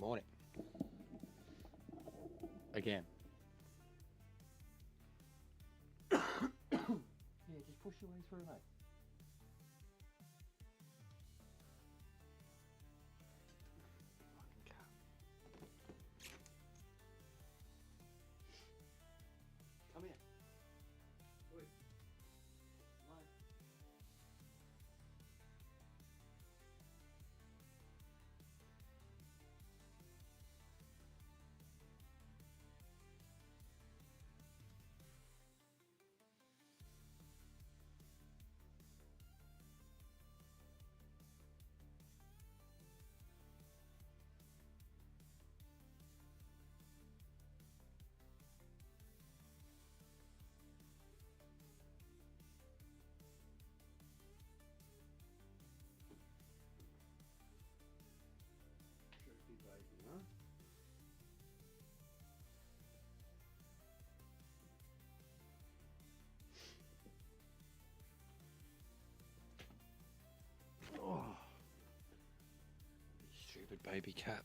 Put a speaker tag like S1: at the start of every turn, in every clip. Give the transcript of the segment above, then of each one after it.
S1: morning. Again. Yeah, just push your way through, mate. Fucking cat. Come here. Oi. Come on. Tricky baby, huh? Oh, stupid baby cat.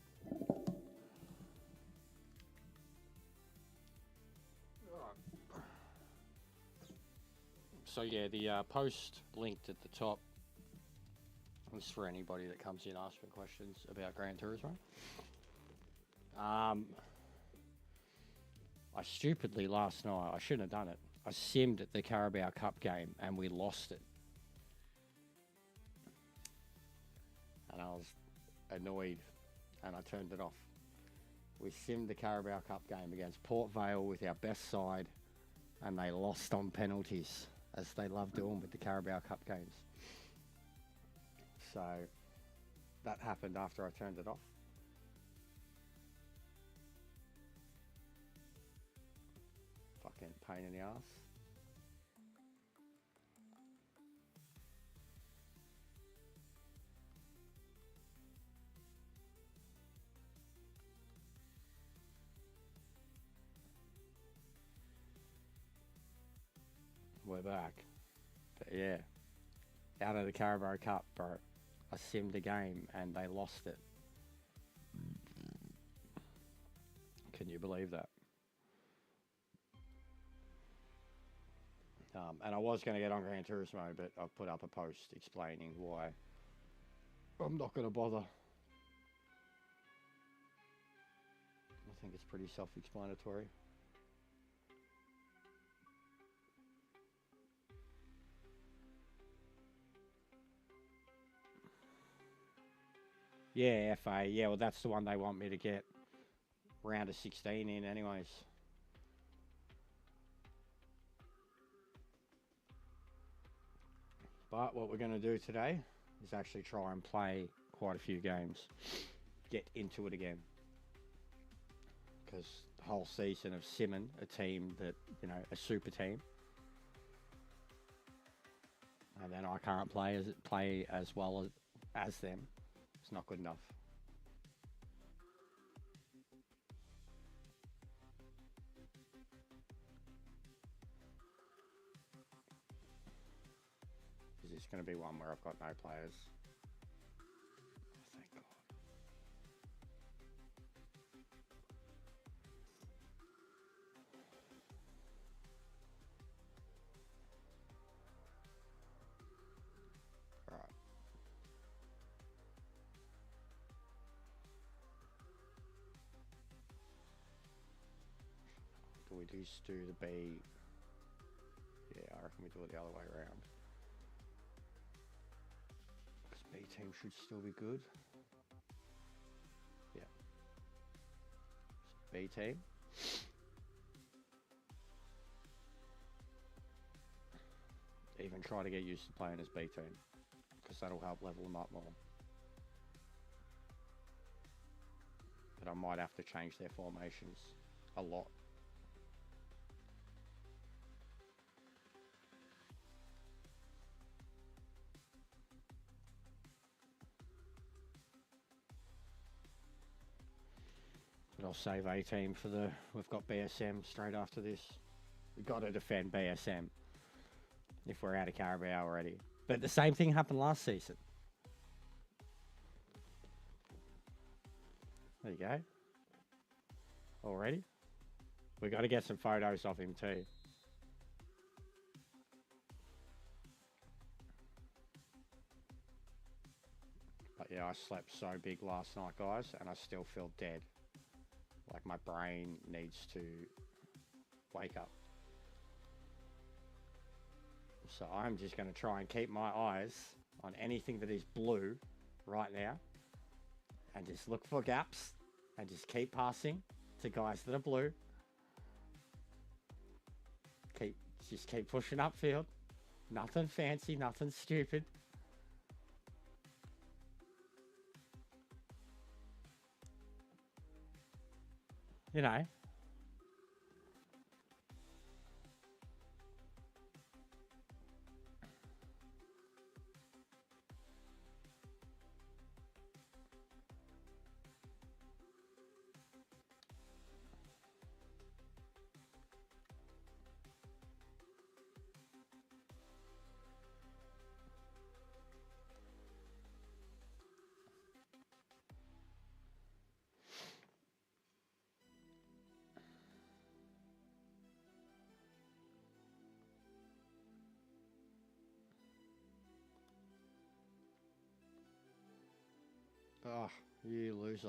S1: So yeah, the post linked at the top is for anybody that comes in asking questions about Gran Turismo. I stupidly last night, I shouldn't have done it. I simmed at the Carabao Cup game and we lost it. And I was annoyed and I turned it off. We simmed the Carabao Cup game against Port Vale with our best side and they lost on penalties, as they love doing with the Carabao Cup games. So that happened after I turned it off. Fucking pain in the ass. We're back. But yeah, out of the Carabao Cup, bro. I simmed a game and they lost it. Can you believe that? And I was going to get on Gran Turismo, but I've put up a post explaining why I'm not going to bother. I think it's pretty self-explanatory. Yeah, FA. Yeah, well, that's the one they want me to get round of 16 in anyways. But what we're going to do today is actually try and play quite a few games. Get into it again. Because the whole season of simming a team that, you know, a super team. And then I can't play as well as them. It's not good enough. Is this going to be one where I've got no players? Thank God. All right. Do we just do the B? Yeah, I reckon we do it the other way around. Because B team should still be good. Yeah. So B team. Even try to get used to playing as B team. Because that'll help level them up more. But I might have to change their formations a lot. But I'll save A team for the... We've got BSM straight after this. We've got to defend BSM if we're out of Carabao already. But the same thing happened last season. There you go. Already. We got to get some photos of him too. But yeah, I slept so big last night, guys, and I still feel dead. Like my brain needs to wake up. So I'm just going to try and keep my eyes on anything that is blue right now and just look for gaps and just keep passing to guys that are blue. Just keep pushing upfield. Nothing fancy, nothing stupid. You know. Oh, you loser.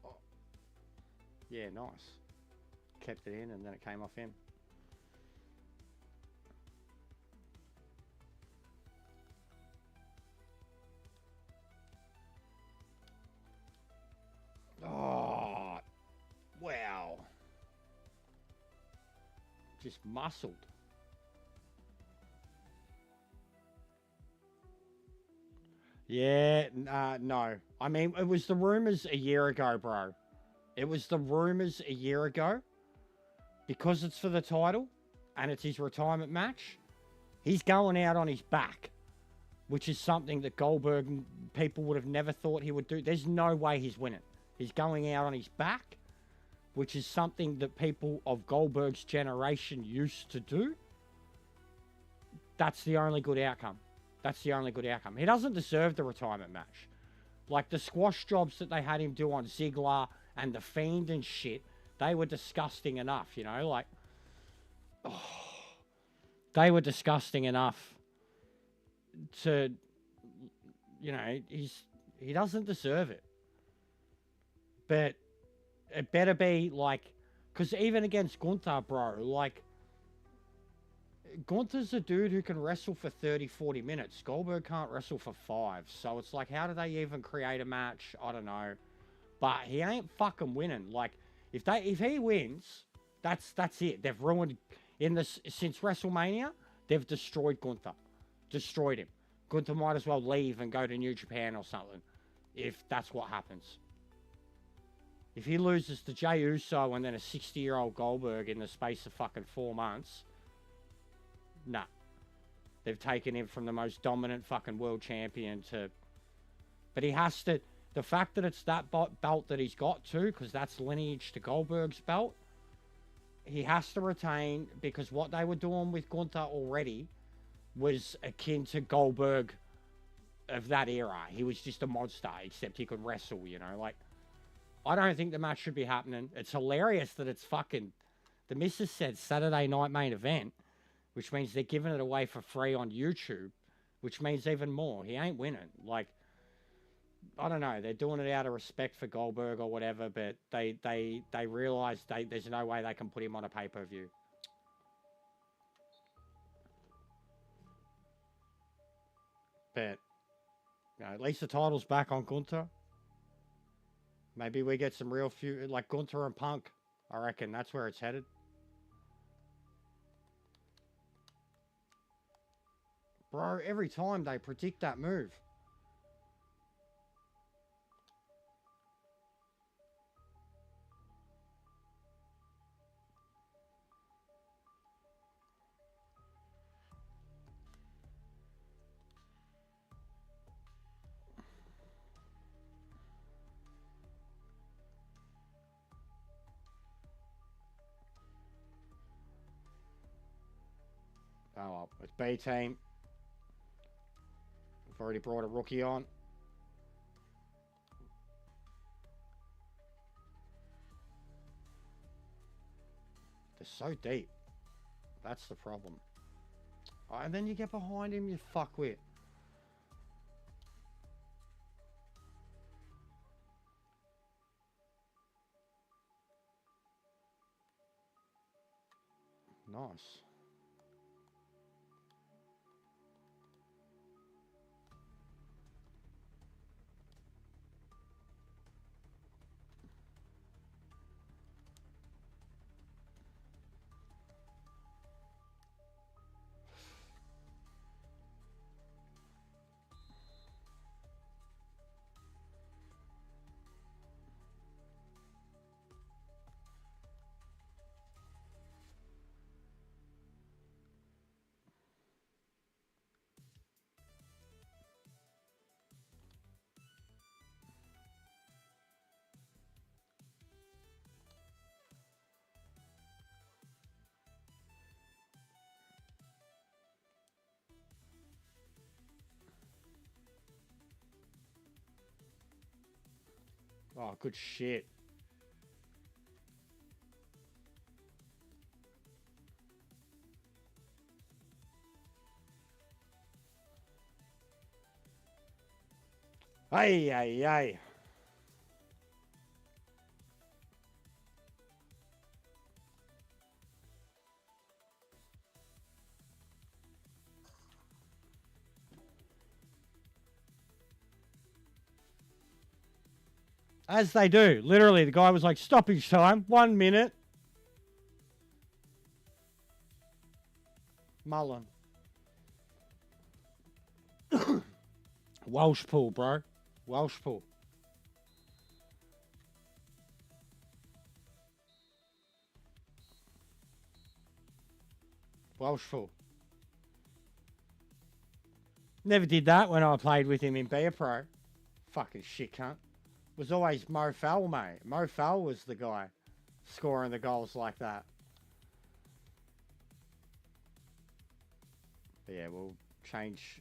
S1: Oh. Yeah, nice. Kept it in and then it came off him. Oh, wow. Just muscled. Yeah, no. I mean, it was the rumors a year ago, bro. It was the rumors a year ago. Because it's for the title and it's his retirement match, he's going out on his back, which is something that Goldberg people would have never thought he would do. There's no way he's winning. He's going out on his back, which is something that people of Goldberg's generation used to do. That's the only good outcome. That's the only good outcome. He doesn't deserve the retirement match. Like the squash jobs that they had him do on Ziggler and The Fiend and shit, they were disgusting enough, you know? Like, oh, they were disgusting enough to, you know, he doesn't deserve it. But it better be like, because even against Gunther, bro, like, Gunther's a dude who can wrestle for 30, 40 minutes. Goldberg can't wrestle for 5. So it's like, how do they even create a match? I don't know. But he ain't fucking winning. Like, if he wins, that's it. They've ruined since WrestleMania, they've destroyed Gunther. Destroyed him. Gunther might as well leave and go to New Japan or something. If that's what happens. If he loses to Jey Uso and then a 60-year-old Goldberg in the space of fucking 4 months, nah. They've taken him from the most dominant fucking world champion to... But he has to... The fact that it's that belt that he's got to, because that's lineage to Goldberg's belt, he has to retain, because what they were doing with Gunther already was akin to Goldberg of that era. He was just a monster, except he could wrestle, you know? Like, I don't think the match should be happening. It's hilarious that it's fucking... The missus said Saturday night main event, which means they're giving it away for free on YouTube, which means even more. He ain't winning. Like, I don't know. They're doing it out of respect for Goldberg or whatever, but they realize there's no way they can put him on a pay-per-view. But, you know, at least the title's back on Gunther. Maybe we get some real few, like Gunther and Punk. I reckon that's where it's headed. Bro, every time they predict that move. Oh, it's B team. We've already brought a rookie on. They're so deep. That's the problem. Oh, and then you get behind him, you fuckwit. Nice. Oh, good shit. Hey, hey, hey. As they do. Literally, the guy was like, stoppage time, 1 minute. Mullen. Welsh pool, bro. Welsh pool. Welsh pool. Never did that when I played with him in Be a Pro. Fucking shit cunt. Was always Mo Fowl, mate. Mo Fowl was the guy scoring the goals like that. But yeah, we'll change.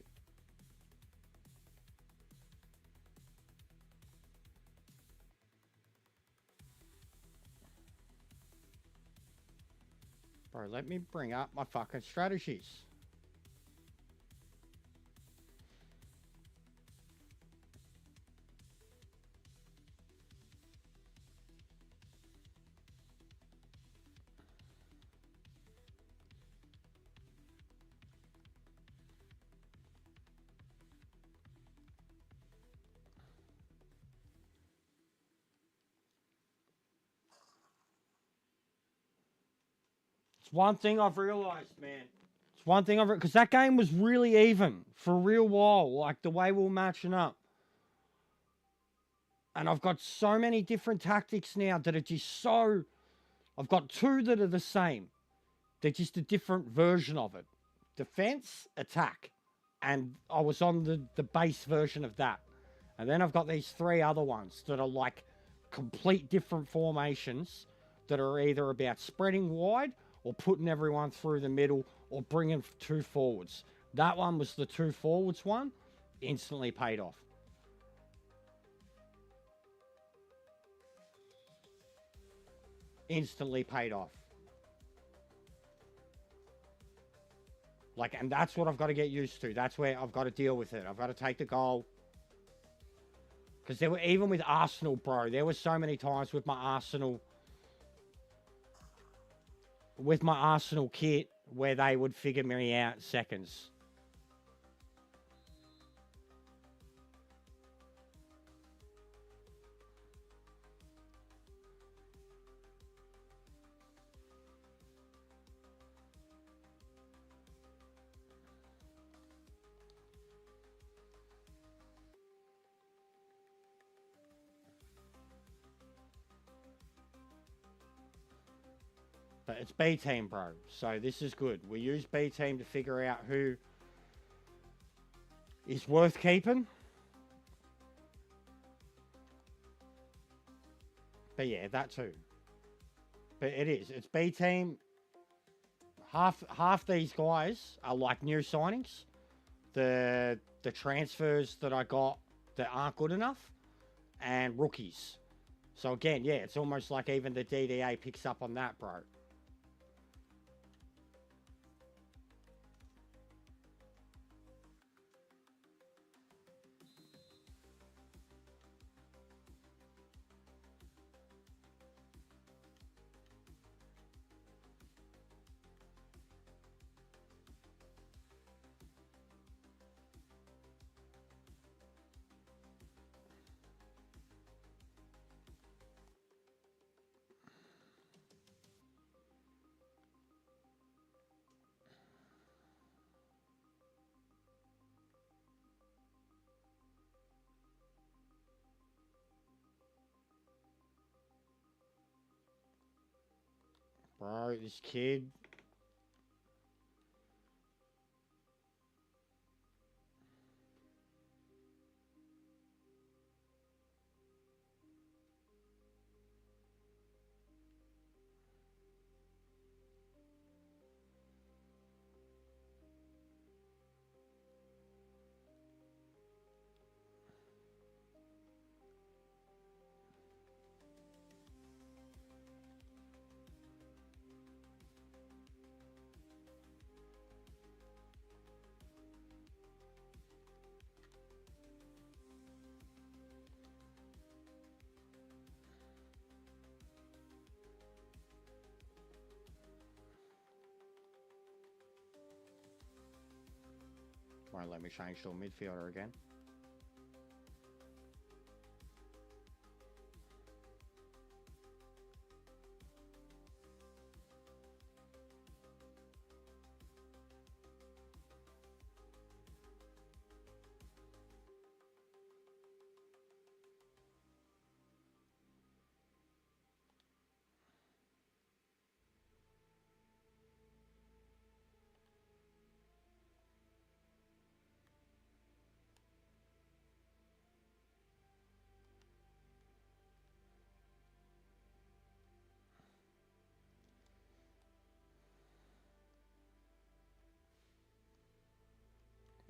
S1: Bro, let me bring up my fucking strategies. It's one thing I've realised, man. It's one thing because that game was really even for a real while, like the way we were matching up. And I've got so many different tactics now that are just so... I've got two that are the same. They're just a different version of it. Defense, attack. And I was on the base version of that. And then I've got these three other ones that are like complete different formations that are either about spreading wide or putting everyone through the middle or bringing two forwards. That one was the two forwards one. Instantly paid off. Instantly paid off. Like, and that's what I've got to get used to. That's where I've got to deal with it. I've got to take the goal. Because there were, even with Arsenal, bro, there were so many times with my Arsenal kit where they would figure me out in seconds. But it's B team, bro. So this is good. We use B team to figure out who is worth keeping. But yeah, that too. But it is. It's B team, half these guys are like new signings. The transfers that I got that aren't good enough, and rookies. So again, yeah, it's almost like even the DDA picks up on that, bro. Bro, this kid. Won't let me change to a midfielder again.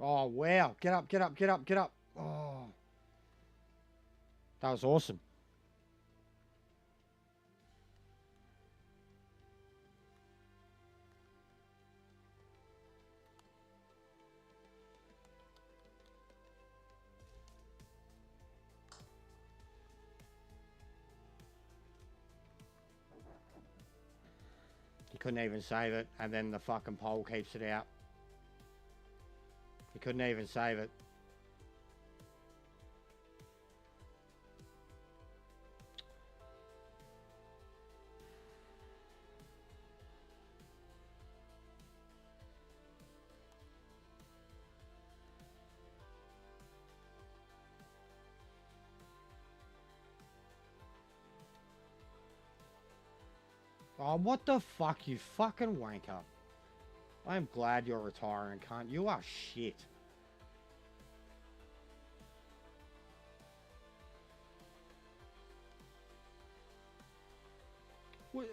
S1: Oh, wow. Get up, get up, get up, get up. Oh, that was awesome. He couldn't even save it, and then the fucking pole keeps it out. He couldn't even save it. Oh, what the fuck, you fucking wanker. I am glad you're retiring, cunt. You are shit. What?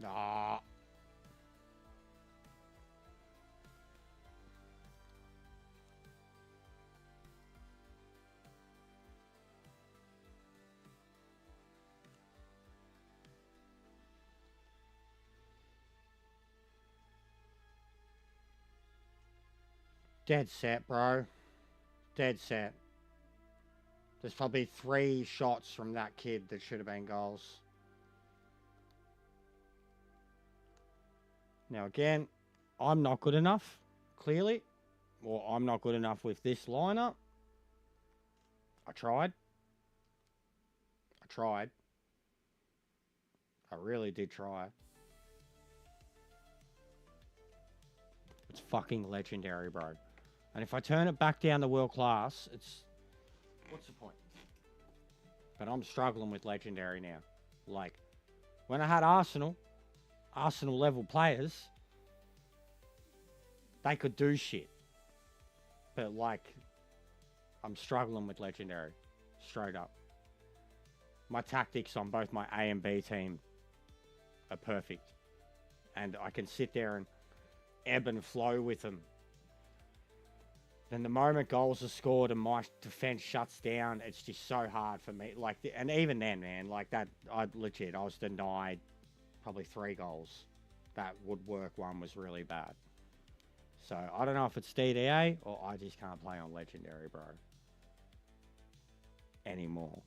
S1: Nah. Dead set, bro. Dead set. There's probably 3 shots from that kid that should have been goals. Now again, I'm not good enough, clearly. Or I'm not good enough with this lineup. I tried. I really did try. It's fucking legendary, bro. And if I turn it back down to world class, it's... What's the point? But I'm struggling with legendary now. Like, when I had Arsenal level players, they could do shit. But like, I'm struggling with legendary. Straight up. My tactics on both my A and B team are perfect. And I can sit there and ebb and flow with them. Then the moment goals are scored and my defense shuts down, it's just so hard for me. Like, and even then, man, like that, I was denied probably 3 goals. That Woodwork one was really bad. So I don't know if it's DDA or I just can't play on legendary, bro. Anymore.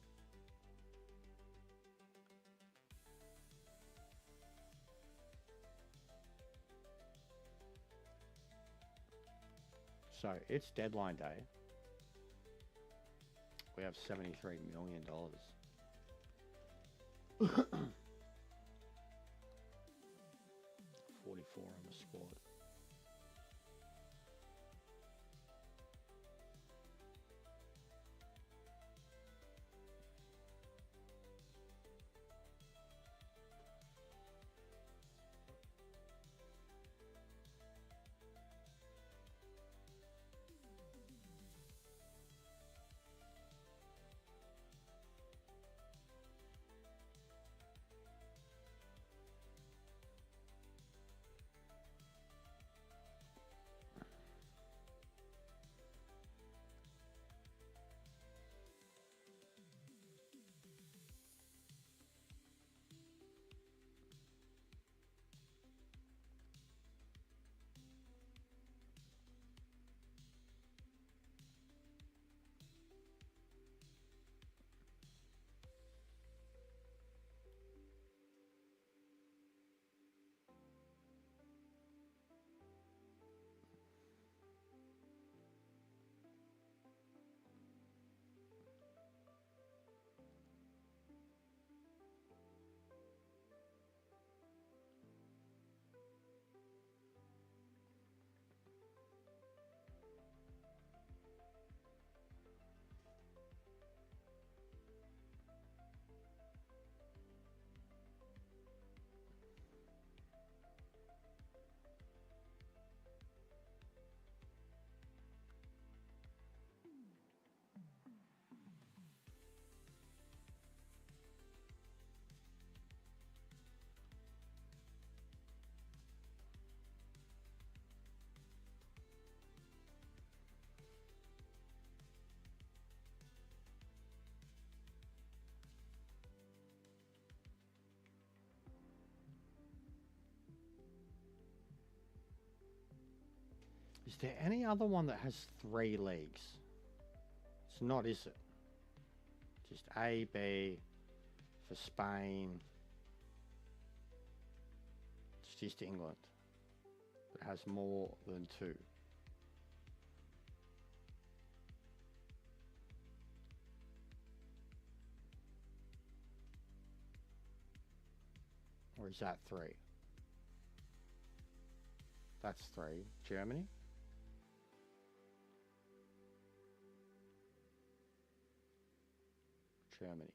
S1: So it's deadline day. We have $73 million. 44 on the squad. Is there any other one that has 3 leagues? It's not, is it? Just A, B for Spain. It's just England. It has more than 2. Or is that 3? That's 3. Germany? Germany.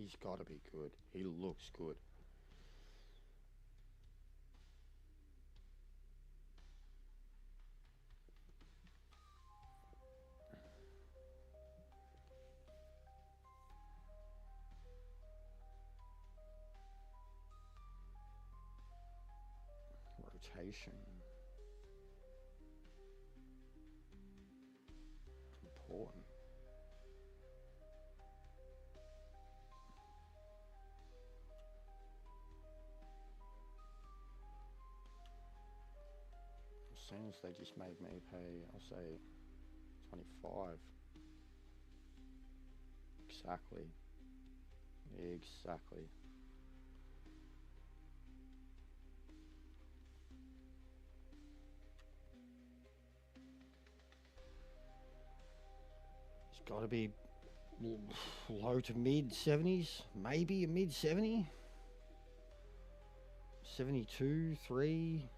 S1: He's got to be good. He looks good. Rotation. Important. As soon as they just made me pay, I'll say 25. Exactly. Exactly. It's got to be low to mid 70s, maybe a mid 70. 72, 3.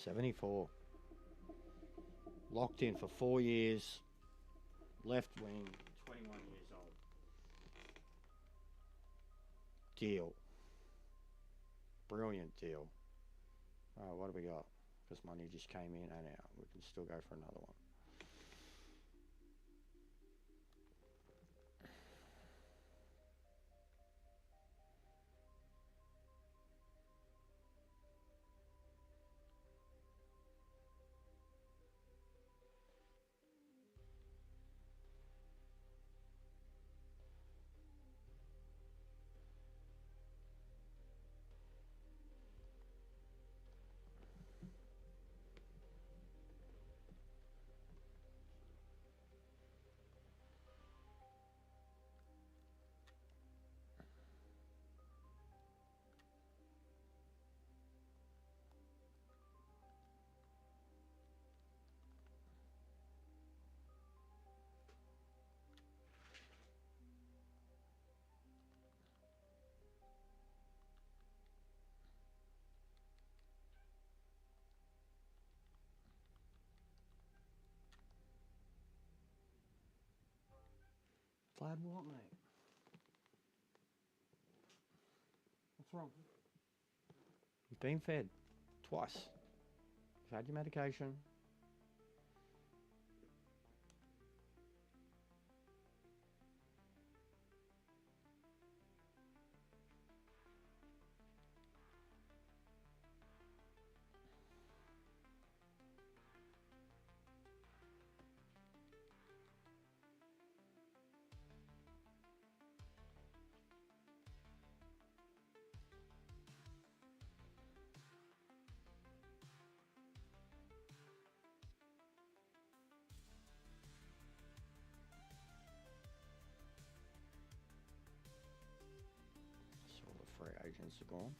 S1: $74. Locked in for 4 years. Left wing, 21 years old. Deal. Brilliant deal. What do we got? Because money just came in and out. We can still go for another one. Glad what, mate? What's wrong? You've been fed twice. You've had your medication. So all the free agents are gone.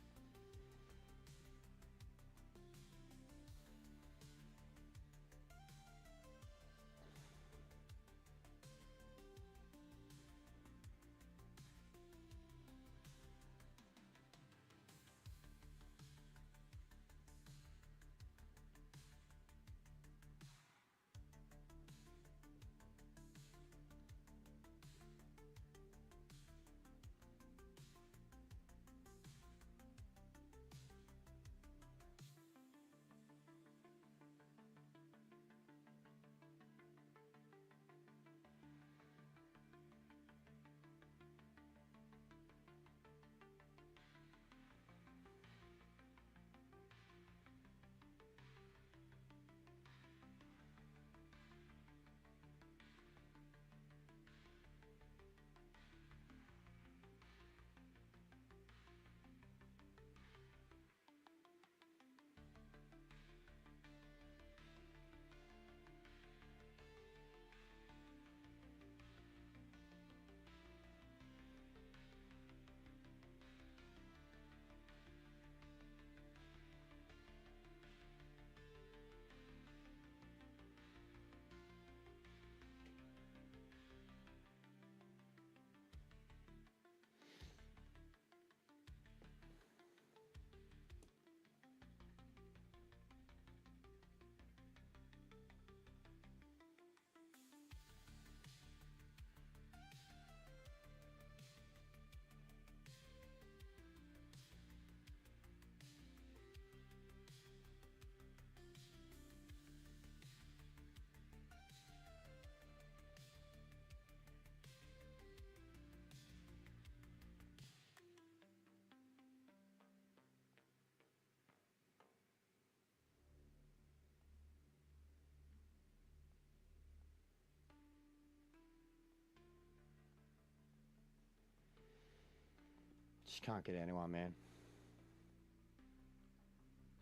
S1: Just can't get anyone, man.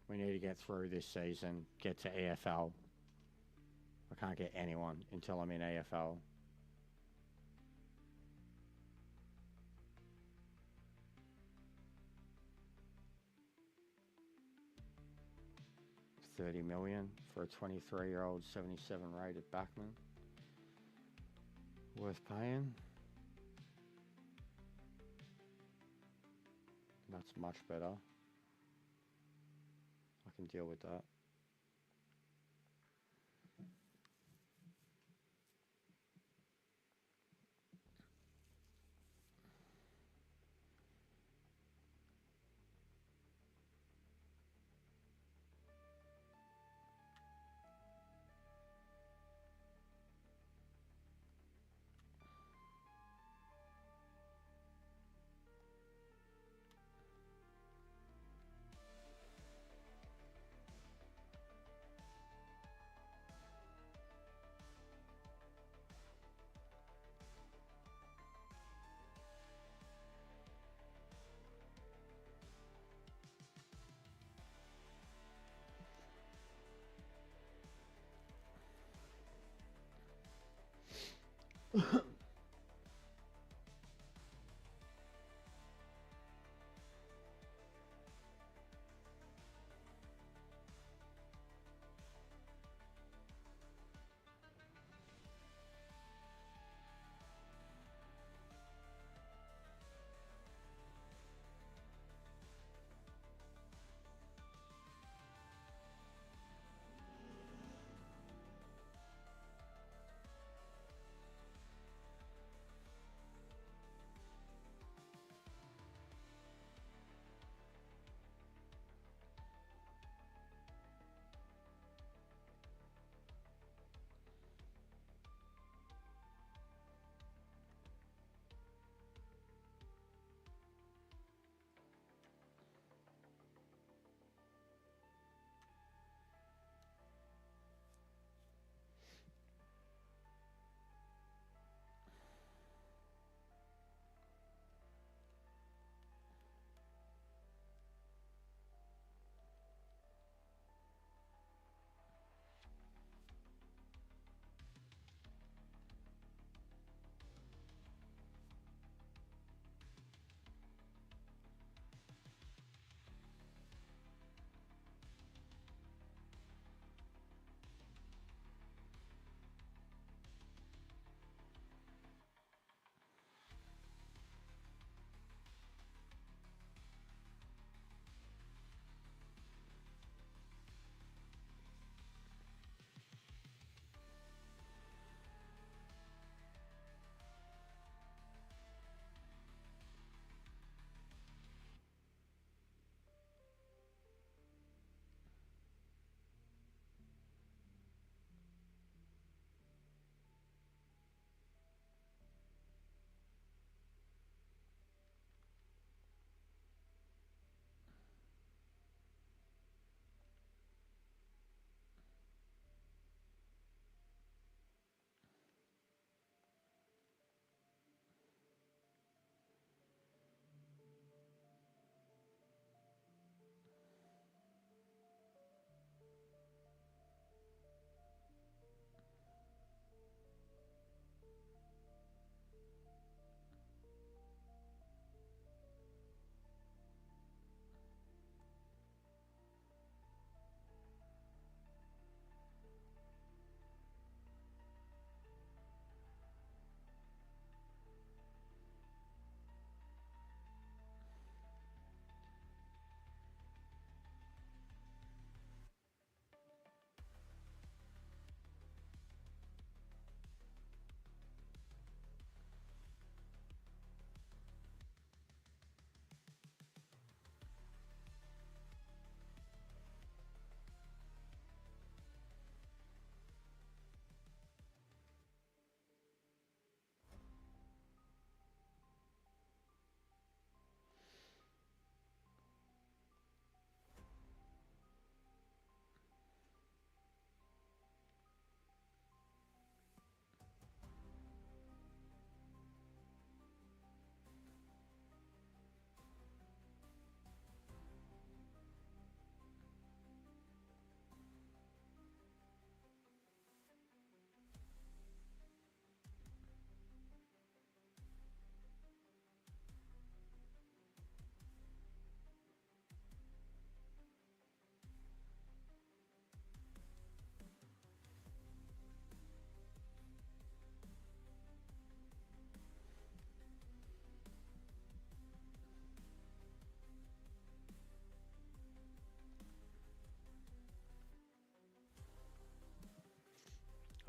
S1: We need to get through this season, get to EFL. I can't get anyone until I'm in AFL. $30 million for a 23-year-old 77 rated backman. Worth paying. That's much better. I can deal with that.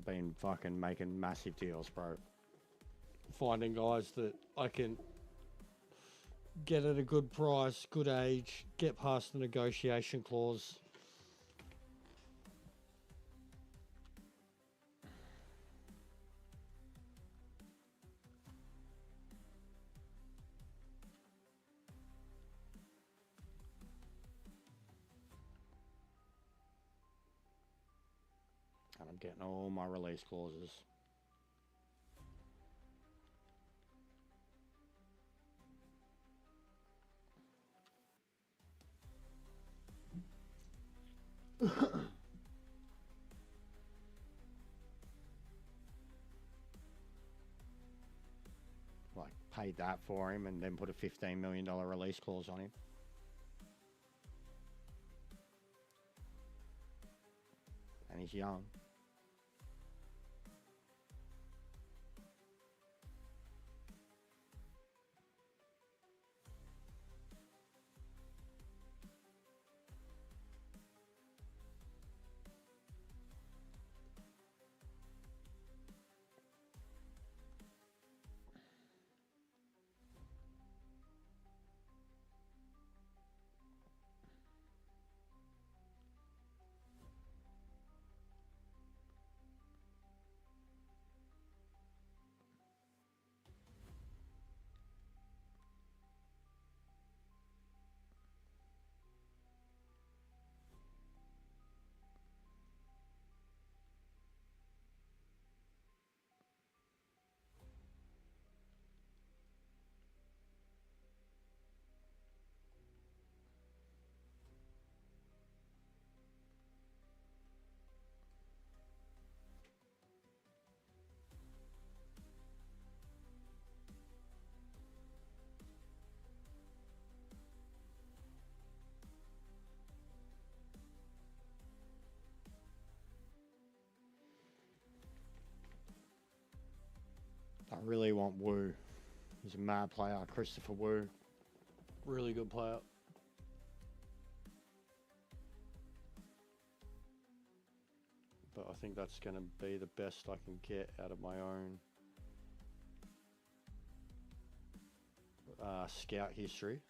S1: I've been fucking making massive deals, bro.
S2: Finding guys that I can get at a good price, good age, get past the negotiation clause.
S1: And I'm getting all my release clauses. Like, paid that for him and then put a $15 million release clause on him. And he's young. I really want Wu. He's a mad player, Christopher Wu.
S2: Really good player. But I think that's going to be the best I can get out of my own scout history.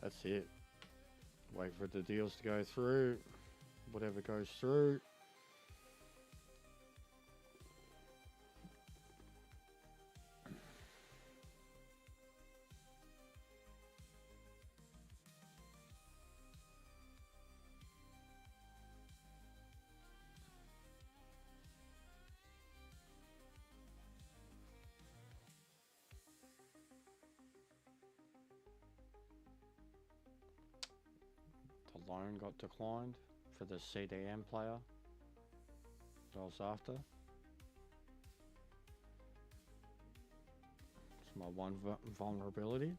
S1: That's it. Wait for the deals to go through. Whatever goes through. The loan got declined for the CDM player that I was after. It's my one vulnerability.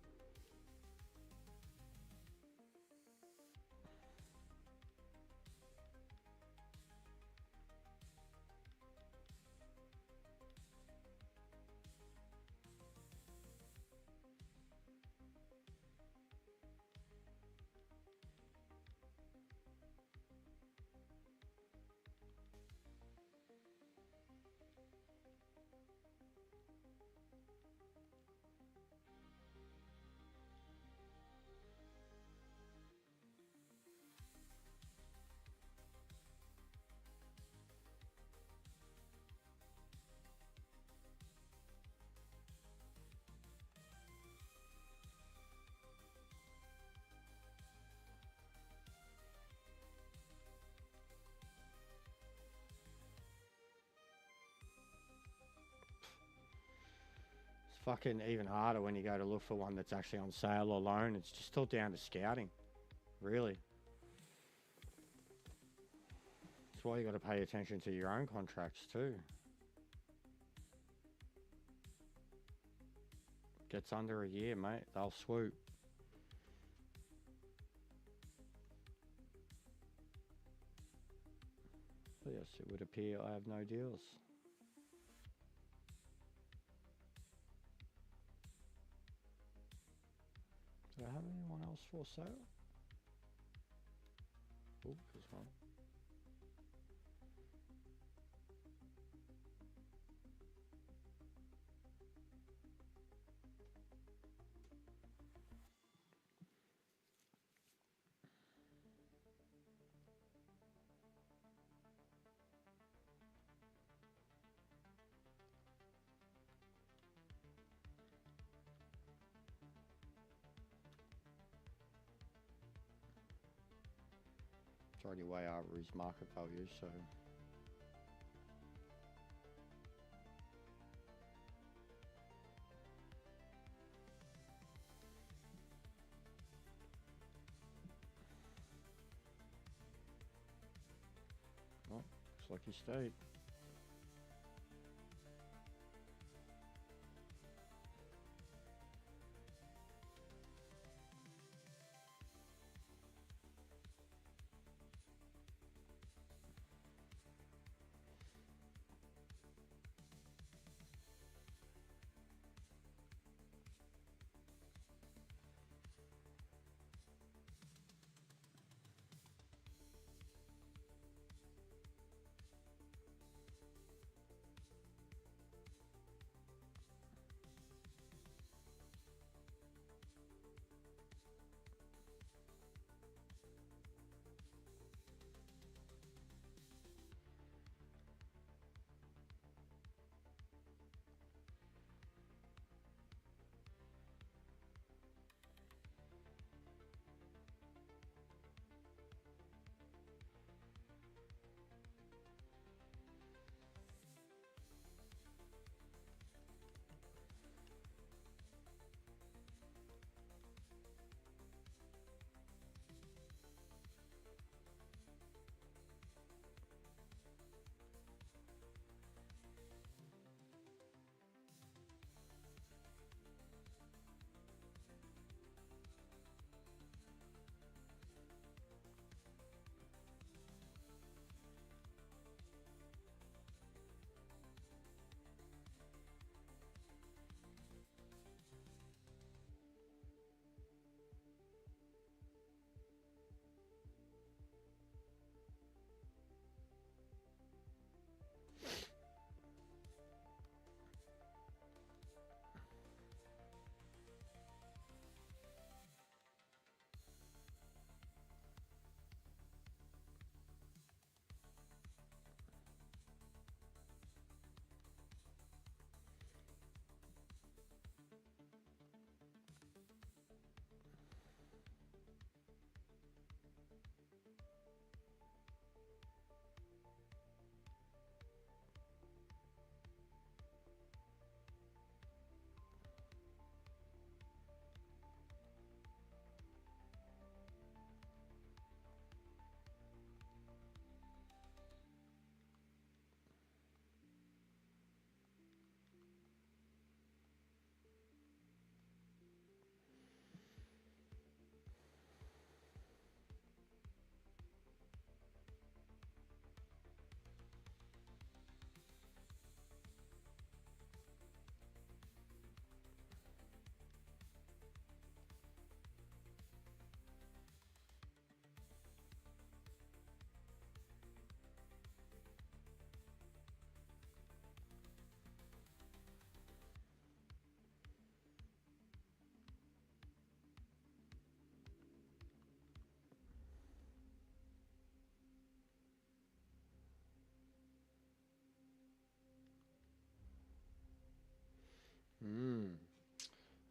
S1: fucking even harder when you go to look for one that's actually on sale or loan. It's just all down to scouting, really. That's why you got to pay attention to your own contracts too. Gets under a year, mate, they'll swoop. But yes, it would appear I have no deals. Do I have anyone else for sale? Oh, there's one. It's already way over his market value, so oh, looks like he stayed.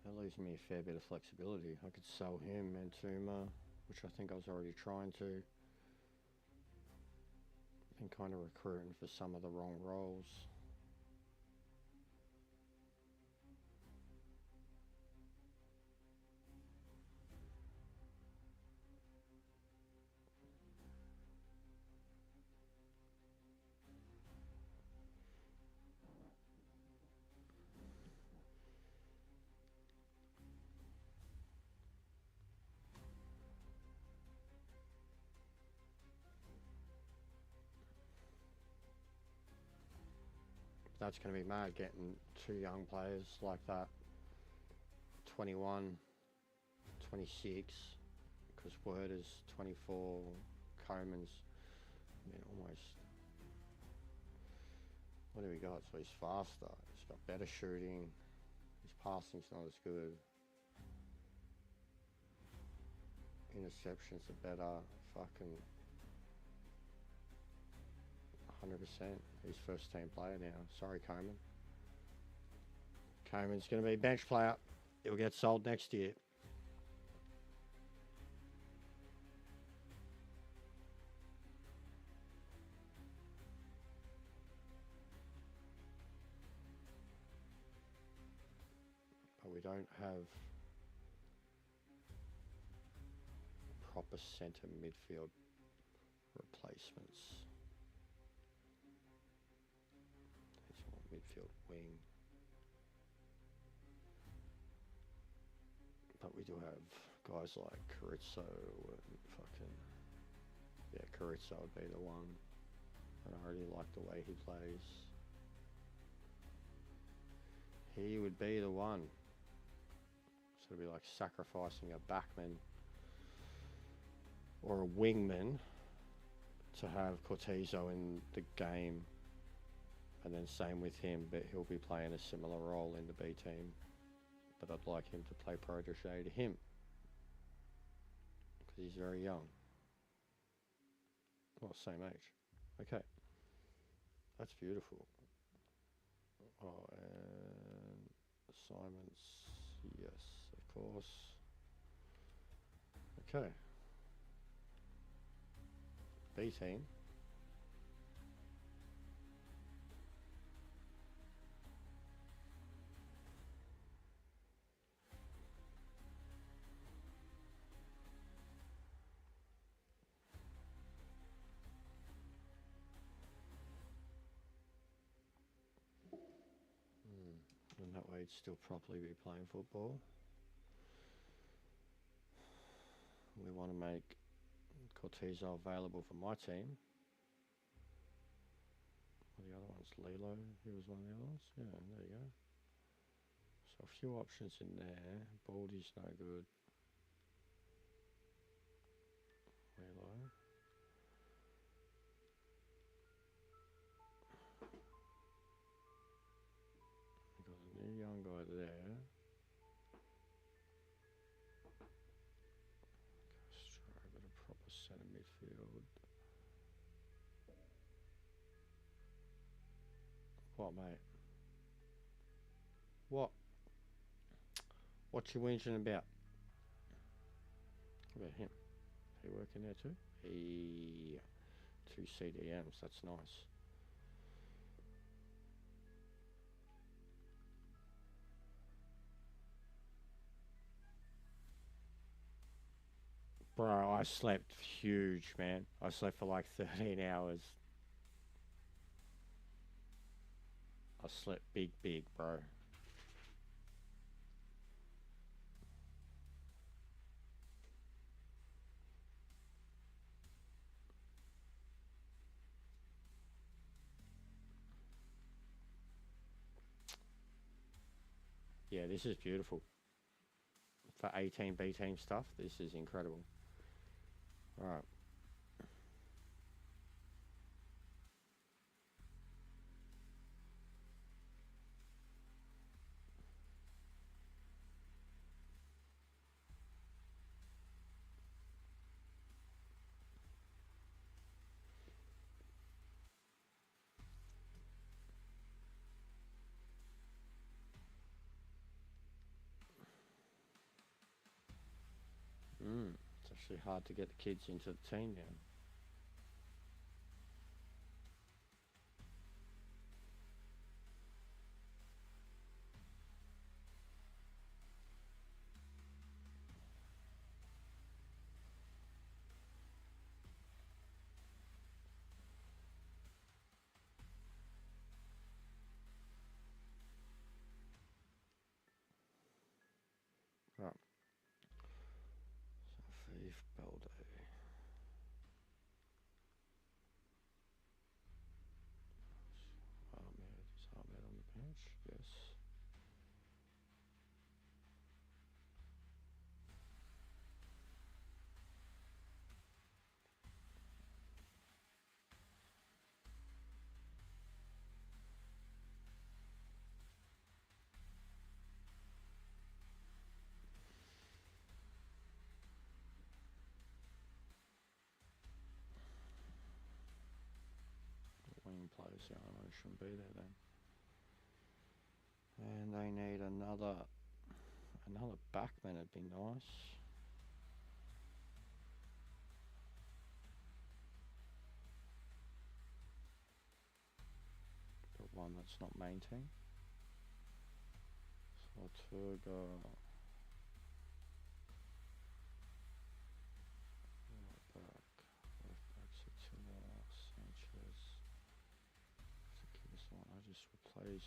S1: That leaves me a fair bit of flexibility. I could sell him and Tuma, which I think I was already trying to. I've been kind of recruiting for some of the wrong roles. That's going to be mad getting two young players like that. 21, 26, because Word is 24, Coman's, I mean, almost. What do we got? So he's faster, he's got better shooting, his passing's not as good. Interceptions are better, fucking 100%. He's first team player now. Sorry, Coman. Coman's going to be bench player. He'll get sold next year. But we don't have proper centre midfield replacements. He's more midfield wing. But we do have guys like Carizzo and fucking... Yeah, Carizzo would be the one. And I really like the way he plays. He would be the one. So it'd be like sacrificing a backman or a wingman to have Cortizo in the game, and then same with him, but he'll be playing a similar role in the B team. But I'd like him to play protege to him, because he's very young. Well, same age. Okay. That's beautiful. Oh, and assignments, yes, of course. Okay. B team. And that way he'd still properly be playing football. We want to make Cortizo available for my team. What are the other ones? Lilo, he was one of the other ones. Yeah, there you go. So a few options in there. Baldy's no good. Lilo. We've got a new young guy there. Castro, got a proper centre midfield. What, mate? What? What you whinging about? What about him? He working there too? He... 2 CDMs, that's nice. Bro, I slept huge, man. I slept for like 13 hours. I slept big, bro. Yeah, this is beautiful. For 18 B team stuff, this is incredible. Alright. It's actually hard to get the kids into the team now. Right. So Baldo. guess. Wing players, yeah, I know shouldn't be there then. And they need another backman. It'd be nice. But one that's not main team. Tortuga. Left back Satilla, Sanchez. This one I just replaced.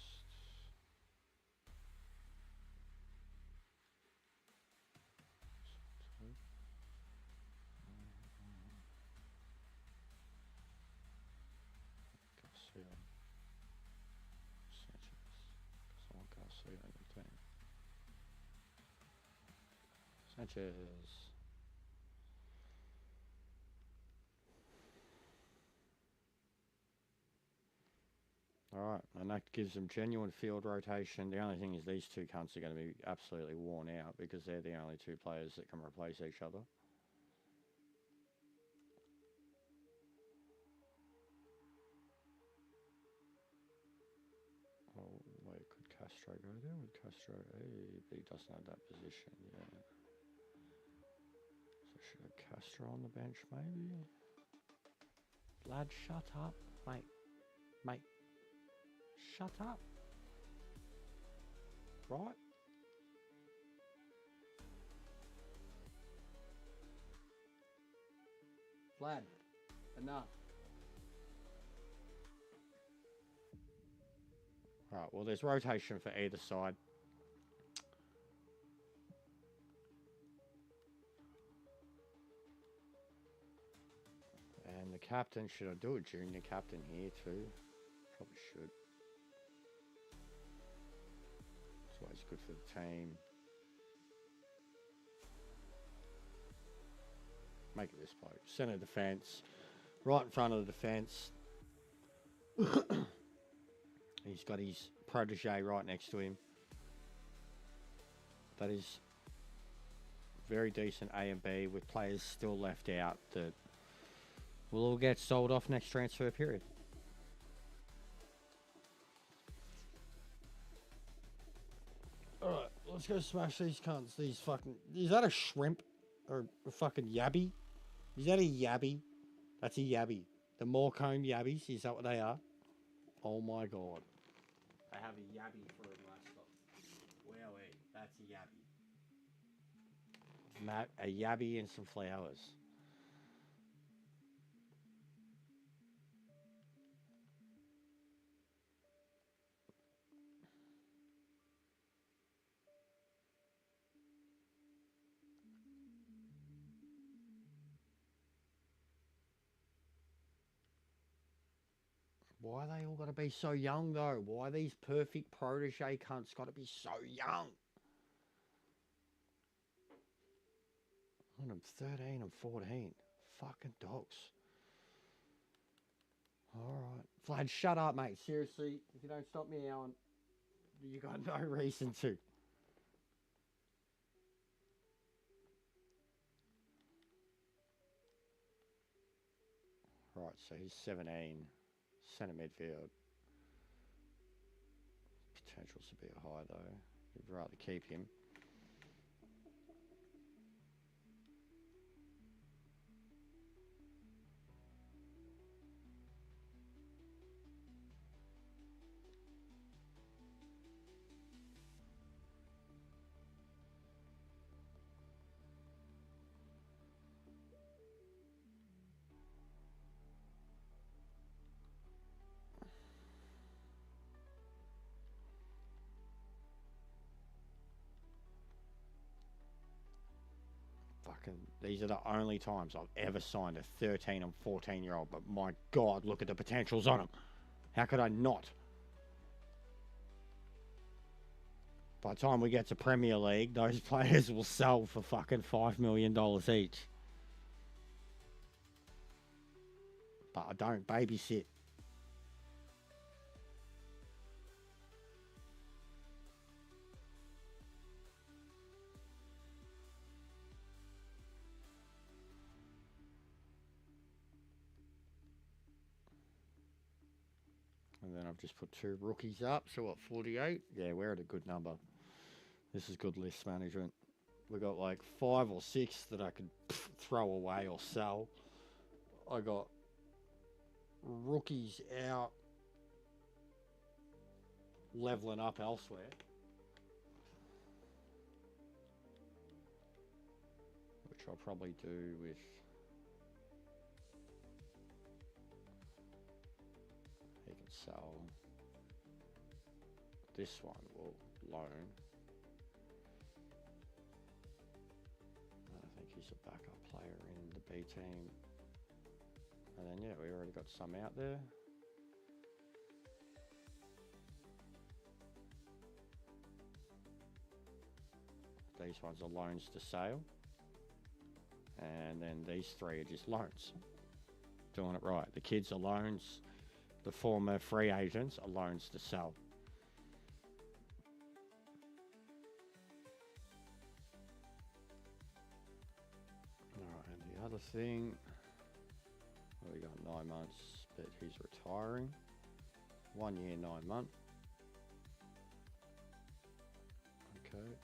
S1: Garcia. Sanchez. Because I want Garcia in the team. Sanchez. Alright, and that gives them genuine field rotation. The only thing is these two cunts are going to be absolutely worn out because they're the only two players that can replace each other. Oh, wait, could Castro go there? Would Castro... Hey, but he doesn't have that position, yeah. So should have Castro on the bench, maybe? Lad, shut up. Mate. Mate. Shut up. Right? Vlad, enough. Right, well, there's rotation for either side. And the captain, should I do a junior captain here too? Probably should. It's always good for the team. Make it this bloke. Centre defence. Right in front of the defence. He's got his protege right next to him. That is very decent A and B with players still left out that will all get sold off next transfer period. Alright, let's go smash these cunts. These fucking... Is that a shrimp? Or a fucking yabby? Is that a yabby? That's a yabby. The Morecombe yabbies, is that what they are? Oh my god. They have a yabby for a mascot. Wowee, that's a yabby. Matt, a yabby and some flowers. Why are they all got to be so young, though? Why are these perfect protege cunts got to be so young? I'm 13 and 14. Fucking dogs. Alright. Vlad, shut up, mate. Seriously, if you don't stop me yelling, you got no reason to. Right, so he's 17. Centre midfield. Potential's a bit high though. You'd rather keep him. These are the only times I've ever signed a 13 and 14-year-old, but my God, look at the potentials on them. How could I not? By the time we get to Premier League, those players will sell for fucking $5 million each. But I don't babysit. And then I've just put 2 rookies up. So what, 48? Yeah, we're at a good number. This is good list management. We got like 5 or 6 that I could throw away or sell. I got rookies out, leveling up elsewhere. Which I'll probably do with he can sell. This one will loan. I think he's a backup player in the B team. And then yeah, we already got some out there. These ones are loans to sale. And then these 3 are just loans. Doing it right. The kids are loans. The former free agents are loans to sell. Alright, and the other thing, we got 9 months, but he's retiring. 1 year, 9 months. Okay.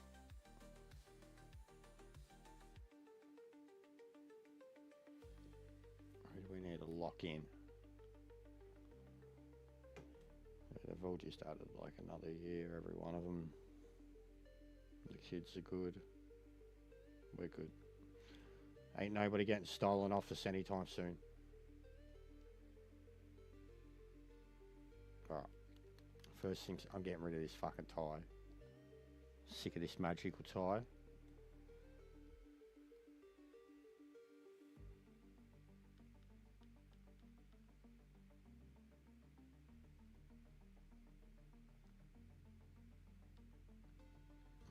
S1: Who do we need to lock in? They've all just added like another year, every one of them. The kids are good. We're good. Ain't nobody getting stolen off us anytime soon. Alright. First things, I'm getting rid of this fucking tie. Sick of this magical tie.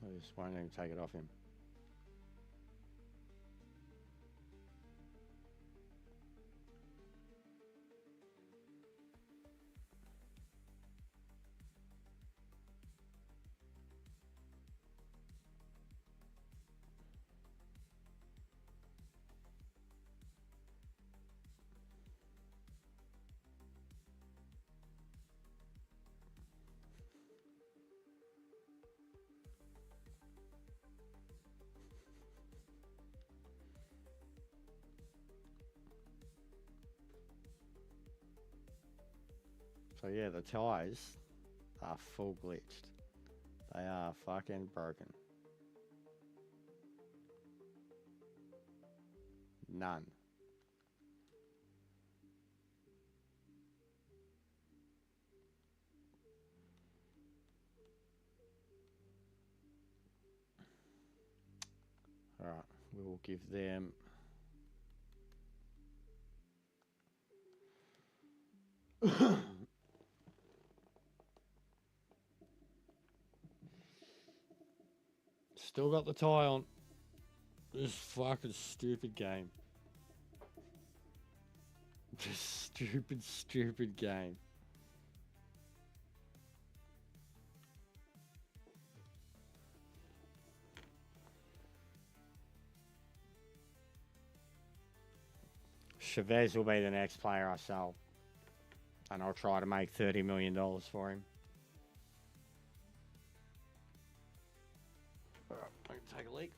S1: I just won't even take it off him. So yeah, the ties are full glitched. They are fucking broken. None. Alright, we will give them still got the tie on. This fucking stupid game. This stupid game. Chavez will be the next player I sell. And I'll try to make $30 million for him. Alright, I can take a leak.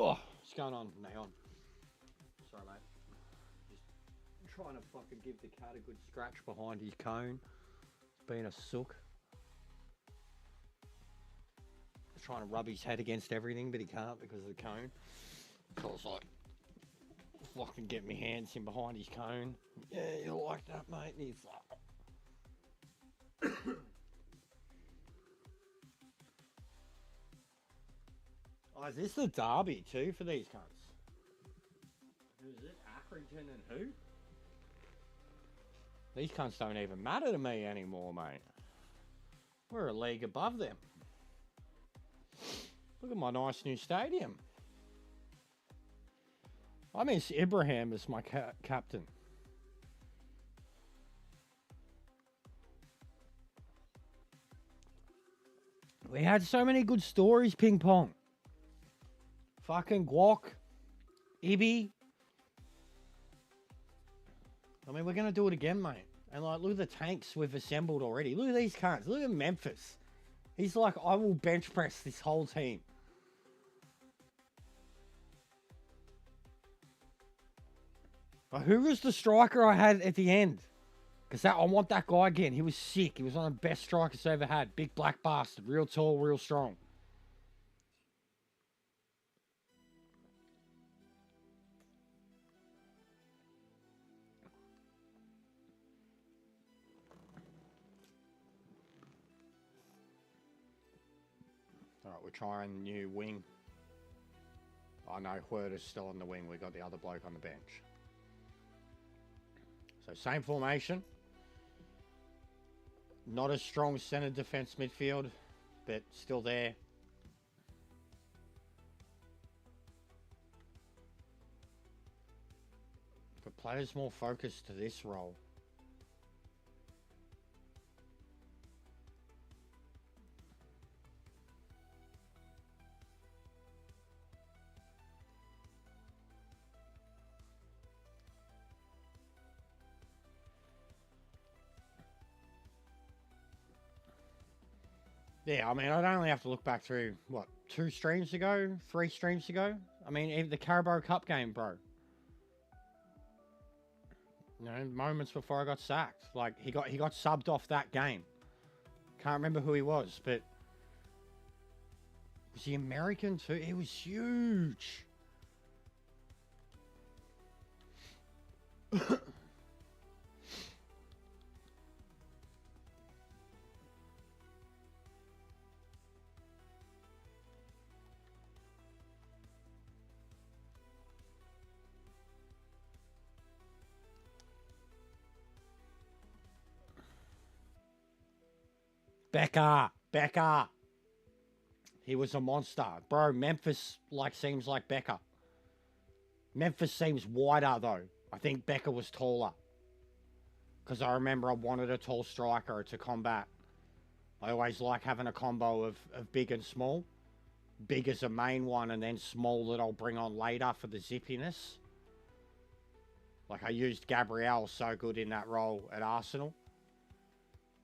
S2: Oh, what's going on, Neon? Sorry, mate. Just trying to fucking give the cat a good scratch behind his cone. It's been a sook. He's trying to rub his head against everything, but he can't because of the cone. So I was like, fucking get my hands in behind his cone. Yeah, you like that, mate? And he's like... Oh, is this the derby too for these cunts? Who's it? Accrington and who? These cunts don't even matter to me anymore, mate. We're a league above them. Look at my nice new stadium. I miss Ibrahim as my captain. We had so many good stories, ping pong. Fucking Guac, Ibby. I mean, we're going to do it again, mate. And, like, look at the tanks we've assembled already. Look at these cunts. Look at Memphis. He's like, I will bench press this whole team. But who was the striker I had at the end? Because I want that guy again. He was sick. He was one of the best strikers I ever had. Big black bastard. Real tall, real strong. Alright, we're trying new wing. I know Huerta's still on the wing. We got the other bloke on the bench. So same formation. Not as strong centre defence midfield, but still there. But players more focused to this role. Yeah, I mean, I'd only have to look back through, what, 2 streams ago? 3 streams ago? I mean, even the Carabao Cup game, bro. You know, moments before I got sacked. Like, he got subbed off that game. Can't remember who he was, but... Was he American too? It was huge. Becca. He was a monster. Bro, Memphis, like, seems like Becca. Memphis seems wider, though. I think Becca was taller. Because I remember I wanted a tall striker to combat. I always like having a combo of big and small. Big as a main one, and then small that I'll bring on later for the zippiness. Like, I used Gabriel so good in that role at Arsenal.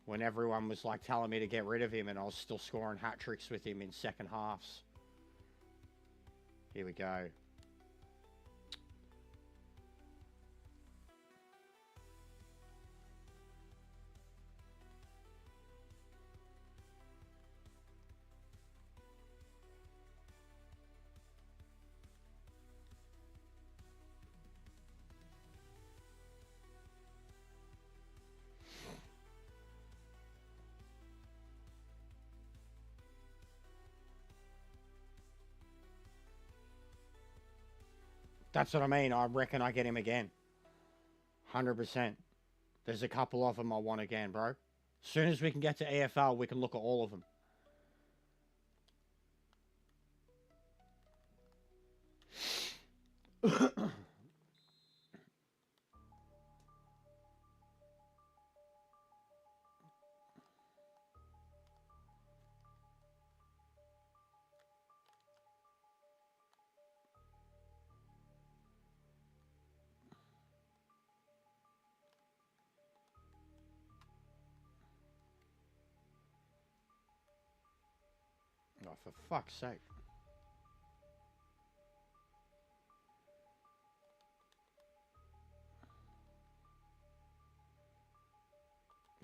S2: When everyone was like telling me to get rid of him, and I was still scoring hat tricks with him in second halves. Here we go. That's what I mean. I reckon I get him again. 100%. There's a couple of them I want again, bro. As soon as we can get to AFL, we can look at all of them. Oh, for fuck's sake.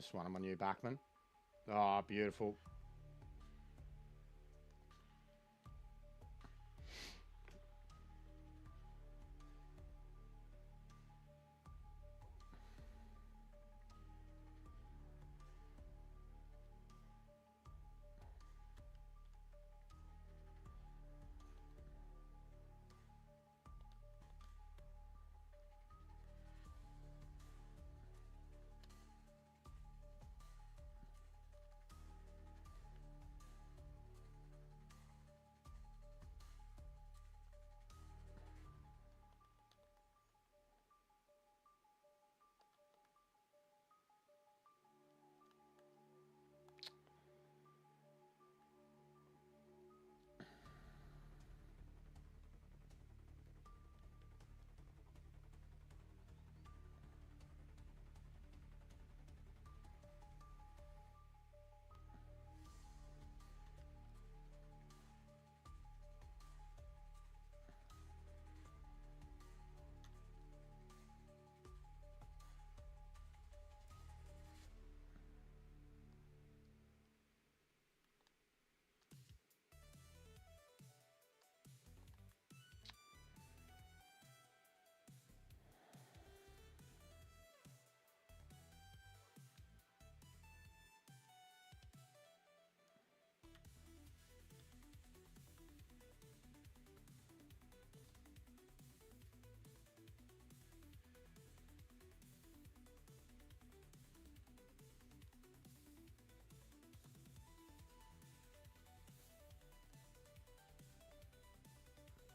S2: Just one of my new backmen. Oh, beautiful.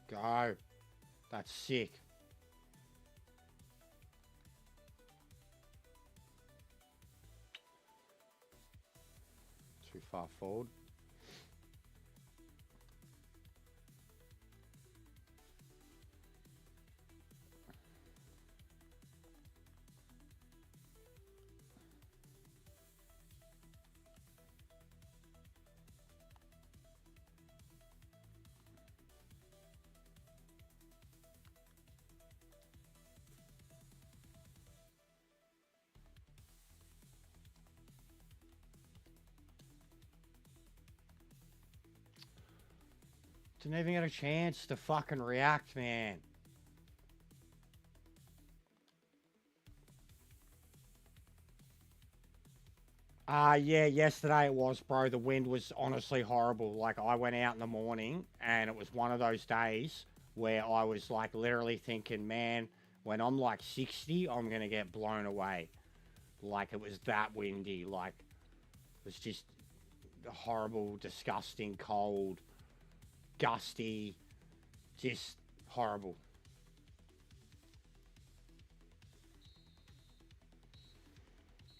S2: Go. That's sick. Too far forward. Didn't even get a chance to fucking react, man. Yeah, yesterday it was, bro. The wind was honestly horrible. Like, I went out in the morning, and it was one of those days where I was, like, literally thinking, man, when I'm, like, 60, I'm going to get blown away. Like, it was that windy. Like, it was just horrible, disgusting, cold, gusty, just horrible.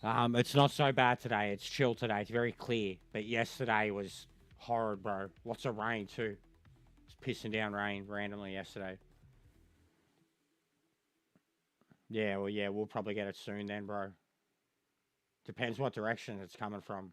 S2: It's not so bad today. It's chill today. It's very clear. But yesterday was horrid, bro. Lots of rain, too. It's pissing down rain randomly yesterday. Yeah, well, yeah, we'll probably get it soon then, bro. Depends what direction it's coming from.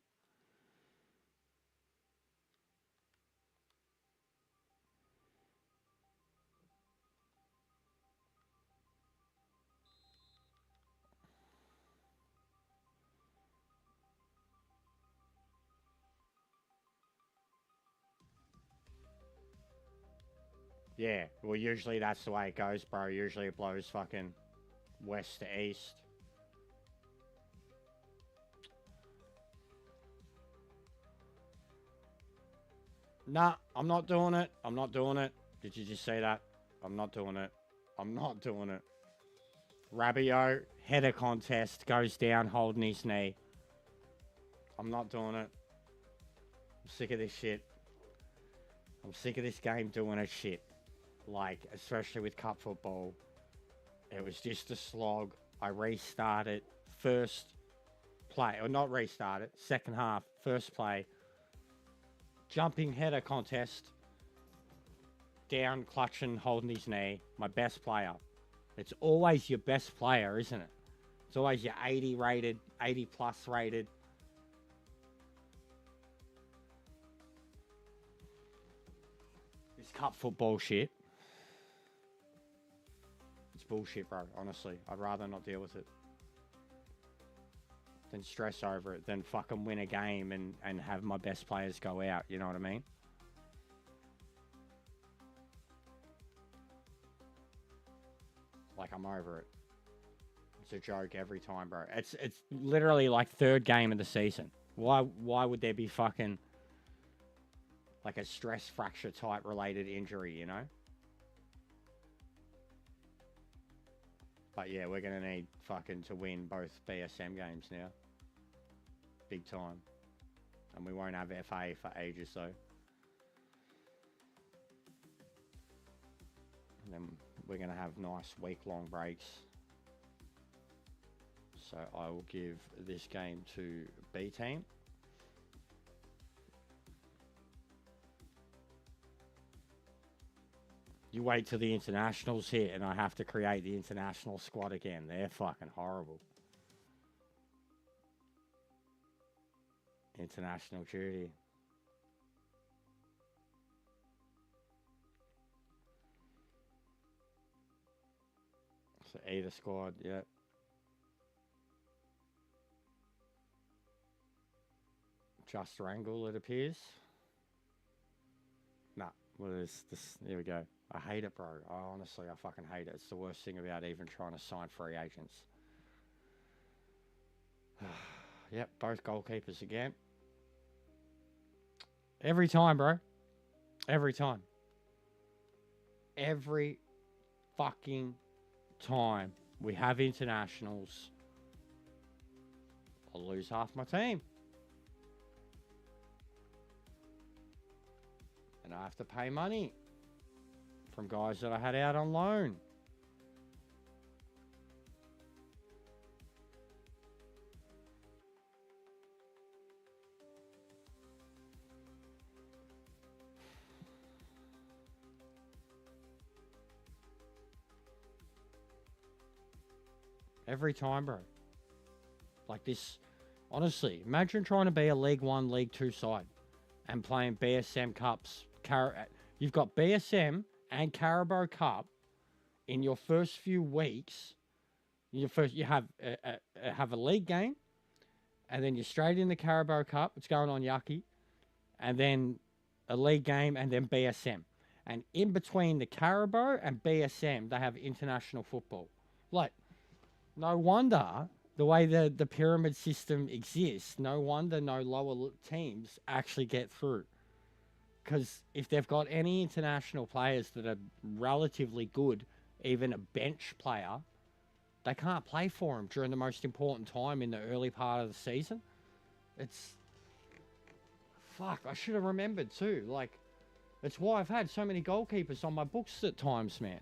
S2: Yeah, well, usually that's the way it goes, bro. Usually it blows fucking west to east. Nah, I'm not doing it. I'm not doing it. Did you just say that? I'm not doing it. I'm not doing it. Rabiot, header contest, goes down holding his knee. I'm not doing it. I'm sick of this shit. I'm sick of this game doing its shit. Like, especially with cup football. It was just a slog. I restarted first play, or not restarted, second half, first play. Jumping header contest. Down, clutching, holding his knee. My best player. It's always your best player, isn't it? It's always your 80 rated, 80 plus rated. This cup football shit. It's bullshit, bro. Honestly, I'd rather not deal with it. than stress over it, than fucking win a game and have my best players go out. You know what I mean? Like, I'm over it. It's a joke every time, bro. It's literally like third game of the season. Why would there be fucking like a stress fracture type related injury, you know? But yeah, we're going to need fucking to win both BSM games now. Big time. And we won't have FA for ages, though. And then we're going to have nice week-long breaks. So I will give this game to B team. You wait till the internationals hit and I have to create the international squad again. They're fucking horrible. International duty. So either squad, yeah. Just Wrangle, it appears. Nah, what is this? Here we go. I hate it, bro. Honestly, I fucking hate it. It's the worst thing about even trying to sign free agents. Yep, both goalkeepers again. Every time, bro. Every time. Every fucking time we have internationals, I'll lose half my team. And I have to pay money from guys that I had out on loan. Every time, bro. Like this, honestly, imagine trying to be a League 1, League 2 side and playing BSM Cups. You've got BSM and Carabao Cup in your first few weeks. You have a league game, and then you're straight in the Carabao Cup. It's going on yucky, and then a league game, and then BSM. And in between the Carabao and BSM, they have international football. Like, no wonder the way the pyramid system exists. No wonder no lower teams actually get through. Because if they've got any international players that are relatively good, even a bench player, they can't play for them during the most important time in the early part of the season. It's... Fuck, I should have remembered too. Like, it's why I've had so many goalkeepers on my books at times, man.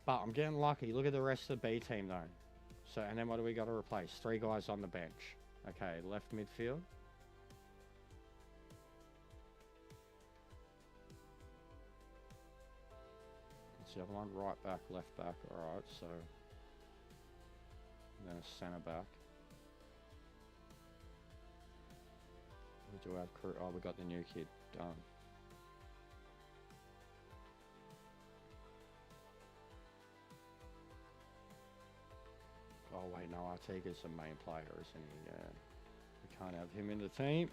S2: But I'm getting lucky. Look at the rest of the B team, though. So, and then what do we got to replace? 3 guys on the bench. Okay, left midfield. That's the other one. Right back, left back. Alright, so... And then a centre back. We do have crew. Oh, we got the new kid. Done. Oh wait, no, Artiga's the main player, isn't he? Yeah. We can't have him in the team.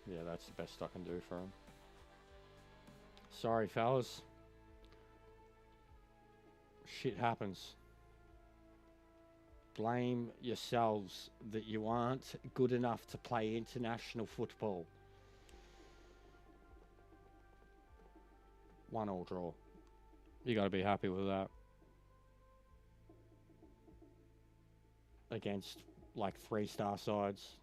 S2: Yeah, that's the best I can do for him. Sorry, fellas. Shit happens. Blame yourselves that you aren't good enough to play international football. 1-1 draw. You got to be happy with that. Against like 3-star sides.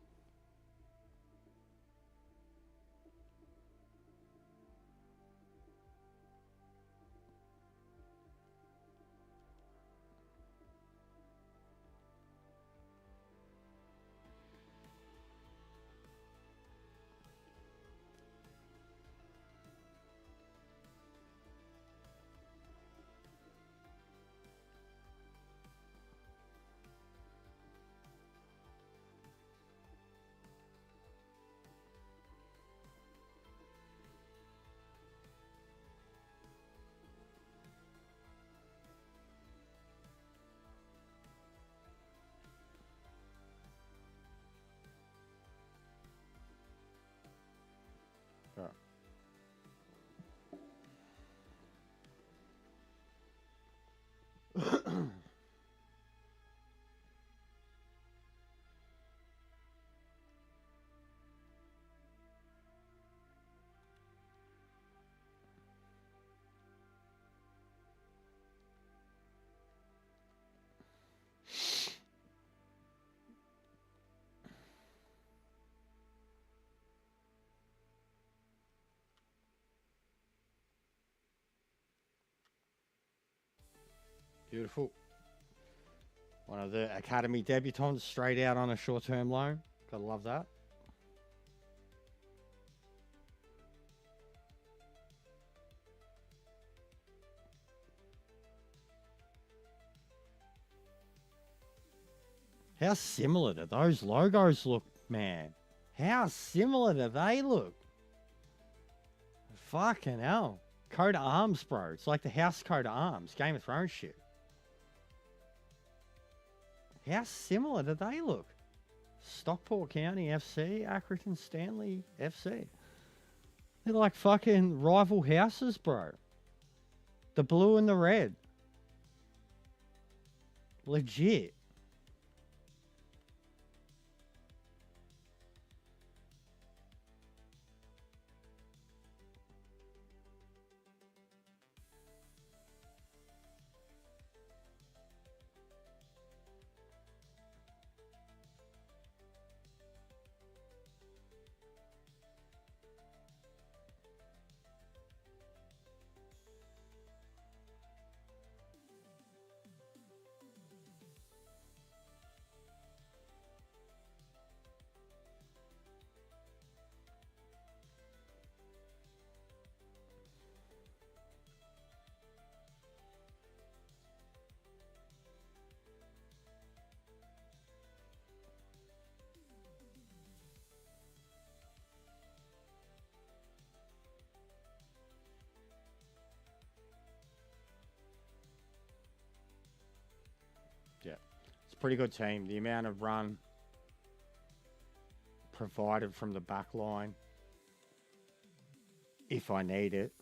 S2: Beautiful. One of the academy debutants straight out on a short-term loan. Gotta love that. How similar do those logos look, man? How similar do they look? Fucking hell. Coat of arms, bro. It's like the house coat of arms. Game of Thrones shit. How similar do they look? Stockport County FC, Accrington Stanley FC. They're like fucking rival houses, bro. The blue and the red. Legit. Yeah, it's a pretty good team. The amount of run provided from the back line, if I need it.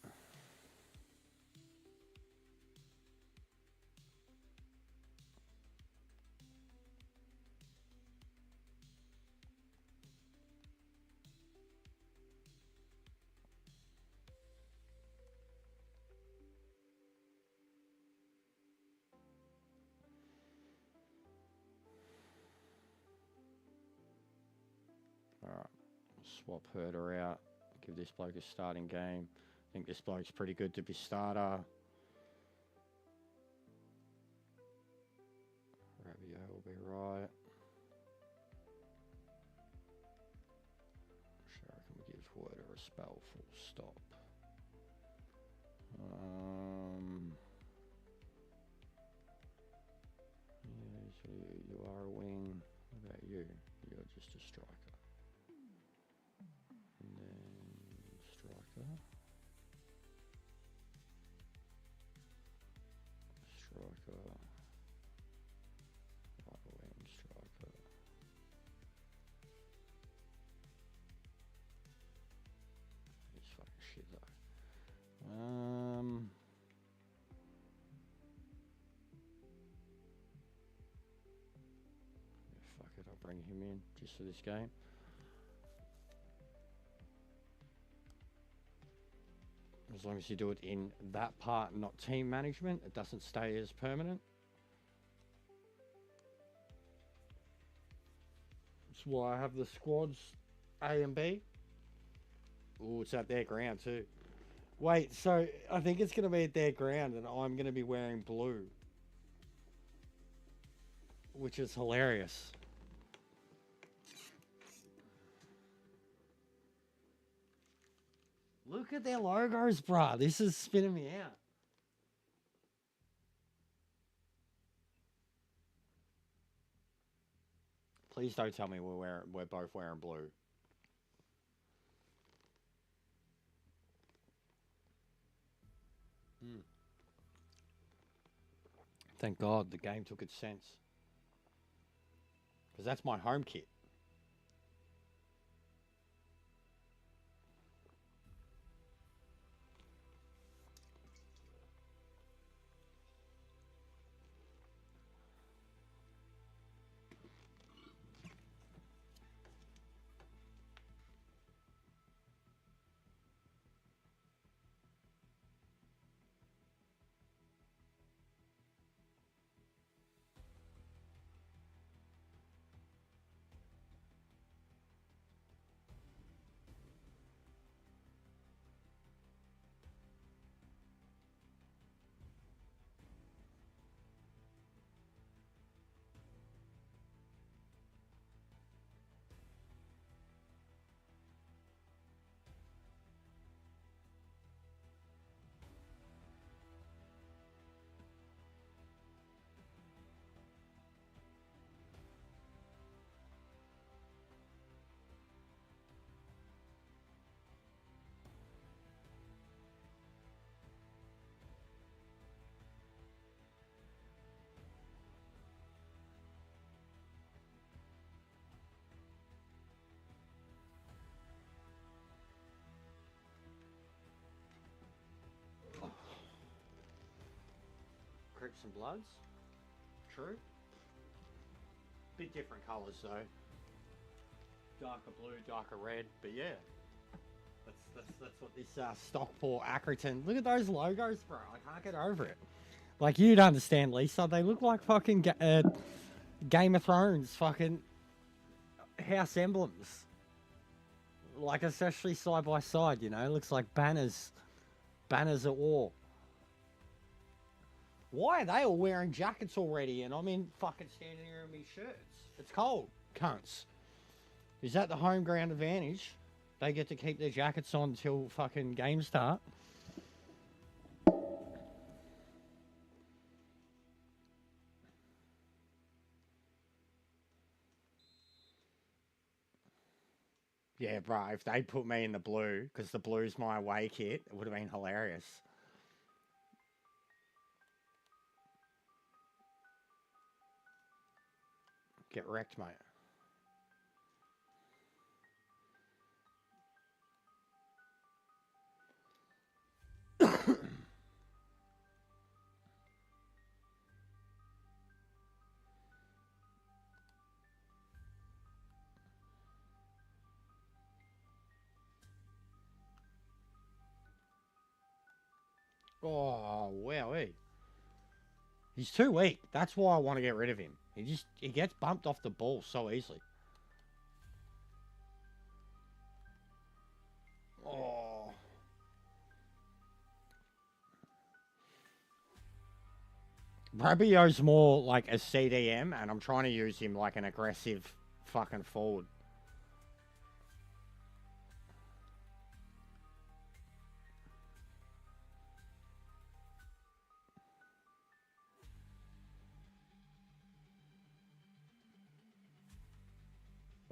S2: All right, swap Herder out. Give this bloke a starting game. I think this bloke's pretty good to be starter. Rabiot will be right. Sure, I can give Herder a spell full stop. Yeah, so you are a wing. What about you? You're just a striker. And then striker. Striker. Right wing striker. It's fucking shit though. Yeah, fuck it, I'll bring him in just for this game. As long as you do it in that part, not team management, it doesn't stay as permanent. That's why I have the squads A and B. Oh, it's at their ground too. Wait, so I think it's going to be at their ground and I'm going to be wearing blue. Which is hilarious. Look at their logos, bruh. This is spinning me out. Please don't tell me we're both wearing blue. Thank God the game took its sense. Because that's my home kit. Crips and Bloods. True. Bit different colours though. Darker blue, darker red, but yeah. That's what this Stockport Accrington. Look at those logos, bro. I can't get over it. Like, you'd understand, Lisa. They look like fucking Game of Thrones fucking house emblems. Like, especially side by side, you know. It looks like banners at war. Why are they all wearing jackets already and I'm in fucking standing here in me shirts? It's cold, cunts. Is that the home ground advantage? They get to keep their jackets on until fucking games start. Yeah, bro, if they put me in the blue, because the blue's my away kit, it would have been hilarious. Get wrecked, mate. Oh, wowee. He's too weak. That's why I want to get rid of him. He gets bumped off the ball so easily. Oh. Rabio's more like a CDM, and I'm trying to use him like an aggressive fucking forward.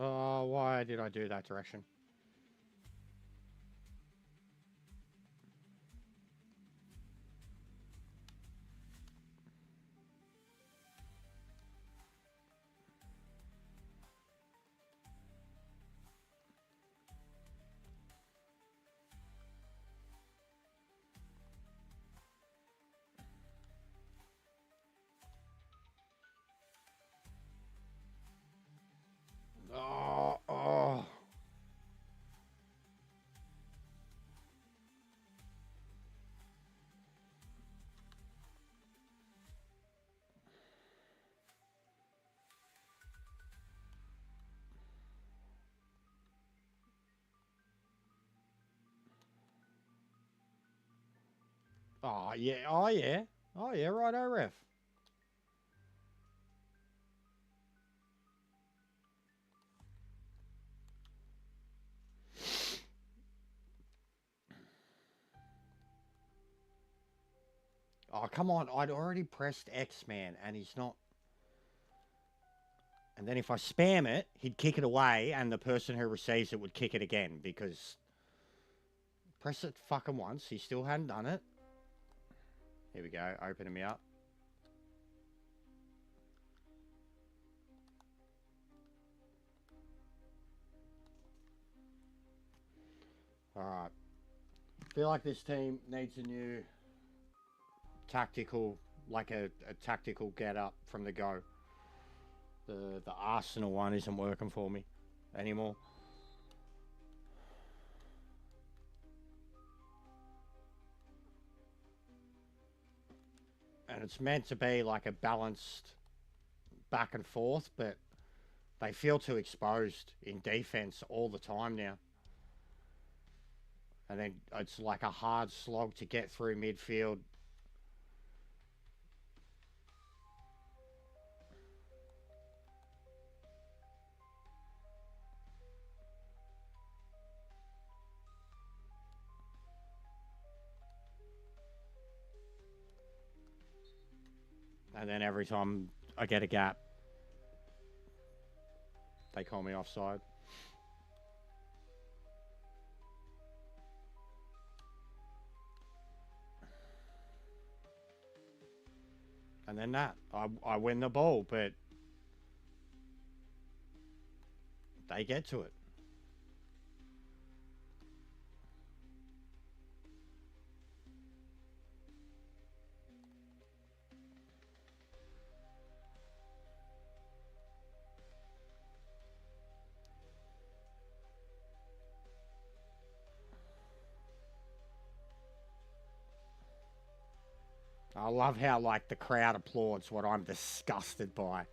S2: Oh, why did I do that direction? Oh, oh. Oh, yeah. Oh, yeah. Oh, yeah. Righto, ref. Oh, come on. I'd already pressed X, man, and he's not. And then if I spam it, he'd kick it away, and the person who receives it would kick it again, because press it fucking once. He still hadn't done it. Here we go. Opening me up. Alright. Feel like this team needs a new tactical, like a tactical get up from the go. The Arsenal one isn't working for me anymore. And it's meant to be like a balanced back and forth, but they feel too exposed in defense all the time now. And then it's like a hard slog to get through midfield. And then every time I get a gap, they call me offside. And then I win the ball, but they get to it. I love how, like, the crowd applauds what I'm disgusted by.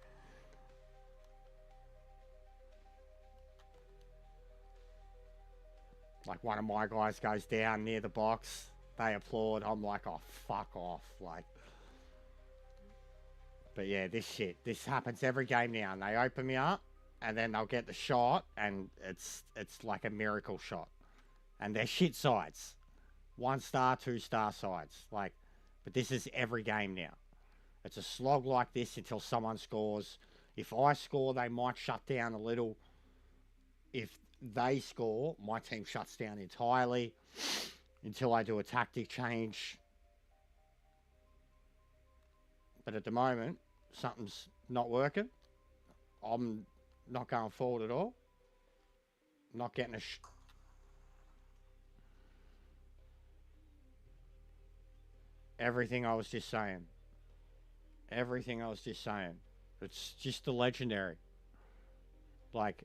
S2: Like, one of my guys goes down near the box. They applaud. I'm like, oh, fuck off. Like, but yeah, this happens every game now. And they open me up, and then they'll get the shot, and it's like a miracle shot. And they're shit sides. 1-star, 2-star sides. Like, but this is every game now. It's a slog like this until someone scores. If I score, they might shut down a little. If they score, my team shuts down entirely until I do a tactic change. But at the moment, something's not working. I'm not going forward at all. Not getting a... Everything I was just saying. Everything I was just saying. It's just the legendary. Like,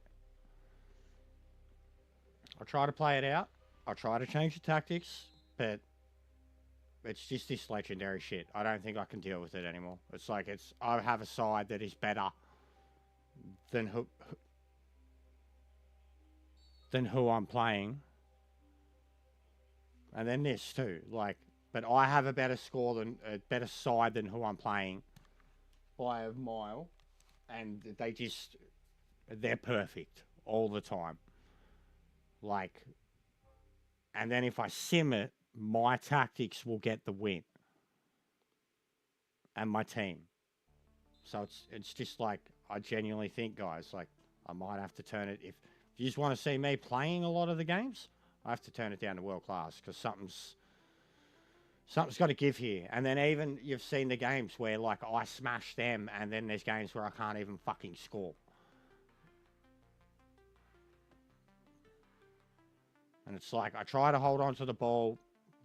S2: I try to play it out. I try to change the tactics, but it's just this legendary shit. I don't think I can deal with it anymore. It's like I have a side that is better than who I'm playing. And then this too. Like, but I have a better better side than who I'm playing by a mile, and they're perfect all the time. Like, and then if I sim it, my tactics will get the win, and my team. So it's just like, I genuinely think, guys, like, I might have to turn it, if you just want to see me playing a lot of the games, I have to turn it down to world class, because something's got to give here. And then even you've seen the games where, like, I smash them, and then there's games where I can't even fucking score. And it's like, I try to hold on to the ball,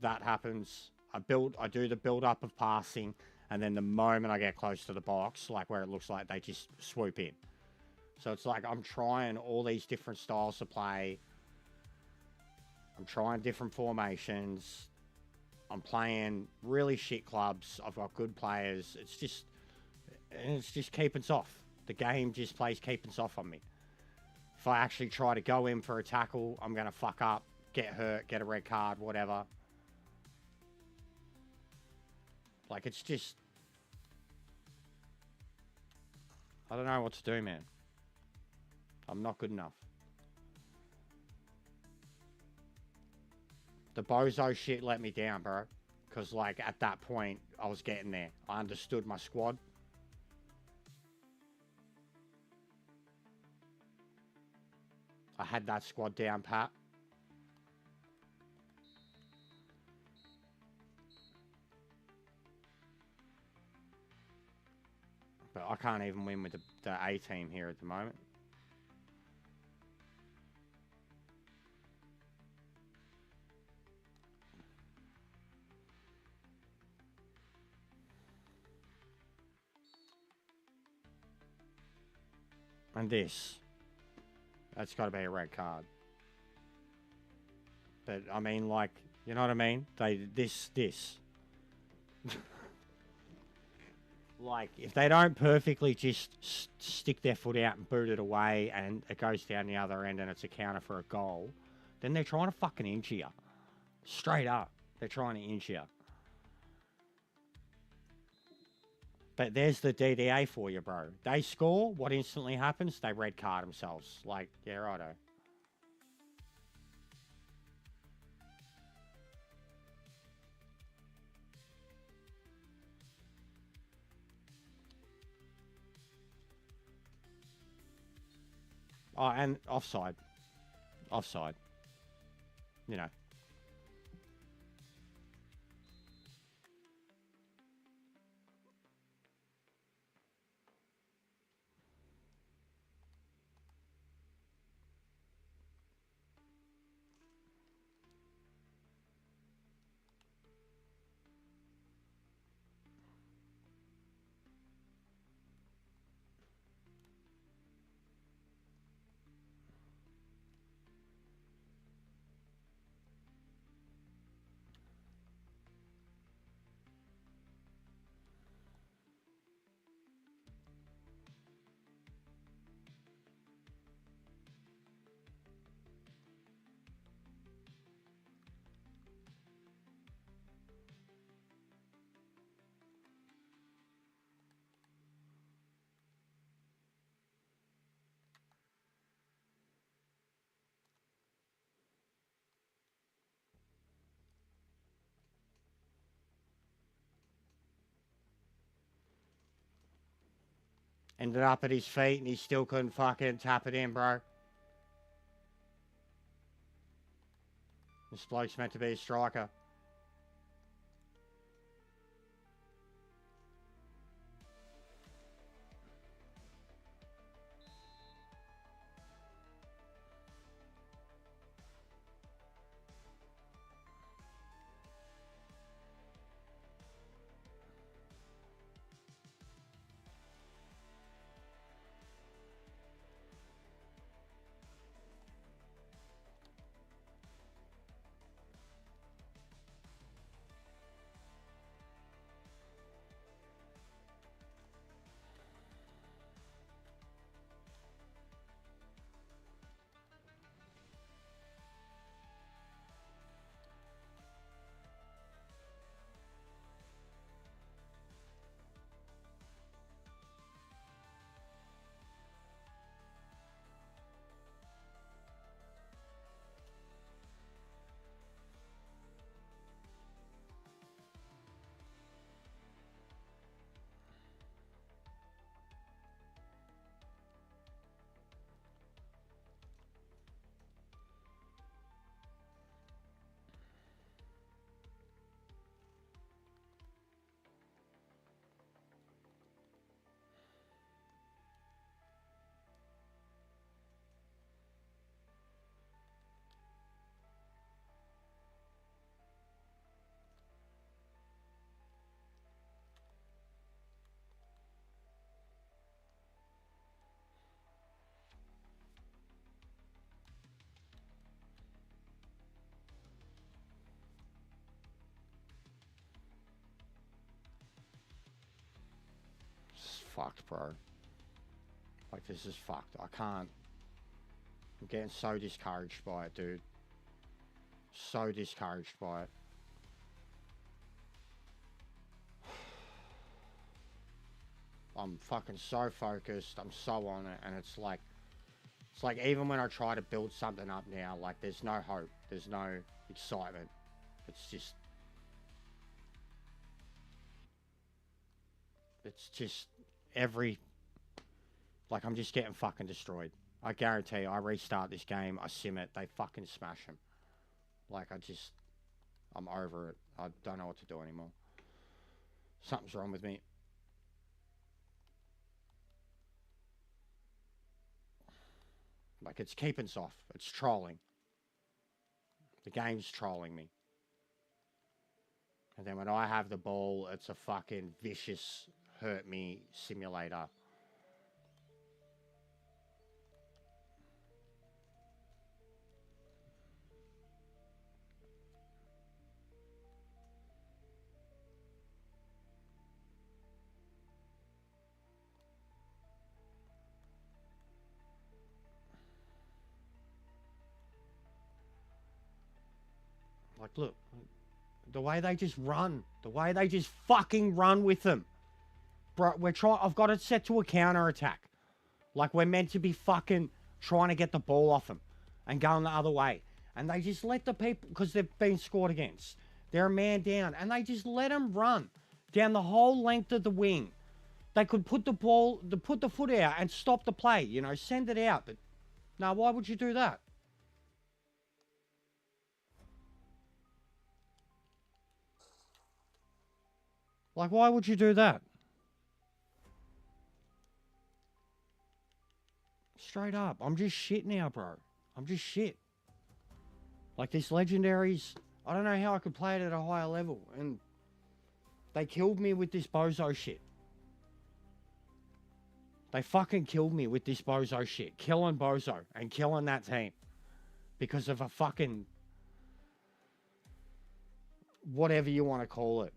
S2: that happens. I do the build up of passing, and then the moment I get close to the box, like where it looks like they just swoop in. So it's like, I'm trying all these different styles to play. I'm trying different formations. I'm playing really shit clubs. I've got good players. It's just keeping us off. The game just plays keeping us off on me. If I actually try to go in for a tackle, I'm going to fuck up, get hurt, get a red card, whatever. Like, it's just... I don't know what to do, man. I'm not good enough. The Bozo shit let me down, bro. Because, like, at that point, I was getting there. I understood my squad. I had that squad down pat. But I can't even win with the A team here at the moment. And this. That's got to be a red card. But, I mean, like, you know what I mean? This. Like, if they don't perfectly just stick their foot out and boot it away, and it goes down the other end and it's a counter for a goal, then they're trying to fucking injure you. Straight up. They're trying to injure you. But there's the DDA for you, bro. They score, what instantly happens? They red card themselves. Like, yeah, righto. Oh, and offside. Offside. You know. Ended up at his feet and he still couldn't fucking tap it in, bro. This bloke's meant to be a striker. Fucked, bro. Like, this is fucked. I can't. I'm getting so discouraged by it, dude. So discouraged by it. I'm fucking so focused. I'm so on it. And it's like even when I try to build something up now, like, there's no hope. There's no excitement. It's just like, I'm just getting fucking destroyed. I guarantee you, I restart this game, I sim it, they fucking smash him. Like, I'm over it. I don't know what to do anymore. Something's wrong with me. Like, it's keeping us off. It's trolling. The game's trolling me. And then when I have the ball, it's a fucking vicious hurt me simulator. Like, look, the way they just run, the way they just fucking run with them. Bro, I've got it set to a counter attack. Like, we're meant to be fucking trying to get the ball off them and going the other way. And they just let the people, because they've been scored against, they're a man down, and they just let them run down the whole length of the wing. They could put the foot out and stop the play, you know, send it out. But no, why would you do that? Like, why would you do that? Straight up. I'm just shit now, bro. I'm just shit. Like, this legendaries, I don't know how I could play it at a higher level. And they killed me with this Bozo shit. They fucking killed me with this Bozo shit. Killing Bozo and killing that team. Because of a fucking... whatever you want to call it.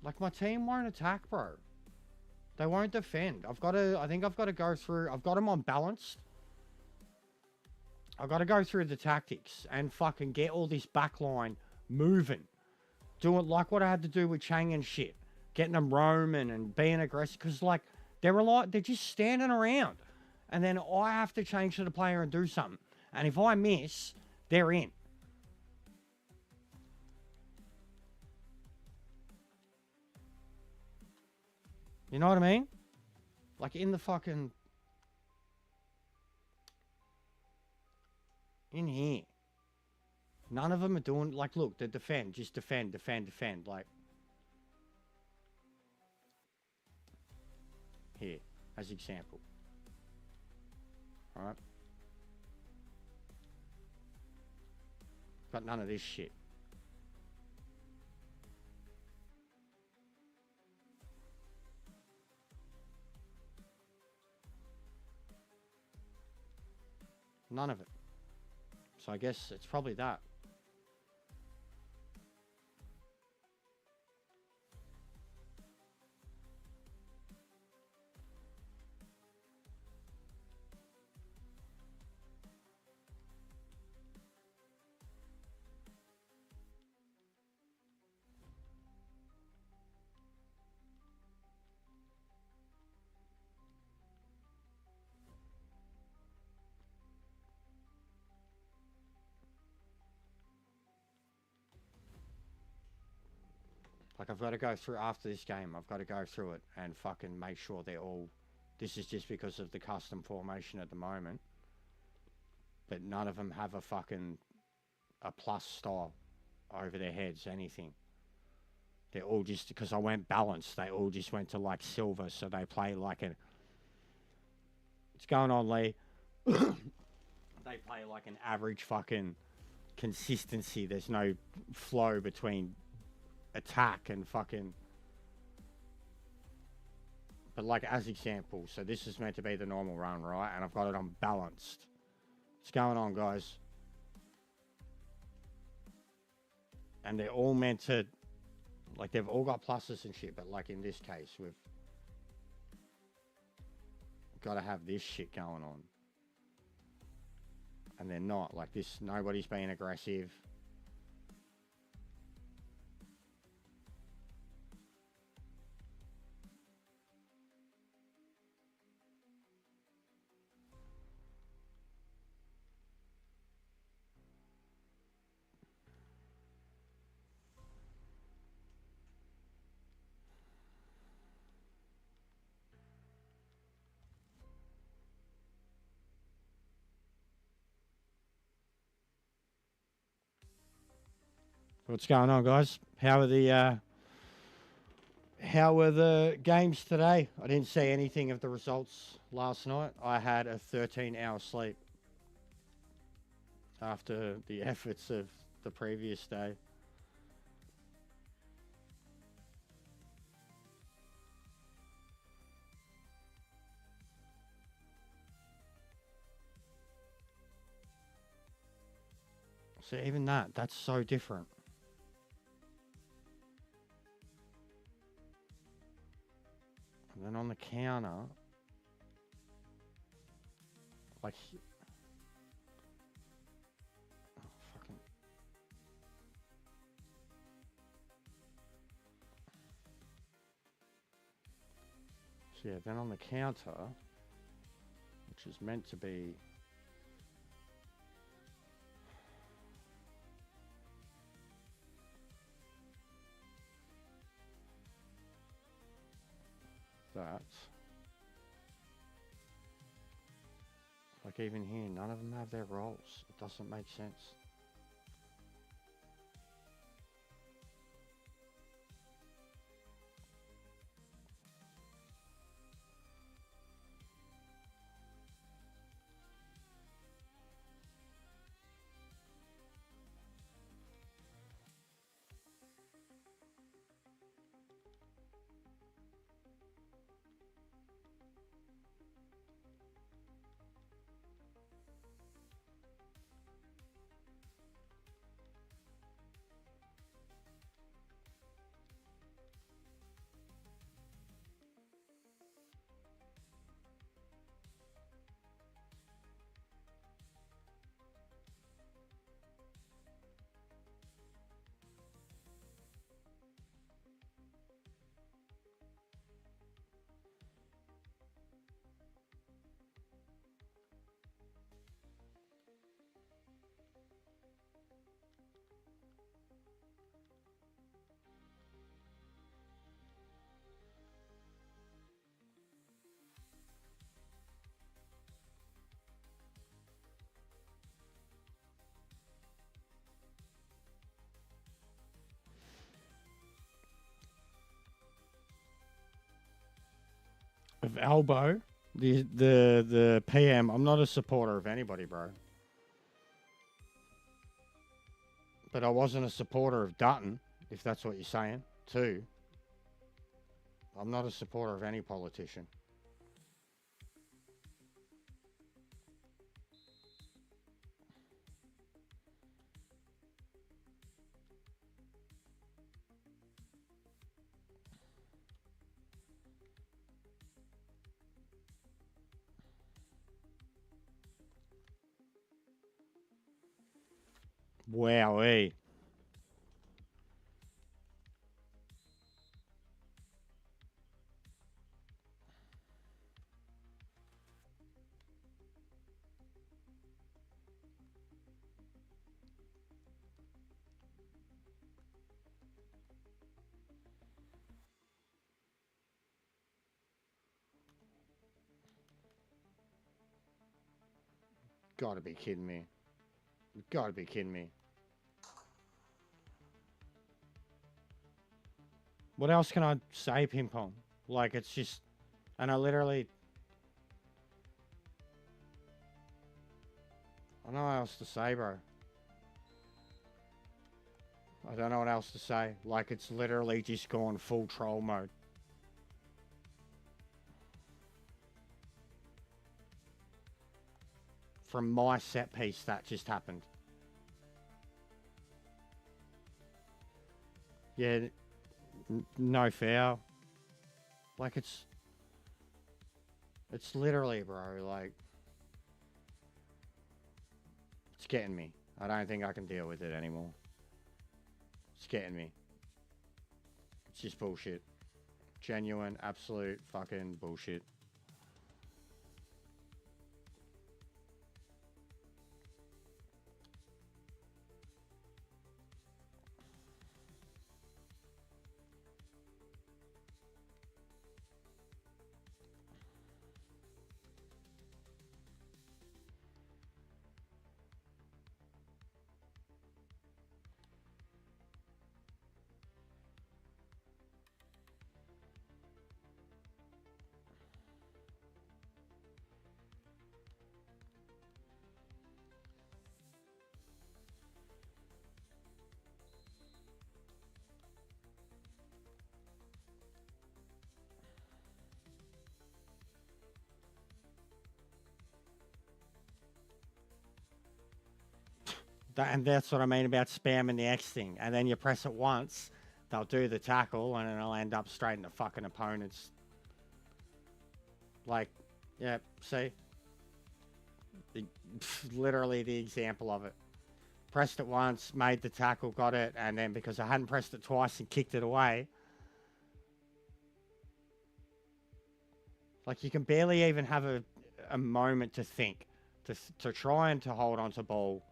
S2: Like, my team won't attack, bro. They won't defend. I think I've got to go through, I've got them on balance. I've got to go through the tactics and fucking get all this backline moving. Doing like what I had to do with Chang and shit. Getting them roaming and being aggressive. Because, like, They're just standing around. And then I have to change to the player and do something. And if I miss, they're in. You know what I mean? Like in the fucking... In here. None of them are doing... Like, look, they defend. Just defend. Like... Here, as example. Alright? Got none of this shit. None of it. So I guess it's probably that. Like, I've got to go through, after this game, I've got to go through it and fucking make sure they're all... This is just because of the custom formation at the moment. But none of them have a fucking... a plus style over their heads, anything. They're all just... Because I went balanced, they all just went to, like, silver, so they play like a... What's going on, Lee? They play like an average fucking consistency. There's no flow between... attack and fucking... But like, as example, so this is meant to be the normal run, right? And I've got it on balanced. What's going on, guys? And they're all meant to... Like, they've all got pluses and shit, but like in this case, we've got to have this shit going on. And they're not. Like this, nobody's being aggressive. What's going on, guys? How are the games today? I didn't see anything of the results last night. I had a 13-hour sleep after the efforts of the previous day. So even that's so different. And then on the counter, like, oh, fucking. So yeah, then on the counter, which is meant to be that. Like even here, none of them have their roles. It doesn't make sense. of Elbow, the PM. I'm not a supporter of anybody, bro. But I wasn't a supporter of Dutton, if that's what you're saying, too. I'm not a supporter of any politician. Wowee. Gotta be kidding me. Gotta be kidding me. What else can I say, Ping Pong? Like, it's just... And I literally... I don't know what else to say, bro. I don't know what else to say. Like, it's literally just gone full troll mode. From my set piece, that just happened. Yeah, no foul. Like, it's literally, bro, like... It's getting me. I don't think I can deal with it anymore. It's getting me. It's just bullshit. Genuine, absolute fucking bullshit. And that's what I mean about spamming the X thing. And then you press it once, they'll do the tackle, and it'll end up straight in the fucking opponent's. Like, yeah, see? Literally the example of it. Pressed it once, made the tackle, got it, and then because I hadn't pressed it twice and kicked it away, like, you can barely even have a moment to think, to try and to hold on to ball.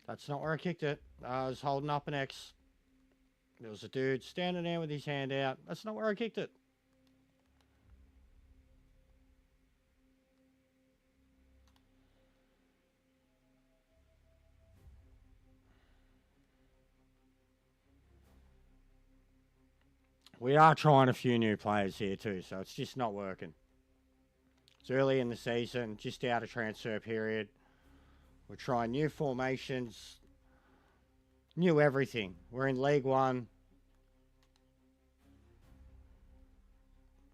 S2: That's not where I kicked it. I was holding up an X. There was a dude standing there with his hand out. That's not where I kicked it. We are trying a few new players here too, so it's just not working. It's early in the season, just out of transfer period. We're trying new formations, new everything. We're in League One,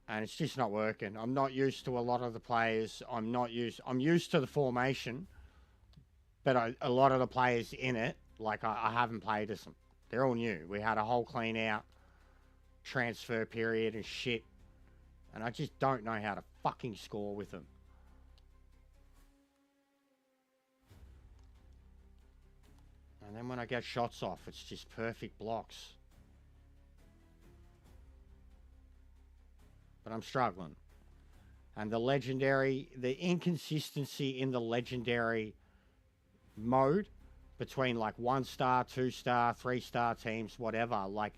S2: and it's just not working. I'm not used to a lot of the players. I'm used to the formation, but a lot of the players in it, like I haven't played as them. They're all new. We had a whole clean out transfer period and shit, and I just don't know how to fucking score with them. And then when I get shots off, it's just perfect blocks. But I'm struggling. And the inconsistency in the legendary mode between like 1-star, 2-star, 3-star teams, whatever, like,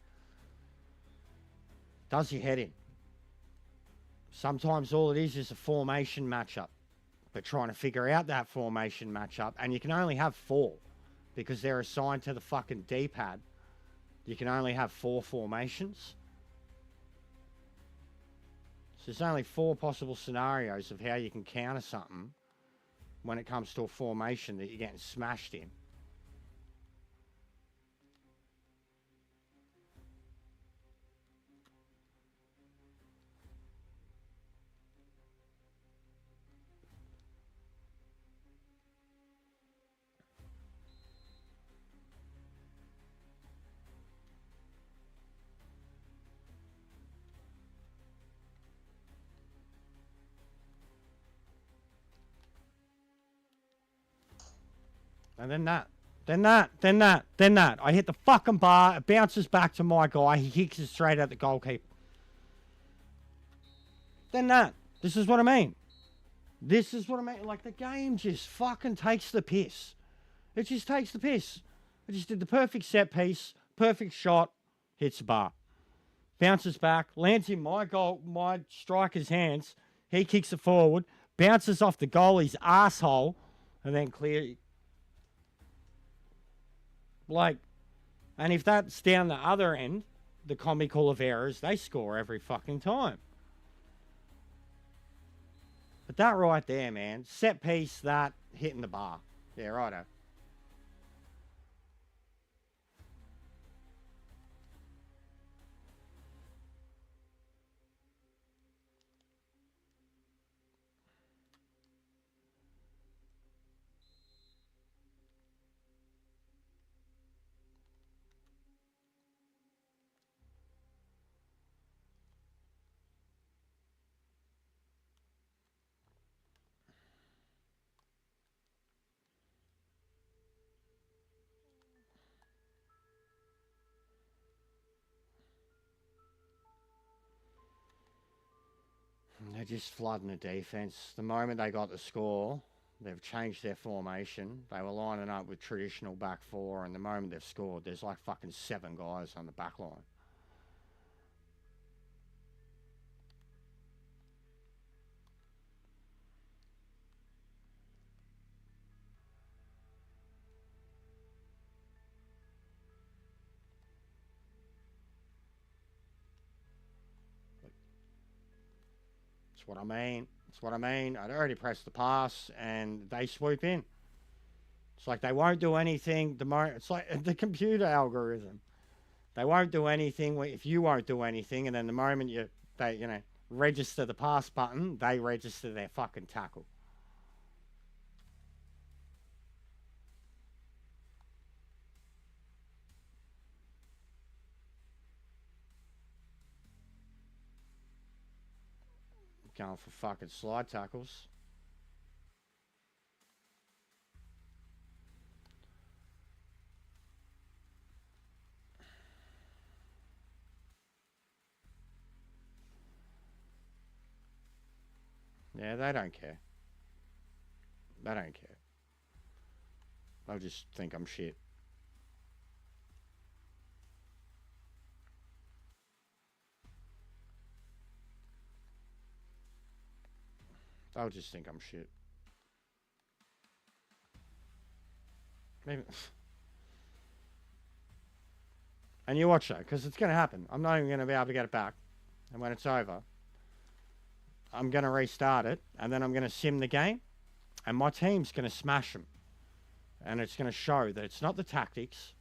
S2: does your head in. Sometimes all it is a formation matchup. But trying to figure out that formation matchup, and you can only have 4 because they're assigned to the fucking D-pad. You can only have 4 formations. So there's only 4 possible scenarios of how you can counter something when it comes to a formation that you're getting smashed in. And then that. I hit the fucking bar. It bounces back to my guy. He kicks it straight at the goalkeeper. Then that. This is what I mean. Like, the game just fucking takes the piss. It just takes the piss. I just did the perfect set piece, perfect shot, hits the bar. Bounces back, lands in my striker's hands. He kicks it forward, bounces off the goalie's asshole, and then clear. Like, and if that's down the other end, the comical of errors, they score every fucking time. But that right there, man, set piece, that hitting the bar. Yeah, righto. They're just flooding the defence. The moment they got the score, they've changed their formation. They were lining up with traditional back 4, and the moment they've scored, there's like fucking 7 guys on the back line. That's what I mean. I'd already pressed the pass, and they swoop in. It's like they won't do anything. It's like the computer algorithm. They won't do anything if you won't do anything, and then the moment they register the pass button, they register their fucking tackle. Going for fucking slide tackles. Yeah, they don't care. They don't care. They'll just think I'm shit. They'll just think I'm shit. Maybe. And you watch that, because it's going to happen. I'm not even going to be able to get it back. And when it's over, I'm going to restart it, and then I'm going to sim the game, and my team's going to smash them. And it's going to show that it's not the tactics,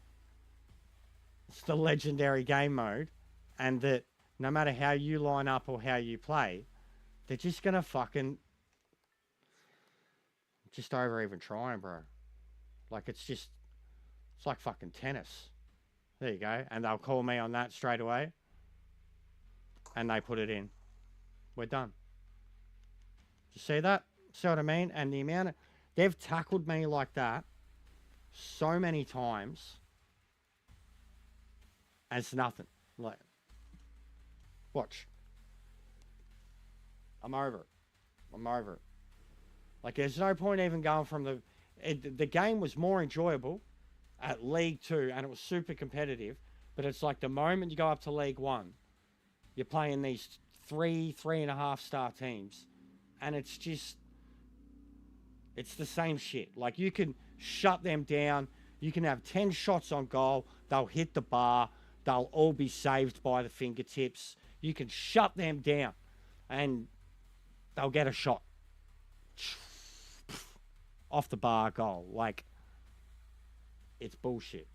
S2: it's the legendary game mode, and that no matter how you line up or how you play, they're just going to fucking just over even trying, bro. Like, it's like fucking tennis. There you go. And they'll call me on that straight away. And they put it in. We're done. You see that? See what I mean? And the amount of... They've tackled me like that so many times as nothing. Like, watch. I'm over it. I'm over it. Like, there's no point even going from the... the game was more enjoyable at League 2, and it was super competitive. But it's like the moment you go up to League 1, you're playing these 3.5 star teams. And it's just... It's the same shit. Like, you can shut them down. You can have 10 shots on goal. They'll hit the bar. They'll all be saved by the fingertips. You can shut them down. And they'll get a shot. Off the bar goal. Like, it's bullshit.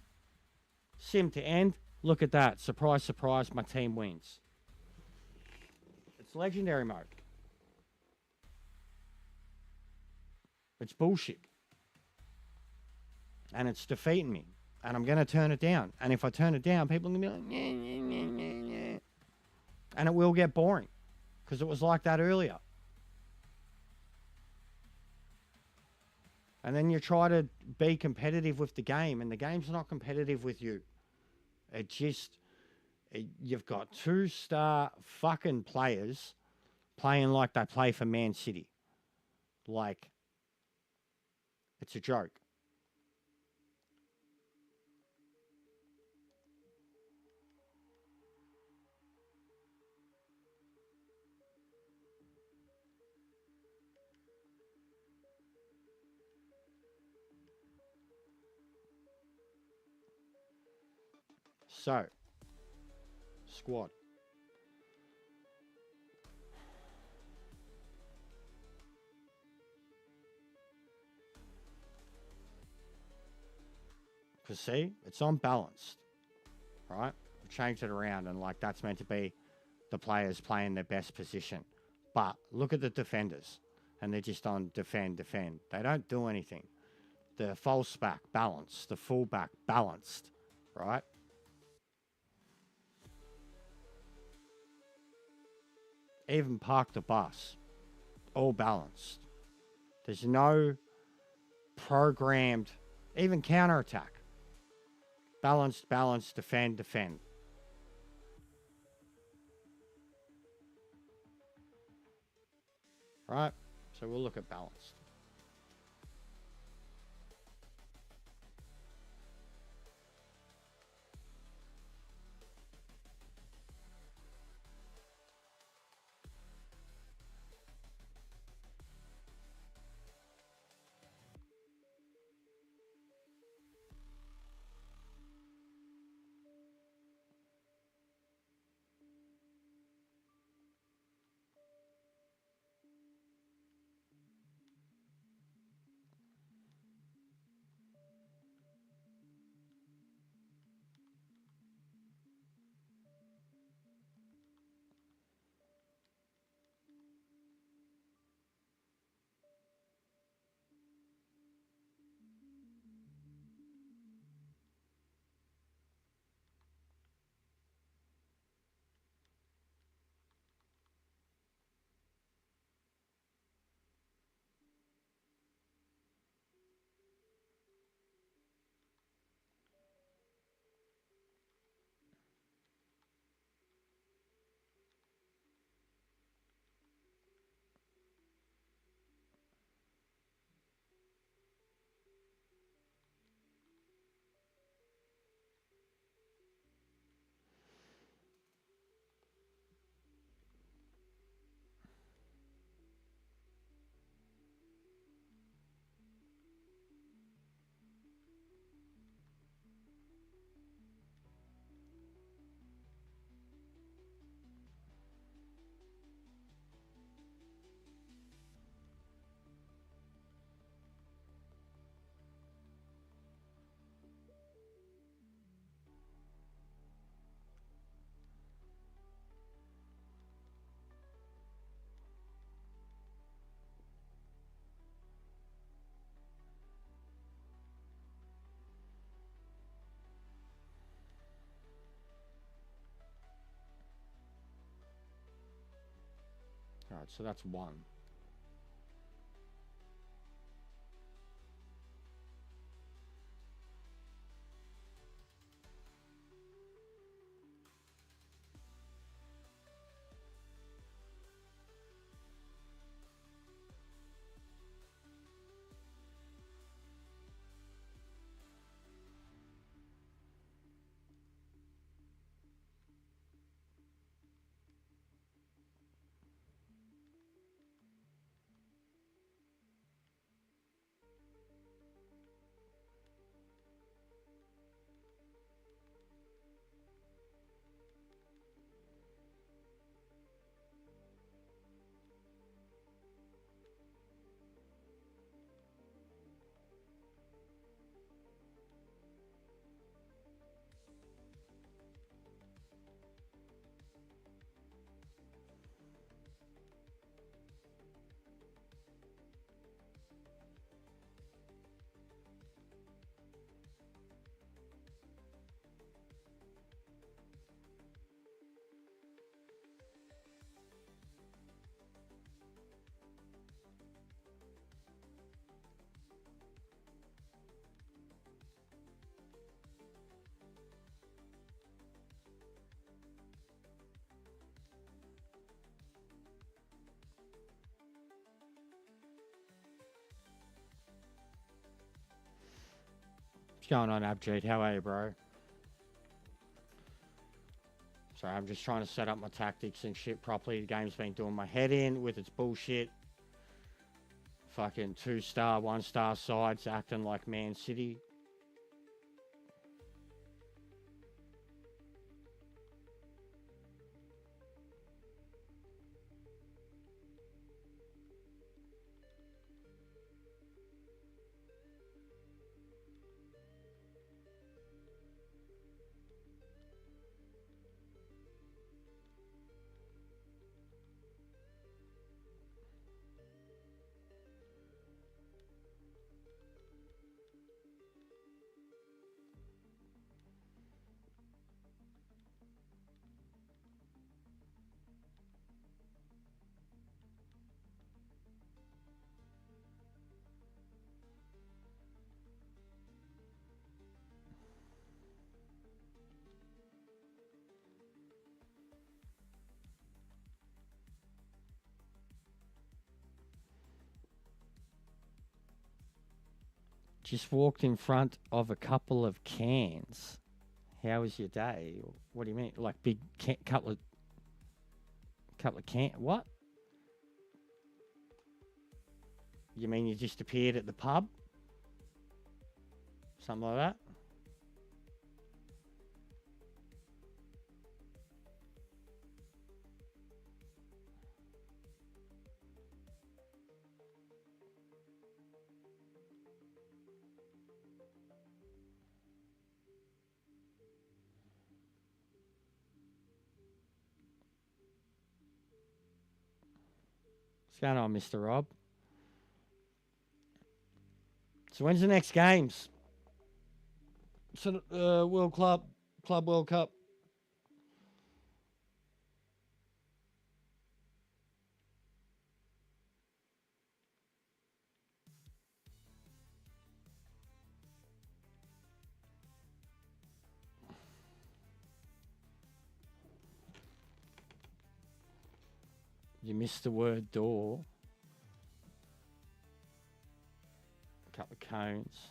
S2: Sim to end. Look at that. Surprise, surprise, my team wins. It's legendary mode. It's bullshit. And it's defeating me. And I'm going to turn it down. And if I turn it down, people are going to be like, nyeh, nyeh, nyeh, nyeh, nyeh. And it will get boring. Because it was like that earlier. And then you try to be competitive with the game, and the game's not competitive with you. It just... you've got 2-star fucking players playing like they play for Man City. Like... it's a joke. So, squad. Because see, it's unbalanced, right? We've changed it around, and like that's meant to be the players playing their best position. But look at the defenders, and they're just on defend, defend. They don't do anything. The false back, balanced. The full back, balanced, right? Even park the bus, all balanced. There's no programmed, even counter-attack. Balanced, balanced, defend, defend. Right? So we'll look at balanced. Alright, so that's one. What's going on, Abjeet? How are you, bro? Sorry, I'm just trying to set up my tactics and shit properly. The game's been doing my head in with its bullshit. Fucking 2-star, 1-star sides acting like Man City. Just walked in front of a couple of cans. How was your day? What do you mean? Like big couple of can? What? You mean you just appeared at the pub? Something like that? What's going on, Mr. Rob? So when's the next games? So, Club World Cup. You missed the word door. A couple of cones.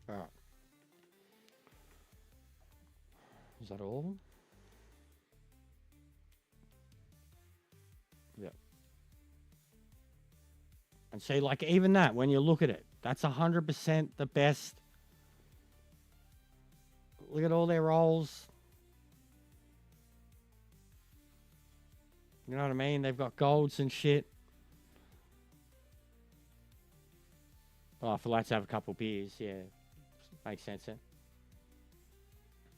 S2: All right. Is that all of them? Yep. And see, like, even that, when you look at it, that's 100% the best. Look at all their roles. You know what I mean? They've got golds and shit. Oh, for lads to have a couple beers, yeah. Makes sense, then.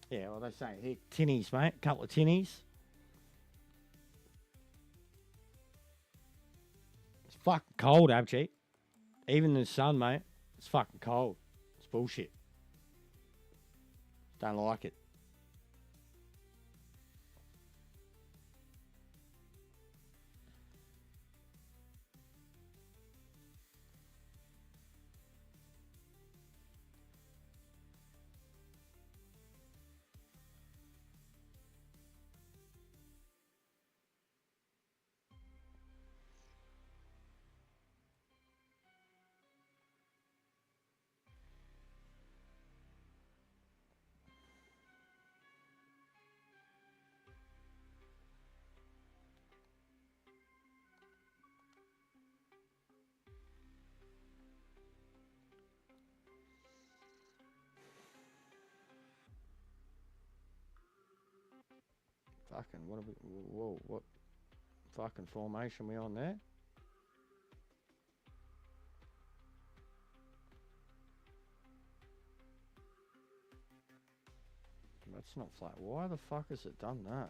S2: Yeah, well, they say here, tinnies, mate. A couple of tinnies. It's fucking cold, Abji. Even in the sun, mate. It's fucking cold. It's bullshit. Don't like it. Fucking, what are we, whoa, what fucking formation we on there? That's not flat. Why the fuck has it done that?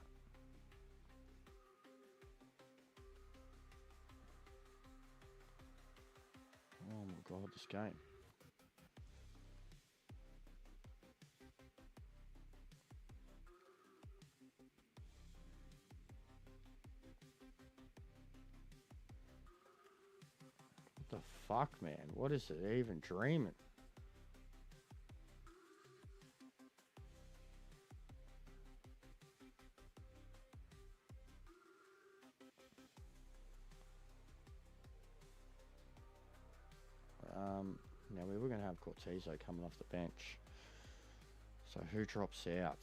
S2: Oh my god, this game. What the fuck, man? What is it even dreaming? Now we were going to have Cortizo coming off the bench. So who drops out?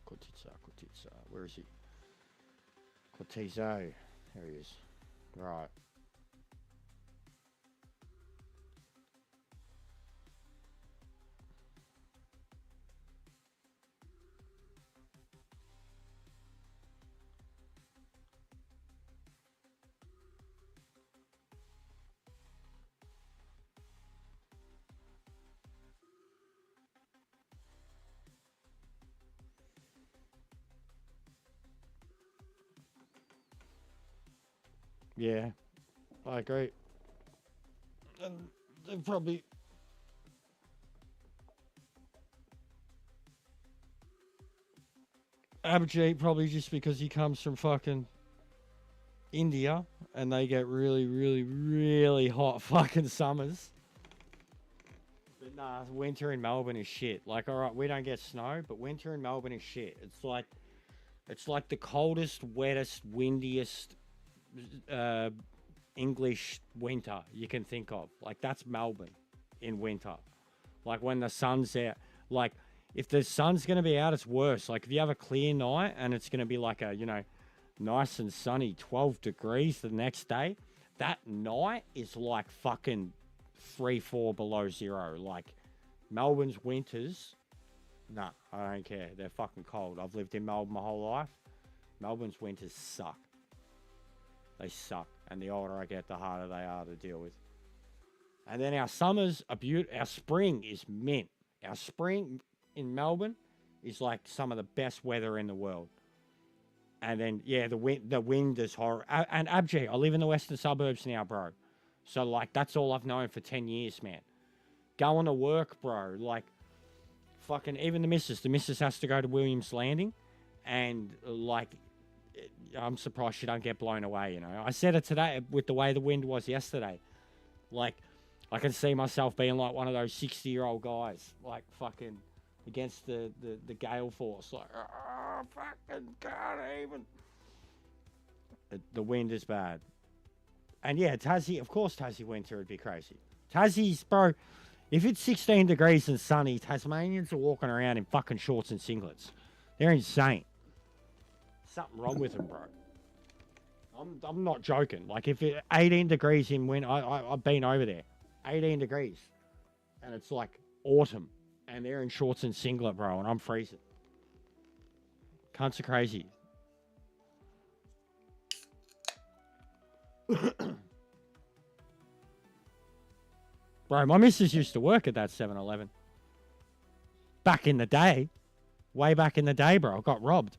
S2: Cortizo. Where is he? Cortizo. There he is. Right. Yeah, I agree. And they probably Abhijit probably just because he comes from fucking India and they get really, really, really hot fucking summers. But nah, winter in Melbourne is shit. Like, all right, we don't get snow, but winter in Melbourne is shit. It's like the coldest, wettest, windiest English winter you can think of. Like, that's Melbourne in winter. Like, when the sun's out. Like, if the sun's going to be out, it's worse. Like, if you have a clear night and it's going to be like a, you know, nice and sunny 12 degrees the next day, that night is like fucking 3-4 below zero. Like, Melbourne's winters, nah, I don't care. They're fucking cold. I've lived in Melbourne my whole life. Melbourne's winters suck. They suck. And the older I get, the harder they are to deal with. And then our summers are beautiful. Our spring is mint. Our spring in Melbourne is like some of the best weather in the world. And then, yeah, the wind is horrible. And Abji, I live in the western suburbs now, bro. So, like, that's all I've known for 10 years, man. Going to work, bro. Like, fucking, even the missus has to go to Williams Landing. And, like, I'm surprised she don't get blown away, you know. I said it today with the way the wind was yesterday. Like, I can see myself being like one of those 60-year-old guys, like, fucking against the gale force. Like, oh, fucking can't even. The wind is bad. And yeah, Tassie, of course, Tassie winter would be crazy. Tassie's, bro, if it's 16 degrees and sunny, Tasmanians are walking around in fucking shorts and singlets. They're insane. Something wrong with them, bro. I'm not joking. Like, if it 18 degrees in winter, I've been over there. 18 degrees. And it's like autumn. And they're in shorts and singlet, bro, and I'm freezing. Cunts are crazy. Bro, my missus used to work at that 7-Eleven. Back in the day. Way back in the day, bro. I got robbed.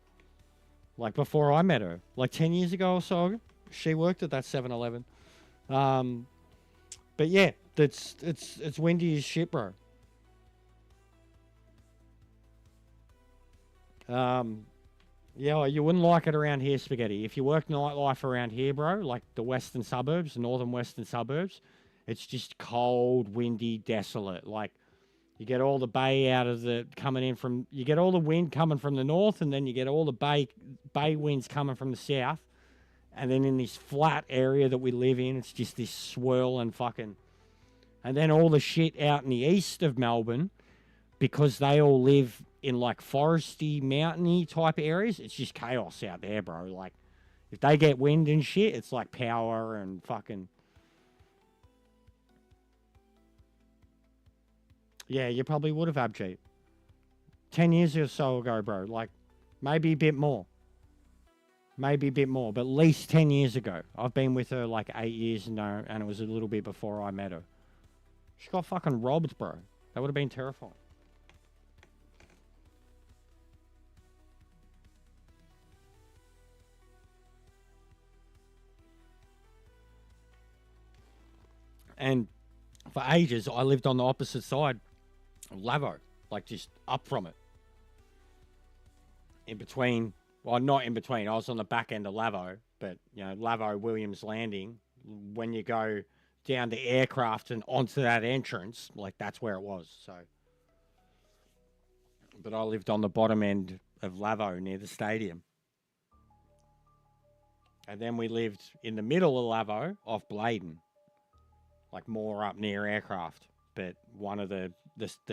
S2: Like, before I met her. Like, 10 years ago or so. She worked at that 7-Eleven. But yeah, it's windy as shit, bro. Yeah, you wouldn't like it around here, Spaghetti. If you work nightlife around here, bro, like the western suburbs, the northern western suburbs, it's just cold, windy, desolate. Like, you get all the bay out of the coming in from, you get all the wind coming from the north, and then you get all the bay winds coming from the south. And then in this flat area that we live in, it's just this swirl and fucking, and then all the shit out in the east of Melbourne, because they all live in like foresty, mountainy type areas, it's just chaos out there, bro. Like, if they get wind and shit, it's like power and fucking. Yeah, you probably would have, Abjeet. 10 years or so ago, bro. Like, maybe a bit more. Maybe a bit more, but at least 10 years ago. I've been with her like 8 years now, and it was a little bit before I met her. She got fucking robbed, bro. That would have been terrifying. And for ages, I lived on the opposite side of Lavo, like just up from it. In between, well, not in between, I was on the back end of Lavo, but, you know, Lavo, Williams Landing, when you go down the aircraft and onto that entrance, like, that's where it was, so. But I lived on the bottom end of Lavo near the stadium. And then we lived in the middle of Lavo off Bladen. Like, more up near aircraft, but one of the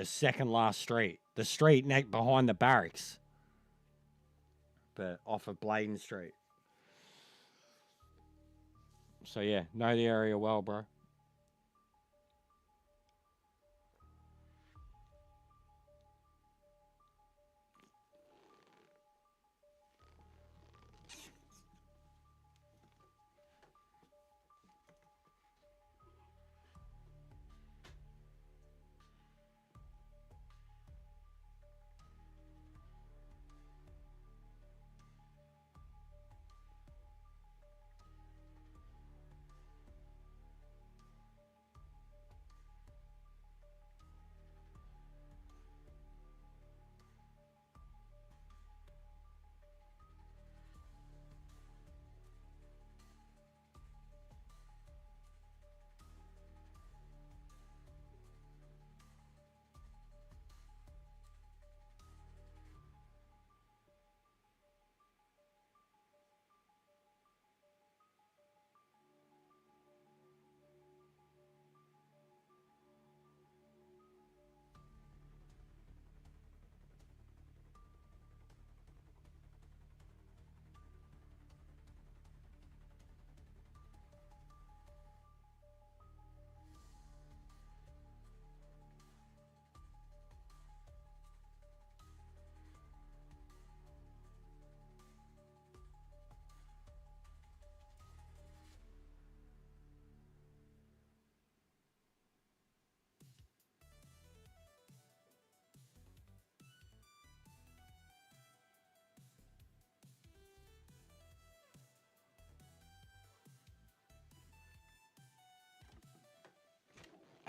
S2: second last street, the street behind the barracks, but off of Bladen Street. So yeah, know the area well, bro.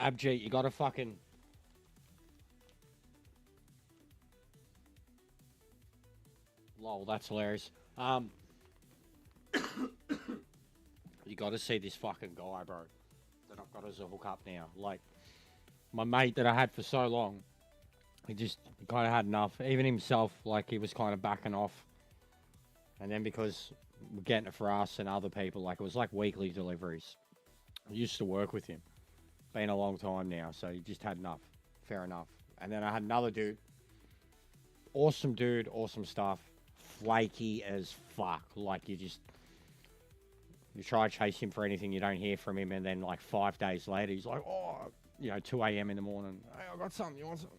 S2: Abjeet, you gotta fucking... Lol, that's hilarious. You gotta see this fucking guy, bro, that I've got as a hookup now. Like, my mate that I had for so long, he kind of had enough. Even himself, like, he was kind of backing off. And then because we're getting it for us and other people, like, it was like weekly deliveries. I used to work with him. Been a long time now, so he just had enough. Fair enough. And then I had another dude. Dude, awesome stuff. Flaky as fuck. Like, you try to chase him for anything, you don't hear from him, and then like 5 days later, he's like, oh, 2 a.m. in the morning. Hey, I got something, you want something?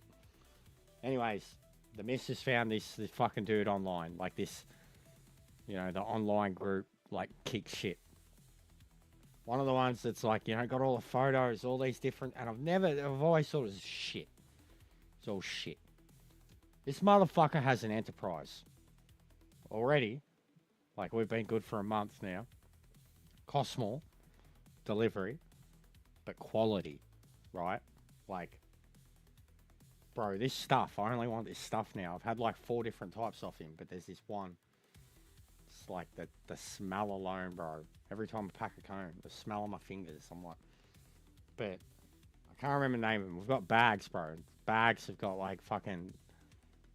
S2: Anyways, the missus found this fucking dude online, like this, the online group, like, kick shit. One of the ones that's like, got all the photos, all these different, and I've always thought it was shit. It's all shit. This motherfucker has an enterprise. Already. Like, we've been good for a month now. Costs more. Delivery. But quality. Right? Like, bro, this stuff, I only want this stuff now. I've had like 4 different types of him, but there's this one. It's like the smell alone, bro. Every time I pack a cone, the smell on my fingers, I'm like... But I can't remember the name of them. We've got bags, bro. Bags have got like fucking...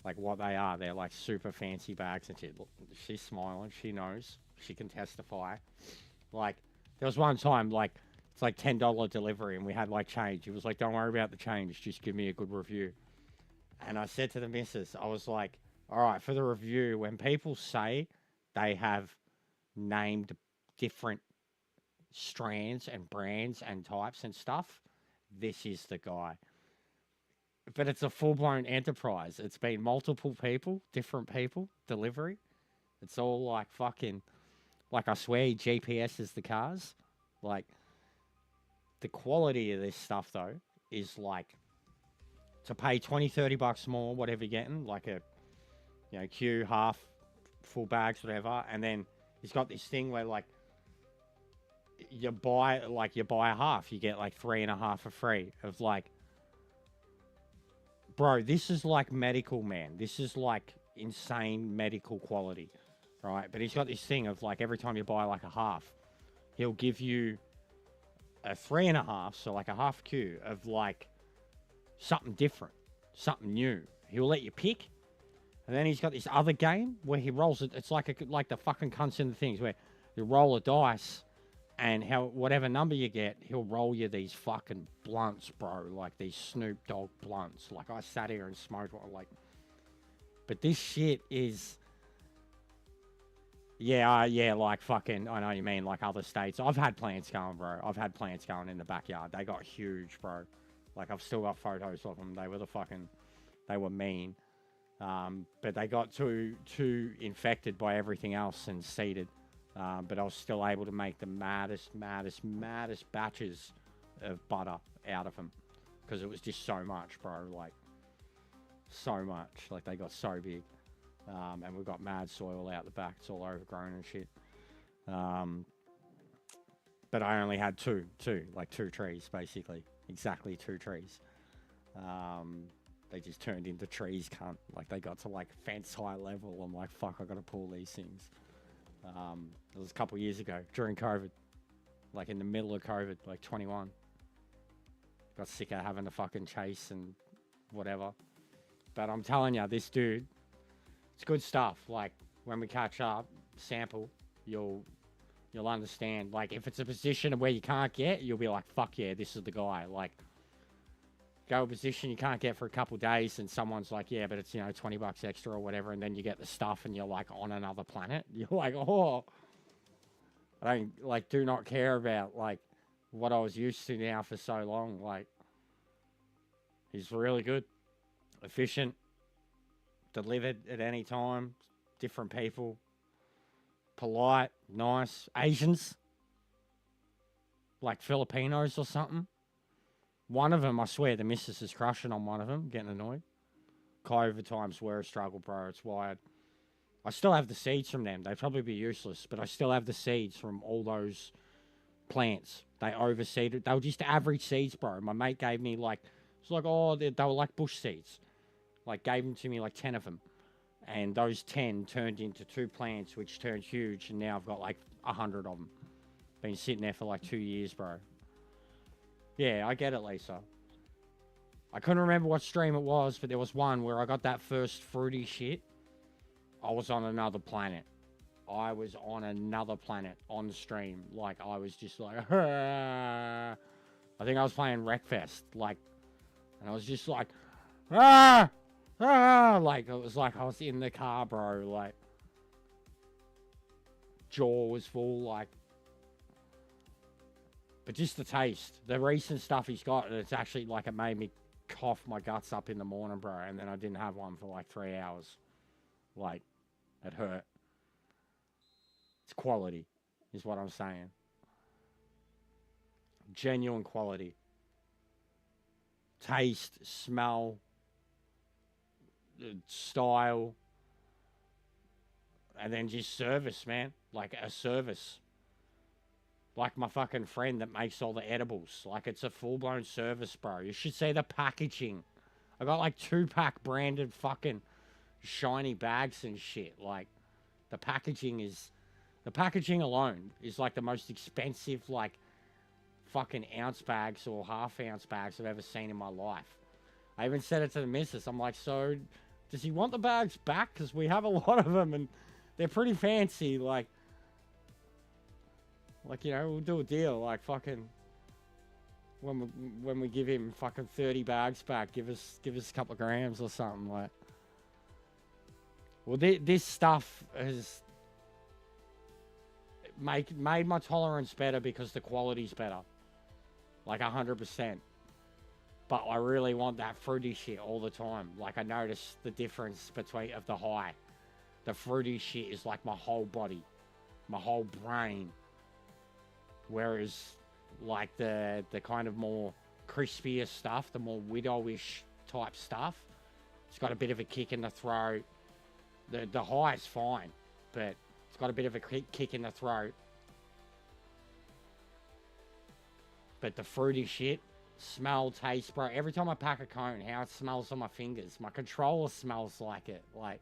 S2: Like what they are. They're like super fancy bags and shit. Look, she's smiling. She knows. She can testify. Like, there was one time, like, it's like $10 delivery and we had like change. He was like, don't worry about the change. Just give me a good review. And I said to the missus, I was like, all right, for the review, when people say they have named different strands and brands and types and stuff, this is the guy. But it's a full-blown enterprise. It's been multiple people, different people, delivery. It's all like fucking... Like, I swear he GPS's the cars. Like, the quality of this stuff, though, is like... To pay $20-$30 more, whatever you're getting. Like a, Q, half, full bags, whatever. And then he's got this thing where, like... You buy a half. You get, like, 3.5 for free. Of, like... Bro, this is like medical, man. This is like insane medical quality, right? But he's got this thing of like every time you buy like a half, he'll give you a 3.5, so like a half Q of like something different, something new. He'll let you pick, and then he's got this other game where he rolls it. It's like the fucking cunts in the things where you roll a dice. And whatever number you get, he'll roll you these fucking blunts, bro. Like these Snoop Dogg blunts. Like I sat here and smoked one. Like, but this shit is, yeah, like fucking. I know you mean like other states. I've had plants going, bro. I've had plants going in the backyard. They got huge, bro. Like I've still got photos of them. They were mean. But they got too infected by everything else and seeded. But I was still able to make the maddest batches of butter out of them. Because it was just so much, bro. Like, so much. Like, they got so big. And we've got mad soil out the back. It's all overgrown and shit. But I only had two trees, basically. Exactly 2 trees. They just turned into trees, cunt. Like, they got to, like, fence high level. I'm like, fuck, I gotta pull these things. It was a couple of years ago, during COVID. Like, in the middle of COVID, like 21. Got sick of having to fucking chase and whatever. But I'm telling you, this dude, it's good stuff. Like, when we catch up, sample, you'll understand. Like, if it's a position where you can't get, you'll be like, fuck yeah, this is the guy. Like, go a position you can't get for a couple of days and someone's like, yeah, but it's, $20 extra or whatever, and then you get the stuff and you're like on another planet. You're like, oh, I don't, like, do not care about, like, what I was used to now for so long. Like, he's really good, efficient, delivered at any time, different people, polite, nice, Asians, like Filipinos or something. One of them, I swear, the missus is crushing on one of them, getting annoyed. COVID times were a struggle, bro. It's wired. I still have the seeds from them. They'd probably be useless, but I still have the seeds from all those plants They overseeded. They were just average seeds, bro. My mate gave me like, it's like, oh, they were like bush seeds. Like, gave them to me, like 10 of them. And those 10 turned into 2 plants, which turned huge. And now I've got like 100 of them. Been sitting there for like 2 years, bro. Yeah, I get it, Lisa. I couldn't remember what stream it was, but there was one where I got that first fruity shit. I was on another planet. I was on another planet on stream. Like, I was just like, I think I was playing Wreckfest. Like, and I was just like, like, it was like I was in the car, bro. Like, jaw was full, like. But just the taste. The recent stuff he's got, it's actually like it made me cough my guts up in the morning, bro. And then I didn't have one for like 3 hours. Like, it hurt. It's quality, is what I'm saying. Genuine quality. Taste, smell, style. And then just service, man. Like a service. Like my fucking friend that makes all the edibles. Like, it's a full-blown service, bro. You should see the packaging. I got like 2-pack branded fucking shiny bags and shit. Like, the packaging alone is like the most expensive, like, fucking ounce bags or half-ounce bags I've ever seen in my life. I even said it to the missus. I'm like, so, does he want the bags back? Because we have a lot of them and they're pretty fancy. Like, you know, we'll do a deal. Like, fucking, when we give him fucking 30 bags back, give us a couple of grams or something. Like, well, this stuff has made my tolerance better because the quality's better, like 100%. But I really want that fruity shit all the time. Like, I notice the difference between of the high. The fruity shit is like my whole body, my whole brain. Whereas, like, the kind of more crispier stuff, the more widowish type stuff, it's got a bit of a kick in the throat. The high is fine, but it's got a bit of a kick in the throat. But the fruity shit, smell, taste, bro. Every time I pack a cone, how it smells on my fingers. My controller smells like it. Like,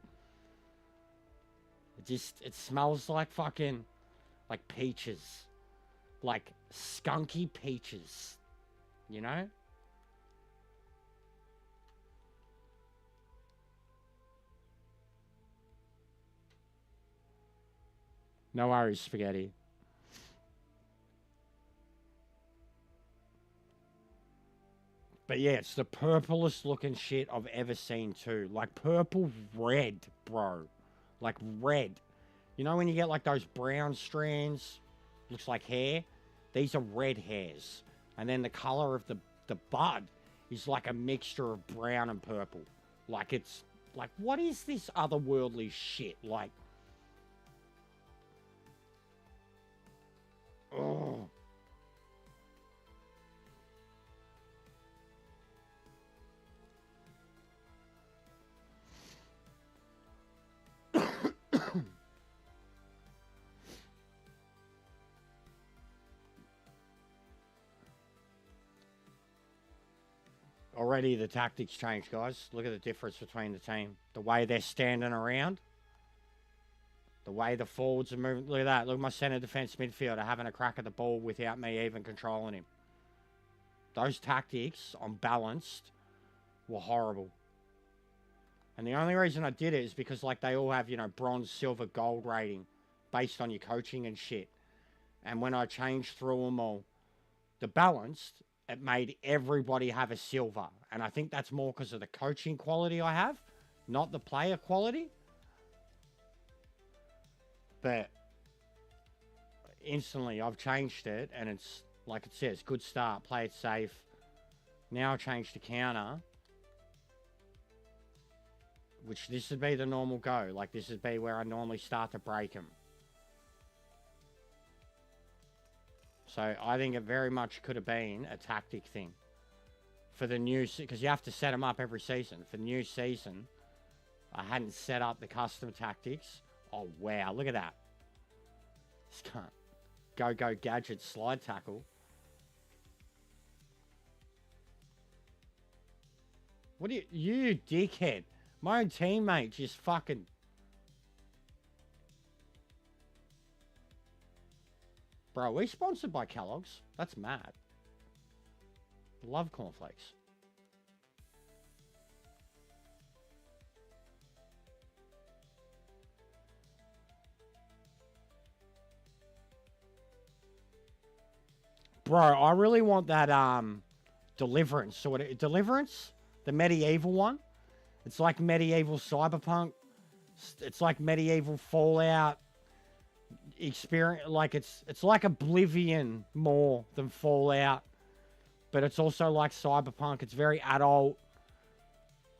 S2: it smells like fucking, like peaches. Like skunky peaches, you know? No worries, spaghetti. But yeah, it's the purplest looking shit I've ever seen too. Like purple red, bro. Like red. You know when you get like those brown strands? Looks like hair. These are red hairs. And then the color of the bud is like a mixture of brown and purple. Like, it's like, what is this otherworldly shit? Like, oh. Already the tactics changed, guys. Look at the difference between the team. The way they're standing around. The way the forwards are moving. Look at that. Look at my centre defence midfielder having a crack at the ball without me even controlling him. Those tactics on balanced were horrible. And the only reason I did it is because, like, they all have, you know, bronze, silver, gold rating based on your coaching and shit. And when I changed through them all, the balanced, it made everybody have a silver. And I think that's more because of the coaching quality I have, not the player quality. But instantly I've changed it, and it's, like it says, good start, play it safe. Now I changed to counter, which this would be the normal go. Like, this would be where I normally start to break them. So I think it very much could have been a tactic thing for the new, because you have to set them up every season. For the new season, I hadn't set up the custom tactics. Oh, wow. Look at that. This can't. Go gadget slide tackle. What do you dickhead? My own teammate just fucking. Bro, we sponsored by Kellogg's. That's mad. Love cornflakes. Bro, I really want that Deliverance sort of Deliverance, the medieval one. It's like medieval cyberpunk. It's like medieval Fallout experience. Like it's like Oblivion more than Fallout, but it's also like cyberpunk. It's very adult.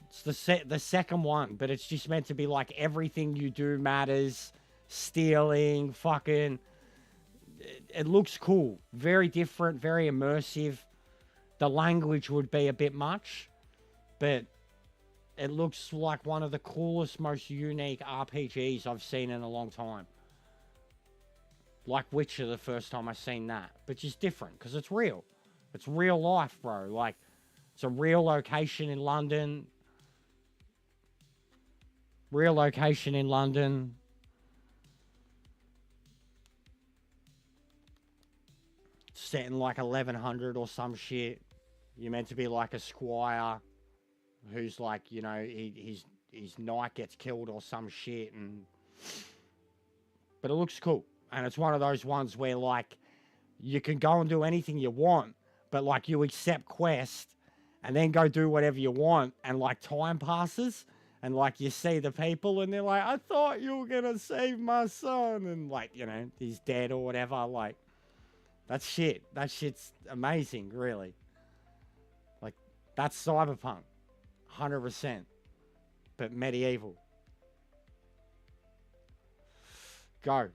S2: It's the second one, but it's just meant to be like everything you do matters. Stealing, fucking. It looks cool. Very different, very immersive. The language would be a bit much, but it looks like one of the coolest, most unique RPGs I've seen in a long time. Like Witcher the first time I seen that, but just different because it's real. It's real life, bro. Like, it's a real location in London. Real location in London. Set in like 1100 or some shit. You're meant to be like a squire who's like, you know, his knight gets killed or some shit, but it looks cool. And it's one of those ones where like you can go and do anything you want, but like you accept quest and then go do whatever you want, and like time passes and like you see the people and they're like, I thought you were gonna save my son, and like, you know, he's dead or whatever. Like, that's shit. That shit's amazing, really. Like, that's cyberpunk. 100%. But medieval. Go.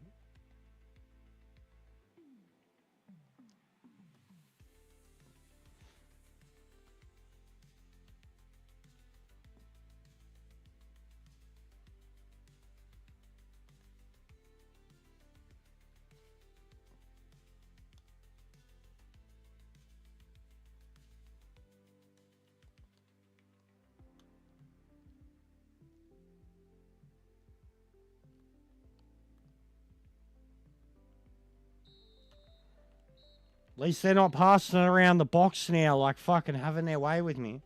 S2: At least they're not passing it around the box now, like fucking having their way with me.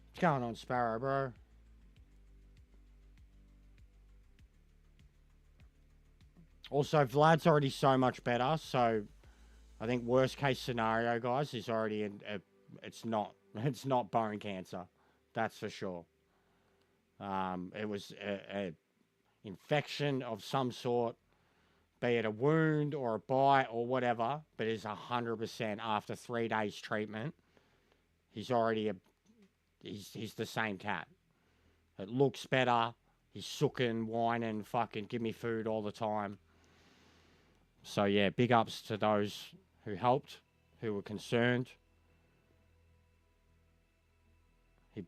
S2: What's going on, Sparrow, bro? Also, Vlad's already so much better, so I think worst case scenario, guys, is already it's not bone cancer. That's for sure. It was a infection of some sort, be it a wound or a bite or whatever, but it's 100% after 3 days treatment. He's already he's the same cat. It looks better. He's sucking, whining, fucking give me food all the time. So yeah, big ups to those who helped, who were concerned.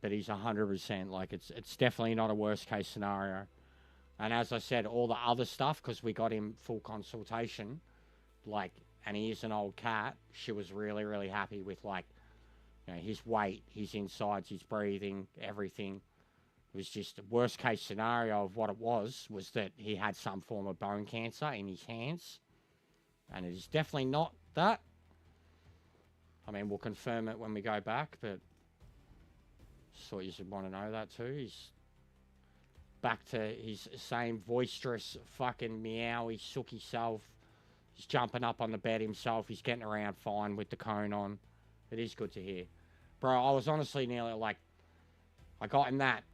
S2: But he's 100%. Like, it's definitely not a worst case scenario. And as I said, all the other stuff, because we got him full consultation, like, and he is an old cat, she was really, really happy with, like, you know, his weight, his insides, his breathing, everything. It was just the worst case scenario of what it was that he had some form of bone cancer in his hands. And it is definitely not that. I mean, we'll confirm it when we go back, but thought you should want to know that too. He's back to his same boisterous fucking meowy, sooky self. He's jumping up on the bed himself. He's getting around fine with the cone on. It is good to hear. Bro, I was honestly nearly like, I got in that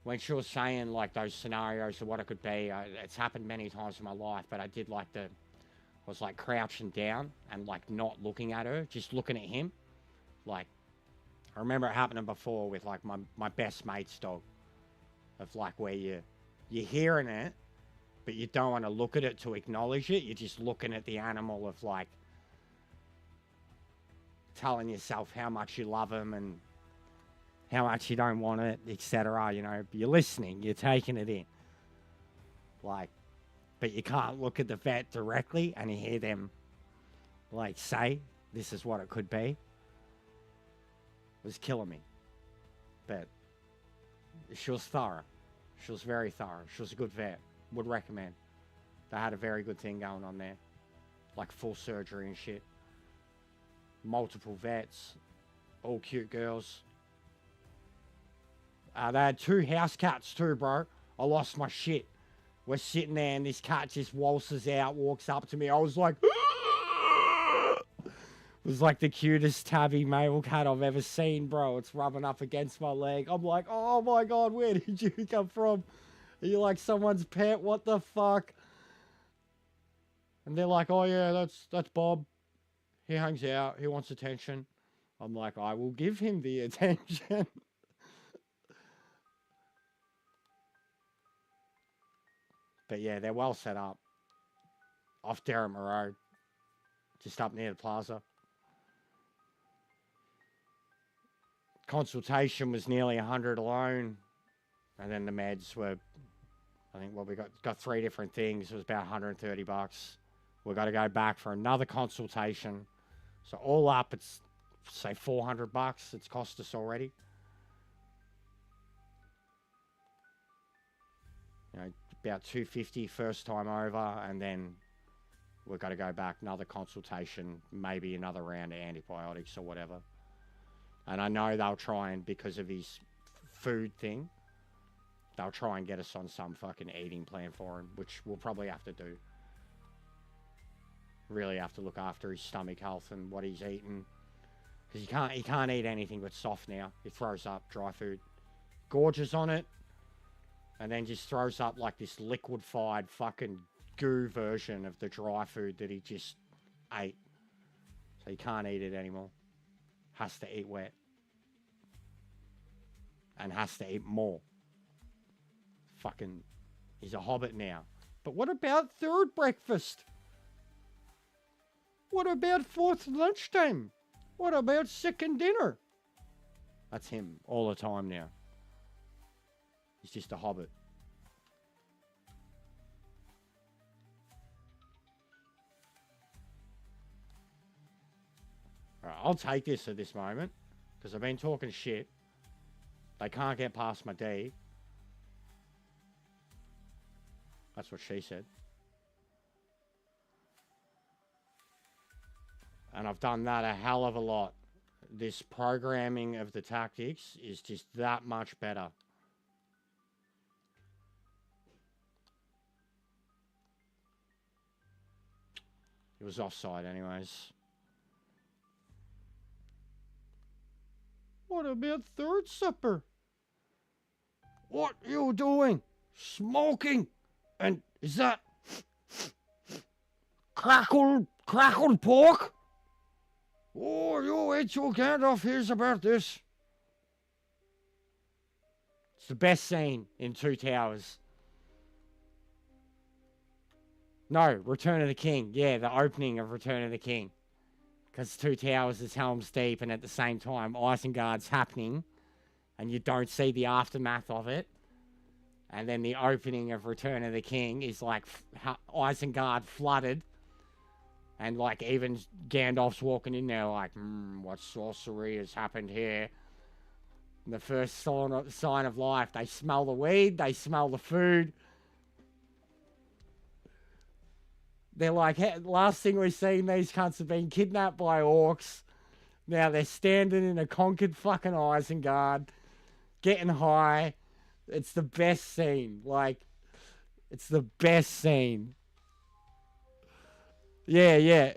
S2: when she was saying like those scenarios of what it could be. It's happened many times in my life, but I did like I was like crouching down and like not looking at her, just looking at him. Like, I remember it happening before with like my best mate's dog, of like where you're hearing it, but you don't want to look at it to acknowledge it. You're just looking at the animal, of like telling yourself how much you love him and how much you don't want it, etc. You know, you're listening, you're taking it in. Like, but you can't look at the vet directly and you hear them, like, say, this is what it could be. It was killing me. But she was thorough. She was very thorough. She was a good vet. Would recommend. They had a very good thing going on there. Like full surgery and shit. Multiple vets. All cute girls. They had 2 house cats too, bro. I lost my shit. We're sitting there and this cat just waltzes out, walks up to me. I was like... It was like the cutest tabby male cat I've ever seen, bro. It's rubbing up against my leg. I'm like, oh my God, where did you come from? Are you like someone's pet? What the fuck? And they're like, oh yeah, that's Bob. He hangs out. He wants attention. I'm like, I will give him the attention. But yeah, they're well set up. Off Derrimut Road. Just up near the plaza. Consultation was nearly 100 alone. And then the meds were, I think, well, we got 3 different things. It was about $130. We've got to go back for another consultation. So all up, it's, say, $400 it's cost us already. You know, about $250 first time over, and then we've got to go back, another consultation, maybe another round of antibiotics or whatever. And I know they'll try and, because of his food thing, they'll try and get us on some fucking eating plan for him, which we'll probably have to do. Really have to look after his stomach health and what he's eating. Because he can't eat anything but soft now. He throws up dry food. Gorges on it. And then just throws up like this liquefied fucking goo version of the dry food that he just ate. So he can't eat it anymore. Has to eat wet. And has to eat more. Fucking, he's a hobbit now. But what about third breakfast? What about fourth lunchtime? What about second dinner? That's him all the time now. He's just a hobbit. Alright, I'll take this at this moment. Because I've been talking shit. They can't get past my D. That's what she said. And I've done that a hell of a lot. This programming of the tactics is just that much better. It was offside anyways. What about third supper? What you doing? Smoking? And is that crackled pork? Oh, you wait till Gandalf hears about this. It's the best scene in Two Towers. No, Return of the King. Yeah, the opening of Return of the King. Because Two Towers is Helm's Deep, and at the same time, Isengard's happening, and you don't see the aftermath of it. And then the opening of Return of the King is like Isengard flooded. And like even Gandalf's walking in there like, what sorcery has happened here? And the first sign of life, they smell the weed, they smell the food. They're like, hey, last thing we've seen, these cunts have been kidnapped by orcs. Now they're standing in a conquered fucking Isengard, getting high. It's the best scene. Like, it's the best scene. Yeah.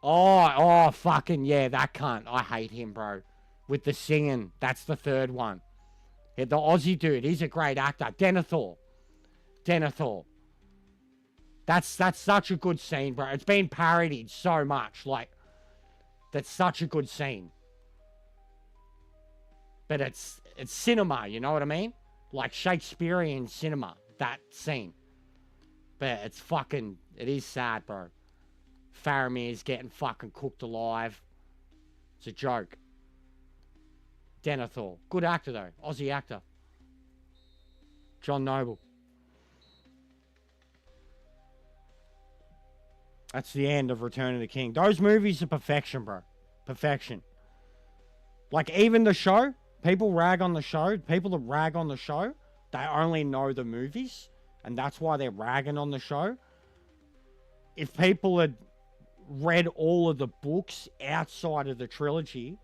S2: Oh, fucking, yeah, that cunt. I hate him, bro. With the singing. That's the third one. Yeah, the Aussie dude, he's a great actor. Denethor. That's such a good scene, bro. It's been parodied so much. Like, that's such a good scene. But it's cinema, you know what I mean? Like Shakespearean cinema, that scene. But it's fucking, it is sad, bro. Faramir's getting fucking cooked alive. It's a joke. Denethor. Good actor, though. Aussie actor. John Noble. That's the end of Return of the King. Those movies are perfection, bro. Perfection. Like, even the show, people rag on the show. People that rag on the show, they only know the movies, and that's why they're ragging on the show. If people had read all of the books outside of the trilogy,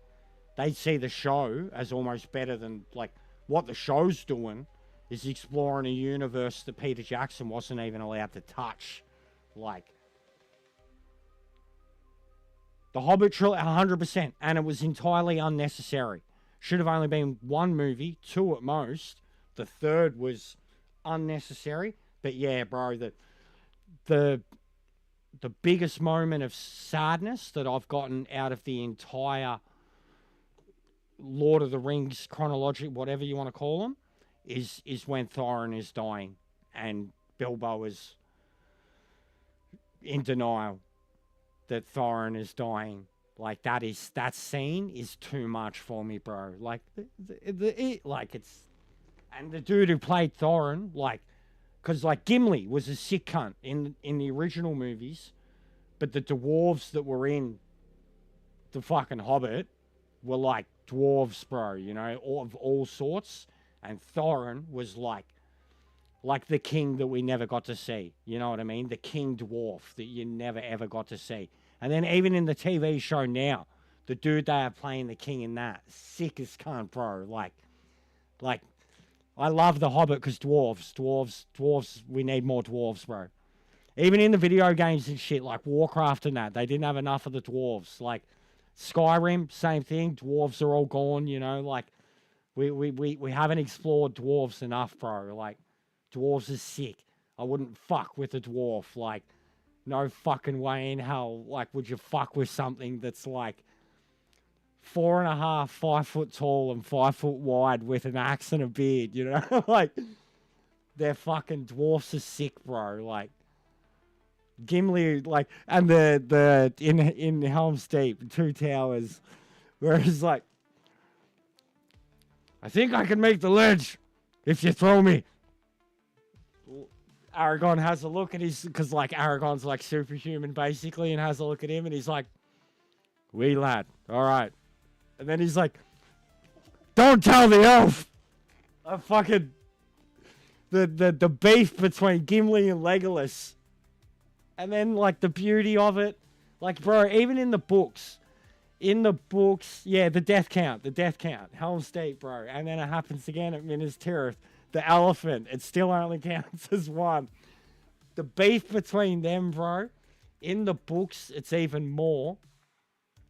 S2: they'd see the show as almost better than, like, what the show's doing is exploring a universe that Peter Jackson wasn't even allowed to touch. Like, the Hobbit trilogy, 100%, and it was entirely unnecessary. Should have only been one movie, two at most. The third was unnecessary. But yeah, bro, the biggest moment of sadness that I've gotten out of the entire Lord of the Rings chronology, whatever you want to call them, is when Thorin is dying and Bilbo is in denial that Thorin is dying. Like, that scene is too much for me, bro. Like, it's, and the dude who played Thorin, like, because, like, Gimli was a sick cunt in the original movies, but the dwarves that were in the fucking Hobbit were, like, dwarves, bro, you know, of all sorts, and Thorin was, like the king that we never got to see, you know what I mean? The king dwarf that you never, ever got to see. And then even in the TV show now, the dude they are playing the king in that, sick as cunt, bro. Like, I love the Hobbit because dwarves, we need more dwarves, bro. Even in the video games and shit, like Warcraft and that, they didn't have enough of the dwarves. Like, Skyrim, same thing, dwarves are all gone, you know, like, we haven't explored dwarves enough, bro. Like, dwarves are sick. I wouldn't fuck with a dwarf, like, no fucking way in hell. Like, would you fuck with something that's like 4.5, 5 foot tall and 5 foot wide with an axe and a beard, you know? Like, they're fucking dwarfs are sick, bro. Like, Gimli, like, and the in Helm's Deep, Two Towers, where it's like, I think I can make the ledge if you throw me. Aragorn has a look at his, because, like, Aragorn's, like, superhuman, basically, and has a look at him, and he's like, wee lad, all right. And then he's like, don't tell the elf. I fucking, the beef between Gimli and Legolas. And then, like, the beauty of it, like, bro, even in the books, yeah, the death count, Helm's Deep, bro. And then it happens again at Minas Tirith. The elephant, it still only counts as one. The beef between them, bro, in the books, it's even more.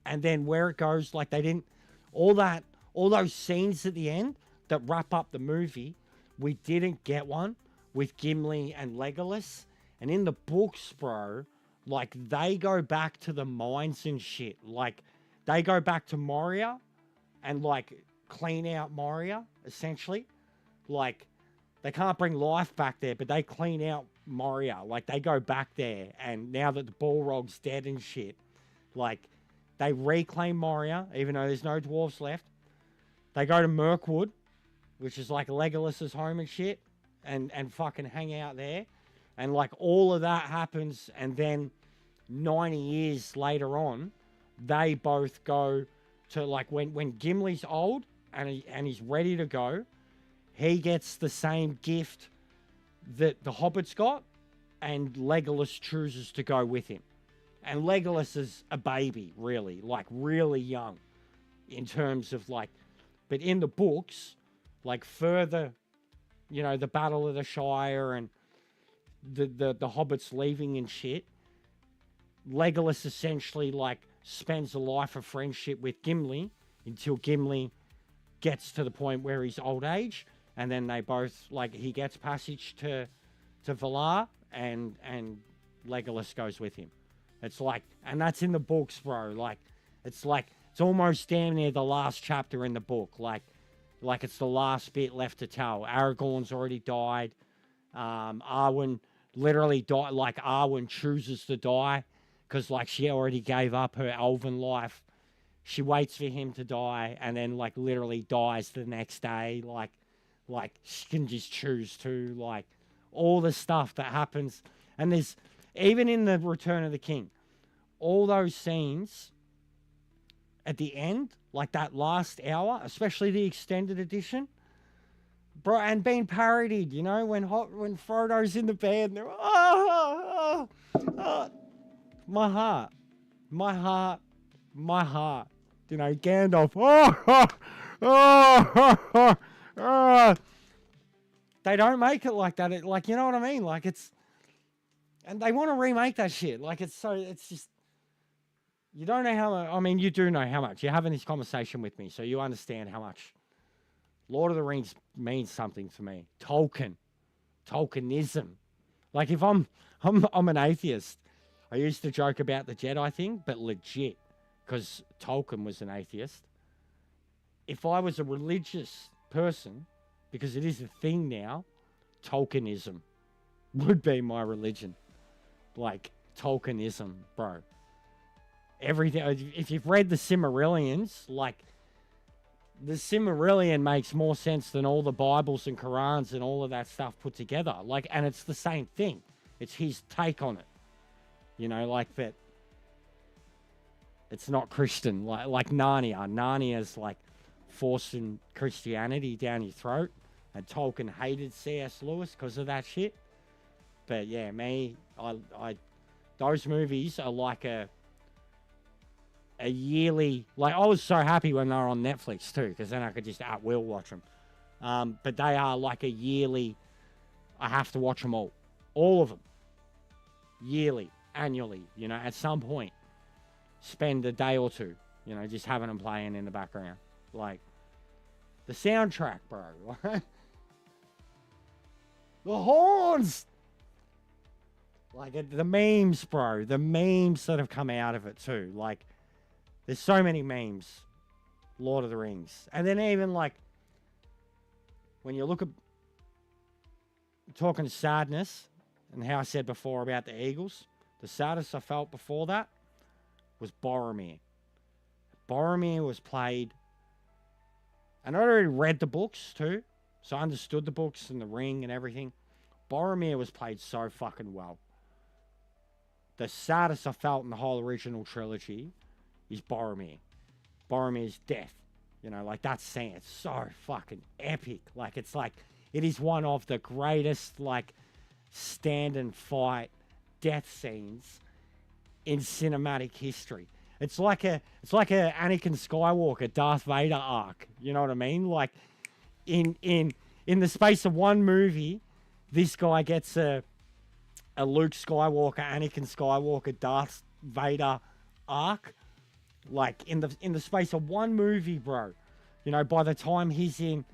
S2: And then where it goes, like, they didn't, all those scenes at the end that wrap up the movie, we didn't get one with Gimli and Legolas. And in the books, bro, like, they go back to the mines and shit. Like, they go back to Moria and, like, clean out Moria, essentially. Like, they can't bring life back there, but they clean out Moria. Like, they go back there, and now that the Balrog's dead and shit, like, they reclaim Moria, even though there's no dwarves left. They go to Mirkwood, which is, like, Legolas's home and shit, and fucking hang out there. And, like, all of that happens, and then 90 years later on, they both go to, like, when Gimli's old and he's ready to go, he gets the same gift that the Hobbit's got, and Legolas chooses to go with him. And Legolas is a baby, really, like, really young in terms of, like, but in the books, like, further, you know, the Battle of the Shire and the Hobbits leaving and shit, Legolas essentially, like, spends a life of friendship with Gimli until Gimli gets to the point where he's old age. And then they both, like, he gets passage to Valar, and Legolas goes with him. It's like, and that's in the books, bro. Like, it's almost damn near the last chapter in the book. Like it's the last bit left to tell. Aragorn's already died. Arwen literally died. Like, Arwen chooses to die because, like, she already gave up her elven life. She waits for him to die, and then, like, literally dies the next day. Like, she can just choose to, like, all the stuff that happens. And even in the Return of the King, all those scenes at the end, like that last hour, especially the extended edition, bro, and being parodied, you know, when Frodo's in the bed and they're my heart, you know, Gandalf, they don't make it like that. Like, you know what I mean? Like, it's, and they want to remake that shit. Like, it's just, you don't know how much, I mean, you do know how much. You're having this conversation with me, so you understand how much Lord of the Rings means something to me. Tolkienism. Like, if I'm an atheist, I used to joke about the Jedi thing, but legit, because Tolkien was an atheist. If I was a religious person, because it is a thing now, Tolkienism would be my religion. Like, Tolkienism, bro. Everything. If you've read the Silmarillions, like, the Silmarillion makes more sense than all the Bibles and Qurans and all of that stuff put together. Like, and it's the same thing. It's his take on it. You know, like that. It's not Christian. Like Narnia. Narnia's like forcing Christianity down your throat. And Tolkien hated C.S. Lewis because of that shit. But yeah, me, I those movies are like a yearly, like, I was so happy when they were on Netflix too, because then I could just at will watch them. But they are like a yearly, I have to watch them all of them, yearly, annually, you know, at some point, spend a day or two, you know, just having them playing in the background. Like, the soundtrack, bro. The horns! Like, the memes, bro. The memes that have come out of it too. Like, there's so many memes. Lord of the Rings. And then even, like, when you look at talking sadness, and how I said before about the Eagles, the saddest I felt before that was Boromir. Boromir was played, and I already read the books too, so I understood the books and the ring and everything. Boromir was played so fucking well. The saddest I felt in the whole original trilogy is Boromir. Boromir's death. You know, like, that scene, it's so fucking epic. Like, it's like, it is one of the greatest, like, stand and fight death scenes in cinematic history. It's like a Anakin Skywalker, Darth Vader arc. You know what I mean? Like, in the space of one movie, this guy gets a Luke Skywalker, Anakin Skywalker, Darth Vader arc. Like, in the space of one movie, bro. You know, by the time he's in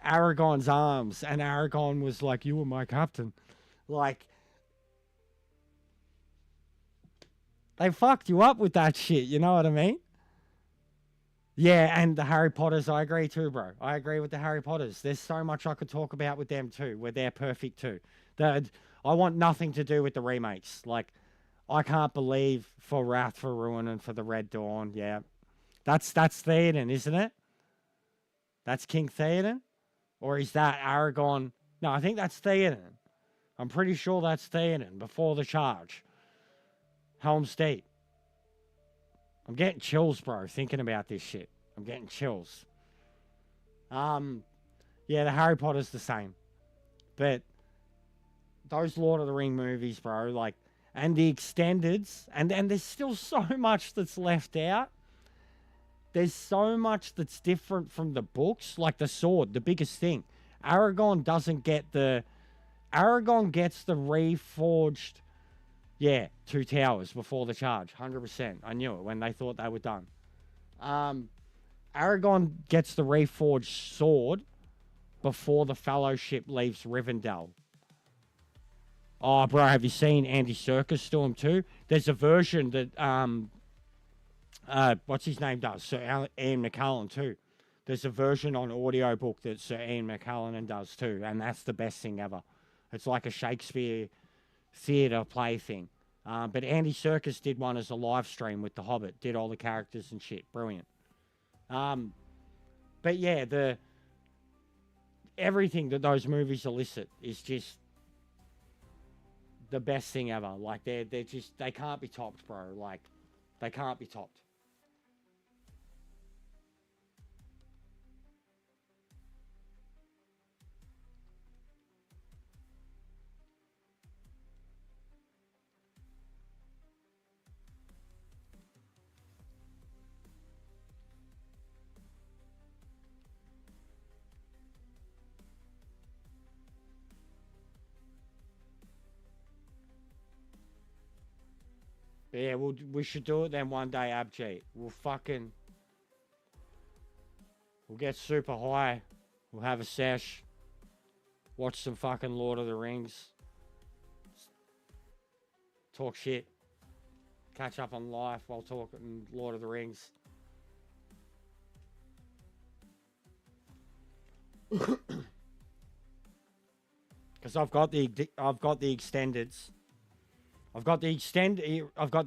S2: Aragorn's arms, and Aragorn was like, "You were my captain." Like, they fucked you up with that shit, you know what I mean? Yeah, and the Harry Potters, I agree too, bro. I agree with the Harry Potters. There's so much I could talk about with them too, where they're perfect too. I want nothing to do with the remakes. Like, I can't believe for Wrath, for Ruin, and for the Red Dawn. Yeah, that's Theoden, isn't it? That's King Theoden, or is that Aragorn? No, I think that's Theoden. I'm pretty sure that's Theoden before the charge. Helm's Deep. I'm getting chills, bro, thinking about this shit. I'm getting chills. Yeah, the Harry Potter's the same, but those Lord of the Ring movies, bro, like. And the extendeds, and there's still so much that's left out. There's so much that's different from the books, like the sword, the biggest thing. Aragorn gets the reforged, yeah, two towers before the charge, 100%. I knew it when they thought they were done. Aragorn gets the reforged sword before the Fellowship leaves Rivendell. Oh, bro, have you seen Andy Serkis do them too? There's a version that, what's his name does? Sir Ian McKellen too. There's a version on audiobook that Sir Ian McKellen does too, and that's the best thing ever. It's like a Shakespeare theatre play thing. But Andy Serkis did one as a live stream with The Hobbit, did all the characters and shit. Brilliant. But yeah, everything that those movies elicit is just the best thing ever. Like, they're just, they can't be topped, bro. Like, they can't be topped. But yeah, we should do it then one day, Abjeet. We'll get super high. We'll have a sesh. Watch some fucking Lord of the Rings. Talk shit. Catch up on life while talking Lord of the Rings. Because I've got the extendeds. I've got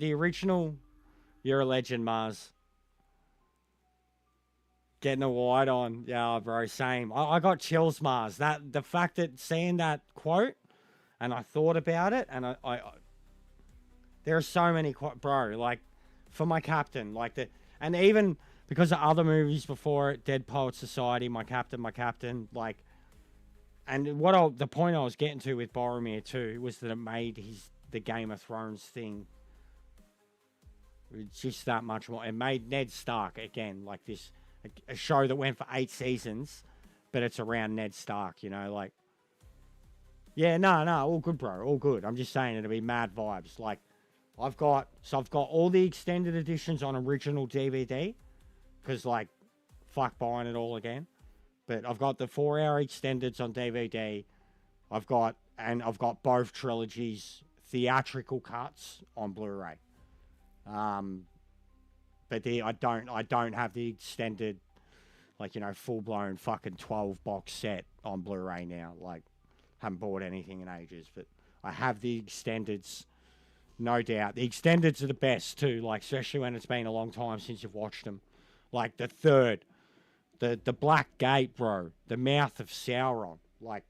S2: the original You're a Legend, Mars. Getting a wide on. Yeah, bro, same. I got chills, Mars. The fact that seeing that quote, and I thought about it, and I there are so many bro, like, for my captain, like, and even because of other movies before it, Dead Poet Society, my captain, like, and the point I was getting to with Boromir too was that it made the Game of Thrones thing just that much more. It made Ned Stark again, like, this a show that went for 8 seasons, but it's around Ned Stark, you know, like, yeah, no, all good, bro, all good. I'm just saying it'll be mad vibes. Like, I've got all the extended editions on original DVD, because, like, fuck buying it all again. But I've got the 4-hour extendeds on DVD. I've got both trilogies theatrical cuts on Blu-ray. But I don't have the extended, like, you know, full-blown fucking 12-box set on Blu-ray now. Like, haven't bought anything in ages, but I have the extendeds, no doubt. The extendeds are the best too, like, especially when it's been a long time since you've watched them. Like, the third, the Black Gate, bro, the Mouth of Sauron. Like,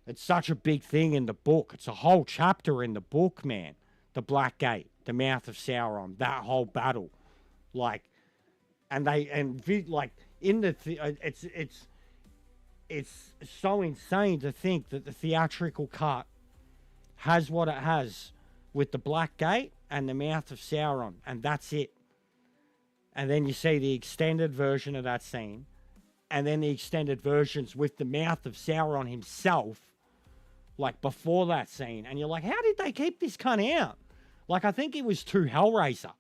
S2: it's such a big thing in the book. It's a whole chapter in the book, man. The Black Gate, the Mouth of Sauron, that whole battle. Like, like, in the it's so insane to think that the theatrical cut has what it has with the Black Gate and the Mouth of Sauron, and that's it. And then you see the extended version of that scene, and then the extended versions with the Mouth of Sauron himself, like, before that scene, and you're like, how did they keep this cunt out? Like, I think he was too Hellraiser.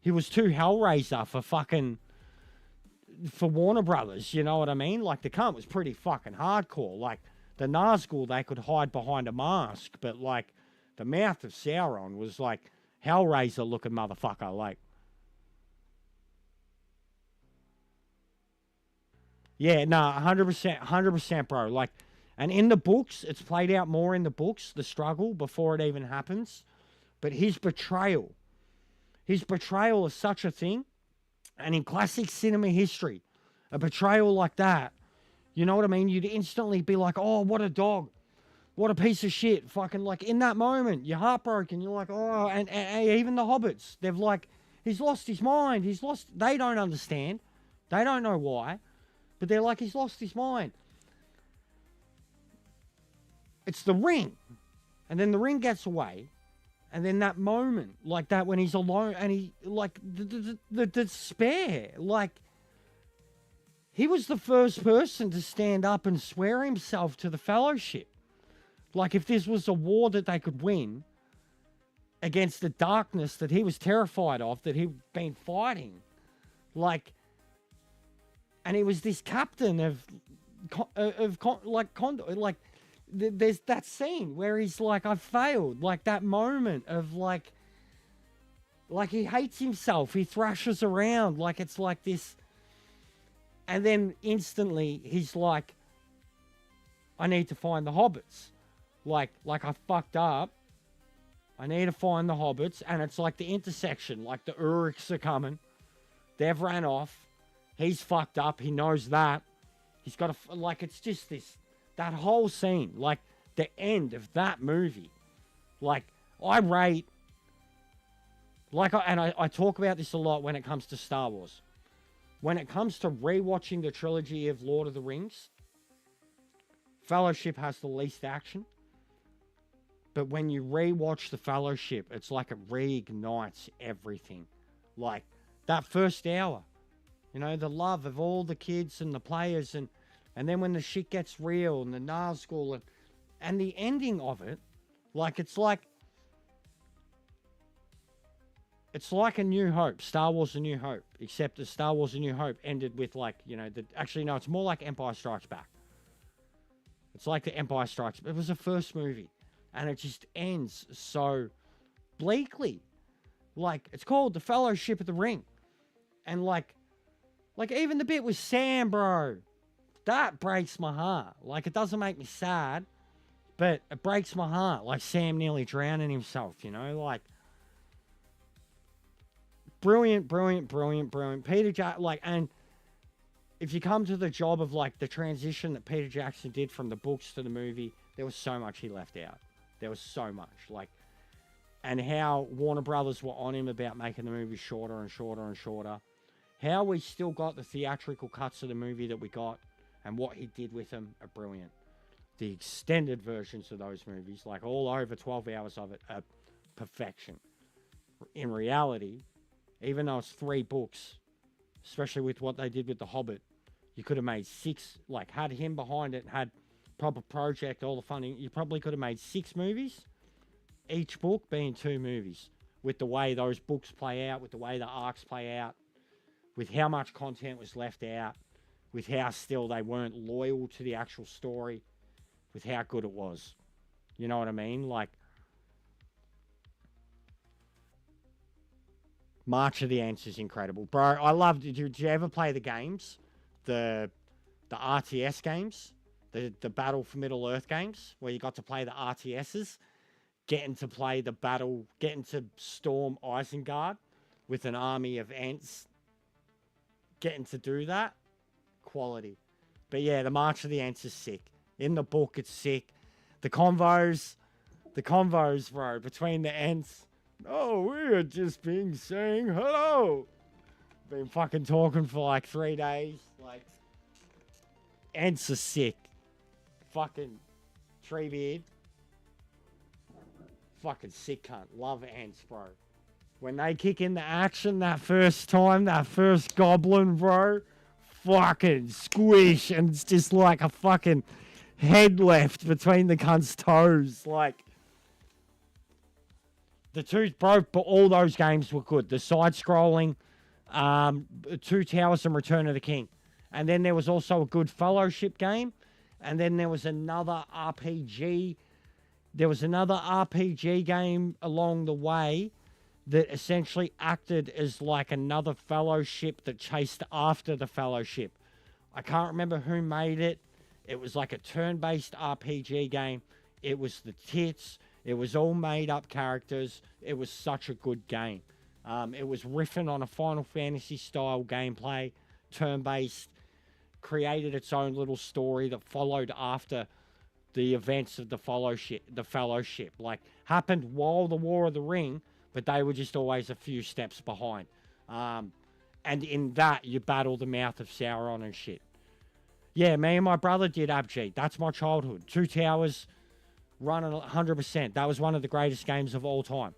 S2: He was too Hellraiser for Warner Brothers, you know what I mean? Like, the cunt was pretty fucking hardcore. Like, the Nazgul, they could hide behind a mask, but, like, the Mouth of Sauron was, like, Hellraiser-looking motherfucker, like. Yeah, no, 100%, bro. Like, and in the books, it's played out more in the books, the struggle, before it even happens. But his betrayal is such a thing. And in classic cinema history, a betrayal like that, you know what I mean? You'd instantly be like, oh, what a dog. What a piece of shit. Fucking, like, in that moment, you're heartbroken. You're like, oh, and even the hobbits, they've, like, he's lost his mind. They don't understand. They don't know why. But they're like, he's lost his mind. It's the ring. And then the ring gets away. And then that moment, like that, when he's alone, and he, like, the despair. Like, he was the first person to stand up and swear himself to the Fellowship. Like, if this was a war that they could win against the darkness that he was terrified of, that he'd been fighting. Like, and he was this captain there's that scene where he's like, I've failed. Like, that moment of, like he hates himself. He thrashes around. Like, it's like this. And then instantly he's like, I need to find the hobbits. Like I fucked up. I need to find the hobbits. And it's like the intersection. Like, the Urks are coming. They've ran off. He's fucked up. He knows that. He's got to, like, it's just this, that whole scene, like, the end of that movie, Like, I rate, I talk about this a lot when it comes to Star Wars. When it comes to rewatching the trilogy of Lord of the Rings, Fellowship has the least action. But when you rewatch the Fellowship, it's like it reignites everything. Like, that first hour, you know, the love of all the kids and the players, and then when the shit gets real and the Nazgul and the ending of it, like, it's like A New Hope, Star Wars A New Hope, except the Star Wars A New Hope ended with, like, you know, actually, no, it's more like Empire Strikes Back. It's like the Empire Strikes Back. It was the first movie, and it just ends so bleakly. Like, it's called The Fellowship of the Ring. And, like even the bit with Sam, bro, that breaks my heart. Like, it doesn't make me sad, but it breaks my heart. Like, Sam nearly drowning himself, you know? Like, brilliant. Peter Jackson, like, and if you come to the job of, like, the transition that Peter Jackson did from the books to the movie, there was so much he left out. There was so much. Like, and how Warner Brothers were on him about making the movie shorter and shorter and shorter. How we still got the theatrical cuts of the movie that we got, and what he did with them are brilliant. The extended versions of those movies, like all over 12 hours of it, are perfection. In reality, even though it's 3 books, especially with what they did with The Hobbit, you could have made 6, like, had him behind it, had proper project, all the funding, you probably could have made 6 movies, each book being 2 movies, with the way those books play out, with the way the arcs play out, with how much content was left out, with how still they weren't loyal to the actual story, with how good it was. You know what I mean? Like, March of the Ants is incredible. Bro, I loved it. Did you ever play the games? The RTS games? The Battle for Middle-earth games? Where you got to play the RTSs? Getting to play the battle, getting to storm Isengard with an army of ants. Getting to do that. Quality. But yeah, the March of the Ants is sick. In the book, it's sick. The convos, bro, between the ants. Oh, we're just been saying hello. Been fucking talking for like 3 days. Like, ants are sick. Fucking Treebeard. Fucking sick cunt. Love ants, bro. When they kick into action that first time, that first goblin, bro, fucking squish, and it's just like a fucking head left between the cunt's toes. Like, the two, bro, but all those games were good. The side-scrolling, Two Towers and Return of the King. And then there was also a good Fellowship game. And then there was another RPG. There was another RPG game along the way that essentially acted as like another Fellowship that chased after the Fellowship. I can't remember who made it. It was like a turn-based RPG game. It was the tits. It was all made-up characters. It was such a good game. It was riffing on a Final Fantasy-style gameplay, turn-based, created its own little story that followed after the events of the Fellowship. Like, happened while the War of the Ring, but they were just always a few steps behind. And in that, you battle the Mouth of Sauron and shit. Yeah, me and my brother did Abjeet. That's my childhood. Two Towers, running 100%. That was one of the greatest games of all time.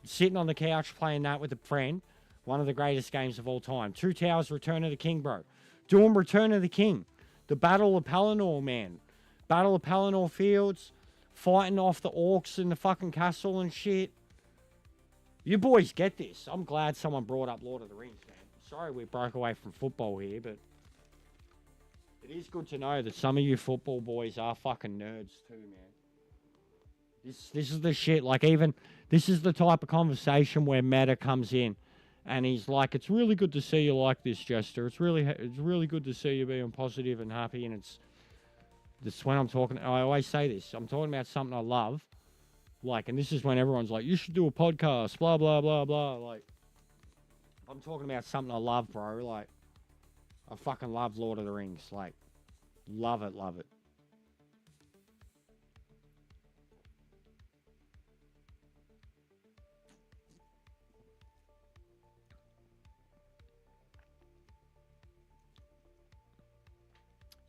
S2: Sitting on the couch playing that with a friend, one of the greatest games of all time. Two Towers, Return of the King, bro. Doing Return of the King. The Battle of Pelennor, man. Battle of Pelennor Fields. Fighting off the orcs in the fucking castle and shit. You boys get this. I'm glad someone brought up Lord of the Rings, man. Sorry we broke away from football here, but it is good to know that some of you football boys are fucking nerds too, man. This is the shit. Like, even this is the type of conversation where Meta comes in, and he's like, "It's really good to see you like this, Jester. It's really good to see you being positive and happy." And it's when I'm talking. I always say this. I'm talking about something I love, like, and this is when everyone's like, "You should do a podcast." Blah blah blah blah. Like, I'm talking about something I love, bro. Like, I fucking love Lord of the Rings. Like, love it, love it.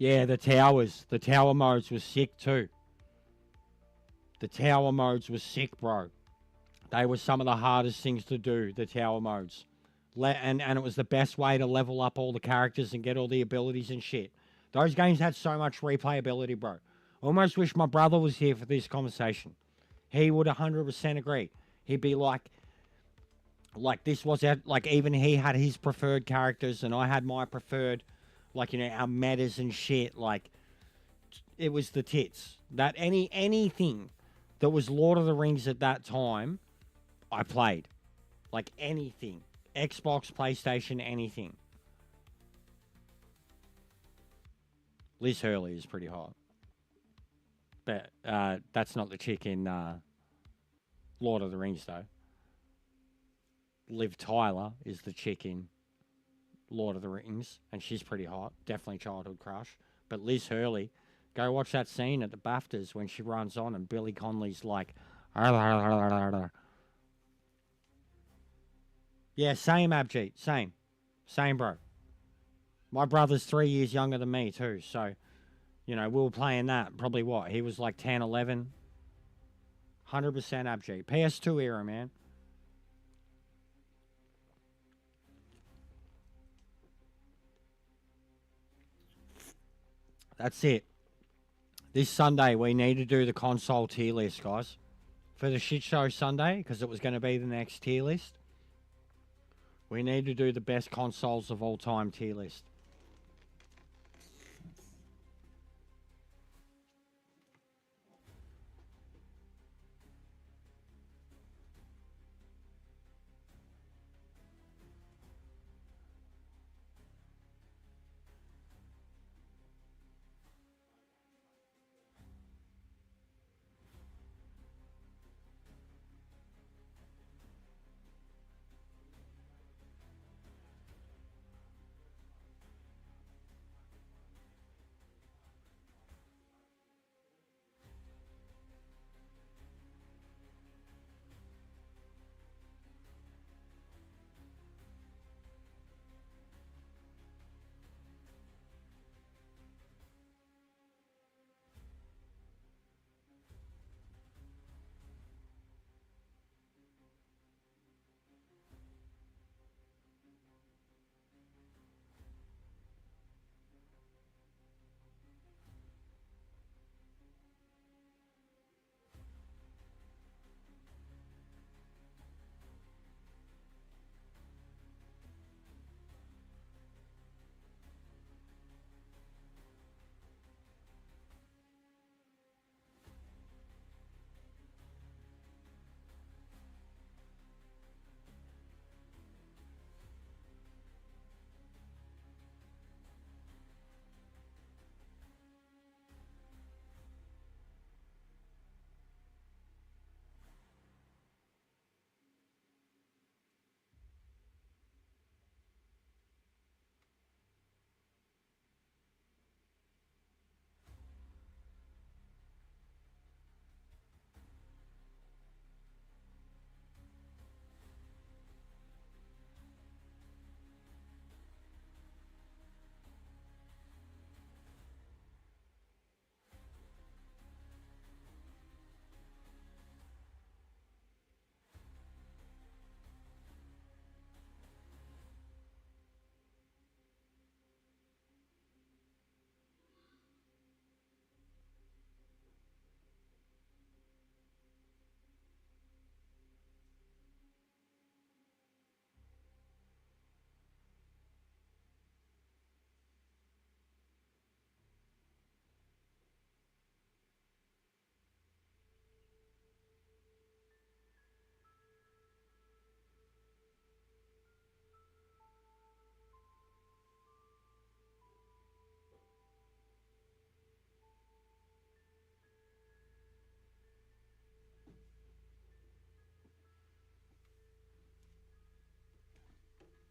S2: Yeah, the towers. The tower modes was sick too. The tower modes was sick, bro. They were some of the hardest things to do, the tower modes. And it was the best way to level up all the characters and get all the abilities and shit. Those games had so much replayability, bro. I almost wish my brother was here for this conversation. He would 100% agree. He'd be like this was, like, even he had his preferred characters and I had my preferred, like, you know, our metas and shit. Like, it was the tits. That anything that was Lord of the Rings at that time, I played. Like, anything. Xbox, PlayStation, anything. Liz Hurley is pretty hot. But that's not the chick in Lord of the Rings, though. Liv Tyler is the chick in Lord of the Rings, and she's pretty hot. Definitely childhood crush. But Liz Hurley, go watch that scene at the BAFTAs when she runs on and Billy Connolly's like... Yeah, same, Abjeet. Same. Same, bro. My brother's 3 years younger than me, too. So, you know, we were playing that. Probably what? He was like 10, 11. 100% Abjeet. PS2 era, man. That's it. This Sunday, we need to do the console tier list, guys. For the shit show Sunday, because it was going to be the next tier list. We need to do the best consoles of all time tier list.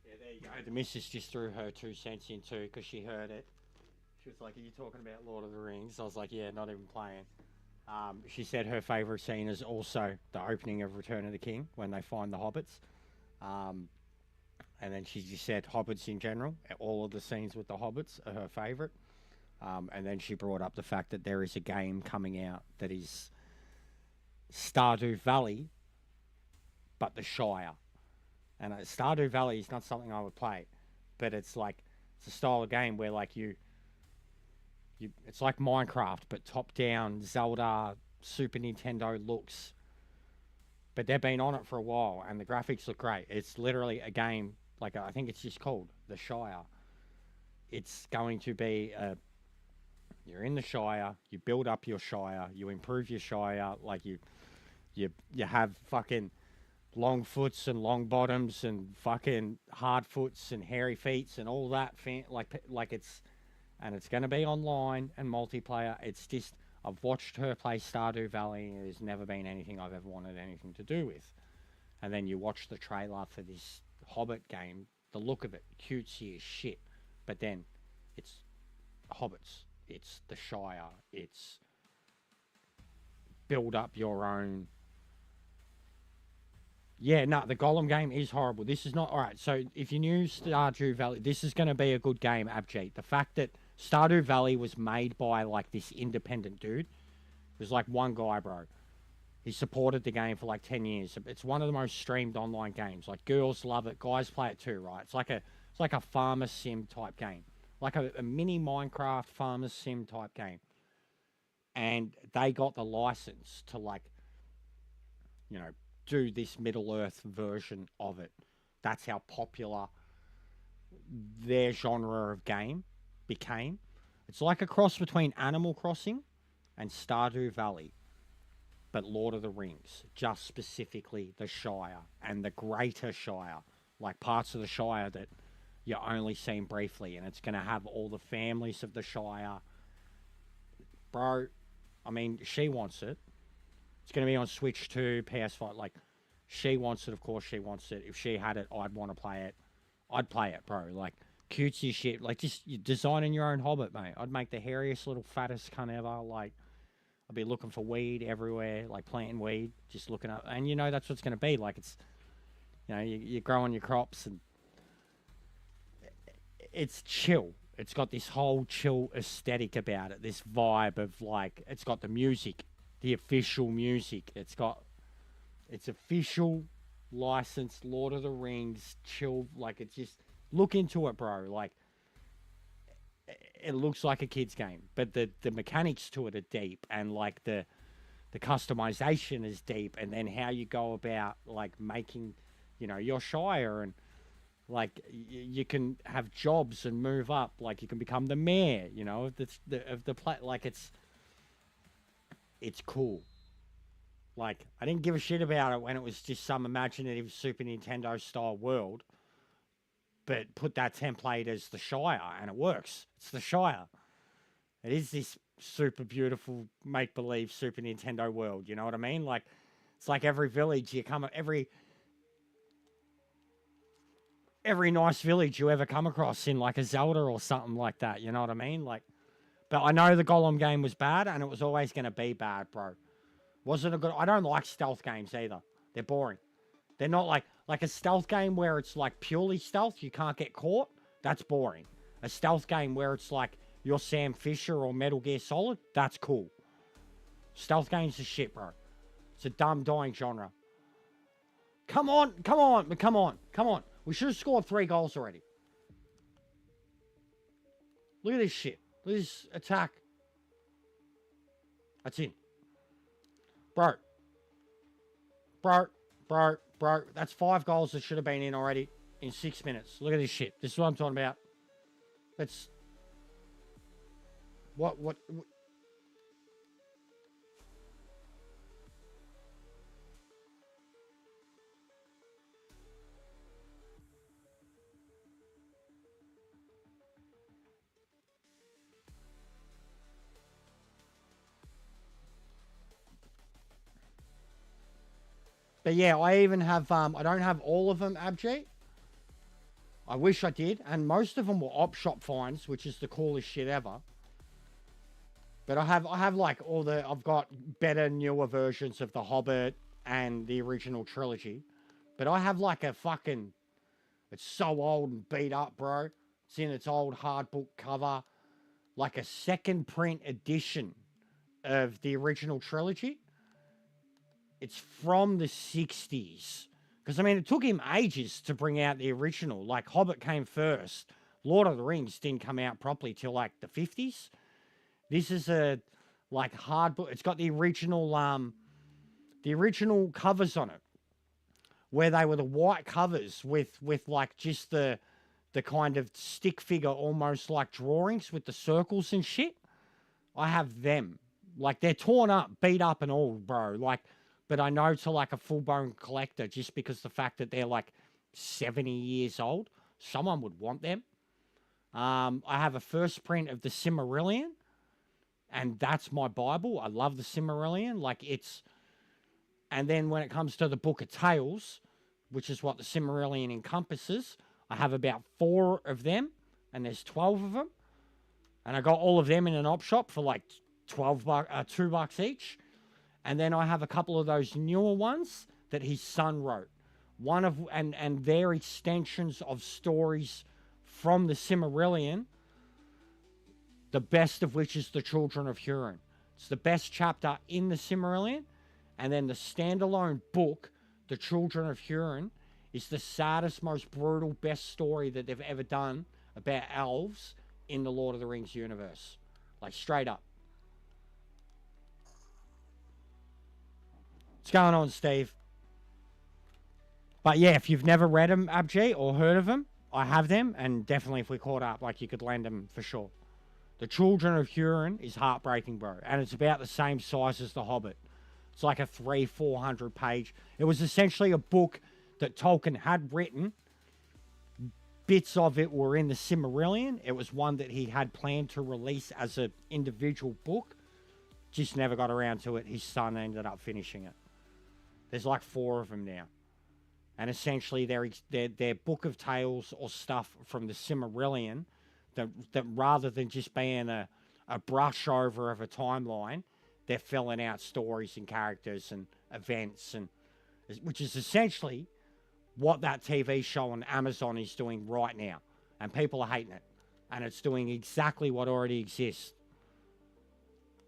S2: Yeah, there you go. The missus just threw her 2 cents in too because she heard it. She was like, "Are you talking about Lord of the Rings?" I was like, "Yeah, not even playing." She said her favourite scene is also the opening of Return of the King when they find the hobbits. And then she just said hobbits in general. All of the scenes with the hobbits are her favourite. And then she brought up the fact that there is a game coming out that is Stardew Valley, but the Shire. And Stardew Valley is not something I would play, but it's a style of game where it's like Minecraft, but top down, Zelda, Super Nintendo looks. But they've been on it for a while, and the graphics look great. It's literally a game, I think it's just called the Shire. It's going to be you're in the Shire, you build up your Shire, you improve your Shire, you have fucking long foots and long bottoms and fucking hard foots and hairy feets and all that and it's going to be online and multiplayer. It's just, I've watched her play Stardew Valley and there's never been anything I've ever wanted anything to do with. And then you watch the trailer for this Hobbit game, the look of it, cutesy as shit. But then it's hobbits, it's the Shire, it's build up your own. Yeah, no, the Golem game is horrible. This is not... Alright, so if you knew Stardew Valley, this is going to be a good game, Abjeet. The fact that Stardew Valley was made by, this independent dude. It was, one guy, bro. He supported the game for, 10 years. It's one of the most streamed online games. Girls love it. Guys play it too, right? It's like a farmer sim type game. Like a mini Minecraft farmer sim type game. And they got the license to, do this Middle-earth version of it. That's how popular their genre of game became. It's like a cross between Animal Crossing and Stardew Valley, but Lord of the Rings, just specifically the Shire and the Greater Shire, parts of the Shire that you only seen briefly, and it's going to have all the families of the Shire. Bro, I mean, she wants it. It's going to be on Switch 2, PS5. She wants it, of course she wants it. If she had it, I'd want to play it. I'd play it, bro. Cutesy shit. Just you're designing your own Hobbit, mate. I'd make the hairiest little fattest cunt ever. I'd be looking for weed everywhere, planting weed, just looking up. And, that's what it's going to be. It's, you're growing your crops, and it's chill. It's got this whole chill aesthetic about it. This vibe of, it's got the music. The official music. It's official licensed Lord of the Rings chill. It's just look into it, bro. It looks like a kid's game, but the mechanics to it are deep, and the customization is deep, and then how you go about making your Shire, and you can have jobs and move up. You can become the mayor. Of the play. It's cool. I didn't give a shit about it when it was just some imaginative Super Nintendo style world. But put that template as the Shire, and it works. It's the Shire. It is this super beautiful make-believe Super Nintendo world. You know what I mean? It's like every village you come... Every nice village you ever come across in, a Zelda or something like that. You know what I mean? But I know the Golem game was bad, and it was always going to be bad, bro. Wasn't a good... I don't like stealth games either. They're boring. They're not like a stealth game where it's purely stealth, you can't get caught. That's boring. A stealth game where it's you're Sam Fisher or Metal Gear Solid, that's cool. Stealth games are shit, bro. It's a dumb, dying genre. Come on. We should have scored 3 goals already. Look at this shit. Look at this attack. That's in. Bro, that's 5 goals that should have been in already in 6 minutes. Look at this shit. This is what I'm talking about. That's... What? But yeah, I even have, I don't have all of them, Abjeet. I wish I did. And most of them were op shop finds, which is the coolest shit ever. But I have I've got better, newer versions of The Hobbit and the original trilogy. But I have a fucking, it's so old and beat up, bro. It's in its old hard book cover. like a second print edition of the original trilogy. It's from the 60s. Because, I mean, it took him ages to bring out the original. Like, Hobbit came first. Lord of the Rings didn't come out properly till, like, the 50s. This is a, like, hard book. It's got the original covers on it. Where they were the white covers with like, just the kind of stick figure, almost like drawings with the circles and shit. I have them. Like, they're torn up, beat up and all, bro. Like, but I know to, like, a full-blown collector, just because the fact that they're, like, 70 years old, someone would want them. I have a first print of the Silmarillion, and that's my Bible. I love the Silmarillion. Like, it's... And then when it comes to the Book of Tales, which is what the Silmarillion encompasses, I have about 4 of them, and there's 12 of them. And I got all of them in an op shop for like $2 each. And then I have a couple of those newer ones that his son wrote. And their extensions of stories from the Silmarillion, the best of which is the Children of Hurin. It's the best chapter in the Silmarillion. And then the standalone book, The Children of Hurin, is the saddest, most brutal, best story that they've ever done about elves in the Lord of the Rings universe. Like, straight up. What's going on, Steve? But yeah, if you've never read them, Abji, or heard of them, I have them, and definitely if we caught up, like, you could lend them for sure. The Children of Hurin is heartbreaking, bro. And it's about the same size as The Hobbit. It's like a 300-400 page. It was essentially a book that Tolkien had written. Bits of it were in the Silmarillion. It was one that he had planned to release as an individual book. Just never got around to it. His son ended up finishing it. There's like 4 of them now. And essentially they're book of tales or stuff from the Silmarillion that rather than just being a brush over of a timeline, they're filling out stories and characters and events, and which is essentially what that TV show on Amazon is doing right now. And people are hating it. And it's doing exactly what already exists.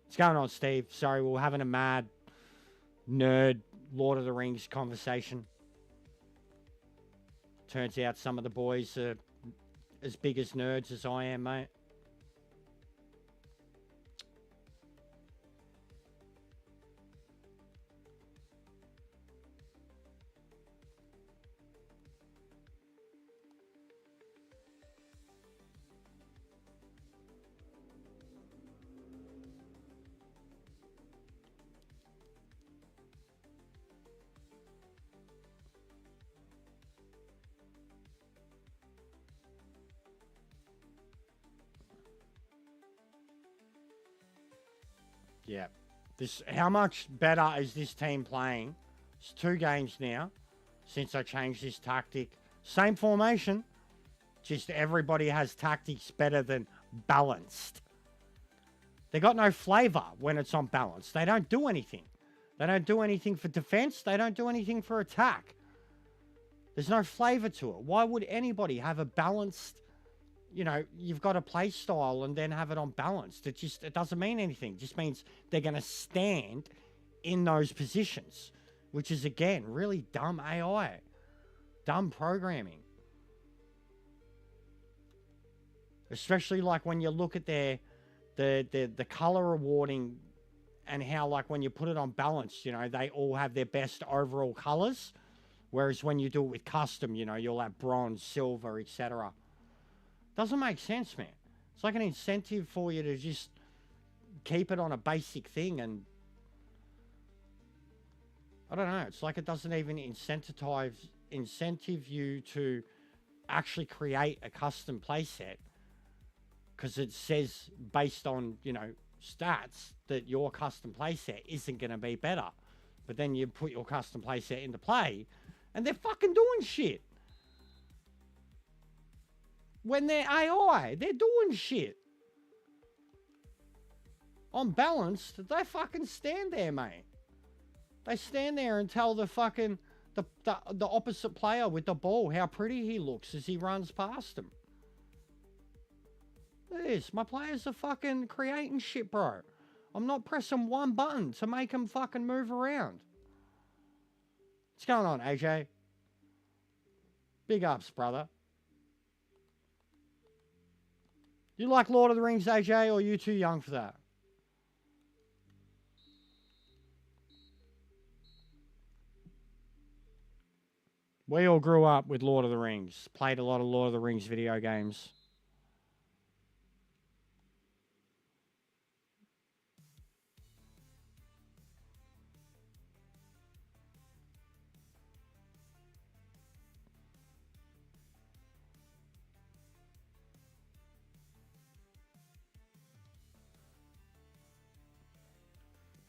S2: What's going on, Steve? Sorry, we were having a mad nerd Lord of the Rings conversation. Turns out some of the boys are as big as nerds as I am, mate. Yeah. How much better is this team playing? It's 2 games now since I changed this tactic. Same formation, just everybody has tactics better than balanced. They got no flavour when it's on balance. They don't do anything. They don't do anything for defence. They don't do anything for attack. There's no flavour to it. Why would anybody have a balanced... You know, you've got a play style and then have it on balanced. It doesn't mean anything. It just means they're going to stand in those positions, which is, again, really dumb AI, dumb programming. Especially, like, when you look at the color awarding and how, like, when you put it on balance, you know, they all have their best overall colors, whereas when you do it with custom, you know, you'll have bronze, silver, etc. Doesn't make sense, man. It's like an incentive for you to just keep it on a basic thing, and I don't know. It's like it doesn't even incentive you to actually create a custom playset, because it says based on, you know, stats that your custom playset isn't going to be better. But then you put your custom playset into play, and they're fucking doing shit. When they're AI, they're doing shit. On balance, they fucking stand there, mate. They stand there and tell the fucking the opposite player with the ball how pretty he looks as he runs past them. Look at this. My players are fucking creating shit, bro. I'm not pressing one button to make them fucking move around. What's going on, AJ? Big ups, brother. You like Lord of the Rings, AJ, or are you too young for that? We all grew up with Lord of the Rings. Played a lot of Lord of the Rings video games.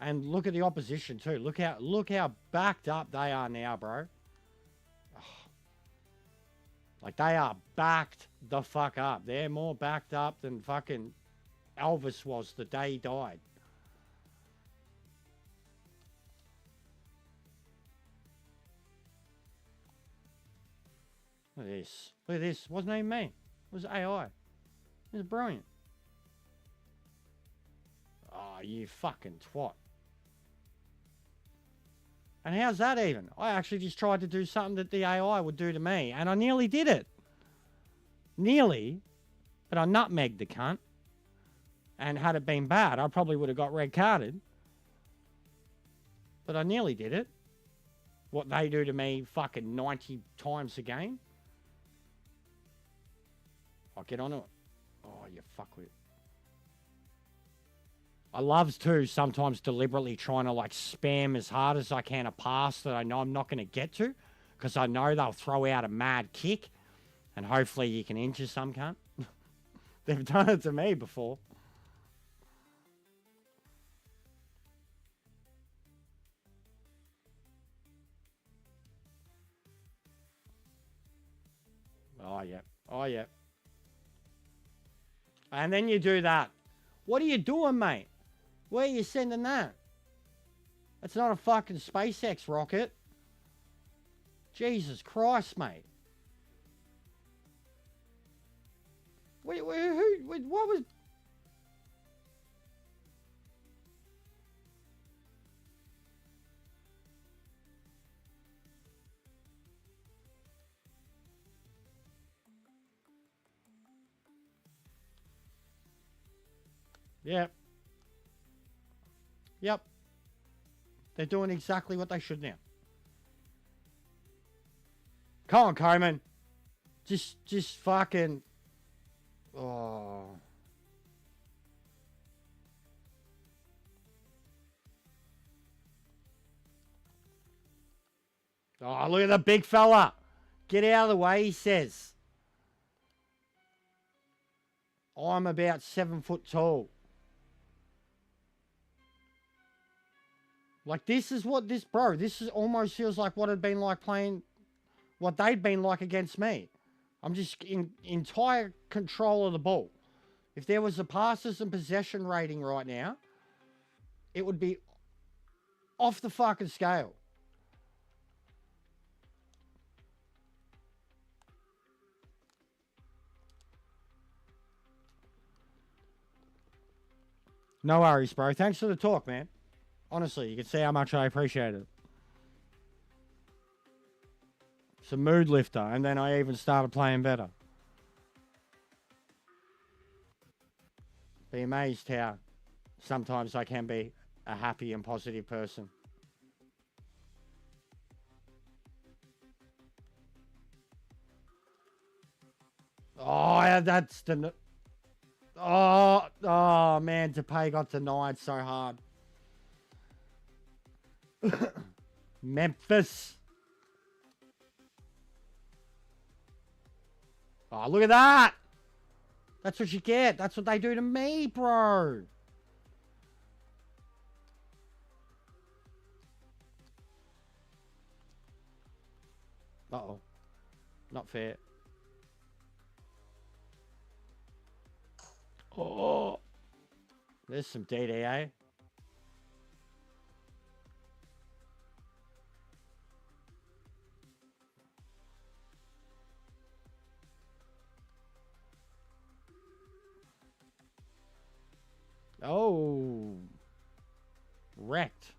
S2: And look at the opposition too. Look how backed up they are now, bro. Like, they are backed the fuck up. They're more backed up than fucking Elvis was the day he died. Look at this. Look at this. Wasn't even me. It was AI. It was brilliant. Oh, you fucking twat. And how's that even? I actually just tried to do something that the AI would do to me, and I nearly did it. Nearly. But I nutmegged the cunt. And had it been bad, I probably would have got red carded. But I nearly did it. What they do to me fucking 90 times a game. I'll get on it. Oh, you fuckwit. I loves too sometimes deliberately trying to like spam as hard as I can a pass that I know I'm not going to get to, because I know they'll throw out a mad kick and hopefully you can injure some cunt. They've done it to me before. Oh, yeah. Oh, yeah. And then you do that. What are you doing, mate? Where are you sending that? It's not a fucking SpaceX rocket. Jesus Christ, mate. What was... Yep. Yep. They're doing exactly what they should now. Come on, Coleman. Just fucking... Oh. Oh, look at the big fella. Get out of the way, he says. I'm about 7 foot tall. Like, this is what this, bro, this is almost feels like what it'd been like playing, what they'd been like against me. I'm just in entire control of the ball. If there was a passes and possession rating right now, it would be off the fucking scale. No worries, bro. Thanks for the talk, man. Honestly, you can see how much I appreciate it. It's a mood lifter, and then I even started playing better. Be amazed how sometimes I can be a happy and positive person. Oh, that's the... Oh, man, Depay got denied so hard. Memphis. Oh, look at that. That's what you get. That's what they do to me, bro. Uh-oh. Not fair. Oh. There's some DDA. Oh. Wrecked.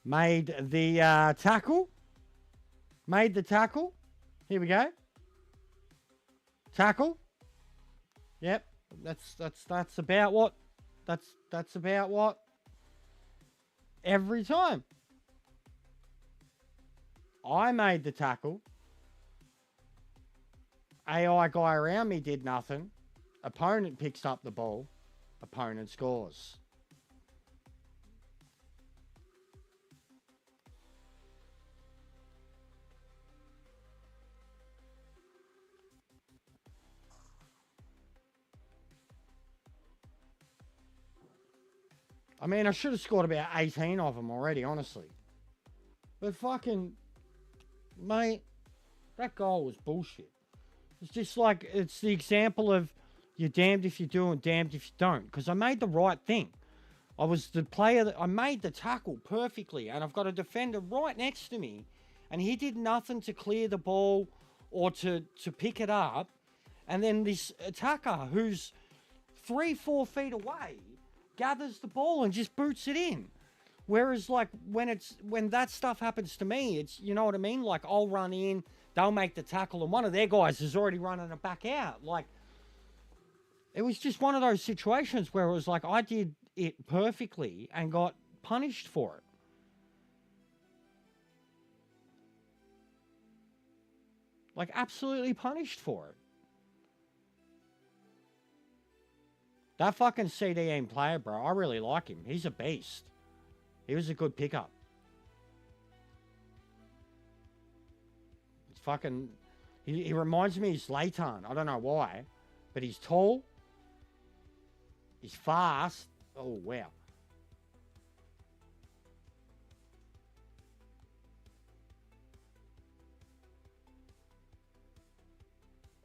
S2: Made the tackle. Made the tackle. Here we go. Tackle. Yep. That's about what. That's about what. Every time. I made the tackle. AI guy around me did nothing. Opponent picks up the ball. Opponent scores. I mean, I should have scored about 18 of them already, honestly. But fucking, mate, that goal was bullshit. It's just like, it's the example of you're damned if you do and damned if you don't. Because I made the right thing. I was the player that I made the tackle perfectly. And I've got a defender right next to me. And he did nothing to clear the ball or to pick it up. And then this attacker who's 3-4 feet away gathers the ball and just boots it in. Whereas like when that stuff happens to me, it's, you know what I mean? Like I'll run in, they'll make the tackle and one of their guys is already running it back out. Like it was just one of those situations where it was like I did it perfectly and got punished for it. Like absolutely punished for it. That fucking CDM player, bro, I really like him. He's a beast. He was a good pickup. It's fucking... He reminds me of Zlatan. I don't know why. But he's tall. He's fast. Oh, wow.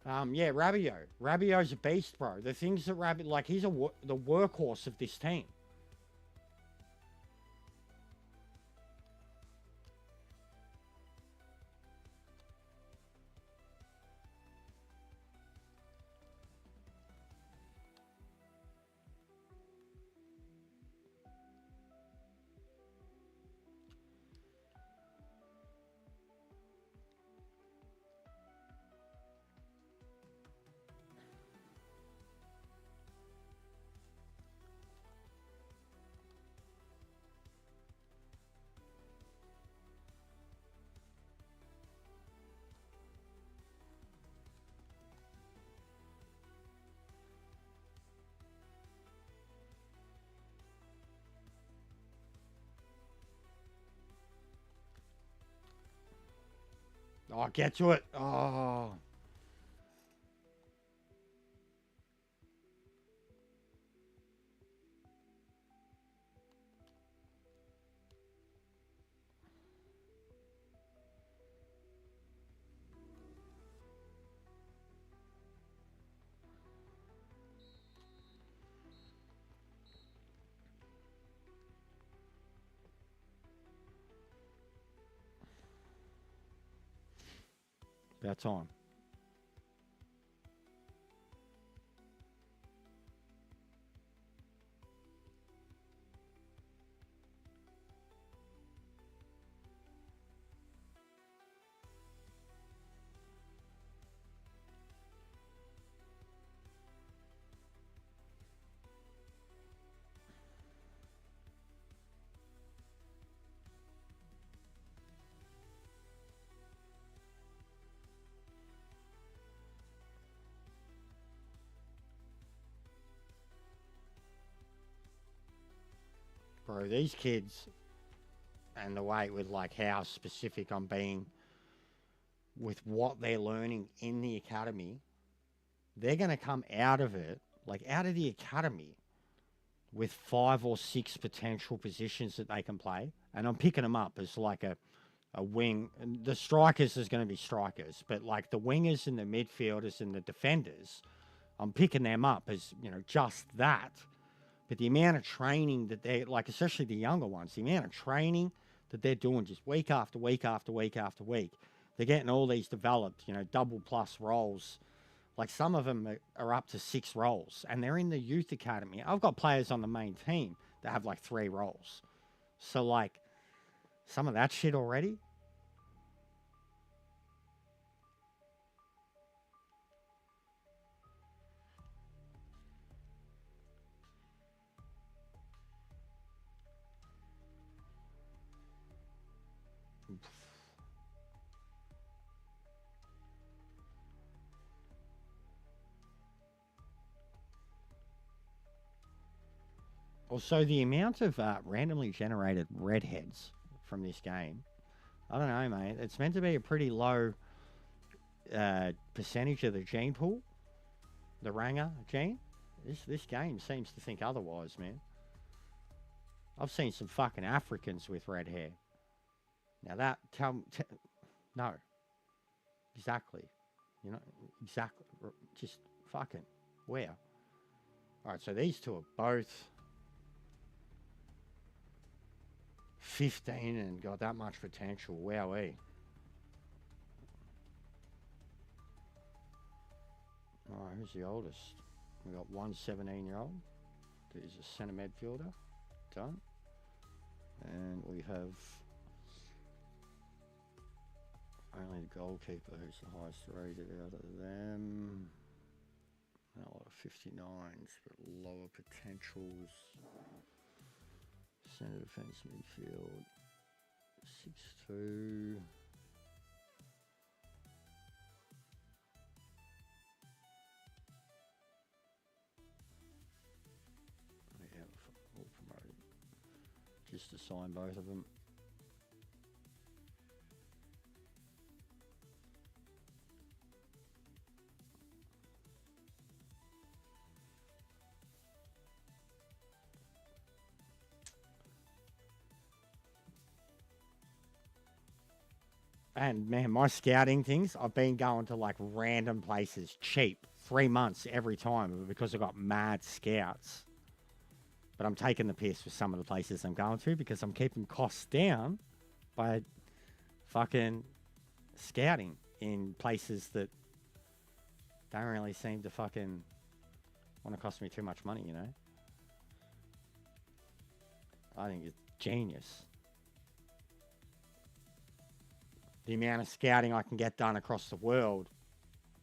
S2: Yeah, Rabiot. Rabiot's a beast, bro. The things that Rabiot... Like, he's the workhorse of this team. Oh, get to it. Oh. That's on. Bro, these kids and the way with like how specific I'm being with what they're learning in the academy, they're going to come out of it, like out of the academy, with 5 or 6 potential positions that they can play. And I'm picking them up as like a wing. And the strikers is going to be strikers, but like the wingers and the midfielders and the defenders, I'm picking them up as, just that. But the amount of training that they're, like, especially the younger ones, the amount of training that they're doing just week after week after week after week, they're getting all these developed, double plus roles. Like, some of them are up to 6 roles, and they're in the youth academy. I've got players on the main team that have, like, 3 roles. So, like, some of that shit already. Also, the amount of randomly generated redheads from this game, I don't know, mate. It's meant to be a pretty low percentage of the gene pool, the Ranger gene. This game seems to think otherwise, man. I've seen some fucking Africans with red hair. Now that, no. Exactly. Exactly. Just fucking, where? Alright, so these two are both 15 and got that much potential. Wowee. Alright, who's the oldest? We got one 17-year-old. There's a centre midfielder. Done. And we have only the goalkeeper who's the highest rated out of them. Not a lot of 59s, but lower potentials. Centre defence midfield. 6'2". Yeah, all promoted. Just to sign both of them. And man, my scouting things, I've been going to like random places, cheap, 3 months every time because I've got mad scouts. But I'm taking the piss with some of the places I'm going to because I'm keeping costs down by fucking scouting in places that don't really seem to fucking want to cost me too much money, I think it's genius. The amount of scouting I can get done across the world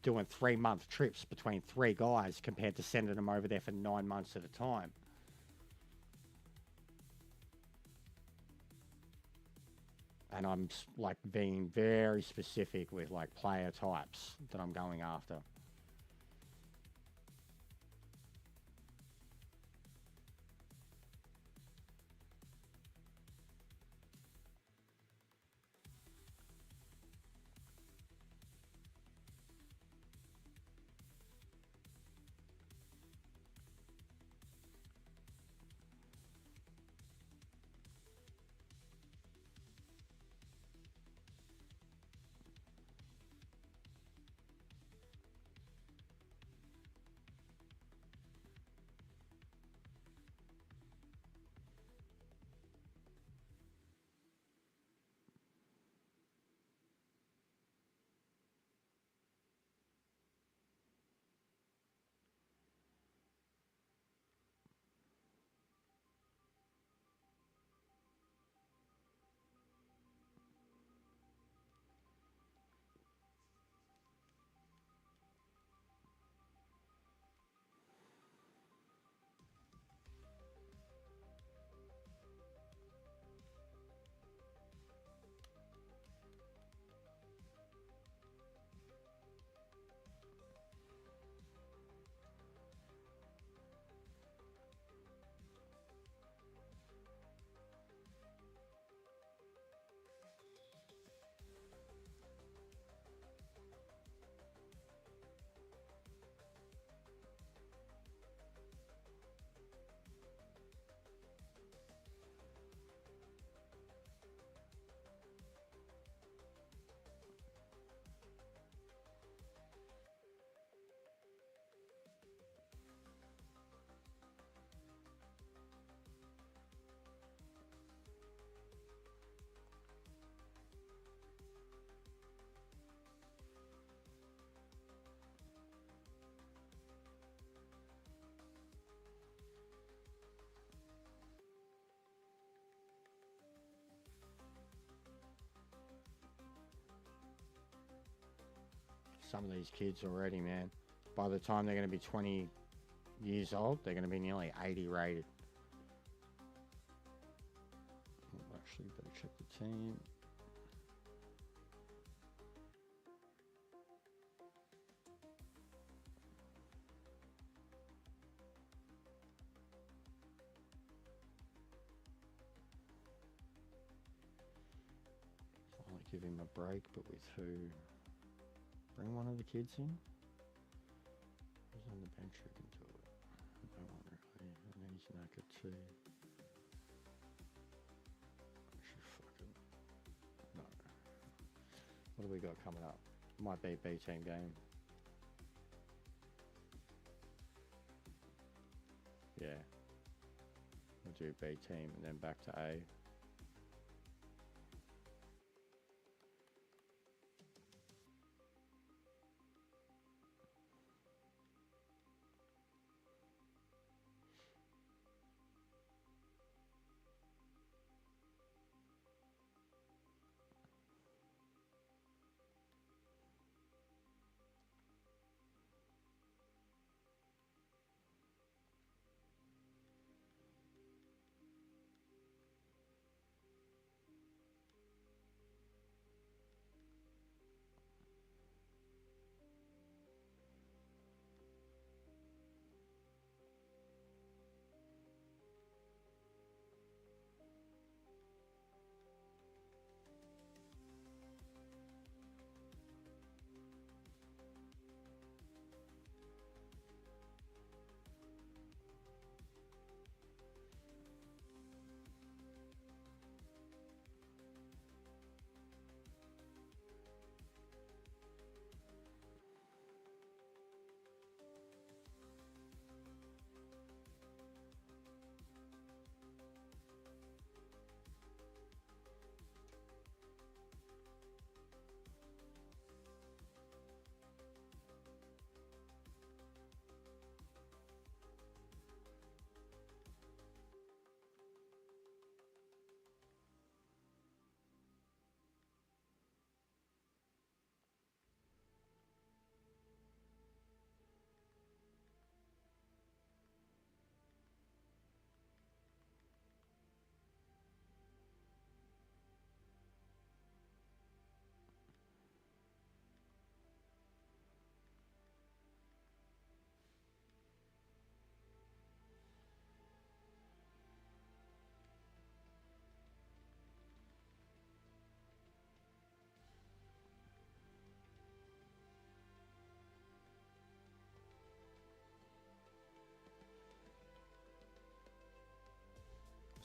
S2: doing 3-month trips between 3 guys compared to sending them over there for 9 months at a time. And I'm like being very specific with like player types that I'm going after.
S1: some of these kids already, man. By the time they're going to be 20 years old, they're going to be nearly 80 rated. Actually, better check the team. Finally give him a break, but with who? Bring one of the kids in? Who's on the bench who can do it? No one really, and he's knackered too. Actually, fuck it. No. What do we got coming up? Might be a B team game. Yeah. We'll do B team and then back to A.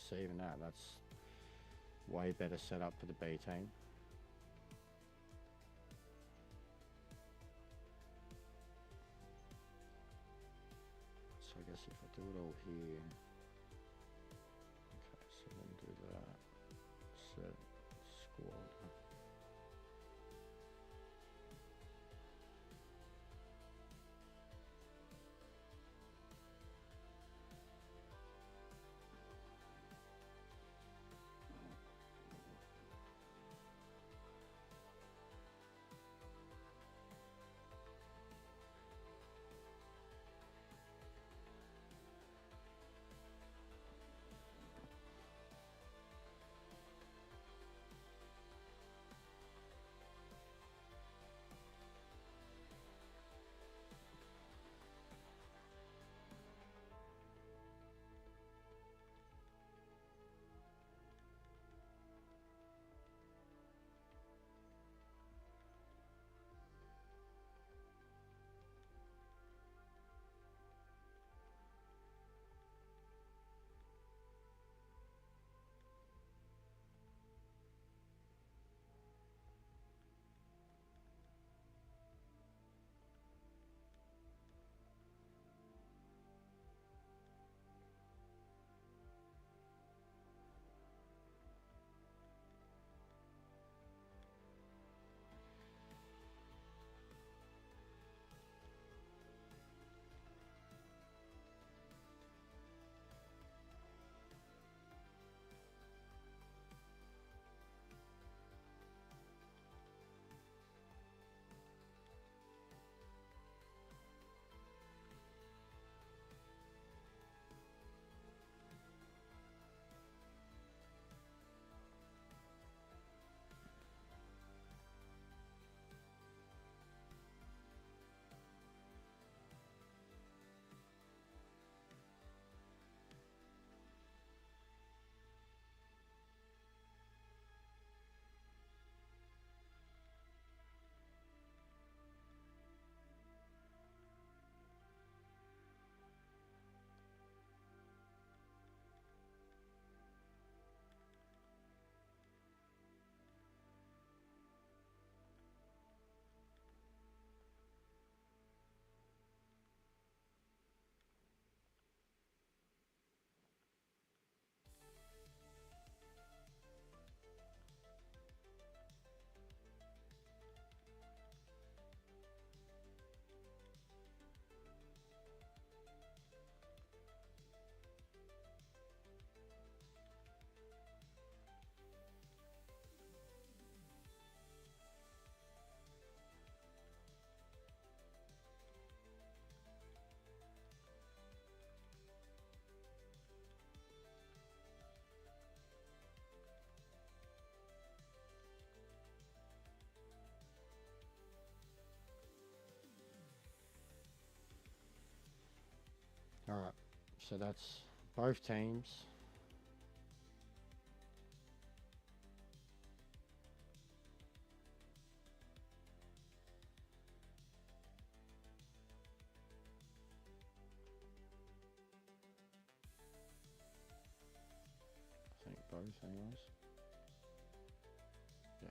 S1: So even that's way better set up for the B team. So I guess if I do it all here, okay, so then do that, set squad.
S2: All right, so that's both teams. I think both, anyways. Yeah.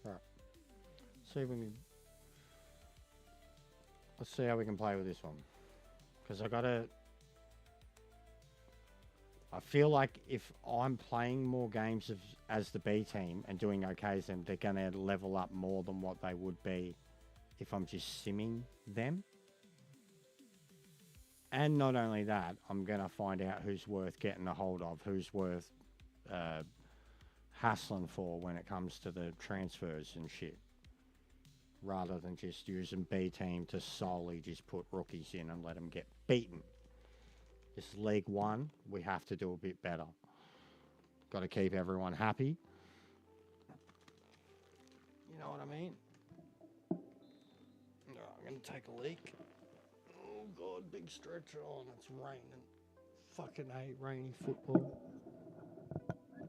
S2: All right. See if we can. Let's see how we can play with this one. Because I feel like if I'm playing more games as the B team and doing okay, then they're going to level up more than what they would be if I'm just simming them. And not only that, I'm going to find out who's worth getting a hold of, who's worth hassling for when it comes to the transfers and shit. Rather than just using B team to solely just put rookies in and let them get beaten. This is League One. We have to do a bit better. Got to keep everyone happy. You know what I mean? No, I'm going to take a leak. Oh, God, big stretch on. It's raining. Fucking hate rainy football.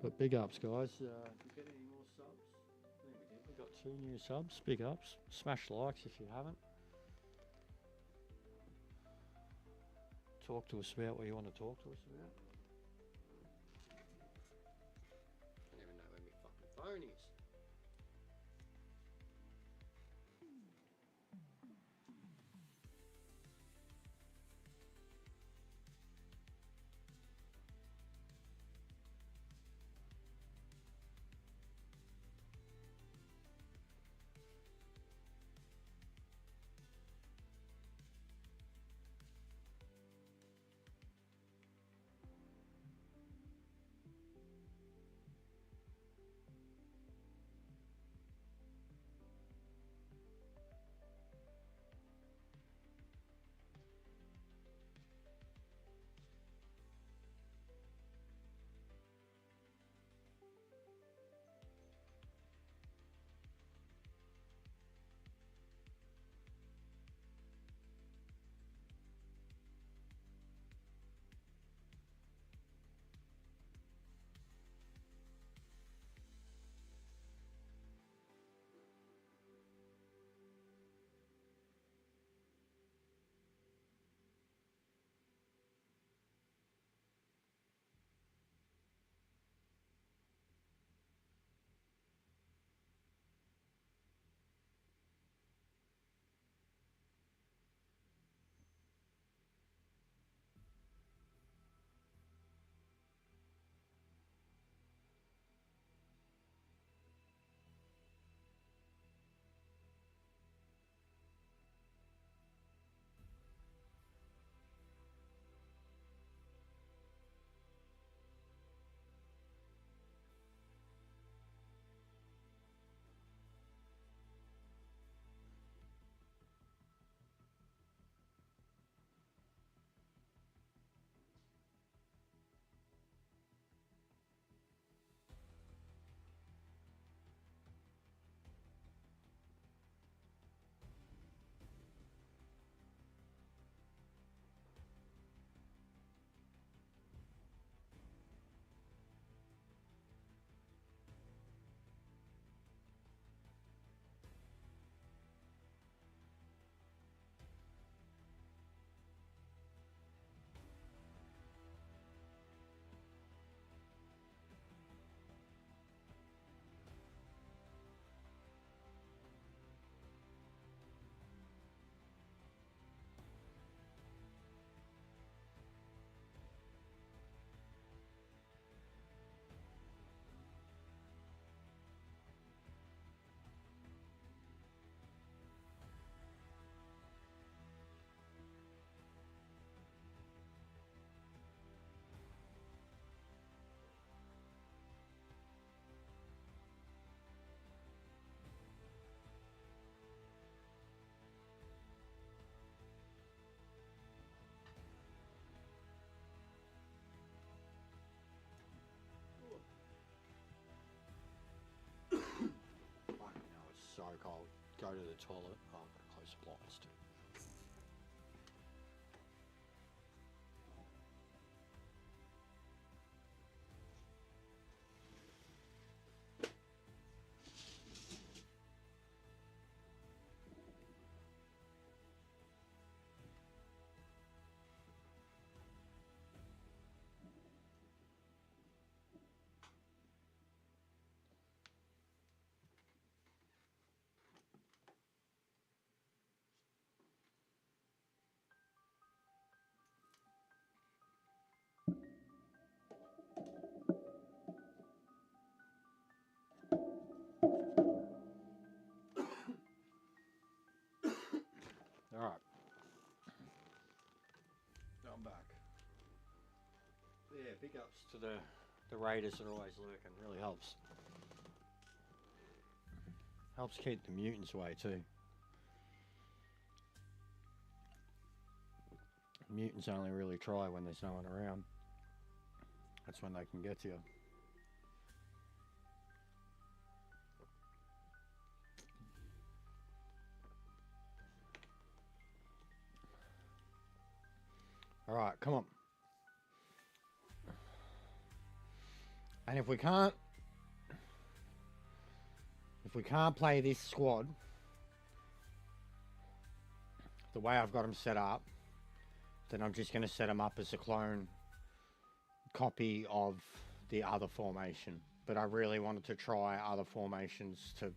S2: But big ups, guys. Did you get any more subs? I think we did. We got 2 new subs. Big ups. Smash likes if you haven't. Talk to us about what you want to talk to us about. I don't even know where my fucking phone is. go to the toilet. Oh, I've got to close the blinds too. All right. I'm back. Yeah, big ups to the Raiders that are always lurking. Really helps. Helps keep the mutants away too. Mutants only really try when there's no one around. That's when they can get to you. All right, come on. And if we can't play this squad the way I've got them set up, then I'm just going to set them up as a clone copy of the other formation. But I really wanted to try other formations to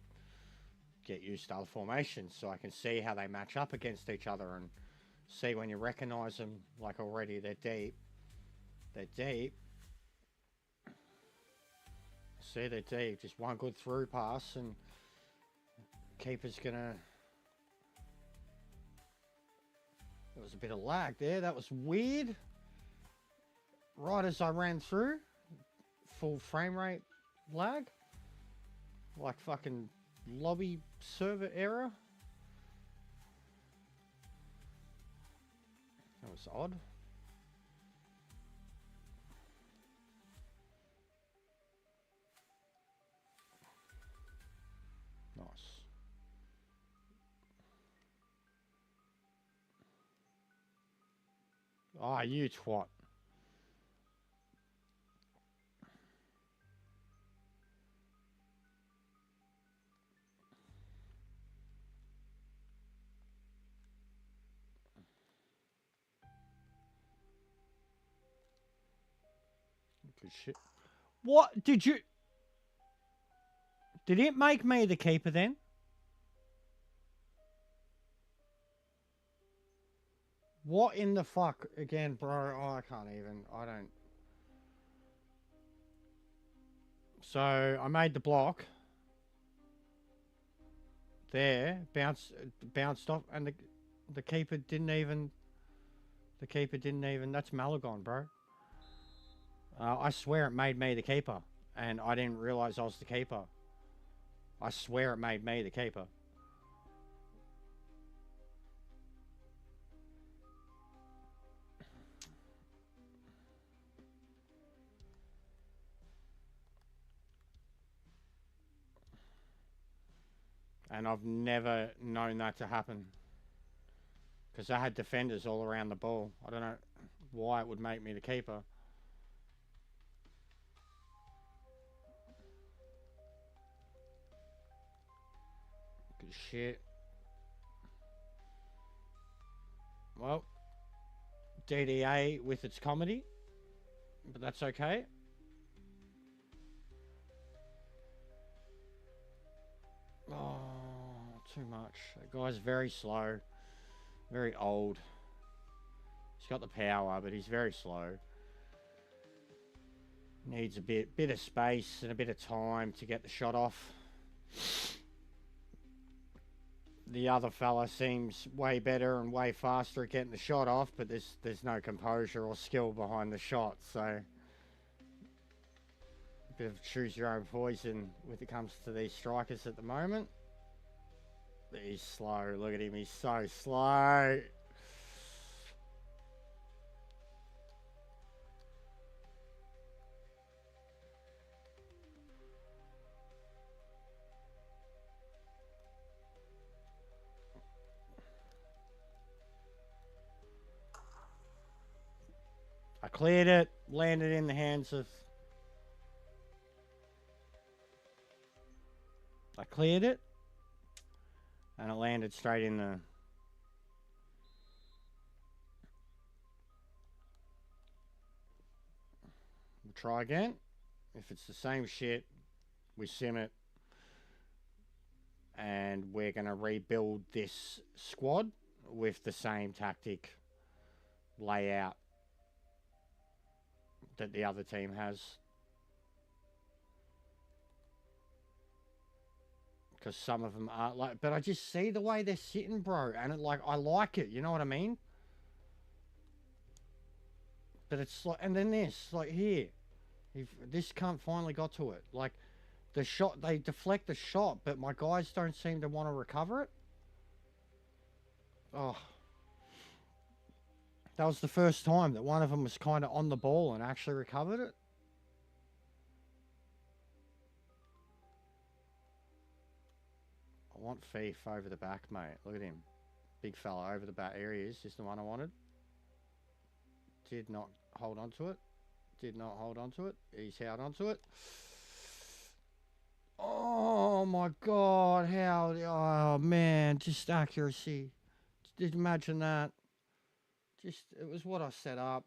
S2: get used to other formations so I can see how they match up against each other and see when you recognize them, like already they're deep. They're deep. See, they're deep. Just one good through pass and keeper's gonna... There was a bit of lag there. That was weird. Right as I ran through, full frame rate lag. Like fucking lobby server error. That was odd. Nice. Ah, you twat. Good shit. What did you... Did it make me the keeper then? What in the fuck? Again, bro, oh, I can't even. I don't... So, I made the block. There. Bounced off. And the keeper didn't even... The keeper didn't even... That's Malagon, bro. I swear it made me the keeper. And I didn't realise I was the keeper. I swear it made me the keeper. And I've never known that to happen. Because I had defenders all around the ball. I don't know why it would make me the keeper. Good shit. Well, DDA with its comedy. But that's okay. Oh, too much. That guy's very slow. Very old. He's got the power, but he's very slow. Needs a bit of space and a bit of time to get the shot off. The other fella seems way better and way faster at getting the shot off, but there's no composure or skill behind the shot, so a bit of choose your own poison when it comes to these strikers at the moment. He's slow. Look at him. He's so slow. cleared it, landed in the hands of... I cleared it, and it landed straight in the... We'll try again. If it's the same shit, we sim it. And we're going to rebuild this squad with the same tactic layout that the other team has. Because some of them are like, but I just see the way they're sitting, bro. And it, like, I like it. You know what I mean? But it's like, and then this, like here. If this cunt finally got to it. Like, the shot, they deflect the shot, but my guys don't seem to want to recover it. Oh. That was the first time that one of them was kind of on the ball and actually recovered it. I want Fief over the back, mate. Look at him. Big fella over the back. Here he is. Just the one I wanted. Did not hold on to it. Did not hold on to it. He's held on to it. Oh my God, how, oh man, just accuracy. Just imagine that. Just, it was what I set up.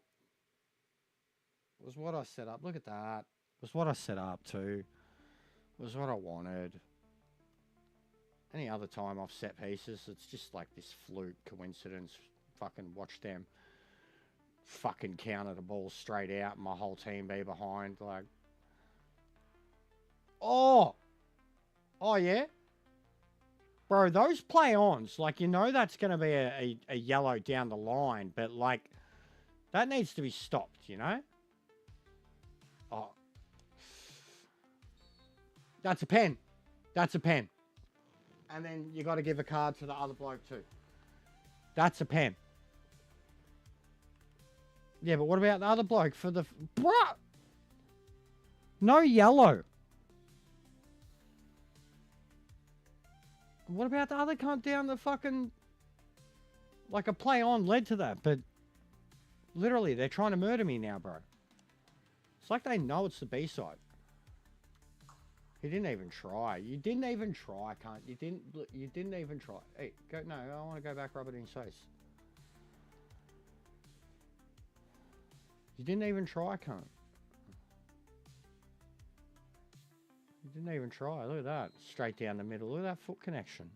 S2: It was what I set up. Look at that. It was what I set up too. It was what I wanted. Any other time I've set pieces, it's just like this fluke coincidence. Fucking watch them fucking counter the ball straight out and my whole team be behind. Like, oh yeah, bro, those play-ons, like, you know that's going to be a yellow down the line, but like that needs to be stopped, you know. Oh, that's a pen. That's a pen. And then you got to give a card to the other bloke too. That's a pen. Yeah, but what about the other bloke for the... Bruh! No yellow. What about the other cunt down the fucking... Like, a play on led to that, but... Literally, they're trying to murder me now, bro. It's like they know it's the B-side. He didn't even try. You didn't even try, cunt. You didn't even try. Hey, go... No, I want to go back, rub it in his face. You didn't even try, cunt. You didn't even try. Look at that. Straight down the middle. Look at that foot connection.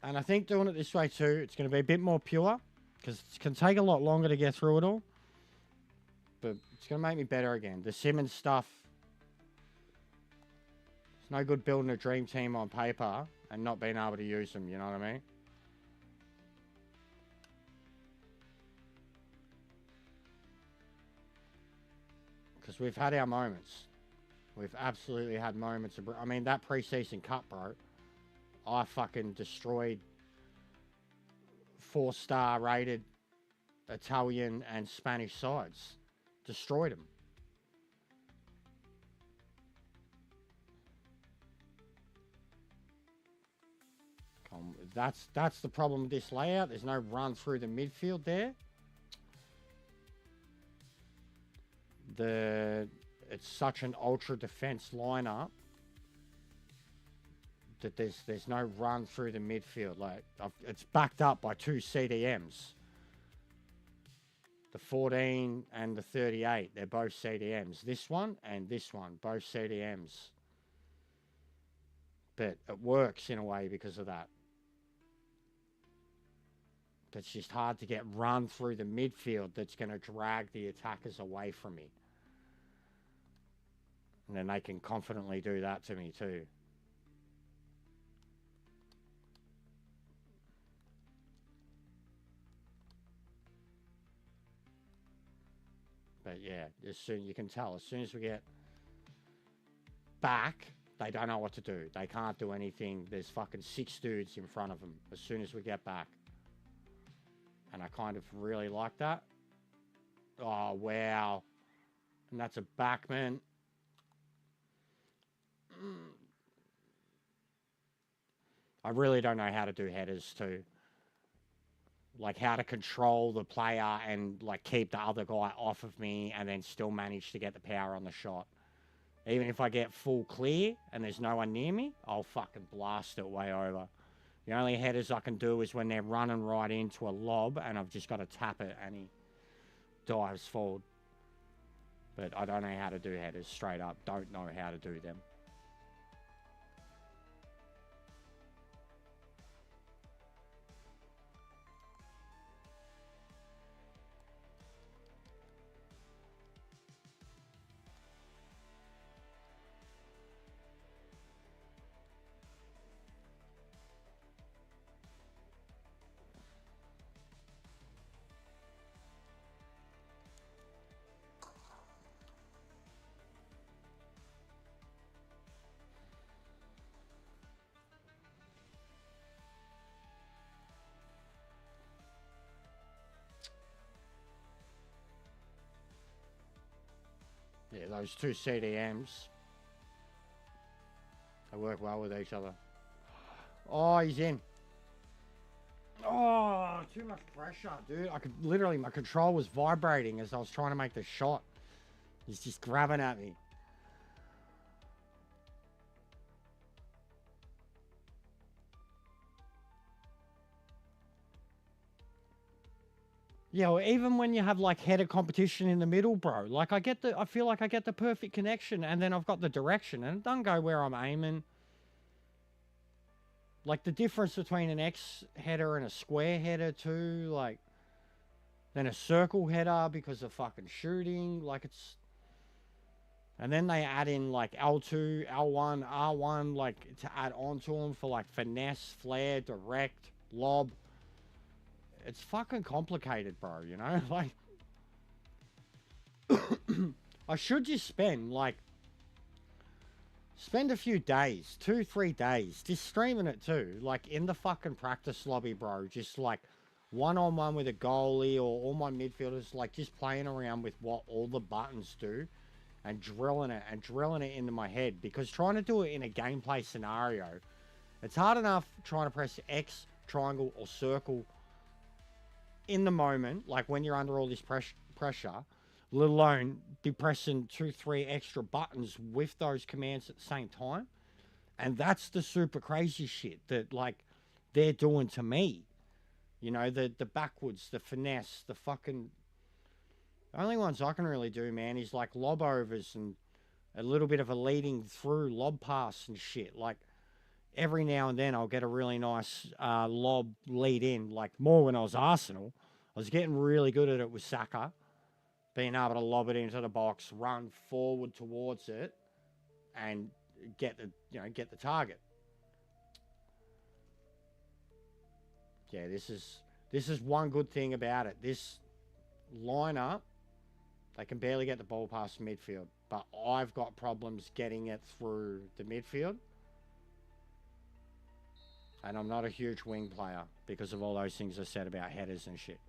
S2: And I think doing it this way too, it's going to be a bit more pure. Because it can take a lot longer to get through it all. But it's going to make me better again. The Simmons stuff. It's no good building a dream team on paper and not being able to use them, you know what I mean? Because we've had our moments. We've absolutely had moments of... I mean, that preseason cup, bro. I fucking destroyed 4-star rated Italian and Spanish sides. Destroyed them. That's the problem with this layout. There's no run through the midfield there. It's such an ultra defense lineup that there's no run through the midfield. Like, it's backed up by 2 CDMs. The 14 and the 38, they're both CDMs. This one and this one, both CDMs. But it works in a way because of that. But it's just hard to get run through the midfield that's going to drag the attackers away from me. And then they can confidently do that to me too. But yeah, you can tell, as soon as we get back, they don't know what to do. They can't do anything. There's fucking 6 dudes in front of them as soon as we get back. And I kind of really like that. Oh, wow. And that's a backman. I really don't know how to do headers too. Like how to control the player and like keep the other guy off of me and then still manage to get the power on the shot. Even if I get full clear and there's no one near me, I'll fucking blast it way over. The only headers I can do is when they're running right into a lob and I've just got to tap it and he dives forward. But I don't know how to do headers, straight up. Don't know how to do them. Yeah, those two CDMs, they work well with each other. Oh, he's in. Oh, too much pressure, dude. I could literally, my control was vibrating as I was trying to make the shot. He's just grabbing at me. Yeah, well, even when you have like header competition in the middle, bro, like I feel like I get the perfect connection and then I've got the direction and it doesn't go where I'm aiming. Like the difference between an X header and a square header too, like then a circle header because of fucking shooting, like it's, and then they add in like L2, L1, R1, like to add on to them for like finesse, flare, direct, lob. It's fucking complicated, bro, you know? Like, I should just spend a few days, 2-3 days, just streaming it too. Like in the fucking practice lobby, bro. Just like one-on-one with a goalie or all my midfielders, like just playing around with what all the buttons do and drilling it into my head. Because trying to do it in a gameplay scenario, it's hard enough trying to press X, triangle, or circle in the moment, like when you're under all this pressure, let alone be pressing 2-3 extra buttons with those commands at the same time. And that's the super crazy shit that like they're doing to me. You know, the backwards, the finesse, the fucking, the only ones I can really do, man, is like lob overs and a little bit of a leading through lob pass and shit. Like every now and then I'll get a really nice lob lead in, like more when I was Arsenal. I was getting really good at it with Saka, being able to lob it into the box, run forward towards it, and get the target. Yeah, this is one good thing about it. This lineup, they can barely get the ball past midfield, but I've got problems getting it through the midfield. And I'm not a huge wing player because of all those things I said about headers and shit.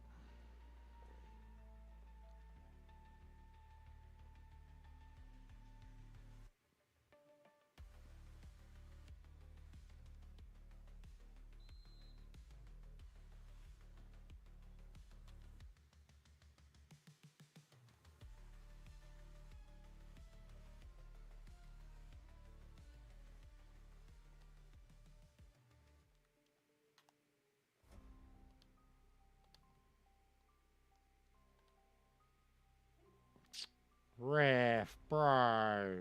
S2: Ref, bro.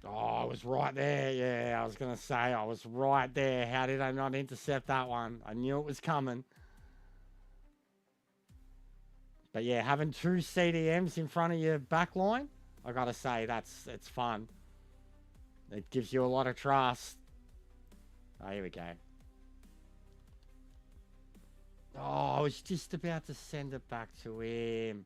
S2: Oh, I was right there. Yeah, I was going to say I was right there. How did I not intercept that one? I knew it was coming. But yeah, having two CDMs in front of your back line, I got to say, it's fun. It gives you a lot of trust. Oh, here we go. was just about to send it back to him.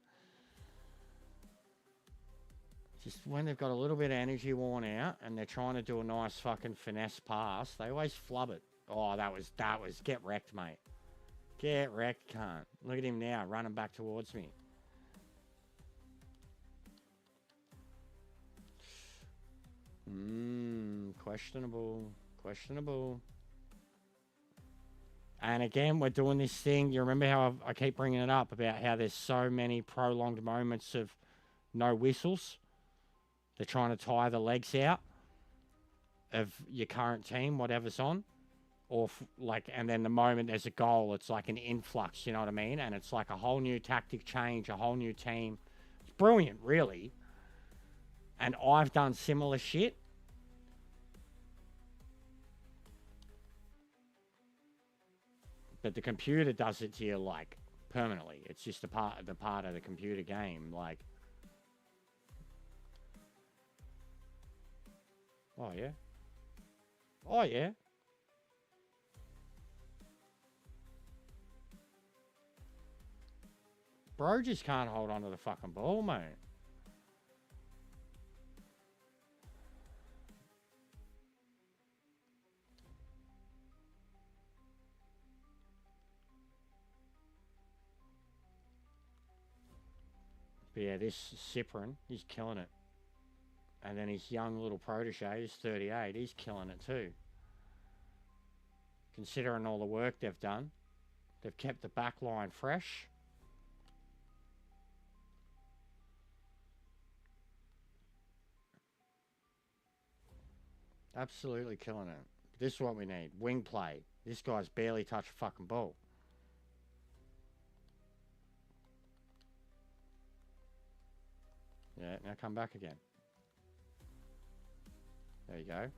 S2: Just when they've got a little bit of energy worn out and they're trying to do a nice fucking finesse pass, they always flub it. Oh, that was get wrecked, mate. Get wrecked, cunt. Look at him now, running back towards me. Questionable. And again, we're doing this thing. You remember how I keep bringing it up about how there's so many prolonged moments of no whistles. They're trying to tie the legs out of your current team, whatever's on. Or and then the moment there's a goal, it's like an influx, you know what I mean? And it's like a whole new tactic change, a whole new team. It's brilliant, really. And I've done similar shit. But the computer does it to you, like, permanently. It's just a part of the computer game, like. Oh, yeah. Oh, yeah. Bro just can't hold on to the fucking ball, mate. But yeah, this Cyprian, he's killing it. And then his young little protege, he's 38, he's killing it too. Considering all the work they've done, they've kept the back line fresh. Absolutely killing it. This is what we need. Wing play. This guy's barely touched a fucking ball. Yeah, now come back again. There you go.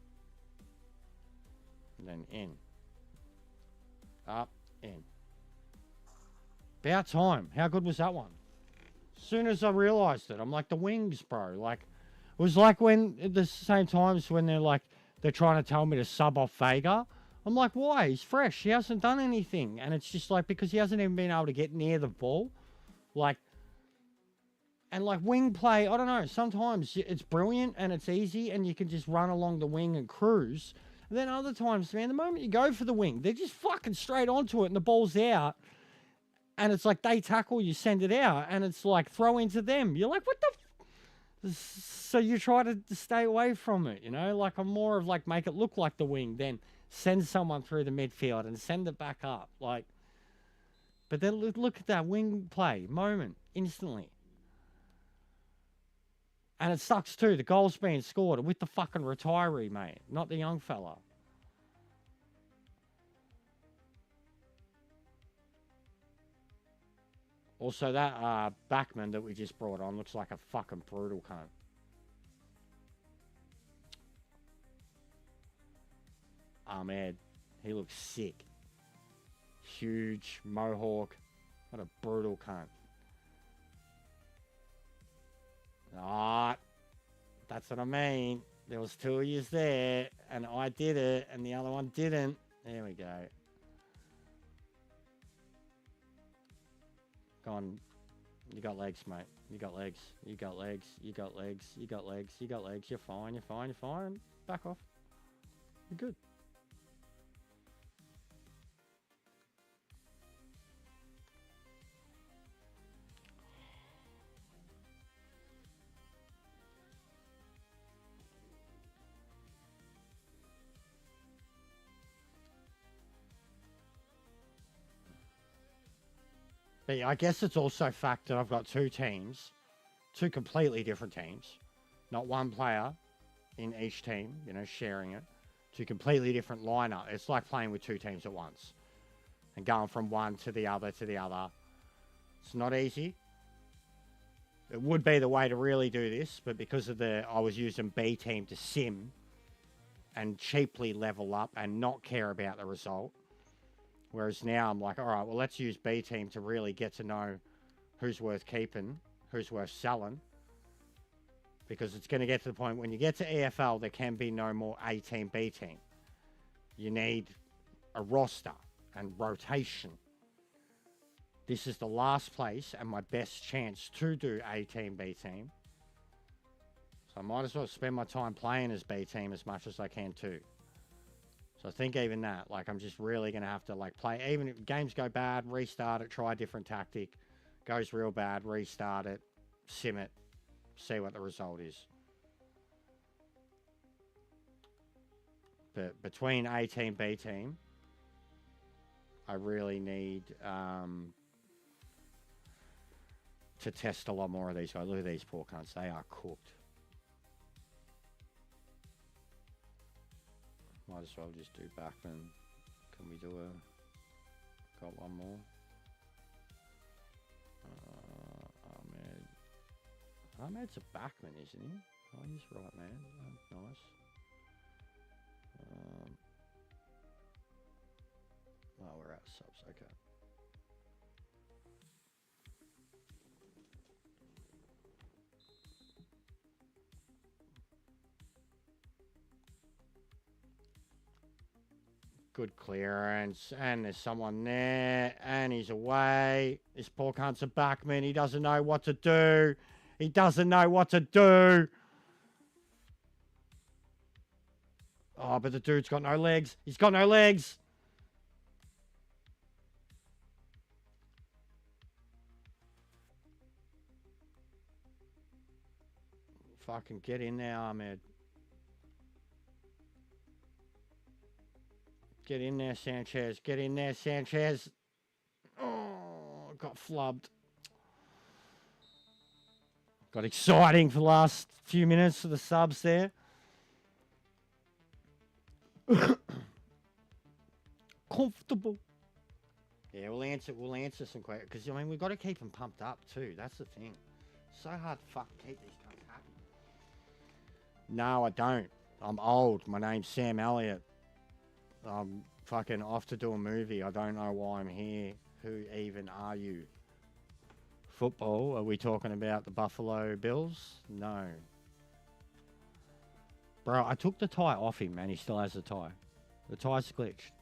S2: And then in. Up, in. About time. How good was that one? As soon as I realised it, I'm like, the wings, bro. Like, it was like when, at the same times when they're trying to tell me to sub off Vega. I'm like, why? He's fresh. He hasn't done anything. And it's just like, because he hasn't even been able to get near the ball. Like, and like wing play, I don't know, sometimes it's brilliant and it's easy and you can just run along the wing and cruise. And then other times, man, the moment you go for the wing, they're just fucking straight onto it and the ball's out. And it's like they tackle, you send it out, and it's like throw into them. You're like, what the so you try to stay away from it, you know? Like, I'm more of like, make it look like the wing, then send someone through the midfield and send it back up. Like, but then look at that wing play moment, instantly. And it sucks too, the goal's being scored with the fucking retiree, mate, not the young fella. Also, that backman that we just brought on looks like a fucking brutal cunt. Ahmed, he looks sick. Huge, mohawk. What a brutal cunt. Ah, that's what I mean. There was two of yous there, and I did it, and the other one didn't. There we go. Go on. You got legs, mate. You got legs. You got legs. You got legs. You got legs. You got legs. You're fine. You're fine. You're fine. Back off. You're good. But yeah, I guess it's also fact that I've got two teams, two completely different teams, not one player in each team, you know, sharing it, two completely different lineup. It's like playing with two teams at once and going from one to the other to the other. It's not easy. It would be the way to really do this, but because of I was using B team to sim and cheaply level up and not care about the result. Whereas now I'm like, all right, well, let's use B team to really get to know who's worth keeping, who's worth selling. Because it's going to get to the point when you get to EFL, there can be no more A team, B team. You need a roster and rotation. This is the last place and my best chance to do A team, B team. So I might as well spend my time playing as B team as much as I can too. So I think even that, like, I'm just really going to have to, like, play. Even if games go bad, restart it, try a different tactic. Goes real bad, restart it, sim it, see what the result is. But between A team, B team, I really need to test a lot more of these guys. Look at these poor cunts. They are cooked. Might as well just do backman. Can we do a... Got one more. Ahmed. Ahmed's a backman, isn't he? Oh, he's right, man. Oh, nice. Oh, we're out of subs. Okay. Good clearance, and there's someone there, and he's away. This poor cunt's a backman. He doesn't know what to do. He doesn't know what to do. Oh, but the dude's got no legs. He's got no legs. Fucking get in there, Ahmed. Get in there, Sanchez. Get in there, Sanchez. Oh, got flubbed. Got exciting for the last few minutes for the subs there. Comfortable. Yeah, we'll answer some questions. Because, I mean, we've got to keep them pumped up, too. That's the thing. So hard to fucking keep these guys happy. No, I don't. I'm old. My name's Sam Elliott. I'm fucking off to do a movie. I don't know why I'm here. Who even are you? Football? Are we talking about the Buffalo Bills? No. Bro, I took the tie off him and he still has the tie. The tie's glitched.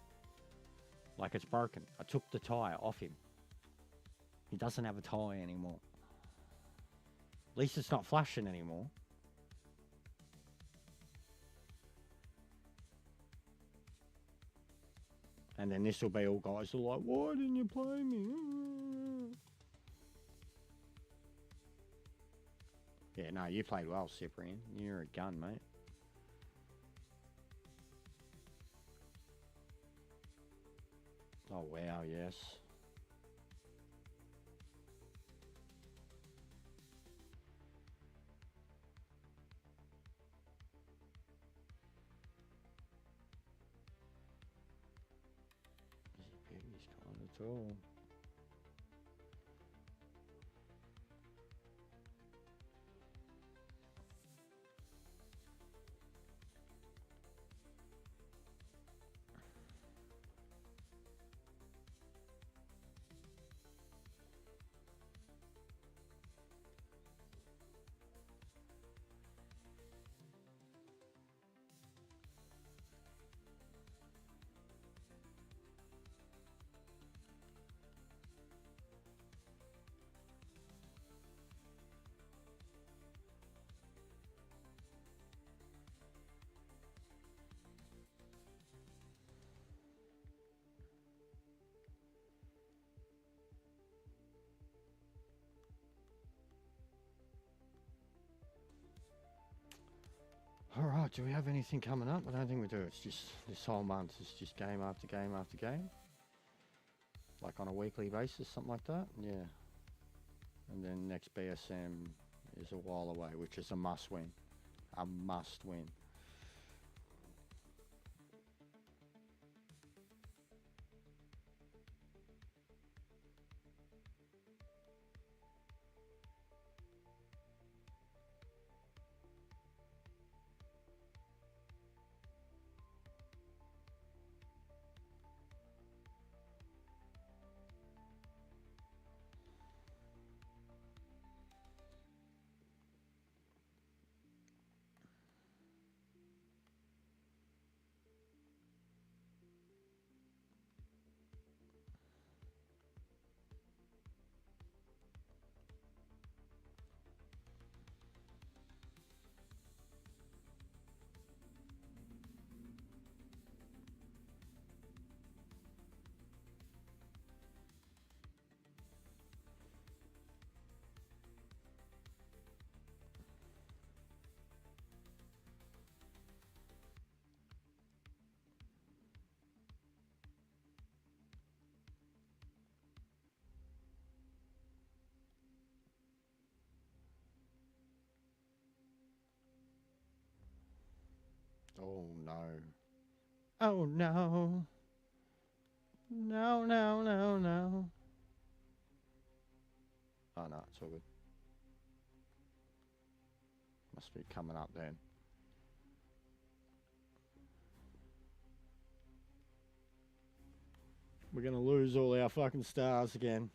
S2: Like it's broken. I took the tie off him. He doesn't have a tie anymore. At least it's not flashing anymore. And then this will be all guys who are like, why didn't you play me? Yeah, no, you played well, Cyprian. You're a gun, mate. Oh, wow, yes. He's kind of tall. All right, do we have anything coming up? I don't think we do. It's just this whole month is just game after game after game. Like on a weekly basis, something like that. Yeah. And then next BSM is a while away, which is a must win. A must win.
S1: Oh no.
S2: Oh no. No, no, no, no. Oh no, it's all good. Must be coming up then. We're gonna lose all our fucking stars again.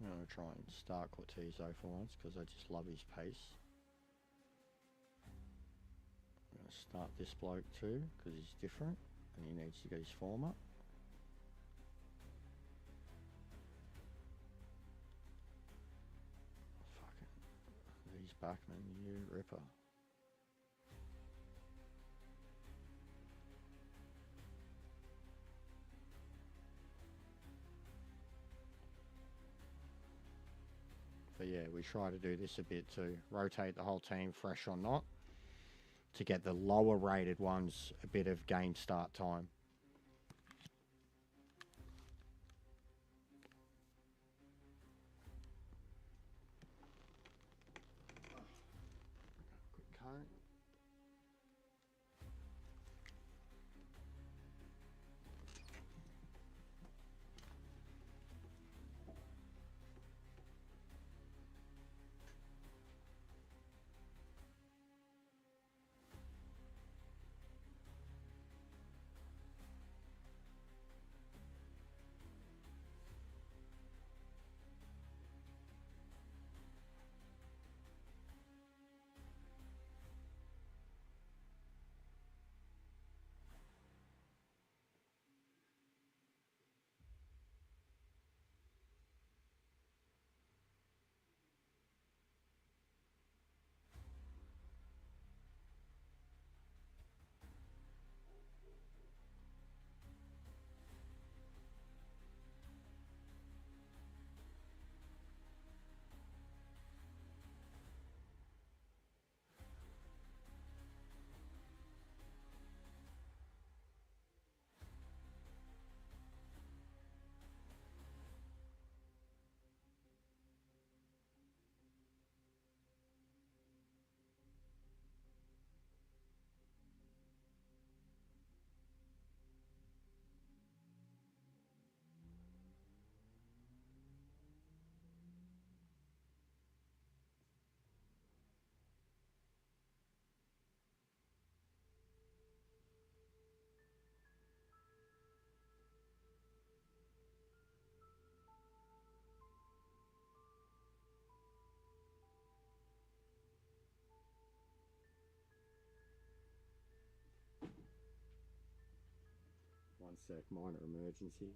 S2: I'm going to try and start Cortizo for once because I just love his pace. I'm going to start this bloke too because he's different and he needs to get his form up. Fucking, he's back, man. You ripper. But yeah, we try to do this a bit too. Rotate the whole team, fresh or not, to get the lower rated ones a bit of game start time. Quick coat. One sec, minor emergency.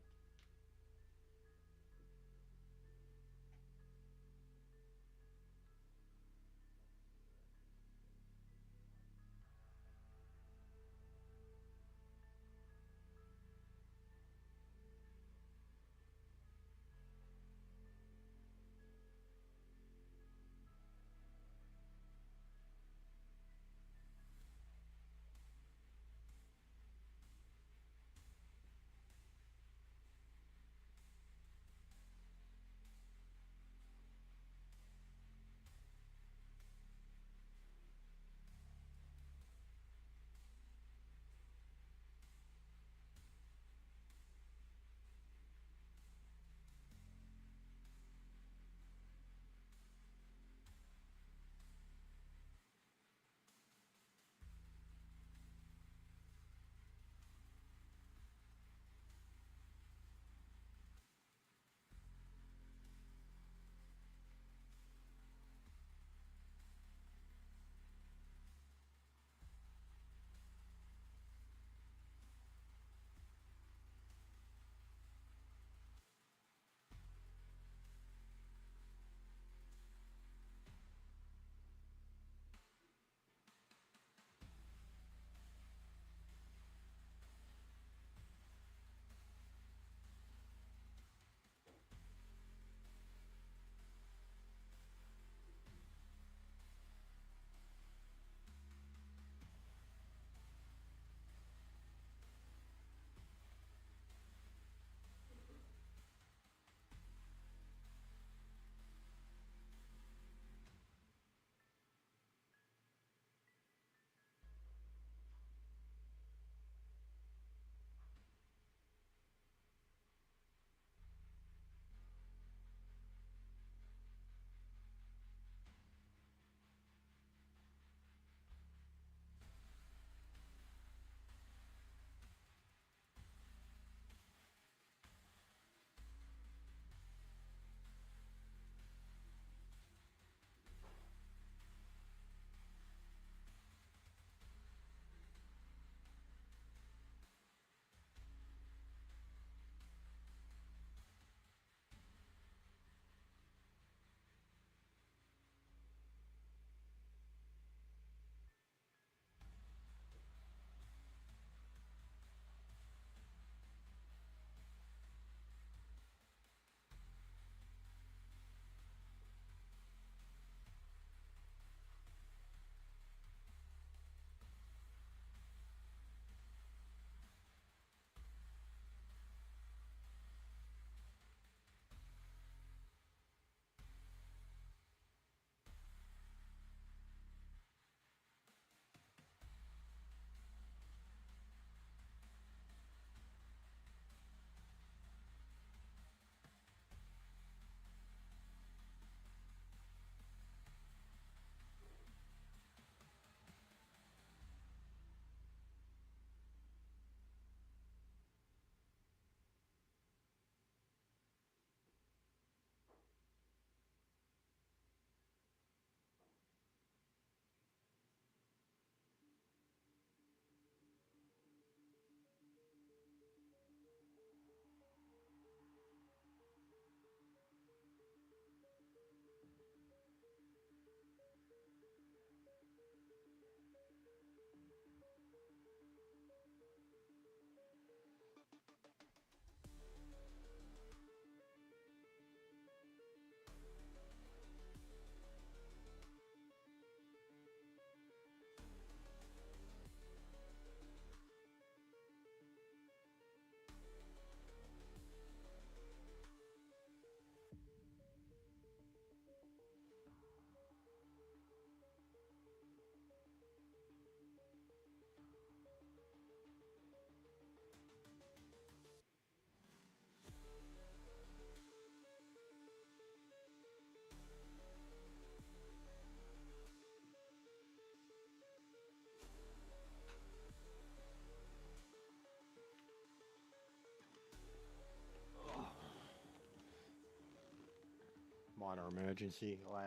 S2: Minor emergency. Wow.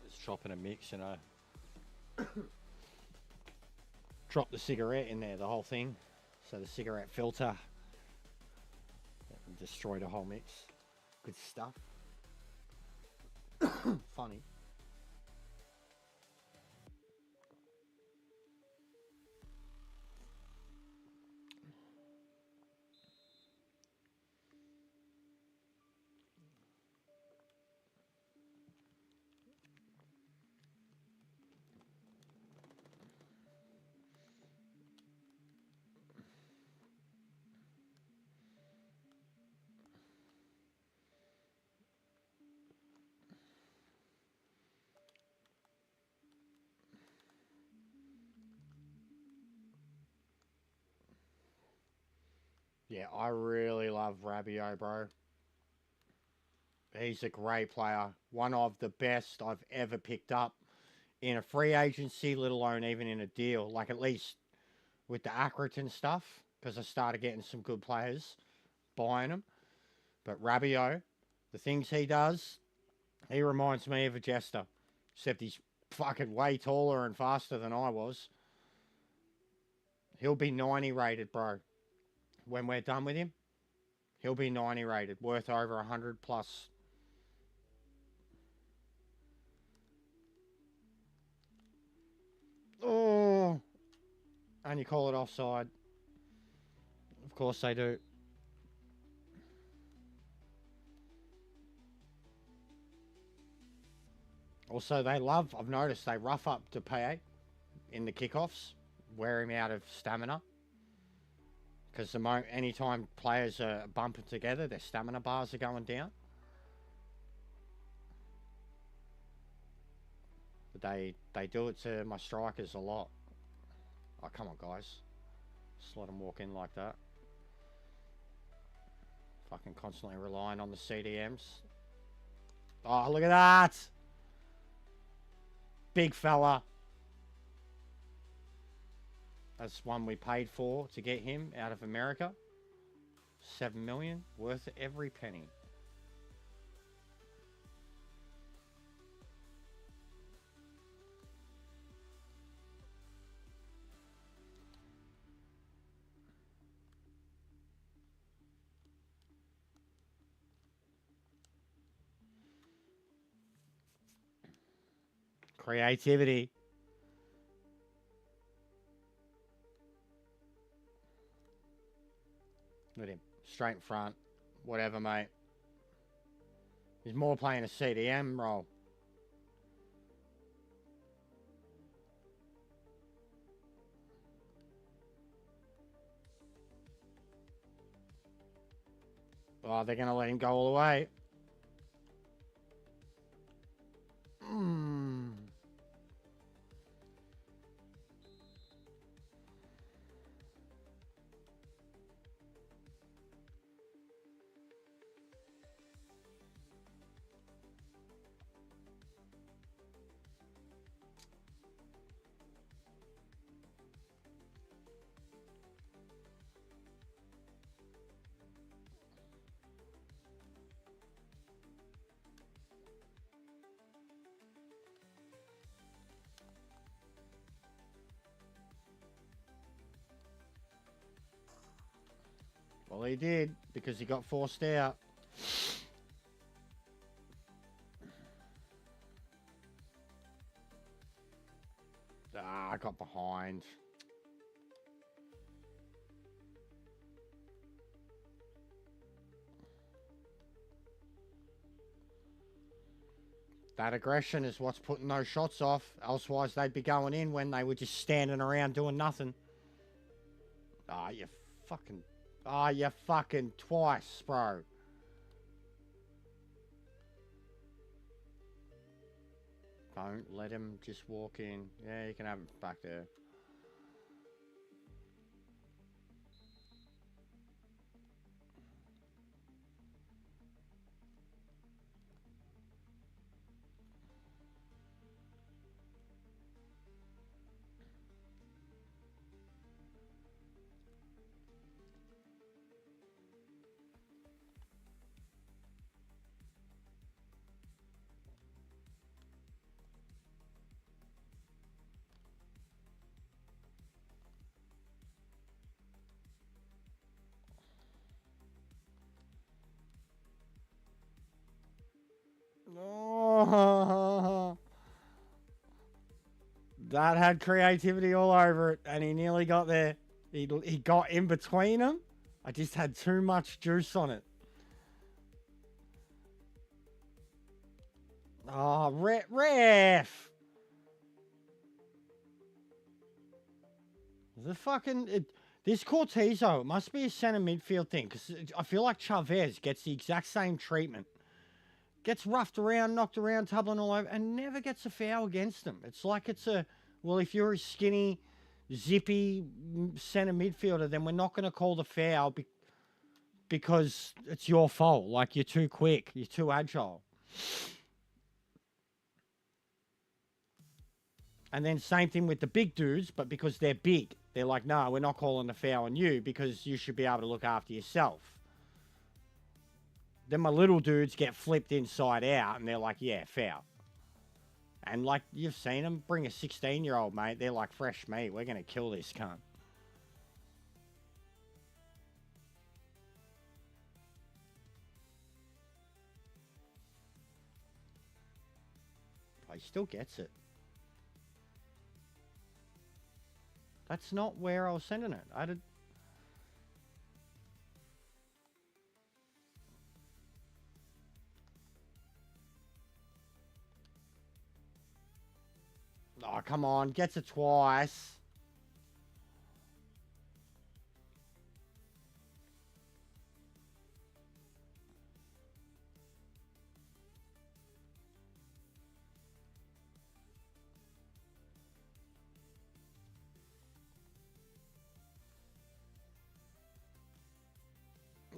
S2: Just chopping a mix, you know. Drop the cigarette in there, the whole thing. So the cigarette filter destroyed the whole mix. Good stuff. Funny. Yeah, I really love Rabiot, bro. He's a great player. One of the best I've ever picked up in a free agency, let alone even in a deal. Like, at least with the Accrington stuff, because I started getting some good players, buying them. But Rabiot, the things he does, he reminds me of a Jester. Except he's fucking way taller and faster than I was. He'll be 90 rated, bro. When we're done with him, he'll be 90 rated. Worth over 100 plus. Oh, and you call it offside. Of course they do. Also, I've noticed they rough up Depay in the kickoffs, wear him out of stamina. Because anytime players are bumping together, their stamina bars are going down. But they do it to my strikers a lot. Oh, come on, guys. Just let them walk in like that. Fucking constantly relying on the CDMs. Oh, look at that! Big fella. That's one we paid for to get him out of America. 7 million. Worth every penny. Creativity. Look at him. Straight in front. Whatever, mate. He's more playing a CDM role. Oh, they're going to let him go all the way. Well, he did, because he got forced out. I got behind. That aggression is what's putting those shots off. Elsewise, they'd be going in when they were just standing around doing nothing. Ah, you fucking... Ah, you fucking twice, bro. Don't let him just walk in. Yeah, you can have him back there. That had creativity all over it, and he nearly got there. He got in between them. I just had too much juice on it. Oh, ref. The fucking... this Cortizo, it must be a centre midfield thing, because I feel like Chavez gets the exact same treatment. Gets roughed around, knocked around, tumbling all over, and never gets a foul against him. It's like it's a... well, if you're a skinny, zippy centre midfielder, then we're not going to call the foul because it's your fault. Like, you're too quick. You're too agile. And then same thing with the big dudes, but because they're big, they're like, no, we're not calling the foul on you because you should be able to look after yourself. Then my little dudes get flipped inside out, and they're like, yeah, foul. And like, you've seen them, bring a 16-year-old, mate. They're like, fresh meat. We're going to kill this cunt. But he still gets it. That's not where I was sending it. I did... oh, come on. Gets it twice.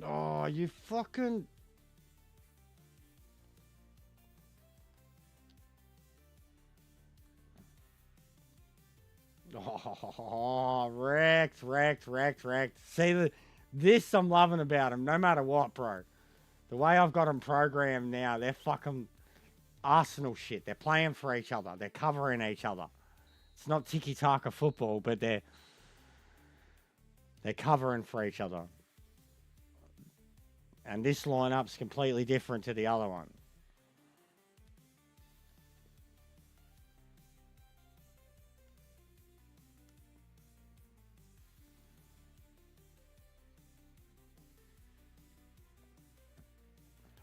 S2: Oh, you fucking... oh, wrecked. See, this I'm loving about them, no matter what, bro. The way I've got them programmed now, they're fucking Arsenal shit. They're playing for each other. They're covering each other. It's not tiki-taka football, but they're covering for each other. And this lineup's completely different to the other one.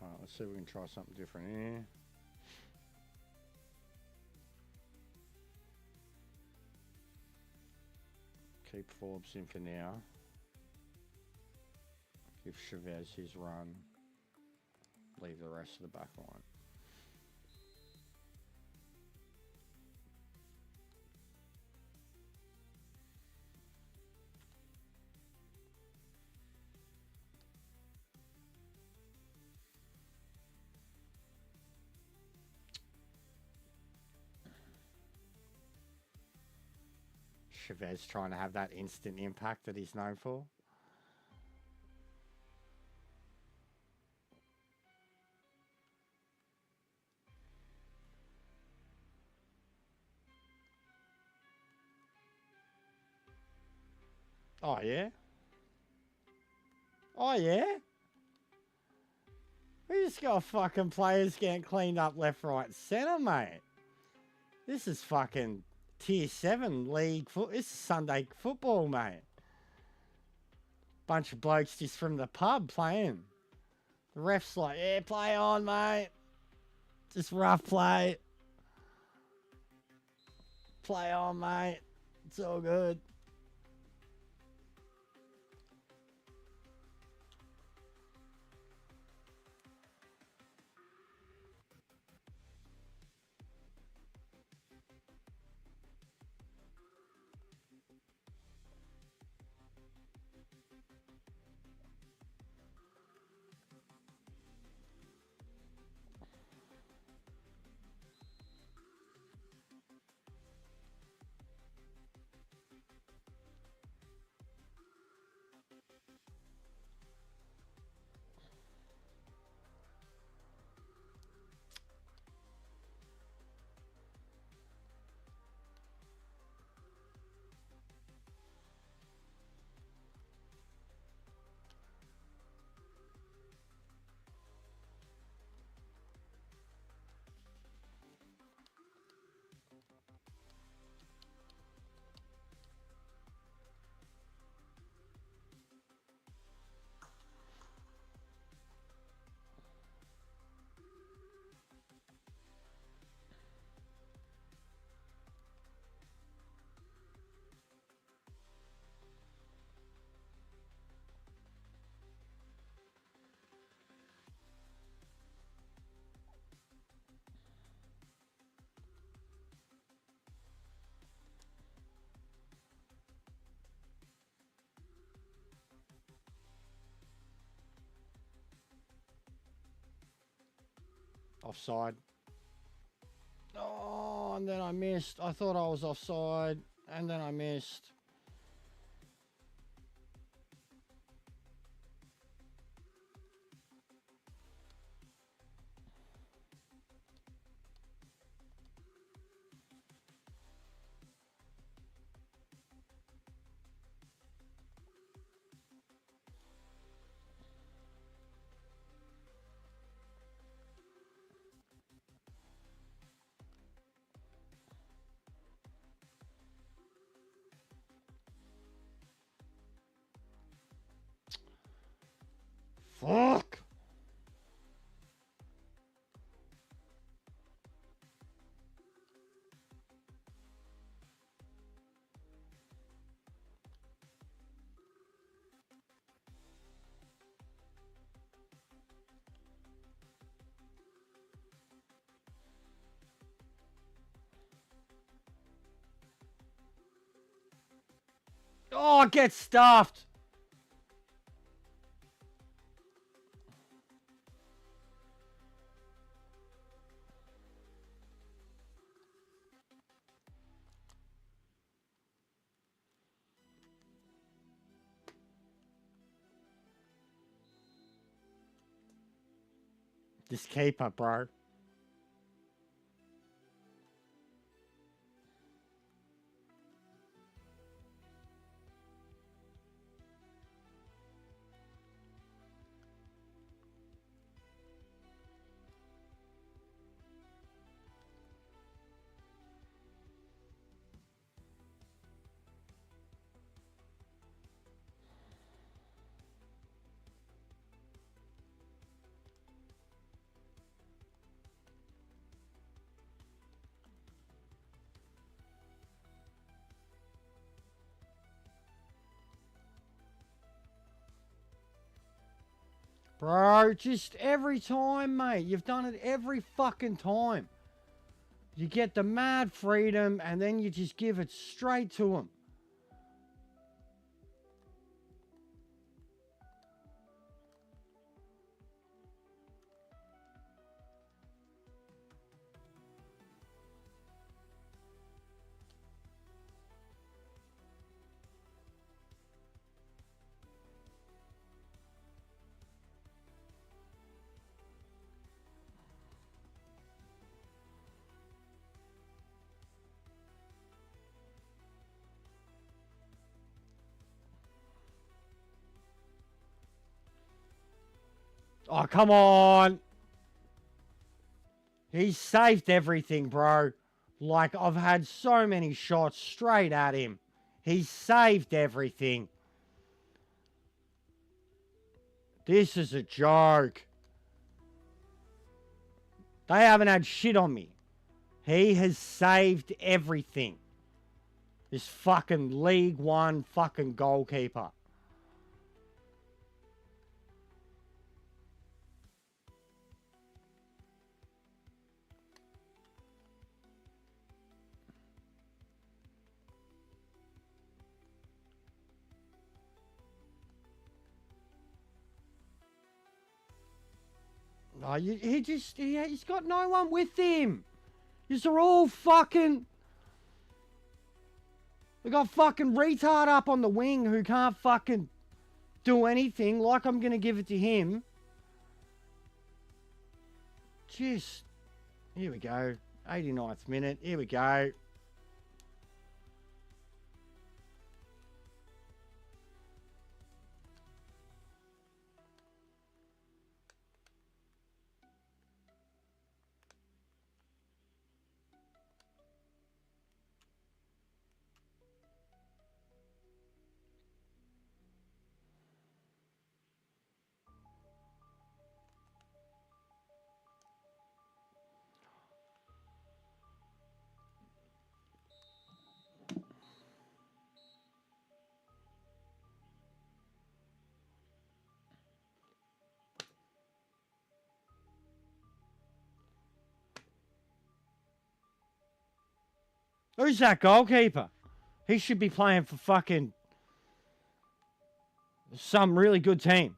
S2: Alright, let's see if we can try something different here. Keep Forbes in for now. Give Chavez his run. Leave the rest of the back line. Chavez trying to have that instant impact that he's known for. Oh, yeah? Oh, yeah? We just got fucking players getting cleaned up left, right, and centre, mate. This is fucking Tier 7 league foot. This is Sunday football, mate. Bunch of blokes just from the pub playing. The ref's like, yeah, play on, mate. Just rough play. Play on, mate. It's all good. Offside. Oh, and then I missed. I thought I was offside, and then I missed. Fuck! Oh, get stuffed! This keeper, bro. Bro, just every time, mate. You've done it every fucking time. You get the mad freedom, and then you just give it straight to him. Oh, come on. He's saved everything, bro. Like, I've had so many shots straight at him. He's saved everything. This is a joke. They haven't had shit on me. He has saved everything. This fucking League One fucking goalkeeper. Oh, he's got no one with him. These are all fucking... We got fucking retard up on the wing who can't fucking do anything, like I'm going to give it to him. Just... Here we go. 89th minute. Here we go. Who's that goalkeeper? He should be playing for fucking some really good team.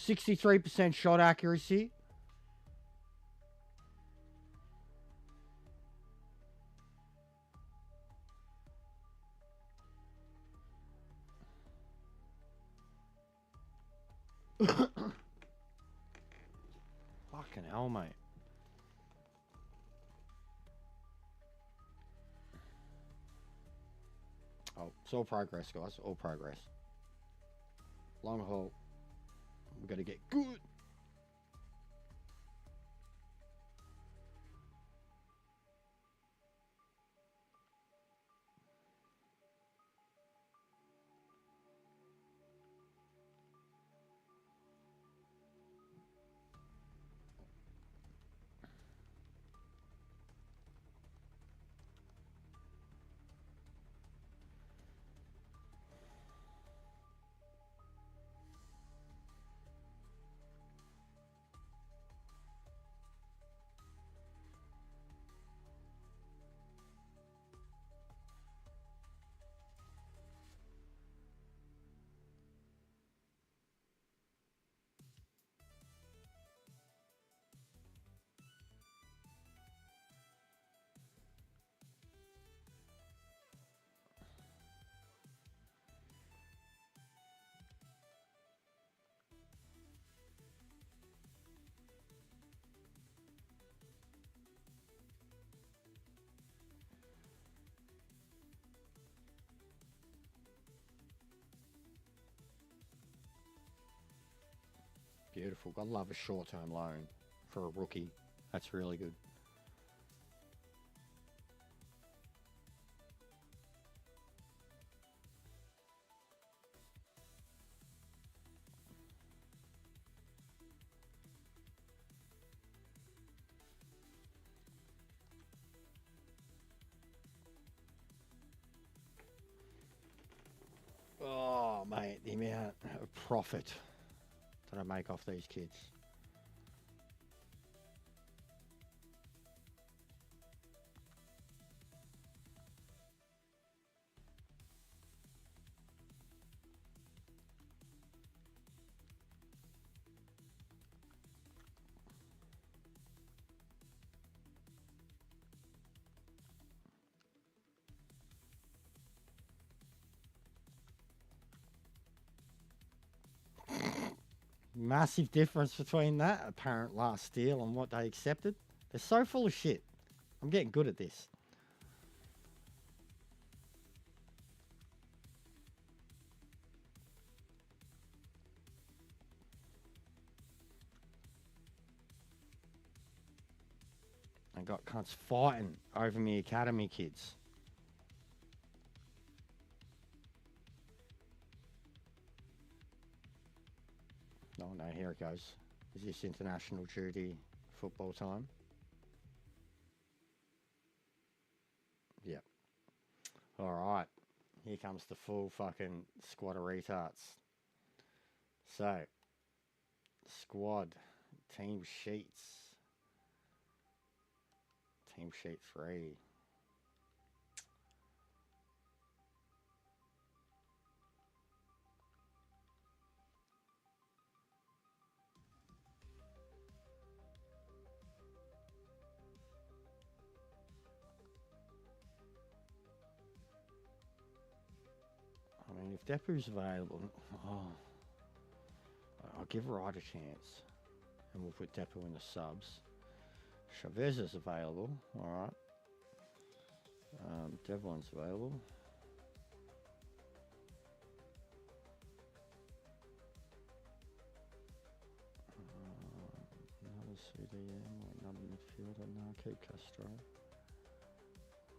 S2: 63% shot accuracy. Fucking hell, mate. Oh, it's all progress, guys. All progress. Long haul. We've got to get good. Beautiful. Gotta love a short-term loan for a rookie. That's really good. Oh, mate, the amount of profit that I make off these kids. Massive difference between that apparent last steal and what they accepted. They're so full of shit. I'm getting good at this. I got cunts fighting over me academy kids. Oh no, here it goes. Is this international duty football time? Yep. Alright. Here comes the full fucking squad of retards. So, squad, team sheets. Team sheet 3. I mean, if Depu's available, I'll give Wright a chance. And we'll put Depu in the subs. Chavez is available, alright. Devlin's available. Another CDM, another midfielder. No, keep Castro.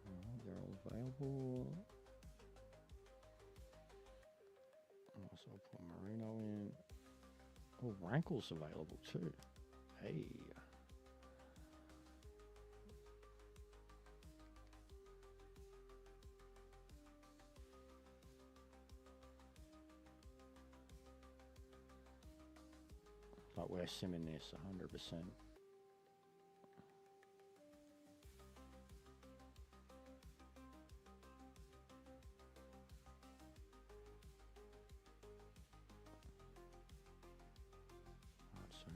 S2: Alright, they're all available. So I'll put Marino in. Oh, Rankle's available too. Hey. But we're simming this 100%.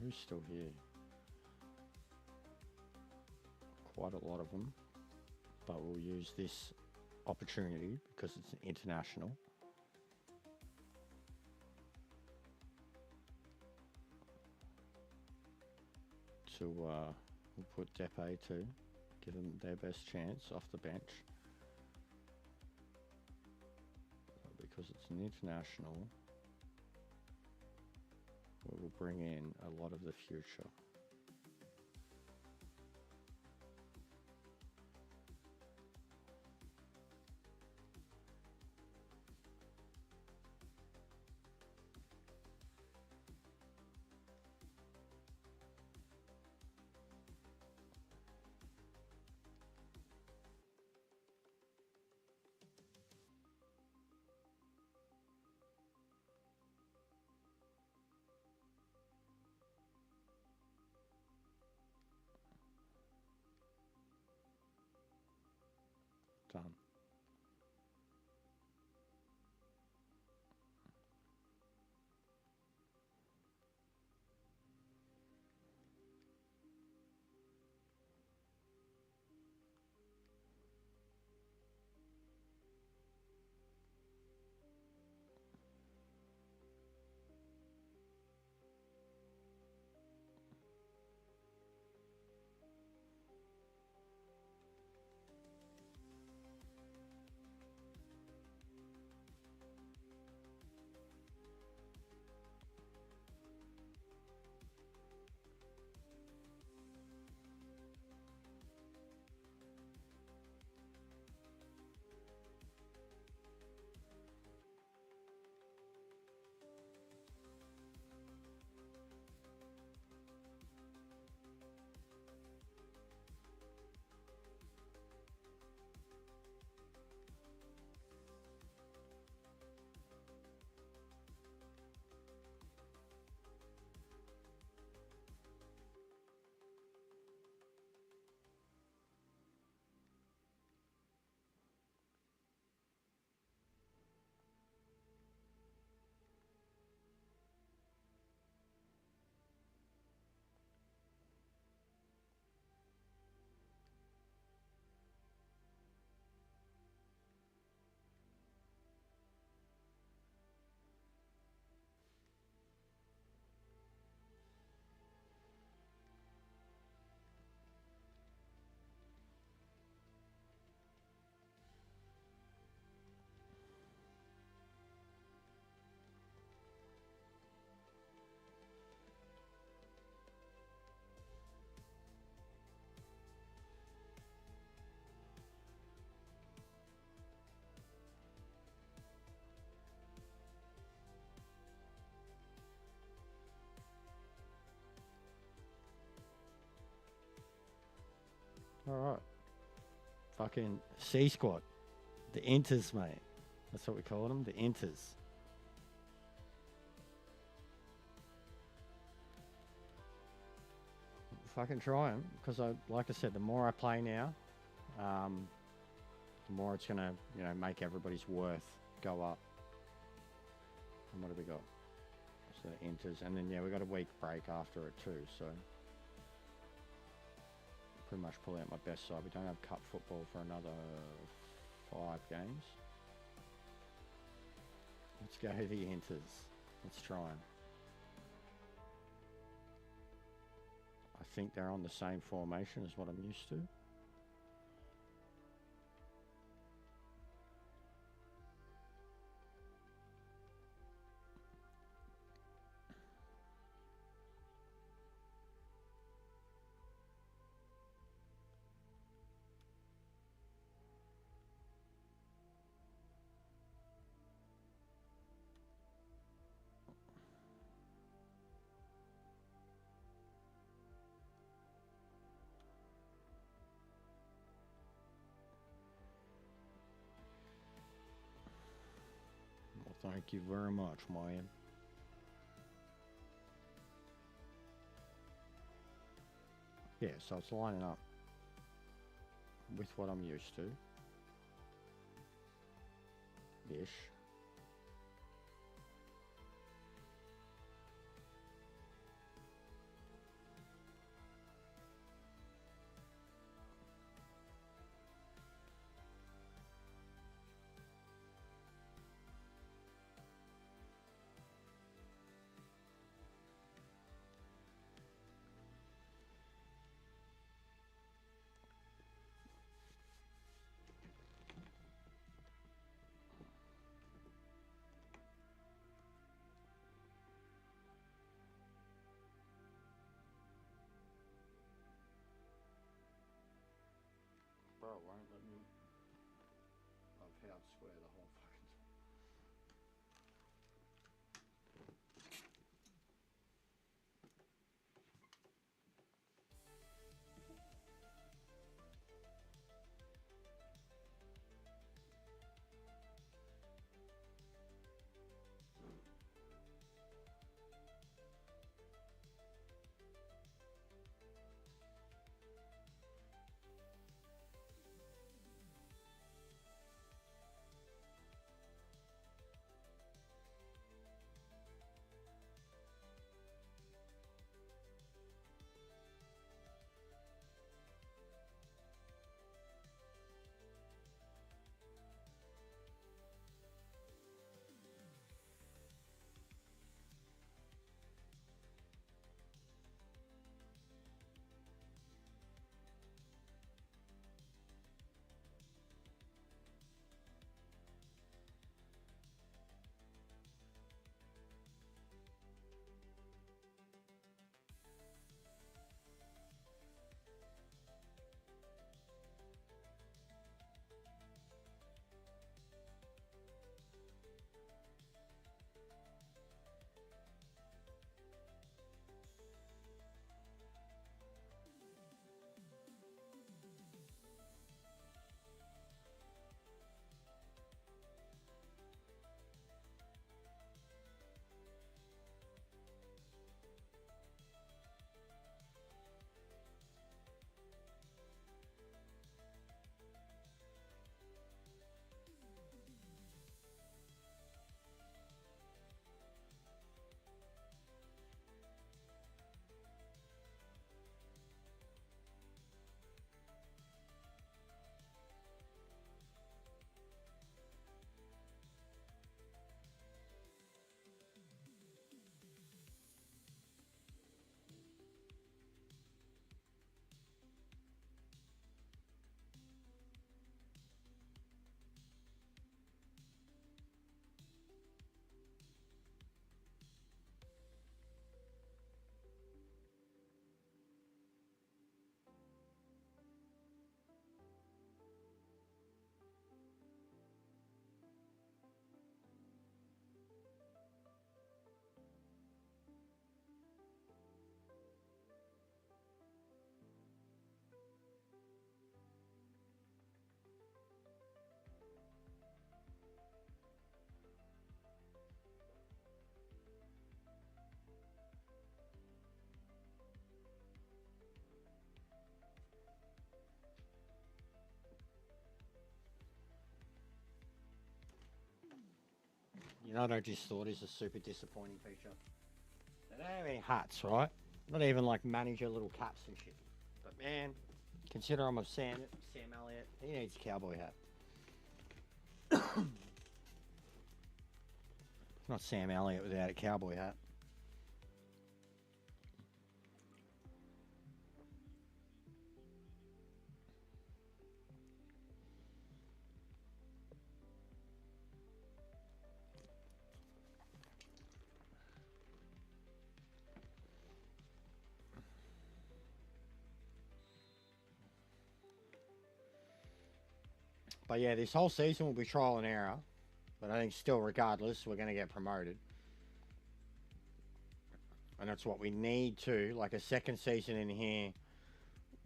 S1: Who's still here? Quite a lot of them. But we'll use this opportunity because it's international. To we'll put Depay to give them their best chance off the bench. Because it's an international, we will bring in a lot of the future. Done. All right. Fucking C squad. The Inters, mate. That's what we call them, the Inters. Fucking try them, because like I said, the more I play now, the more it's gonna, make everybody's worth go up. And what have we got? So the Inters, and then we got a week break after it too, so pretty much pull out my best side. We don't have cup football for another 5 games. Let's go the Inters. Let's try 'em. I think they're on the same formation as what I'm used to. Thank you very much, man. Yeah, so it's lining up with what I'm used to. Ish. pound square the whole fucking time.
S2: You know what I just thought is a super disappointing feature? They don't have any hats, right? Not even like manager little caps and shit. But man, consider I'm a Sam Elliott. He needs a cowboy hat. It's not Sam Elliott without a cowboy hat. But yeah, this whole season will be trial and error. But I think still, regardless, we're going to get promoted. And that's what we need to. Like a second season in here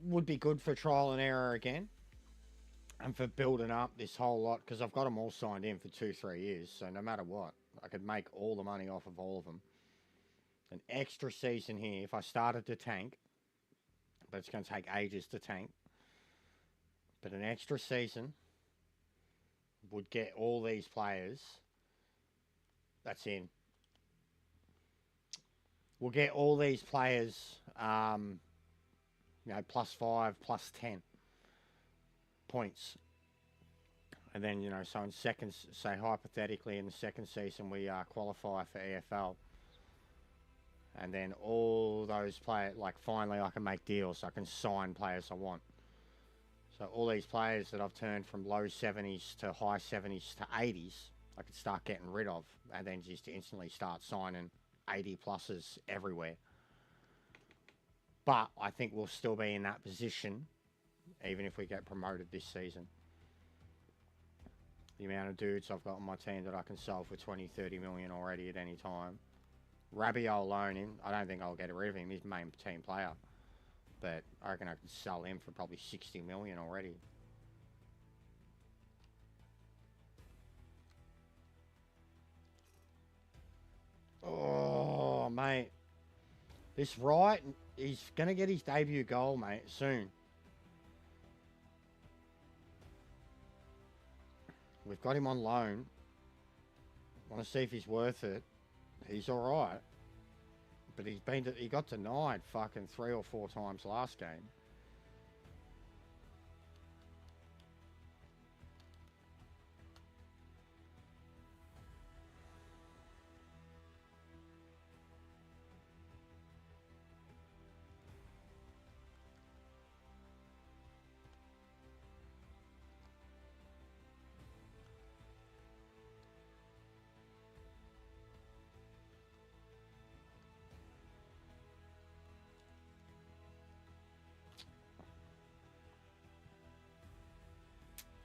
S2: would be good for trial and error again. And for building up this whole lot. Because I've got them all signed in for 2-3 years. So no matter what, I could make all the money off of all of them. An extra season here, if I started to tank. But it's going to take ages to tank. But an extra season would get all these players. That's in. We'll get all these players, +5, +10 points. And then, so in second, say hypothetically in the second season, we qualify for EFL. And then all those players, like finally I can make deals. I can sign players I want. So all these players that I've turned from low 70s to high 70s to 80s, I could start getting rid of. And then just instantly start signing 80 pluses everywhere. But I think we'll still be in that position, even if we get promoted this season. the amount of dudes I've got on my team that I can sell for 20, 30 million already at any time. Rabiot alone, I don't think I'll get rid of him. He's main team player. But I reckon I could sell him for probably 60 million already. Oh, mate. This Wright, he's going to get his debut goal, mate, soon. We've got him on loan. Want to see if he's worth it. He's all right. But he got denied fucking 3 or 4 times last game.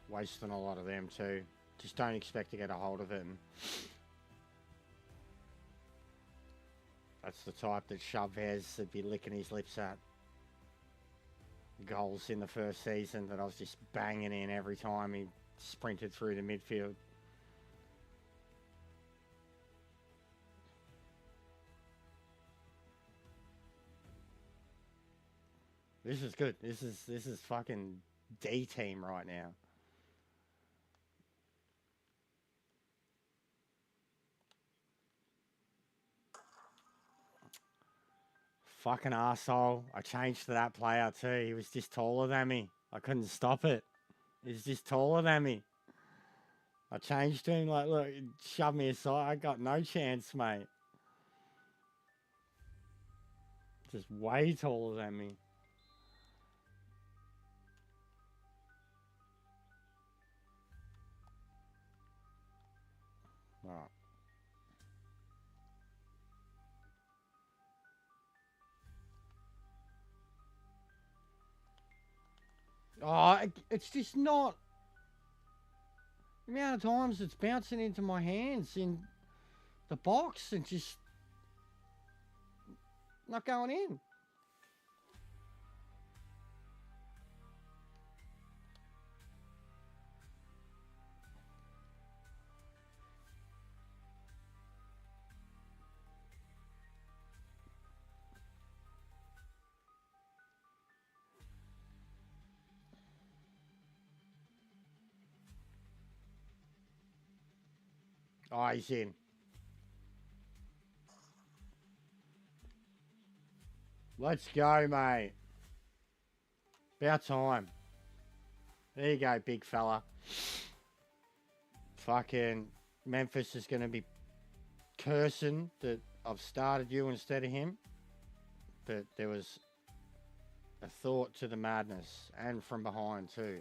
S2: Wasting a lot of them too. Just don't expect to get a hold of it. And that's the type that Chavez would be licking his lips at. Goals in the first season that I was just banging in every time he sprinted through the midfield. This is good. This is fucking D team right now. Fucking arsehole. I changed to that player too. He was just taller than me. I couldn't stop it. He was just taller than me. I changed to him like, look, shove me aside. I got no chance, mate. Just way taller than me. Alright. Oh, it's just not. The amount of times it's bouncing into my hands in the box and just not going in. Oh, he's in. Let's go, mate. About time. There you go, big fella. Fucking Memphis is going to be cursing that I've started you instead of him. But there was a thought to the madness. And from behind, too.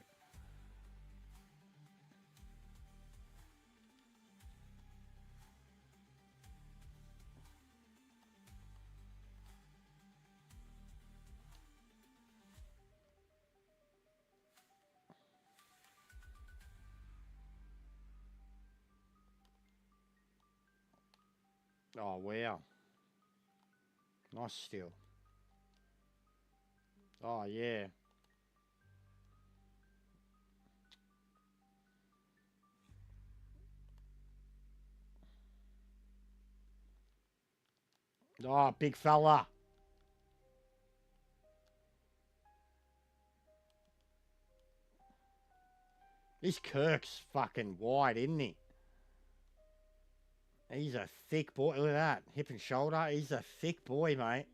S2: Oh, wow. Nice steal. Oh, yeah. Oh, big fella. This Kirk's fucking wide, isn't he? He's a thick boy. Look at that. Hip and shoulder. He's a thick boy, mate.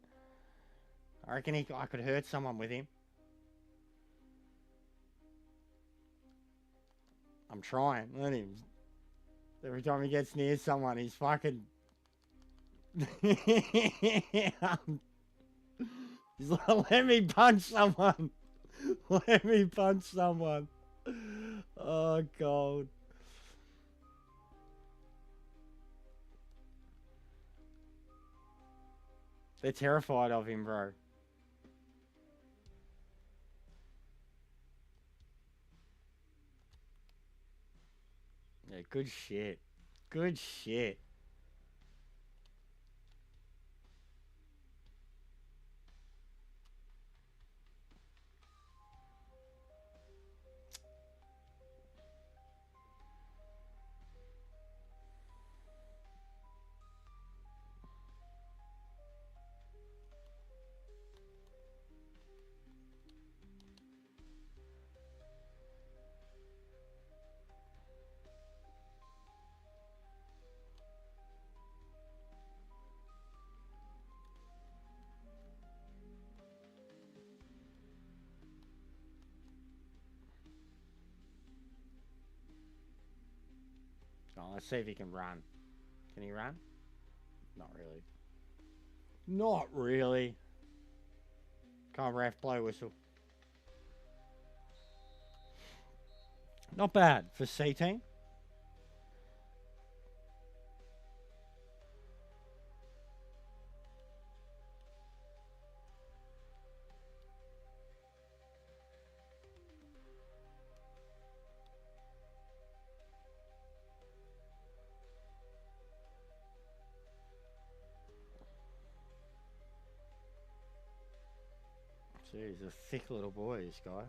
S2: I reckon I could hurt someone with him. I'm trying. Look at him. Every time he gets near someone, he's fucking... He's like, let me punch someone. Let me punch someone. Oh, God. They're terrified of him, bro. Yeah, good shit. Good shit. Oh, let's see if he can run. Can he run? Not really. Not really. Come on, ref, blow whistle. Not bad for C team. Jeez, he's a thick little boy, this guy.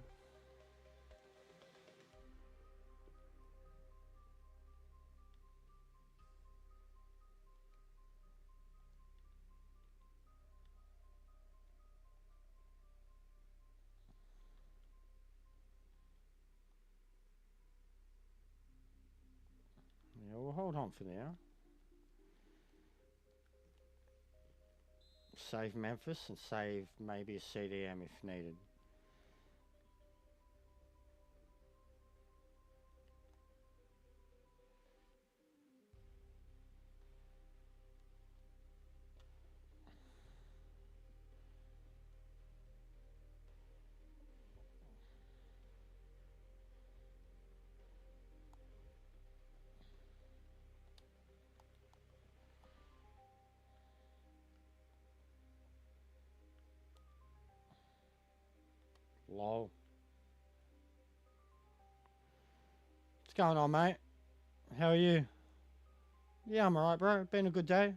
S2: Yeah, we'll hold on for now. Save Memphis and save maybe a CDM if needed. Lol. What's going on, mate? How are you? Yeah, I'm alright, bro. Been a good day.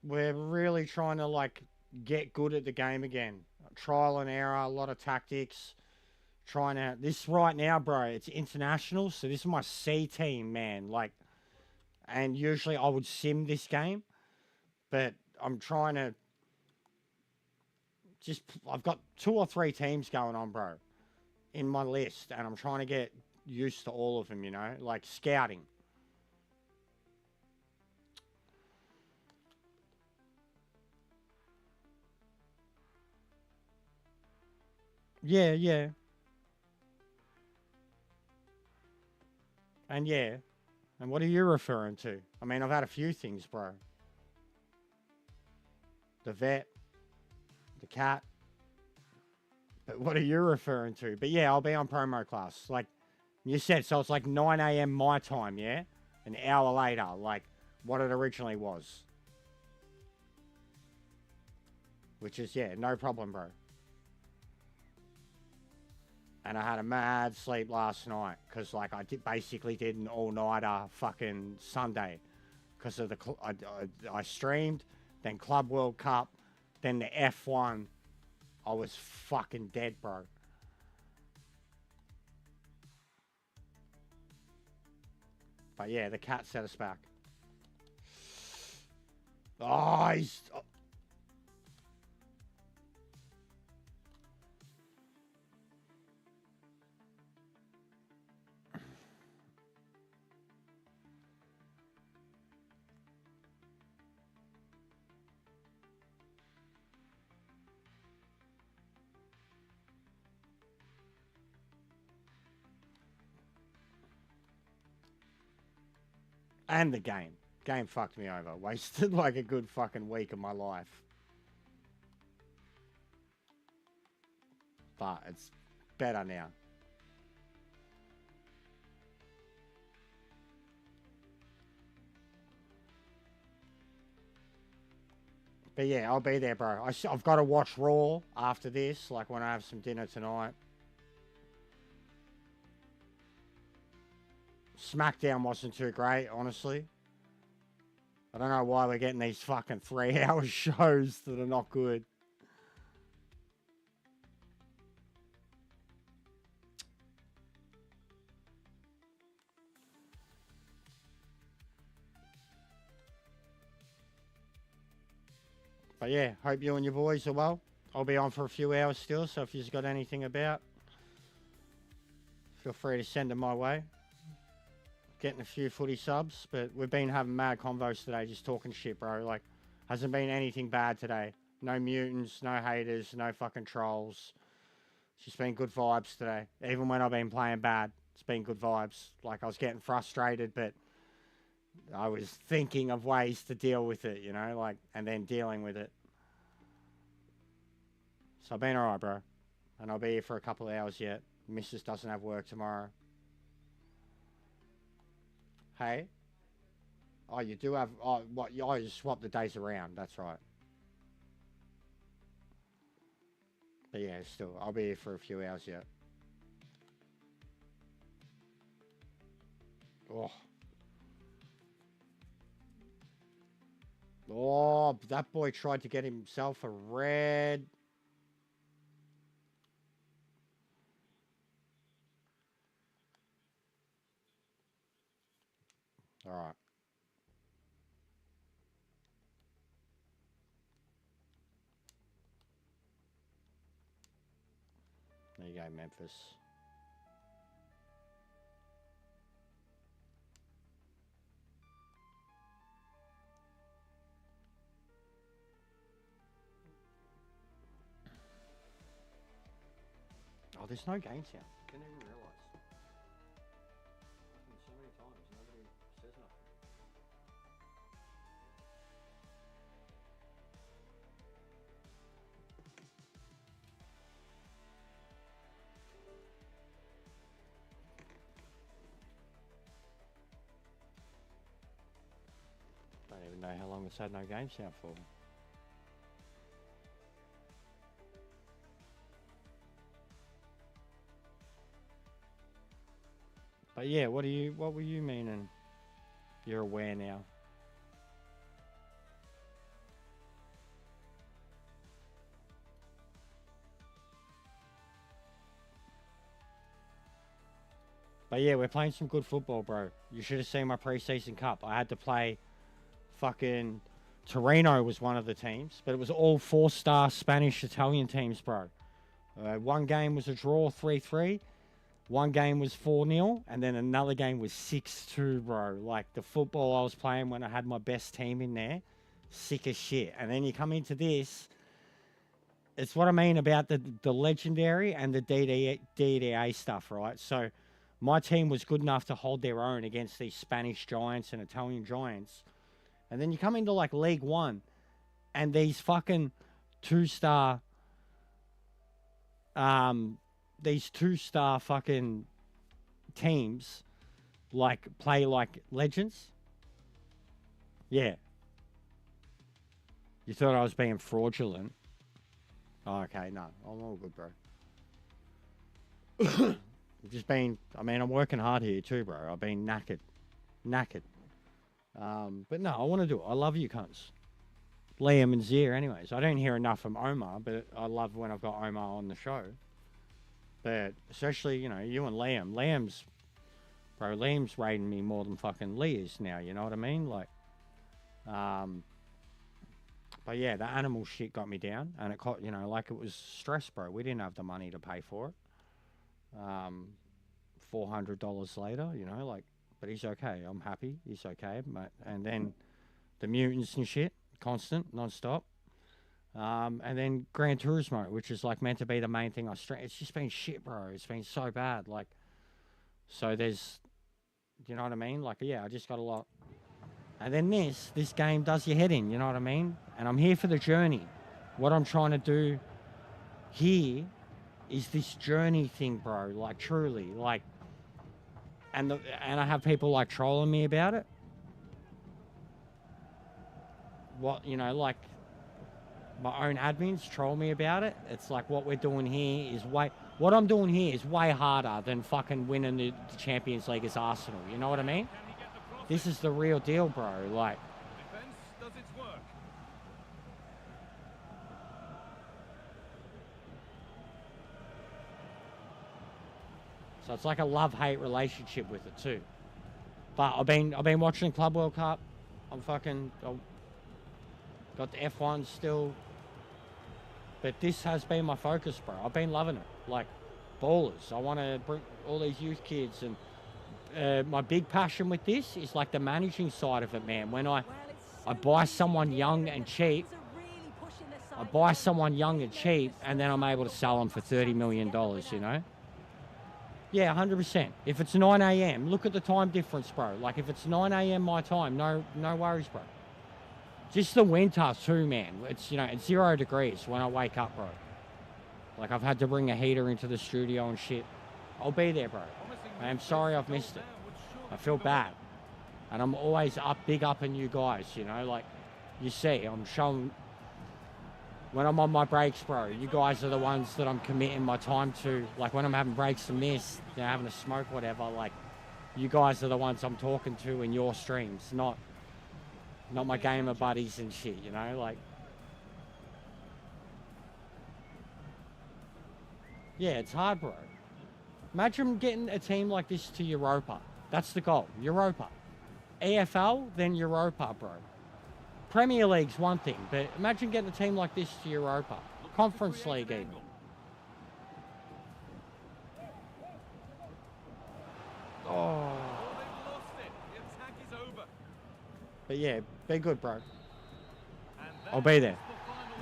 S2: We're really trying to, like, get good at the game again. Trial and error, a lot of tactics. Trying to... This right now, bro, it's international, so this is my C team, man. Like, and usually I would sim this game, but I'm trying to... Just... I've got 2 or 3 teams going on, bro, in my list, and I'm trying to get used to all of them, you know? Like, scouting. Yeah, yeah. And yeah. And what are you referring to? I mean, I've had a few things, bro. The vet, the cat. But what are you referring to? But yeah, I'll be on promo class. Like you said, so it's like 9 a.m. my time, yeah? An hour later, like what it originally was. Which is, yeah, no problem, bro. And I had a mad sleep last night because, like, basically did an all-nighter fucking Sunday because of the I streamed, then Club World Cup, then the F1. I was fucking dead, bro. But yeah, the cat set us back. Oh, he's... And the game. Game fucked me over. Wasted like a good fucking week of my life. But it's better now. But yeah, I'll be there, bro. I've got to watch Raw after this, like when I have some dinner tonight. SmackDown wasn't too great, honestly. I don't know why we're getting these fucking 3-hour shows that are not good. But yeah, hope you and your boys are well. I'll be on for a few hours still, so if you've got anything about, feel free to send them my way. Getting a few footy subs, but we've been having mad convos today, just talking shit, bro. Like, hasn't been anything bad today. No mutants, no haters, no fucking trolls. It's just been good vibes today. Even when I've been playing bad, it's been good vibes. Like, I was getting frustrated, but I was thinking of ways to deal with it, you know, like, and then dealing with it. So I've been alright, bro. And I'll be here for a couple of hours yet. Mrs. doesn't have work tomorrow. Hey? Oh, you do have... Oh, what? Oh, you swap the days around. That's right. But yeah, still, I'll be here for a few hours yet. Oh. Oh, that boy tried to get himself a red... Alright. There you go, Memphis. Oh, there's no game sound. Didn't even realise. So many times, nobody says nothing. Don't even know how long it's had no game sound for. But yeah, what were you meaning? You're aware now. But yeah, we're playing some good football, bro. You should have seen my pre-season cup. I had to play fucking Torino was one of the teams, but it was all 4-star Spanish Italian teams, bro. One game was a draw, 3-3. One game was 4-0, and then another game was 6-2, bro. Like, the football I was playing when I had my best team in there, sick as shit. And then you come into this, it's what I mean about the legendary and the DDA stuff, right? So my team was good enough to hold their own against these Spanish giants and Italian giants. And then you come into, like, League One, and these fucking two-star... these two-star fucking teams, like, play like legends. Yeah. You thought I was being fraudulent. Oh, okay, no. I'm all good, bro. I've just been... I mean, I'm working hard here too, bro. I've been knackered. But no, I want to do it. I love you cunts. Liam and Zia anyways. I don't hear enough from Omar, but I love when I've got Omar on the show. But especially, you know, you and Liam. Liam's rating me more than fucking Lee is now, you know what I mean? Like, but yeah, the animal shit got me down, and it caught, you know, like, it was stress, bro. We didn't have the money to pay for it. $400 later, you know, like, but he's okay. I'm happy. He's okay, mate. And then the mutants and shit, constant, non-stop. And then Gran Turismo, which is, like, meant to be the main thing. It's just been shit, bro. It's been so bad. Like, so there's, you know what I mean? Like, yeah, I just got a lot. And then this game does your head in, you know what I mean? And I'm here for the journey. What I'm trying to do here is this journey thing, bro. Like, truly, like, and I have people, like, trolling me about it. What, you know, like, my own admins troll me about it. It's like what we're doing here is what I'm doing here is way harder than fucking winning the Champions League as Arsenal. You know what I mean? This is the real deal, bro. Like,
S3: Defense does its work.
S2: so it's like a love-hate relationship with it too. But I've been watching Club World Cup. I've got the F1 still. But this has been my focus, bro. I've been loving it. Like, ballers. I want to bring all these youth kids. And my big passion with this is like the managing side of it, man. When I buy someone young and cheap, and then I'm able to sell them for $30 million, you know? Yeah, 100%. If it's 9 a.m., look at the time difference, bro. Like, if it's 9 a.m. my time, no worries, bro. Just the winter too, man. It's, it's 0 degrees when I wake up, bro. Like, I've had to bring a heater into the studio and shit. I'll be there, bro. I'm sorry I've missed it. I feel bad. And I'm always big up in you guys, like, you see, I'm showing, when I'm on my breaks, bro, you guys are the ones that I'm committing my time to. Like, when I'm having breaks from this, having a smoke, whatever, like, you guys are the ones I'm talking to in your streams, not my gamer buddies and shit, like. Yeah, it's hard, bro. Imagine getting a team like this to Europa. That's the goal, Europa. EFL, then Europa, bro. Premier League's one thing, but imagine getting a team like this to Europa. Conference League even. Oh. But yeah, be good, bro. I'll be there.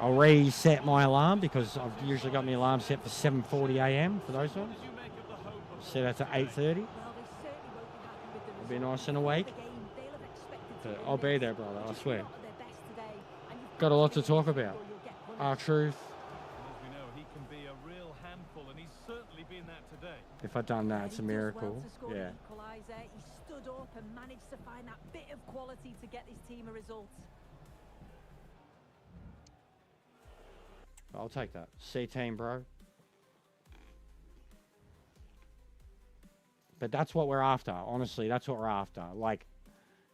S2: I'll reset my alarm because I've usually got my alarm set for 7:40 a.m. for those ones. Set that to 8:30. I'll be nice and awake. But I'll be there, brother, I swear. Got a lot to talk about. R-Truth.
S3: As we know, he can be a real handful, and he's certainly been that today.
S2: If I'd done that, it's a miracle. Yeah.
S4: He stood up and managed to find that bit of quality to get his team a result.
S2: I'll take that. C-team, bro. But that's what we're after. Honestly, that's what we're after. Like,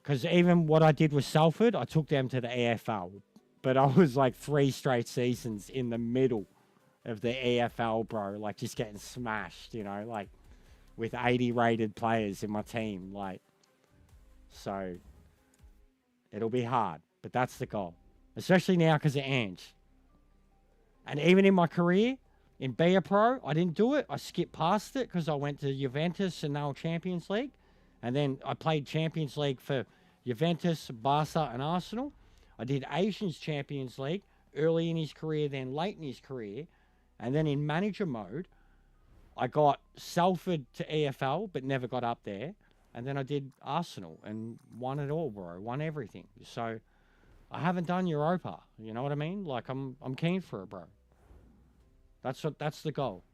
S2: because even what I did with Salford, I took them to the EFL. But I was like 3 straight seasons in the middle of the EFL, bro. Like, just getting smashed, like, with 80 rated players in my team. Like, so it'll be hard. But that's the goal. Especially now because of Ange. And even in my career, in Be a Pro, I didn't do it. I skipped past it because I went to Juventus and now Champions League. And then I played Champions League for Juventus, Barca, and Arsenal. I did Asians Champions League early in his career, then late in his career. And then in manager mode, I got Salford to EFL, but never got up there. And then I did Arsenal and won it all, bro. Won everything. So I haven't done Europa. You know what I mean? Like, I'm keen for it, bro. That's the goal.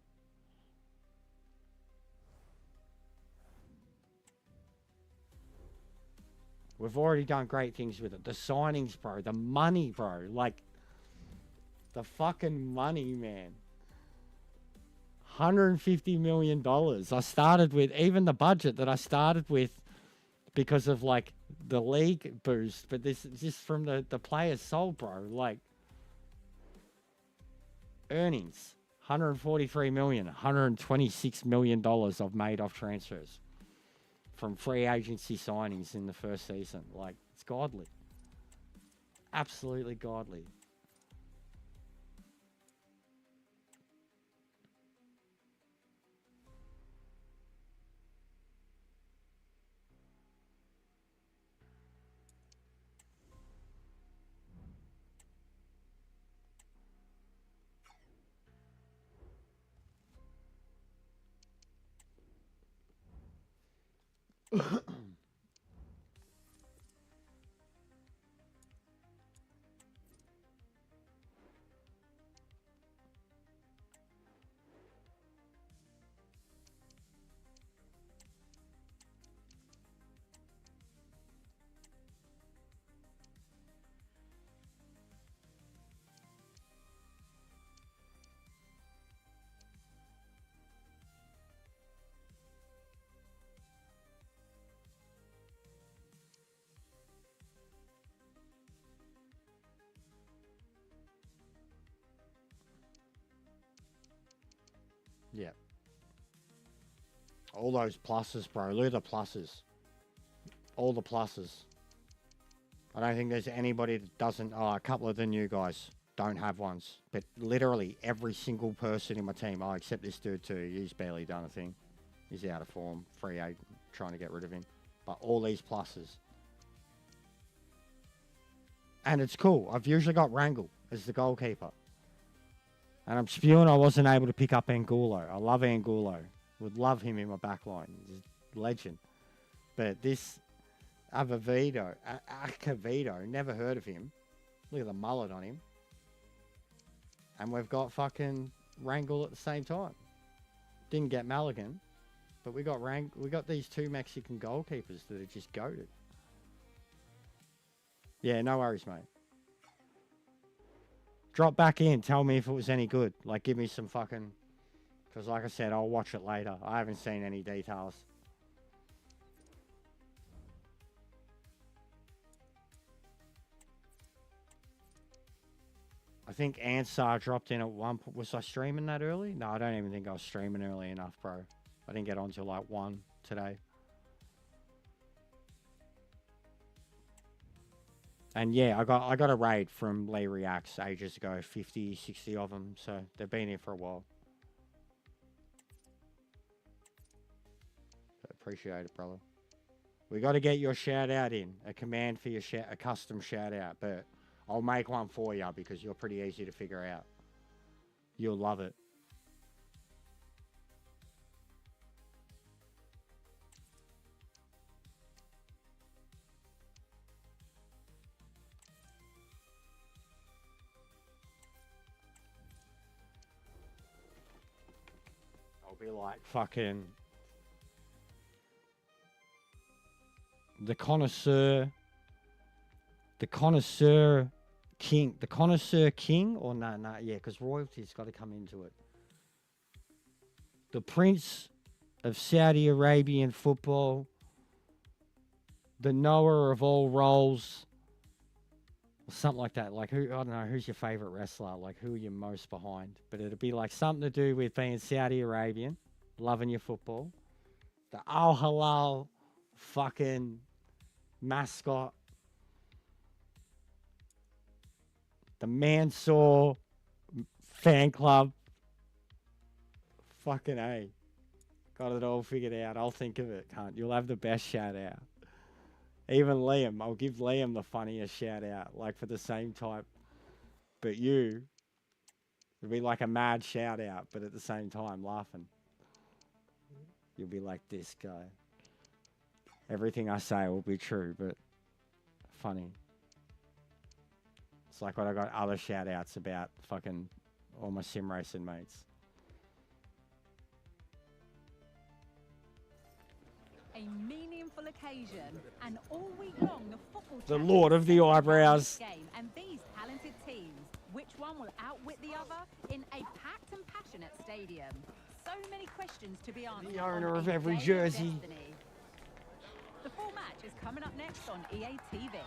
S2: We've already done great things with it. The signings, bro. The money, bro. Like, the fucking money, man. $150 million. I started with, even the budget that I started with because of, like, the league boost. But this is just from the players sold, bro. Like, earnings. $143 million. $126 million I've made off transfers from free agency signings in the first season. Like, it's godly. Absolutely godly. Yeah. All those pluses, bro. Look at the pluses. All the pluses. I don't think there's anybody that doesn't. Oh, a couple of the new guys don't have ones. But literally every single person in my team, oh, except this dude too. He's barely done a thing. He's out of form. Free agent, trying to get rid of him. But all these pluses. And it's cool. I've usually got Rangel as the goalkeeper. And I'm spewing I wasn't able to pick up Angulo. I love Angulo. Would love him in my back line. He's a legend. But this Acavito, never heard of him. Look at the mullet on him. And we've got fucking Rangel at the same time. Didn't get Maligan. But we got these two Mexican goalkeepers that are just goated. Yeah, no worries, mate. Drop back in. Tell me if it was any good. Like, give me some fucking... Because like I said, I'll watch it later. I haven't seen any details. I think Ansar dropped in at one point. Was I streaming that early? No, I don't even think I was streaming early enough, bro. I didn't get on till like 1 today. And yeah, I got a raid from Lee Reacts ages ago, 50, 60 of them. So they've been here for a while. Appreciate it, brother. We got to get your shout out in. A command for your a custom shout out. But I'll make one for you because you're pretty easy to figure out. You'll love it. Be like fucking the connoisseur king, or no, yeah, because royalty's got to come into it. The prince of Saudi Arabian football, the knower of all roles, or something like that. Like, who, I don't know, who's your favorite wrestler? Like, who are you most behind? But it'll be like something to do with being Saudi Arabian, loving your football. The Al Halal fucking mascot. The Mansour fan club. Fucking A. Got it all figured out. I'll think of it, cunt. You'll have the best shout out. Even Liam, I'll give Liam the funniest shout out, like for the same type. But you, it'll be like a mad shout out, but at the same time laughing. You'll be like, this guy. Everything I say will be true, but funny. It's like when I got other shout outs about fucking all my sim racing mates.
S4: A meaningful occasion, and all week long the football
S2: The Lord of the Eyebrows.
S4: Game, and these talented teams, which one will outwit the other in a packed and passionate stadium? So many questions to be answered.
S2: The owner of every jersey.
S4: The full match is coming up next on EA TV.
S3: A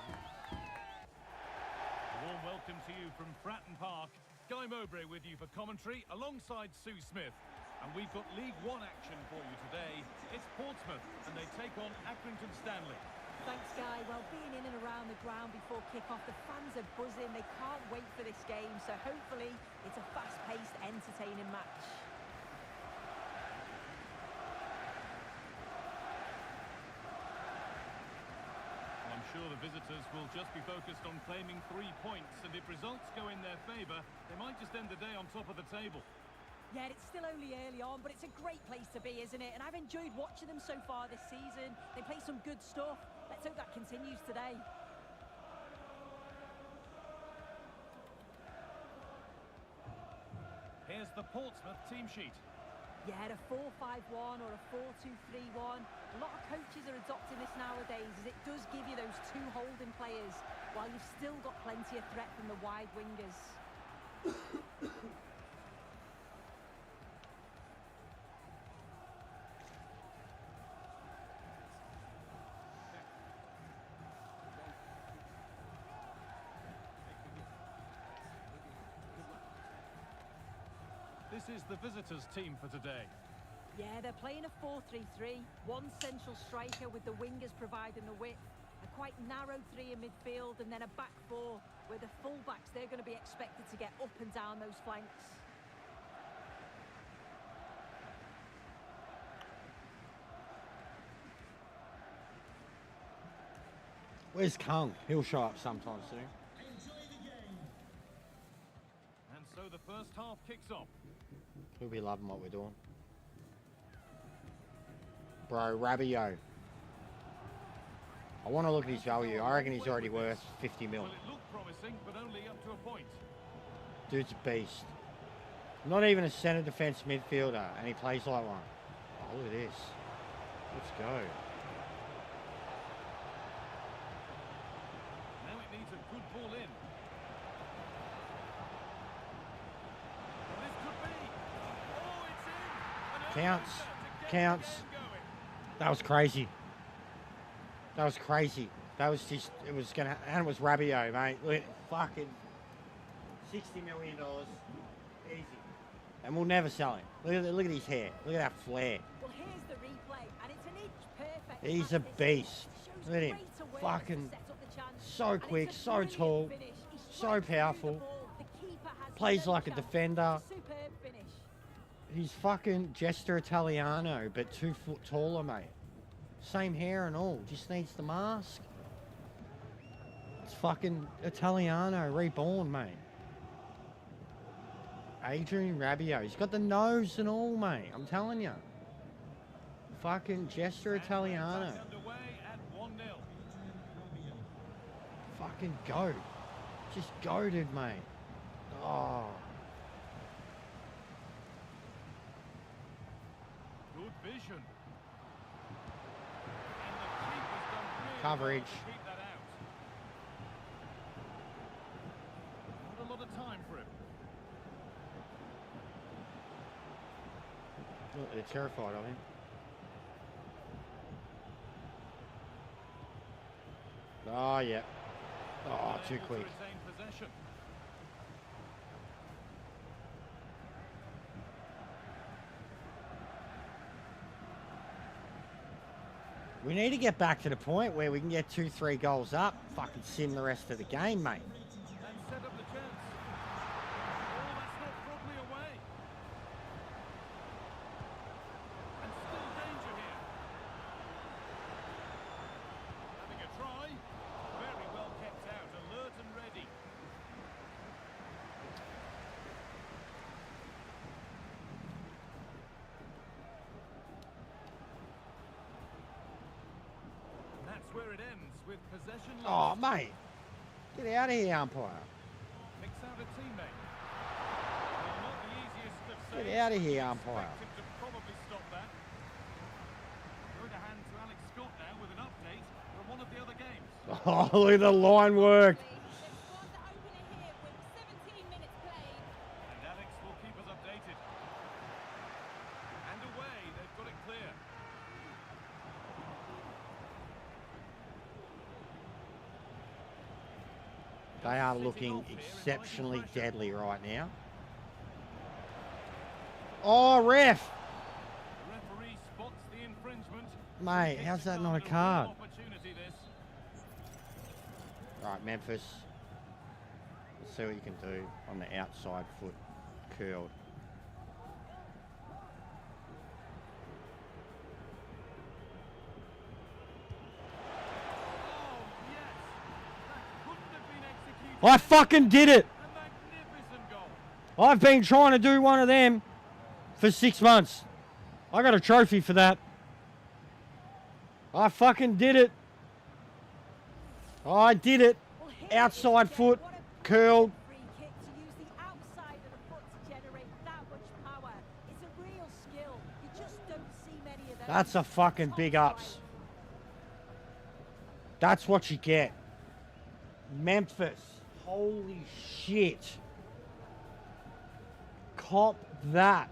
S3: warm welcome to you from Fratton Park. Guy Mowbray with you for commentary alongside Sue Smith. And we've got League One action for you today. It's Portsmouth, and they take on Accrington Stanley.
S4: Thanks, Guy. Well, being in and around the ground before kick-off, the fans are buzzing. They can't wait for this game, so hopefully it's a fast-paced, entertaining match.
S3: I'm sure the visitors will just be focused on claiming 3 points, and if results go in their favour, they might just end the day on top of the table.
S4: Yeah, it's still only early on, but it's a great place to be, isn't it? And I've enjoyed watching them so far this season. They play some good stuff. Let's hope that continues today.
S3: Here's the Portsmouth team sheet.
S4: Yeah, a 4-5-1 or a 4-2-3-1. A lot of coaches are adopting this nowadays, as it does give you those two holding players, while you've still got plenty of threat from the wide wingers.
S3: This This is the visitors' team for today.
S4: Yeah, they're playing a 4-3-3. One central striker with the wingers providing the width. A quite narrow three in midfield, and then a back four where the full-backs, they're going to be expected to get up and down those flanks.
S2: Where's Kung? He'll show up sometime soon.
S3: And so the first half kicks off.
S2: He'll be loving what we're doing. Bro, Rabiot. I want to look at his value. I reckon he's already worth 50 mil.
S3: Well, it looked promising, but only up to a point.
S2: Dude's a beast. Not even a centre defence midfielder, and he plays like one. Oh, look at this. Let's go.
S3: Now it needs a good ball in. Well, this could be. Oh, it's in.
S2: Counts. Counts. That was crazy. That was crazy. That was just, it was going to, and it was Rabiot, mate. Look at fucking $60 million. Easy. And we'll never sell him. Look at his hair. Look at that flare.
S4: Well, here's the replay, and it's an inch perfect.
S2: He's a beast. Look at him. Fucking so quick, so tall, so powerful. Plays like a defender.
S4: Superb finish.
S2: He's fucking Jester Italiano, but 2 foot taller, mate. Same hair and all. Just needs the mask. It's fucking Italiano reborn, mate. Adrian Rabiot. He's got the nose and all, mate. I'm telling you. Fucking Jester Italiano.
S3: Underway at 1-0.
S2: Fucking goat. Just goated, mate. Oh.
S3: Good vision. And the keeper's done really
S2: Coverage.
S3: well to keep that out. Not a lot of time for him.
S2: Look, they're terrified of him. Oh, yeah. Oh, too
S3: Able to
S2: quick.
S3: retain possession.
S2: We need to get back to the point where we can get 2-3 goals up. Fucking sim the rest of the game, mate.
S3: And set up the chance. Oh, that's not properly away. And still danger here. Having a try. Very well kept out, alert and ready. And that's where it ends with possession
S2: Oh,
S3: lost.
S2: mate. Get out of here, umpire.
S3: Picks out a teammate. Well, not the easiest of
S2: Get
S3: saves.
S2: out of here, umpire.
S3: Expect him to probably stop that. Go to hand to Alex Scott now with an update from one of the other games.
S2: Oh, look at the line work.
S5: They've scored the opener here with 17 minutes played.
S3: And Alex will keep us updated. And away, they've got it clear.
S2: They are looking exceptionally deadly right now. Oh, ref.
S3: The referee spots the infringement.
S2: Mate,
S3: Kicks
S2: how's that
S3: it
S2: not a
S3: on, real
S2: card?
S3: opportunity this.
S2: Right, Memphis. Let's see what you can do on the outside foot curled.
S3: Oh, yes. That couldn't have been executed.
S2: I fucking did it.
S3: A magnificent goal.
S2: I've been trying to do one of them for 6 months. I got a trophy for that. I fucking did it. I did it.
S4: Well, here it is
S2: Outside
S4: again.
S2: foot,
S4: What a
S2: curled.
S4: free kick to use the outside of the foot to generate that much power. It's a real skill. You just don't see many of those.
S2: That's a fucking
S4: Top
S2: big
S4: flight.
S2: ups. That's what you get. Memphis. Holy shit. Cop that.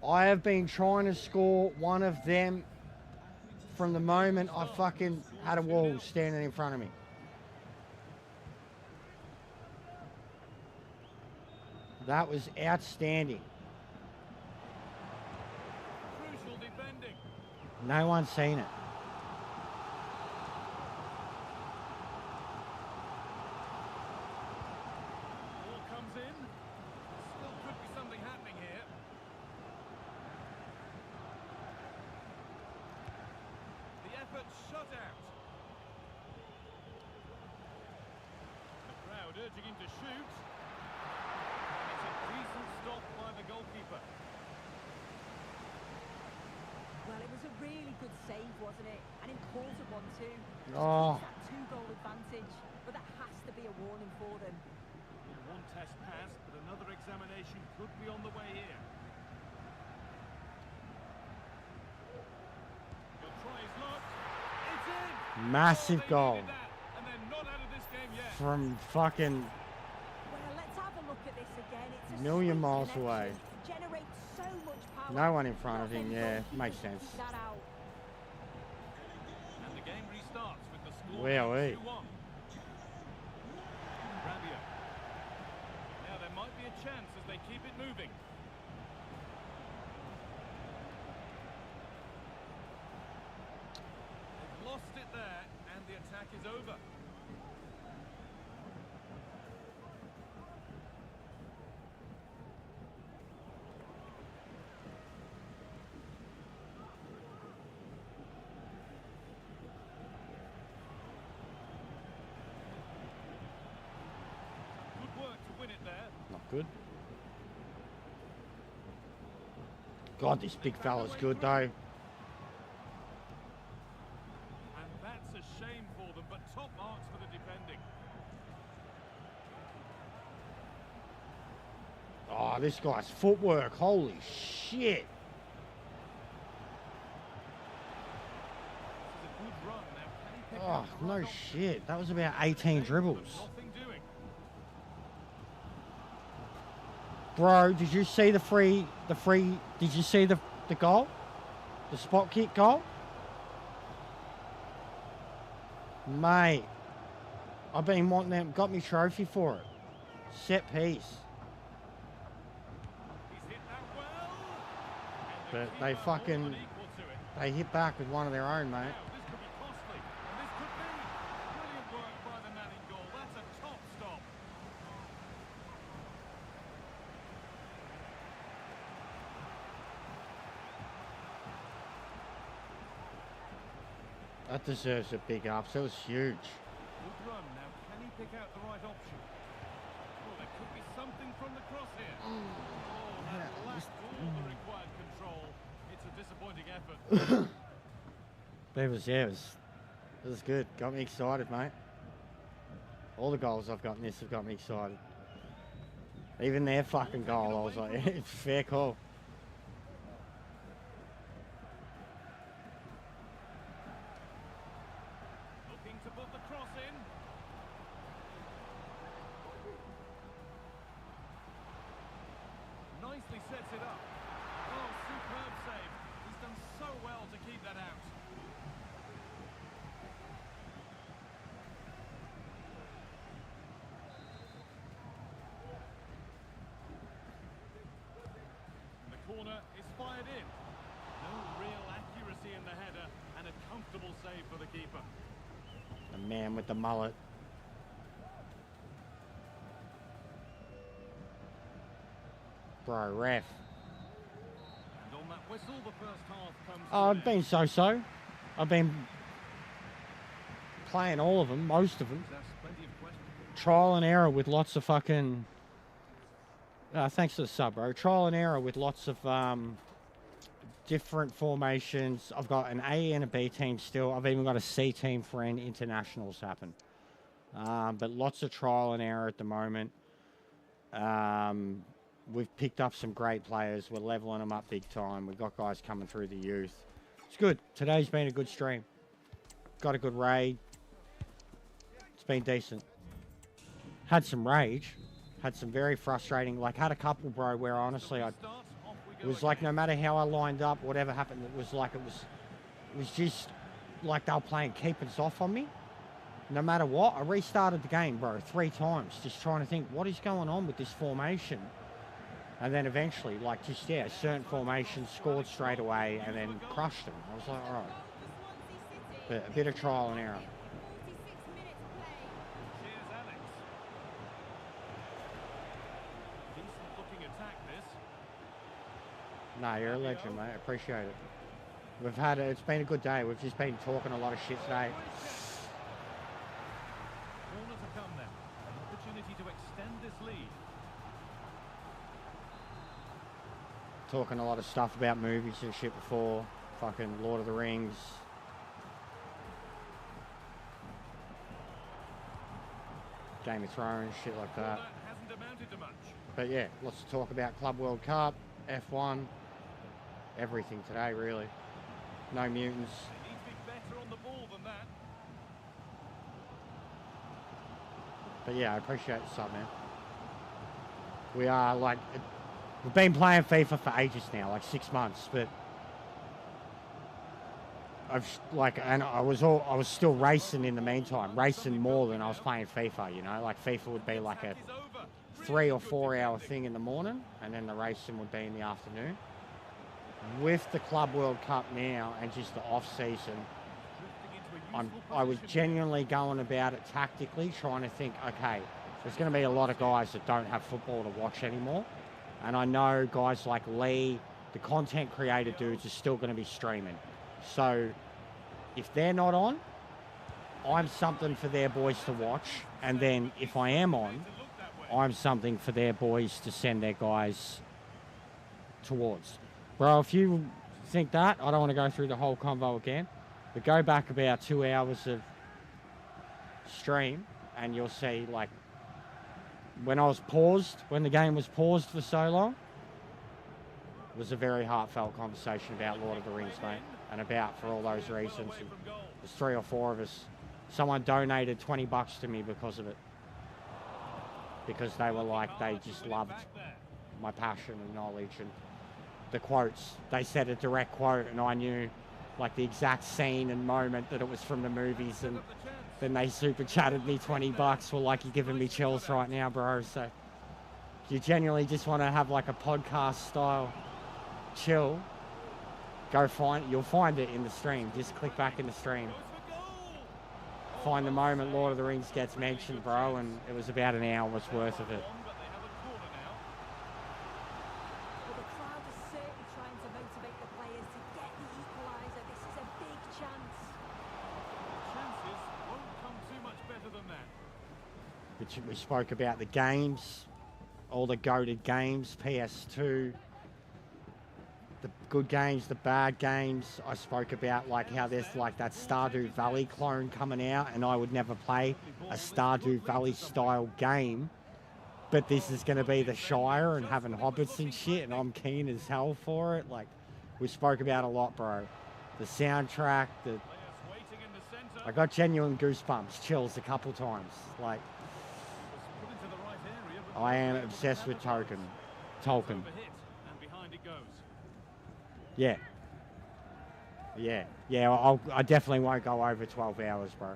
S2: I have been trying to score one of them from the moment I fucking had a wall standing in front of me. That was outstanding.
S3: defending.
S2: No one's seen it.
S3: Ball comes in. Still could be something happening here. The effort shut out. The crowd urging him to shoot. It's a decent stop by the goalkeeper.
S4: Well, it was a really good save, wasn't it? An important one too.
S2: Oh.
S4: That 2-goal advantage, but that has to be a warning for them.
S3: One test pass, but another examination could be on the way here. He'll try his luck. It's in!
S2: Massive
S3: They
S2: goal.
S3: needed that, and they're not out of this game yet.
S2: From fucking
S4: Well, let's have a look at this again. It's a
S2: million
S4: sweet
S2: miles
S4: connection.
S2: away.
S4: Generates so much power.
S2: No one in front of him,
S4: Not
S2: yeah,
S4: many
S2: makes
S4: goalkeepers
S2: sense.
S4: keep that out.
S3: And the game restarts with the score
S2: Wee-wee.
S3: 2-1. Rabia. Now there might be a chance as they keep it moving. They've lost it there, and the attack is over. Good work to win it there.
S2: Not good. God, this big fella's good though.
S3: And that's a shame for them, but top marks for the defending.
S2: Oh, this guy's footwork, holy shit.
S3: This is a good run. Now, can he pick
S2: Oh,
S3: out the
S2: no
S3: right option?
S2: shit. That was about 18 dribbles.
S3: Nothing doing.
S2: Bro, did you see did you see the goal? The spot kick goal? Mate, I've been wanting them, got me trophy for it. Set piece.
S3: He's hit that well. And
S2: But
S3: the
S2: they
S3: keeper
S2: fucking-
S3: more than equal to it.
S2: They hit back with one of their own, mate.
S3: Now, this could be costly, and this could be. Brilliant work by the man in goal. That's a top stop.
S2: That deserves a big ups. It was huge.
S3: Good run. Now, can he pick out the right option? Oh, there could be something from the cross here. Oh, that lacked all the required control. It's a disappointing effort.
S2: It was good. Got me excited, mate. All the goals I've got in this have got me excited. Even their fucking goal, I was like, it's fair call.
S3: Looking to put the cross in. Nicely sets it up. Oh, superb save. He's done so well to keep that out. And the corner is fired in. No real accuracy in the header and a comfortable save for the keeper.
S2: The man with the mullet. Bro, ref.
S3: And on that whistle, the first half comes to
S2: Oh,
S3: an
S2: I've been
S3: end.
S2: so-so. I've been playing all of them, most of them.
S3: That's plenty of questions.
S2: Trial and error with lots of fucking... thanks for the sub, bro. Trial and error with lots of different formations. I've got an A and a B team still. I've even got a C team for when internationals happen. But lots of trial and error at the moment. We've picked up some great players. We're leveling them up big time. We've got guys coming through the youth. It's good. Today's been a good stream. Got a good raid. It's been decent. Had some rage. Had some very frustrating, like had a couple, bro, where honestly it was like no matter how I lined up, whatever happened, it was just like they were playing keep us off on me. No matter what, I restarted the game, bro, 3 times, just trying to think what is going on with this formation. And then eventually, like just, yeah, certain formations, scored straight away and then crushed them. I was like, all right. But a bit of trial and error.
S5: 46 minutes play.
S3: Here's Alex. Decent looking attack, this.
S2: No, you're a legend, mate. Appreciate it. We've had it's been a good day. We've just been talking a lot of shit today.
S3: Corner to come then. An opportunity to extend this lead.
S2: Talking a lot of stuff about movies and shit before. Fucking Lord of the Rings. Game of Thrones, shit like
S3: Well,
S2: that.
S3: that hasn't amounted to much.
S2: But yeah, lots to talk about. Club World Cup, F1, everything today, really. No mutants.
S3: They need to be better on the ball than that.
S2: But yeah, I appreciate the sub, man. We are like, we've been playing FIFA for ages now, like 6 months, but I was still racing in the meantime, racing more than I was playing FIFA, you know, like FIFA would be like a
S3: Attack is over.
S2: 3 or 4 hour thing in the morning, and then the racing would be in the afternoon. With the Club World Cup now and just the off season,
S3: Drifting into a useful
S2: I was
S3: position.
S2: genuinely going about it tactically, trying to think, okay, there's going to be a lot of guys that don't have football to watch anymore. And I know guys like Lee, the content creator dudes, are still going to be streaming. So if they're not on, I'm something for their boys to watch. And then if I am on, I'm something for their boys to send their guys towards. Bro, if you think that, I don't want to go through the whole convo again, but go back about 2 hours of stream and you'll see, like, when I was paused, when the game was paused for so long, it was a very heartfelt conversation about Lord of the Rings, mate, and about for all those reasons. And there's 3 or 4 of us. Someone donated $20 to me because of it. Because they were like, they just loved my passion and knowledge and the quotes. They said a direct quote and I knew like the exact scene and moment that it was from the movies, and then they super chatted me $20. Well, like, you're giving me chills right now, bro. So if you genuinely just want to have like a podcast style chill, go find it. You'll find it in the stream. Just click back in the stream. Find the moment Lord of the Rings gets mentioned, bro, and it was about an hour's worth of it.
S4: Well, the crowd is certainly trying to motivate the players to get the equaliser. This is a big chance.
S3: Chances won't come too much better than that.
S2: Which we spoke about the games, all the goated games, PS2, the good games, the bad games. I spoke about like how there's like that Stardew Valley clone coming out, and I would never play a Stardew Valley style game. But this is going to be the Shire and having hobbits and shit, and I'm keen as hell for it. Like, we spoke about a lot, bro. The soundtrack,
S3: Players waiting in the centre.
S2: I got genuine goosebumps, chills a couple times. Like,
S3: Was put into the right area, but
S2: I am
S3: the keeper
S2: obsessed with
S3: had the chance.
S2: Tolkien.
S3: Overhit, and behind it goes.
S2: Yeah. Yeah, I definitely won't go over 12 hours, bro.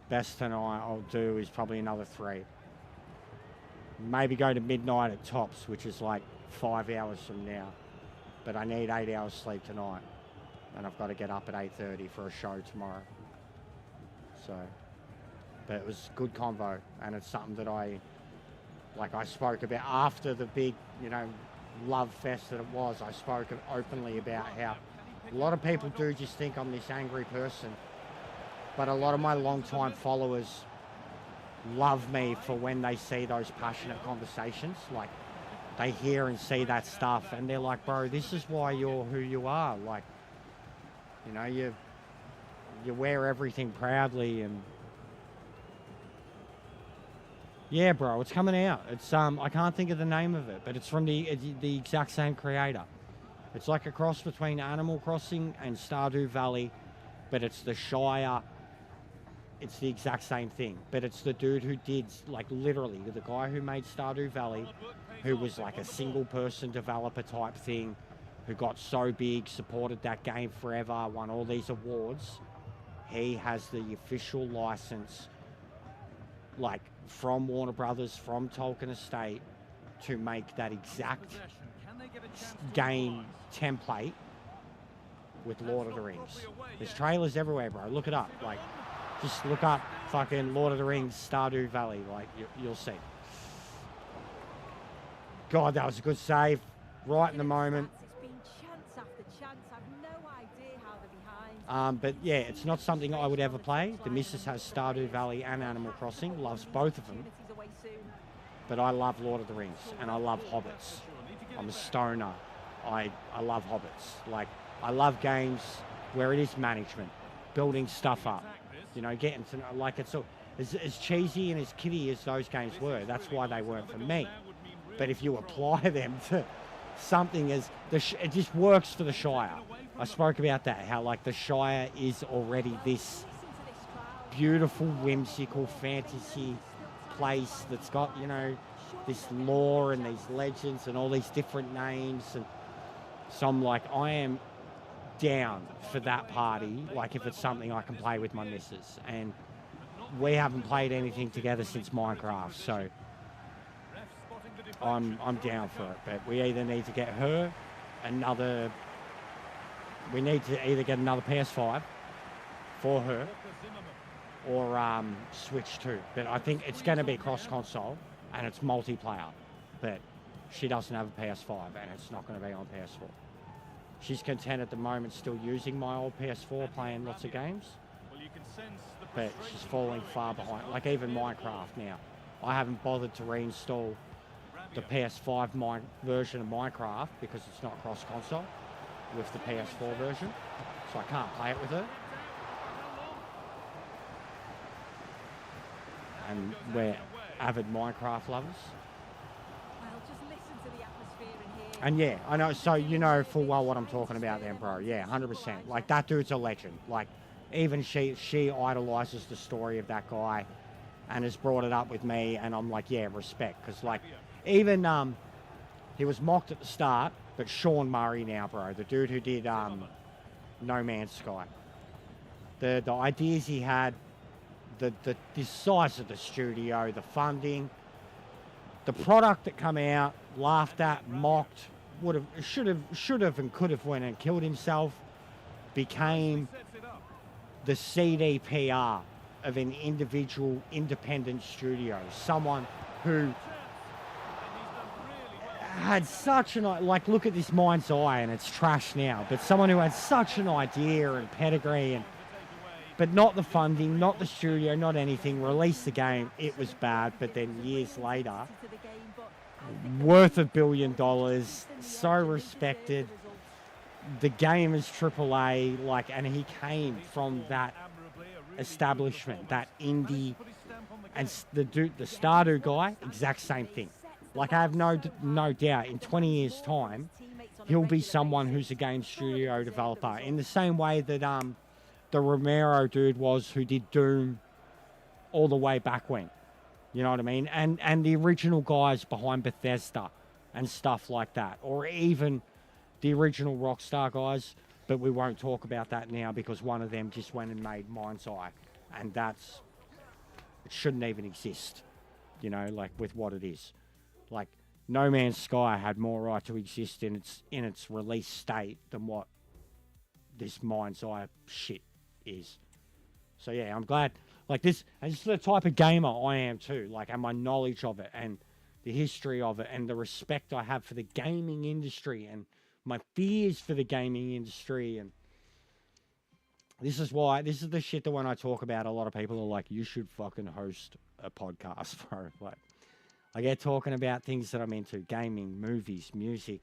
S2: Best tonight I'll do is probably another 3. Maybe go to midnight at tops, which is like 5 hours from now. But I need 8 hours sleep tonight. And I've got to get up at 8:30 for a show tomorrow. So, but it was good convo, and it's something that I spoke about after the big, love fest that it was. I spoke openly about how a lot of people do just think I'm this angry person, but a lot of my long-time followers love me for when they see those passionate conversations. Like, they hear and see that stuff, and they're like, bro, this is why you're who you are. Like, you wear everything proudly, and yeah, bro, it's coming out. It's I can't think of the name of it, but it's from the exact same creator. It's like a cross between Animal Crossing and Stardew Valley, but it's the Shire. It's the exact same thing, but it's the dude who did, like, literally, the guy who made Stardew Valley, who was like a single person developer type thing, who got so big, supported that game forever, won all these awards. He has the official license, like, from Warner Brothers, from Tolkien Estate, to make that exact
S3: Possession. Can they get a chance to
S2: game
S3: equalise?
S2: template with Lord of the Rings. There's trailers everywhere, bro. Look it up. Like, just look up fucking Lord of the Rings, Stardew Valley. Like, you'll see. God, that was a good save. Right in the moment.
S4: It's been chance after chance. I've no idea how they're behind.
S2: But yeah, it's not something I would ever play. The missus has Stardew Valley and Animal Crossing. Loves both of them.
S4: Opportunities away soon.
S2: But I love Lord of the Rings and I love hobbits. I'm a stoner. I love hobbits. Like, I love games where it is management, building stuff up, you know, getting to know, like, it's all, as cheesy and as kiddie as those games were, that's why they weren't for me. But if you apply them to something as, it just works for the Shire. I spoke about that, how like the Shire is already this beautiful, whimsical fantasy place that's got, you know, this lore and these legends and all these different names. And so I'm like, I am down for that party, like if it's something I can play with my missus. And we haven't played anything together since Minecraft, so I'm down for it. But we either need to get her another, we need to either get another PS5 for her or Switch 2. But I think it's going to be cross-console and it's multiplayer. But she doesn't have a PS5 and it's not going to be on PS4. She's content at the moment still using my old PS4, playing lots of games. But she's falling far behind. Like even Minecraft now. I haven't bothered to reinstall the PS5 version of Minecraft because it's not cross-console with the PS4 version. So I can't play it with her. And we're avid Minecraft lovers.
S4: Well, just listen to the atmosphere in here.
S2: And yeah, I know, so you know full well what I'm talking about then, bro. Yeah, 100%. Like, that dude's a legend. Like, even she idolizes the story of that guy and has brought it up with me, and I'm like, yeah, respect. Because, like, even, he was mocked at the start, but Sean Murray now, bro, the dude who did No Man's Sky. The ideas he had, the size of the studio, the funding, the product that come out, laughed at, mocked, should have and could have went and killed himself, became the CDPR of an individual independent studio. Someone who had such an, like, look at this Mind's Eye and it's trash now, but someone who had such an idea and pedigree, and but not the funding, not the studio, not anything, released the game, it was bad, but then years later, worth $1 billion, so respected. The game is AAA, like, and he came from that establishment, that indie, and the Stardew guy, exact same thing. Like, I have no doubt in 20 years' time, he'll be someone who's a game studio developer, in the same way that the Romero dude was, who did Doom all the way back when. You know what I mean? And the original guys behind Bethesda and stuff like that. Or even the original Rockstar guys. But we won't talk about that now because one of them just went and made Mind's Eye. And it shouldn't even exist. You know, like, with what it is. Like, No Man's Sky had more right to exist in its release state than what this Mind's Eye shit is. So yeah, I'm glad. Like, this is the type of gamer I am too. Like, and my knowledge of it and the history of it and the respect I have for the gaming industry and my fears for the gaming industry. And this is the shit that when I talk about, a lot of people are like, you should fucking host a podcast, bro. Like, I get talking about things that I'm into, gaming, movies, music.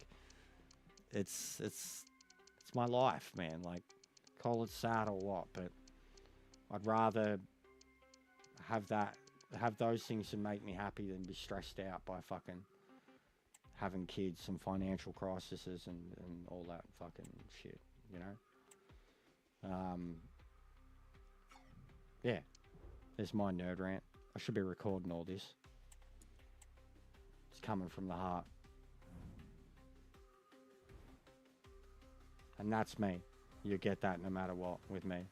S2: It's my life, man. Like, call it sad or what, but I'd rather have those things that make me happy than be stressed out by fucking having kids and financial crises and all that fucking shit, you know? Yeah, there's my nerd rant. I should be recording all this. It's coming from the heart. And that's me. You get that no matter what with me.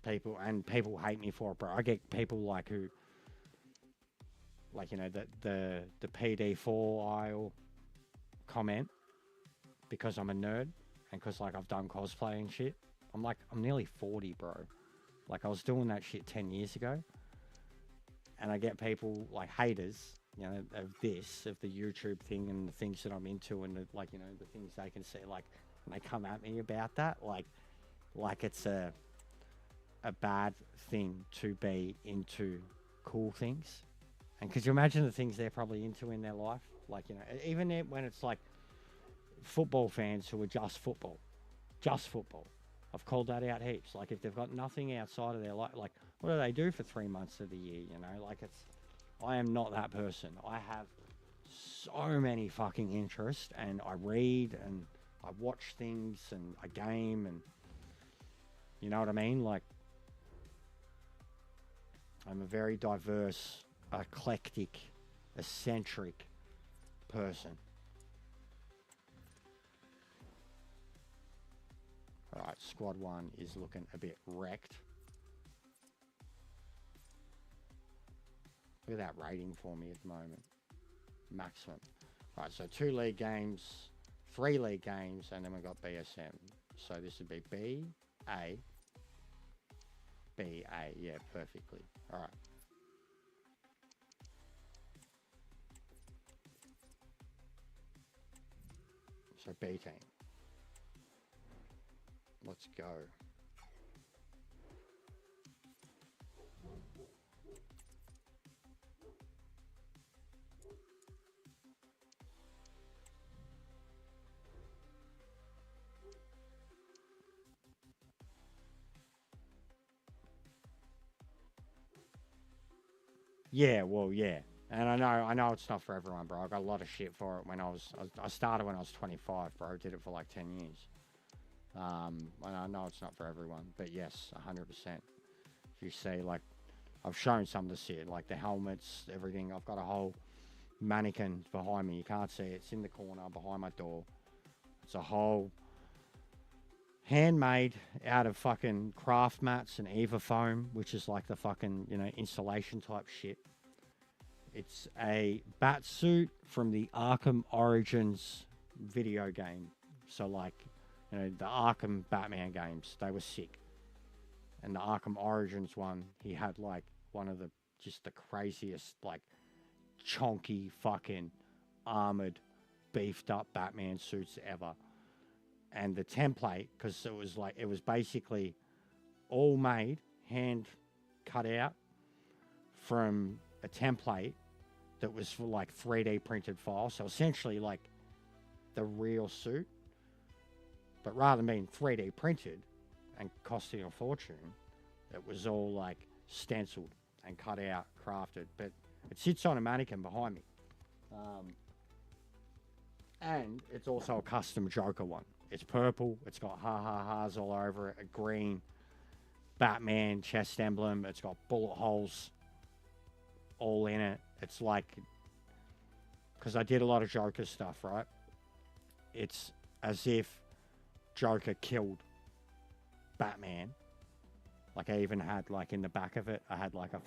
S2: People hate me for it, bro. I get people like who like, you know, the PD4 aisle comment because I'm a nerd and because, like, I've done cosplay and shit. I'm nearly 40, bro. Like, I was doing that shit 10 years ago. And I get people, like, haters, you know, of the YouTube thing and the things that I'm into and, like, you know, the things they can see, like, and they come at me about that, like it's a bad thing to be into cool things. And could you imagine the things they're probably into in their life? Like, you know, even when it's like football fans who are just football. I've called that out heaps. Like, if they've got nothing outside of their life, like, what do they do for 3 months of the year? You know, like, I am not that person. I have so many fucking interests, and I read and I watch things and I game, and you know what I mean? Like, I'm a very diverse, eclectic, eccentric person. Alright, squad 1 is looking a bit wrecked. Look at that rating for me at the moment. Maximum. Alright, so 2 league games, 3 league games, and then we've got BSM. So this would be B, A, yeah, perfectly. Alright. So B team. Let's go. Yeah, well, yeah. And I know it's not for everyone, bro. I got a lot of shit for it when I started when I was 25, bro. Did it for like 10 years. And I know it's not for everyone, but yes, 100%. If you see, like, I've shown some of the shit, like the helmets, everything. I've got a whole mannequin behind me. You can't see it. It's in the corner behind my door. It's a whole handmade out of fucking craft mats and Eva foam, which is like the fucking, you know, installation type shit. It's a bat suit from the Arkham Origins video game. So, like, you know, the Arkham Batman games, they were sick. And the Arkham Origins one, he had like one of the craziest, like, chonky fucking armored, beefed up Batman suits ever. And the template, because it was basically all made, hand cut out from a template that was for like 3D printed files. So essentially like the real suit. But rather than being 3D printed and costing a fortune, it was all like stenciled and cut out, crafted. But it sits on a mannequin behind me. And it's also a custom Joker one. It's purple. It's got ha-ha-ha's all over it. A green Batman chest emblem. It's got bullet holes all in it. It's like, because I did a lot of Joker stuff, right? It's as if Joker killed Batman. Like, I even had, like, in the back of it, I had like a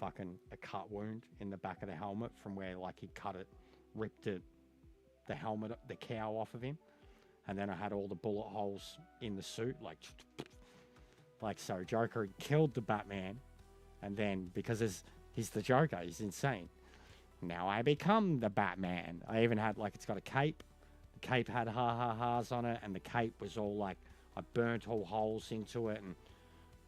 S2: cut wound in the back of the helmet from where, like, he cut it, ripped it, the helmet, the cowl off of him. And then I had all the bullet holes in the suit, like so Joker killed the Batman. And then, because he's the Joker, he's insane. Now I become the Batman. I even had, like, it's got a cape. The cape had ha-ha-ha's on it, and the cape was all, like, I burnt all holes into it and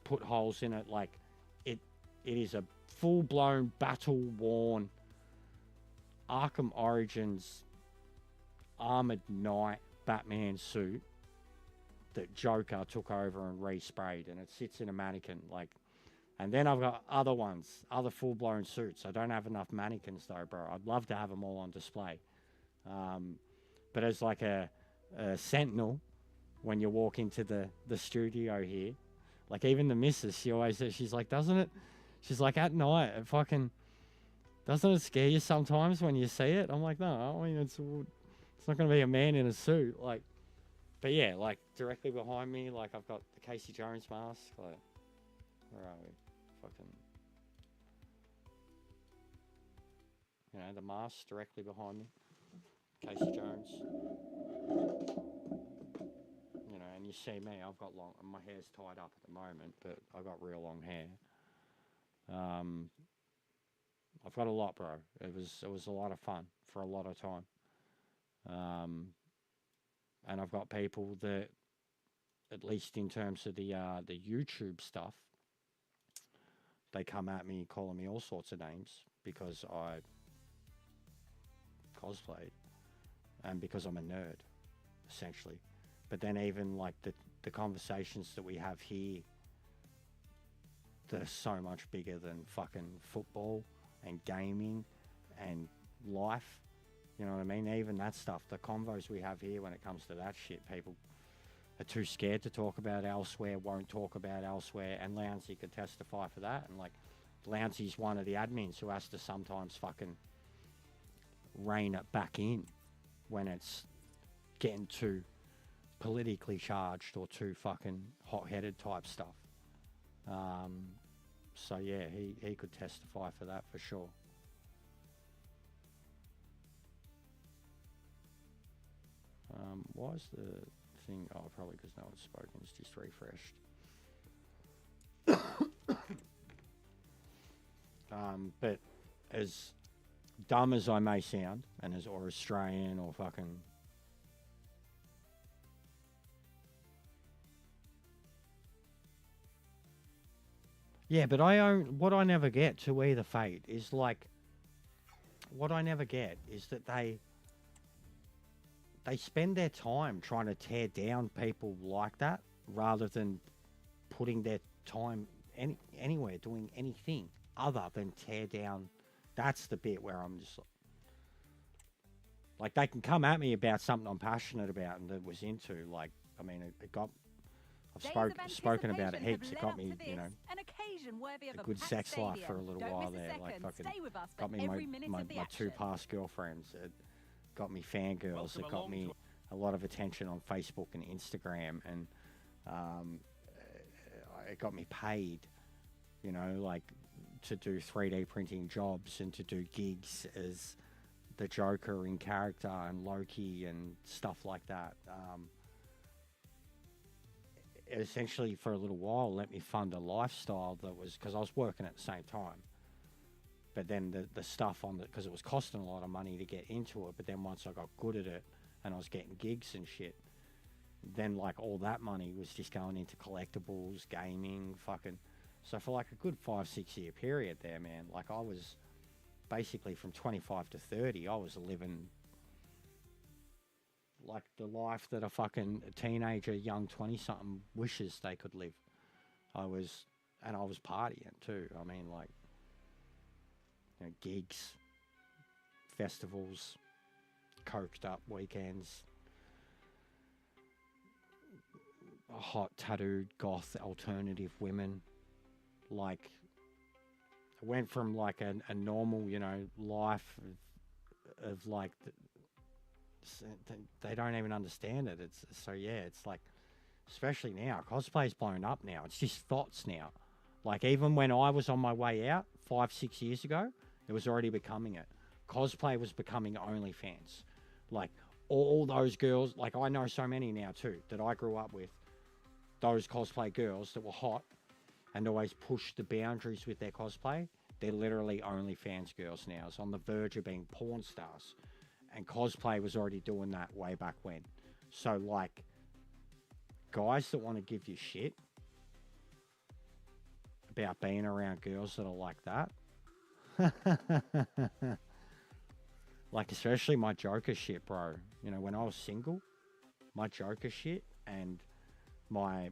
S2: put holes in it. Like, it is a full-blown, battle-worn Arkham Origins armored knight Batman suit that Joker took over and resprayed, and it sits in a mannequin. Like, and then I've got other ones, other full-blown suits. I don't have enough mannequins though, bro. I'd love to have them all on display. But as like a sentinel, when you walk into the studio here, like, even the missus, she always says, she's like, doesn't it? She's like, at night, it fucking, doesn't it scare you sometimes when you see it? I'm like, no, I mean, it's not going to be a man in a suit. Like, but yeah, like, directly behind me, like, I've got the Casey Jones mask. Like, where are we? Fucking. You know, the mask directly behind me. Casey Jones. You know, and you see me, I've got long, my hair's tied up at the moment, but I've got real long hair. I've got a lot, bro. It was a lot of fun for a lot of time. And I've got people that, at least in terms of the YouTube stuff, they come at me calling me all sorts of names because I cosplayed and because I'm a nerd, essentially. But then even like the conversations that we have here, they're so much bigger than fucking football and gaming and life. You know what I mean? Even that stuff, the convos we have here when it comes to that shit, people are too scared to talk about elsewhere, won't talk about elsewhere, and Lounsey could testify for that. And like, Lounsey's one of the admins who has to sometimes fucking rein it back in when it's getting too politically charged or too fucking hot-headed type stuff. So yeah, he could testify for that for sure. Why is the thing? Oh, probably because no one's spoken. It's just refreshed. But as dumb as I may sound, and as or Australian or fucking yeah, but what I never get to either fate is like, what I never get is that they spend their time trying to tear down people like that rather than putting their time anywhere doing anything other than tear down. That's the bit where I'm just like they can come at me about something I'm passionate about and that was into. Like, I mean, it got. I've spoken about it heaps. It got me, you know, a good sex life for a little while there. Like, fucking got me my two past girlfriends. It got me fangirls. It got me a lot of attention on Facebook and Instagram, and it got me paid, you know, like to do 3D printing jobs and to do gigs as the Joker in character and Loki and stuff like that. Essentially for a little while let me fund a lifestyle that was, because I was working at the same time, but then the stuff on because it was costing a lot of money to get into it, but then once I got good at it and I was getting gigs and shit, then like all that money was just going into collectibles, gaming, fucking. So for like a good 5-6 year period there, man, like I was basically from 25 to 30, I was living like the life that a fucking teenager, young 20-something wishes they could live. I was partying too. I mean, like, you know, gigs, festivals, coked up weekends, hot tattooed goth alternative women. Like, I went from like a normal, you know, life of like. They don't even understand it. It's so yeah. It's like, especially now, cosplay's blown up now. It's just thoughts now. Like even when I was on my way out 5-6 years ago, it was already becoming it. Cosplay was becoming OnlyFans. Like all those girls. Like I know so many now too that I grew up with. Those cosplay girls that were hot and always pushed the boundaries with their cosplay. They're literally OnlyFans girls now. It's on the verge of being porn stars. And cosplay was already doing that way back when. So, like, guys that want to give you shit about being around girls that are like that. Like, especially my Joker shit, bro. You know, when I was single, my Joker shit and my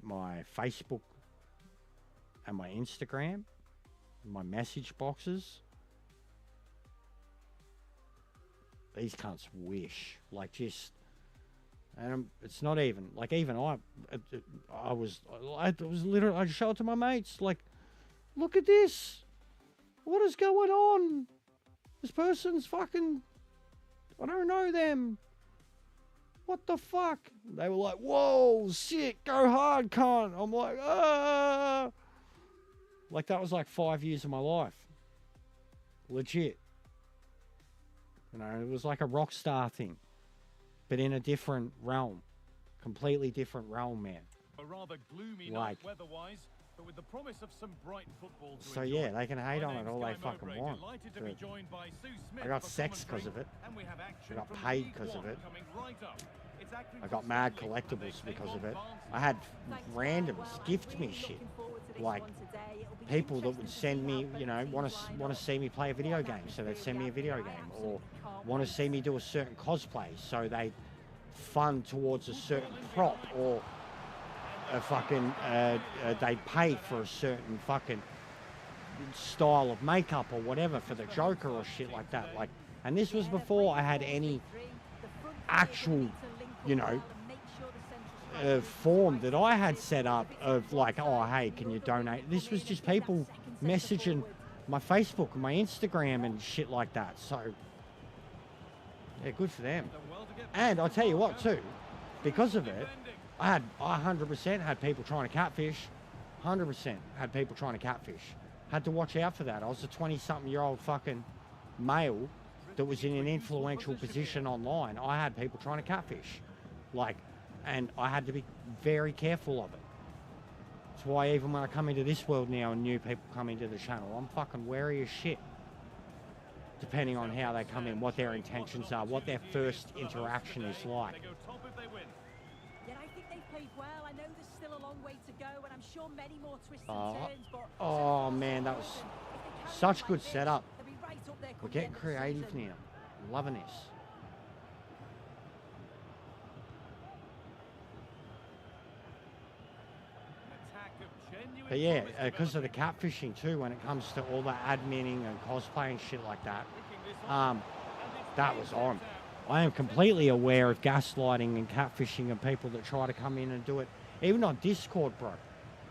S2: Facebook and my Instagram, my message boxes, these cunts wish, like, just, and it's not even, like, even I was literally, I showed it to my mates, like, look at this, what is going on, this person's fucking, I don't know them, what the fuck, they were like, whoa, shit, go hard, cunt, I'm like, ah, like, that was like 5 years of my life, legit. You know, it was like a rock star thing, but in a different realm, completely different realm, man.
S3: A rather gloomy
S2: Like-
S3: night weather-wise, but with the promise of some bright football to
S2: So
S3: enjoy.
S2: yeah, they can hate
S3: My
S2: on it
S3: name's
S2: all they
S3: Guy
S2: fucking
S3: Mowbray,
S2: want.
S3: delighted to be
S2: but
S3: joined by Sue Smith
S2: I got
S3: for
S2: sex because
S3: commentary,
S2: of it.
S3: and we have action
S2: I got
S3: from
S2: paid
S3: League
S2: 'cause of
S3: One
S2: it.
S3: coming right up. It's Accrington
S2: I got mad
S3: Stanley, and they
S2: collectibles
S3: take
S2: because
S3: on
S2: of it.
S3: Barnsley.
S2: I had
S4: Thanks,
S2: randoms
S4: Well, I'm
S2: gift me
S4: really
S2: shit.
S4: looking forward to this
S2: Like,
S4: one today. It'll be
S2: people that
S4: interesting
S2: would
S4: to see
S2: send
S4: how
S2: me,
S4: both
S2: you know,
S4: teams
S2: want
S4: line
S2: to
S4: up.
S2: see me play a video
S4: What
S2: game, so they'd
S4: atmosphere
S2: send
S4: we
S2: me a
S4: have
S2: video
S4: here, I
S2: game, or
S4: absolutely can't
S2: want to
S4: wait.
S2: see me do a certain cosplay, so they fund towards a certain prop, or a fucking they pay for a certain fucking style of makeup or whatever for the Joker or shit like that. Like, and this was before I had any actual, you know, form that I had set up of like, oh hey, can you donate? This was just people messaging my Facebook and my Instagram and shit like that. So yeah, good for them. And I'll tell you what too, because of it, I 100% had people trying to catfish. 100% had people trying to catfish. Had to watch out for that. I was a 20-something-year-old fucking male that was in an influential position online. I had people trying to catfish, like, and I had to be very careful of it. That's why even when I come into this world now and new people come into the channel, I'm fucking wary as shit. Depending on how they come in, what their intentions are, what their first interaction is like.
S3: They go top if they win.
S4: Yeah, I think they've played well. I know there's still a long way to go, and I'm sure many more twists and
S2: Oh,
S4: turns. But
S2: oh man, that was such good setup. We're getting creative now. I'm loving this. But yeah, because of the catfishing too, when it comes to all the adminning and cosplay and shit like that, that was on. I am completely aware of gaslighting and catfishing and people that try to come in and do it, even on Discord, bro.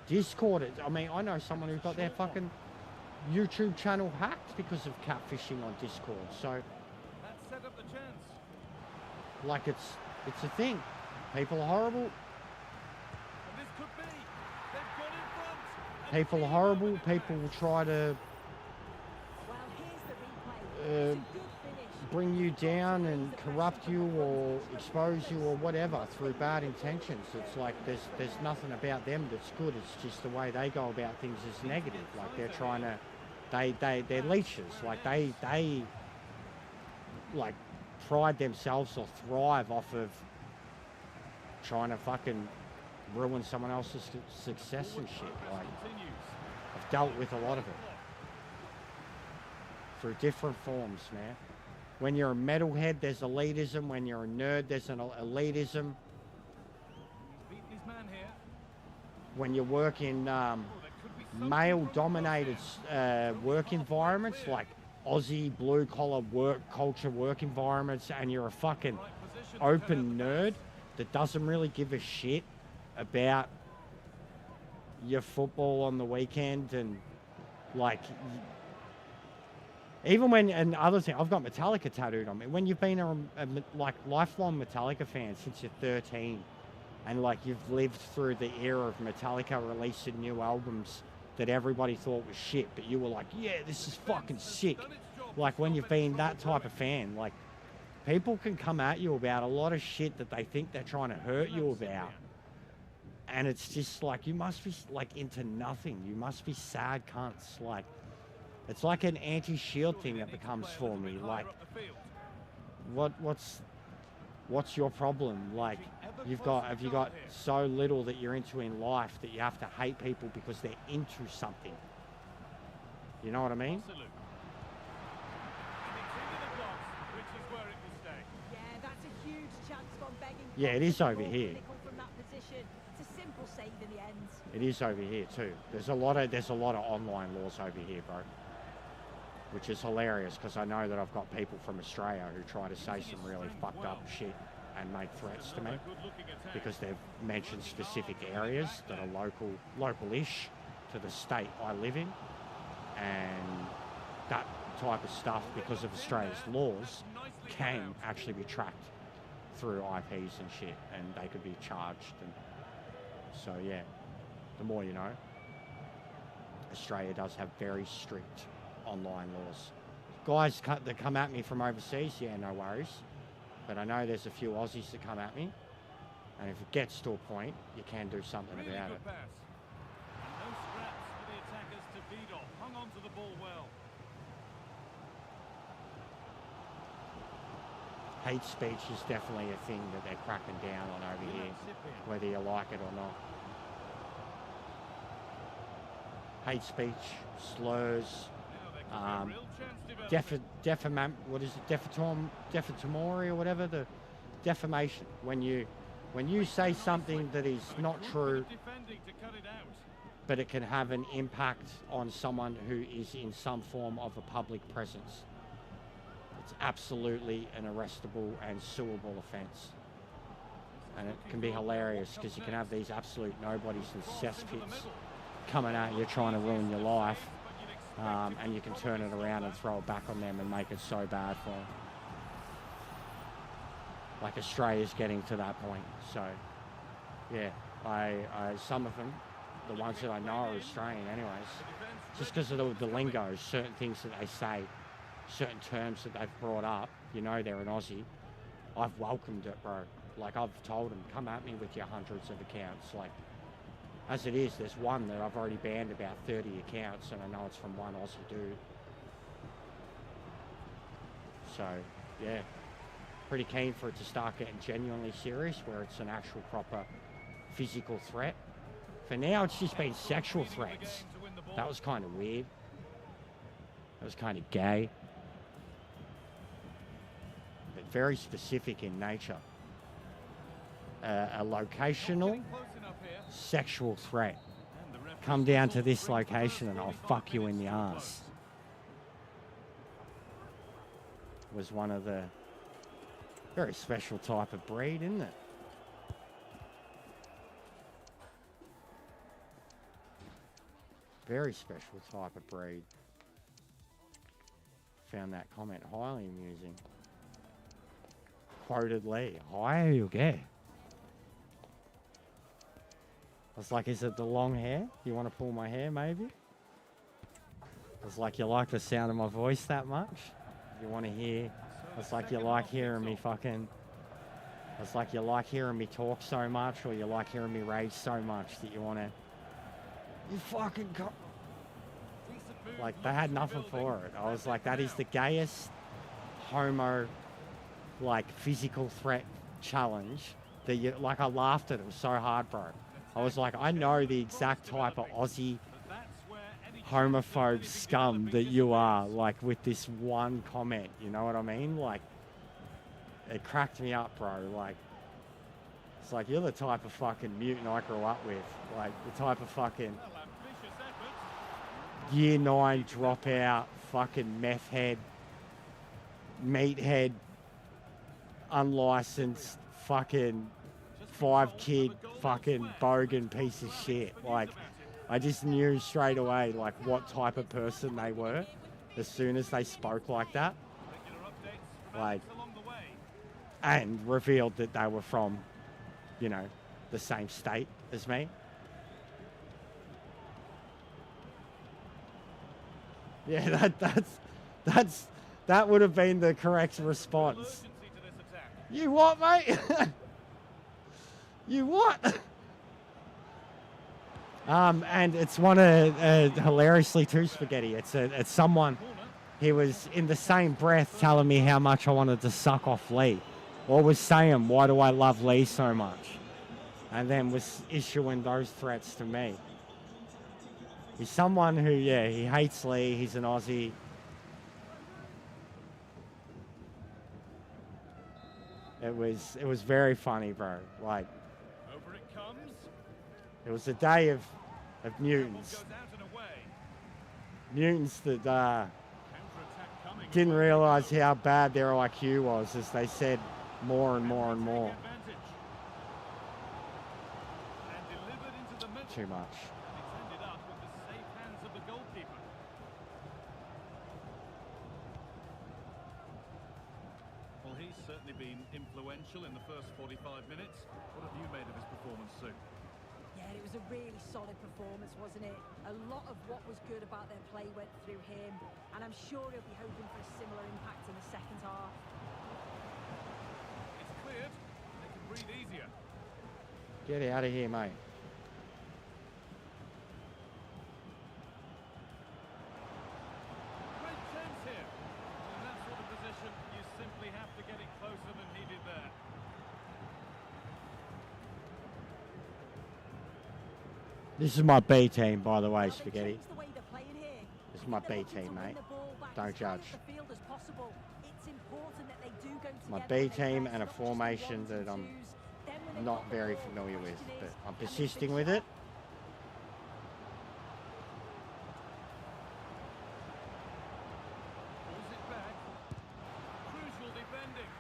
S2: Discord, I mean, I know someone who got their fucking YouTube channel hacked because of catfishing on Discord. So,
S3: That set up the chance.
S2: like, it's a thing. People are horrible.
S3: And this could be. They've got in front. And
S2: People are horrible. People will try to
S4: Well, here's the replay. It's a good finish.
S2: bring you down and corrupt you or expose you or whatever through bad intentions. It's like there's nothing about them that's good. It's just the way they go about things is negative. Like they're trying to, they're leeches. Like they like pride themselves or thrive off of trying to fucking ruin someone else's success and shit. Like
S3: continues.
S2: I've dealt with a lot of it through different forms, man. When you're a metalhead, there's elitism. When you're a nerd, there's an elitism.
S3: He's beaten his man here.
S2: When you work in
S3: Oh, there could be something
S2: male-dominated
S3: from
S2: work environments, like Aussie blue-collar work culture work environments, and you're a fucking
S3: right position to
S2: open
S3: cut out
S2: nerd that doesn't really give a shit about your football on the weekend and like even when, and other thing, I've got Metallica tattooed on me. When you've been a like lifelong Metallica fan since you're 13, and like you've lived through the era of Metallica releasing new albums that everybody thought was shit, but you were like, yeah, this is fucking sick. Like when you've been that type of fan, like people can come at you about a lot of shit that they think they're trying to hurt you about. And it's just like, you must be like into nothing. You must be sad cunts. Like, it's like an anti-shield thing that becomes for me. Like, what's your problem? Like, have you got so little that you're into in life that you have to hate people because they're into something? You know what I mean?
S3: Absolutely. And it's into the box, which is where it will stay.
S4: Yeah, that's a huge chance from begging.
S2: Yeah, it is over here.
S4: From that position. It's a simple save in the end.
S2: It is over here too. There's a lot of online laws over here, bro. Which is hilarious because I know that I've got people from Australia who try to say some really fucked up shit and make threats to me because they've mentioned specific areas that are local-ish to the state I live in, and that type of stuff, because of Australia's laws, can actually be tracked through IPs and shit, and they could be charged. And so yeah, the more you know. Australia does have very strict online laws. guys that come at me from overseas, yeah, no worries. But I know there's a few Aussies that come at me. And if it gets to a point, you can do something
S3: Really
S2: about
S3: good
S2: it.
S3: pass. And no scraps for the attackers to feed off. Hung on to the ball well.
S2: Hate speech is definitely a thing that they're cracking down on over here, whether you like it or not. Hate speech, slurs, defamatory or whatever, the defamation. When you say something that is not true, but it can have an impact on someone who is in some form of a public presence. It's absolutely an arrestable and suable offence. And it can be hilarious because you can have these absolute nobodies and cesspits coming at you trying to ruin your life, and you can turn it around and throw it back on them and make it so bad for them. Like Australia's getting to that point. So, yeah, I some of them, the ones that I know are Australian anyways, just because of the lingo, certain things that they say, certain terms that they've brought up, you know they're an Aussie. I've welcomed it, bro. Like, I've told them, come at me with your hundreds of accounts. Like, as it is, there's one that I've already banned about 30 accounts, and I know it's from one Aussie dude. So, yeah, pretty keen for it to start getting genuinely serious, where it's an actual proper physical threat. For now, it's just been sexual threats. That was kind of weird. That was kind of gay. But very specific in nature. A locational sexual threat. Come down to this location and I'll fuck you in the ass. Was one of the very special type of breed, isn't it? Very special type of breed. Found that comment highly amusing. Quoted Lee, hi, you get. I was like, is it the long hair? You want to pull my hair, maybe? I was like, you like the sound of my voice that much? You want to hear? It's like you like hearing me fucking. It's like you like hearing me talk so much, or you like hearing me rage so much that you want to. You fucking. Like, they had nothing for it. I was like, that is the gayest homo, like, physical threat challenge that you. Like, I laughed at it. It was so hard, bro. I was like, I know the exact type of Aussie homophobe scum that you are, like, with this one comment, you know what I mean? Like, it cracked me up, bro. Like, it's like, you're the type of fucking mutant I grew up with. Like, the type of fucking year 9 dropout, fucking meth head, meathead, unlicensed, fucking 5-kid, fucking bogan piece of shit. Like, I just knew straight away, like, what type of person they were as soon as they spoke like that. Like, and revealed that they were from, you know, the same state as me. Yeah, that would have been the correct response. You what, mate? You what? And it's one of hilariously too, Spaghetti. It's someone. He was in the same breath telling me how much I wanted to suck off Lee, or was saying, "Why do I love Lee so much?" And then was issuing those threats to me. He's someone who, yeah, he hates Lee. He's an Aussie. It was very funny, bro. Like,
S3: Over it comes.
S2: it was a day of mutants. Mutants that didn't realise how bad their IQ was as they said more and more and more. Too much.
S3: Well, he's certainly been influential in the first 45 minutes. What have you made of his performance, Sue?
S5: Yeah,
S4: Yeah, it was a really solid performance, wasn't it? A lot of what was good about their play went through him, and I'm sure he'll be hoping for a similar impact in the second half.
S3: It's cleared. They can breathe easier.
S2: Get out of here, mate.
S3: Great chance here. In that sort of position, you simply have to get it closer than he did there.
S2: This is my B team, by the way,
S4: Well, they
S2: Spaghetti.
S4: changed the way they're playing here.
S2: This is
S4: I
S2: my
S4: think they're
S2: B
S4: looking
S2: team,
S4: to win
S2: mate.
S4: the ball back
S2: Don't
S4: as high
S2: judge.
S4: up the field as possible. It's important that they do go
S2: My
S4: together
S2: B
S4: when they
S2: team
S4: press,
S2: and a
S4: not just the
S2: formation
S4: ones and
S2: that I'm
S4: twos. Then when they've
S2: not
S4: got the
S2: very
S4: ball,
S2: familiar
S4: the
S2: with,
S4: question
S2: but
S4: is,
S2: I'm
S4: can they
S2: persisting
S4: finish
S2: with
S4: it
S2: it.
S4: off?
S3: Pulls it back. Crucial defending.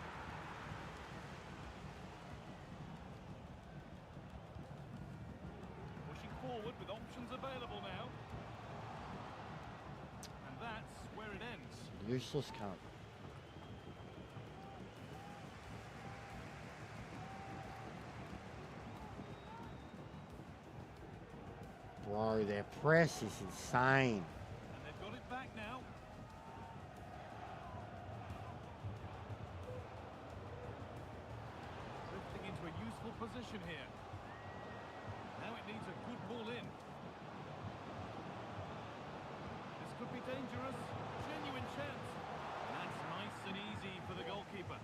S3: Pushing forward with options available now. And that's where it ends.
S2: Useless cunt. Bro, their press is insane.
S3: And they've got it back now. Drifting into a useful position here. Now it needs a good ball in. This could be dangerous. Genuine chance. And that's nice and easy for the goalkeeper.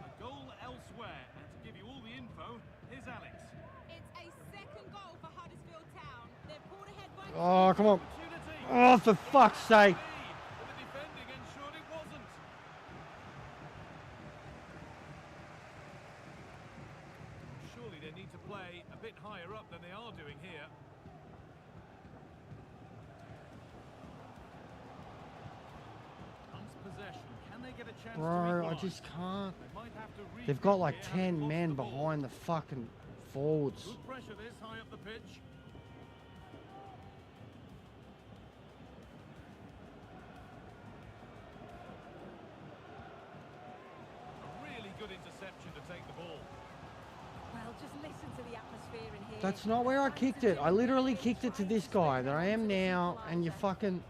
S3: A goal elsewhere. And to give you all the info, here's Alex.
S5: It's a second goal for Huddersfield Town. They're pulled ahead by
S2: Oh, come on.
S3: Opportunity.
S2: Oh, for fuck's sake.
S3: But the defending ensured it wasn't. Surely they need to play a bit higher up than they are doing here. Hunts possession. Can they get a chance to
S2: Bro, I
S3: equalise?
S2: just can't.
S3: They might have to
S2: They've got
S3: rethink
S2: like
S3: here, having
S2: 10
S3: lost
S2: men
S3: the ball.
S2: behind the fucking forwards.
S3: Good pressure this high up the pitch. A really good interception to take the ball.
S4: Well, just listen to the atmosphere in here.
S2: That's not where I kicked it. I literally kicked it to this guy that I am now, and you fucking...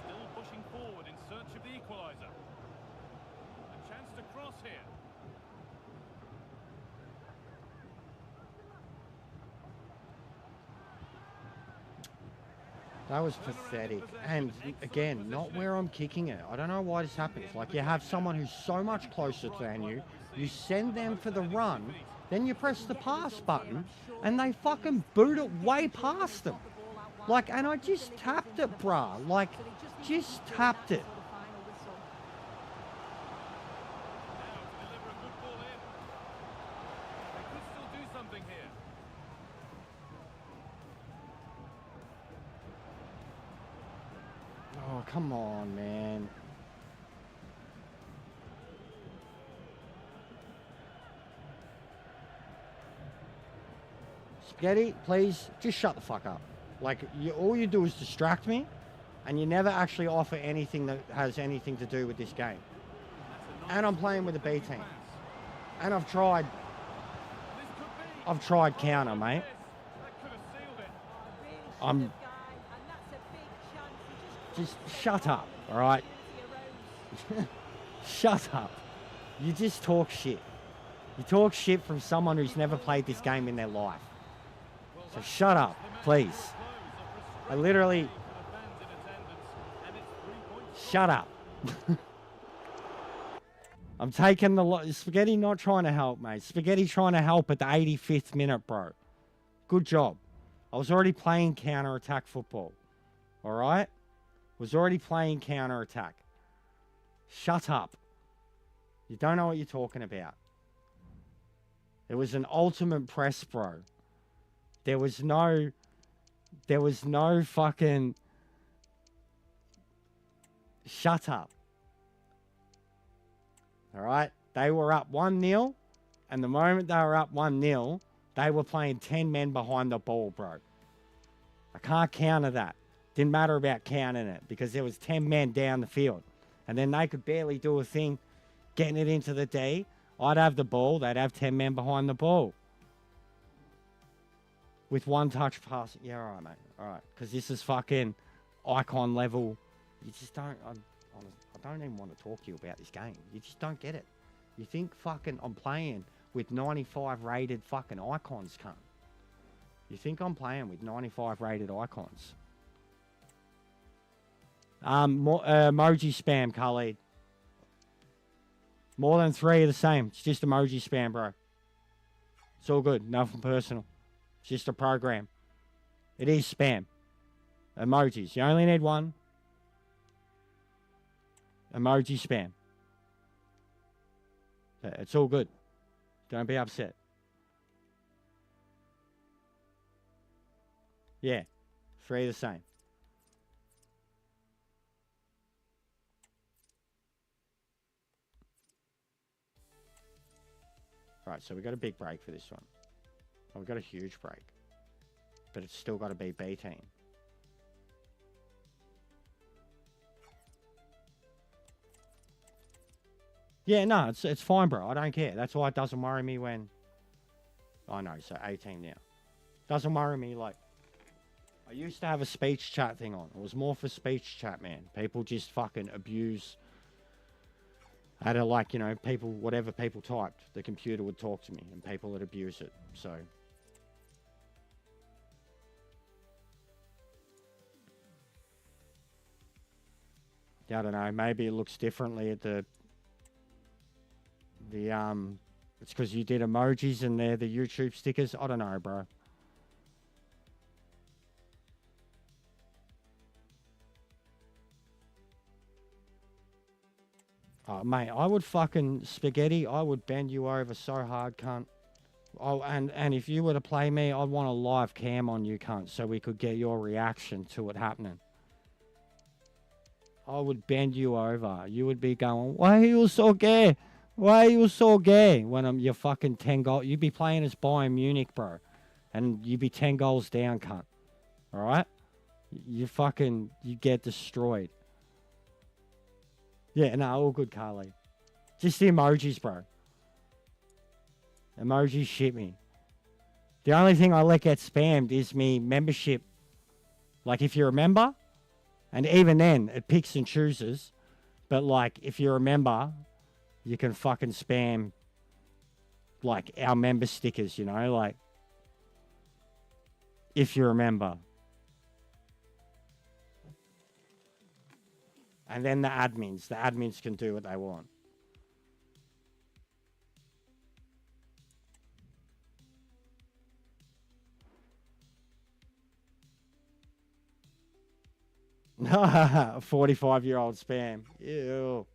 S3: Still pushing forward in search of the equaliser. A chance to cross here.
S2: That was pathetic. And again, not where I'm kicking it. I don't know why this happens. Like, you have someone who's so much closer than you, you send them for the run, then you press the pass button, and they fucking boot it way past them. Like, and I just tapped it, bruh. Like, just tapped it.
S3: Now to deliver a good ball in. They could still do something here.
S2: Oh, come on, man. Spaghetti, please, just shut the fuck up. Like, all you do is distract me, and you never actually offer anything that has anything to do with this game. And I'm playing with a B team. And I've tried counter, mate.
S3: That could have sealed it.
S2: I'm... Just shut up, all right? Shut up. You just talk shit. You talk shit from someone who's never played this game in their life. So shut up, please. I literally... Shut up. I'm taking the... Spaghetti not trying to help, mate. Spaghetti trying to help at the 85th minute, bro. Good job. I was already playing counter-attack football. All right? Was already playing counter-attack. Shut up. You don't know what you're talking about. It was an ultimate press, bro. There was no fucking shut up. All right? They were up 1-0, and the moment they were up 1-0, they were playing 10 men behind the ball, bro. I can't counter that. Didn't matter about counting it because there was 10 men down the field. And then they could barely do a thing getting it into the D. I'd have the ball. They'd have 10 men behind the ball. With one touch pass. Yeah, all right, mate. All right. Because this is fucking icon level. You just don't... I don't even want to talk to you about this game. You just don't get it. You think fucking I'm playing with 95 rated fucking icons, cunt. You think I'm playing with 95 rated icons. Emoji spam, Khalid. More than 3 are the same. It's just emoji spam, bro. It's all good. Nothing personal. It's just a program. It is spam. Emojis. You only need one. Emoji spam. It's all good. Don't be upset. Yeah. 3 the same. Right, so we got a big break for this one. Oh, we've got a huge break. But it's still got to be B team. Yeah, no, it's fine, bro. I don't care. That's why it doesn't worry me when... I know, so 18 now. Doesn't worry me, like... I used to have a speech chat thing on. It was more for speech chat, man. People just fucking abuse... Had a, like, you know, people, whatever people typed, the computer would talk to me, and people would abuse it, so... Yeah, I don't know, maybe it looks differently at the... It's because you did emojis and they're the YouTube stickers. I don't know, bro. Oh, mate, I would fucking spaghetti. I would bend you over so hard, cunt. Oh, and if you were to play me, I'd want a live cam on you, cunt, so we could get your reaction to it happening. I would bend you over. You would be going, why are you so gay? Why are you so gay? When you're fucking 10 goals. You'd be playing as Bayern Munich, bro. And you'd be 10 goals down, cunt. Alright? You get destroyed. Yeah, no, all good, Carly. Just the emojis, bro. Emojis shit me. The only thing I let get spammed is me membership. Like, if you're a member, and even then, it picks and chooses. But, like, if you're a member, you can fucking spam, like, our member stickers, you know? Like, if you're a member. And then the admins can do what they want. A 45-year-old spam. Ew.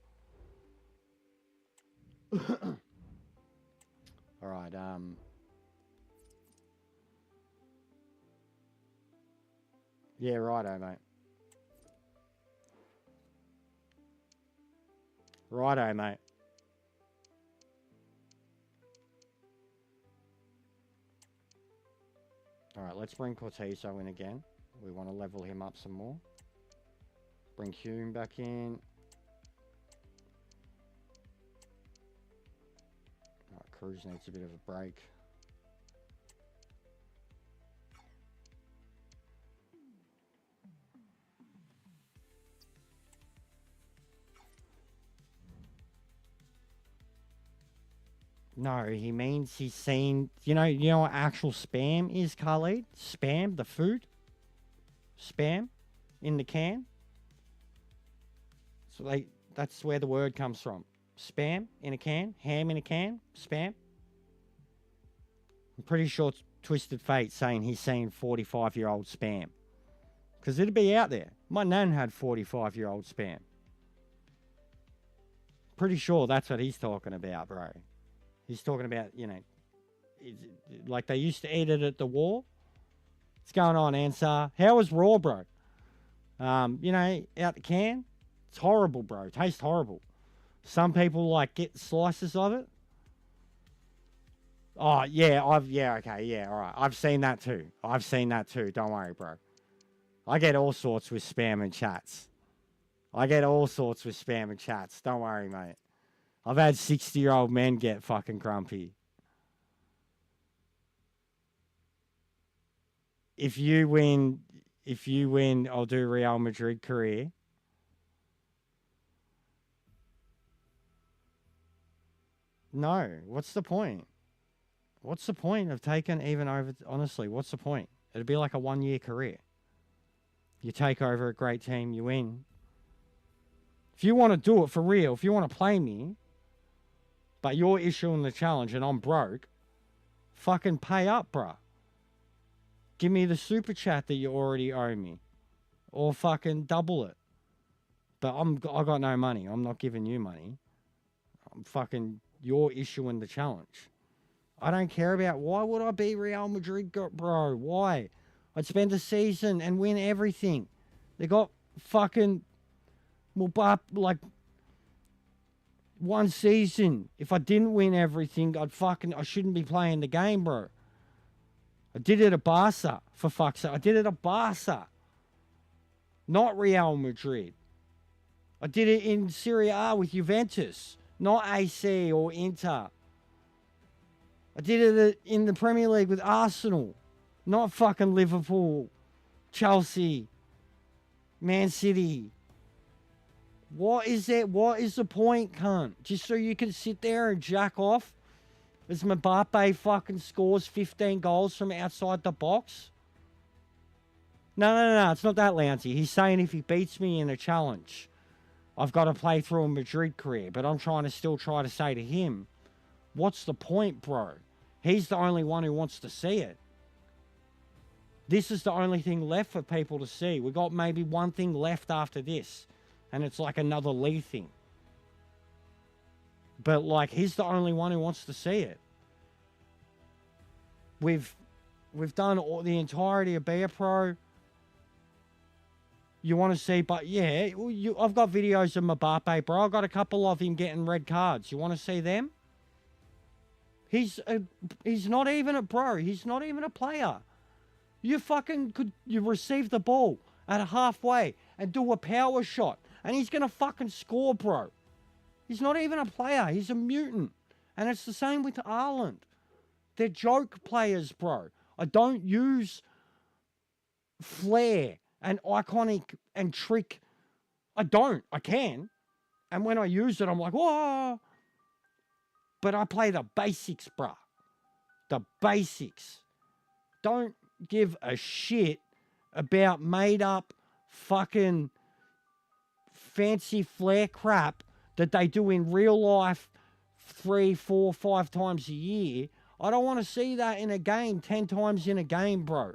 S2: All right, yeah, righto, mate. Righto, mate. All right, let's bring Cortizo in again. We want to level him up some more. Bring Hume back in. All right, Cruz needs a bit of a break. No, he means he's seen... You know what actual spam is, Khalid? Spam, the food? Spam in the can? So that's where the word comes from. Spam in a can? Ham in a can? Spam? I'm pretty sure it's Twisted Fate saying he's seen 45-year-old spam. Because it'd be out there. My nan had 45-year-old spam. Pretty sure that's what he's talking about, bro. He's talking about, you know, like they used to eat it at the war. What's going on, Ansar? How was Raw, bro? You know, out the can? It's horrible, bro. It tastes horrible. Some people, like, get slices of it. Oh, yeah, okay, yeah, all right. I've seen that too. Don't worry, bro. I get all sorts with spam and chats. Don't worry, mate. I've had 60-year-old men get fucking grumpy. If you win, I'll do Real Madrid career. No, what's the point? What's the point of taking even over? Honestly, what's the point? It'd be like a 1-year career. You take over a great team, you win. If you want to do it for real, if you want to play me, but you're issuing the challenge and I'm broke, fucking pay up, bruh. Give me the super chat that you already owe me. Or fucking double it. But I got no money. I'm not giving you money. You're issuing the challenge. I don't care about, why would I be Real Madrid, bro? Why? I'd spend a season and win everything. They got fucking, like, one season. If I didn't win everything, I shouldn't be playing the game, bro. I did it at Barca, for fuck's sake. I did it at Barca. Not Real Madrid. I did it in Serie A with Juventus, not AC or Inter. I did it in the Premier League with Arsenal, not fucking Liverpool, Chelsea, Man City. What is that? What is the point, cunt? Just so you can sit there and jack off as Mbappe fucking scores 15 goals from outside the box? No. It's not that, Louncy. He's saying if he beats me in a challenge, I've got to play through a Madrid career. But I'm trying to say to him, what's the point, bro? He's the only one who wants to see it. This is the only thing left for people to see. We got maybe one thing left after this. And it's like another Lee thing. But, like, he's the only one who wants to see it. We've done the entirety of Be A Pro. You want to see, but yeah, I've got videos of Mbappe, bro. I've got a couple of him getting red cards. You want to see them? He's not even a bro. He's not even a player. You receive the ball at a halfway and do a power shot, and he's gonna fucking score, bro. He's not even a player. He's a mutant, and it's the same with Ireland. They're joke players, bro. I don't use flair and iconic and trick. I don't. I can, and when I use it, I'm like, whoa. But I play the basics, bruh. The basics. Don't give a shit about made up fucking fancy flair crap that they do in real life 3, 4, 5 times a year. I don't want to see that in a game 10 times in a game, bro.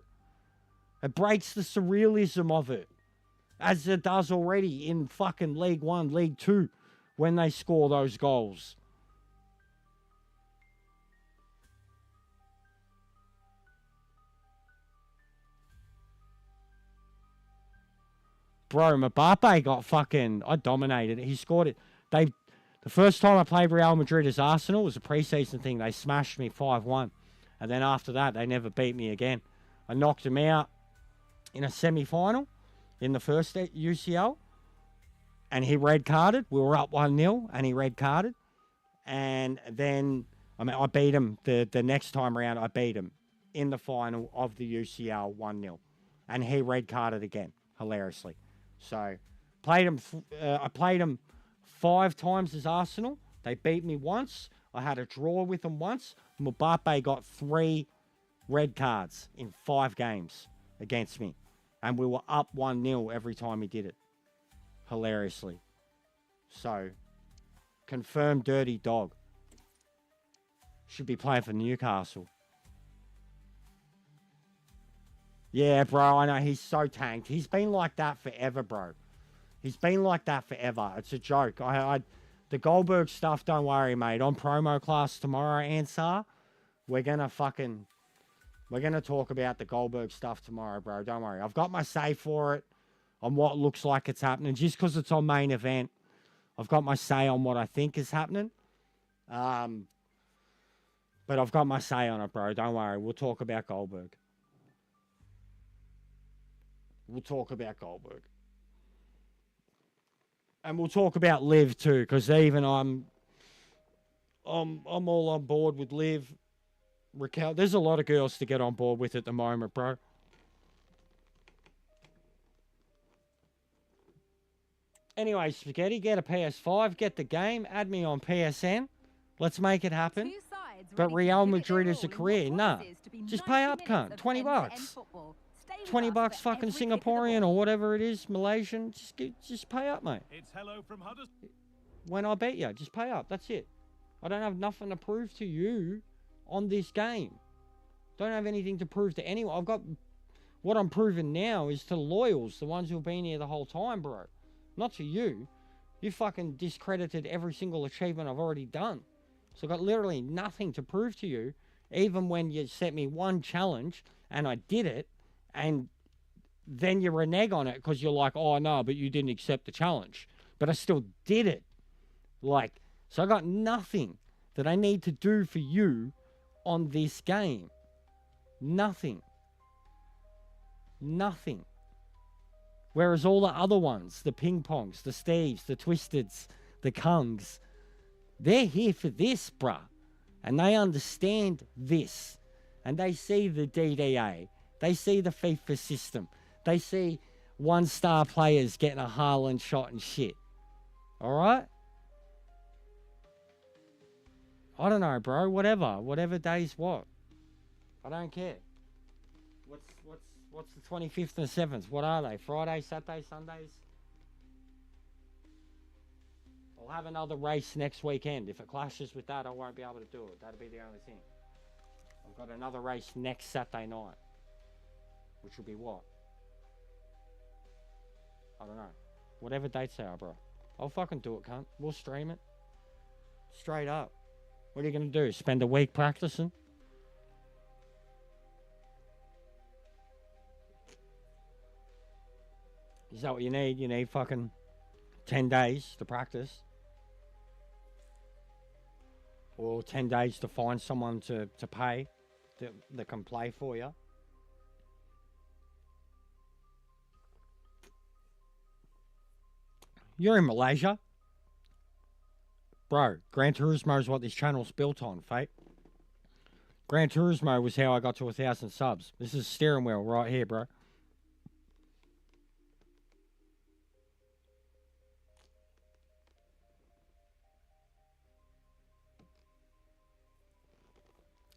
S2: It breaks the surrealism of it, as it does already in fucking League 1, League 2, when they score those goals. Bro, Mbappe got fucking... I dominated it. He scored it. The first time I played Real Madrid as Arsenal was a pre-season thing. They smashed me 5-1. And then after that, they never beat me again. I knocked him out in a semi-final in the first UCL. And he red-carded. We were up 1-0 and he red-carded. And then, I beat him the next time around. I beat him in the final of the UCL 1-0. And he red-carded again, hilariously. So, I played him 5 times as Arsenal. They beat me once. I had a draw with them once. Mbappe got 3 red cards in 5 games against me. And we were up 1-0 every time he did it. Hilariously. So, confirmed dirty dog. Should be playing for Newcastle. Yeah, bro, I know. He's so tanked. He's been like that forever, bro. He's been like that forever. It's a joke. The Goldberg stuff, don't worry, mate. On promo class tomorrow, Ansar, we're gonna We're going to talk about the Goldberg stuff tomorrow, bro. Don't worry. I've got my say for it on what looks like it's happening. Just because it's on main event, I've got my say on what I think is happening. But I've got my say on it, bro. Don't worry. We'll talk about Goldberg. We'll talk about Goldberg. And we'll talk about Liv too, because even I'm all on board with Liv. Raquel, there's a lot of girls to get on board with at the moment, bro. Anyway, Spaghetti, get a PS5, get the game, add me on PSN. Let's make it happen. But Real Madrid is a career. Nah. Just pay up, cunt. $20. $20 fucking Singaporean or whatever it is, Malaysian. Just pay up, mate.
S3: It's hello from Huddersfield.
S2: When I beat you, just pay up. That's it. I don't have nothing to prove to you on this game. Don't have anything to prove to anyone. I've got... What I'm proving now is to loyals, the ones who've been here the whole time, bro. Not to you. You fucking discredited every single achievement I've already done. So I've got literally nothing to prove to you, even when you set me one challenge and I did it, and then you renege on it because you're like, oh, no, but you didn't accept the challenge. But I still did it. Like, so I got nothing that I need to do for you on this game. Nothing. Nothing. Whereas all the other ones, the ping pongs, the Steves, the Twisteds, the Kungs, they're here for this, bruh. And they understand this. And they see the DDA. They see the FIFA system. They see one-star players getting a Haaland shot and shit. All right? I don't know, bro. Whatever day's what. I don't care. What's the 25th and 7th? What are they? Friday, Saturday, Sundays? I'll have another race next weekend. If it clashes with that, I won't be able to do it. That'll be the only thing. I've got another race next Saturday night. Which will be what? I don't know. Whatever dates they are, bro. I'll fucking do it, cunt. We'll stream it. Straight up. What are you going to do? Spend a week practicing? Is that what you need? You need fucking 10 days to practice. Or 10 days to find someone to pay that can play for you. You're in Malaysia. Bro, Gran Turismo is what this channel's built on, Fate. Gran Turismo was how I got to 1,000 subs. This is steering wheel right here, bro.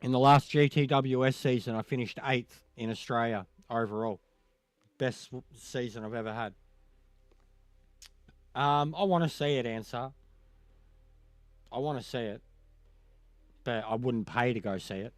S2: In the last GTWS season, I finished 8th in Australia overall. Best season I've ever had. I want to see it, Answer. I want to see it. But I wouldn't pay to go see it.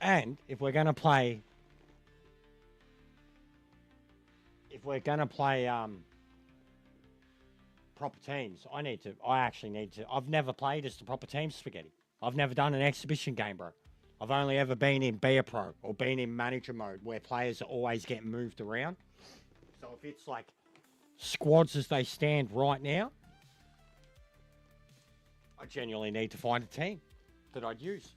S2: And if we're going to play proper teams, I actually need to. I've never played as the proper team, Spaghetti. I've never done an exhibition game, bro. I've only ever been in Be a Pro or been in manager mode where players are always getting moved around. So if it's like squads as they stand right now, I genuinely need to find a team that I'd use.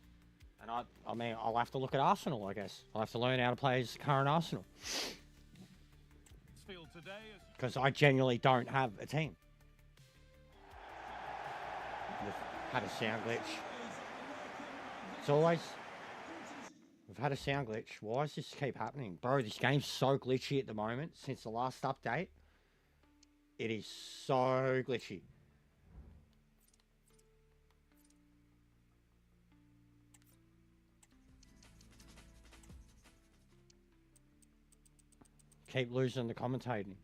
S2: And I mean, I'll have to look at Arsenal, I guess. I'll have to learn how to play as current Arsenal. Because I genuinely don't have a team. We've had a sound glitch. It's always... We've had a sound glitch. Why does this keep happening? Bro, this game's so glitchy at the moment. Since the last update, it is so glitchy. Keep losing the commentating.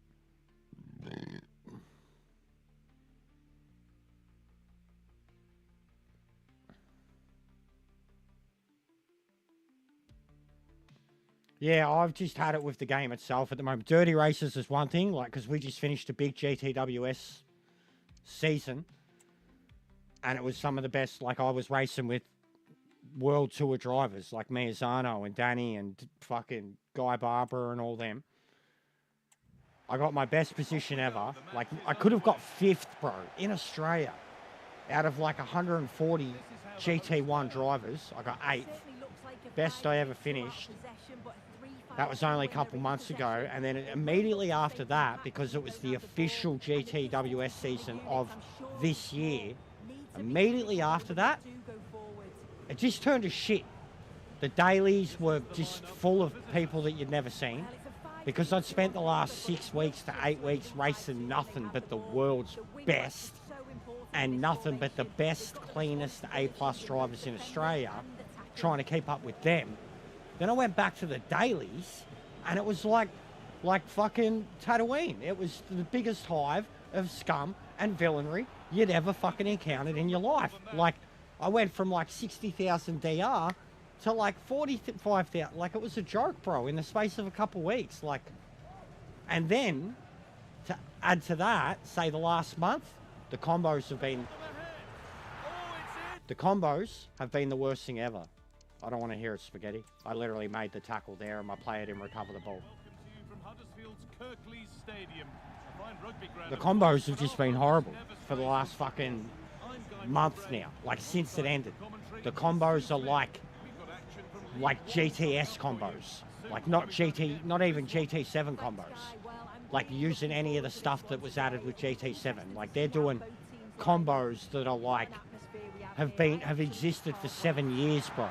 S2: Yeah, I've just had it with the game itself at the moment. Dirty races is one thing, like, because we just finished a big GTWS season. And it was some of the best, like, I was racing with World Tour drivers, like Miazano and Danny and fucking Guy Barber and all them. I got my best position ever. Like, I could have got 5th, bro, in Australia. Out of, like, 140 GT1 drivers, I got 8th. Best I ever finished. That was only a couple months ago. And then immediately after that, because it was the official GTWS season of this year, immediately after that, it just turned to shit. The dailies were just full of people that you'd never seen. Because I'd spent the last 6 weeks to 8 weeks racing nothing but the world's best. And nothing but the best, cleanest A-plus drivers in Australia, trying to keep up with them. Then I went back to the dailies, and it was like fucking Tatooine. It was the biggest hive of scum and villainy you'd ever fucking encountered in your life. Like, I went from like 60,000 DR to like 45,000. Like, it was a joke, bro, in the space of a couple weeks. Like, and then to add to that, say the last month, the combos have been the worst thing ever. I don't want to hear it, Spaghetti. I literally made the tackle there and my player didn't recover the ball. The combos have just been horrible for the last fucking month now. Like, since it ended. The combos are like GTS combos. Like, not even GT7 combos. Like, using any of the stuff that was added with GT7. Like, they're doing combos that are like, have existed for 7 years, bro.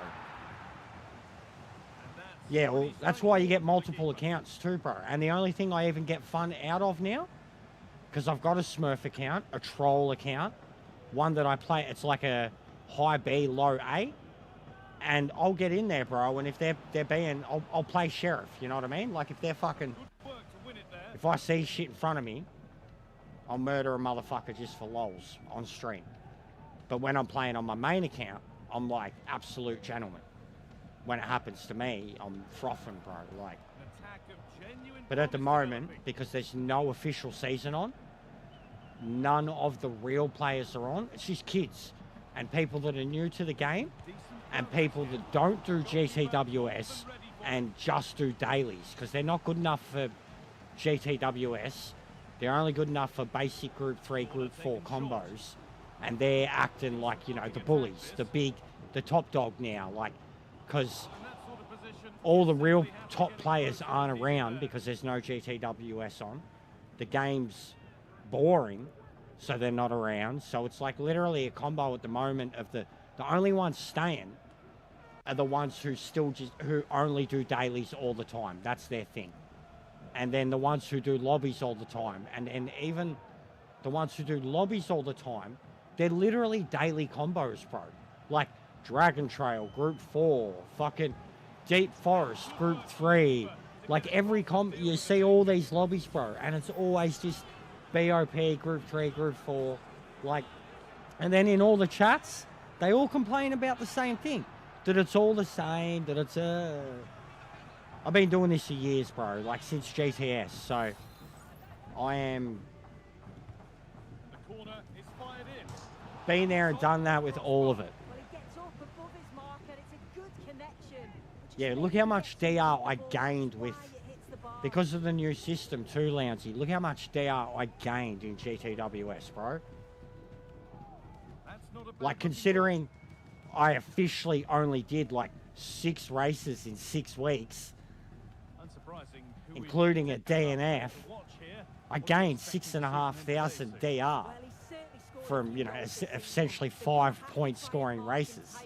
S2: Yeah, well, that's why you get multiple accounts too, bro. And the only thing I even get fun out of now, because I've got a Smurf account, a troll account, one that I play, it's like a high B, low A, and I'll get in there, bro, and if they're being, I'll play Sheriff, you know what I mean? Like, if they're fucking, if I see shit in front of me, I'll murder a motherfucker just for lols on stream. But when I'm playing on my main account, I'm like absolute gentleman. When it happens to me, I'm frothing, bro, like. But at the moment, because there's no official season on, none of the real players are on. It's just kids and people that are new to the game and people that don't do GTWS and just do dailies because they're not good enough for GTWS. They're only good enough for basic Group 3, Group 4 combos. And they're acting like, you know, the bullies, the top dog now, like, because all the real top players aren't around because there's no GTWS on. The game's boring, so they're not around. So it's like literally a combo at the moment of the only ones staying are the ones who who only do dailies all the time. That's their thing. And then the ones who do lobbies all the time. And even the ones who do lobbies all the time, they're literally daily combos, bro. Like Dragon Trail, Group 4, fucking Deep Forest, Group 3. Like every you see all these lobbies, bro. And it's always just BOP, Group 3, Group 4. Like, and then in all the chats, they all complain about the same thing. that it's all the same, that it's I've been doing this for years, bro, like since GTS, so I am...
S3: The corner is fired in.
S2: Been there and done that with all of it.
S4: Well, he gets up above his marker. It's a good connection.
S2: Yeah, look how much DR I gained with... Because of the new system too, Lounsey. Look how much DR I gained in GTWS, bro.
S3: That's not a bad
S2: Like, considering I officially only did like 6 races in 6 weeks,
S3: Unsurprising who we
S2: including a
S3: picked up
S2: DNF,
S3: to watch here.
S2: I gained 6,500 DR from, you know, essentially 5-point scoring races.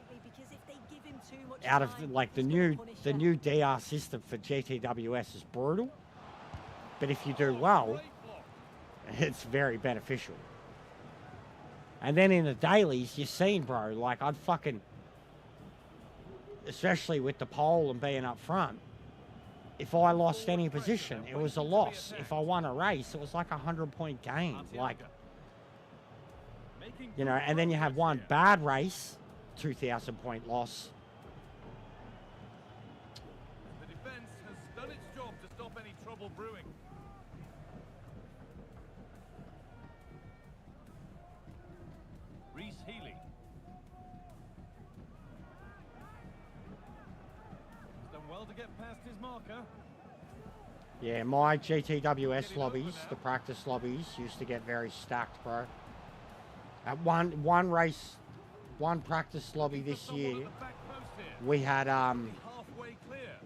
S2: Out of like the new DR system for GTWS is brutal, but if you do well, it's very beneficial. And then in the dailies, you've seen, bro, like I'd fucking, especially with the pole and being up front, if I lost any position, it was a loss. If I won a race, it was like a 100-point gain. Like, you know, and then you have one bad race, 2,000-point loss.
S3: The defense has done its job to stop any trouble brewing. Reece Healy. He's done well to get past his marker.
S2: Yeah, my GTWS lobbies, the practice lobbies, used to get very stacked, bro. At one race, one practice lobby this year, we had
S3: Halfway clear.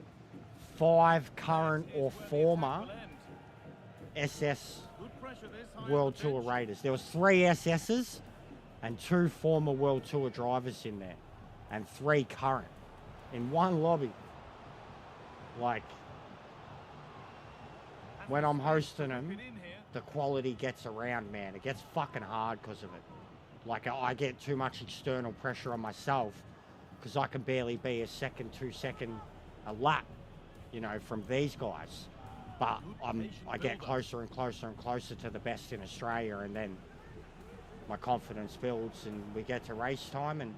S2: 5 current or former SS
S3: Good pressure this high
S2: World
S3: on the
S2: Tour
S3: bench.
S2: Raiders. There was 3 SSs and 2 former World Tour drivers in there, and 3 current in one lobby. Like, when I'm hosting them,
S3: Been in here.
S2: the quality gets around, man. It gets fucking hard because of it. Like, I get too much external pressure on myself because I can barely be a second, 2 second a lap, you know, from these guys. But I get closer and closer and closer to the best in Australia, and then my confidence builds and we get to race time and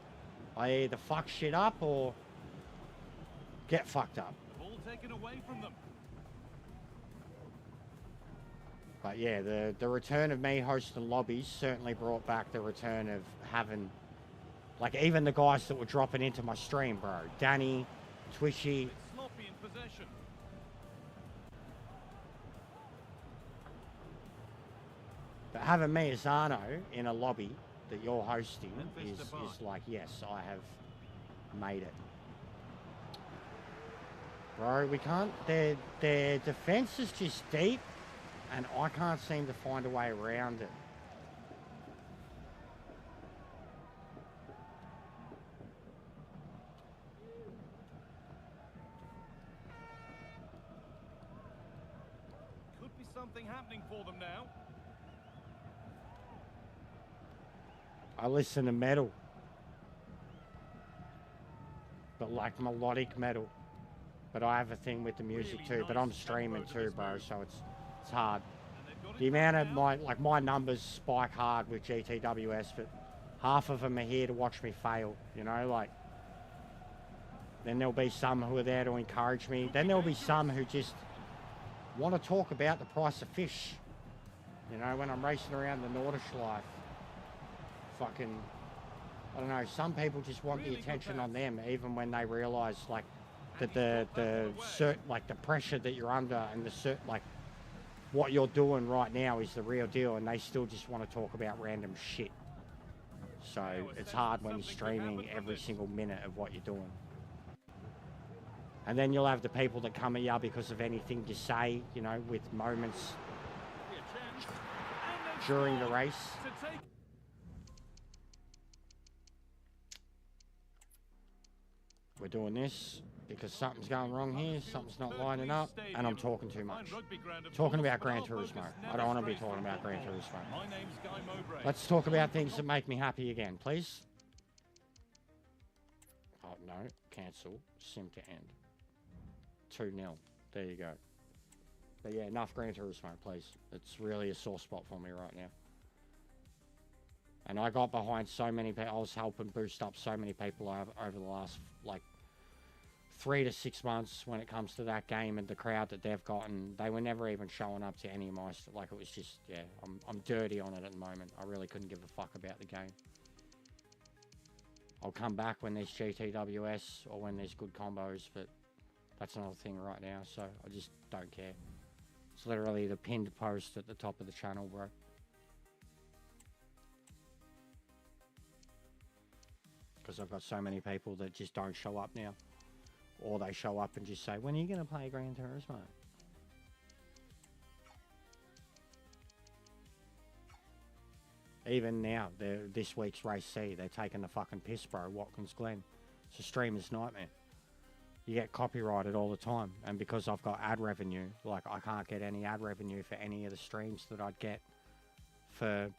S2: I either fuck shit up or get fucked up.
S3: The ball taken away from them.
S2: But yeah, the return of me hosting lobbies certainly brought back the return of having, like, even the guys that were dropping into my stream, bro. Danny, Twishy.
S3: It's sloppy in possession.
S2: But having me as Arno in a lobby that you're hosting is like, yes, I have made it. Bro, we can't, their defense is just deep and I can't seem to find a way around it.
S3: Could be something happening for them now.
S2: I listen to metal, but like melodic metal. But I have a thing with the music too. But I'm streaming too, bro, so it's hard. The amount of my numbers spike hard with GTWS, but half of them are here to watch me fail. You know, like. Then there'll be some who are there to encourage me. Then there'll be some who just want to talk about the price of fish. You know, when I'm racing around the Nordschleife. Fucking, I don't know, some people just want the attention on them, even when they realise, like, that the pressure that you're under and like, what you're doing right now is the real deal, and they still just want to talk about random shit. So it's hard when you're streaming every single minute of what you're doing. And then you'll have the people that come at you because of anything you say, you know, with moments during the race. We're doing this because something's going wrong here, something's not lining up, and I'm talking too much. Talking about Gran Turismo. I don't want to be talking about Gran Turismo. Let's talk about things that make me happy again, please. Oh, no. Cancel. Sim to end. 2-0. There you go. But yeah, enough Gran Turismo, please. It's really a sore spot for me right now. And I got behind so many people. I was helping boost up so many people over the last, like, 3 to 6 months when it comes to that game and the crowd that they've gotten. They were never even showing up to any of my, like, it was just, yeah, I'm dirty on it at the moment. I really couldn't give a fuck about the game. I'll come back when there's GTWS or when there's good combos, but that's another thing right now, so I just don't care. It's literally the pinned post at the top of the channel, bro. Because I've got so many people that just don't show up now. Or they show up and just say, when are you going to play Gran Turismo? Even now, this week's Race C, they're taking the fucking piss, bro. Watkins Glen. It's a streamer's nightmare. You get copyrighted all the time. And because I've got ad revenue, like, I can't get any ad revenue for any of the streams that I'd get for...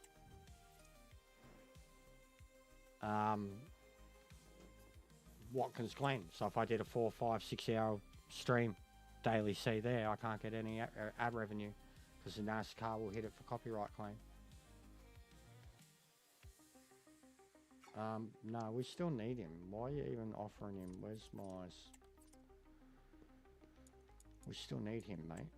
S2: Watkins Glen. So if I did a 4, 5, 6 hour stream, daily C there, I can't get any ad revenue because the NASCAR will hit it for copyright claim. No, we still need him. Why are you even offering him? Where's Mize? We still need him, mate.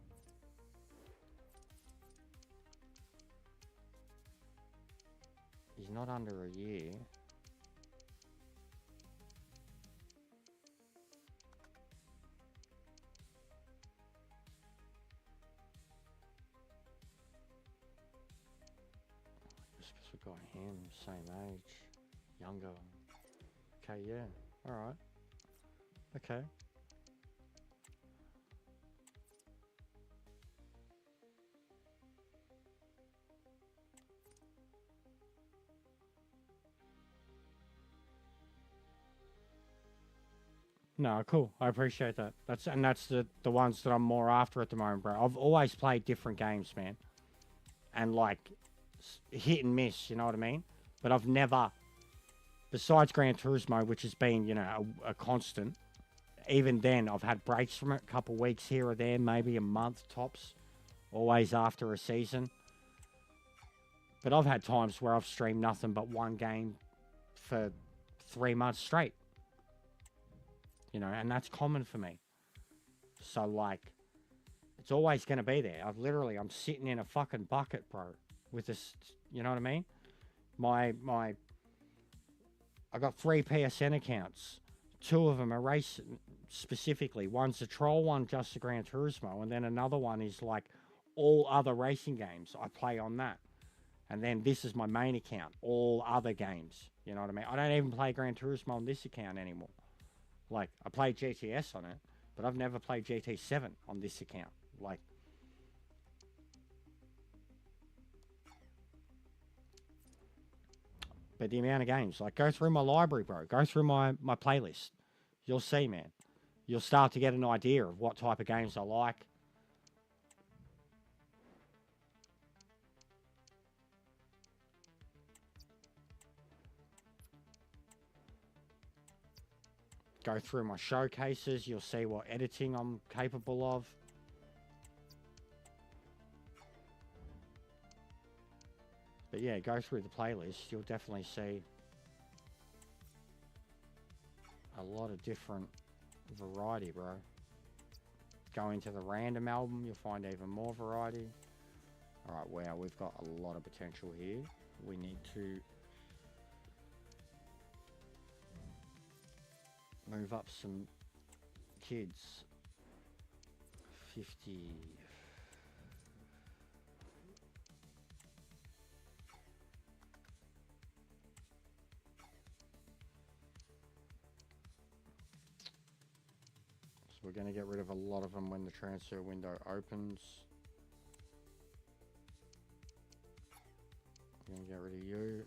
S2: He's not under a year. Got him, same age, younger. Okay, yeah, alright. Okay. No, cool. I appreciate that. That's the ones that I'm more after at the moment, bro. I've always played different games, man. And like hit and miss, you know what I mean? But I've never, besides Gran Turismo, which has been, you know, a constant, even then I've had breaks from it, a couple of weeks here or there, maybe a month tops, always after a season. But I've had times where I've streamed nothing but one game for 3 months straight. You know, and that's common for me. So like, it's always going to be there. I'm sitting in a fucking bucket, bro. With this, you know what I mean? I got 3 PSN accounts. 2 of them are race specifically. One's a troll one, just a Gran Turismo, and then another one is like all other racing games. I play on that, and then this is my main account, all other games. You know what I mean? I don't even play Gran Turismo on this account anymore. Like I play GTS on it, but I've never played GT7 on this account. Like. But the amount of games, like go through my library, bro. Go through my playlist. You'll see, man. You'll start to get an idea of what type of games I like. Go through my showcases. You'll see what editing I'm capable of. But yeah, go through the playlist. You'll definitely see a lot of different variety, bro. Go into the random album, you'll find even more variety. Alright, wow, we've got a lot of potential here. We need to move up some kids. 50... We're going to get rid of a lot of them when the transfer window opens. We're going to get rid of you.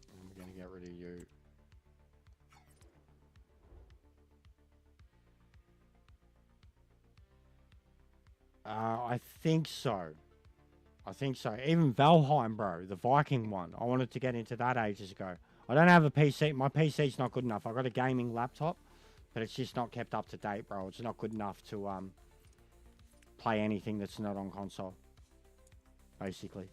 S2: And we're going to get rid of you. I think so. I think so. Even Valheim, bro, the Viking one. I wanted to get into that ages ago. I don't have a PC. My PC's not good enough. I've got a gaming laptop, But it's just not kept up to date, bro. It's not good enough to play anything that's not on console, basically.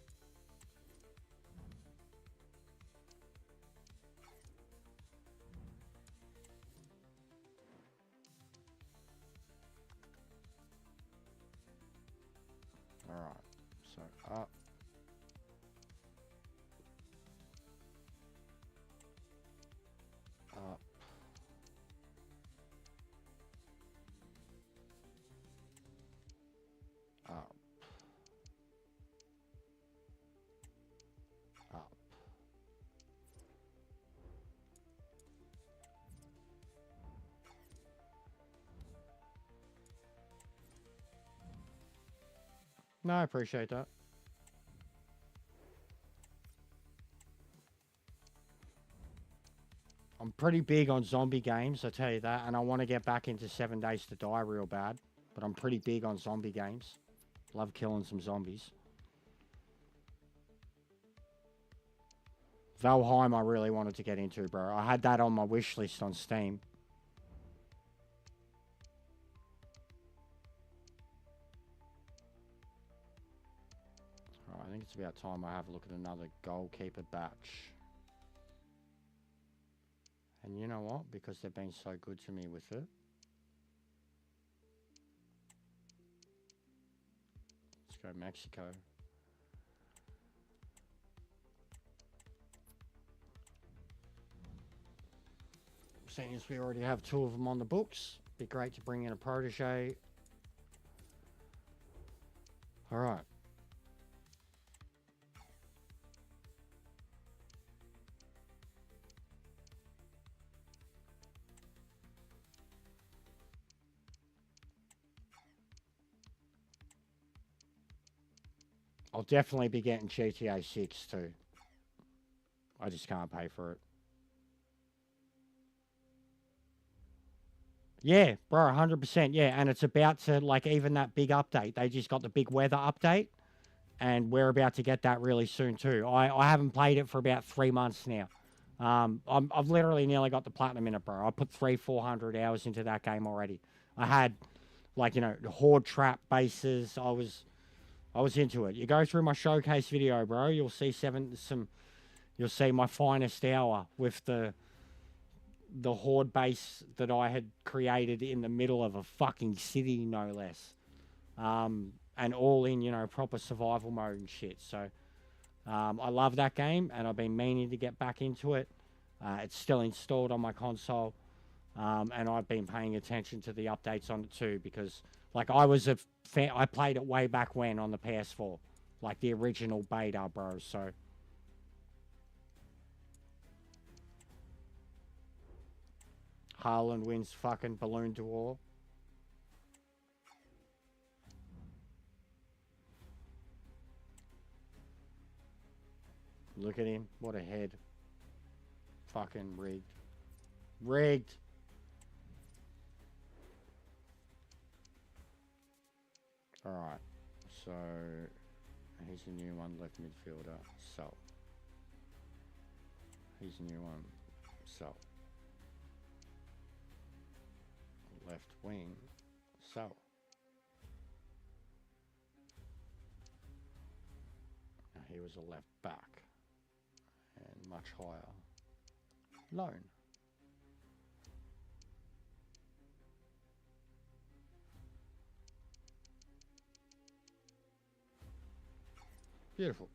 S2: Alright, so up. Up. Up. Up. No, I appreciate that. I'm pretty big on zombie games, I tell you that, and I want to get back into 7 Days to Die real bad, but I'm pretty big on zombie games. Love killing some zombies. Valheim I really wanted to get into, bro. I had that on my wish list on Steam. Alright, I think it's about time I have a look at another goalkeeper batch. And you know what? Because they've been so good to me with it. Let's go Mexico. Seeing as we already have 2 of them on the books, be great to bring in a protege. All right. I'll definitely be getting GTA 6 too. I just can't pay for it. Yeah, bro, 100%. Yeah, and it's about to, like, even that big update. They just got the big weather update, and we're about to get that really soon too. I haven't played it for about 3 months now. I've literally nearly got the platinum in it, bro. I put 400 hours into that game already. I had, like, you know, horde trap bases. I was into it. You go through my showcase video, bro. You'll see you'll see my finest hour with the horde base that I had created in the middle of a fucking city, no less. And all in, you know, proper survival mode and shit. So, I love that game, and I've been meaning to get back into it. It's still installed on my console, and I've been paying attention to the updates on it too, because, like, I was a fan. I played it way back when on the PS4, like the original beta, bro. So. Haaland wins fucking Balloon d'Or. Look at him. What a head. Fucking rigged. Rigged. Alright. So, here's a new one, left midfielder. So. Here's a new one. So. Left wing, so. Now he was a left back, and much higher. Loan. Beautiful.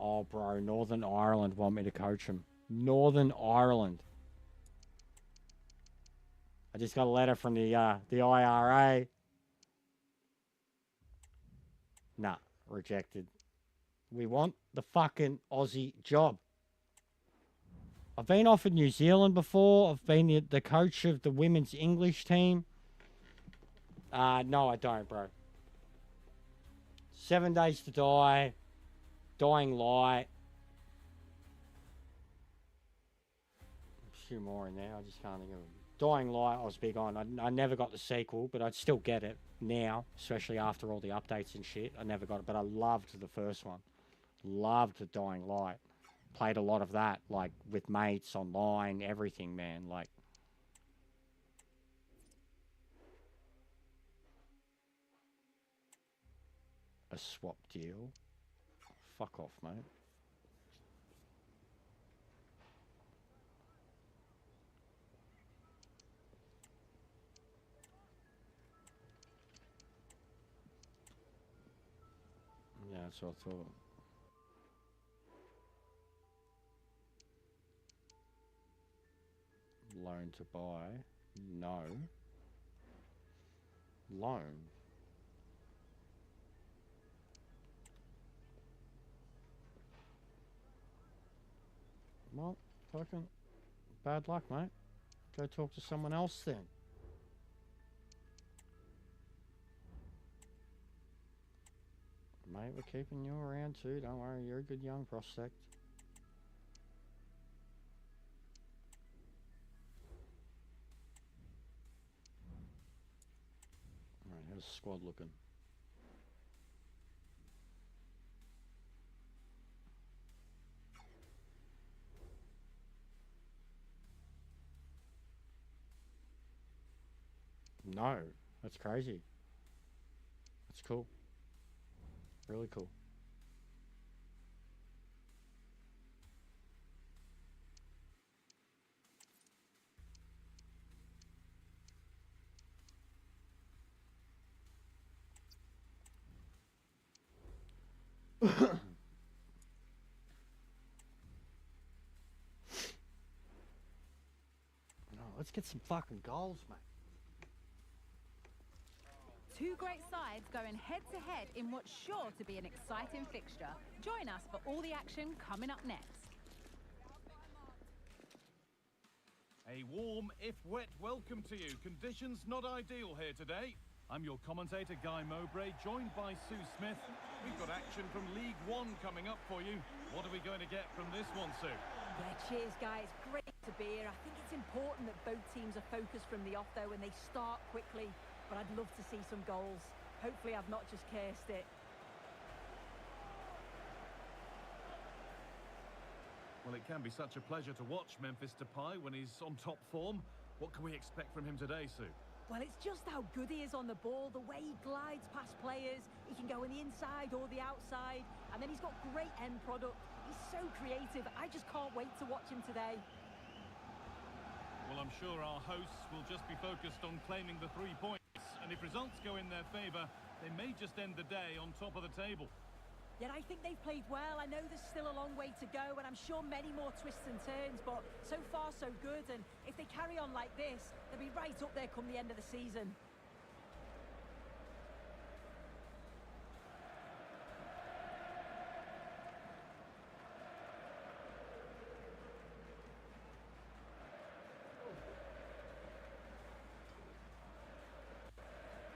S2: Oh, bro, Northern Ireland want me to coach them. Northern Ireland. I just got a letter from the IRA. Nah, rejected. We want the fucking Aussie job. I've been offered New Zealand before. I've been the coach of the women's English team. No, I don't, bro. 7 Days to Die. Dying Light, few more in there. I just can't think of them. Dying Light, I was big on. I never got the sequel, but I'd still get it now, especially after all the updates and shit. I never got it, but I loved the first one. Loved the Dying Light. Played a lot of that, like with mates, online, everything, man. Like, a swap deal. Fuck off, mate. Yeah, that's what I thought. Loan to buy? No. Loan? Well, fucking bad luck, mate. Go talk to someone else then. Mate, we're keeping you around too. Don't worry, you're a good young prospect. Alright, how's the squad looking? No, that's crazy. That's cool. Really cool. No, let's get some fucking goals, mate.
S5: Two great sides going head-to-head in what's sure to be an exciting fixture. Join us for all the action coming up next.
S3: A warm, if wet, welcome to you. Conditions not ideal here today. I'm your commentator, Guy Mowbray, joined by Sue Smith. We've got action from League One coming up for you. What are we going to get from this one, Sue?
S4: Yeah, cheers, guys. Great to be here. I think it's important that both teams are focused from the off, though, and they start quickly. But I'd love to see some goals. Hopefully I've not just cursed it.
S3: Well, it can be such a pleasure to watch Memphis Depay when he's on top form. What can we expect from him today, Sue?
S4: Well, it's just how good he is on the ball, the way he glides past players. He can go on the inside or the outside, and then he's got great end product. He's so creative. I just can't wait to watch him today.
S3: Well, I'm sure our hosts will just be focused on claiming the 3 points. And if results go in their favour, they may just end the day on top of the table.
S4: Yet I think they've played well. I know there's still a long way to go, and I'm sure many more twists and turns, but so far so good. And if they carry on like this, they'll be right up there come the end of the season.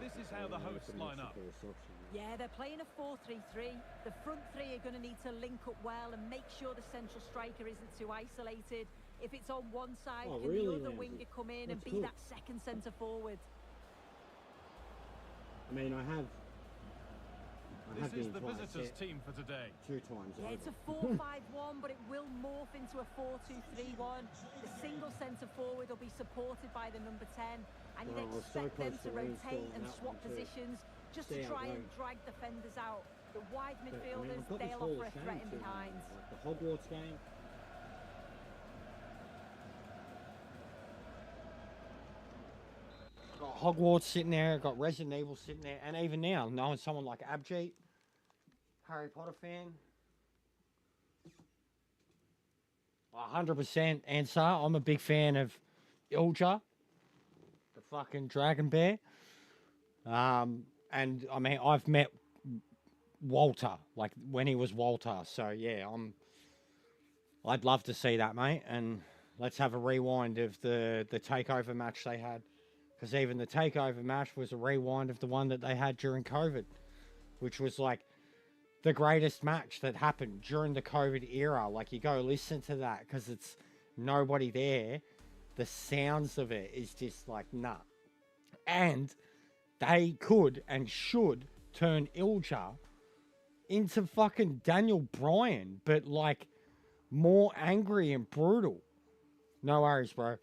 S3: This is how the hosts line up.
S4: Yeah, they're playing a 4-3-3. The front three are going to need to link up well and make sure the central striker isn't too isolated. If it's on one side, can the other winger come in and be that second centre forward?
S2: I mean, I have
S3: This is the visitors' team for today.
S2: 2 times.
S4: Yeah, it's a 4-5-1, but it will morph into a 4-2-3-1. The single centre forward will be supported by the number 10, and you'd expect them to rotate and swap positions just to try and drag defenders out. The wide midfielders, they'll offer a threat in behind.
S2: The Hogwarts game. Got Hogwarts sitting there, got Resident Evil sitting there, and even now, knowing someone like Abjeet, Harry Potter fan. 100% answer. I'm a big fan of Ilja, the fucking dragon bear. And I mean, I've met Walter, like when he was Walter. So yeah, I'd love to see that, mate. And let's have a rewind of the takeover match they had. Because even the takeover match was a rewind of the one that they had during COVID, which was like the greatest match that happened during the COVID era. Like, you go listen to that because it's nobody there, the sounds of it is just like, nah. And they could and should turn Ilja into fucking Daniel Bryan, but like more angry and brutal. No worries, bro.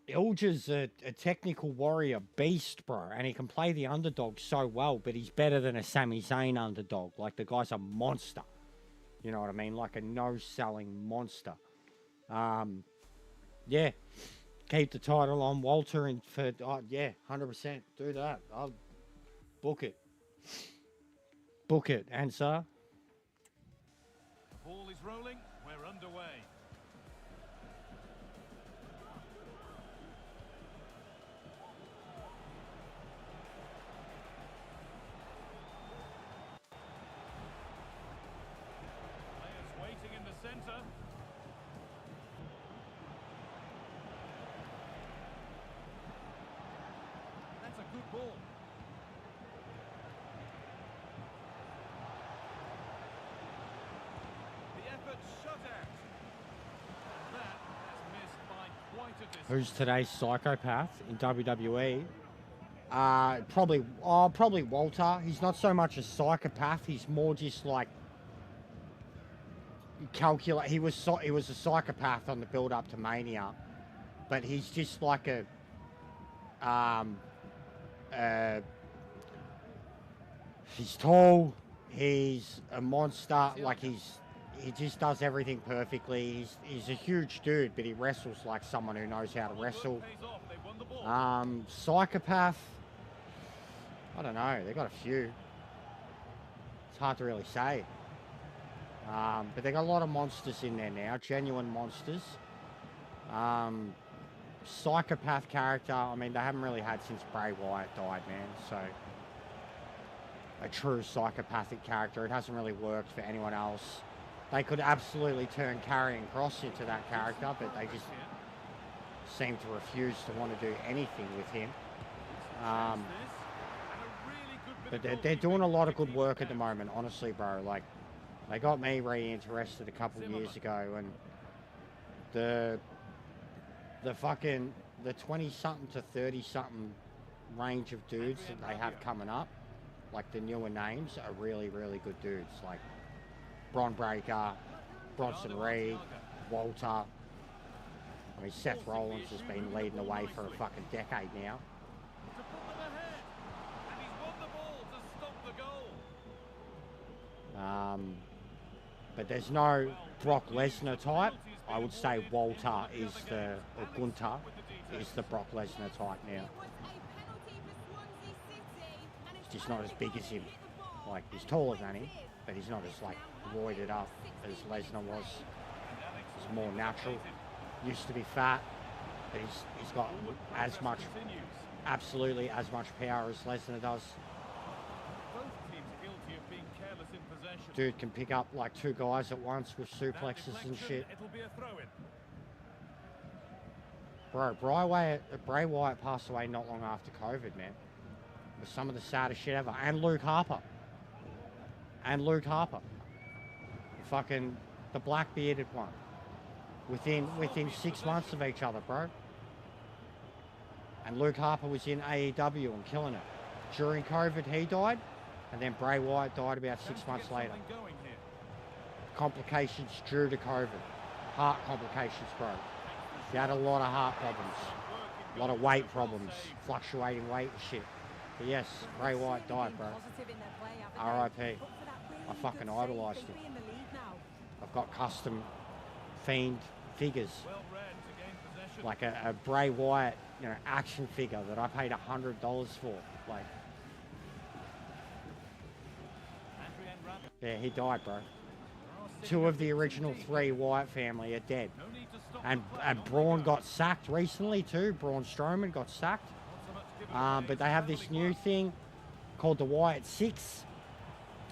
S2: Ilja's a technical warrior beast, bro, and he can play the underdog so well, but he's better than a Sami Zayn underdog. Like, the guy's a monster. You know what I mean? Like a no-selling monster. Yeah. Keep the title on Walter and for, yeah, 100%. Do that. I'll book it. Book it. Answer.
S3: The ball is rolling. We're underway. Players waiting in the centre. That's a good ball. The effort shut out. That has missed by quite a distance.
S2: Who's today's psychopath in WWE? Probably Walter. He's not so much a psychopath. He's more just like calculate. He was a psychopath on the build up to Mania, but he's just like a he's tall. He's a monster. Like he just does everything perfectly. He's a huge dude, but he wrestles like someone who knows how to wrestle. Psychopath. I don't know. They got a few. It's hard to really say. But they got a lot of monsters in there now. Genuine monsters. Psychopath character. I mean, they haven't really had since Bray Wyatt died, man. So a true psychopathic character. It hasn't really worked for anyone else. They could absolutely turn Karrion Kross into that character, but they just seem to refuse to want to do anything with him. But they're doing a lot of good work at the moment, honestly, bro. Like, they got me re-interested a couple of years ago, and the 20-something to 30-something range of dudes that they have coming up, like the newer names, are really, really good dudes. Like Bron Breakker, Bronson Reed, Walter. I mean, Seth Rollins has been leading the way for a fucking decade now. But there's no Brock Lesnar type. I would say Walter is or Gunther is the Brock Lesnar type now. He's just not as big as him. Like, he's taller than him, but he's not as, like, roided up as Lesnar was. He's more natural. Used to be fat, but he's got as much, absolutely as much power as Lesnar does. Dude can pick up like two guys at once with suplexes and shit. Bro, Bray Wyatt passed away not long after COVID, man. It was some of the saddest shit ever. And Luke Harper. The black bearded one. Within 6 months of each other, bro. And Luke Harper was in AEW and killing it. During COVID, he died. And then Bray Wyatt died about 6 months later. Complications due to COVID. Heart complications, bro. He had a lot of heart problems. A lot of weight problems. Fluctuating weight and shit. But yes, Bray Wyatt died, bro. R.I.P. I fucking idolised him. I've got custom themed figures. Like a Bray Wyatt, action figure that I paid $100 for. Like, yeah, he died, bro. 2 of the original 3 Wyatt family are dead. And Braun got sacked recently too. Braun Strowman got sacked. But they have this new thing called the Wyatt 6.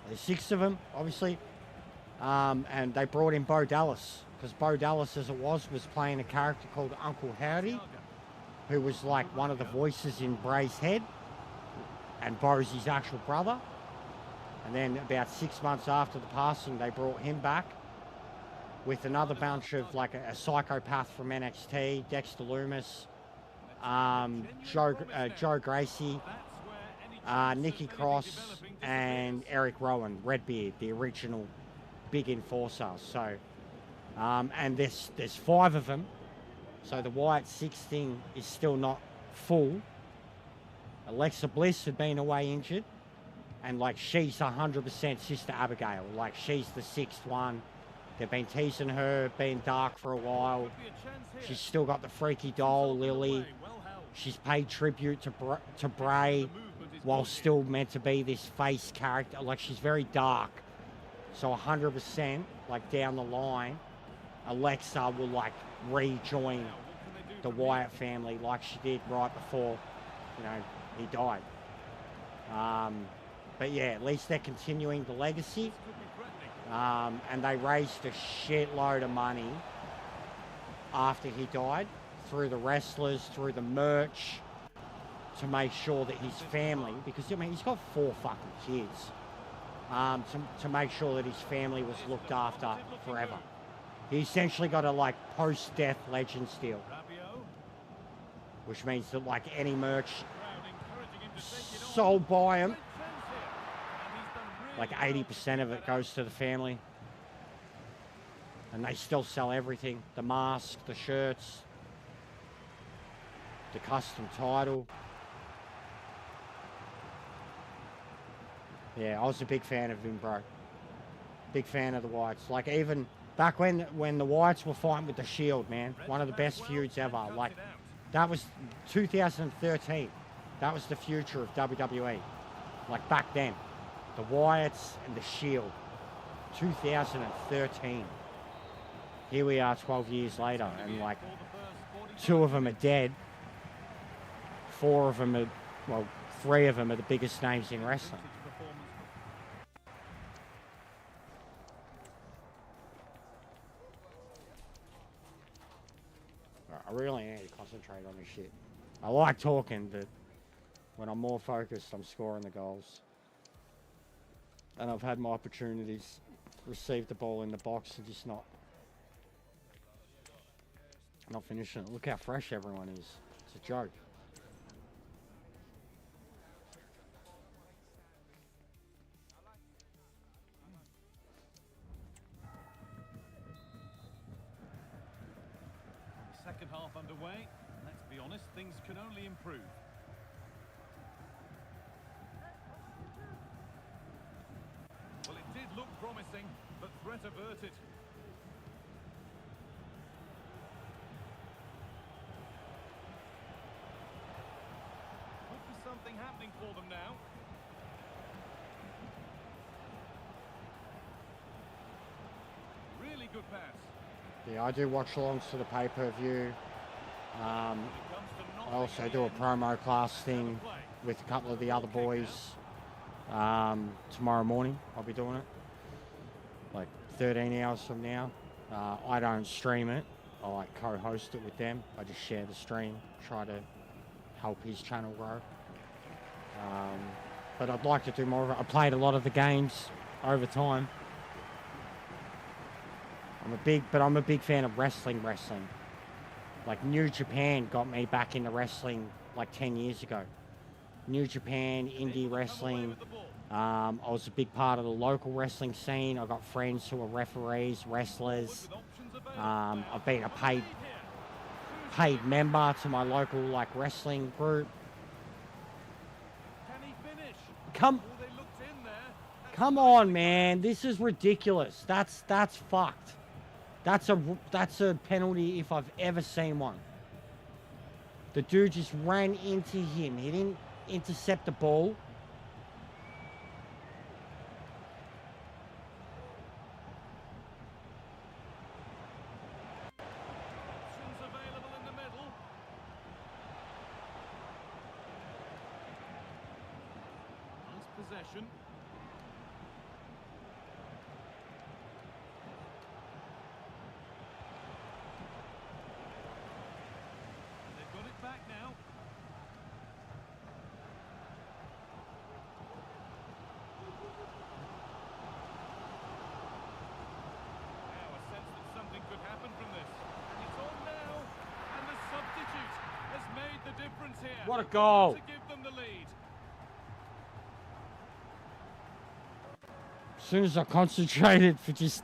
S2: There's 6 of them, obviously. And they brought in Bo Dallas. Because Bo Dallas, as it was playing a character called Uncle Howdy, who was like one of the voices in Bray's head. And Bo's his actual brother. And then about 6 months after the passing, they brought him back. with another bunch of like a psychopath from NXT, Dexter Loomis, Joe Gracie, Nikki Cross, and Eric Rowan, Redbeard, the original big enforcer. So, and there's 5 of them. So the Wyatt 6 thing is still not full. Alexa Bliss had been away injured, and like she's 100% Sister Abigail. Like she's the 6th one. They've been teasing her, being dark for a while. She's still got the freaky doll, Lily. She's paid tribute to Bray, while still meant to be this face character. Like she's very dark. So 100%, like down the line, Alexa will like rejoin the Wyatt family like she did right before, you know, he died. But yeah, at least they're continuing the legacy. And they raised a shitload of money after he died through the wrestlers, through the merch, to make sure that his family, because I mean he's got 4 fucking kids, to make sure that his family was looked after forever. He essentially got a like post-death Legends deal, which means that like any merch sold by him, like 80% of it goes to the family. And they still sell everything. The mask, the shirts, the custom title. Yeah, I was a big fan of him, bro. Big fan of the Wyatts. Like even back when the Wyatts were fighting with the Shield, man. One of the best feuds ever. Like that was 2013. That was the future of WWE. Like back then. The Wyatts and the Shield. 2013. Here we are 12 years later, and like 2 of them are dead. 4 of them are, well, 3 of them are the biggest names in wrestling. I really need to concentrate on this shit. I like talking, but when I'm more focused, I'm scoring the goals. And I've had my opportunities, received the ball in the box and just not finishing it. Look how fresh everyone is. It's a joke.
S3: Second half underway. Let's be honest, things can only improve. Well, it did look promising, but threat averted. Could be something happening for them now. Really good pass.
S2: Yeah, I do watch alongs to the pay-per-view. I also do a promo class thing with a couple of the other boys. Tomorrow morning I'll be doing it, like 13 hours from now. I don't stream it. I like co-host it with them. I just share the stream, try to help his channel grow. But I'd like to do more of it. I played a lot of the games over time. I'm a big fan of wrestling. Like New Japan got me back into wrestling like 10 years ago. New Japan, indie wrestling. I was a big part of the local wrestling scene. I got friends who are referees, wrestlers. I've been a paid member to my local like wrestling group. Come on, man. This is ridiculous. That's fucked. That's a penalty if I've ever seen one. The dude just ran into him. He didn't intercept the ball.
S3: Options available in the middle. Nice possession. Back now. Now a sense that difference here.
S2: What a goal.
S3: To give them the lead.
S2: As soon as I concentrated for just...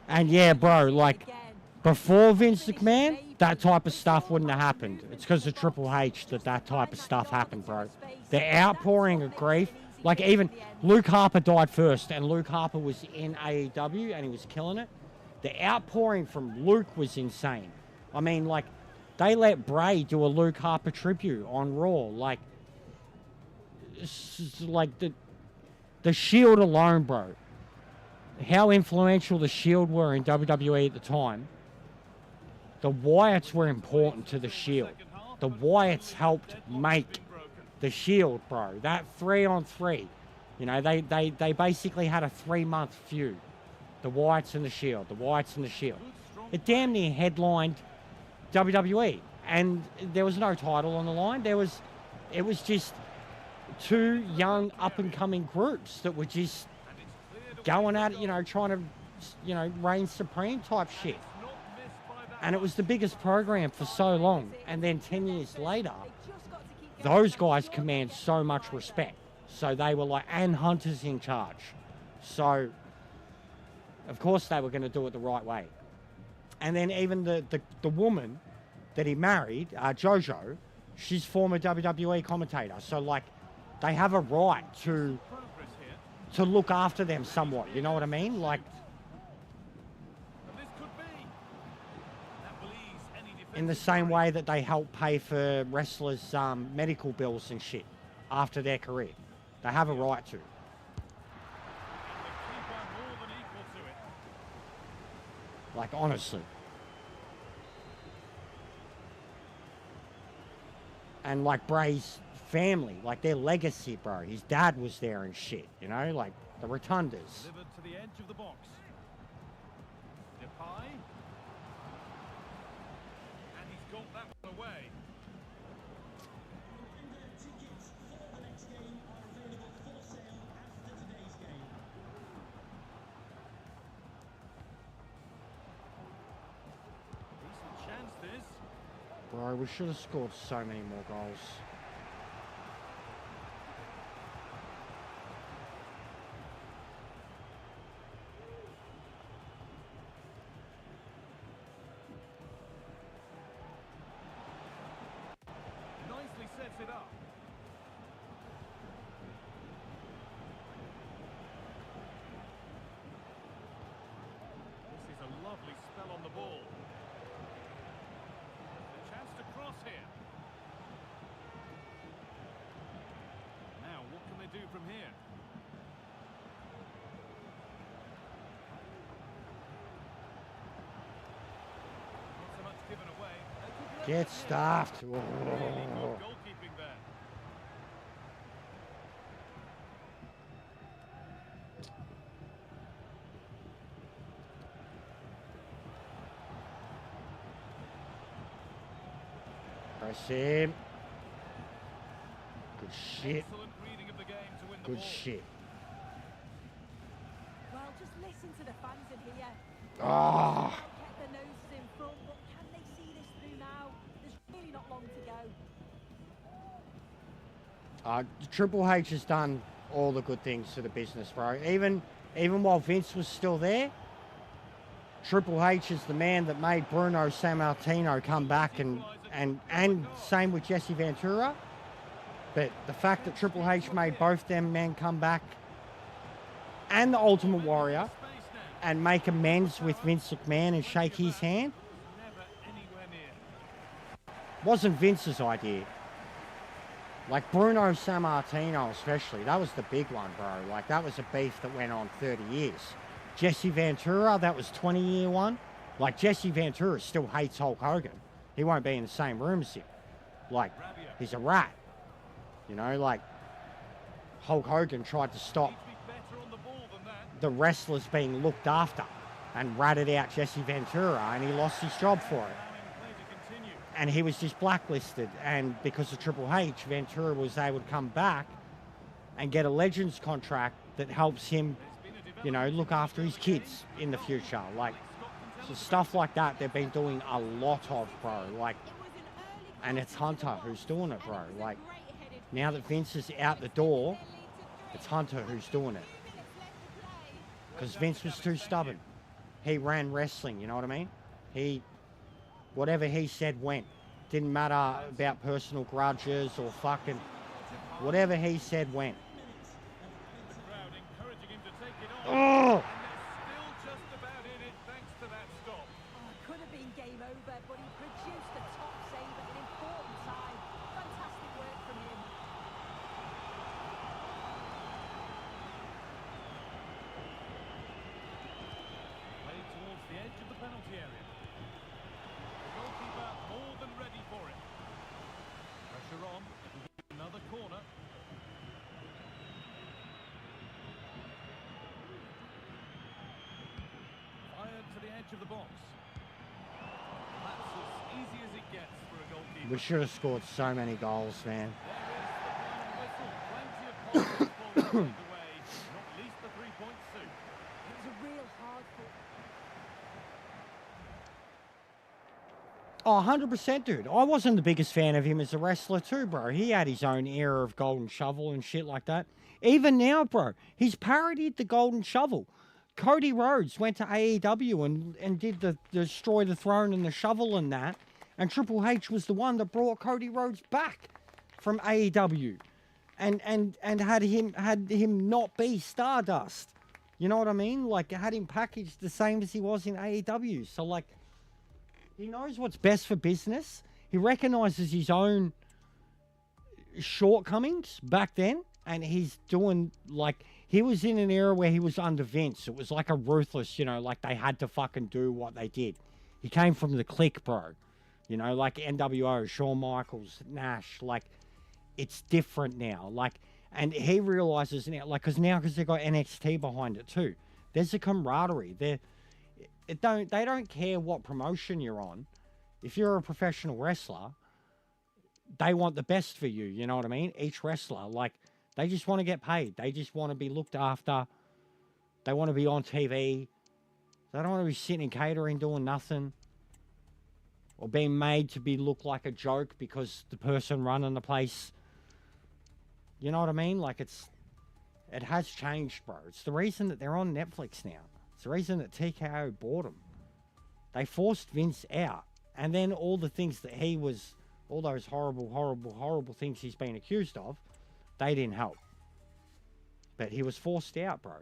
S2: And yeah, bro, like, before Vince McMahon, that type of stuff wouldn't have happened. It's because of Triple H that type of stuff happened, bro. The outpouring of grief, like even Luke Harper died first, and Luke Harper was in AEW, and he was killing it. The outpouring from Luke was insane. I mean, like, they let Bray do a Luke Harper tribute on Raw. Like the Shield alone, bro. How influential the Shield were in WWE at the time. The Wyatts were important to the Shield. The Wyatts helped make the Shield, bro. That 3-on-3. You know, they basically had a 3-month feud. The Wyatts and the Shield. The Wyatts and the Shield. It damn near headlined WWE. And there was no title on the line. It was just two young up-and-coming groups that were just going at it, you know, trying to, you know, reign supreme type shit. And it was the biggest program for so long. And then 10 years later, those guys command so much respect. So they were like, and Hunter's in charge. So, of course, they were going to do it the right way. And then even the woman that he married, Jojo, she's former WWE commentator. So, like, they have a right to look after them somewhat. You know what I mean? Like, in the same way that they help pay for wrestlers' medical bills and shit after their career. They have a right to. Like, honestly. And like Bray's family, like their legacy, bro. His dad was there and shit, you know, like the Rotundas.
S3: Delivered to the edge of the box. Depay. And he's got that one away. Decent chance this.
S2: Bro, we should have scored so many more goals.
S3: Nicely sets it up. This is a lovely spell on the ball. A chance to cross here. Now, what can they do from here? Not so much given away. They could
S2: Get stuffed.
S3: really good
S2: Oh.
S3: goalkeeping there.
S2: Press him. Good shit.
S3: Excellent reading of the game to win the
S2: Good
S3: ball.
S2: shit.
S4: Well, just listen to the fans in here.
S2: Ah.
S4: They've kept their noses in front, but can they see this through now? There's really not long to go.
S2: Triple H has done all the good things to the business, bro. Even while Vince was still there, Triple H is the man that made Bruno Sammartino come back, and same with Jesse Ventura. But the fact that Triple H made both them men come back and the Ultimate Warrior and make amends with Vince McMahon and shake his hand
S3: Never anywhere near.
S2: wasn't Vince's idea. Like Bruno Sammartino especially, that was the big one, bro. Like that was a beef that went on 30 years. Jesse Ventura, that was 20-year one. Like Jesse Ventura still hates Hulk Hogan. He won't be in the same room as him. Like, he's a rat. You know, like Hulk Hogan tried to stop
S3: Needs to be better on the ball than that.
S2: the wrestlers being looked after and ratted out Jesse Ventura, and he lost his job for it.
S3: Allowing the play to continue.
S2: And he was just blacklisted, and because of Triple H, Ventura was able to come back and get a Legends contract that helps him,
S3: There's been a
S2: you know,
S3: development
S2: look after his kids in the future. Like, So stuff like that they've been doing a lot of, bro. Like, and it's Hunter who's doing it, bro. Like, now that Vince is out the door, it's Hunter who's doing it. Because Vince was too stubborn. He ran wrestling, you know what I mean? Whatever he said went. Didn't matter about personal grudges or fucking, whatever he said went. Oh!
S3: Of the box. That's as easy as it gets for a goalkeeper.
S2: We should have scored so many goals, man.
S3: There is the final whistle. Plenty of points away, not least the 3-point suit.
S4: It was a real hard fought.
S2: Oh, 100%, dude. I wasn't the biggest fan of him as a wrestler too, bro. He had his own era of Golden Shovel and shit like that. Even now, bro, he's parodied the Golden Shovel. Cody Rhodes went to AEW and did the Destroy the Throne and the Shovel and that. And Triple H was the one that brought Cody Rhodes back from AEW. And had him not be Stardust. You know what I mean? Like, had him packaged the same as he was in AEW. So, like, he knows what's best for business. He recognizes his own shortcomings back then. And he's doing, like, he was in an era where he was under Vince. It was like a ruthless, you know, like they had to fucking do what they did. He came from the clique, bro. You know, like NWO, Shawn Michaels, Nash. Like, it's different now. Like, and he realizes now, like, because they've got NXT behind it too. There's a camaraderie. They don't care what promotion you're on. If you're a professional wrestler, they want the best for you. You know what I mean? Each wrestler, like, they just want to get paid. They just want to be looked after. They want to be on TV. They don't want to be sitting in catering doing nothing. Or being made to be look like a joke because the person running the place. You know what I mean? Like, it has changed, bro. It's the reason that they're on Netflix now. It's the reason that TKO bought them. They forced Vince out. And then all the things that all those horrible, horrible, horrible things he's been accused of, they didn't help. But he was forced out, bro.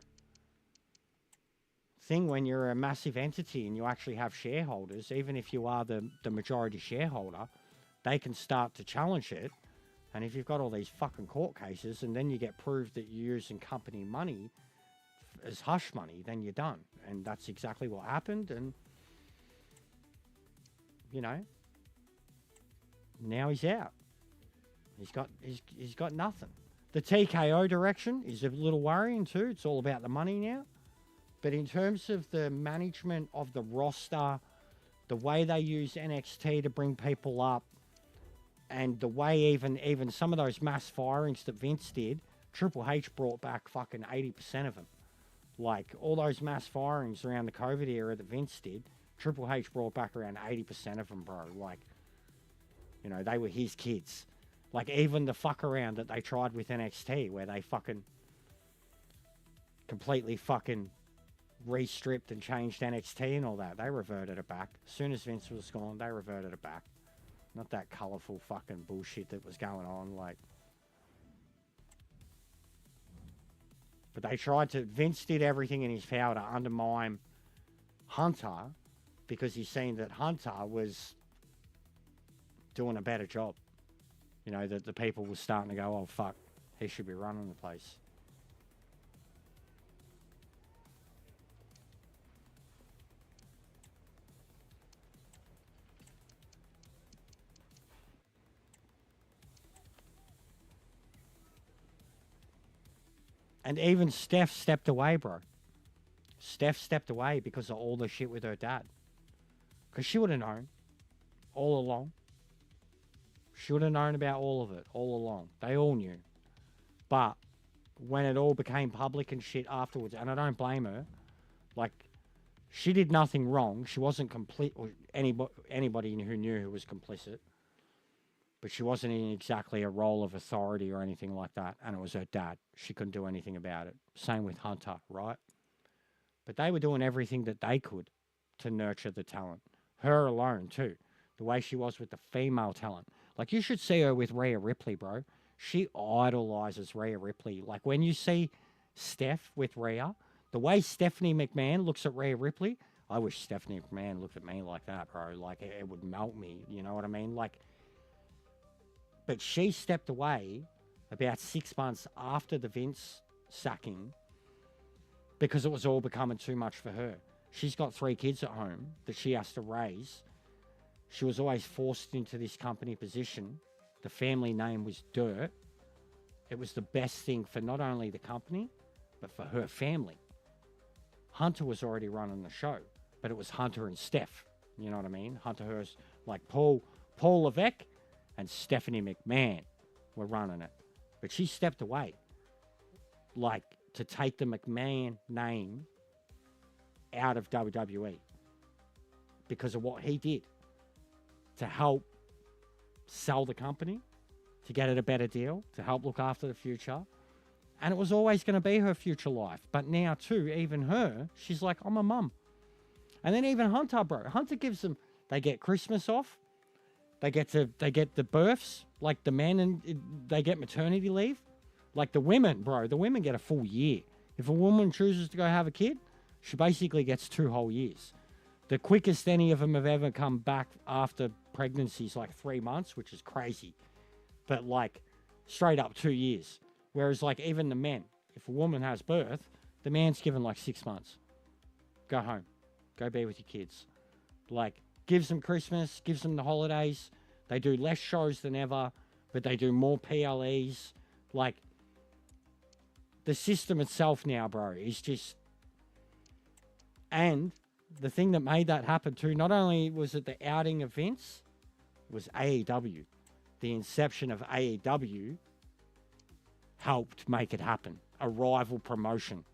S2: Thing when you're a massive entity and you actually have shareholders, even if you are the majority shareholder, they can start to challenge it. And if you've got all these fucking court cases and then you get proved that you're using company money as hush money, then you're done. And that's exactly what happened. And, you know, now he's out. He's got nothing. The TKO direction is a little worrying too. It's all about the money now. But in terms of the management of the roster, the way they use NXT to bring people up, and the way even some of those mass firings that Vince did, Triple H brought back fucking 80% of them. Like, all those mass firings around the COVID era that Vince did, Triple H brought back around 80% of them, bro. Like, you know, they were his kids. Like, even the fuck around that they tried with NXT, where they fucking completely fucking re-stripped and changed NXT and all that, they reverted it back. As soon as Vince was gone, they reverted it back. Not that colourful fucking bullshit that was going on, like. But they tried to, Vince did everything in his power to undermine Hunter, because he's seen that Hunter was doing a better job. You know, that the people were starting to go, oh, fuck, he should be running the place. And even Steph stepped away, bro. Steph stepped away because of all the shit with her dad. Because she would have known all along. She would have known about all of it all along. They all knew. But when it all became public and shit afterwards, and I don't blame her, like, She did nothing wrong. She wasn't complete, or anybody who knew who was complicit. But she wasn't in exactly a role of authority or anything like that. And it was her dad. She couldn't do anything about it. Same with Hunter, right? But they were doing everything that they could to nurture the talent. Her alone, too. The way she was with the female talent. Like, you should see her with Rhea Ripley, bro. She idolizes Rhea Ripley. Like, when you see Steph with Rhea, the way Stephanie McMahon looks at Rhea Ripley, I wish Stephanie McMahon looked at me like that, bro. Like, it would melt me. You know what I mean? Like, but she stepped away about 6 months after the Vince sacking because it was all becoming too much for her. She's got 3 kids at home that she has to raise. She was always forced into this company position. The family name was dirt. It was the best thing for not only the company, but for her family. Hunter was already running the show, but it was Hunter and Steph. You know what I mean? Hunter Hurst, like Paul Levesque and Stephanie McMahon were running it. But she stepped away, like, to take the McMahon name out of WWE because of what he did to help sell the company, to get it a better deal, to help look after the future. And it was always going to be her future life. But now, too, even her, she's like, I'm a mum. And then even Hunter, bro. Hunter gives them, they get Christmas off. They get the births, like the men, and they get maternity leave. Like the women, bro, the women get a full year. If a woman chooses to go have a kid, she basically gets 2 whole years. The quickest any of them have ever come back after pregnancy is like 3 months, which is crazy. But like straight up 2 years. Whereas like even the men, if a woman has birth, the man's given like 6 months. Go home. Go be with your kids. Like, gives them Christmas, gives them the holidays. They do less shows than ever, but they do more PLEs. Like, the system itself now, bro, is just... And the thing that made that happen too, not only was it the outing of Vince, was AEW. The inception of AEW helped make it happen. A rival promotion.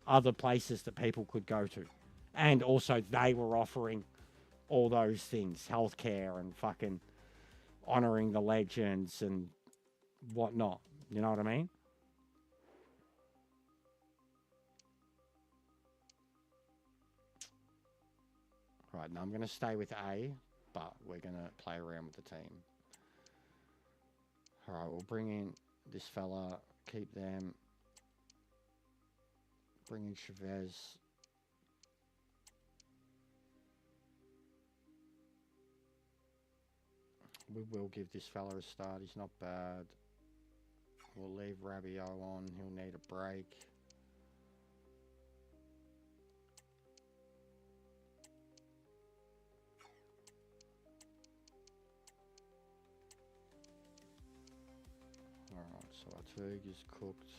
S2: Other places that people could go to. And also they were offering all those things. Healthcare and fucking honouring the legends and whatnot. You know what I mean? Right, now I'm going to stay with A, but we're going to play around with the team. Alright, we'll bring in this fella, keep them. Bring in Chavez. We will give this fella a start, he's not bad. We'll leave Rabiot on, he'll need a break. Alright, so our turg is cooked.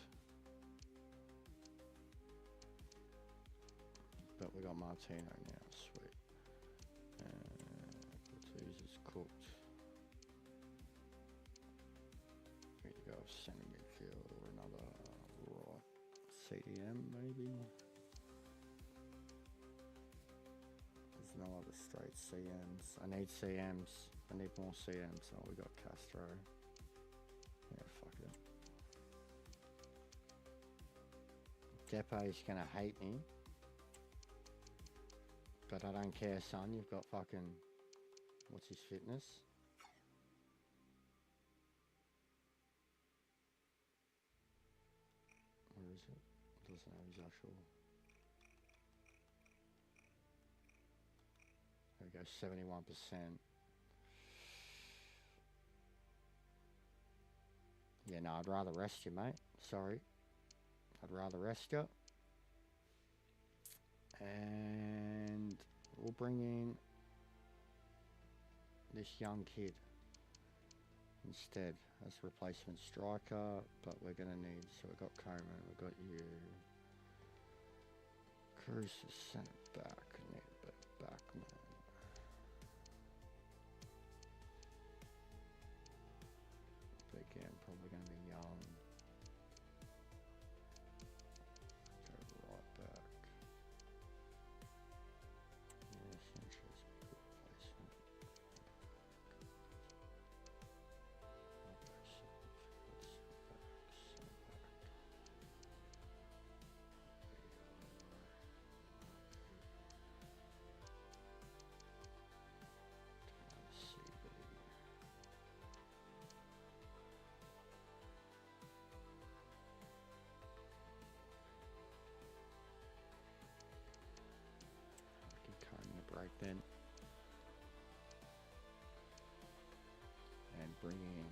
S2: But we got Martino now, sweet. Cortez is cooked. We need to go centre midfield or another right CDM maybe. There's no other straight CMs. I need CMs. I need more CMs. Oh, we got Castro. Yeah, fuck it. Depot's gonna hate me. But I don't care, son. You've got fucking... What's his fitness? Where is it? Doesn't have his actual... There we go, 71%. Yeah, no, I'd rather rest you, mate. Sorry. I'd rather rest you. And we'll bring in this young kid instead as replacement striker, but we're going to need, so we've got Coleman, we've got you. Cruz is centre back, need a bit back, man. But again, probably going to be young. Go right back.
S1: then. And bring in...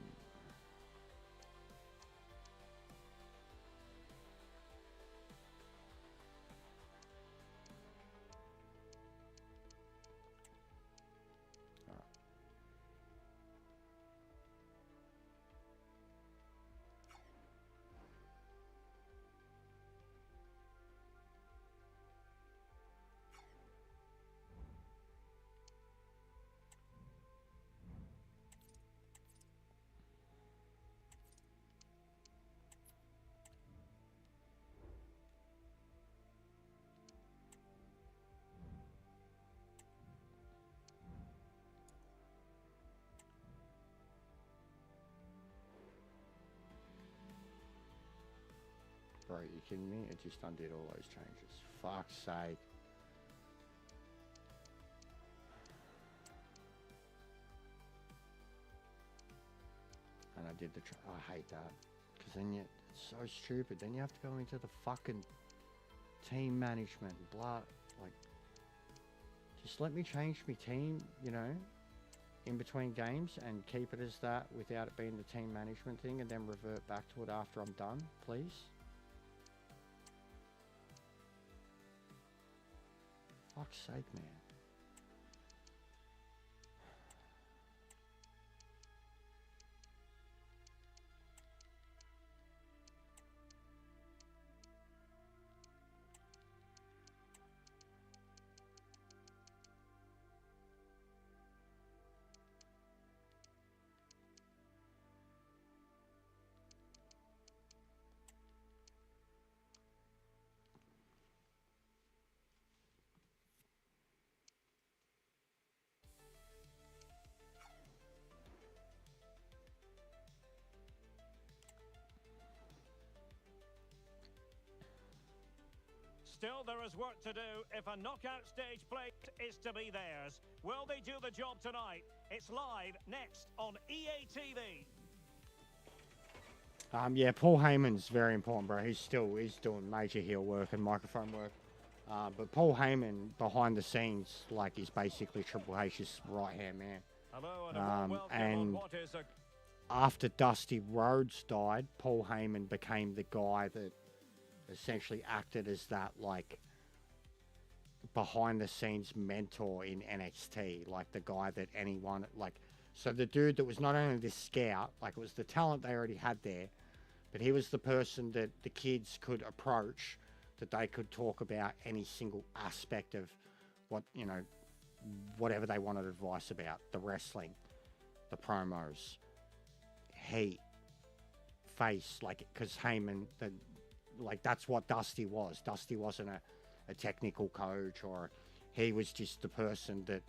S1: Bro, you kidding me? It just undid all those changes. Fuck's sake. And I did the... I hate that. Because then it's so stupid. Then you have to go into the fucking team management. Blah. Like, just let me change my team, you know, in between games and keep it as that without it being the team management thing, and then revert back to it after I'm done, please. Fuck's sake, man.
S6: Still, there is work to do if a knockout stage plate is to be theirs. Will they do the job tonight? It's live next on EA TV.
S2: Yeah, Paul Heyman's very important, bro. He's doing major heel work and microphone work. But Paul Heyman, behind the scenes, like, is basically Triple H's right-hand man.
S6: Hello and a warm welcome on what is a...
S2: After Dusty Rhodes died, Paul Heyman became the guy that essentially acted as that, like, behind-the-scenes mentor in NXT. Like, the guy that anyone, like... So the dude that was not only the scout, like, it was the talent they already had there, but he was the person that the kids could approach, that they could talk about any single aspect of what, you know, whatever they wanted advice about. The wrestling, the promos, heat, face, like, because Heyman, like, that's what Dusty was. Dusty wasn't a technical coach, or he was just the person that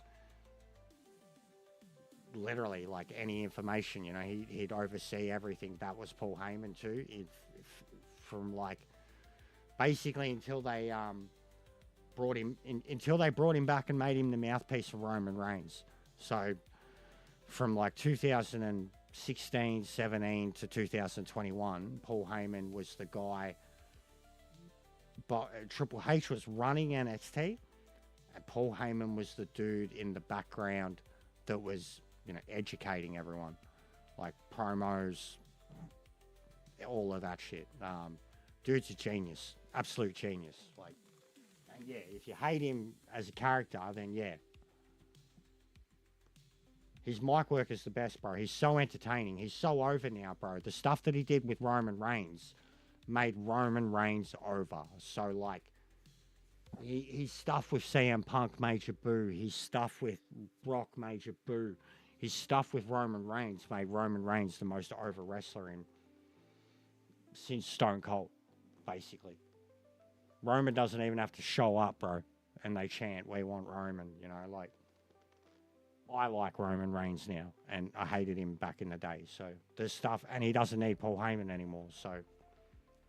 S2: literally, like, any information, you know, he'd oversee everything. That was Paul Heyman too. From, like, basically until they brought him back and made him the mouthpiece of Roman Reigns. So from, like, 2016, 17 to 2021, Paul Heyman was the guy. But Triple H was running NXT, and Paul Heyman was the dude in the background that was, you know, educating everyone, like promos, all of that shit. Dude's a genius, absolute genius. Like, and yeah, if you hate him as a character, then yeah. His mic work is the best, bro. He's so entertaining. He's so over now, bro. The stuff that he did with Roman Reigns made Roman Reigns over. So, like, his stuff with CM Punk, major boo. His stuff with Brock, major boo. His stuff with Roman Reigns made Roman Reigns the most over wrestler since Stone Cold, basically. Roman doesn't even have to show up, bro, and they chant, "We want Roman," you know, like, I like Roman Reigns now, and I hated him back in the day, so there's stuff, and he doesn't need Paul Heyman anymore, so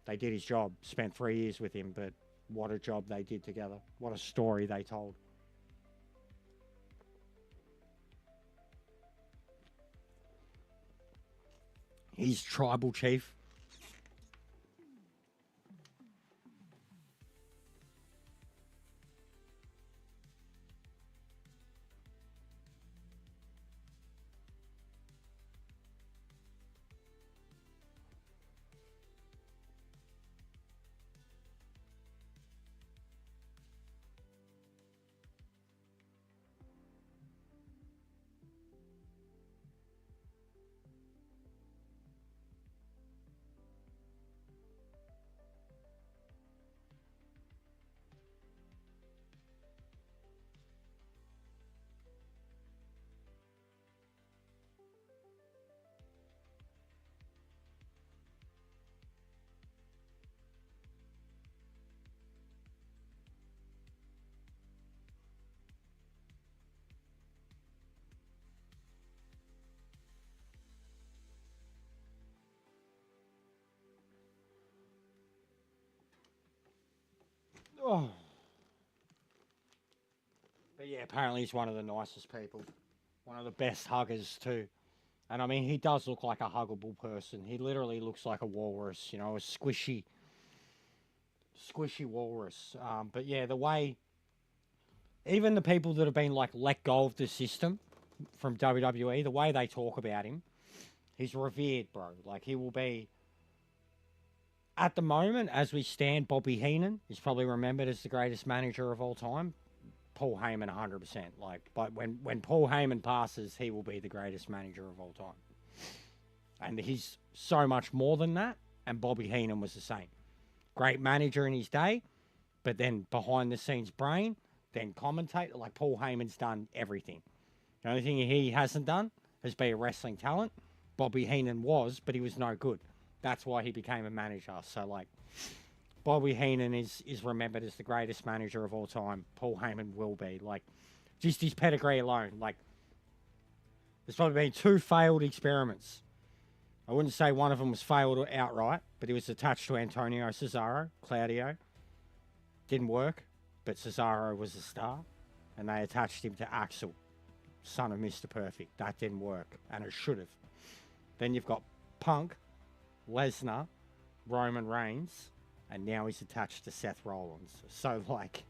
S2: they did his job, spent 3 years with him, but what a job they did together. What a story they told. He's tribal chief. Oh. But yeah, apparently he's one of the nicest people. One of the best huggers too. And I mean, he does look like a huggable person. He literally looks like a walrus, you know, a squishy walrus. But yeah, the way, even the people that have been like let go of the system from WWE, the way they talk about him, he's revered, bro. Like he will be, at the moment, as we stand, Bobby Heenan is probably remembered as the greatest manager of all time. Paul Heyman 100%. Like, but when Paul Heyman passes, he will be the greatest manager of all time. And he's so much more than that. And Bobby Heenan was the same. Great manager in his day, but then behind the scenes brain, then commentator. Like Paul Heyman's done everything. The only thing he hasn't done is be a wrestling talent. Bobby Heenan was, but he was no good. That's why he became a manager. So like, Bobby Heenan is remembered as the greatest manager of all time. Paul Heyman will be. Like, just his pedigree alone. Like, there's probably been 2 failed experiments. I wouldn't say one of them was failed outright, but he was attached to Antonio Cesaro, Claudio. Didn't work, but Cesaro was a star. And they attached him to Axel, son of Mr. Perfect. That didn't work, and it should have. Then you've got Punk, Lesnar, Roman Reigns, and now he's attached to Seth Rollins. So, like,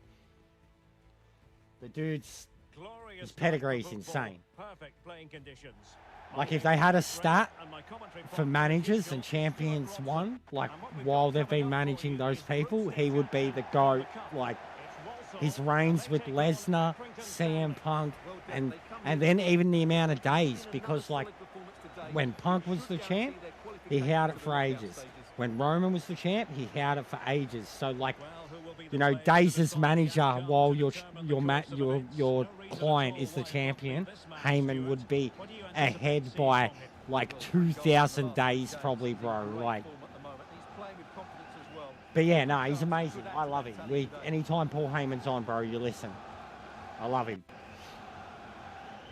S2: the dude's, his pedigree's insane.
S6: Perfect playing conditions.
S2: Like, if they had a stat for managers and champions won, like, while they've been managing those people, he would be the GOAT. Like, his reigns with Lesnar, CM Punk, and then even the amount of days, because, like, when Punk was the champ, he held it for ages. When Roman was the champ, he held it for ages. So, like, you know, days as manager while your client is the champion, Heyman would be ahead by like 2,000 days probably, bro. Like, but yeah, no, he's amazing. I love him. Anytime Paul Heyman's on, bro, you listen. I love him.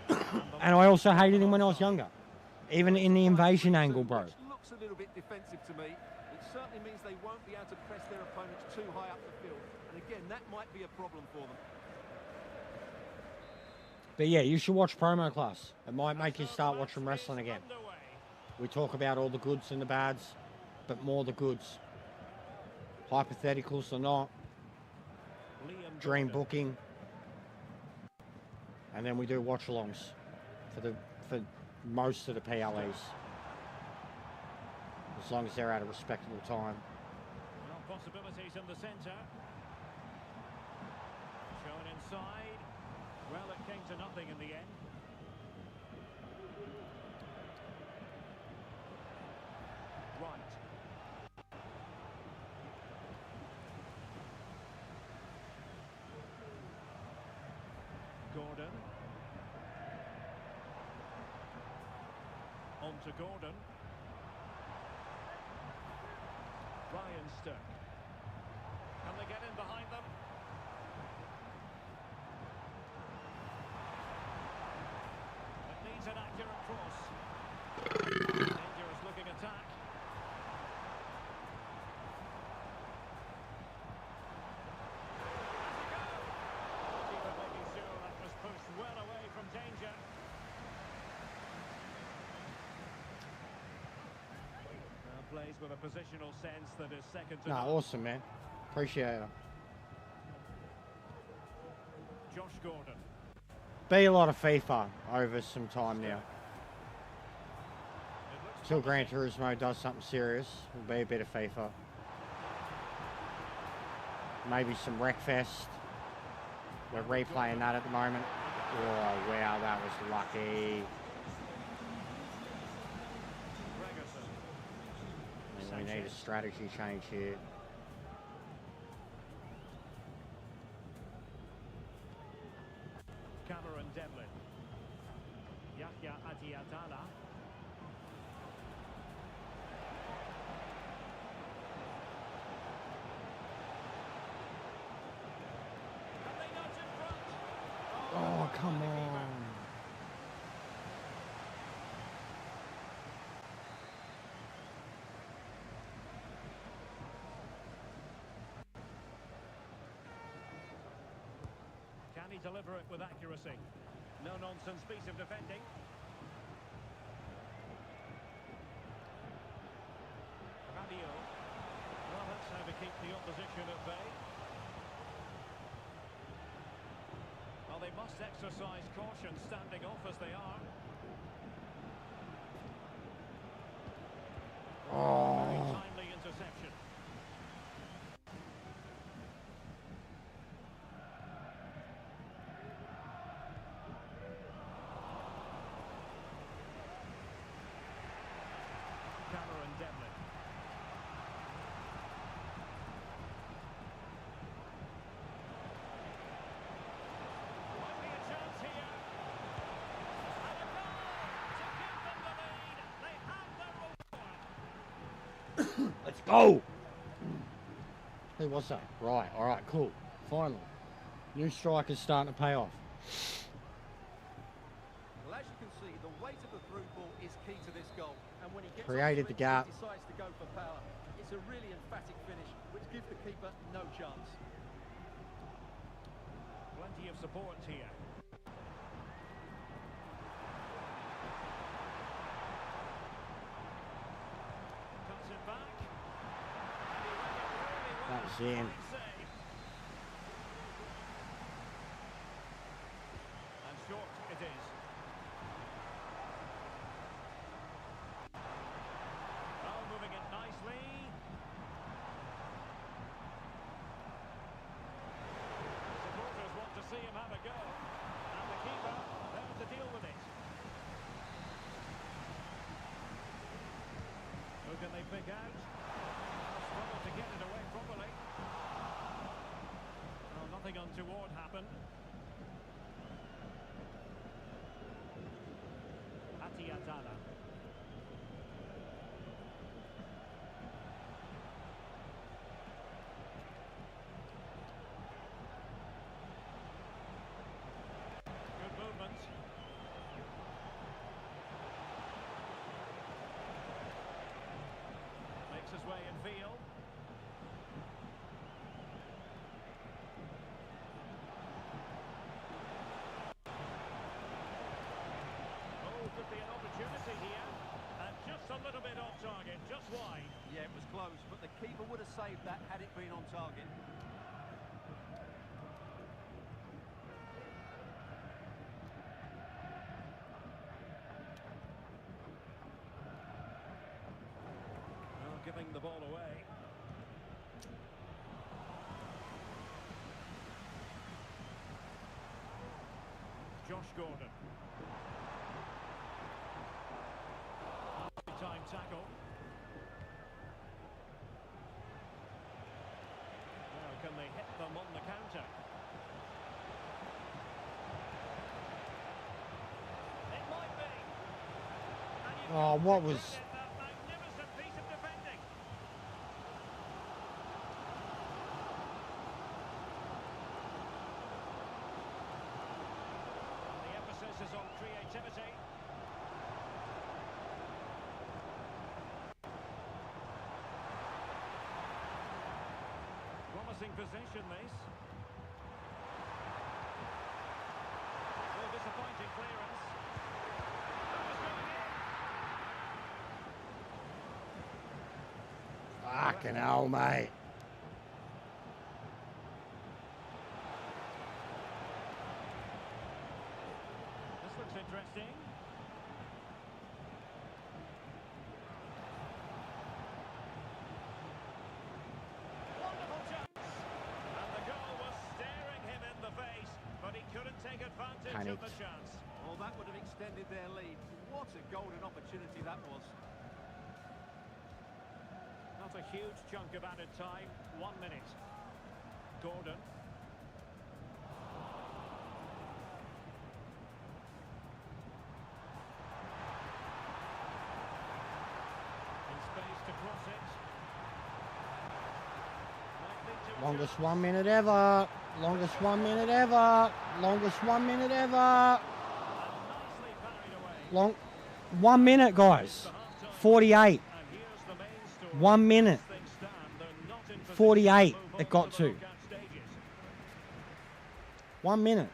S2: And I also hated him when I was younger, even in the invasion angle, bro.
S7: Looks a little bit defensive to me. It certainly means they won't be able to press their opponents too high up the field. And again, that might be a problem for them.
S2: But yeah, you should watch Promo Class. It might make you start watching wrestling again. We talk about all the goods and the bads, but more the goods. Hypotheticals or not. Dream booking. And then we do watch-alongs for most of the PLEs. As long as they're at a respectable time.
S6: Well, possibilities in the centre. Shown inside. Well, it came to nothing in the end. Right. Gordon. On to Gordon. Ryan Stirk. Can they get in behind them? It needs an accurate cross. Dangerous looking attack. Keeper making sure that was pushed well away from danger. Plays with a positional sense that is second to none.
S2: Awesome, man. Appreciate it.
S6: Josh Gordon.
S2: Be a lot of FIFA over some time now. Till Gran Turismo does something serious, it'll be a bit of FIFA. Maybe some Wreckfest. We're replaying that at the moment. Oh, wow, that was lucky. We need a strategy change here.
S6: Cameron Devlin. Yahya Atiatala.
S2: Oh, come on.
S6: he deliver it with accuracy? No-nonsense piece of defending. Fabio. Well, that's how to keep the opposition at bay. Well, they must exercise caution standing off as they are. Very timely interception. Might be a chance here. And a goal to give them the lead. They have their reward.
S2: Let's go. Who was that? Right. All right. Cool. Finally, new striker's starting to pay off.
S7: Well, as you can see, the weight of the through ball is key to this goal. And when he gets
S2: Created
S7: onto
S2: the
S7: it,
S2: gap.
S7: he decides to go for power. It's a really emphatic finish, which gives the keeper no chance.
S6: Plenty of support here. Cuts it back. And he read it really well.
S2: That's in.
S6: Fine save. And short it is. Well, moving it nicely. Supporters want to see him have a go. And the keeper there to deal with it. Who can they pick out? Struggle to get it away properly. Well, nothing untoward happened. Atiatala. Good movement. Makes his way in field. Oh, could be an opportunity here. And just a little bit off target, just wide.
S7: Yeah, it was close, but the keeper would have saved that had it been on target.
S6: Well, giving the ball away. Josh Gordon. Time tackle. Now, can they hit them on the counter? It might be. And you've
S2: Oh,
S6: got
S2: what
S6: to
S2: was?
S6: credit that magnificent piece of defending. The emphasis is on creativity. Promising possession, this. Oh, disappointing clearance. That was going in.
S2: Fucking hell, mate.
S6: This looks interesting. Wonderful chance. And the goal was staring him in the face, but he couldn't take advantage of the
S2: Panicked.
S6: chance.
S7: Well, that would have extended their lead. What a golden opportunity that was.
S6: Not a huge chunk of added time. 1 minute. Gordon. In space to cross it. Might lead to a
S2: Longest
S6: chance.
S2: 1 minute ever. Longest 1 minute ever. Longest 1 minute ever.
S6: And nicely parried away.
S2: Long. 1 minute, guys. 48.
S6: And here's the main story.
S2: 1 minute.
S6: As things stand, they're not in position
S2: 48
S6: to move
S2: it
S6: on
S2: got
S6: the
S2: to.
S6: knockout stages.
S2: 1 minute.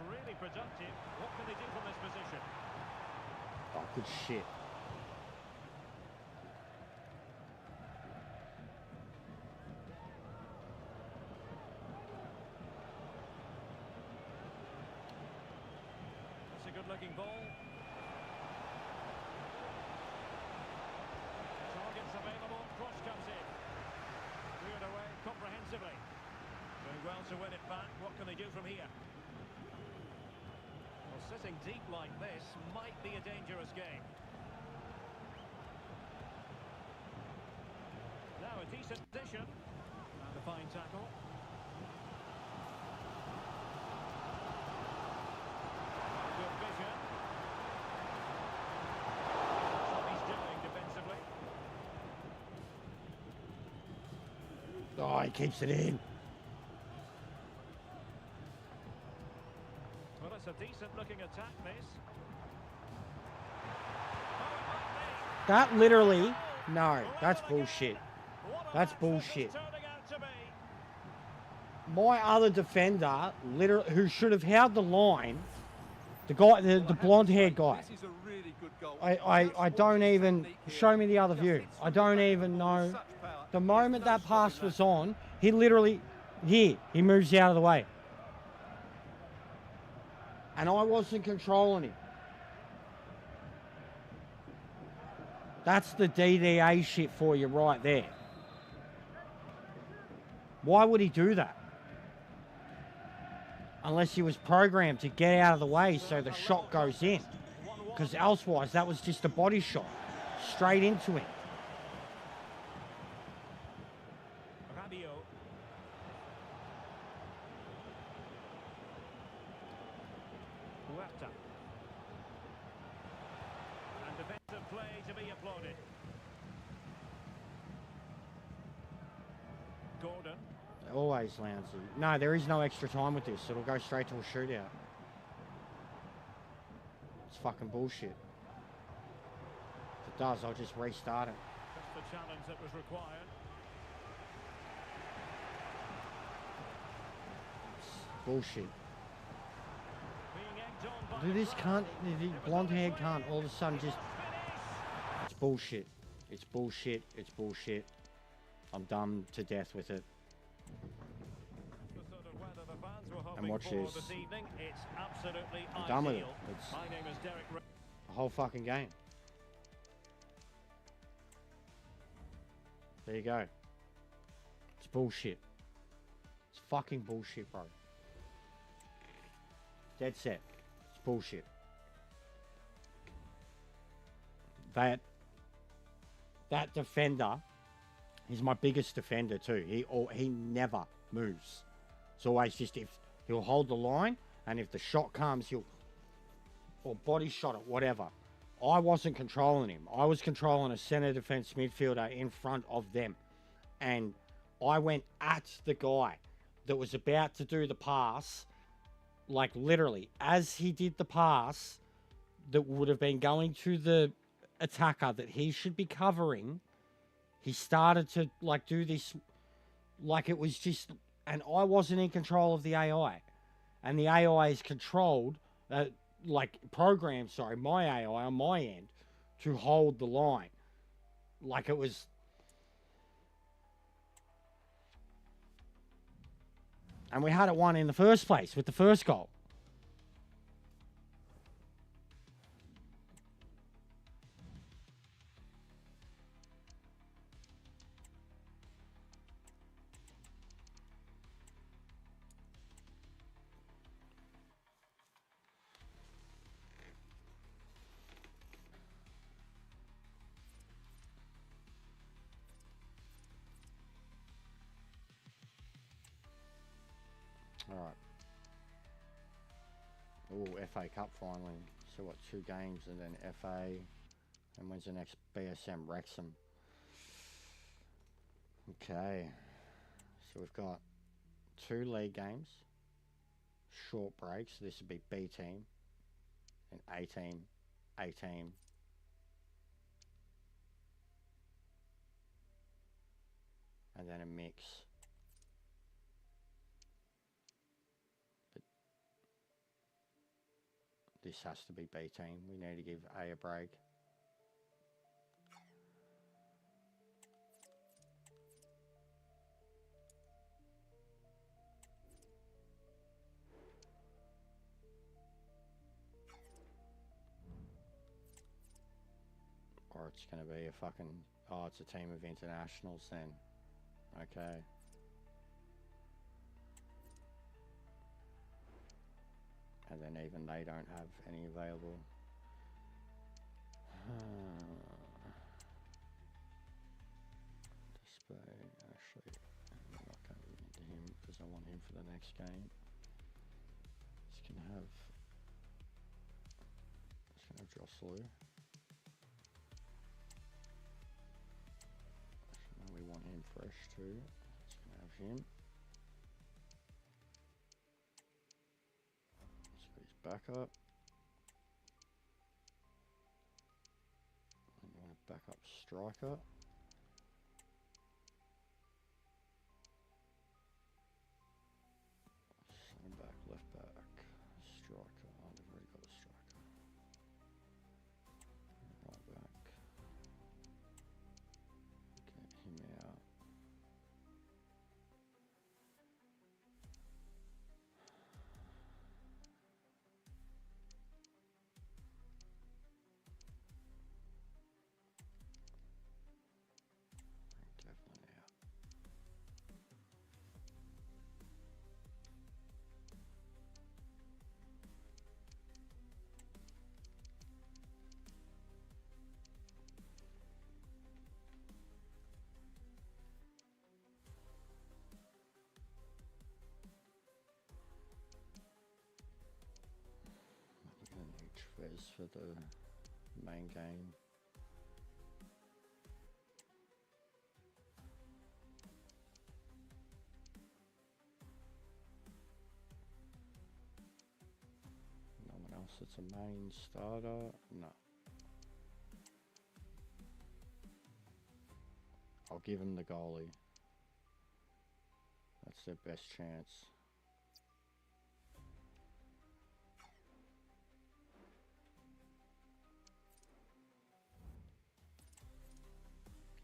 S6: really productive. What can they do from this position?
S2: Oh, good shit.
S6: That's a good-looking ball. Targets available. Cross comes in. Cleared away comprehensively. Doing well to win it back. What can they do from here? Well, sitting deep like this might be a dangerous game. Now a decent position. And a fine tackle. Good vision. That's what he's doing defensively.
S2: Oh, he keeps it in.
S6: Well, it's a decent-looking attack, this.
S2: That literally, no, that's bullshit. That's bullshit. My other defender, literally, who should have held the line, the guy, the blonde-haired guy.
S7: This is a really good goal.
S2: I don't even, show me the other view. I don't even know. The moment that pass was on, he literally, he moves out of the way. And I wasn't controlling him. That's the DDA shit for you right there. Why would he do that? Unless he was programmed to get out of the way so the shot goes in. Because elsewise, that was just a body shot. Straight into him.
S6: Rabio. Huerta. And defensive play to be applauded. Gordon.
S2: Always Lounsey. No, there is no extra time with this. It'll go straight to a shootout. It's fucking bullshit. If it does, I'll just restart it.
S6: Just the challenge that was required.
S2: It's bullshit.
S6: Being egged on by
S2: Dude, this
S6: the
S2: can't,
S6: crowd.
S2: the blonde hair can't all of a sudden just... It's bullshit. It's bullshit. It's bullshit. I'm done to death with it.
S6: The sort of weather the fans were
S2: And
S6: hoping
S2: watch
S6: for
S2: this.
S6: this evening. It's absolutely
S2: I'm done with it.
S6: ideal.
S2: It's
S6: My name is Derek.
S2: the whole fucking game. There you go. It's bullshit. It's fucking bullshit, bro. Dead set. It's bullshit. That defender is my biggest defender too. He never moves. It's always just if he'll hold the line, and if the shot comes, he'll or body shot it, whatever. I wasn't controlling him. I was controlling a centre defence midfielder in front of them, and I went at the guy that was about to do the pass, like literally as he did the pass that would have been going to the attacker that he should be covering. He started to like do this like it was just, and I wasn't in control of the AI, and the AI is controlled, like programmed, sorry, my AI on my end to hold the line. Like it was, and we had it won in the first place with the first goal. All right. Oh, FA Cup finally. So what, 2 games and then FA. And when's the next BSM? Wrexham. Okay. So we've got 2 league games. Short breaks. So this would be B team. And A team. A team. And then a mix. This has to be B team. We need to give A break. Or it's going to be a fucking... Oh, it's a team of internationals then. Okay. And then even they don't have any available. Display, actually, I'm not going into him because I want him for the next game. Just going to have Joslu. Actually, no, we want him fresh too. Just going to have him. Back up. And you want a backup striker. Centre back, left back, striker. Oh, they've already got a striker. Right back. Get him out. Definitely out. We're going to need Trez for the main game. No one else that's a main starter? No. I'll give him the goalie. That's their best chance.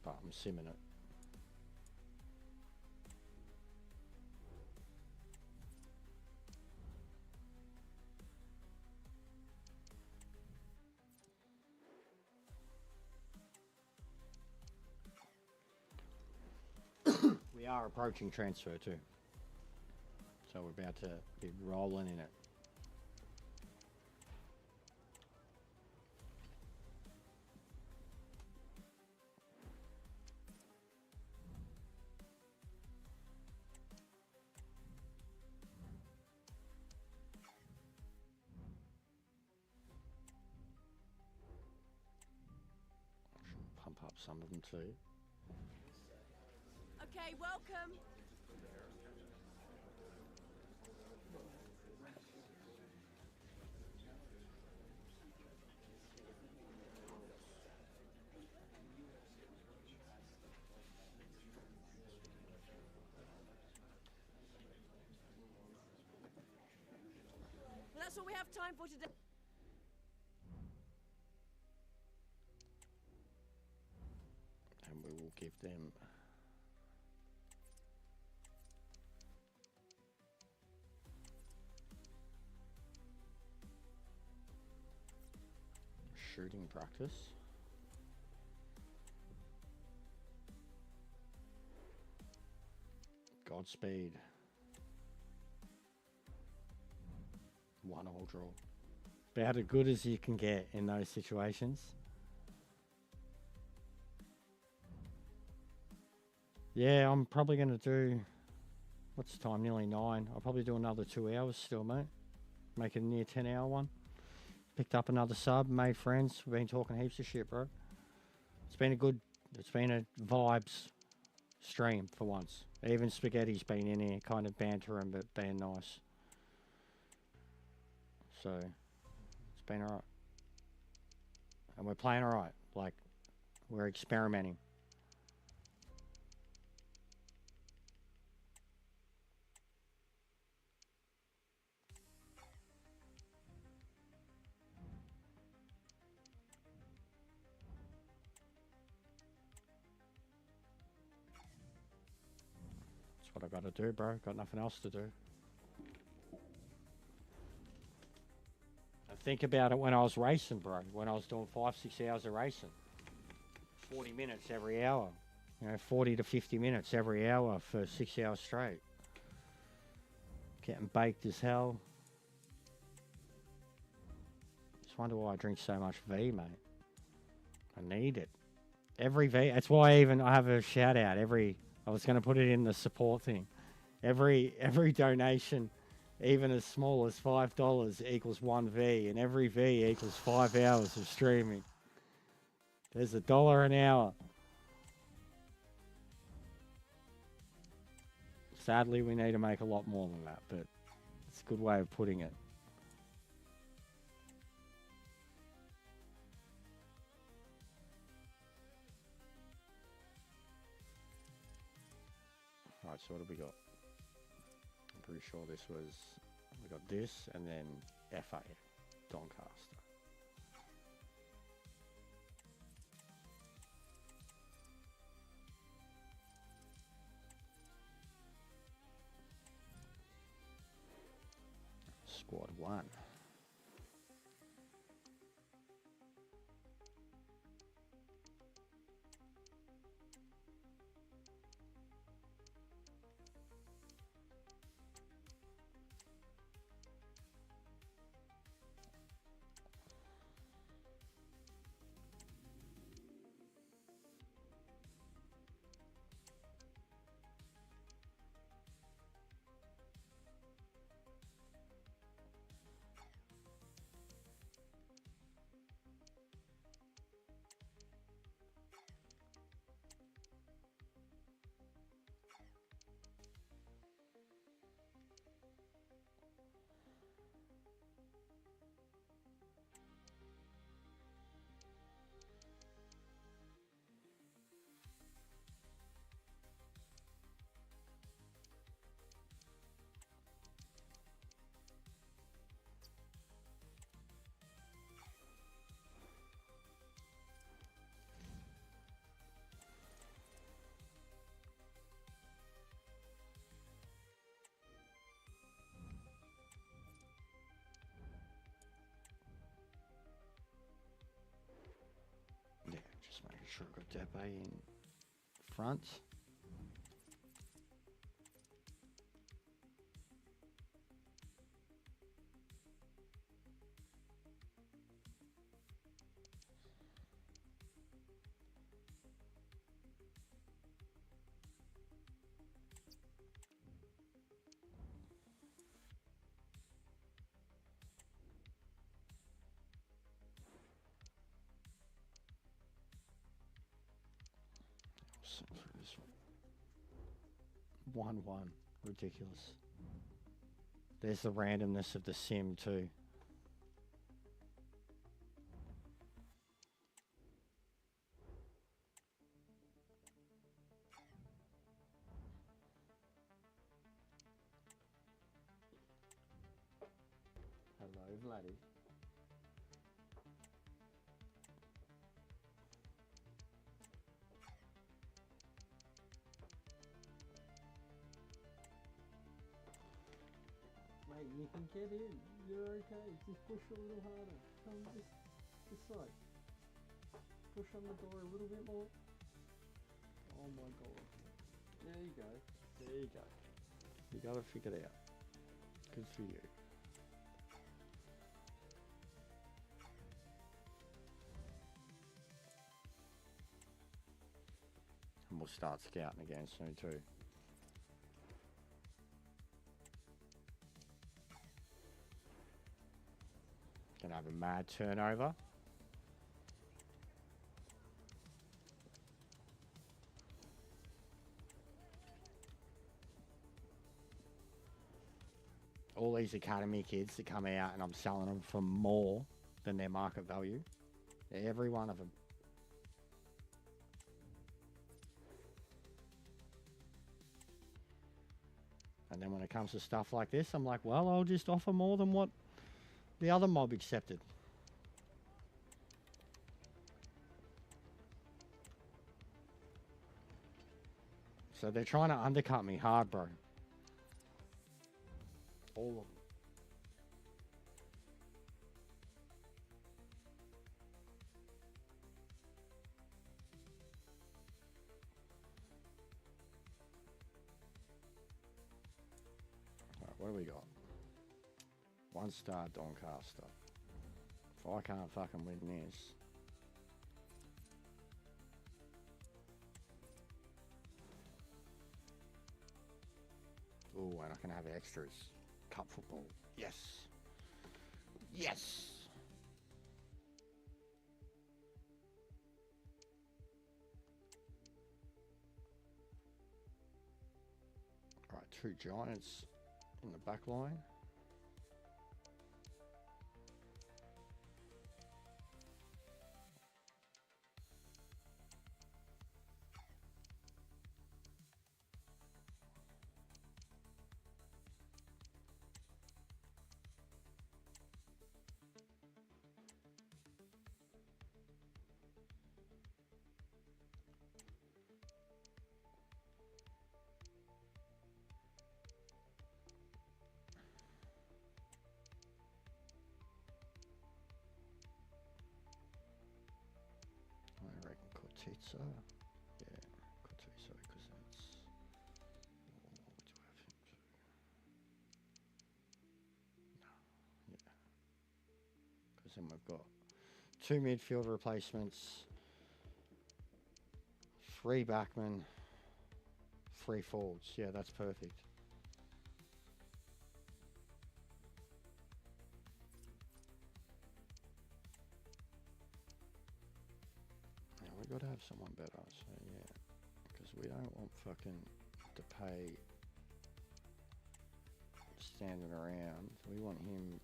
S2: But I'm simming it. We are approaching transfer too. So we're about to be rolling in it. Pump up some of them too.
S8: Okay, welcome. Well, that's all we have time for today.
S2: And we will give them shooting practice. Godspeed. 1-1 draw. About as good as you can get in those situations. Yeah, I'm probably going to do... What's the time? Nearly 9. I'll probably do another 2 hours still, mate. Make it a near 10-hour one. Picked up another sub, made friends. We've been talking heaps of shit, bro. It's been a vibes stream for once. Even Spaghetti's been in here, kind of bantering, but being nice. So, it's been alright. And we're playing alright. Like, we're experimenting. That's what I got to do, bro. Got nothing else to do. I think about it when I was racing, bro. When I was doing 5-6 hours of racing. 40 minutes every hour. You know, 40 to 50 minutes every hour for 6 hours straight. Getting baked as hell. Just wonder why I drink so much V, mate. I need it. Every V. That's why I have a shout out. I was going to put it in the support thing. Every donation, even as small as $5, equals 1 V, and every V equals 5 hours of streaming. There's $1 an hour. Sadly, we need to make a lot more than that, but it's a good way of putting it. Alright, so what have we got? I'm pretty sure we got this, and then FA, Doncaster. Squad 1. Just making sure I've got Depe in front. This 1-1. Ridiculous. There's the randomness of the sim too. Hello, Vladdy. Mate, you can get in. You're okay. Just push a little harder. Come this side. Push on the door a little bit more. Oh my god. There you go. There you go. You gotta figure it out. Good for you. And we'll start scouting again soon too. Gonna have a mad turnover. All these academy kids that come out and I'm selling them for more than their market value. Every one of them. And then when it comes to stuff like this, I'm like, well, I'll just offer more than what the other mob accepted. So they're trying to undercut me hard, bro. All of them. Alright, what do we got? 1-star Doncaster. If I can't fucking win this. Oh, and I can have extras. Cup football. Yes. Yes. All right, 2 Giants in the back line. I reckon Cortizza. Yeah, Cortizza, because that's. What do I have him to? No, yeah. Because then we've got 2 midfield replacements, 3 backmen, 3 forwards. Yeah, that's perfect. We got to have someone better, so yeah, because we don't want fucking to pay standing around. We want him.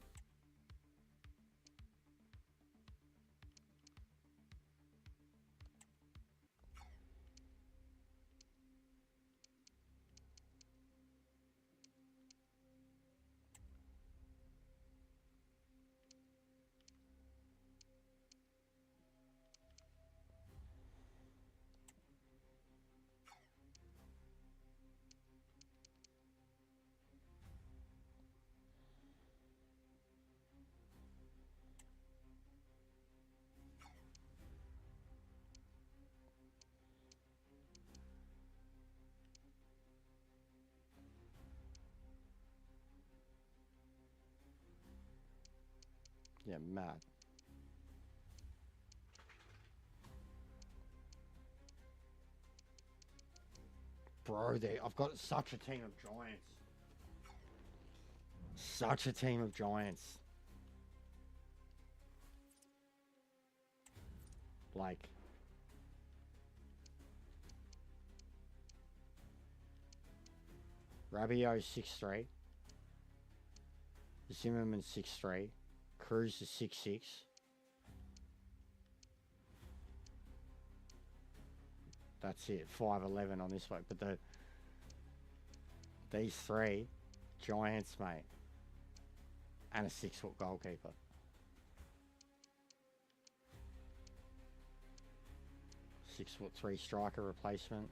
S2: Yeah, mad. Bro, I've got such a team of giants. Such a team of giants. Like. Rabiot 6'3". Zimmerman 6'3". Cruz is 6'6". That's it, 5'11" on this one. But these 3 giants, mate, and a 6-foot goalkeeper. 6'3" striker replacement.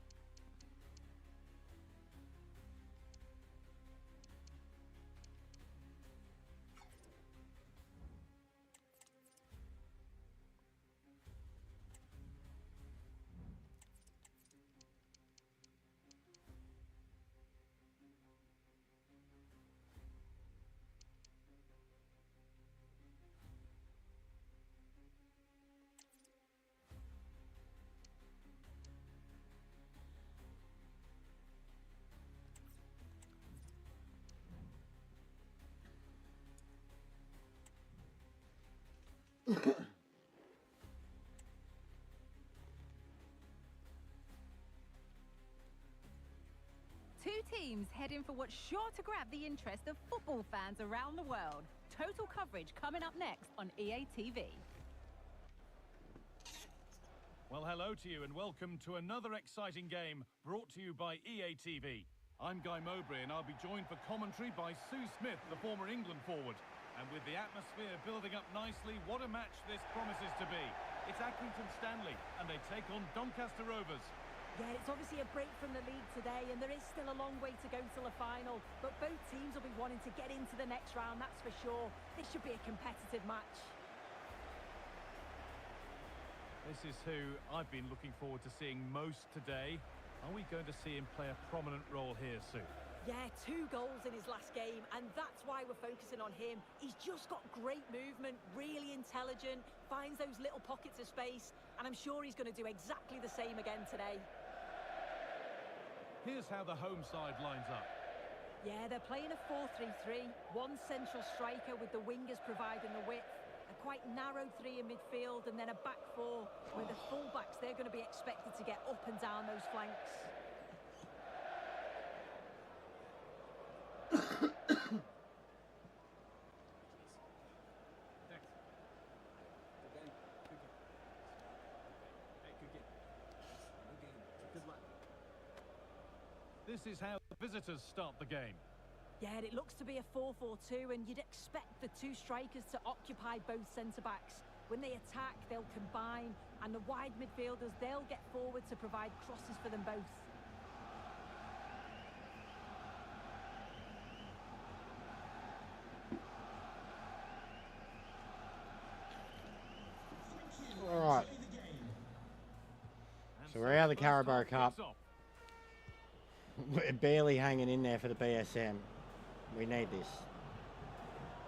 S5: Two teams heading for what's sure to grab the interest of football fans around the world. Total coverage coming up next on EA TV.
S3: Well, hello to you and welcome to another exciting game brought to you by EA TV. I'm Guy Mowbray and I'll be joined for commentary by Sue Smith, the former England forward. And with the atmosphere building up nicely, what a match this promises to be. It's Accrington Stanley and they take on Doncaster Rovers.
S4: Yeah, it's obviously a break from the league today, and there is still a long way to go till the final. But both teams will be wanting to get into the next round, that's for sure. This should be a competitive match.
S3: This is who I've been looking forward to seeing most today. Are we going to see him play a prominent role here soon?
S4: Yeah, 2 goals in his last game, and that's why we're focusing on him. He's just got great movement, really intelligent, finds those little pockets of space, and I'm sure he's going to do exactly the same again today.
S3: Here's how the home side lines up.
S4: Yeah, they're playing a 4-3-3. One central striker with the wingers providing the width. A quite narrow 3 in midfield, and then a back 4 where the full-backs, they're going to be expected to get up and down those flanks.
S3: This is how the visitors start the game.
S4: Yeah, it looks to be a 4-4-2, and you'd expect the 2 strikers to occupy both centre-backs. When they attack, they'll combine, and the wide midfielders, they'll get forward to provide crosses for them both.
S2: All right. So we're out of the Carabao Cup. We're barely hanging in there for the BSM. We need this.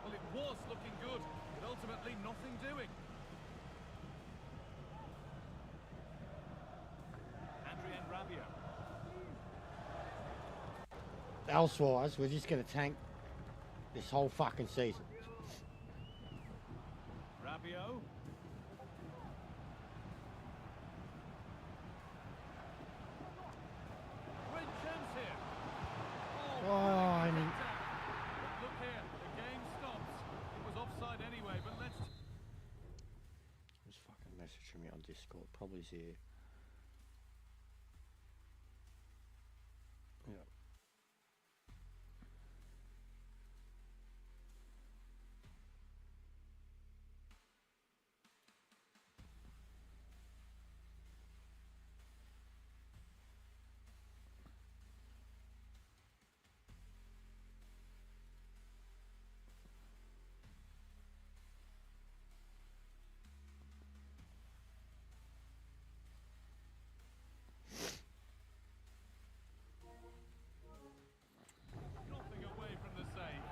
S3: Well, it was looking good, but ultimately nothing doing. Adrian Rabiot.
S2: Elsewise, we're just going to tank this whole fucking season.
S3: Rabiot. Great chance here.
S2: Oh, I mean...
S3: Look here, the game stops. It was offside anyway, but let's...
S2: Who's fucking messaging me on Discord? Probably here. Yeah.
S3: Nothing away from the save.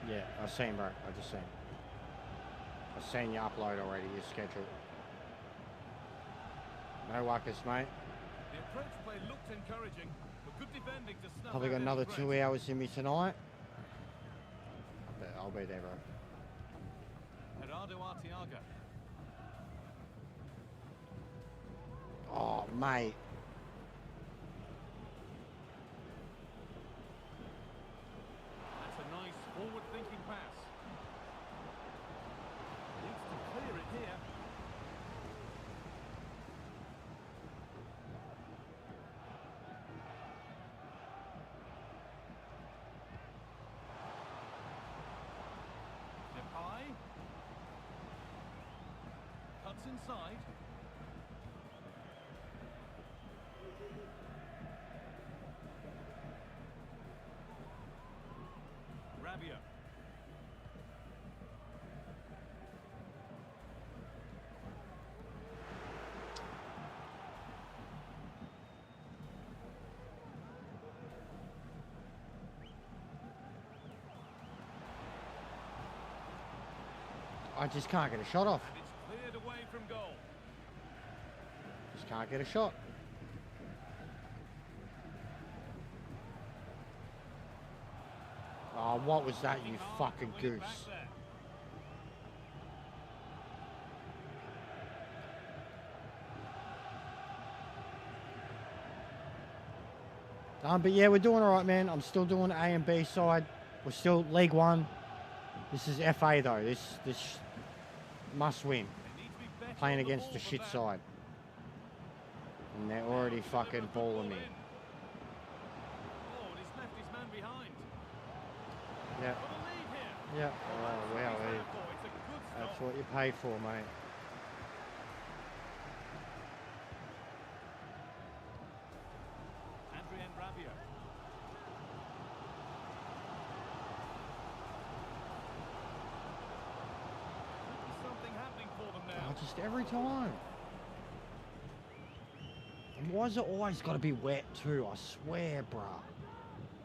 S2: Yeah, I've seen, bro. I just seen. I've seen you upload already, your schedule. No workers, mate.
S3: The approach play looked encouraging, but good defending to snuff
S2: Probably
S3: out
S2: got
S3: any
S2: another
S3: threat.
S2: 2 hours in me tonight. But I'll be there, bro.
S3: Gerardo Arteaga.
S2: Oh, mate.
S3: That's a nice forward-thinking pass. Needs to clear it here. Depay. Cuts inside. Rabiot.
S2: I just can't get a shot off.
S3: And it's cleared away from goal.
S2: Just can't get a shot. Oh, what was that, you fucking
S3: Win it
S2: goose?
S3: back there.
S2: But yeah, we're doing all right, man. I'm still doing A and B side. We're still League One. This is FA though. This must win.
S3: They need to be better
S2: Playing
S3: on the
S2: against
S3: ball
S2: the
S3: for
S2: shit
S3: that.
S2: side, and they're already fucking balling me.
S3: Oh, and he's left his man behind.
S2: Yeah,
S3: For the lead here.
S2: yeah. Oh wow,
S3: It's a good
S2: a
S3: start.
S2: That's what you pay for, mate.
S3: Adrien Rabiot. Something happening for them now.
S2: Oh, just every time. And why's it always got to be wet too? I swear, bruh.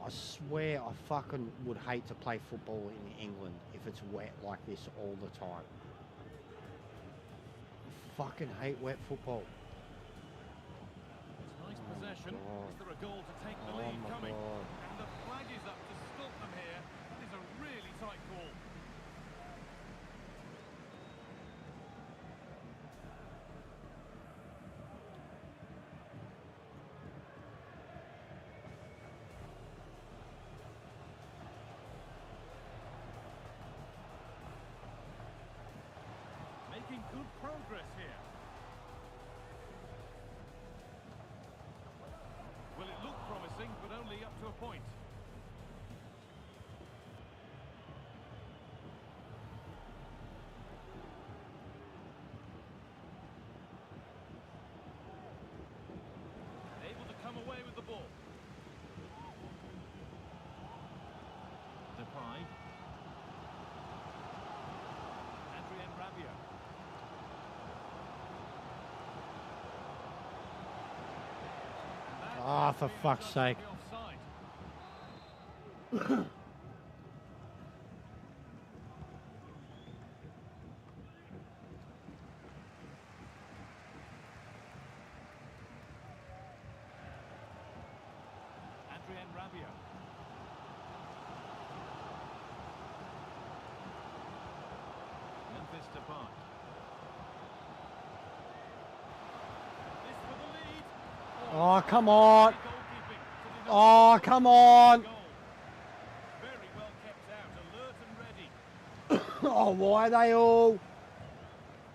S2: I swear I fucking would hate to play football in England if it's wet like this all the time. I fucking hate wet football.
S3: It's nice possession.
S2: God.
S3: Is there a goal to take the
S2: Oh
S3: lead
S2: my
S3: coming?
S2: God.
S3: And the flag is up to stop them here. That is a really tight call. Making good progress here. Well, it looked promising, but only up to a point. Able to come away with the ball. Depay. Adrien Rabiot.
S2: Ah, for fuck's sake.
S3: Adrien Rabiot. Memphis Depay. This for the lead.
S2: Oh, come on.
S3: Goalkeeping to deny
S2: Oh, come on.
S3: goal. Very well kept out, alert and ready.
S2: Oh, why are they all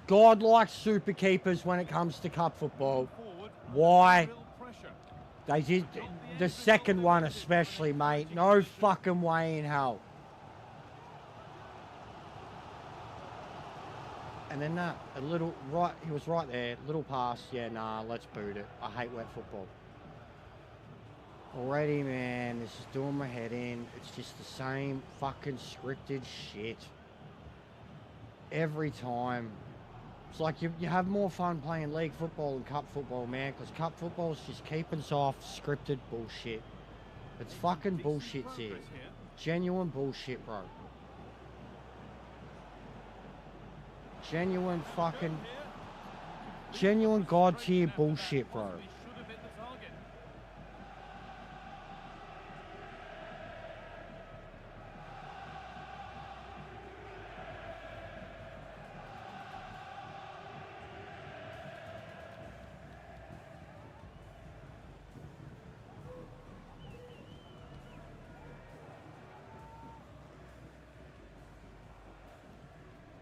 S2: godlike super keepers when it comes to cup football?
S3: Forward.
S2: Why?
S3: Real pressure.
S2: They did the second one especially, mate. No fucking way in hell. And then that, a little, right, he was right there, little pass, yeah, nah, let's boot it. I hate wet football. Already, man, this is doing my head in. It's just the same fucking scripted shit. Every time. It's like you have more fun playing league football than cup football, man, because cup football is just keeping soft, scripted bullshit. It's fucking bullshit here.
S3: Progress here.
S2: Genuine bullshit, bro. Genuine fucking, genuine god tier bullshit, bro.
S3: He should have hit the target.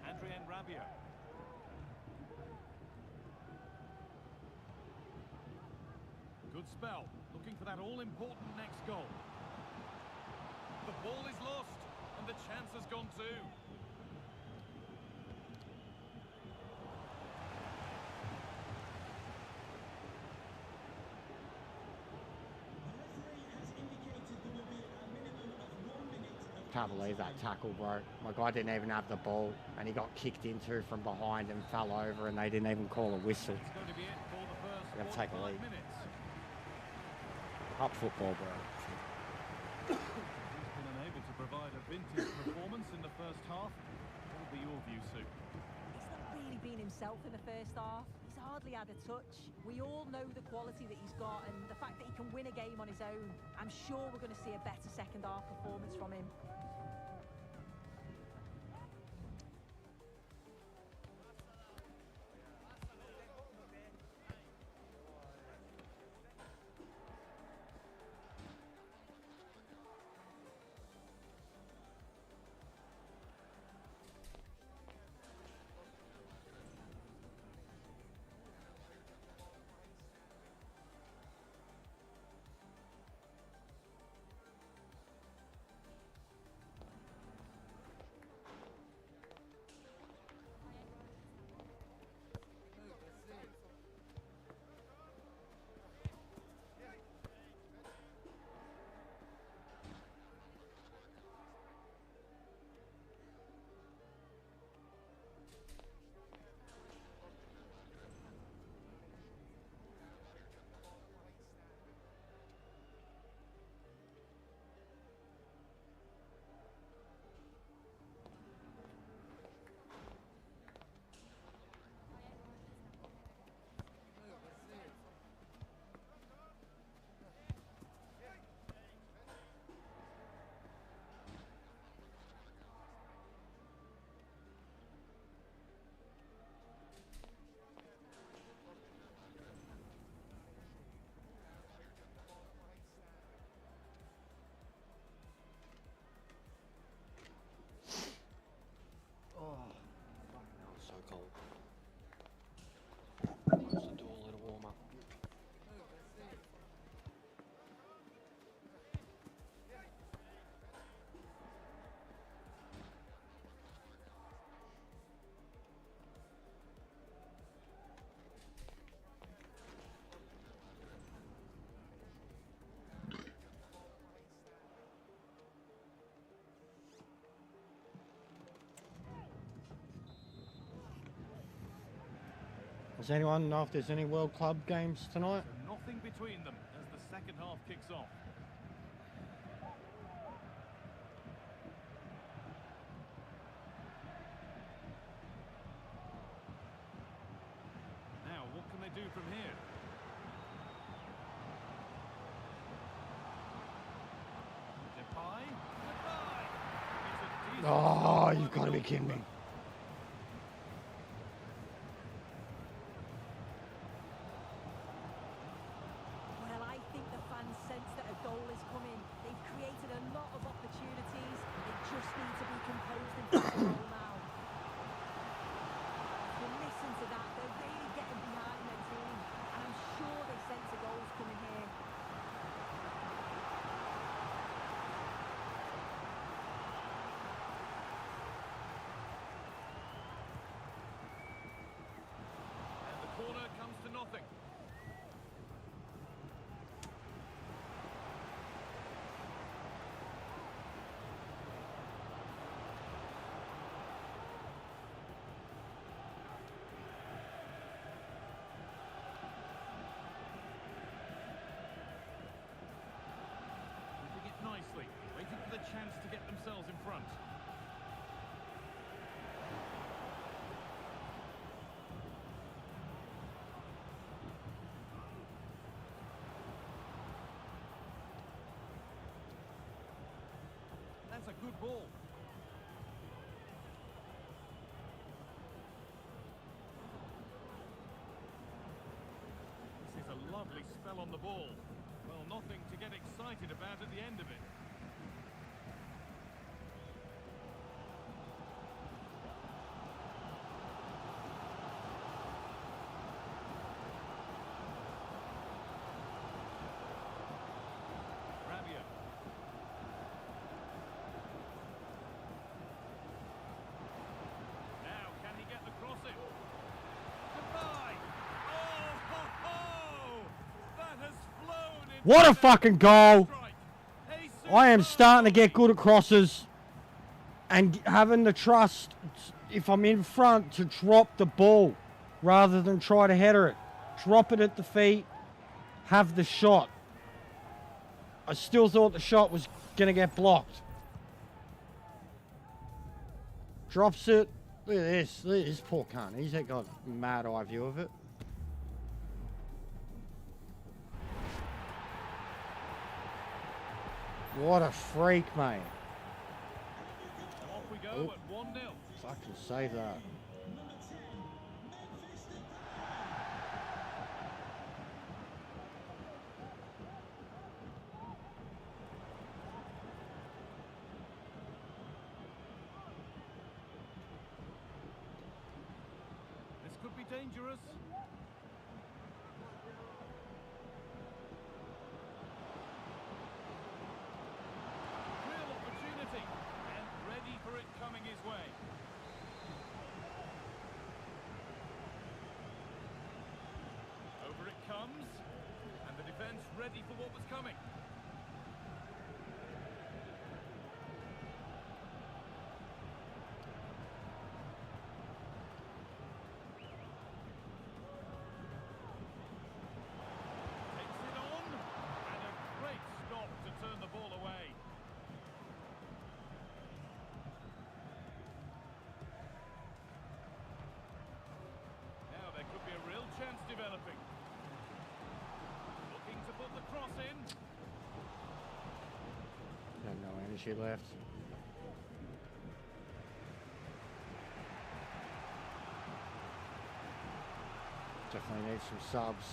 S3: Adrien Rabiot. Good spell, looking for that all-important next goal. The ball is lost, and the chance has gone too.
S2: Can't believe that tackle, bro. My guy didn't even have the ball, and he got kicked into from behind and fell over, and they didn't even call a whistle.
S3: It's going to be it for the first
S2: We're gonna take a
S3: 45
S2: lead.
S3: minutes.
S2: Up football, bro.
S3: He's been unable to provide a vintage performance in the first half. What will be your view, Sue?
S4: He's not really been himself in the first half. He's hardly had a touch. We all know the quality that he's got and the fact that he can win a game on his own. I'm sure we're going to see a better second half performance from him.
S2: Does anyone know if there's any World Club games tonight?
S3: So nothing between them as the second half kicks off. Now, what can they do from here? Depay. It's a decent
S2: Oh, you've got to be kidding me.
S4: Well, I think the fans sense that a goal is coming. They've created a lot of opportunities. They just need to be composed and get the goal now. If you listen to that, they're really getting behind their team. And I'm sure they sense a goal's coming here.
S3: And the corner comes to nothing. Moving it nicely, waiting for the chance to get themselves in front. That's a good ball. This is a lovely spell on the ball. Well, nothing to get excited about at the end of it. Rabia. Now, can he get the cross in? Goodbye! Oh, ho, ho! That has flown into
S2: What a
S3: the
S2: fucking goal.
S3: strike.
S2: I am
S3: Jesus.
S2: starting to get good at crosses and having the trust, if I'm in front, to drop the ball rather than try to header it. Drop it at the feet, have the shot. I still thought the shot was going to get blocked. Drops it. Look at this. Look at this poor cunt. He's got a mad eye view of it. What a freak, mate.
S3: Off we go
S2: Oh.
S3: at 1-0.
S2: Fucking save that.
S3: This could be dangerous. Real opportunity, and ready for it coming his way. Over it comes, and the defence ready for what was coming. Takes it on, and a great stop to turn the ball away. Now there could be a real chance developing. Looking to put the cross in.
S2: Got no energy left. Definitely need some subs.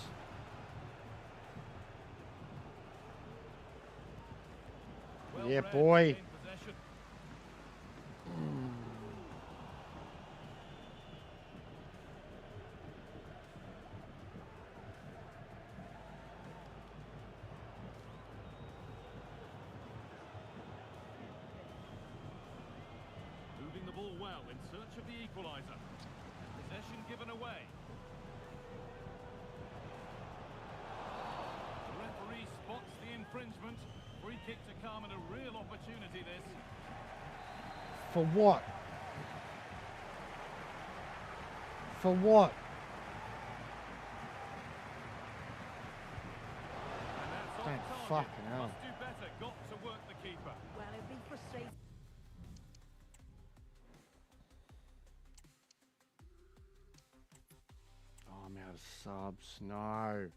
S3: Well
S2: Yeah,
S3: read,
S2: boy.
S3: in possession. Moving the ball well in search of the equaliser. Possession given away. The referee spots the infringement. Free kick to come and a real opportunity this.
S2: For what? For what? Fucking hell.
S3: Must do better. Got to work the keeper.
S4: Well, it'd be frustrating.
S2: Oh, I'm out of subs. No.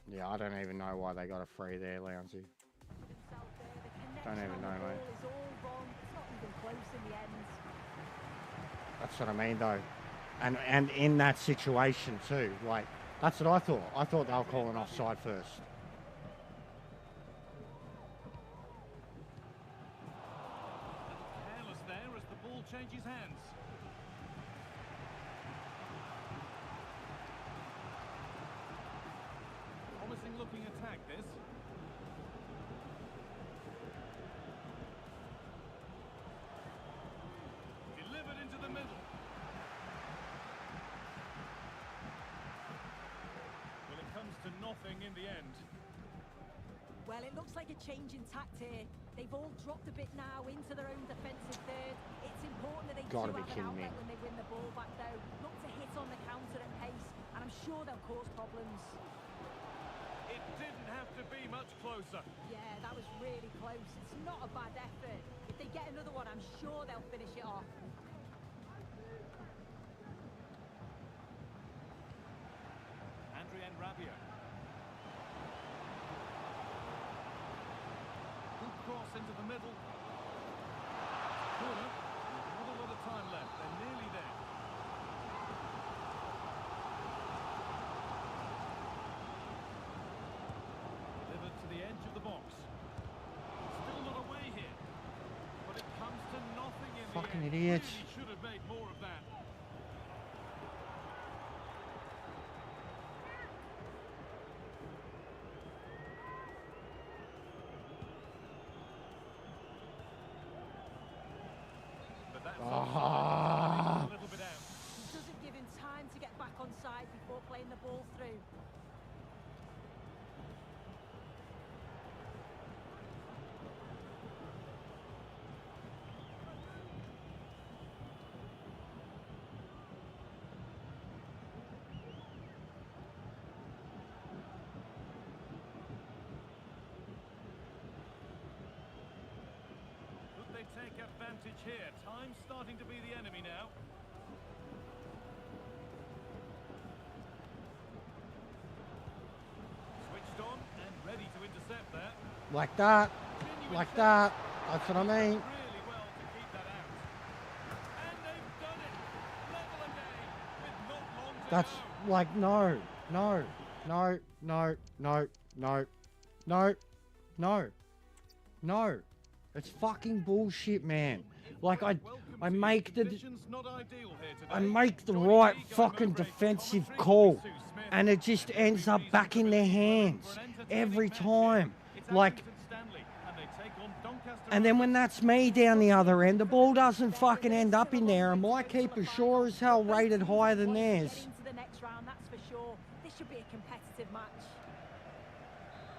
S2: Yeah, I don't even know why they got a free there, Lounsey. Don't even know, mate.
S4: It's all wrong. It's not even close in the end.
S2: That's what I mean, though. And in that situation, too. Like, that's what I thought. I thought they were calling offside first.
S3: Careless there as the ball changes hands. Promising looking attack, this. Delivered into the middle. Well, it comes to nothing in the end.
S4: Well, it looks like a change in tact here. They've all dropped a bit now into their own defensive third. It's important that they
S2: Gotta
S4: do
S2: be
S4: have an
S2: kidding me.
S4: outlet when they win the ball back, though. Look to hit on the counter at pace, and I'm sure they'll cause problems.
S3: It didn't have to be much closer.
S4: Yeah, that was really close. It's not a bad effort. If they get another one, I'm sure they'll finish it off.
S3: Adrien Rabiot. Good cross into the middle. Corner. Not a lot of time left. They're nearly there. Delivered to the edge of the box. Still not away here. But it comes to nothing in
S2: Fucking
S3: the end.
S2: idiots.
S3: Really should have made more of that. But that's
S2: Ah.
S3: a little bit out.
S4: He doesn't give him time to get back on side before playing the ball through.
S3: Could they take advantage here? Time's starting to be the enemy now. Switched on and ready to intercept there.
S2: Like that.
S3: Genuine
S2: Like
S3: chance.
S2: that. That's what I mean.
S3: Really well to keep that out. And they've done it. Level again with not long to
S2: That's
S3: go.
S2: like, no. No. No. No. No. No. No. No. No. It's fucking bullshit, man. Like, I
S3: Welcome to
S2: make the...
S3: conditions not ideal here today.
S2: I make the
S3: Joining
S2: right
S3: me, Guy
S2: fucking
S3: Mowbray,
S2: defensive
S3: commentary,
S2: call,
S3: Sue Smith.
S2: and it just ends up back in their hands every time. Like, and then when that's me down the other end, the ball doesn't fucking end up in there, and my keeper's sure as hell rated higher than theirs.
S4: Get into the next round, that's for sure. This should be a competitive match.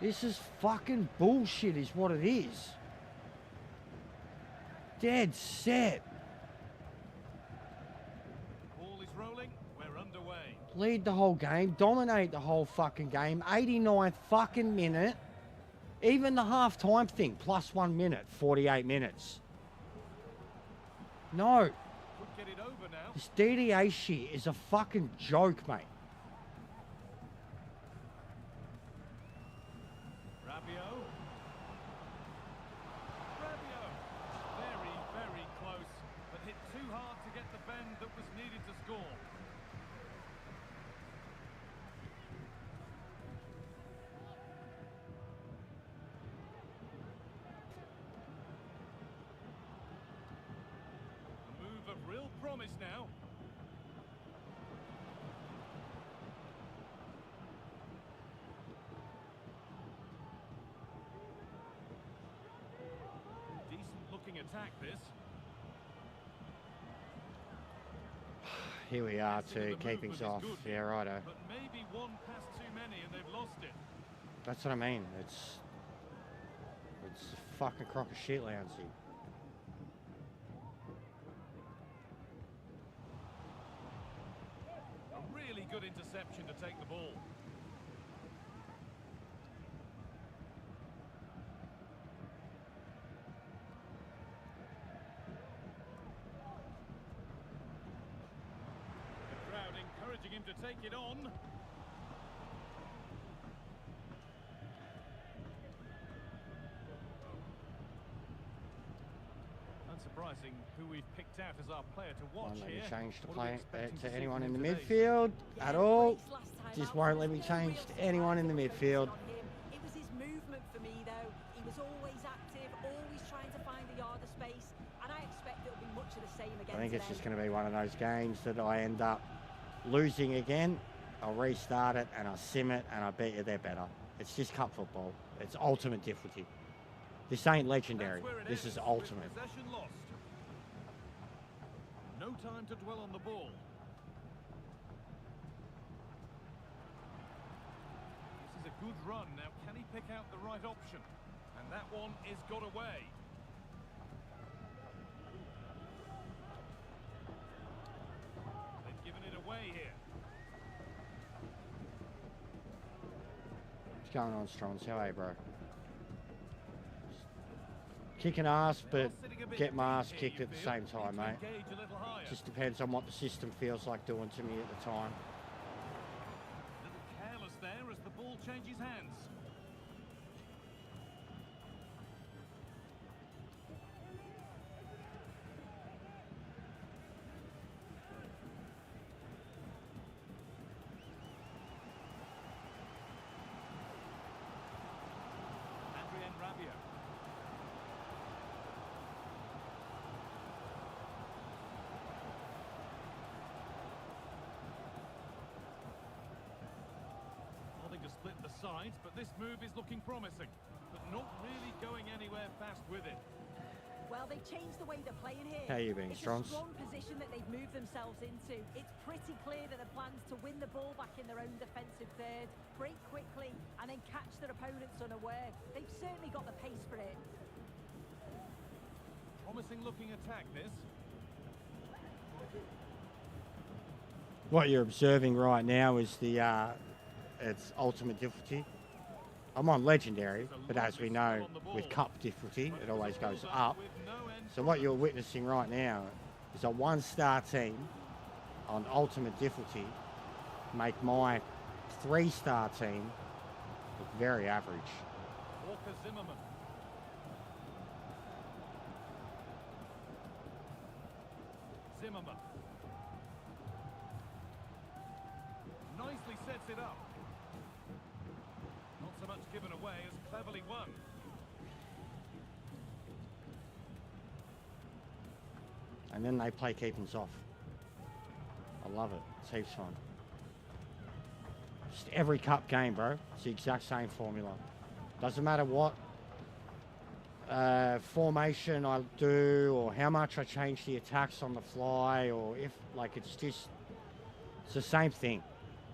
S2: This is fucking bullshit is what it is. Dead set.
S3: Ball is rolling. We're underway.
S2: Lead the whole game, dominate the whole fucking game. 89th fucking minute. Even the half-time thing, plus 1 minute, 48 minutes. No.
S3: Could get it over now.
S2: This DDA shit is a fucking joke, mate.
S3: Rabiot. Rabiot. Very, very close, but hit too hard to get the bend that was needed to score. A move of real promise now. Decent looking attack, this.
S2: Here we are
S3: Guessing
S2: to
S3: the
S2: keep
S3: movement
S2: things
S3: is
S2: off.
S3: good
S2: Yeah,
S3: here,
S2: righto.
S3: But maybe one pass too many and they've lost it.
S2: That's what I mean. It's a fucking crock of shit, Lounsey.
S3: good interception to take the ball. The crowd encouraging him to take it on. Unsurprising who we've picked out as our player to watch
S2: Won't let me
S3: here.
S2: change to
S3: What are we
S2: play
S3: expecting
S2: to
S3: see
S2: anyone
S3: from
S2: in the
S3: him today?
S2: midfield
S4: Yeah,
S2: at all.
S4: Grace last time
S2: Just
S4: out,
S2: won't
S4: there
S2: let
S4: was
S2: me
S4: no
S2: change
S4: real
S2: to anyone in the
S4: surprise
S2: midfield.
S4: on him. It was his movement for me, though. He was always active, always trying to find a yard of space, and I expect it'll be much of the same again
S2: I think it's
S4: today.
S2: just going to be one of those games that I end up losing again. I'll restart it and I'll sim it and I bet you they're better. It's just cup football. It's ultimate difficulty. This ain't legendary.
S3: That's where it
S2: This
S3: ends,
S2: is
S3: with
S2: ultimate.
S3: Possession lost. No time to dwell on the ball. This is a good run. Now, can he pick out the right option? And that one is got away. They've given it away here.
S2: What's going on, Strons? How are you, bro? Kicking ass, but get my ass kicked at the same time, mate. Just depends on what the system feels like doing to me at the time.
S3: Little careless there as the ball changes hands. Adrian Rabiot. Nothing to split the sides, but this move is looking promising, but not really going anywhere fast with it.
S4: Well, they've changed the way they're playing here.
S2: How you been,
S4: It's
S2: Strons?
S4: a strong position that they've moved themselves into. It's pretty clear that the plan's to win the ball back in their own defensive third, break quickly, and then catch their opponents unaware. They've certainly got the pace for it.
S3: Promising looking attack, this.
S2: What you're observing right now is the it's ultimate difficulty. I'm on legendary, but as we know, with cup difficulty, it always goes up. So what you're witnessing right now is a one-star team on ultimate difficulty make my three-star team look very average.
S3: Walker Zimmerman. Zimmerman. Nicely sets it up. Not so much given away as cleverly won.
S2: And then they play keepings off. I love it. It's heaps fun. Just every cup game, bro. It's the exact same formula. Doesn't matter what formation I do or how much I change the attacks on the fly or if, like, it's the same thing.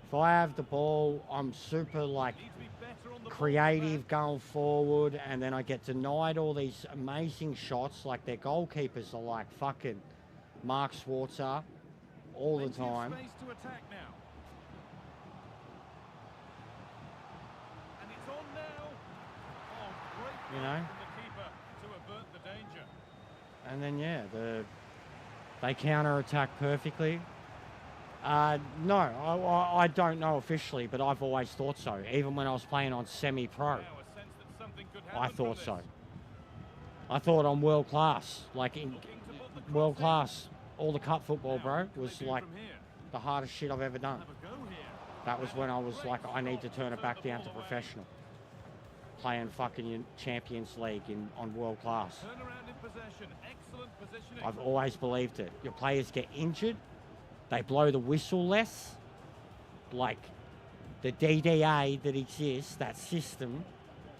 S2: If I have the ball, I'm super, like,
S3: Needs to be better on the
S2: creative going forward, and then I get denied all these amazing shots. Like, their goalkeepers are like fucking Mark Schwarzer all the
S3: Plenty of
S2: time.
S3: space to attack now. And it's on now. Oh, great
S2: You
S3: work
S2: know?
S3: from the keeper to avert the danger.
S2: And then, yeah, they counter-attack perfectly. No, I don't know officially, but I've always thought so. Even when I was playing on semi-pro,
S3: Now a sense that something could happen
S2: I
S3: from
S2: thought
S3: this.
S2: so. I thought I'm world class. Like, in
S3: Looking to put the cross
S2: world
S3: in.
S2: class, all the cup football,
S3: Now,
S2: bro,
S3: what can
S2: was
S3: they do
S2: like
S3: from here?
S2: the hardest shit I've ever done.
S3: Have a go here.
S2: That was when I was like, I need to turn it
S3: Turn
S2: back
S3: the
S2: down to
S3: ball away.
S2: professional. Playing fucking Champions League on world class.
S3: Turn around in possession. Excellent positioning.
S2: I've always believed it. Your players get injured, they blow the whistle less. Like the DDA that exists, that system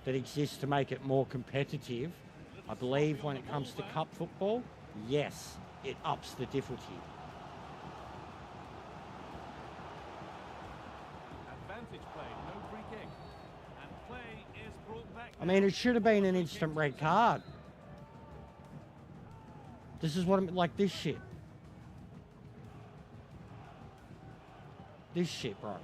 S2: that exists to make it more competitive, I believe when it comes to cup football, yes, it ups the difficulty.
S3: Advantage play, no free kick. And play is brought back.
S2: I mean, it should have been an instant red card. This is what I'm like, this shit. this shit, bro.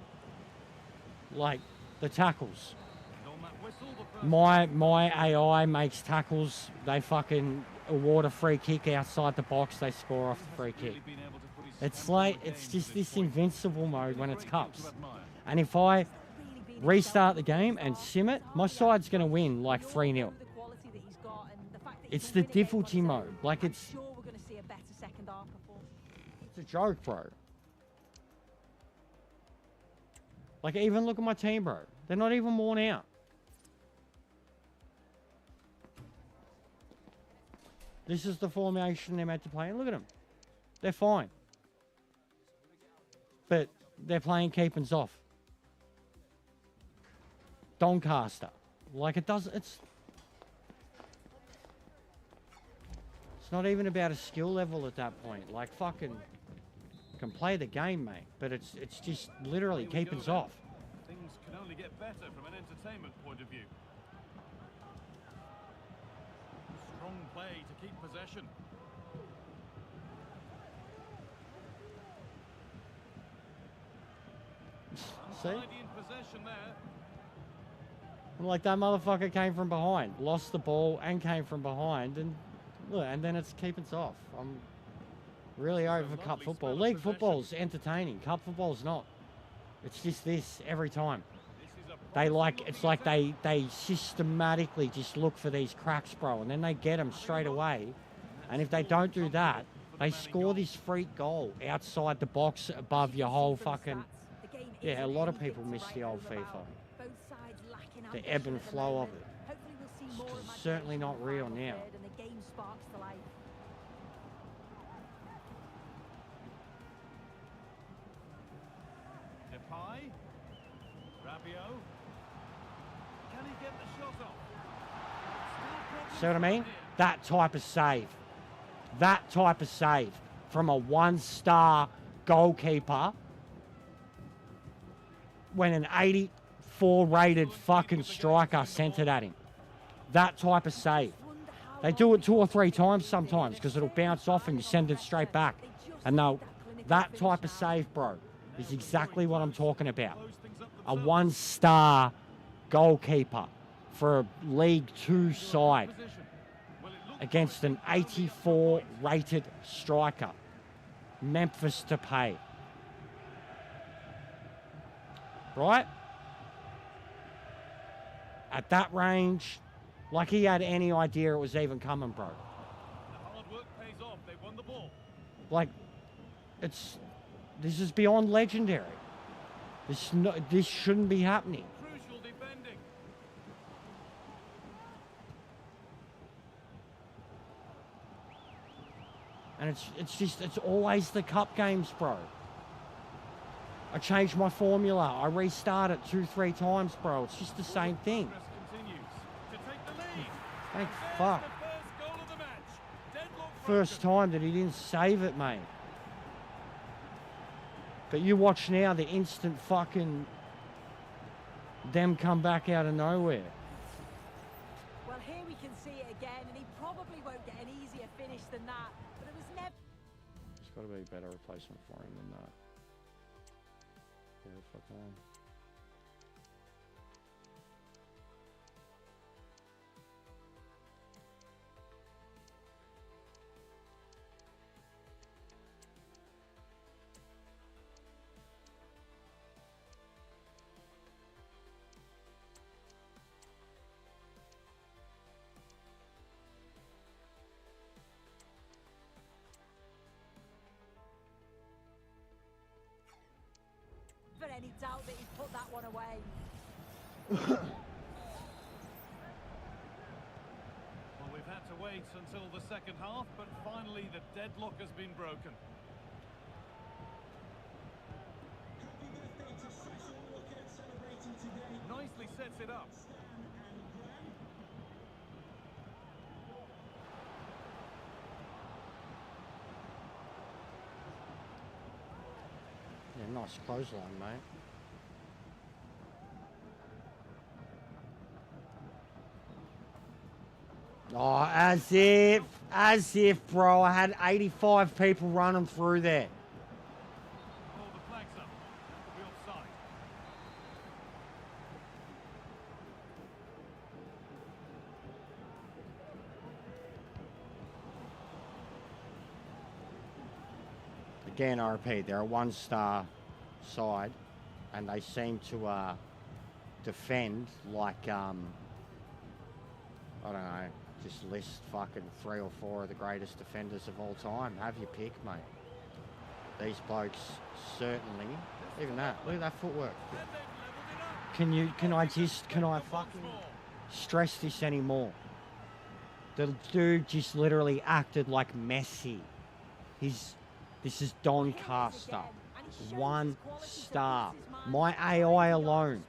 S2: Like, the tackles.
S3: And on that whistle, the first
S2: My AI makes tackles. They fucking award a free kick outside the box. They score off the free kick.
S3: really been able to put his
S2: It's
S3: stamp on
S2: like,
S3: the
S2: it's
S3: game
S2: just
S3: to
S2: this
S3: point.
S2: invincible mode when it's
S3: Great goal
S2: cups.
S3: to admire.
S2: And if I restart the game and sim it, my side's going to win like 3-0. It's the difficulty mode. Like, it's a joke, bro. Like, even look at my team, bro. They're not even worn out. This is the formation they're meant to play. And look at them. They're fine. But they're playing keepings off. Doncaster. Like, it doesn't... It's not even about a skill level at that point. Like, fucking... can play the game, mate. But it's just literally
S3: Here we go
S2: keepings
S3: then.
S2: off.
S3: Things can only get better from an entertainment point of view. Strong play to keep possession.
S2: See?
S3: Untidy in possession there.
S2: Like, that motherfucker came from behind. Lost the ball and came from behind. And look, and then it's keepings off. I'm really over
S3: lovely
S2: cup football.
S3: spell of
S2: League
S3: possession.
S2: football's entertaining. Cup football's not. It's just this every time.
S3: This is a
S2: They like,
S3: promising
S2: it's like
S3: looking
S2: they systematically just look for these cracks, bro, and then they get them straight away. And if they don't do that, they score this freak goal outside the box above your whole fucking... Yeah, a lot of people miss the old FIFA. The ebb and flow of it. It's certainly not real now.
S3: Depay. Rabiot. Can he get the shot off? Still
S2: See what I mean?
S3: problems here.
S2: That type of save. That type of save from a 1-star goalkeeper when an 84 rated fucking striker sent it at him. That type of save. They do it 2 or 3 times sometimes because it'll bounce off and you send it straight back. And that type of save, bro, is exactly what I'm talking about. A 1-star goalkeeper for a League 2 side against an 84 rated striker. Memphis Depay. Right? At that range, like he had any idea it was even coming, bro.
S3: The hard work pays off. They won the ball.
S2: Like, this is beyond legendary. This shouldn't be happening.
S3: Crucial defending.
S2: And it's always the cup games, bro. I changed my formula. I restart it 2-3 times, bro. It's just the same thing.
S3: Press continues to take the lead.
S2: Thank
S3: And
S2: fuck.
S3: there's the first goal of the match. Deadlock
S2: First
S3: broken.
S2: time that he didn't save it, mate. But you watch now the instant fucking them come back out of nowhere.
S4: Well, here we can see it again, and he probably won't get an easier finish than that. But it was never.
S2: There's got to be a better replacement for him than that. Yeah, fuck on.
S4: Any doubt that he put that one away.
S3: Well, we've had to wait until the second half, but finally the deadlock has been broken. Nicely sets it up.
S2: Yeah, nice clothesline, mate. Oh, as if, bro. I had 85 people running through there.
S3: Oh, the flag's up.
S2: again, I repeat, they're a one-star side, and they seem to defend like, I don't know, just list fucking 3 or 4 of the greatest defenders of all time. Have your pick, mate. These blokes certainly, even that, look at that footwork. Can I fucking stress this anymore? The dude just literally acted like Messi. This is Doncaster. 1 star. My AI alone.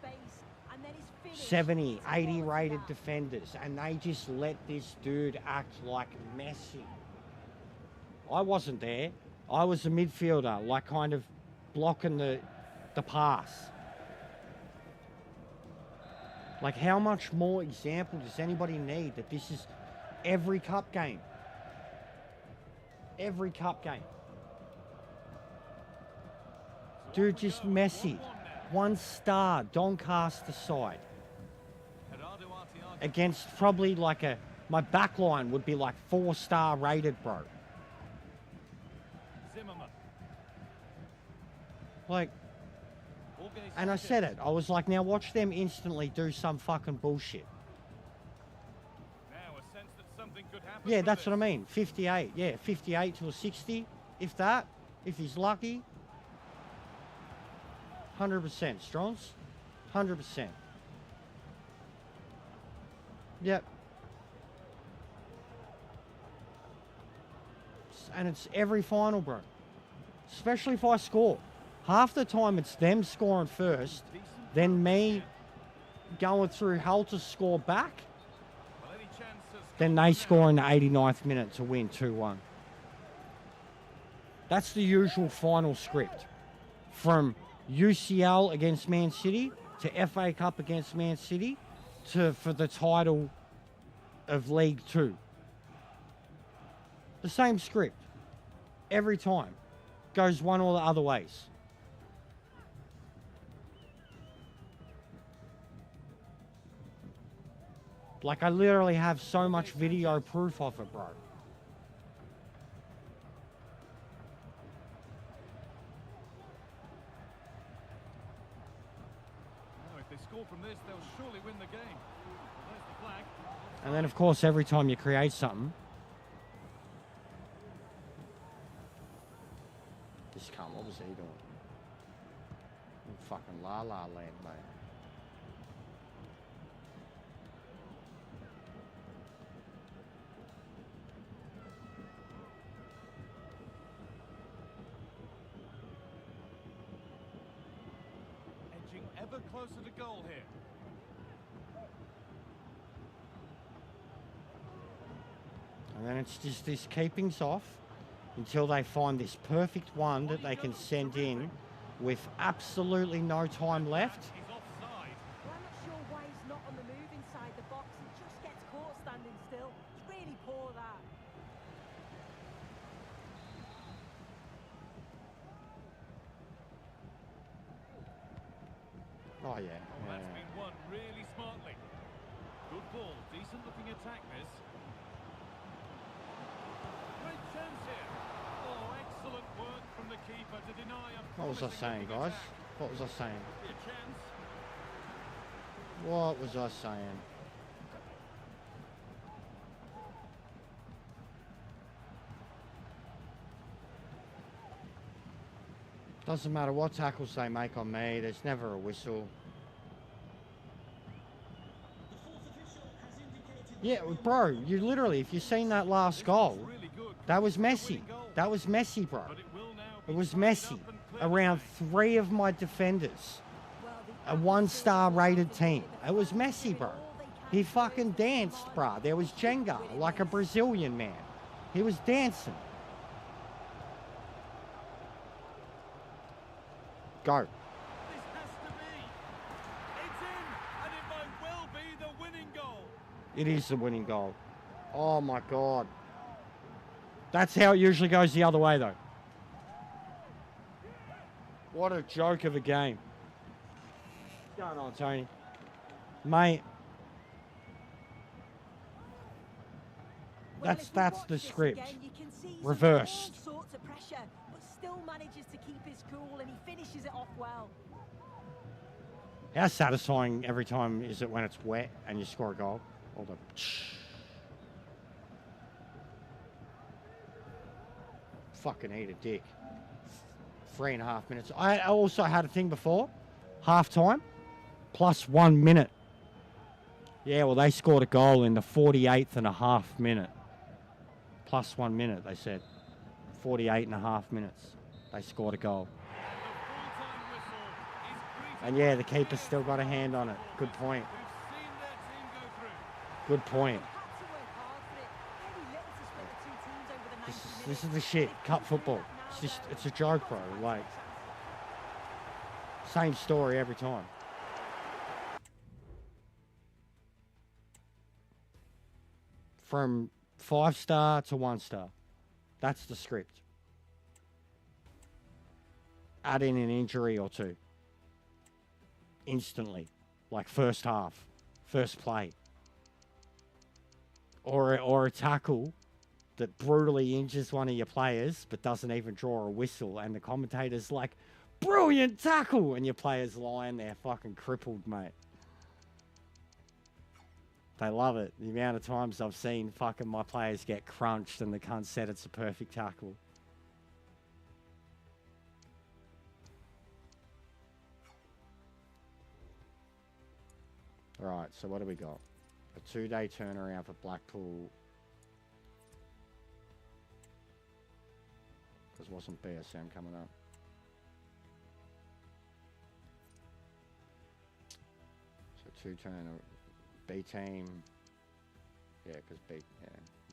S2: 70, 80 rated defenders. And they just let this dude act like Messi. I wasn't there. I was a midfielder, like kind of blocking the pass. Like, how much more example does anybody need that this is every cup game? Every cup game. Dude, just Messi. 1 star, Doncaster side. Against probably like my back line would be like 4-star rated, bro. Like, and I said it. I was like, now watch them instantly do some fucking bullshit. Yeah, that's what I mean. 58. Yeah, 58 to a 60. If that. If he's lucky. 100%. Strons. 100%. Yep. And it's every final, bro. Especially if I score. Half the time it's them scoring first, then me going through hell to score back. Then they score in the 89th minute to win 2-1. That's the usual final script. From UCL against Man City to FA Cup against Man City to for the title of League 2. The same script. Every time. Goes one or the other ways. Like, I literally have so much video proof of it, bro.
S3: If they score from this, they'll surely win the game. There's the flag.
S2: And then, of course, every time you create something, this cunt, what was he doing? In fucking La La Land, mate.
S3: Ever closer to goal here.
S2: And then it's just this keepings off until they find this perfect one that they can send in with absolutely no time left.
S3: He's offside.
S4: Well, I'm not sure why he's not on the move inside the box. He just gets caught standing still. It's really poor, that.
S2: Oh, yeah.
S3: Oh, that's been won really smartly. Good ball, decent looking attack this. Great chance here. Oh, excellent work from the keeper to deny a
S2: What was I saying, guys? What was I saying?
S3: Be a chance.
S2: What was I saying? Doesn't matter what tackles they make on me, there's never a whistle. Yeah, bro, you literally, if you've seen that last goal, that was Messi. That was Messi, bro. It was Messi. Around 3 of my defenders. A 1-star rated team. It was Messi, bro. He fucking danced, bro. There was Jenga, like a Brazilian man. He was dancing. Go.
S3: This has to be. It's in, and it might well be the winning goal.
S2: It is the winning goal. Oh my God. That's how it usually goes the other way, though. What a joke of a game. What's going on, Tony? Mate. That's the script. Reversed.
S4: manages to keep his cool and he finishes it off well.
S2: How satisfying every time is it when it's wet and you score a goal? All the fucking eat a dick. 3.5 minutes. I also had a thing before. Half time plus 1 minute. Yeah, well, they scored a goal in the 48th and a half minute. Plus 1 minute, they said. 48 and a half minutes. They scored a goal. And yeah, the keeper's still got a hand on it. Good point. Good point. This is the shit. Cup football. It's a joke, bro. Like, same story every time. From 5-star to 1-star. That's the script. Add in an injury or two. Instantly. Like first half. First play. Or a tackle that brutally injures one of your players but doesn't even draw a whistle, and the commentator's like, brilliant tackle, and your player's lying there fucking crippled, mate. They love it. The amount of times I've seen fucking my players get crunched and the cunt said it's a perfect tackle. Right, so what do we got? A 2-day turnaround for Blackpool. Because wasn't BSM coming up? So 2 turn B team. Yeah, because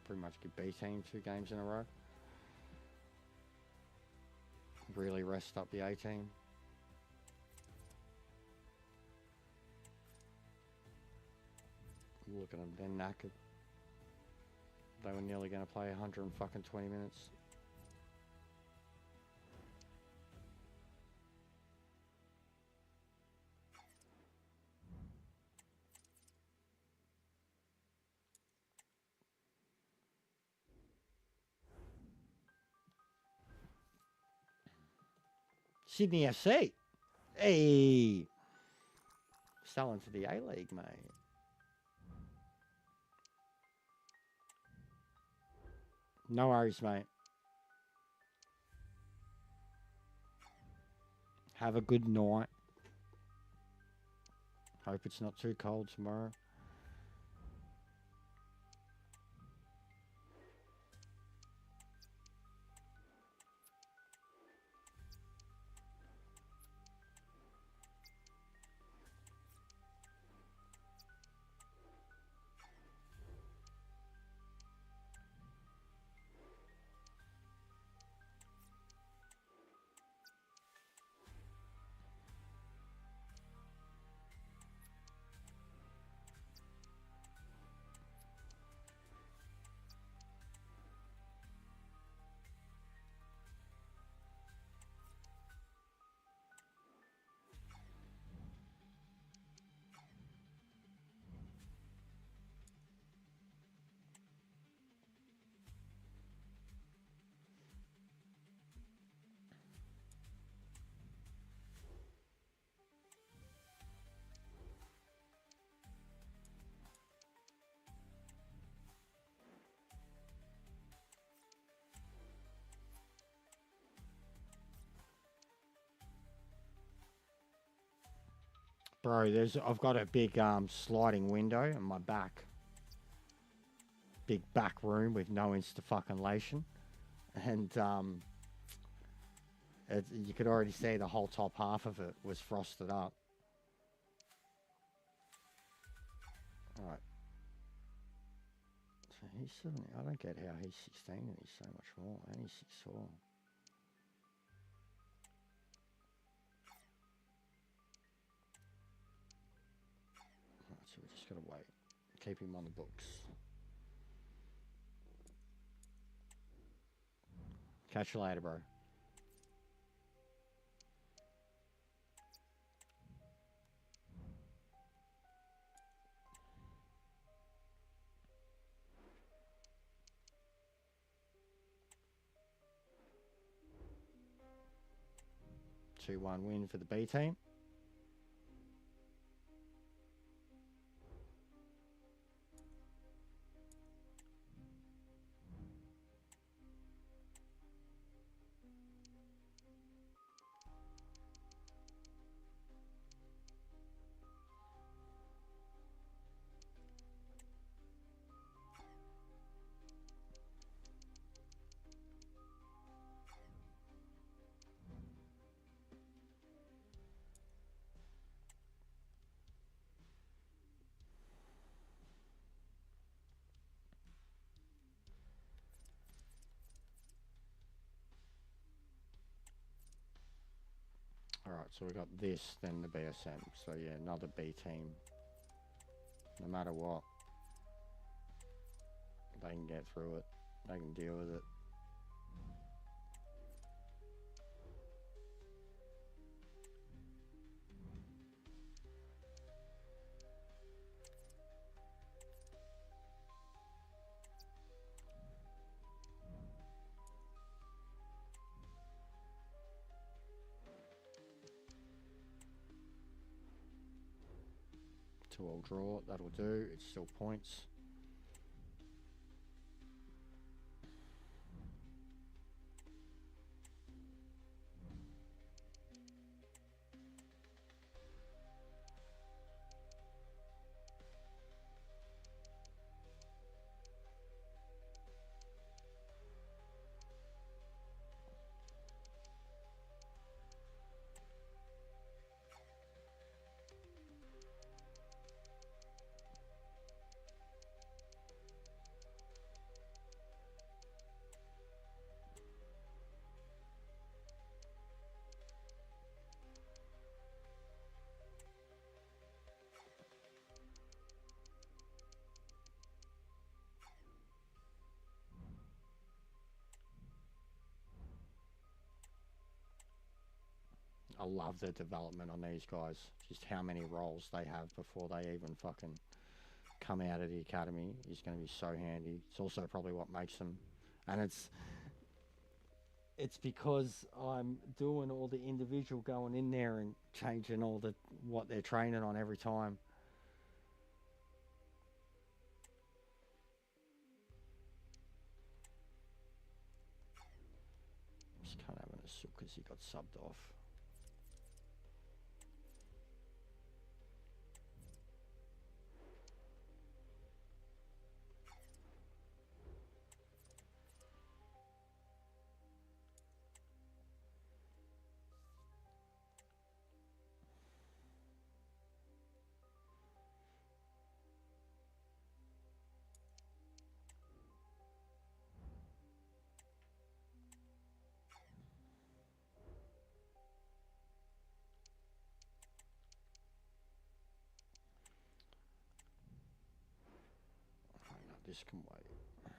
S2: pretty much give B team 2 games in a row. Really rest up the A team. Look at them, they're knackered. They were nearly going to play 120 minutes. Sydney FC. Hey. Selling to the A-League, mate. No worries, mate. Have a good night. Hope it's not too cold tomorrow. Bro, I've got a big sliding window in my back. Big back room with no insta-fucking-lation. And you could already see the whole top half of it was frosted up. Alright. So he's 70. I don't get how he's 16 and he's so much more. And he's 6'4". So we just gotta wait. Keep him on the books. Catch you later, bro. 2-1 win for the B team. Alright, so we got this, then the BSM. So yeah, another B team. No matter what, they can get through it. They can deal with it. Two-all draw, that'll do. It's still points. I love the development on these guys. Just how many roles they have before they even fucking come out of the academy is going to be so handy. It's also probably what makes them, and it's because I'm doing all the individual going in there and changing all the what they're training on every time. Just can't have a sook because he got subbed off. This can wait. Oh,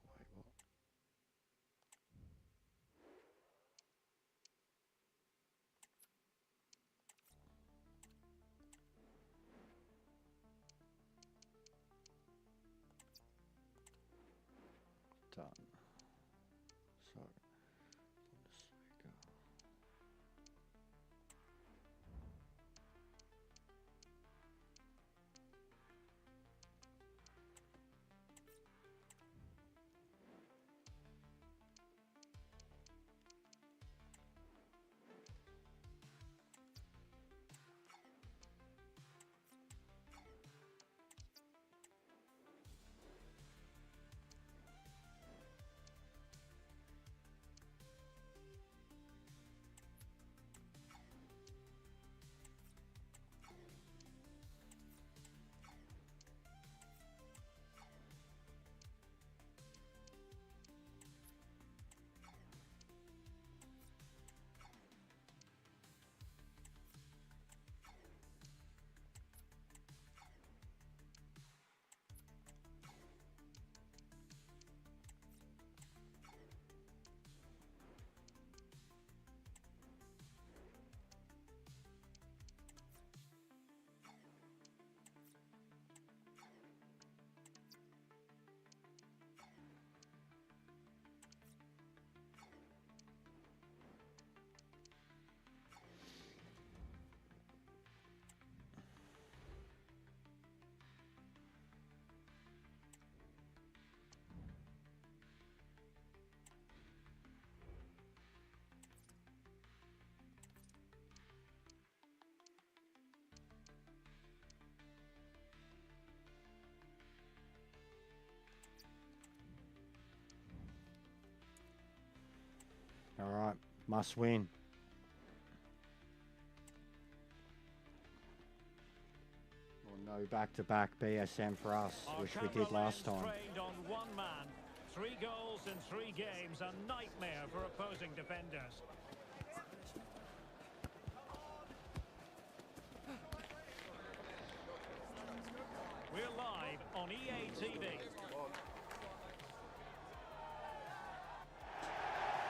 S2: wait, what? Done. So, Bundesliga. All right, must win. Well, no back-to-back BSM for us,
S6: Our
S2: which we
S6: camera
S2: did last
S6: lens
S2: time.
S6: trained on one man. 3 goals in 3 games, a nightmare for opposing defenders. We're live on EA TV.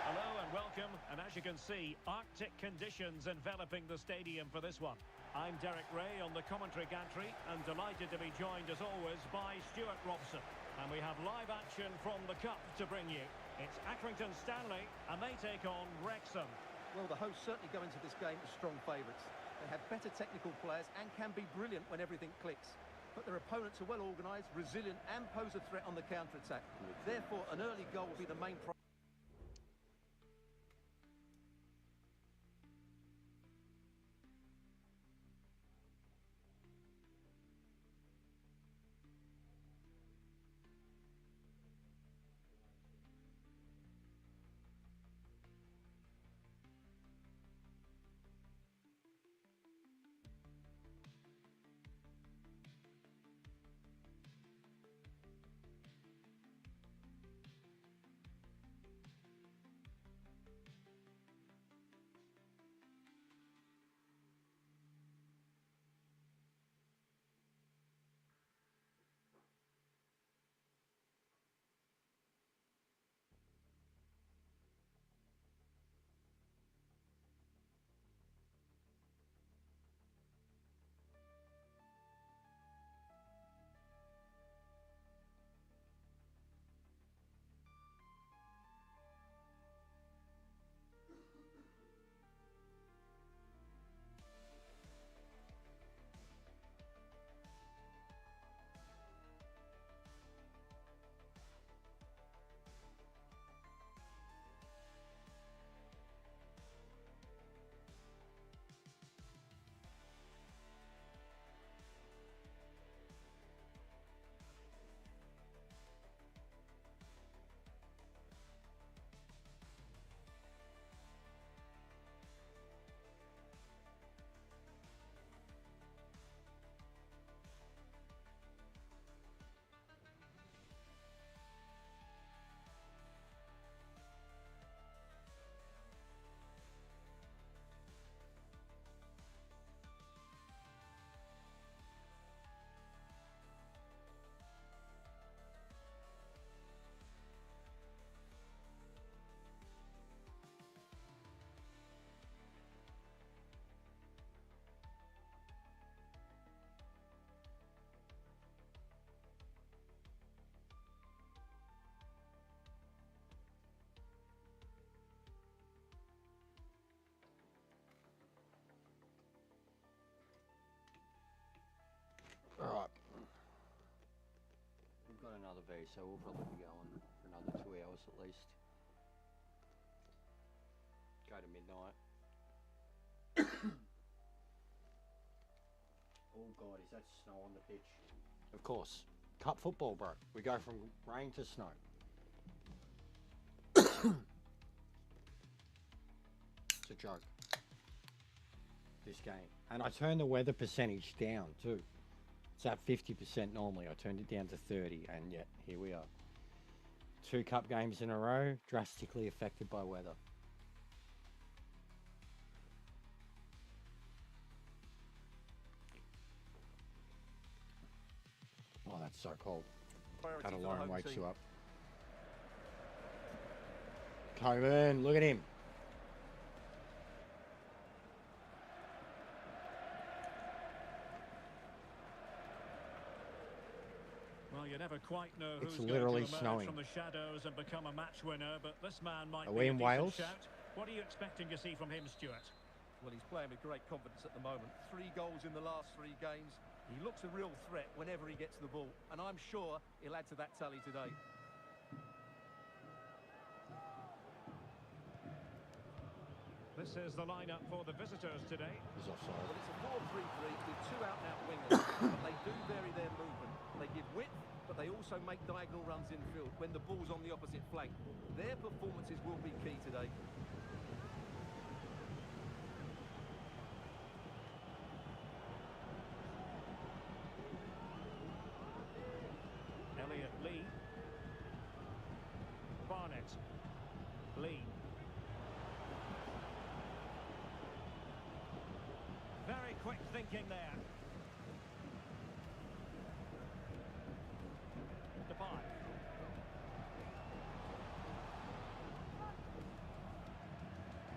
S6: Hello and welcome, and as you can see, Arctic conditions enveloping the stadium for this one. I'm Derek Ray on the commentary gantry, and delighted to be joined as always by Stuart Robson. And we have live action from the Cup to bring you. It's Accrington Stanley, and they take on Wrexham.
S7: Well, the hosts certainly go into this game as strong favourites. They have better technical players and can be brilliant when everything clicks. But their opponents are well organised, resilient and pose a threat on the counter-attack. Therefore, an early goal will be the main priority.
S2: All right. We've got another V, so we'll probably be going for another 2 hours at least. Go to midnight. Oh God, is that snow on the pitch? Of course. Cup football, bro. We go from rain to snow. It's a joke. This game. And I turned the weather percentage down too. It's at 50% normally. I turned it down to 30, and yet here we are. 2 cup games in a row, drastically affected by weather. Oh, that's so cold. That alone wakes you up. Coburn, look at him.
S6: Well, you never quite know
S2: It's
S6: who's
S2: literally
S6: going to emerge
S2: snowing.
S6: from the shadows and become a match winner, but this man might
S2: Are
S6: be
S2: we
S6: a
S2: in
S6: decent
S2: Wales?
S6: shout. What are you expecting to see from him, Stuart?
S7: Well, he's playing with great confidence at the moment. 3 goals in the last 3 games. He looks a real threat whenever he gets the ball, and I'm sure he'll add to that tally today.
S6: This is the lineup for the visitors today.
S2: He's offside.
S7: Well, it's a 4-3-3 with 2 out-and-out wingers, but they do vary their movement. They give width, but they also make diagonal runs infield when the ball's on the opposite flank. Their performances will be key today.
S6: Lee. Very quick thinking there. Depay.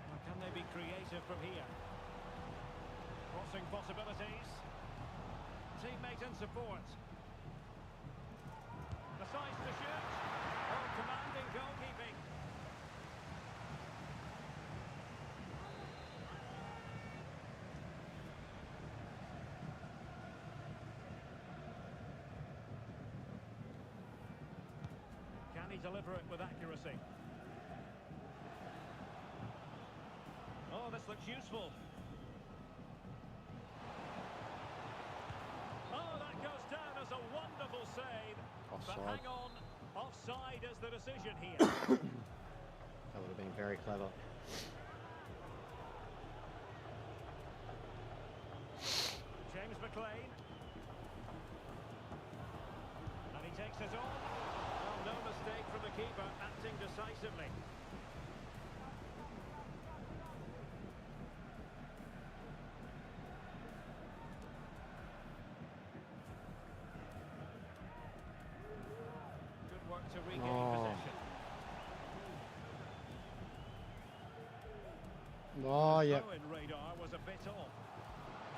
S6: Well, can they be creative from here? Crossing possibilities. Teammate in support. Decides to shoot. Oh, commanding goalkeeping. Can he deliver it with accuracy? Oh, this looks useful. Oh, that goes down as a wonderful save.
S2: Offside.
S6: But hang on, offside is the decision here.
S2: That would have been very clever.
S6: James McLean. And he takes it on. Well, no mistake from the keeper, acting decisively. Good work to regain possession.
S2: Oh, yeah.
S6: Throw-in radar was a bit off.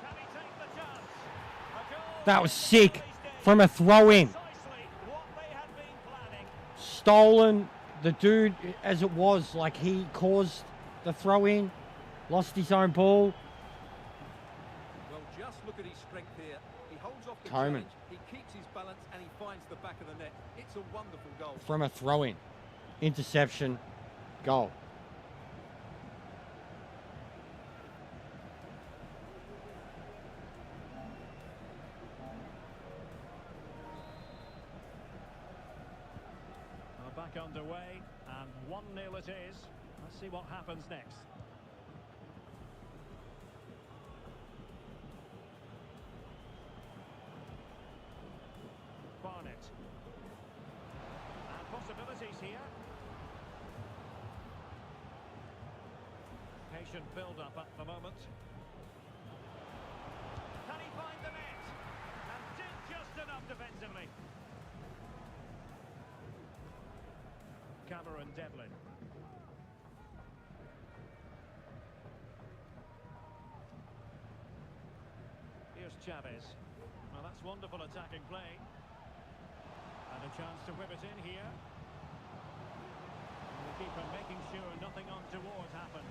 S6: Can he take the chance? A goal.
S2: That was sick. From a throw-in.
S6: Precisely what they had been planning.
S2: Stolen the dude as it was. Like, he caused the throw-in. Lost his own ball.
S7: Well, just look at his strength here. He holds off the
S2: Coman.
S7: challenge, he keeps his balance, and he finds the back of the net. It's a wonderful goal.
S2: From a throw-in. Interception. Goal.
S6: Back underway, and 1-0 it is. Let's see what happens next. Barnett. And possibilities here. Patient build-up at the moment. Can he find the net? And did just enough defensively. Cameron Devlin. Here's Chavez. Well, that's wonderful attacking play. And a chance to whip it in here. And the keeper making sure nothing untoward happened.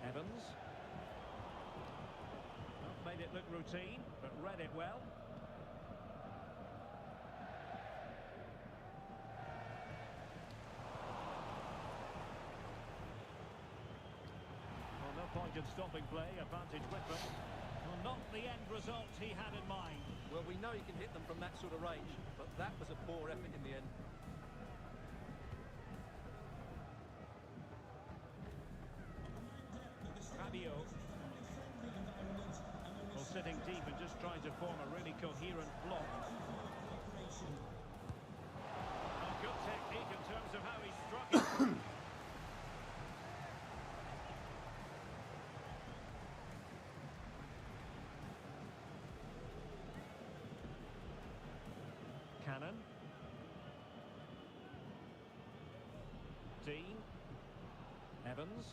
S6: Evans. Made it look routine, but read it well. Well, no point in stopping play, advantage with them. Well, not the end result he had in mind.
S7: Well, we know he can hit them from that sort of range, but that was a poor effort in the end.
S6: Fabio. Well, sitting deep and just trying to form a really coherent block. A good technique in terms of how he struck it. Cannon. Dean. Evans.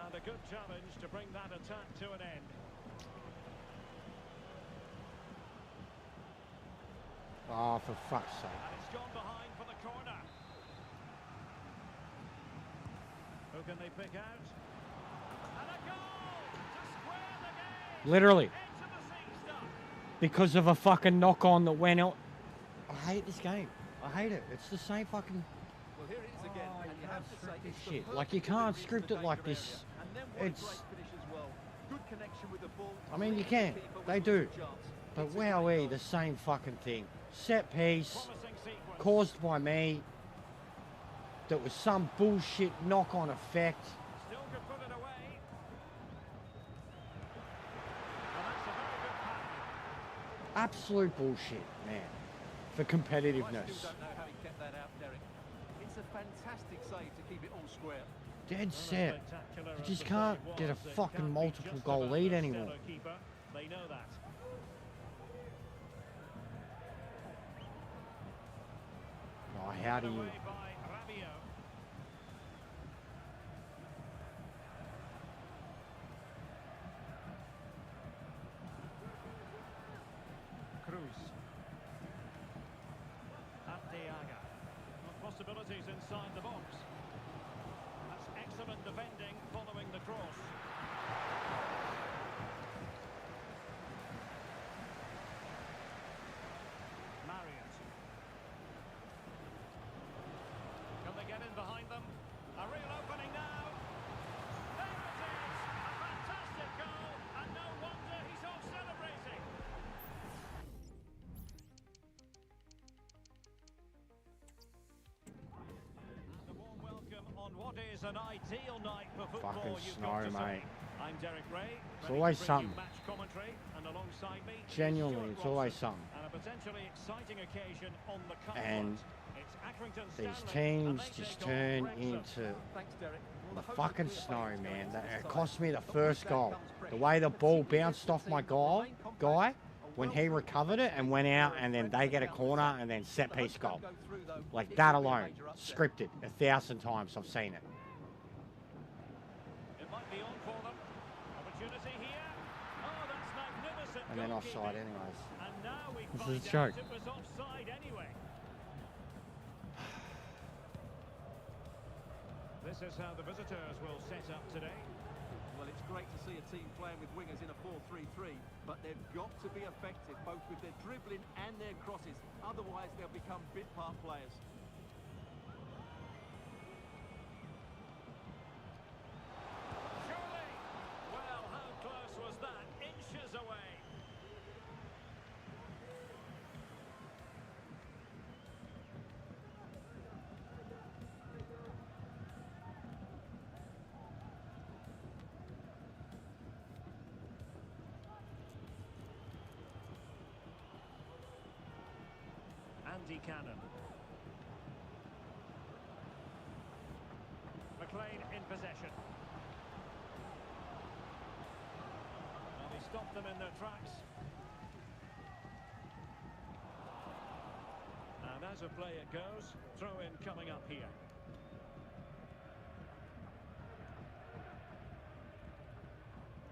S6: And a good challenge to bring that attack to an end.
S2: Oh, for fuck's sake.
S6: And it's gone behind for the corner. Who can they pick out? And a goal to square the game.
S2: Literally.
S6: Into the six stuff.
S2: Because of a fucking knock-on that went out. I hate this game. I hate it. It's the same fucking...
S7: Well, here it is again, and you have to say
S2: this
S7: it's the
S2: shit.
S7: perfect
S2: Like, you can't
S7: delivery
S2: script
S7: to
S2: it
S7: the
S2: like
S7: danger
S2: this.
S7: area. And then what a
S2: It's...
S7: great finish as well. Good connection with the ball.
S2: I mean, you can.
S7: Keeper
S2: They
S7: with
S2: do.
S7: good chance.
S2: But
S7: It's a great
S2: wowee,
S7: goal.
S2: the same fucking thing. Set piece,
S6: Promising sequence.
S2: caused by me. That was some bullshit knock-on effect.
S6: Still could put it away.
S2: Absolute bullshit, man. For
S7: I
S2: competitiveness.
S7: still don't know how he kept that out, Derek. It's a fantastic save to keep it all square.
S2: Dead set. You just can't get a fucking multiple goal lead anymore.
S6: They know that.
S2: Oh, how do you...
S6: Away by Rabiot. Cruz. Arteaga. Possibilities inside the box. That's excellent defending following the cross. Marriott. Can they get in behind them? A real opening now. There it is! A fantastic goal, and no wonder he's off celebrating. And a warm welcome on what is an ideal night for football.
S2: Fucking
S6: You've
S2: snow,
S6: got to say.
S2: mate.
S6: I'm Derek Ray.
S2: It's always something.
S6: Match commentary, and alongside me,
S2: Genuinely, it's always something.
S6: and a potentially exciting occasion on the cover.
S2: And
S6: It's Accrington
S2: these
S6: Stanley, and
S2: teams
S6: they
S2: just
S6: take on
S2: turn
S6: Wrexham.
S2: into
S7: Thanks, Derek.
S2: the
S7: Well, hope
S2: fucking
S7: clear
S2: snow,
S7: players
S2: man.
S7: going
S2: That,
S7: into
S2: it
S7: this
S2: cost me the
S7: side.
S2: first
S7: But
S2: goal.
S7: that comes
S2: The
S7: pretty.
S2: way the
S7: Let's
S2: ball
S7: see who
S2: bounced
S7: gets
S2: off
S7: the
S2: my
S7: team to remain
S2: guy,
S7: compact.
S2: when he recovered it and went out, and then they get a corner and then set piece goal. Like that alone, scripted 1,000 times. I've seen it.
S6: It might be on for them. Opportunity here. Oh, that's magnificent.
S2: And then offside
S6: goalkeeping.
S2: anyways.
S6: And now we
S2: This
S6: find
S2: is a joke.
S6: out it was offside anyway. This is how the visitors will set up today.
S7: Well, it's great to see a team playing with wingers in a 4-3-3, but they've got to be effective, both with their dribbling and their crosses. Otherwise, they'll become bit-part players.
S6: Surely. Well, how close was that? Inches away. Andy Cannon. McLean in possession. Well, he stopped them in their tracks. And as a play it goes, throw in coming up here.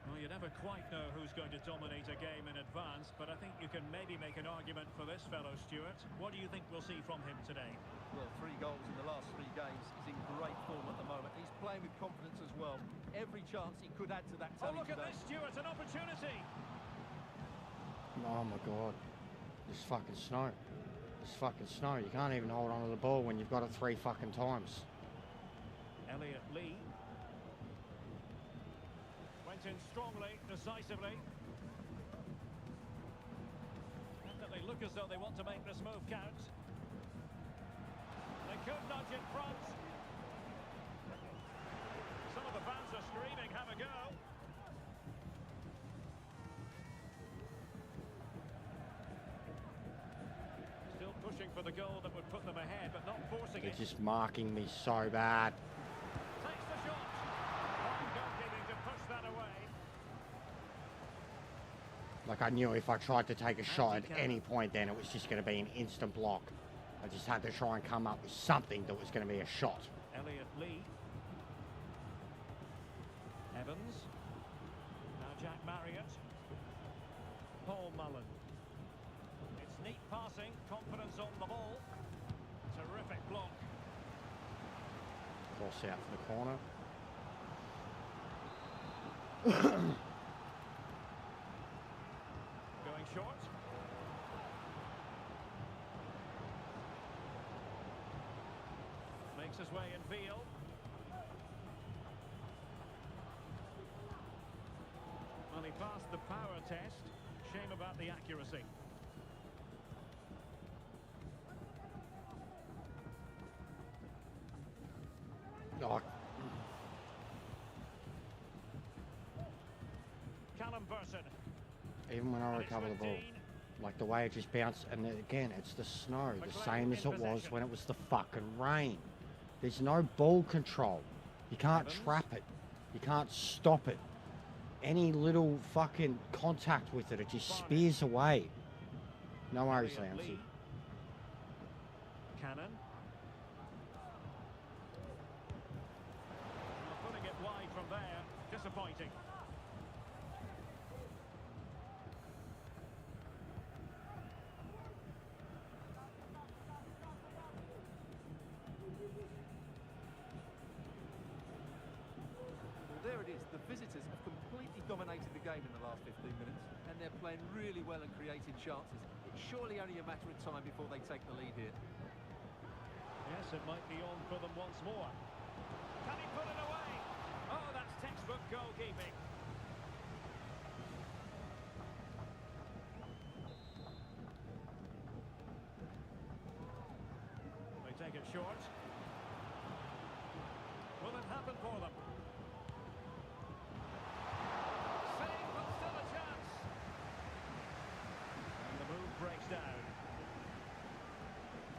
S6: Well, you never quite know who's going to dominate a game in advance, but I think you can maybe make an argument for this fellow, Stuart. What do you think we'll see from him today?
S7: Well, 3 goals in the last 3 games. He's in great form at the moment. He's playing with confidence as well. Every chance he could add to that
S6: Oh,
S7: tally
S6: look at
S7: today.
S6: this, Stuart, an opportunity.
S2: Oh my god. This fucking snow. This fucking snow. You can't even hold on to the ball when you've got it 3 fucking times.
S6: Elliot Lee. Went in strongly, decisively. Definitely look as though they want to make this move count. They could nudge in front. Some of the fans are screaming, have a go. Still pushing for the goal that would put them ahead, but not forcing
S2: They're
S6: it.
S2: just marking me so bad.
S6: Takes the shot. Fine goalkeeping to push that away.
S2: Like I knew if I tried to take a shot at any point then it was just going to be an instant block. I just had to try and come up with something that was going to be a shot.
S6: Elliot Lee. Evans. Now Jack Marriott. Paul Mullen. It's neat passing, confidence on the ball. Terrific block.
S2: Cross out for the corner.
S6: Going short. Makes his way in field. Well, he passed the power test. Shame about the accuracy.
S2: Oh,
S6: Callum Burson.
S2: even when I
S6: And it's
S2: recover the ball.
S6: with Dean.
S2: Like the way it just bounced, and then again, it's the snow, the
S6: McLean
S2: same as
S6: in
S2: it was
S6: possession.
S2: when it was the fucking rain. There's no ball control. You can't
S6: Evans.
S2: trap it. You can't stop it. Any little fucking contact with it, it just spears away. No worries,
S6: Elliot
S2: Lancey.
S6: Lee. Cannon. Well, putting it wide from there. Disappointing.
S7: Well, there it is. The visitors have completely dominated the game in the last 15 minutes, and they're playing really well and creating chances. It's surely only a matter of time before they take the lead here.
S6: Yes, it might be on for them once more. Can he put it away? Oh, that's textbook goalkeeping. They take it short. Will it happen for them? Save, but still a chance. And the move breaks down.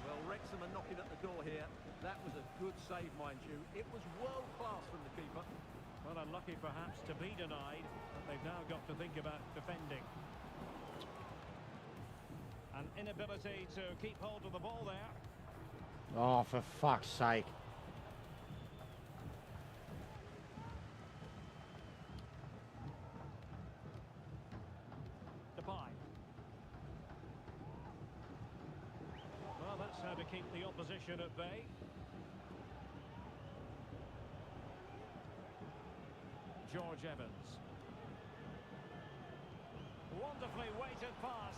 S7: Well, Wrexham are knocking at the door here. That was a good save, mind you. It was world class from the keeper.
S6: Well, unlucky perhaps to be denied, but they've now got to think about defending. An inability to keep hold of the ball there.
S2: Oh, for fuck's sake.
S6: Depay. Well, that's how to keep the opposition at bay. George Evans. Wonderfully weighted pass.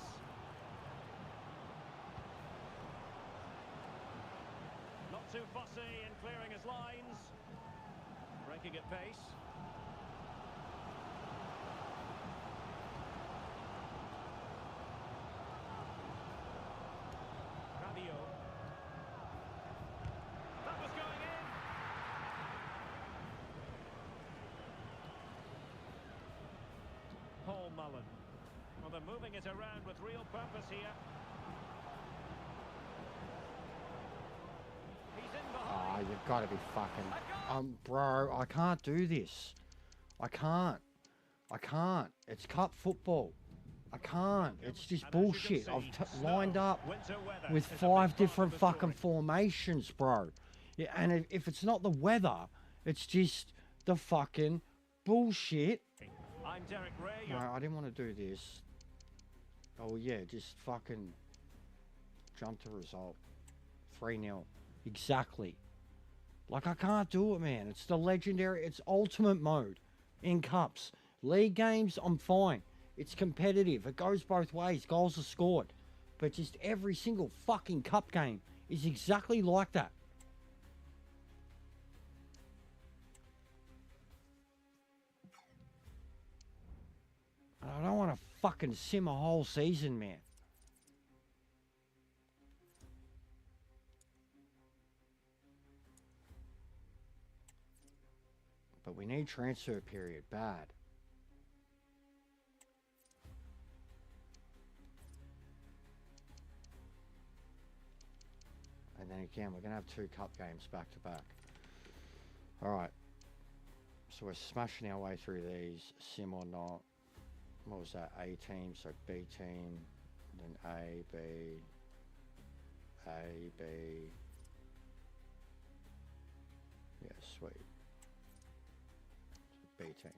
S6: Not too fussy in clearing his lines. Breaking at pace. Radio. That was going in. Paul Mullen. Well, they're moving it around with real purpose here. He's in
S2: Oh,
S6: behind.
S2: you've got to be fucking... bro, I can't do this. I can't. I can't. It's cup football. I can't. It's just
S6: And as you can
S2: bullshit.
S6: see,
S2: I've
S6: snow,
S2: lined up
S6: winter weather
S2: with
S6: is a big
S2: 5
S6: part of
S2: different
S6: the
S2: fucking
S6: story.
S2: formations, bro. Yeah, and if it's not the weather, it's just the fucking bullshit.
S6: I'm Derek Ray.
S2: No, I didn't want to do this. Oh, yeah, just fucking jump to result. 3-0. Exactly. Like, I can't do it, man. It's the legendary, it's ultimate mode in cups. League games, I'm fine. It's competitive. It goes both ways. Goals are scored. But just every single fucking cup game is exactly like that. And I don't want to fucking sim a whole season, man. But we need transfer period bad. And then again, we're going to have 2 cup games back to back. Alright. So we're smashing our way through these, sim or not. What was that? A team, so B team, then A, B, A, B. Yeah, sweet. So B team.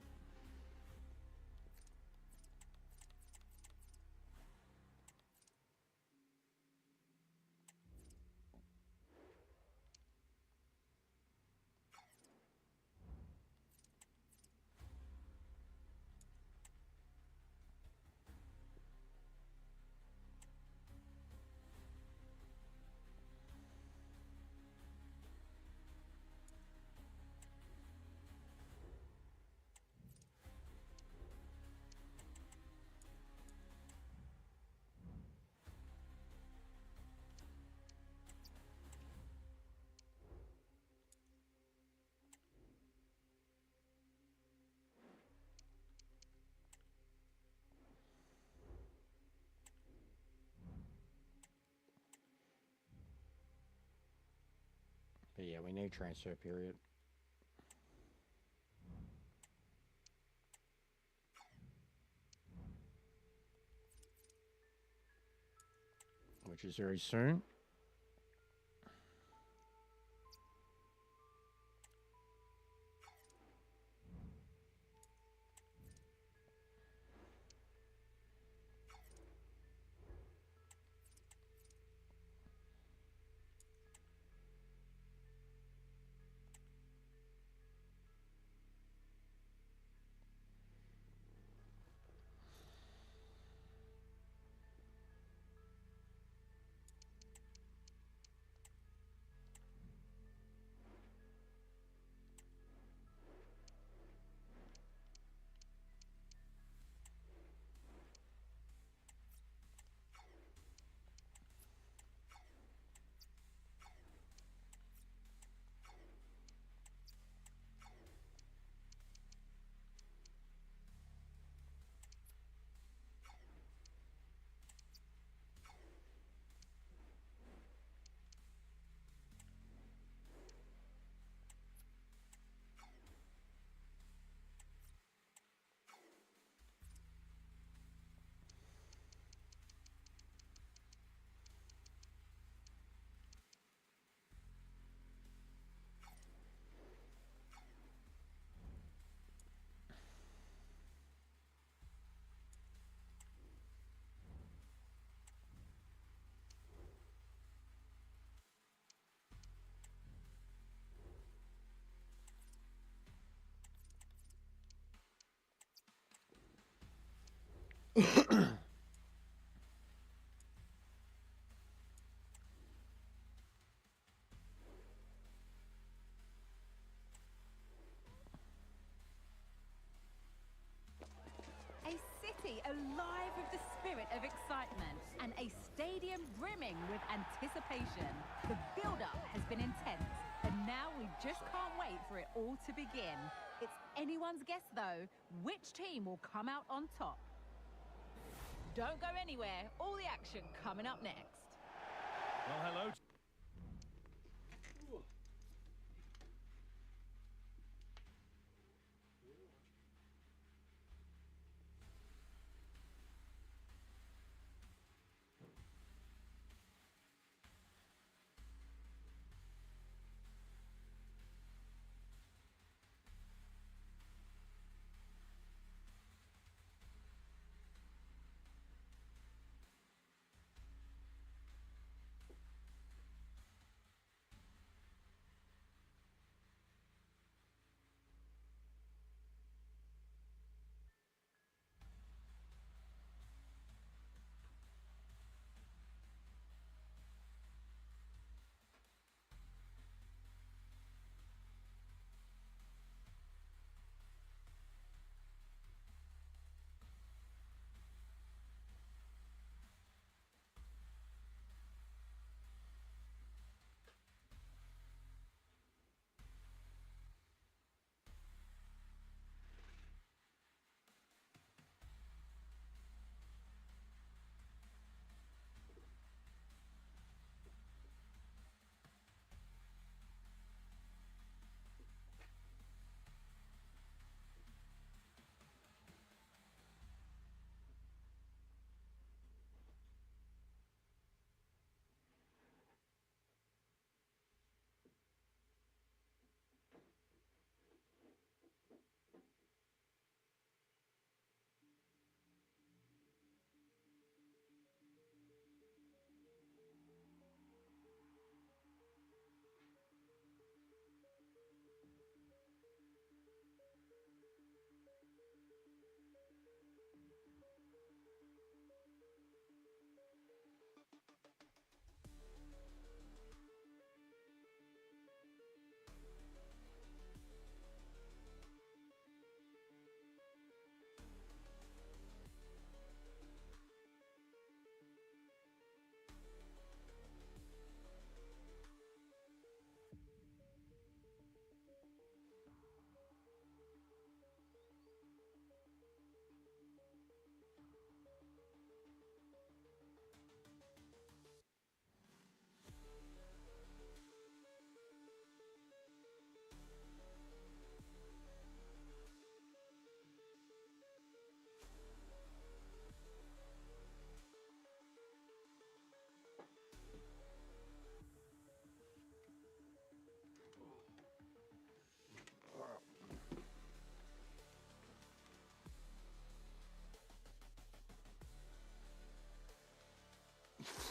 S2: yeah, we need transfer period. Which is very soon.
S5: A city alive with the spirit of excitement and a stadium brimming with anticipation. The build-up has been intense, and now we just can't wait for it all to begin. It's anyone's guess, though, which team will come out on top. Don't go anywhere. All the action coming up next.
S3: Well, hello.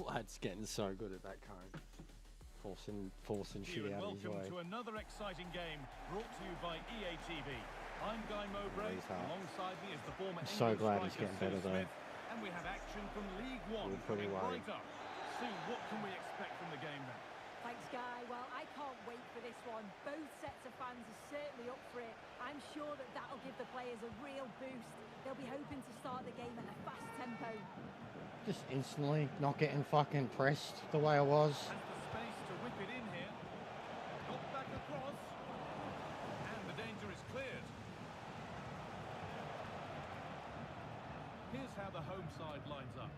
S2: Lad's getting so good at that cone. Forcing shit
S3: And
S2: out of his
S3: welcome
S2: way.
S3: to another exciting game brought to you by EA TV. I'm Guy Mowbray. Alongside me is the former
S2: So
S3: England
S2: glad he's
S3: striker
S2: getting better
S3: Sue
S2: though.
S3: Smith, and we have action from League One
S2: We're pretty
S3: coming
S2: worried.
S3: right up. Sue, what can we expect from the game then?
S4: Thanks, Guy. Well, I can't wait for this one. Both sets of fans are certainly up for it. I'm sure that that'll give the players a real boost. They'll be hoping to start the game at a fast tempo.
S2: Just instantly not getting fucking pressed the way I was.
S3: Has the space to whip it in here. Got back across. And the danger is cleared. Here's how the home side lines up.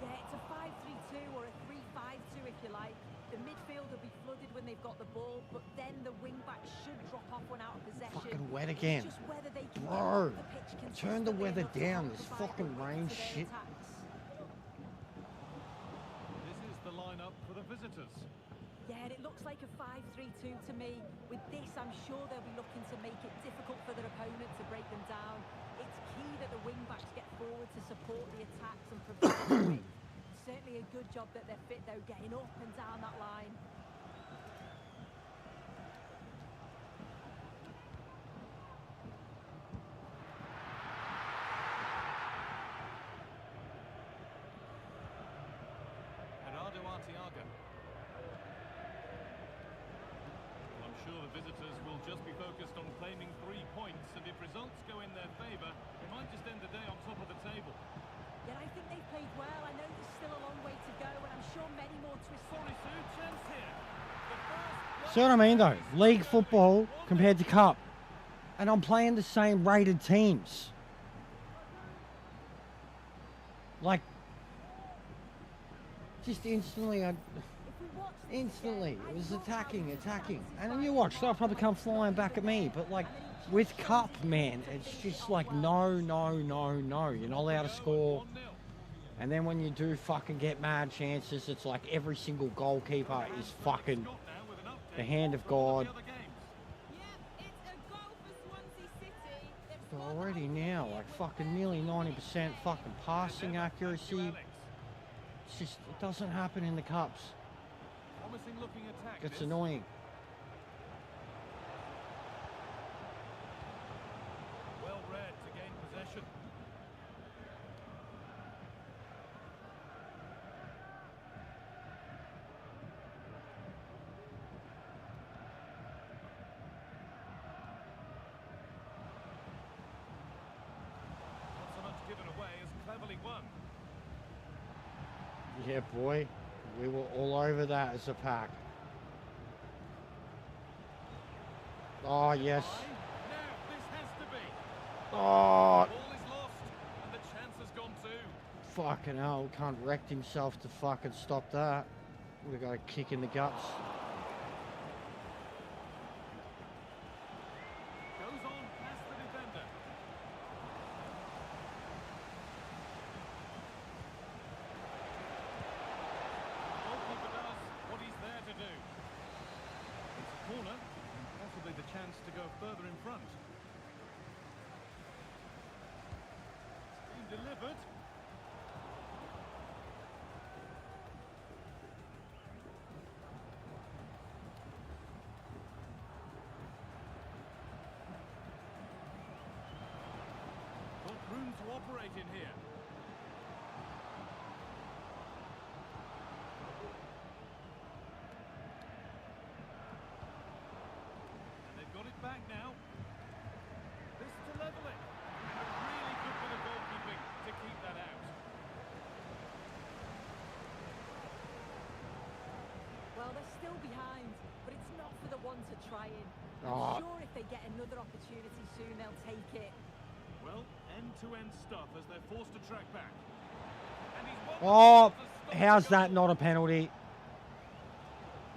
S4: Yeah, it's a 5-3-2 or a 3-5-2 if you like. The midfield will be flooded when they've got the ball, but then the wing-backs should drop off when out of possession.
S2: Fucking wet again.
S4: It's just whether they can
S2: Bro,
S4: get off the pitch
S2: turn the
S4: consistently
S2: weather
S4: enough to
S2: down.
S4: help
S2: This
S4: provide
S2: fucking
S4: the width
S2: rain
S4: to their
S2: shit.
S4: attacks.
S3: This is the lineup for the visitors.
S4: Yeah, and it looks like a 5-3-2 to me. With this, I'm sure they'll be looking to make it difficult for their opponent to break them down. It's key that the wing-backs get forward to support the attacks and provide the width. Certainly a good job that they're fit, though, getting up and down that line.
S3: Gerardo Arteaga. I'm sure the visitors will just be focused on claiming 3 points, and if results go in their favour, they might just end the day on top of the table.
S4: Yeah, I think they've played well. I know there's still a long way to go, and I'm sure many more twists.
S3: Sorry, Sue, chance here. The first
S2: See what I mean though? League football compared to cup. And I'm playing the same rated teams. Like, just instantly, instantly, it was attacking. And then you watch, they'll probably come flying back at me. But like, with cup, man, it's just like, no. You're not allowed to score. And then when you do fucking get mad chances, it's like every single goalkeeper is fucking the hand of God. But already now, like fucking nearly 90% fucking passing accuracy. It's just, it doesn't happen in the cups.
S3: promising looking attack.
S2: It's
S3: this.
S2: annoying.
S3: Well read to gain possession. Not so much given away as cleverly won.
S2: Yeah, boy. We were all over that as a pack. Oh, yes.
S3: Now this has to be.
S2: Oh,
S3: Ball is lost and the chance has gone too.
S2: fucking hell. Can't wreck himself to fucking stop that. Would have got a kick in the guts.
S3: Goes on past the defender. Goalkeeper does what he's there to do. It's a corner, and possibly the chance to go further in front. It's been delivered. Got room to operate in here. And they've got it back now. This to level it. And a really good bit of goalkeeping to keep that out.
S4: Well, they're still behind, but it's not for the one to try in.
S2: Oh.
S4: I'm sure if they get another opportunity soon, they'll take it.
S3: Well, end-to-end stuff as they're forced to track back. And he's won
S2: Oh,
S3: the stop
S2: how's
S3: the
S2: that
S3: goal.
S2: not a penalty?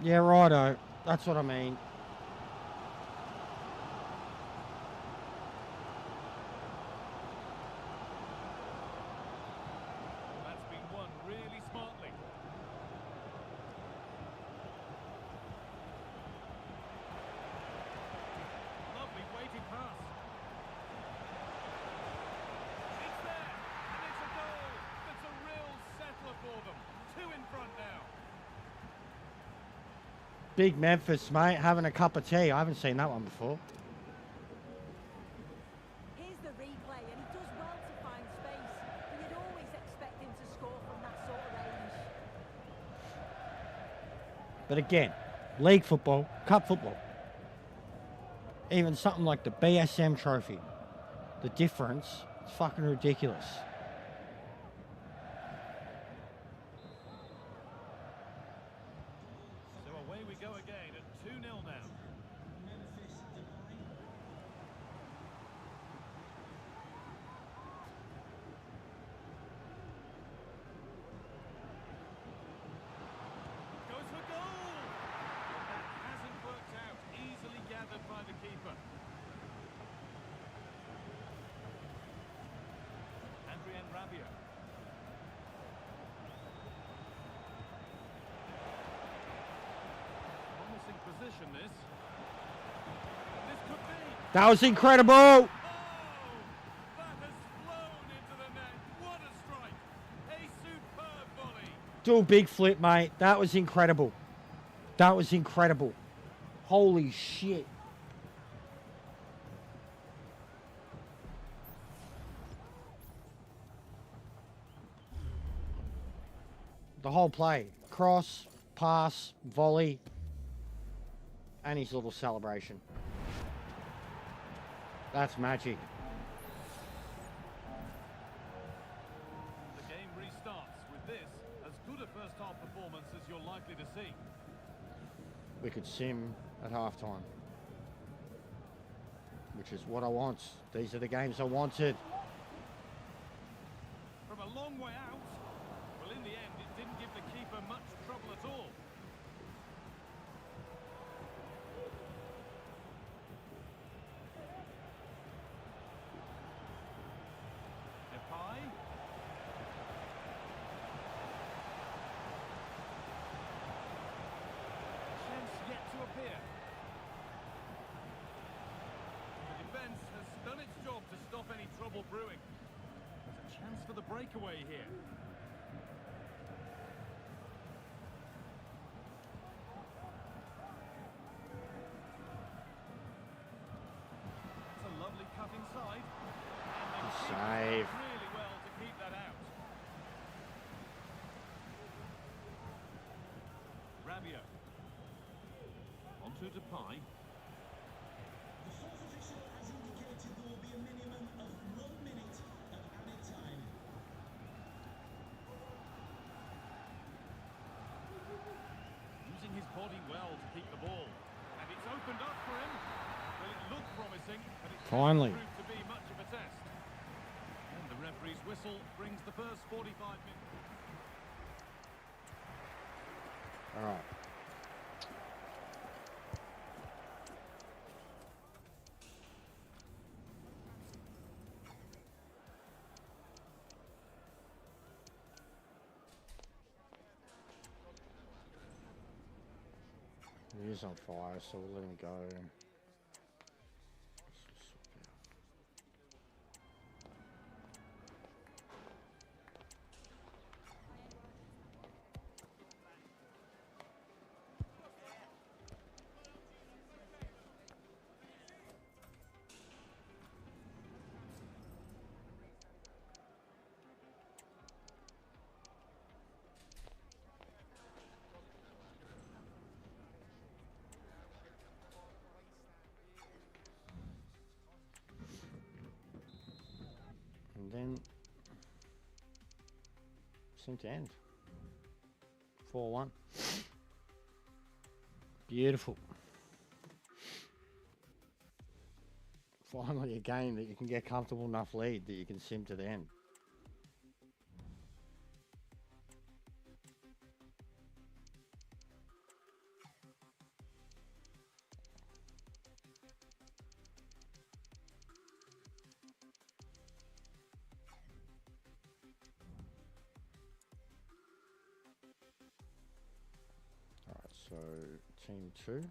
S2: Yeah, righto. That's what I mean.
S3: That's been won really smartly. Lovely weighted pass. It's there, and it's a goal. That's a real settler for them. 2 in in front now.
S2: Big Memphis, mate, having a cup of tea. I haven't seen that one before.
S4: Here's the replay, and he does well to find space, but you'd always expect him to score from that sort of range.
S2: But again, league football, cup football. Even something like the BSM trophy. The difference is fucking ridiculous.
S3: So away we go again at 2-0 now. Goes for goal! That hasn't worked out. Easily gathered by the keeper. Rabia. Promising position this. This could be.
S2: That was incredible!
S3: Oh! That has flown into the net. What a strike. A superb volley.
S2: Do a big flip, mate. That was incredible. That was incredible. Holy shit. The whole play. Cross, pass, volley, and his little celebration. That's magic.
S3: The game restarts with this, as good a first-half performance as you're likely to see.
S2: We could sim at halftime, which is what I want. These are the games I wanted.
S3: From a long way out, well, in the end, it didn't give the keeper much trouble at all. Depay. Chance yet to appear. The defence has done its job to stop any trouble brewing. There's a chance for the breakaway here. It's a lovely cut inside. And the keeper
S2: Save.
S3: did really well to keep that out. Rabia. Onto Depay.
S9: The fourth official has indicated there will be a minimum of 1 minute of added time.
S3: Using his body well to keep the ball. And it's opened up for him. Well, it looked promising, but it
S2: Finally.
S3: didn't prove to be much of a test. And the referee's whistle brings the first 45 minutes.
S2: All right. He is on fire, so we'll let him go. And then seemed to end 4-1. Beautiful. Finally a game that you can get comfortable enough lead that you can sim to the end. So, team 2.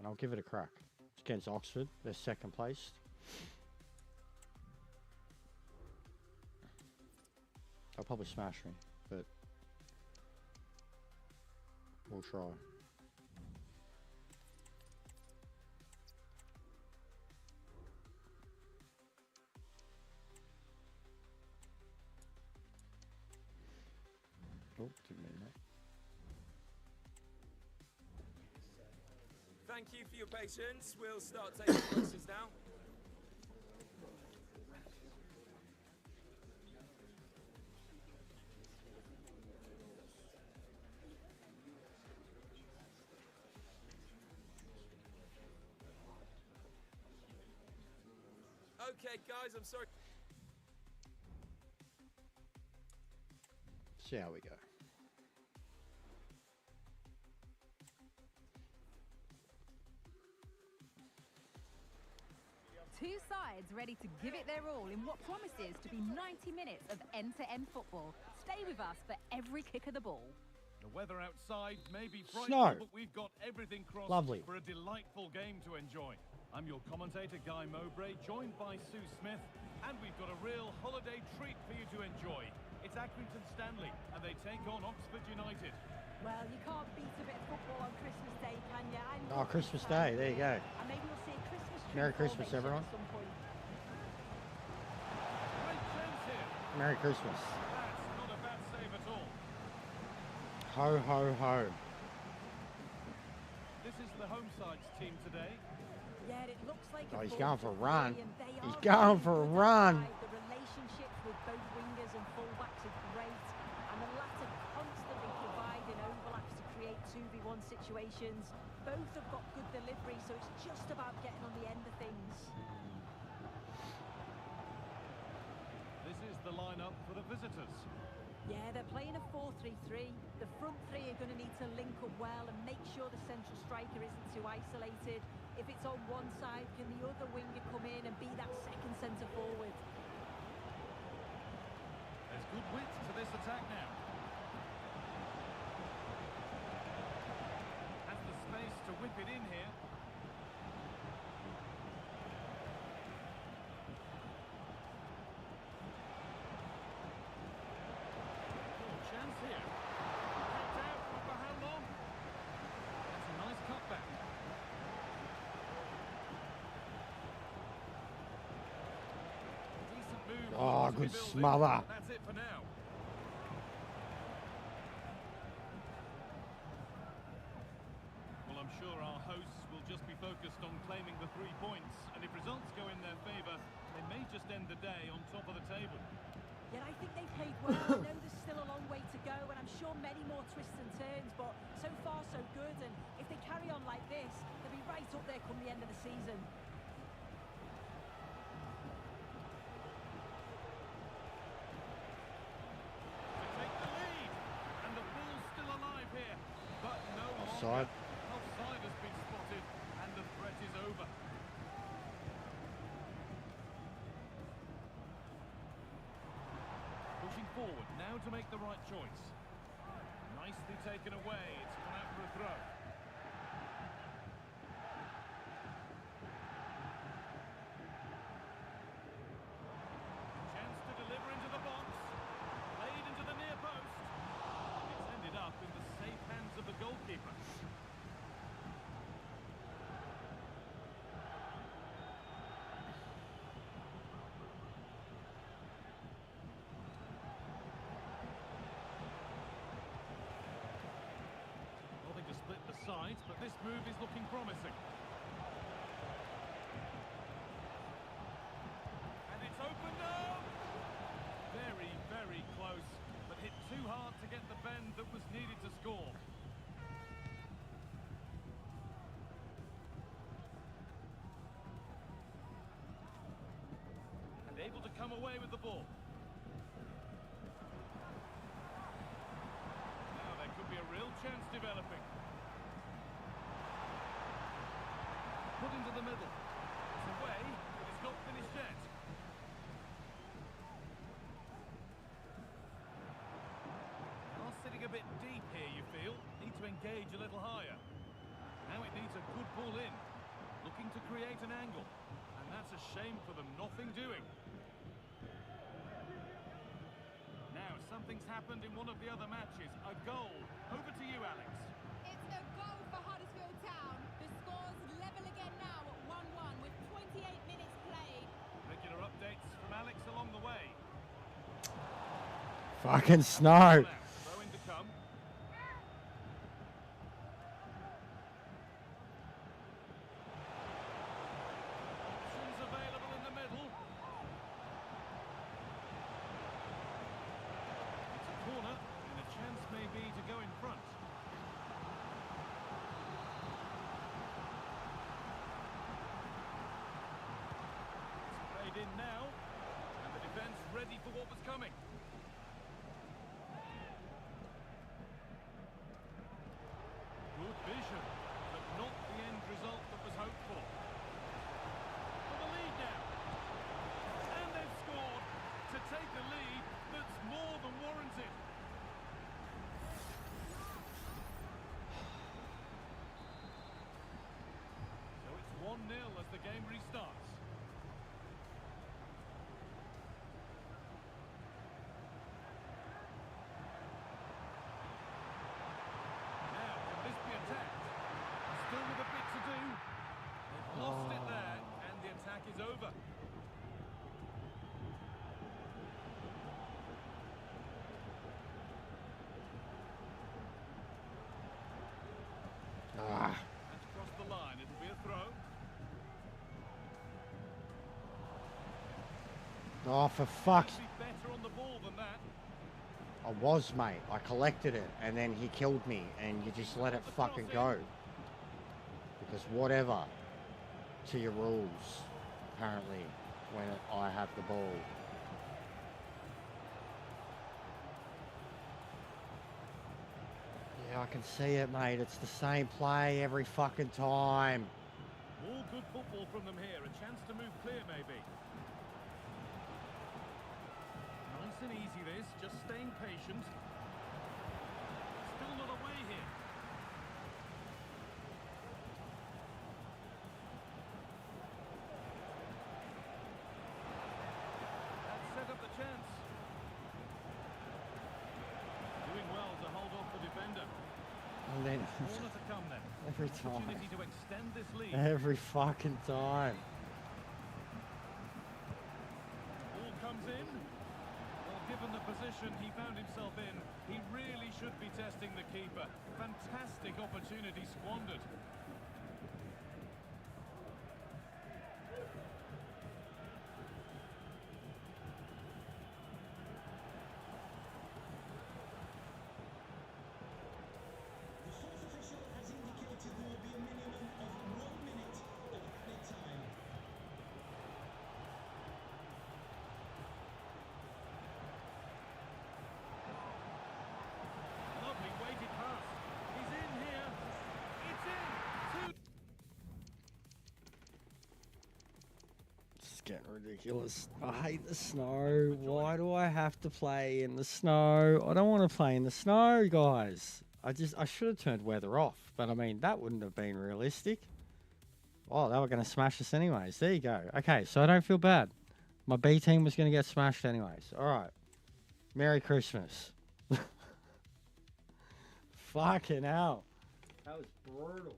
S2: and I'll give it a crack. It's against Oxford. They're second placed. They'll probably smash me, but we'll try. Oh, didn't mean that.
S10: Thank you for your patience. We'll start taking questions now. Okay, guys, I'm sorry.
S2: See how we go.
S5: Two sides ready to give it their all in what promises to be 90 minutes of end-to-end football. Stay with us for every kick of the ball.
S3: The weather outside may be
S2: Snow.
S3: frightful, but we've got everything crossed
S2: Lovely.
S3: for a delightful game to enjoy. I'm your commentator, Guy Mowbray, joined by Sue Smith, and we've got a real holiday treat for you to enjoy. It's Accrington Stanley, and they take on Oxford United.
S4: Well, you can't beat a bit of football on Christmas Day, can you?
S2: Oh, Christmas Day. There you go.
S4: And maybe we'll see a Christmas tree
S2: Merry Christmas,
S4: formation
S2: everyone.
S4: at some point.
S3: Great chance here.
S2: Merry Christmas.
S3: That's not a bad save at all.
S2: Ho, ho, ho.
S3: This is the home side's team today.
S4: Yeah, it looks like
S2: Oh,
S4: a
S2: he's
S4: ball
S2: going for a run.
S4: and they
S2: He's
S4: are
S2: going
S4: really
S2: for a
S4: good
S2: run.
S4: outside. The relationships with both wingers and fullbacks are great, and the latter constantly providing overlaps to create 2v1 situations. Both have got good delivery, so it's just about getting on the end of things.
S3: This is the lineup for the visitors.
S4: Yeah, they're playing a 4-3-3. The front three are going to need to link up well and make sure the central striker isn't too isolated. If it's on one side, can the other winger come in and be that second centre forward?
S3: There's good width to this attack now. Has the space to whip it in here. Chance here. Kicked out, but for how long? That's a nice cutback. Decent move.
S2: Oh,
S3: to
S2: good
S3: build it.
S2: smother.
S3: That's it for now. Well, I'm sure our hosts will just be focused on claiming the 3 points, and if results go in their favour, they may just end the day on top of the table.
S4: Yet I think they've played well. I know there's still a long way to go, and I'm sure many more twists and turns, but so far so good, and if they carry on like this, they'll be right up there come the end of the season.
S3: To take the lead, and the ball's still alive here, but no
S2: Offside.
S3: longer. Offside has been spotted, and the threat is over. Pushing forward now to make the right choice. Nicely taken away. It's gone out for a throw. Chance to deliver into the box. Played into the near post. It's ended up in the safe hands of the goalkeeper. Nothing to split the sides, but this move is looking promising. And it's opened up! Very, very close, but hit too hard to get the bend that was needed to score. And able to come away with the ball. Now there could be a real chance developing. Put into the middle. It's away, but it's not finished yet. Are sitting a bit deep here, you feel. Need to engage a little higher. Now it needs a good ball in. Looking to create an angle. And that's a shame for them. Nothing doing. Now, something's happened in one of the other matches. A goal. Over to you, Alex.
S5: It's a goal for Huddersfield Town. The score's level again now at 1-1 with 28 minutes played.
S3: Regular updates from Alex along the way.
S2: Fucking snow.
S3: Throw in to come. Options available in the middle. It's a corner, and a chance maybe to go in front. It's played in now, and the defence ready for what was coming. Good vision, but not the end result that was hoped for. For the lead now. And they've scored to take a lead that's more than warranted. So it's 1-0 as the game restarts. Now, can this be attacked? Still with a bit to do. They've lost it there, and the attack is over.
S2: Ah.
S3: And to cross the line, it'll be a throw.
S2: Oh, for fuck's...
S3: Be better on the ball than that.
S2: I was, mate. I collected it, and then he killed me, and you just let it fucking go. Because whatever to your rules, apparently, when I have the ball. Yeah, I can see it, mate. It's the same play every fucking time.
S3: All good football from them here. A chance to move clear, maybe. Nice and easy, this. Just staying patient. Still not away here. That set up the chance. Doing well to hold off the defender.
S2: And then
S3: Corner to come then.
S2: every time.
S3: Opportunity to extend this lead.
S2: Every fucking time.
S3: Ball comes in. Well, given the position he found himself in, he really should be testing the keeper. Fantastic opportunity squandered.
S9: The fourth official has indicated there will be a minimum of 1 minute of added time.
S3: Lovely weighted pass. He's in here. It's in.
S2: This is getting ridiculous. I hate the snow. Why do I have to play in the snow? I don't want to play in the snow, guys. I should have turned weather off, but I mean, that wouldn't have been realistic. Oh, they were going to smash us anyways. There you go. Okay, so I don't feel bad. My B team was going to get smashed anyways. All right. Merry Christmas. Fucking hell. That was brutal.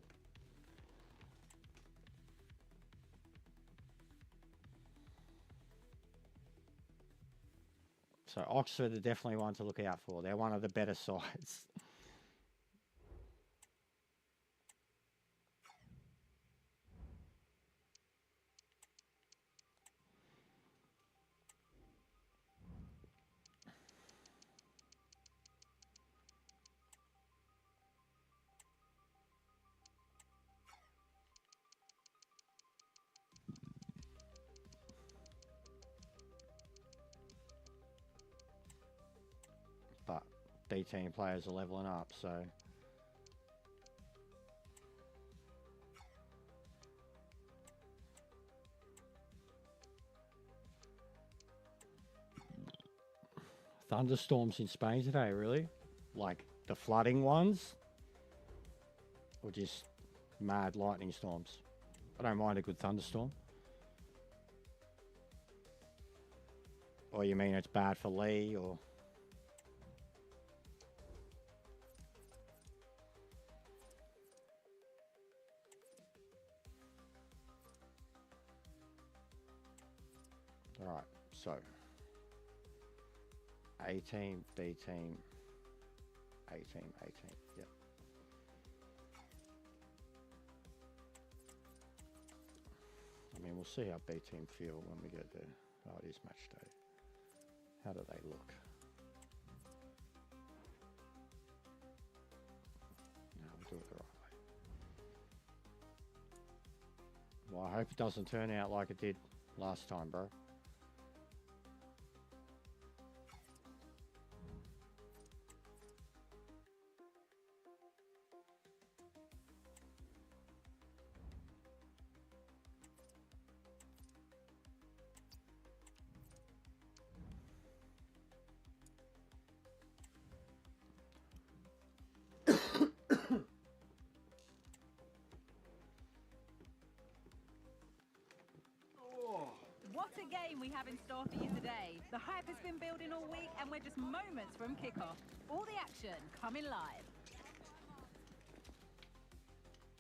S2: So Oxford are definitely one to look out for. They're one of the better sides. But B team players are leveling up, so thunderstorms in Spain today, really? Like the flooding ones? Or just mad lightning storms. I don't mind a good thunderstorm. Or you mean it's bad for Lee, or... Alright, so... A team, B team, A team, yep. I mean, we'll see how B team feel when we get there. Oh, it is match day. How do they look? No, we'll do it the right way. Well, I hope it doesn't turn out like it did last time, bro.
S5: What a game we have in store for you today. The hype has been building all week and we're just moments from kickoff. All the action coming live.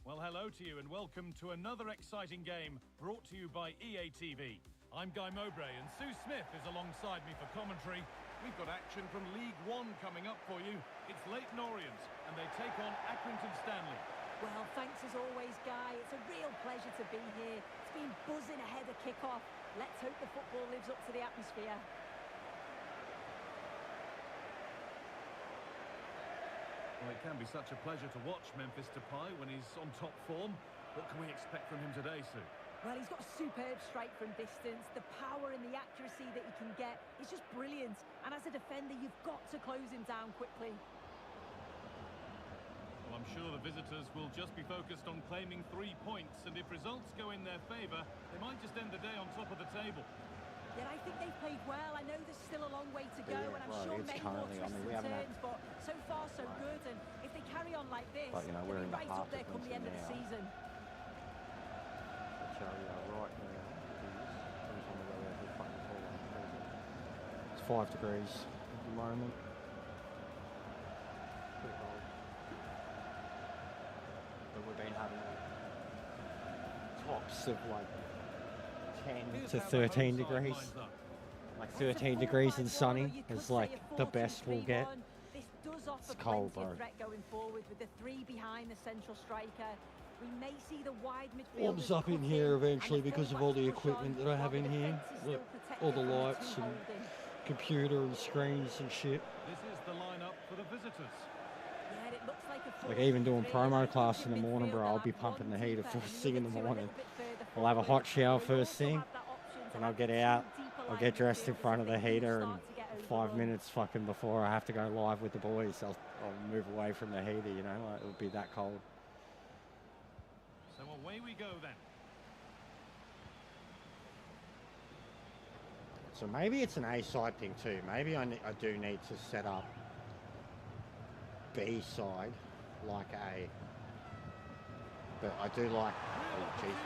S3: Well, hello to you and welcome to another exciting game brought to you by EA TV. I'm Guy Mowbray and Sue Smith is alongside me for commentary. We've got action from League One coming up for you. It's Leyton Orient and they take on Accrington Stanley.
S4: Well, thanks as always, Guy. It's a real pleasure to be here. It's been buzzing ahead of kick-off. Let's hope the football lives up to the atmosphere.
S3: Well, it can be such a pleasure to watch Memphis Depay when he's on top form. What can we expect from him today, Sue?
S4: Well, he's got a superb strike from distance. The power and the accuracy that he can get is just brilliant. And as a defender, you've got to close him down quickly.
S3: Well, I'm sure the visitors will just be focused on claiming 3 points, and if results go in their favour, they might just end the day on top of the table.
S4: Yeah, I think they've played well. I know there's still a long way to go,
S2: Yeah,
S4: and I'm
S2: well,
S4: sure
S2: it's
S4: many more
S2: currently,
S4: twists
S2: we
S4: and
S2: haven't had...
S4: turns, but so far so good, and if they carry on like this,
S2: But, you know, we're
S4: they'll
S2: in
S4: be
S2: the
S4: right
S2: heart
S4: up there
S2: of
S4: come the end of the
S2: winter now.
S4: season.
S2: Right now, it's 5 degrees at the moment. Pretty cold. But we've been having tops of like 10 to 13 degrees. Like 13 degrees and sunny is like the best we'll get.
S4: This does offer
S2: It's cold,
S4: plenty
S2: bro.
S4: of threat going forward with the 3 behind the central striker. We may see the wide midfielders
S2: Warms up in
S4: cut
S2: here
S4: and
S2: eventually
S4: the
S2: because of all the
S4: fullbacks push
S2: equipment
S4: on,
S2: that I
S4: while
S2: have
S4: the
S2: in here.
S4: defence is still
S2: Look,
S4: protected
S2: all the
S4: from
S2: lights
S4: two
S2: and
S4: holding.
S2: computer and screens and shit.
S3: This is the lineup for the visitors.
S4: Yeah, it looks like a
S2: Like even doing
S4: 4-3-3.
S2: promo
S4: I
S2: class
S4: think
S2: in the
S4: in
S2: morning, bro,
S4: midfield
S2: I'll be
S4: they'll have
S2: pumping the
S4: one
S2: heater
S4: deeper
S2: first
S4: and
S2: thing in
S4: the
S2: the
S4: other two a
S2: morning.
S4: little bit further
S2: We'll have a
S4: forward.
S2: hot shower
S4: We'll
S2: first
S4: also
S2: thing,
S4: have that option to
S2: and I'll
S4: have
S2: get
S4: two
S2: out.
S4: deeper
S2: I'll
S4: line
S2: get dressed in
S4: midfielders
S2: front of
S4: if
S2: the
S4: they do
S2: heater, and
S4: start to get
S2: 5
S4: overrun.
S2: minutes fucking before I have to go live with the boys, I'll move away from the heater, you know, like it'll be that cold.
S3: So away we go then.
S2: So maybe it's an A side thing too. Maybe I do need to set up B side like A. But I do like, oh Jesus.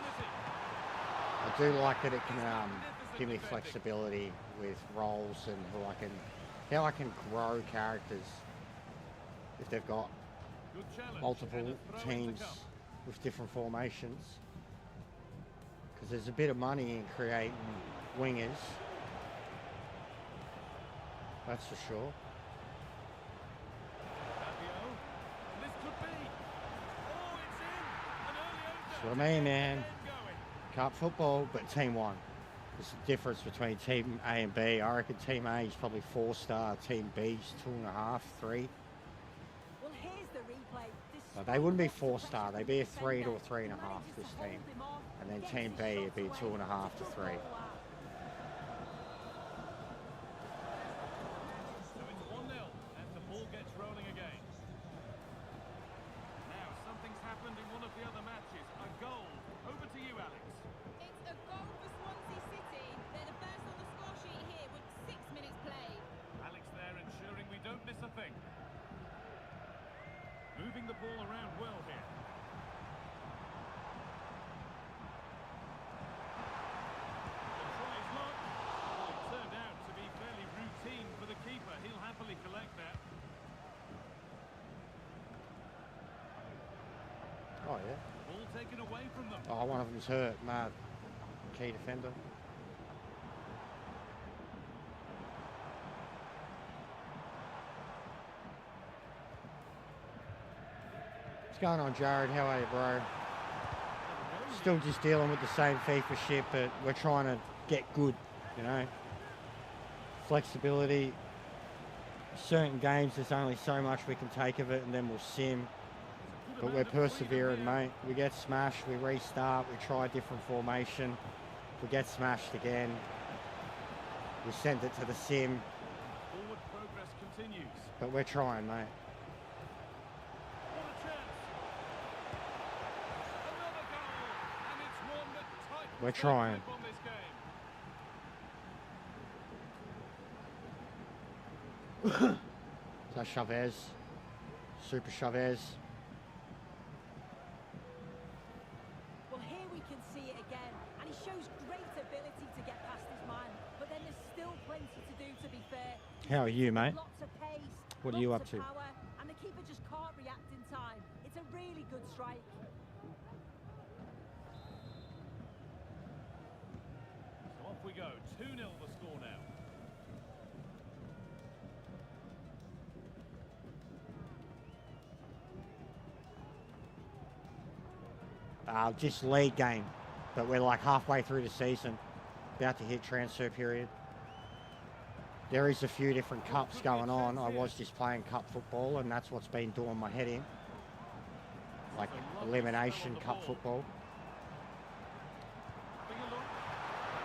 S2: I do like that it can give me flexibility with roles and how I can grow characters if they've got
S3: Good challenge.
S2: multiple
S3: And a throw-in to
S2: teams
S3: come.
S2: with different formations. Because there's a bit of money in creating wingers. That's for sure.
S3: Fabio. This could be. Oh, it's in. An early opener.
S2: That's what I mean, man.
S3: Then going.
S2: Cup football, but team one. There's a difference between team A and B. I reckon team A is probably 4-star, team B's 2.5, 3.
S4: Well, here's the replay.
S2: But they wouldn't be 4-star, they'd be a 3 to a 3.5, this team. And then team B would be 2.5 to 3.
S3: So it's 1-0 as the ball gets rolling again. Now, something's happened in one of the other matches. A goal. Over to you, Alex.
S5: It's a goal for Swansea City. They're the first on the score sheet here with 6 minutes played.
S3: Alex there ensuring we don't miss a thing. Moving the ball around well here. taken away from them.
S2: Oh, one of them's hurt. Mad. Key defender. What's going on, Jared? How are you, bro? Still just dealing with the same FIFA shit, but we're trying to get good, you know? Flexibility. Certain games, there's only so much we can take of it, and then we'll sim. But we're persevering, mate. We get smashed, we restart, we try a different formation. We get smashed again. We send it to the sim.
S3: Forward progress continues.
S2: But we're trying, mate.
S3: What a chance. Another goal. And it's one that tightens
S2: We're
S3: the
S2: trying.
S3: grip on this game.
S2: So Chavez. Super Chavez.
S4: Well, here we can see it again, and he shows great ability to get past his man. But then there's still plenty to do, to be fair.
S2: How are you, mate?
S4: Lots of pace,
S2: What are you
S4: lots
S2: up to?
S4: of power, and the keeper just can't react in time. It's a really good strike.
S3: So off we go. 2-0 the score now.
S2: Just league game, but we're like halfway through the season, about to hit transfer period. There is a few different cups going on. I was just playing cup football, and that's what's been doing my head in, like elimination cup football.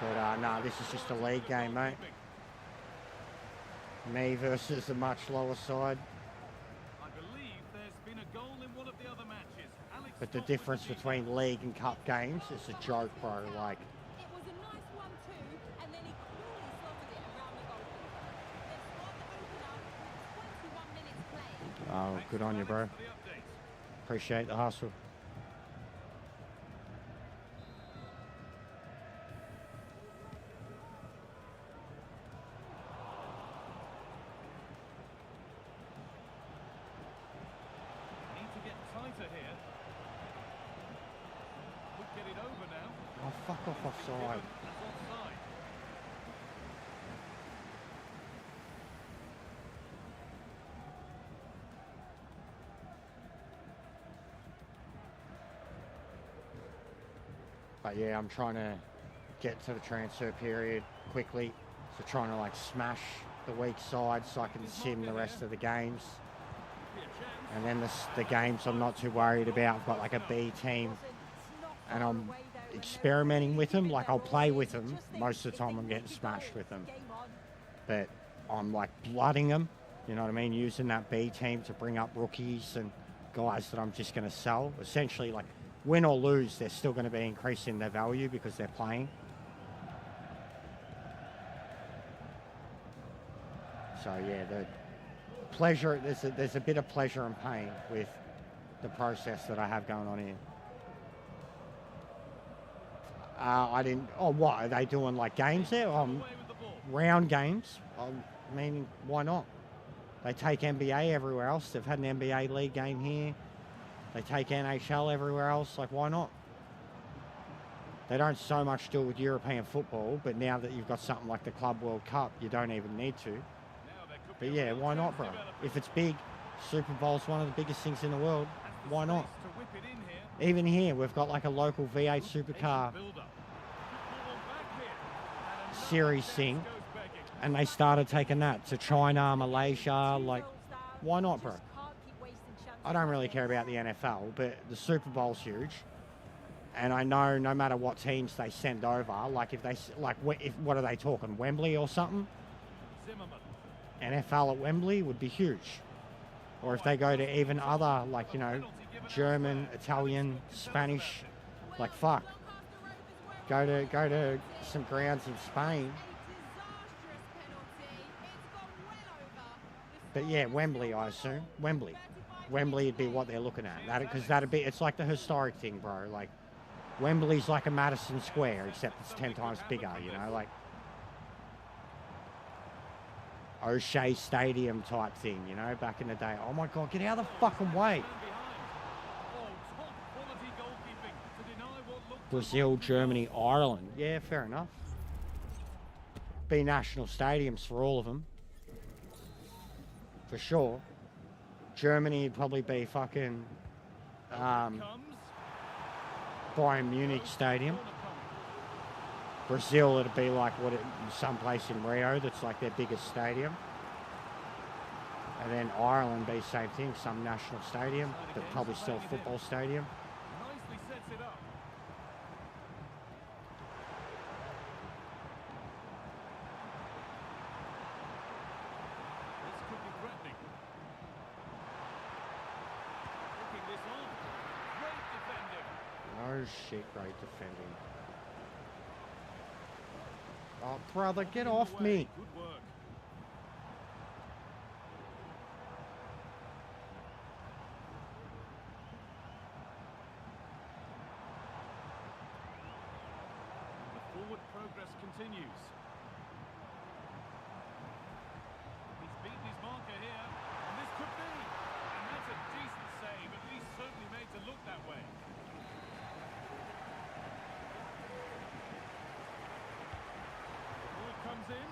S2: But no, this is just a league game, mate. Me versus a much lower side.
S3: I believe there's been a goal in one of the other matches. Alex
S2: But the
S3: Scott with
S2: difference
S3: the
S2: between league and cup games is a joke, bro. Like,
S5: It was a nice one too, and then he coolly slotted it around the goalkeeper. They've scored the opener with 21 minutes played.
S2: oh,
S3: Thanks
S2: good
S3: to
S2: on you,
S3: Alex
S2: bro.
S3: for the update.
S2: Appreciate the hustle.
S3: Need to get tighter here. Could get it over now.
S2: Oh, fuck off offside.
S3: That's offside.
S2: But yeah, I'm trying to get to the transfer period quickly. So trying to like smash the weak side so I can sim the rest of the games.
S3: Be a chance.
S2: And then the games I'm not too worried about. I've got like a B team and I'm experimenting with them. Like I'll play with them. Most of the time I'm getting smashed with them. But I'm like blooding them. You know what I mean? Using that B team to bring up rookies and guys that I'm just going to sell. Essentially, like win or lose, they're still going to be increasing their value because they're playing. So yeah, the pleasure, there's a bit of pleasure and pain with the process that I have going on here. I didn't, oh what, are they doing like games there?
S3: Away with the ball.
S2: Round games? I mean, why not? They take NBA everywhere else. They've had an NBA league game here. They take NHL everywhere else. Like, why not? They don't so much do it with European football, but now that you've got something like the Club World Cup, you don't even need to.
S3: Now there could
S2: But
S3: be a
S2: yeah,
S3: real
S2: why not,
S3: chance
S2: bro?
S3: developing.
S2: If it's big, Super Bowl's one of the biggest things in the world.
S3: Has the
S2: Why not?
S3: space to whip it in here.
S2: Even here, we've got like a local V8 supercar
S3: Build up. Good ball back here. And another
S2: series
S3: chance
S2: thing,
S3: goes begging.
S2: and they started taking that to China, Malaysia. Like, why not, bro? I don't really care about the NFL, but the Super Bowl's huge. And I know no matter what teams they send over, like if they, like, if, what are they talking, Wembley or something?
S3: Zimmerman.
S2: NFL at Wembley would be huge. Or if they go to even other, like, you know, German, Italian, Spanish, like, fuck. Go to some grounds in Spain. But yeah, Wembley, I assume. Wembley would be what they're looking at. That, because that'd be, it's like the historic thing, bro. Like, Wembley's like a Madison Square, except it's 10 times bigger, you know, like O'Shea Stadium type thing, you know, back in the day. Oh my God, get out of the fucking way.
S3: Man behind. Oh, top quality goalkeeping.
S2: Brazil, Germany, Ireland. Yeah, fair enough. Be national stadiums for all of them. For sure. Germany would probably be fucking Bayern Munich Stadium. Brazil, it'd be like someplace in Rio that's like their biggest stadium. And then Ireland be same thing, some national stadium, but probably still a football stadium.
S3: Nicely sets it up. This could be threatening. Picking this on. Great defending.
S2: Oh shit, great defending. Oh, brother, get off me.
S3: Good work. The forward progress continues. He's beaten his marker here, and this could be. And that's a decent save, at least certainly made to look that way. Comes in.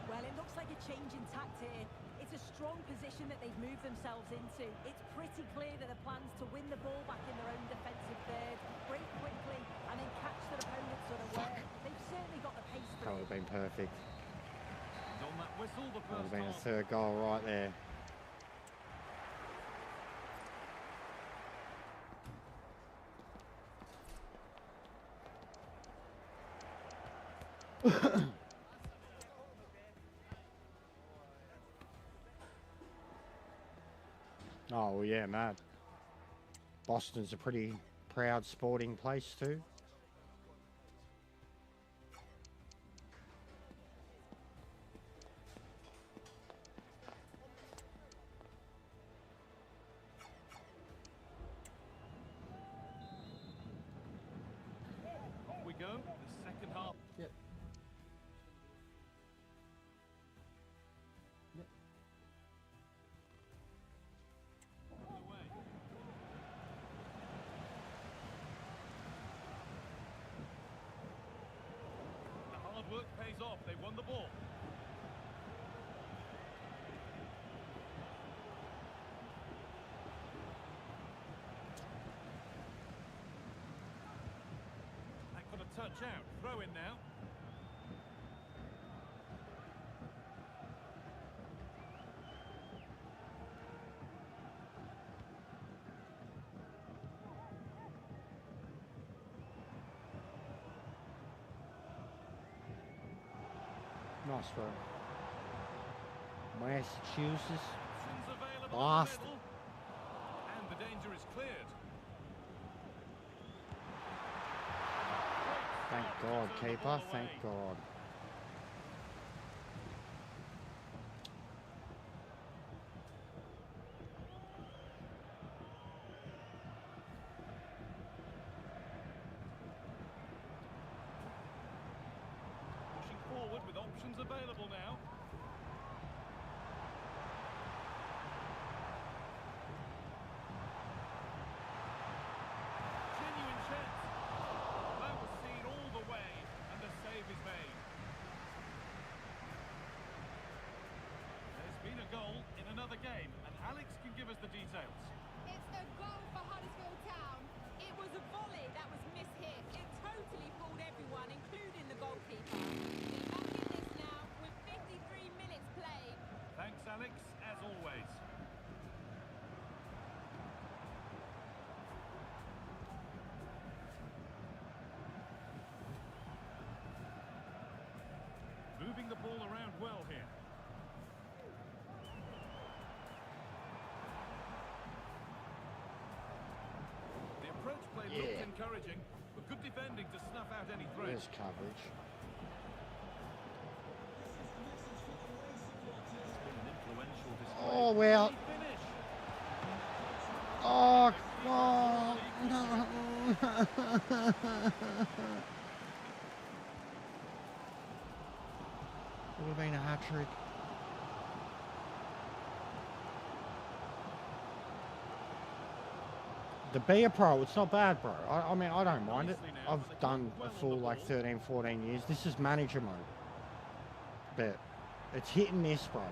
S4: Well, it looks like a change in tact here. It's a strong position that they've moved themselves into. It's pretty clear that the plan's to win the ball back in their own defensive third, break quickly, and then catch their opponents unaware. They've certainly got the pace for
S2: That would have been perfect.
S3: And on that whistle, the
S2: That would
S3: first
S2: have been a
S3: half.
S2: third goal right there. Oh, well, yeah, mad. Boston's a pretty proud sporting place too.
S3: Off we go, the second half.
S2: Yep.
S3: Away. The hard work pays off. They won the ball. That got a touch out. Throw in now.
S2: Nice throw. Massachusetts.
S3: Options available
S2: Boston.
S3: in the middle. And the danger is cleared.
S2: Thank God, keeper. Thank God.
S3: Pushing forward with options available now. Genuine chance. That was seen all the way, and the save is made. There's been a goal in another game, and Alex can give us the details.
S5: It's a goal for Huddersfield Town. It was a volley that was mishit. It totally fooled everyone, including the goalkeeper. We're back in this now with 53 minutes played.
S3: Thanks, Alex, as always. Moving the ball around well here. The approach play looked
S2: Yeah.
S3: encouraging, but good defending to snuff out any threat.
S2: There's coverage.
S3: It's been an influential display.
S2: Oh, well.
S3: Great finish.
S2: Oh, God. Would have been a hat trick. The be a pro, it's not bad, bro. I mean, I don't mind it. I've done a full like 13, 14 years. This is manager mode. But it's hit and miss, bro.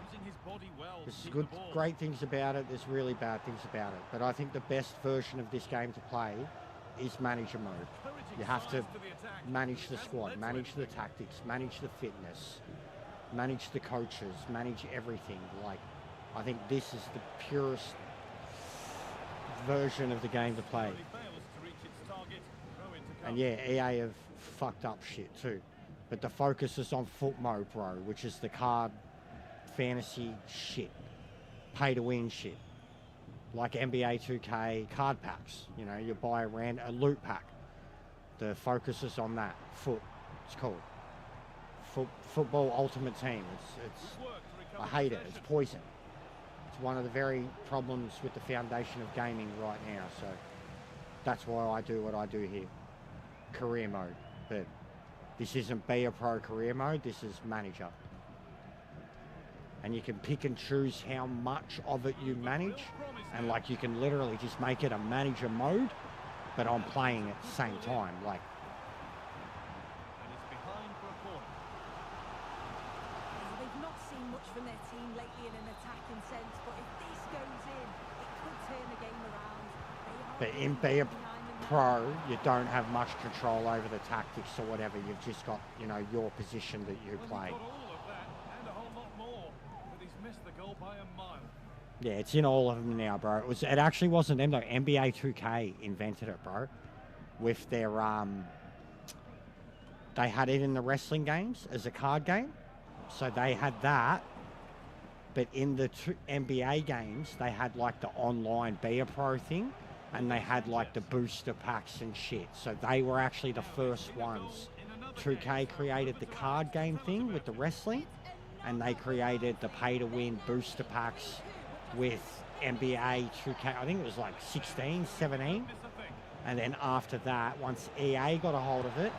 S3: Using his body well.
S2: There's good, great things about it. There's really bad things about it. But I think the best version of this game to play is manager mode. You have to manage the squad, manage the tactics, manage the fitness, manage the coaches, manage everything. Like, I think this is the purest version of the game to play. And yeah, EA have fucked up shit too. But the focus is on foot mode, bro, which is the card fantasy shit. Pay to win shit. Like NBA 2K card packs. You know, you buy a loot pack. The focus is on that. Foot. It's called. Football Ultimate Team. I hate it. It's poison. It's one of the very problems with the foundation of gaming right now. So that's why I do what I do here. Career mode. But this isn't be a pro career mode. This is manager. And you can pick and choose how much of it you manage. And like you can literally just make it a manager mode, but I'm playing at the same time. Like,
S4: they've not seen much from their team lately in an attacking sense, but if this goes in, it could turn the game around.
S2: but in be a pro, you don't have much control over the tactics or whatever. You've just got, you know, your position that you play. Yeah, it's in all of them now, bro. It actually wasn't them though. NBA 2K invented it, bro. With their they had it in the wrestling games as a card game, so they had that. But in the NBA games, they had like the online Be a Pro thing, and they had like the booster packs and shit. So they were actually the first ones. 2K created the card game thing with the wrestling, and they created the pay-to-win booster packs with NBA 2K, I think it was like 16, 17. And then after that, once EA got a hold of it,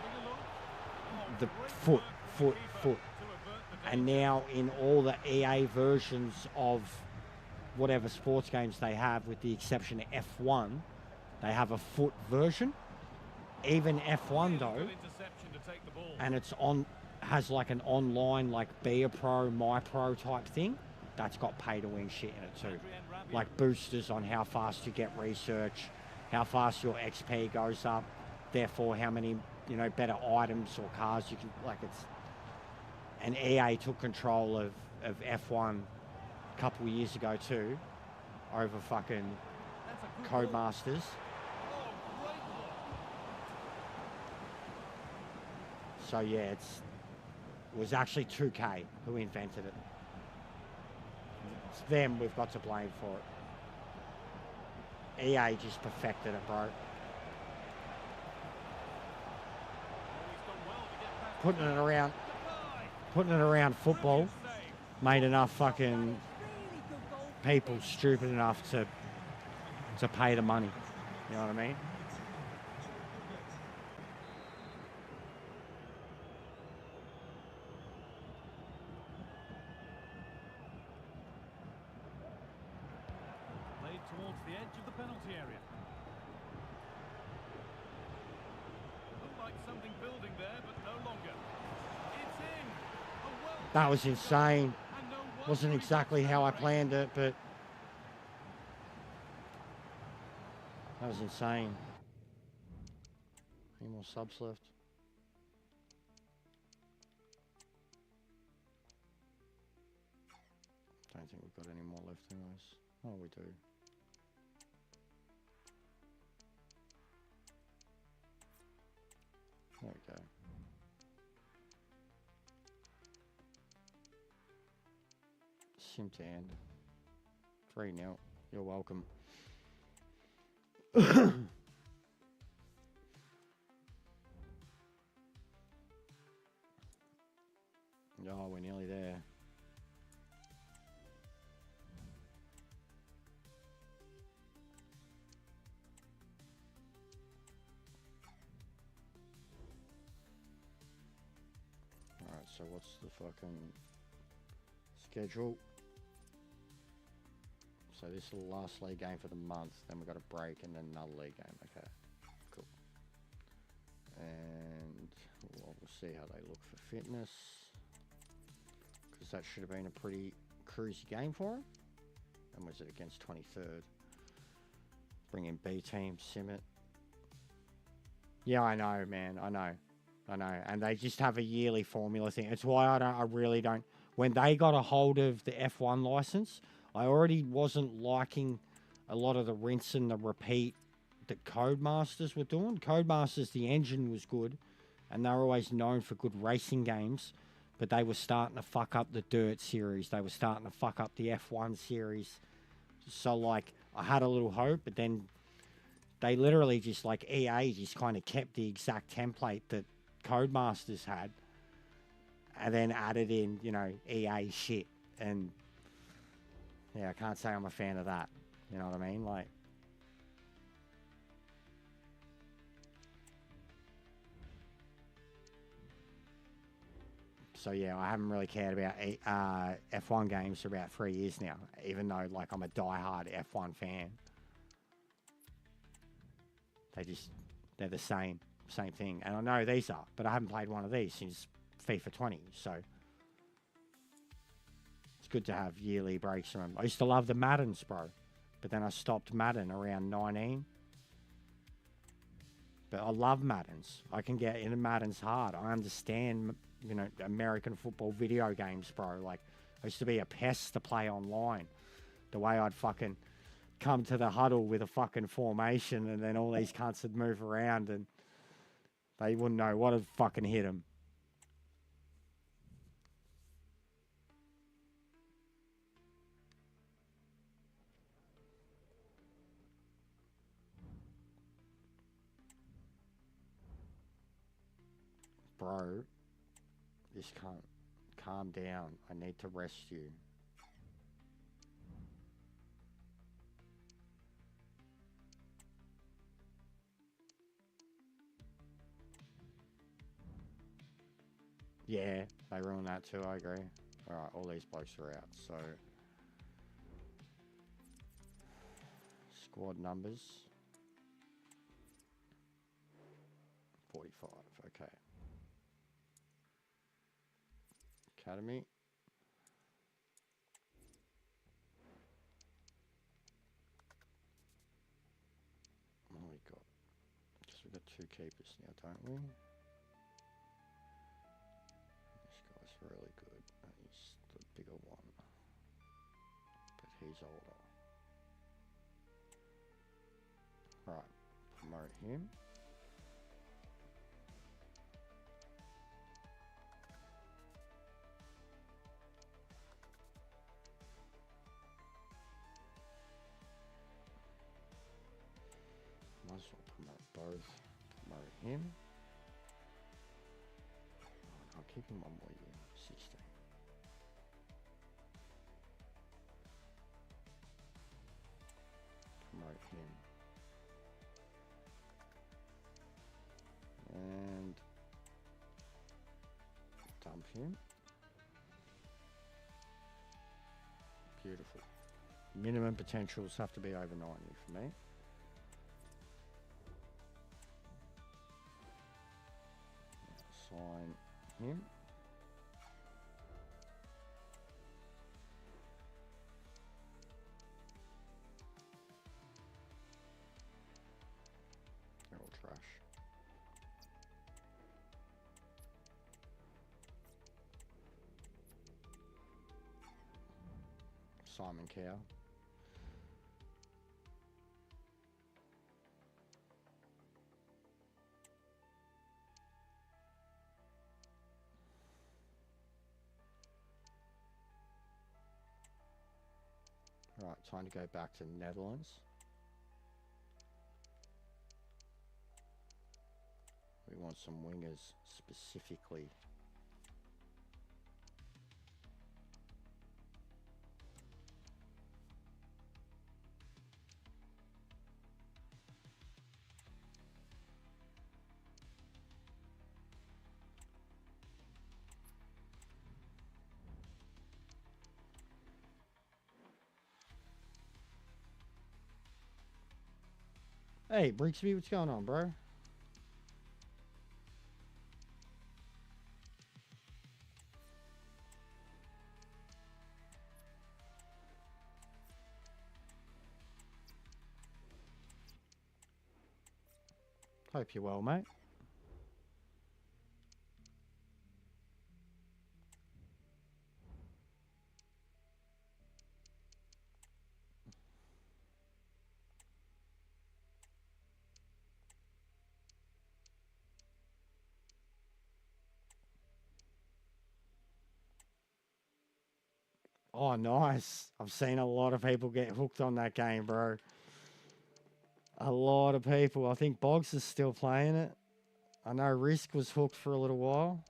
S2: the foot. And now in all the EA versions of whatever sports games they have, with the exception of F1, they have a foot version. Even F1 though, and it's has like an online like Be a Pro, My Pro type thing. That's got pay-to-win shit in it too. Like boosters on how fast you get research, how fast your XP goes up, therefore how many, you know, better items or cars you can, like it's... And EA took control of F1 a couple of years ago too, over fucking Codemasters. So yeah, it was actually 2K who invented it. It's them we've got to blame for it. EA just perfected it, bro. Putting it around football made enough fucking people stupid enough to pay the money. You know what I mean?
S3: Towards the edge of the penalty area. Looked like something building there, but no longer. It's in.
S2: That was insane. Wasn't exactly how I planned it, but that was insane. Any more subs left? Don't think we've got any more left anyways. Oh, we do. There we go. Sim to end. 3-0. You're welcome. Oh, we're nearly there. Alright, so what's the fucking schedule?
S1: So this is the last league game for the month. Then we've got a break and then another league game. Okay, cool. And we'll see how they look for fitness. Because that should have been a pretty cruisy game for him. And was it against 23rd? Bring in B team, Simmet. Yeah, I know, man. I know. And they just have a yearly formula thing. It's why I really don't. When they got a hold of the F1 license, I already wasn't liking a lot of the rinse and the repeat that Codemasters were doing. Codemasters, the engine was good, and they were always known for good racing games, but they were starting to fuck up the Dirt series. They were starting to fuck up the F1 series. So, like, I had a little hope, but then they literally just, like, EA just kind of kept the exact template that Codemasters had, and then added in, you know, EA shit. And yeah, I can't say I'm a fan of that. You know what I mean? Like, so yeah, I haven't really cared about F1 games for about 3 years now, even though, like, I'm a diehard F1 fan. They're the same thing. And I know these are, but I haven't played one of these since FIFA 20, so it's good to have yearly breaks from them. I used to love the Maddens, bro, but then I stopped Madden around 19. But I love Maddens. I can get into Maddens hard. I understand, you know, American football video games, bro. Like, I used to be a pest to play online. The way I'd fucking come to the huddle with a fucking formation, and then all these cunts would move around and they wouldn't know what had fucking hit them. Bro, this can't calm down. I need to rest you. Yeah, they ruined that too, I agree. Alright, all these blokes are out, so squad numbers 45, okay. Academy. What do we got? Guess we've got 2 keepers now, don't we? This guy's really good. He's the bigger one. But he's older. Right, promote him. Might as well promote both. Promote him. Oh, I'll keep him one more year. 16. Promote him. And dump him. Beautiful. Minimum potentials have to be over 90 for me. Sign him. They're all trash. Simon Cow. Right, time to go back to Netherlands. We want some wingers specifically.
S2: Hey, Brixby, what's going on, bro? Hope you're well, mate. Oh, nice. I've seen a lot of people get hooked on that game, bro. A lot of people. I think Boggs is still playing it. I know Risk was hooked for a little while.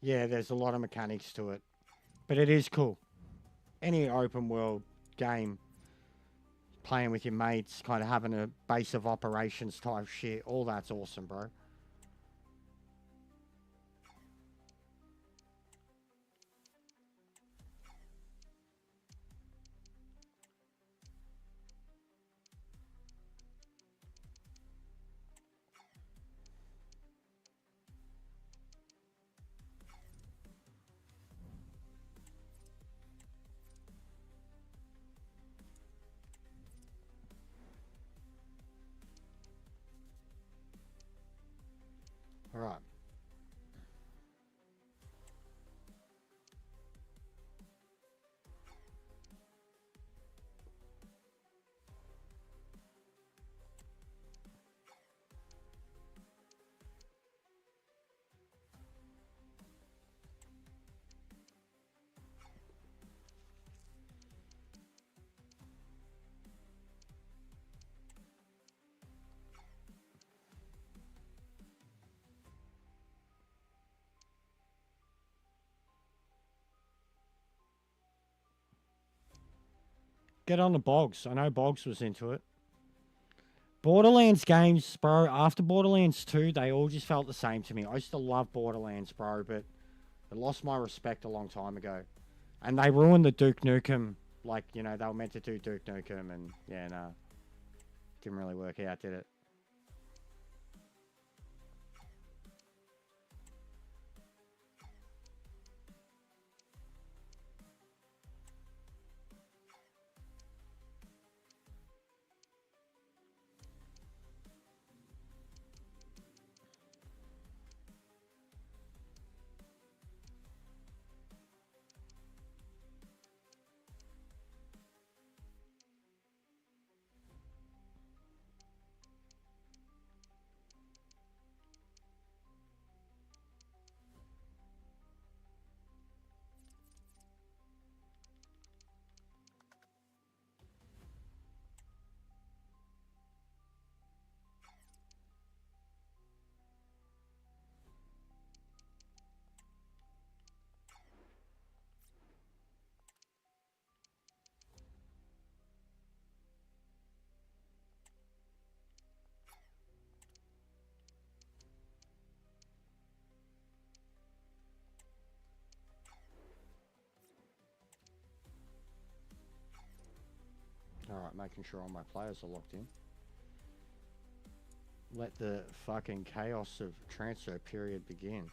S2: Yeah, there's a lot of mechanics to it. But it is cool. Any open world game, playing with your mates, kind of having a base of operations type shit, all that's awesome, bro. All right. Get on the Boggs. I know Boggs was into it. Borderlands games, bro, after Borderlands 2, they all just felt the same to me. I used to love Borderlands, bro, but it lost my respect a long time ago. And they ruined the Duke Nukem. Like, you know, they were meant to do Duke Nukem, and yeah, nah. Didn't really work out, did it? Alright, making sure all my players are locked in. Let the fucking chaos of transfer period begin.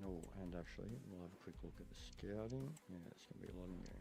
S2: Oh, and actually, we'll have a quick look at the scouting. Yeah, it's going to be a lot in there.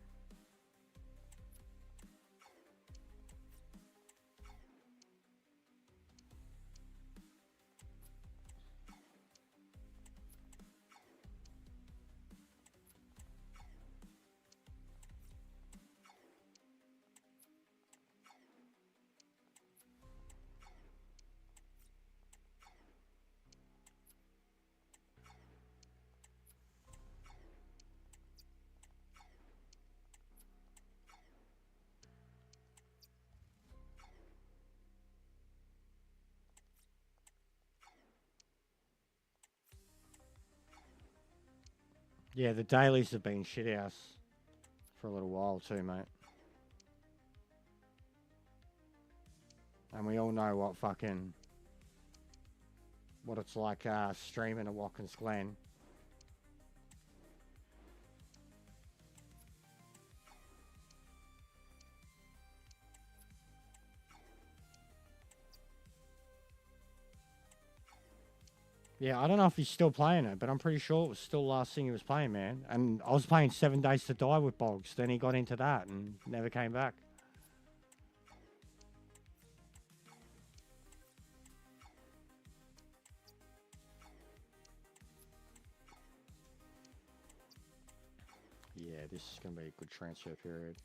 S2: Yeah, the dailies have been shit house for a little while too, mate. And we all know what it's like streaming at Watkins Glen. Yeah, I don't know if he's still playing it, but I'm pretty sure it was still the last thing he was playing, man. And I was playing 7 Days to Die with Boggs. Then he got into that and never came back. Yeah, this is going to be a good transfer period.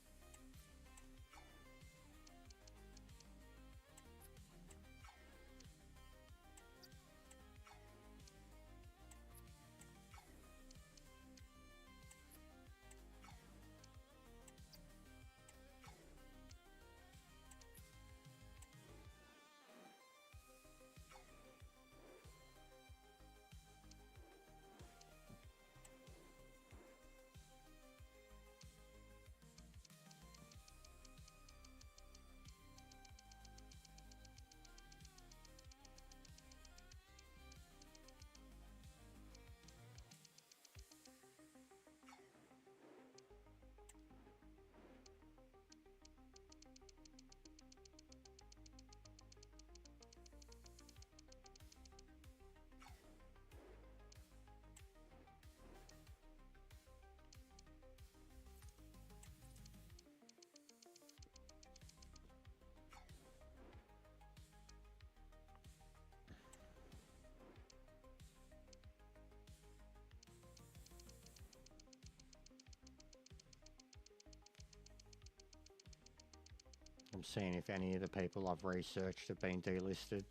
S2: I'm seeing if any of the people I've researched have been delisted.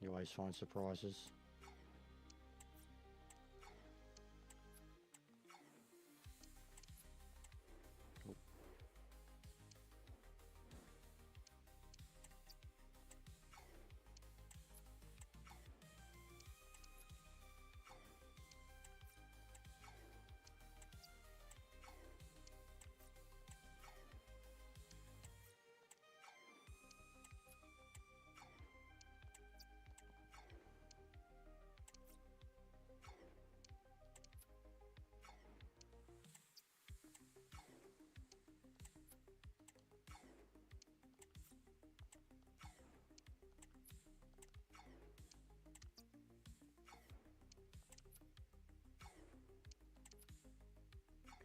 S2: You always find surprises.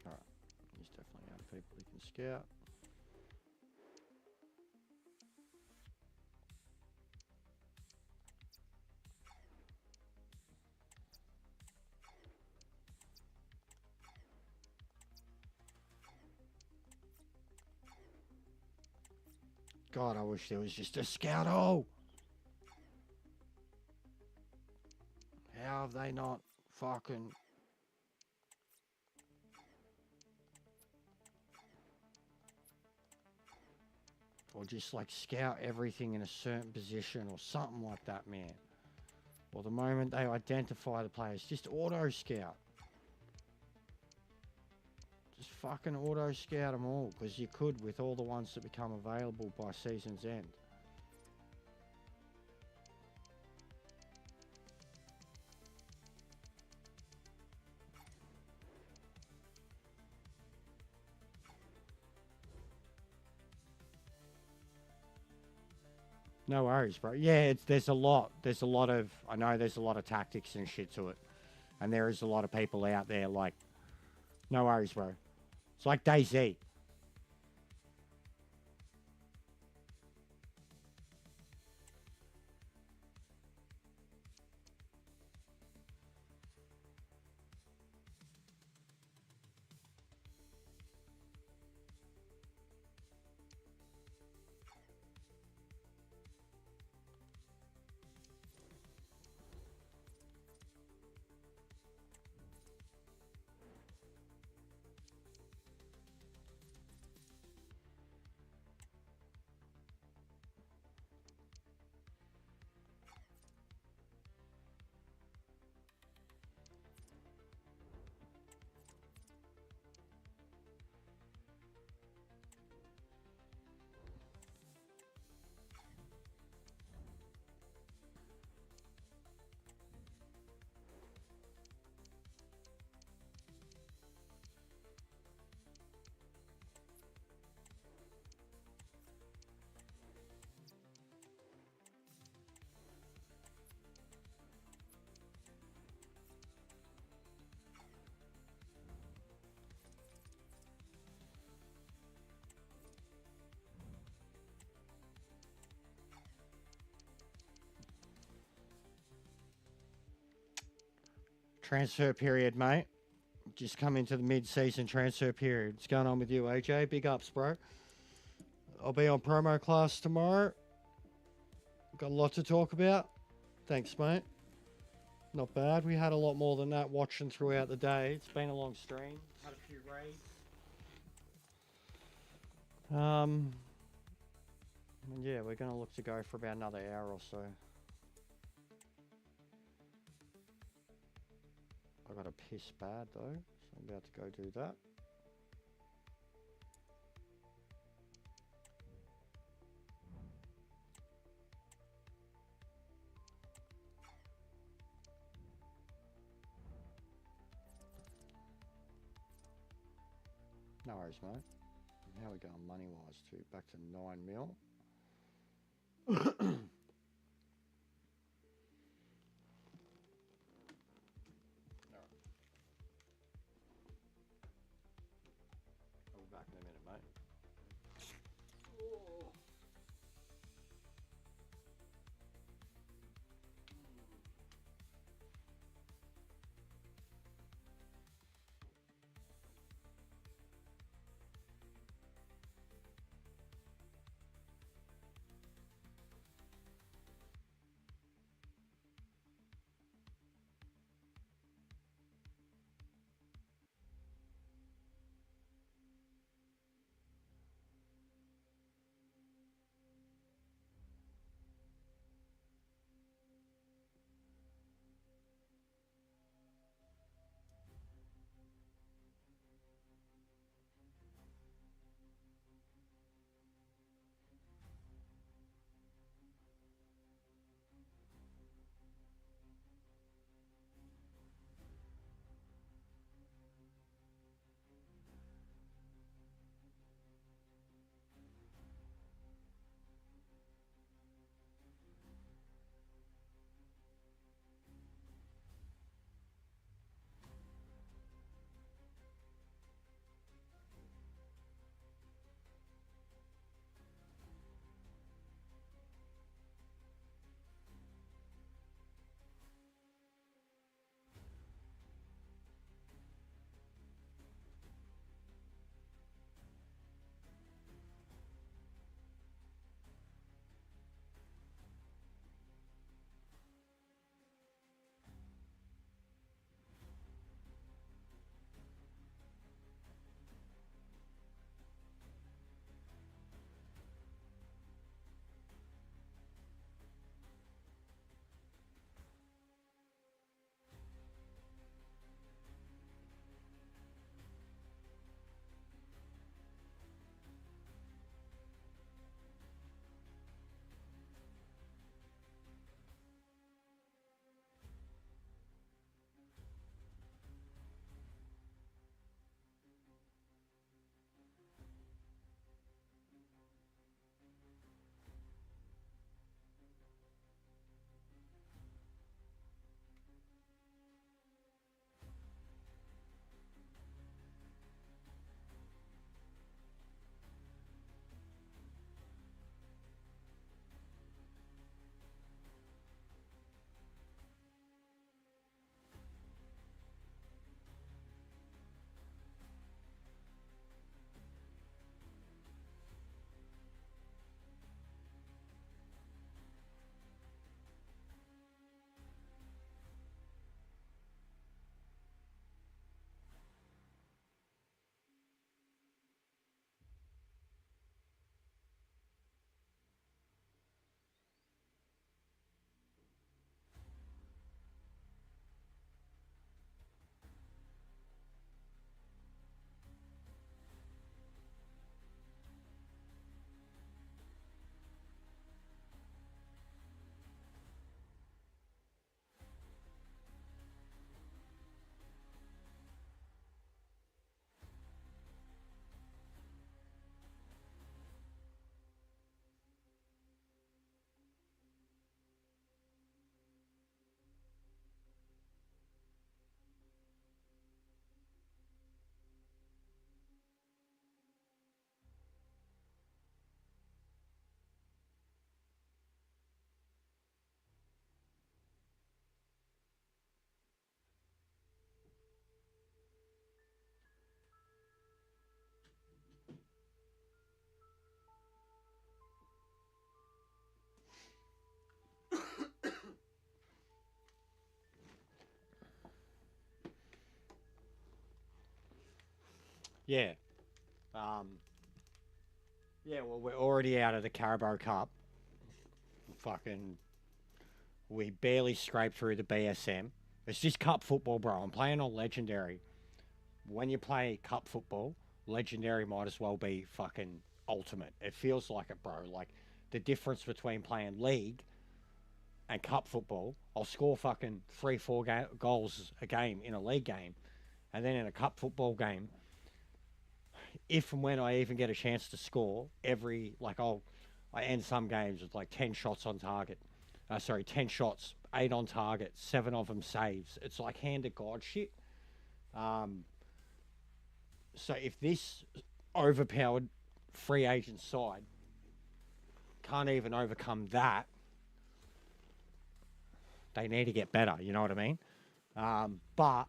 S2: Alright, he's definitely out of people he can scout. God, I wish there was just a scout hole. How have they not fucking... Or just like scout everything in a certain position or something like that, man. Or the moment they identify the players, just auto scout. Just fucking auto scout them all, because you could with all the ones that become available by season's end. No worries, bro. Yeah, there's a lot of, I know there's a lot of tactics and shit to it. And there is a lot of people out there like, no worries, bro. It's like DayZ. Transfer period, mate. Just come into the mid-season transfer period. What's going on with you, AJ? Big ups, bro. I'll be on promo class tomorrow. Got a lot to talk about. Thanks, mate. Not bad. We had a lot more than that watching throughout the day. It's been a long stream. Had a few raids. Yeah, we're going to look to go for about another hour or so. I got a piss bad though, so I'm about to go do that. No worries, mate. How are we going money-wise too? Back to 9 mil. I'll be back in a minute, mate. Yeah. Yeah, well, we're already out of the Carabao Cup. Fucking, we barely scraped through the BSM. It's just cup football, bro. I'm playing on Legendary. When you play cup football, Legendary might as well be fucking ultimate. It feels like it, bro. Like, the difference between playing League and cup football, I'll score fucking 3-4 goals a game in a league game. And then in a cup football game, if and when I even get a chance to score, I end some games with like 10 shots on target. 10 shots, 8 on target, 7 of them saves. It's like hand to God shit. So if this overpowered free agent side can't even overcome that, they need to get better, you know what I mean? But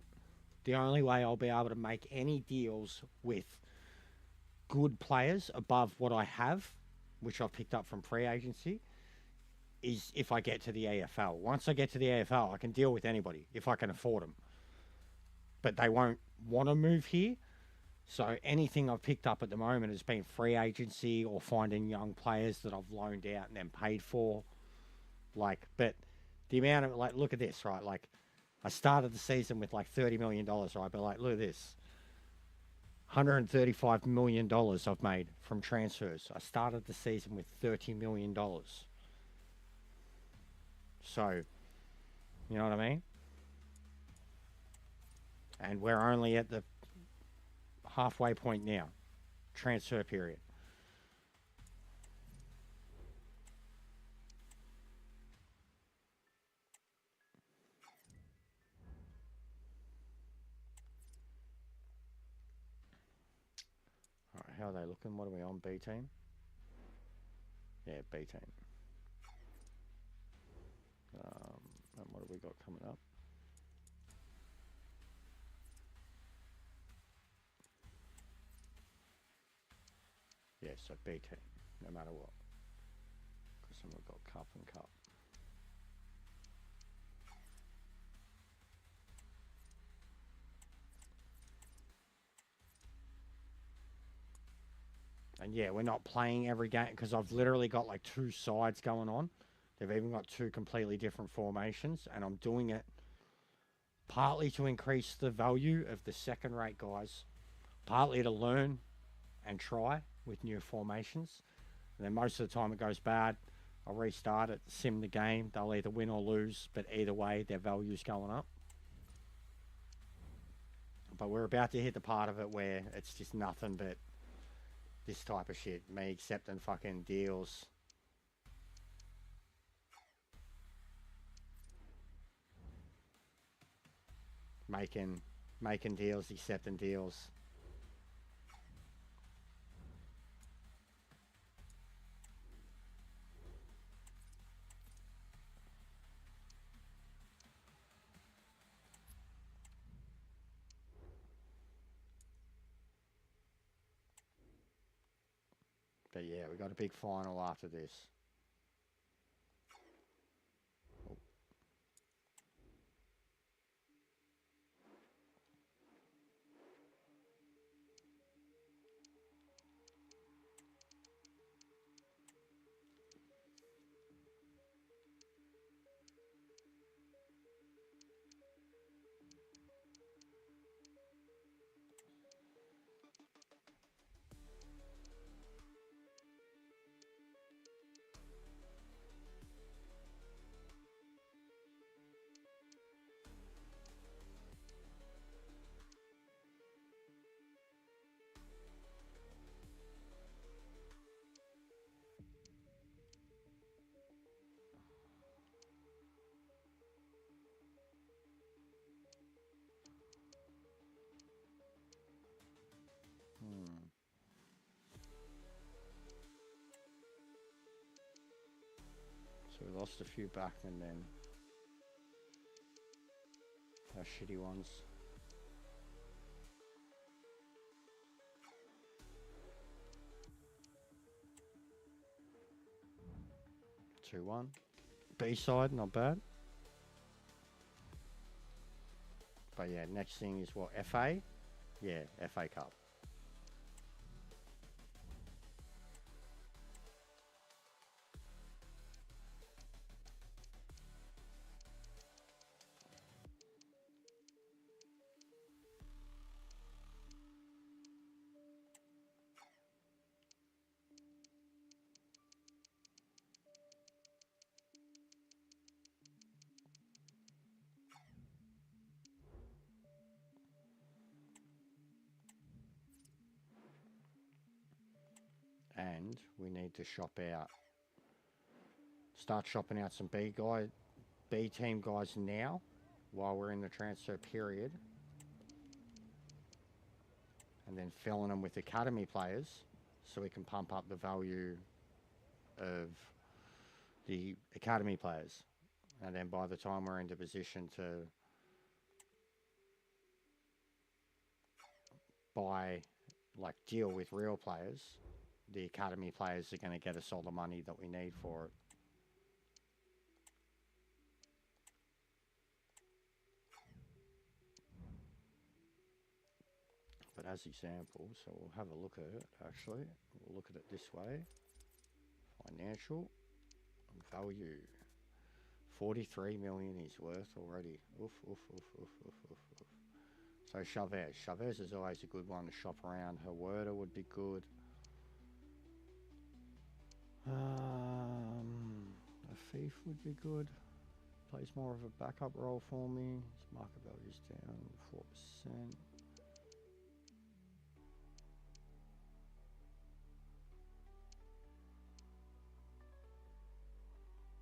S2: the only way I'll be able to make any deals with good players above what I have, which I've picked up from free agency, is if I get to the AFL. Once I get to the AFL, I can deal with anybody if I can afford them. But they won't want to move here. So anything I've picked up at the moment has been free agency or finding young players that I've loaned out and then paid for. But the amount of, look at this, right? I started the season with $30 million, right? But look at this. $135 million I've made from transfers. I started the season with $30 million. So, you know what I mean? And we're only at the halfway point now. Transfer period. Alright, how are they looking? What are we on? B team? Yeah, B team. And what have we got coming up? Yeah, so B team, no matter what. Because then we've got cup and cup. And yeah, we're not playing every game because I've literally got 2 sides going on. They've even got 2 completely different formations, and I'm doing it partly to increase the value of the second-rate guys, partly to learn and try with new formations. And then most of the time it goes bad, I'll restart it, sim the game. They'll either win or lose, but either way, their value's going up. But we're about to hit the part of it where it's just nothing but this type of shit. Me accepting fucking deals. Making deals, accepting deals. But yeah, we got a big final after this. Oh. So we lost a few back and then our shitty ones. (2-1). B-side, not bad. But yeah, next thing is what? FA? Yeah, FA Cup. weekend, we need to start shopping out some B team guys now, while we're in the transfer period, and then filling them with academy players, so we can pump up the value of the academy players. And then by the time we're into position to buy, like deal with real players, the academy players are going to get us all the money that we need for it. But as examples, so we'll have a look at it actually. We'll look at it this way. Financial value. 43 million he's worth already. Oof, oof, oof, oof, oof, oof, oof. So Chavez. Chavez is always a good one to shop around. Herwerda would be good. Afif would be good. Plays more of a backup role for me. His market value's down 4%.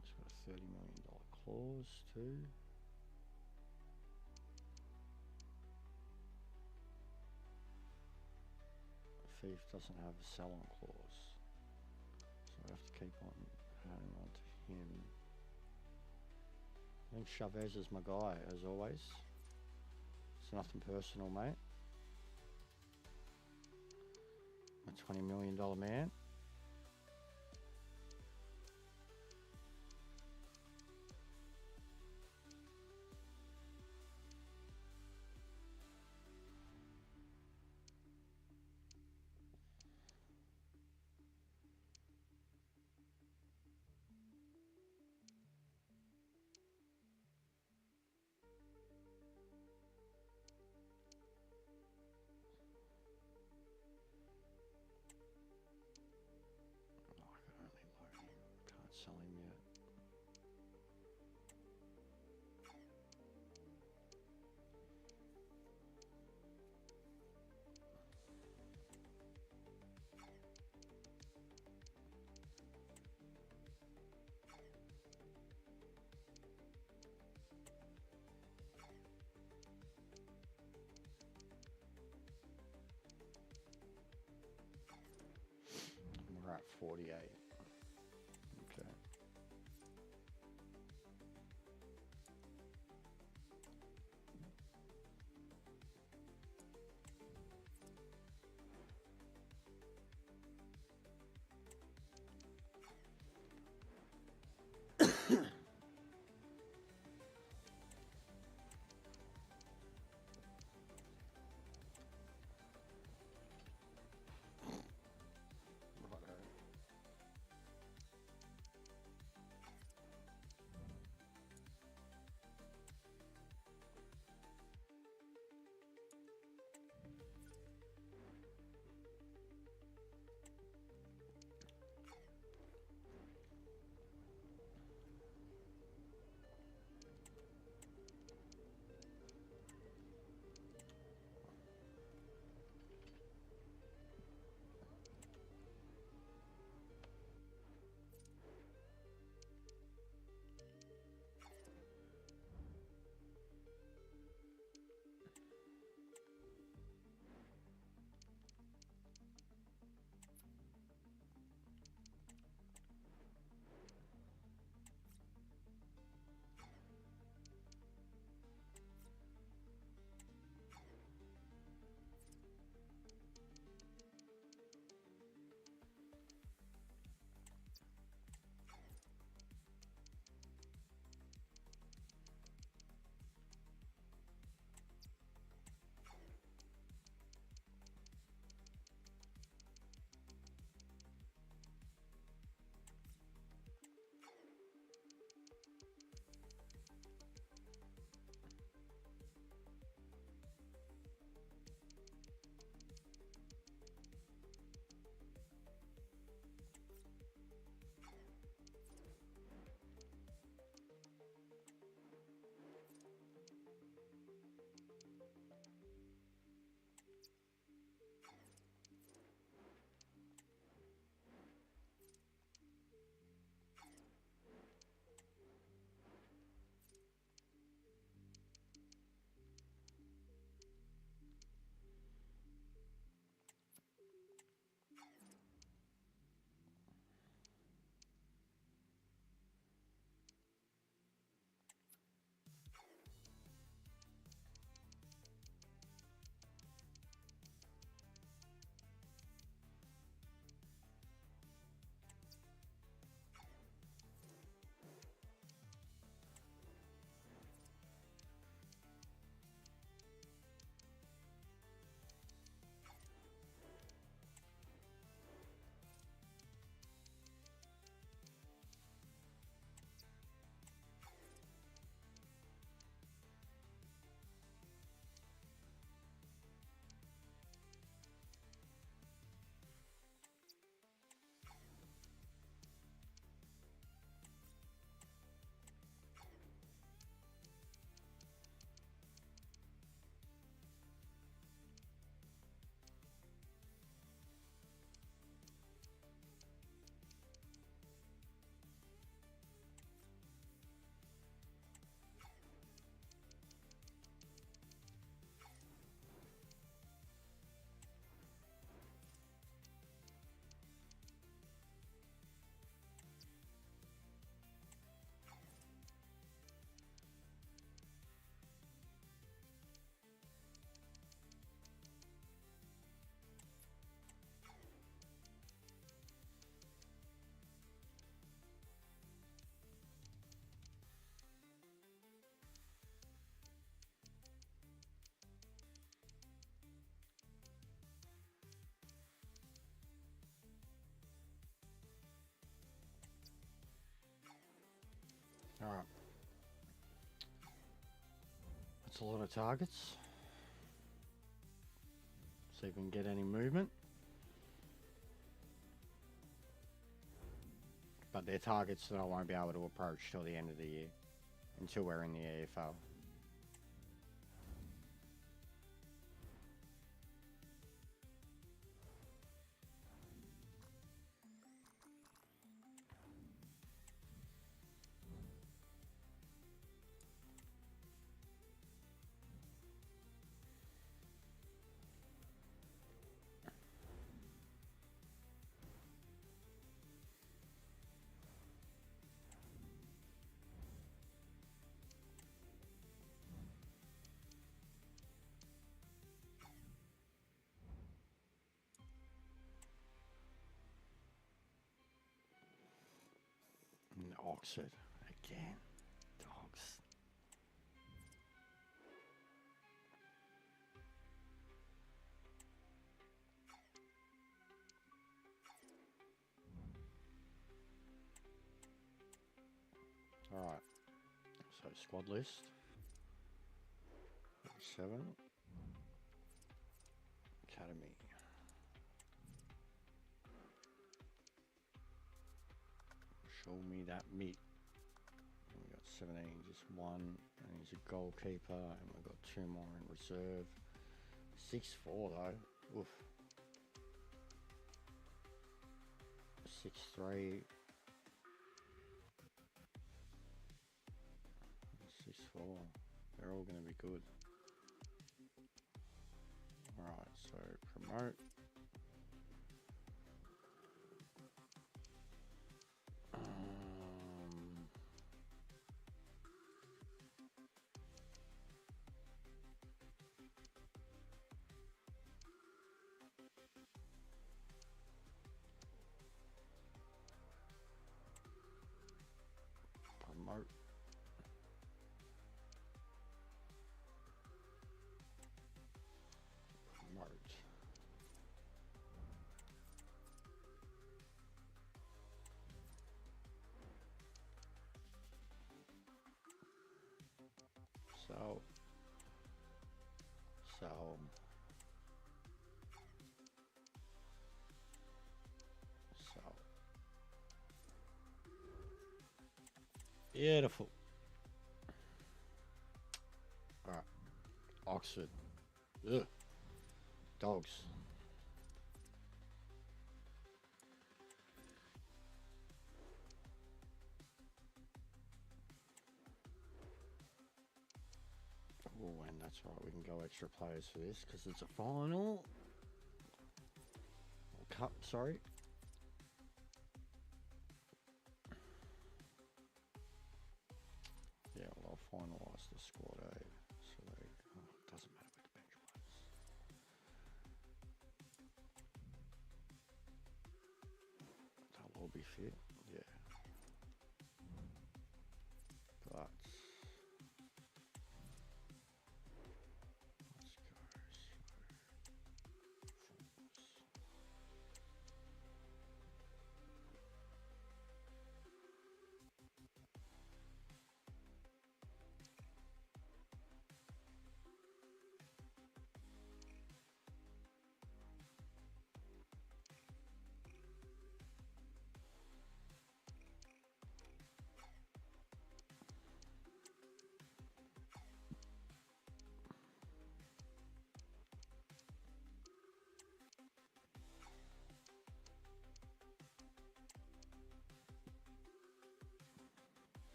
S2: It's got a $30 million clause too. Thief doesn't have a sell-on clause, so I have to keep on hanging on to him. I think Chavez is my guy, as always. It's nothing personal, mate. A $20 million man. Alright. That's a lot of targets. See if we can get any movement. But they're targets that I won't be able to approach till the end of the year. Until we're in the EFL. Oxford again. Dogs. Alright. So squad list. 7. Academy. Show me that meat. And we got 17, just one, and he's a goalkeeper, and we've got 2 more in reserve. 6'4" though. Oof. 6'3". 6'4". They're all going to be good. Alright, so promote. Promote. Promote. So. Beautiful. Alright. Oxford. Ugh. Dogs. Oh, and that's right. We can go extra players for this because it's a final. Cup, sorry. Yeah, well, I'll finalise the squad, eh? So they, it doesn't matter with the bench players. They'll all be fit, yeah. But let's go.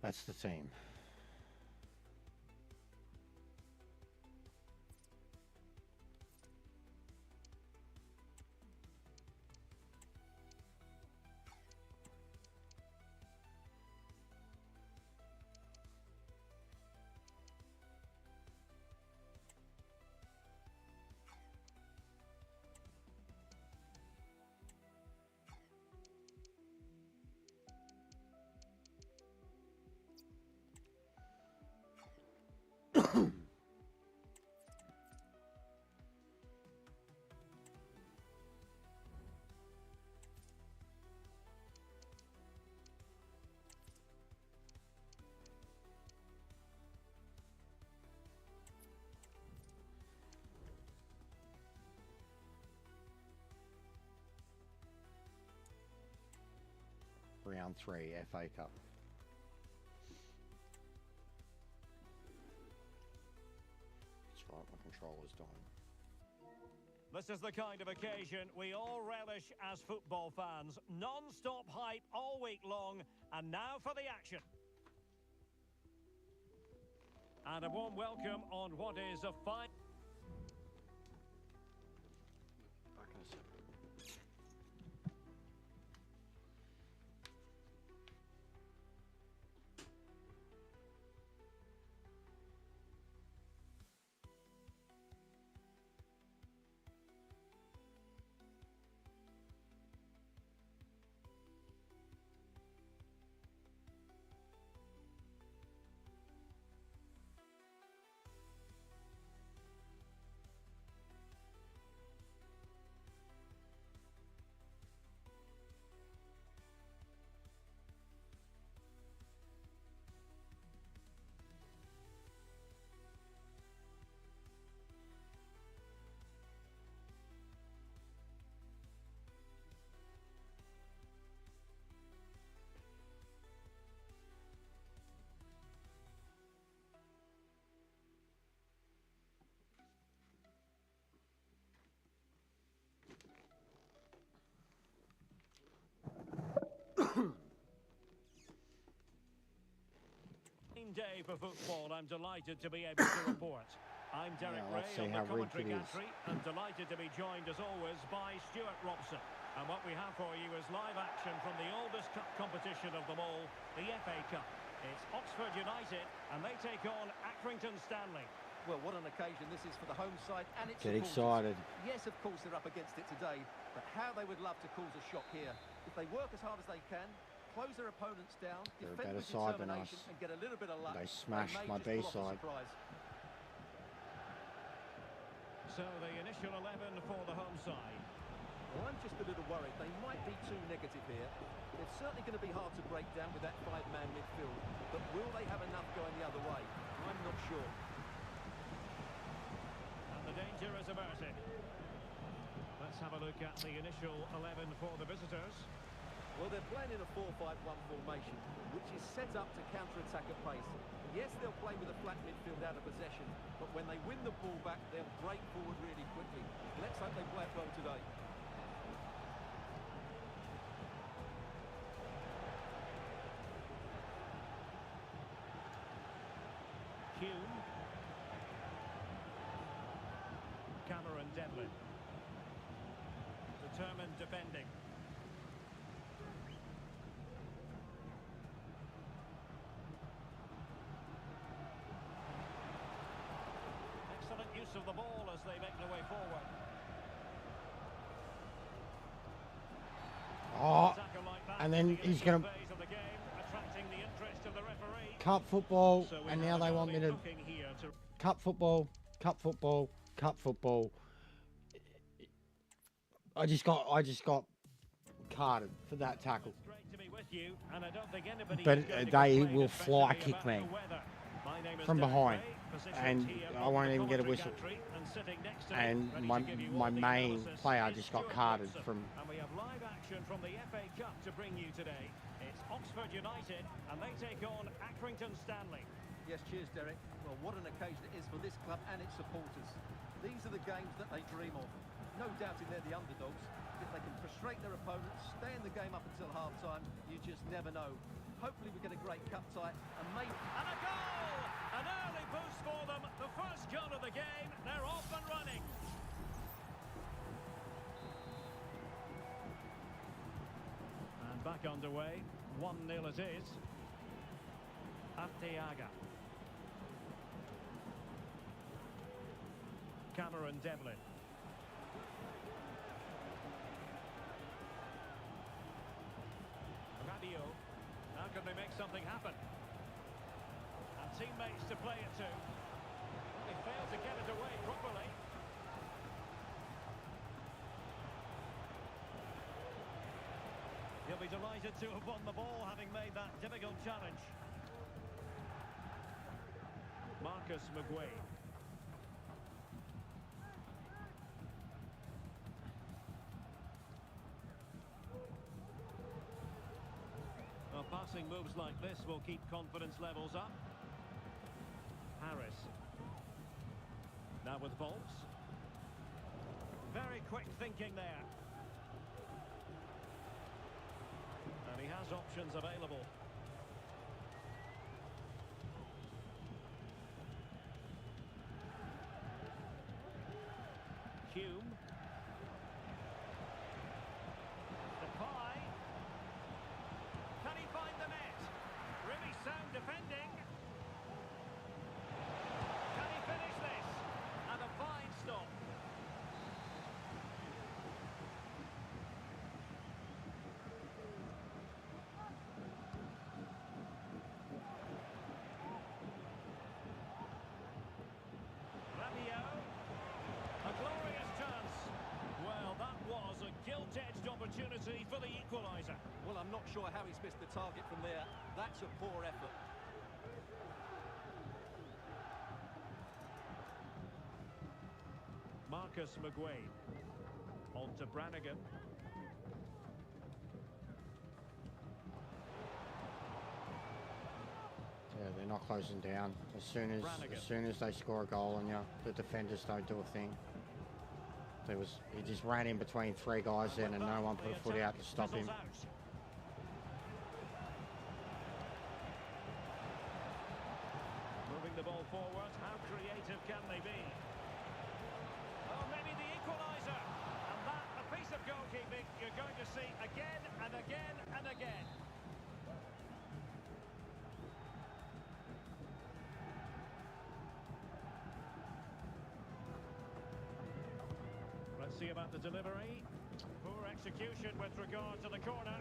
S2: That's the team. Round 3 FA Cup. That's right, my controller's dying.
S6: This is the kind of occasion we all relish as football fans. Non-stop hype all week long, and now for the action. And a warm welcome on what is a fine...
S2: Back in a second.
S6: Day for football, I'm delighted to be able to report. I'm Derek Ray on the commentary gantry and delighted to be joined as always by Stuart Robson. And what we have for you is live action from the oldest cup competition of them all, the FA Cup. It's Oxford United and they take on Accrington Stanley.
S7: Well, what an occasion this is for the home side and its
S2: Get
S7: supporters.
S2: excited.
S7: Yes, of course they're up against it today, but how they would love to cause a shock here. If they work as hard as they can, close their opponents down,
S2: They're a
S7: defend
S2: better
S7: with
S2: side than
S7: determination
S2: us.
S7: and get a little bit of luck.
S2: They smashed
S7: may
S2: my
S7: just
S2: B
S7: pull off a
S2: side.
S7: surprise.
S6: So the initial 11 for the home side.
S7: Well, I'm just a little worried. They might be too negative here. It's certainly going to be hard to break down with that five-man midfield, but will they have enough going the other way? I'm not sure.
S6: And the danger is averted. Let's have a look at the initial 11 for the visitors.
S7: Well, they're playing in a 4-5-1 formation, which is set up to counter-attack at pace. Yes, they'll play with a flat midfield out of possession, but when they win the ball back, they'll break forward really quickly. Let's hope they play it well today.
S6: Hume. Cameron Devlin. Determined defending. Excellent use of the ball as they make their way forward.
S2: Oh,
S6: Tackle like that
S2: and
S6: in
S2: then
S6: the
S2: he's
S6: initial
S2: going to
S6: phase of the game, attracting the interest of the referee.
S2: cup football,
S6: So we
S2: and
S6: are
S2: now they want me
S6: only
S2: to
S6: looking here to
S2: cup football, cup football, cup football. I just got carded for that tackle.
S6: It's great to be with you, and I don't think anybody
S2: But
S6: is going to
S2: they
S6: complain
S2: will
S6: especially
S2: fly
S6: about
S2: kick
S6: the
S2: me
S6: weather. My name is
S2: from
S6: Derek
S2: behind,
S6: Ray, positioned
S2: and
S6: here
S2: I
S6: on
S2: won't
S6: the
S2: even get a
S6: commentary
S2: whistle.
S6: gantry, and sitting next to me,
S2: And
S6: ready
S2: my
S6: to give you
S2: my
S6: all the
S2: main
S6: analysis
S2: player
S6: is
S2: just got
S6: Stuart
S2: carded
S6: Robson.
S2: from.
S6: And we have live action from the FA Cup to bring you today. It's Oxford United, and they take on Accrington Stanley.
S7: Yes, cheers, Derek. Well, what an occasion it is for this club and its supporters. These are the games that they dream of. No doubting they're the underdogs, If they can frustrate their opponents, stay in the game up until half-time, you just never know. Hopefully we get a great cup tie and maybe...
S6: And a goal! An early boost for them. The first goal of the game. They're off and running. And back underway. 1-0 it is. Arteaga. Cameron Devlin. Radio. How can they make something happen? And teammates to play it to. They fail to get it away properly. He'll be delighted to have won the ball, having made that difficult challenge. Marcus McGuane. Well, passing moves like this will keep confidence levels up. Harris. Now with Volks. Very quick thinking there. And he has options available. Hume. Depay. Can he find the net? Really sound defending. Can he finish this? And a fine stop. A glorious chance. Well, that was a gilt-edged opportunity for the equaliser.
S7: Well, I'm not sure how he's missed the target from there. That's a poor effort.
S6: Marcus McGuane. On to Brannigan.
S2: Yeah, they're not closing down. As soon as they score a goal on you, the defenders don't do a thing. He just ran in between three guys then, and no one put a foot out to stop him.
S6: Moving the ball forward, how creative can they be? Oh, maybe the equaliser. And that, a piece of goalkeeping you're going to see again and again and again. Let's see about the delivery. Poor execution with regard to the corner.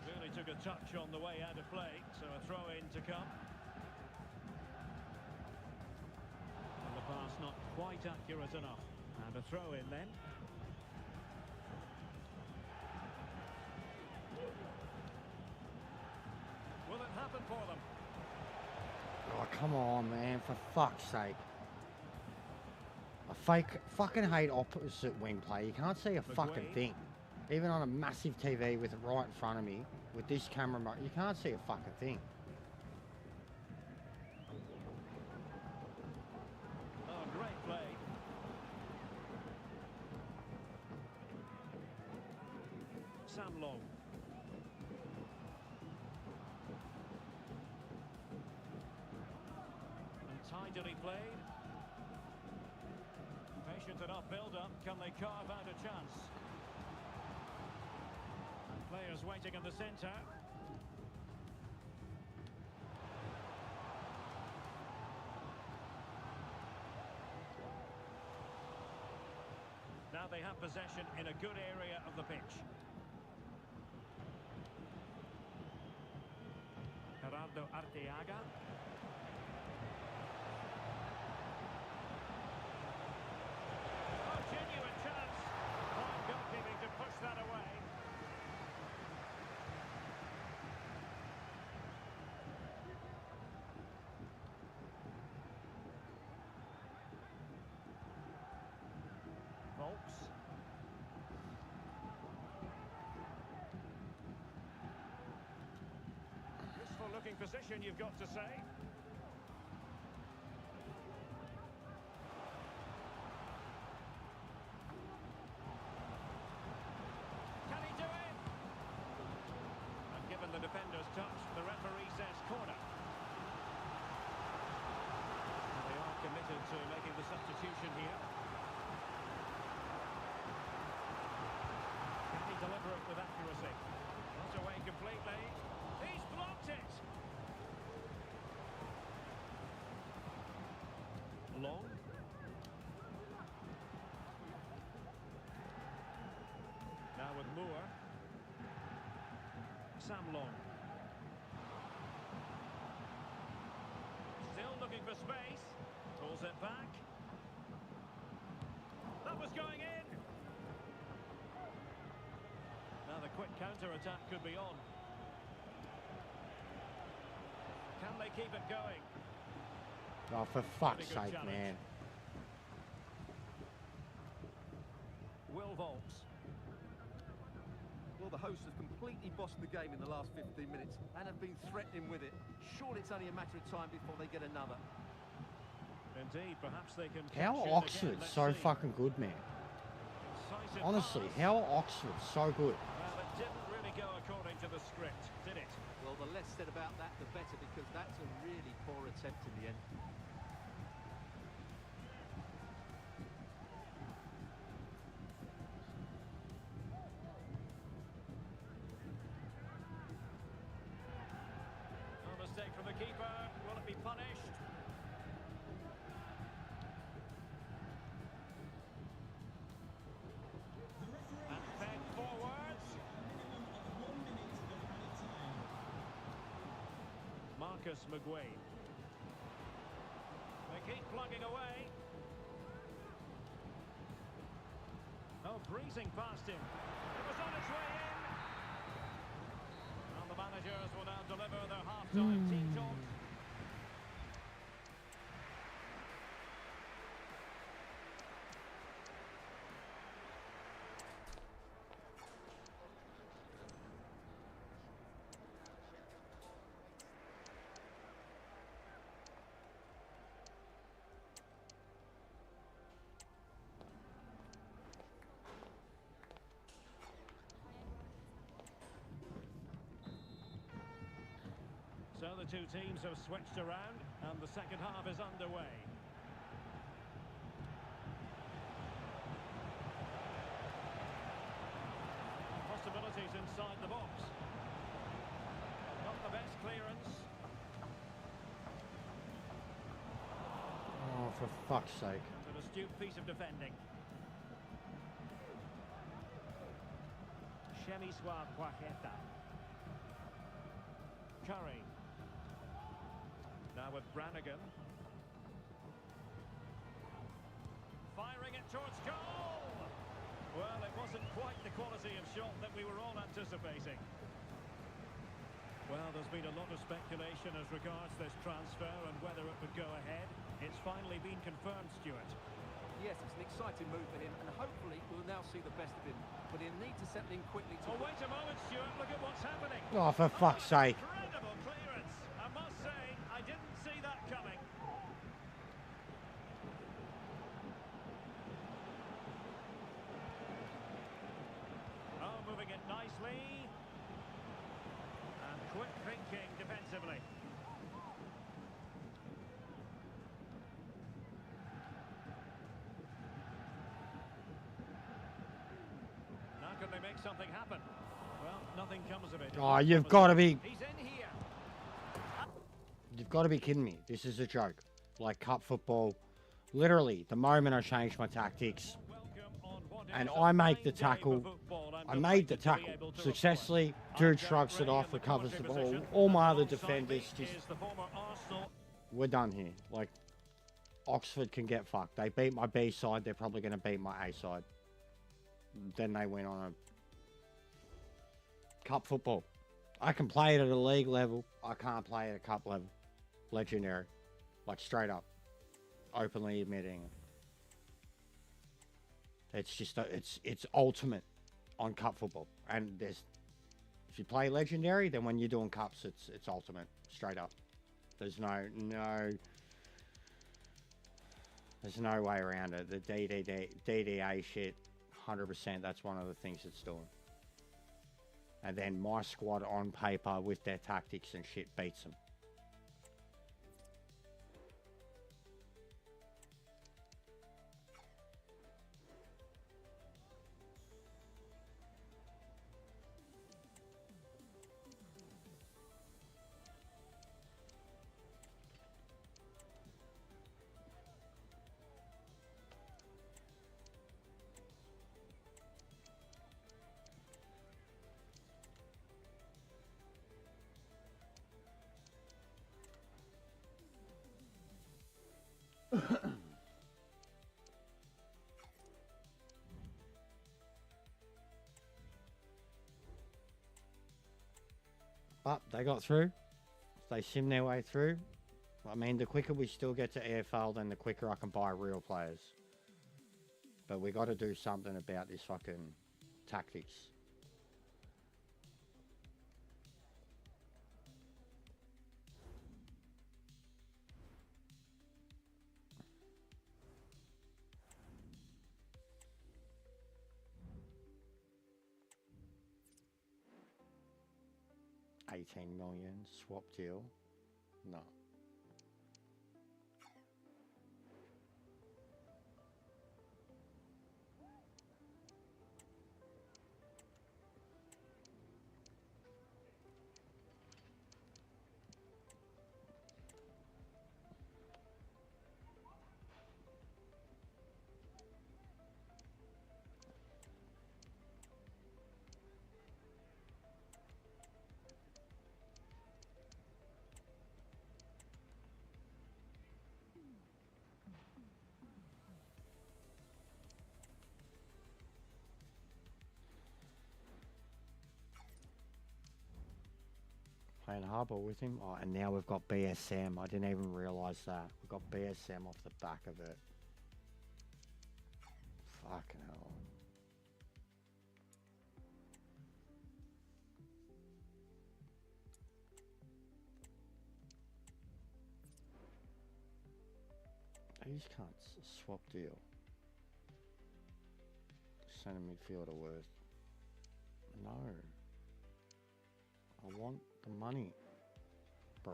S6: Clearly took a touch on the way out of play, so a throw-in to come. And the pass not quite accurate enough. And a throw-in then. Will it happen for them?
S2: Oh, come on, man, for fuck's sake. I fucking hate opposite wing play. You can't see a fucking thing. Even on a massive TV with it right in front of me, with this camera, you can't see a fucking thing.
S6: Oh, great play. Sam Long. And tidily played. Patient enough build-up. Can they carve out a chance? And players waiting in the centre. Now they have possession in a good area of the pitch. Gerardo Arteaga. Genuine chance. Fine goalkeeping to push that away. Volks. Useful looking position, you've got to say. to making the substitution here. Can he deliver it with accuracy? Not away completely. He's blocked it. Long. Now with Moore. Sam Long. Still looking for space. Pulls it back. That was going in. Now the quick counter-attack could be on. Can they keep it going?
S2: Oh, for fuck's
S6: Very good
S2: sake,
S6: challenge.
S2: man.
S6: Will Volks.
S7: Well, the hosts have completely bossed the game in the last 15 minutes and have been threatening with it. Surely it's only a matter of time before they get another.
S6: Indeed, perhaps they can.
S2: How
S6: capture it
S2: Oxford
S6: again. Let's
S2: so
S6: see.
S2: fucking good, man.
S6: Incisive
S2: Honestly,
S6: pass.
S2: how Oxford so good.
S6: Well, it didn't really go according to the script, did it?
S7: Well, the less said about that, the better, because that's a really poor attempt in the end.
S6: A mistake from the keeper. Will it be punished? And fed forwards. Marcus McGuane. They keep plugging away. Oh, breezing past him. It was on its way in. And the managers will now deliver their half-time team talk. So the two teams have switched around and the second half is underway. Possibilities inside the box. Not the best clearance.
S2: Oh, for fuck's sake.
S6: An astute piece of defending. Chemiswa Quajeta. Curry. Now with Brannigan. Firing it towards goal! Well, it wasn't quite the quality of shot that we were all anticipating. Well, there's been a lot of speculation as regards this transfer and whether it would go ahead. It's finally been confirmed, Stuart.
S7: Yes, it's an exciting move for him, and hopefully we'll now see the best of him. But he'll need to settle in quickly to...
S6: Oh, wait a moment, Stuart. Look at what's happening.
S2: Oh, for fuck's sake.
S6: Incredible clearance. I must say, I didn't see that coming. Oh, moving it nicely. And quick thinking defensively. Now can they make something happen? Well, nothing comes of it.
S2: Oh, you've got to be...
S6: He's in here.
S2: You've got to be kidding me. This is a joke. Like cup football. Literally, the moment I change my tactics and I make the tackle, I made the tackle successfully. Dude shrugs it off, recovers the ball. All my other defenders just... We're done here. Like, Oxford can get fucked. They beat my B side. They're probably going to beat my A side. Then they went on a cup football. I can play it at a league level. I can't play it at a cup level. Legendary. Like, straight up. Openly admitting it. It's just, it's ultimate on cup football. And there's, if you play legendary, then when you're doing cups, it's ultimate. Straight up. There's no way around it. The DDA shit, 100%, that's one of the things it's doing. And then my squad on paper with their tactics and shit beats them. But they got through. They sim their way through. I mean, the quicker we still get to AFL, then the quicker I can buy real players. But we got to do something about this fucking tactics. $18 million swap deal. No. Playing hardball with him. Oh, and now we've got BSM. I didn't even realise that. We've got BSM off the back of it. Fucking hell. These cunts. Swap deal. Centre midfielder worth. No. I want the money, bro.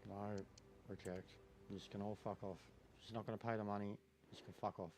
S2: No, reject. You just can all fuck off. She's not going to pay the money. You just can fuck off.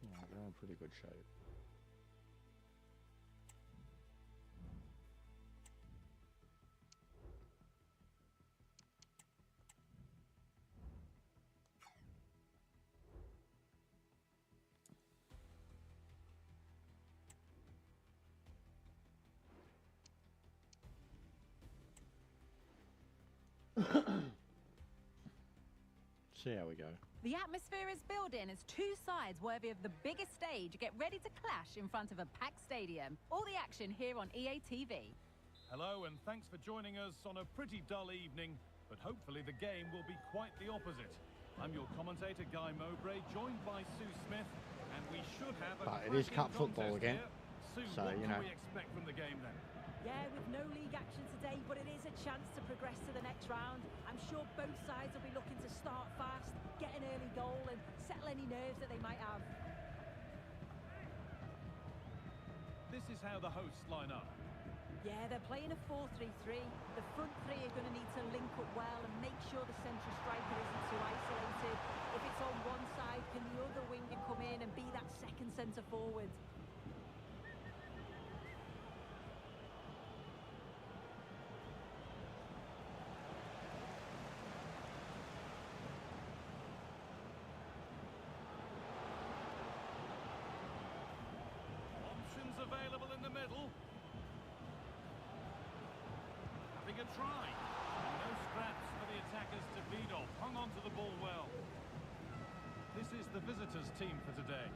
S2: Yeah, they're in pretty good shape. See how we go.
S5: The atmosphere is building as two sides worthy of the biggest stage get ready to clash in front of a packed stadium. All the action here on EA TV.
S3: Hello and thanks for joining us on a pretty dull evening, but hopefully the game will be quite the opposite. I'm your commentator, Guy Mowbray, joined by Sue Smith, and we should have a
S2: But it is cup football again,
S3: Sue,
S2: so,
S3: what
S2: you
S3: can
S2: know.
S3: we expect from the game then?
S4: Yeah, with no league action today, but it is a chance to progress to the next round. I'm sure both sides will be looking to start fast, get an early goal and settle any nerves that they might have.
S3: This is how the hosts line up.
S4: Yeah, they're playing a 4-3-3. The front three are going to need to link up well and make sure the central striker isn't too isolated. If it's on one side, can the other winger come in and be that second centre forward?
S3: Options available in the middle. Having a try. And no scraps for the attackers to beat off. Hung on to the ball well. This is the visitors' team for today.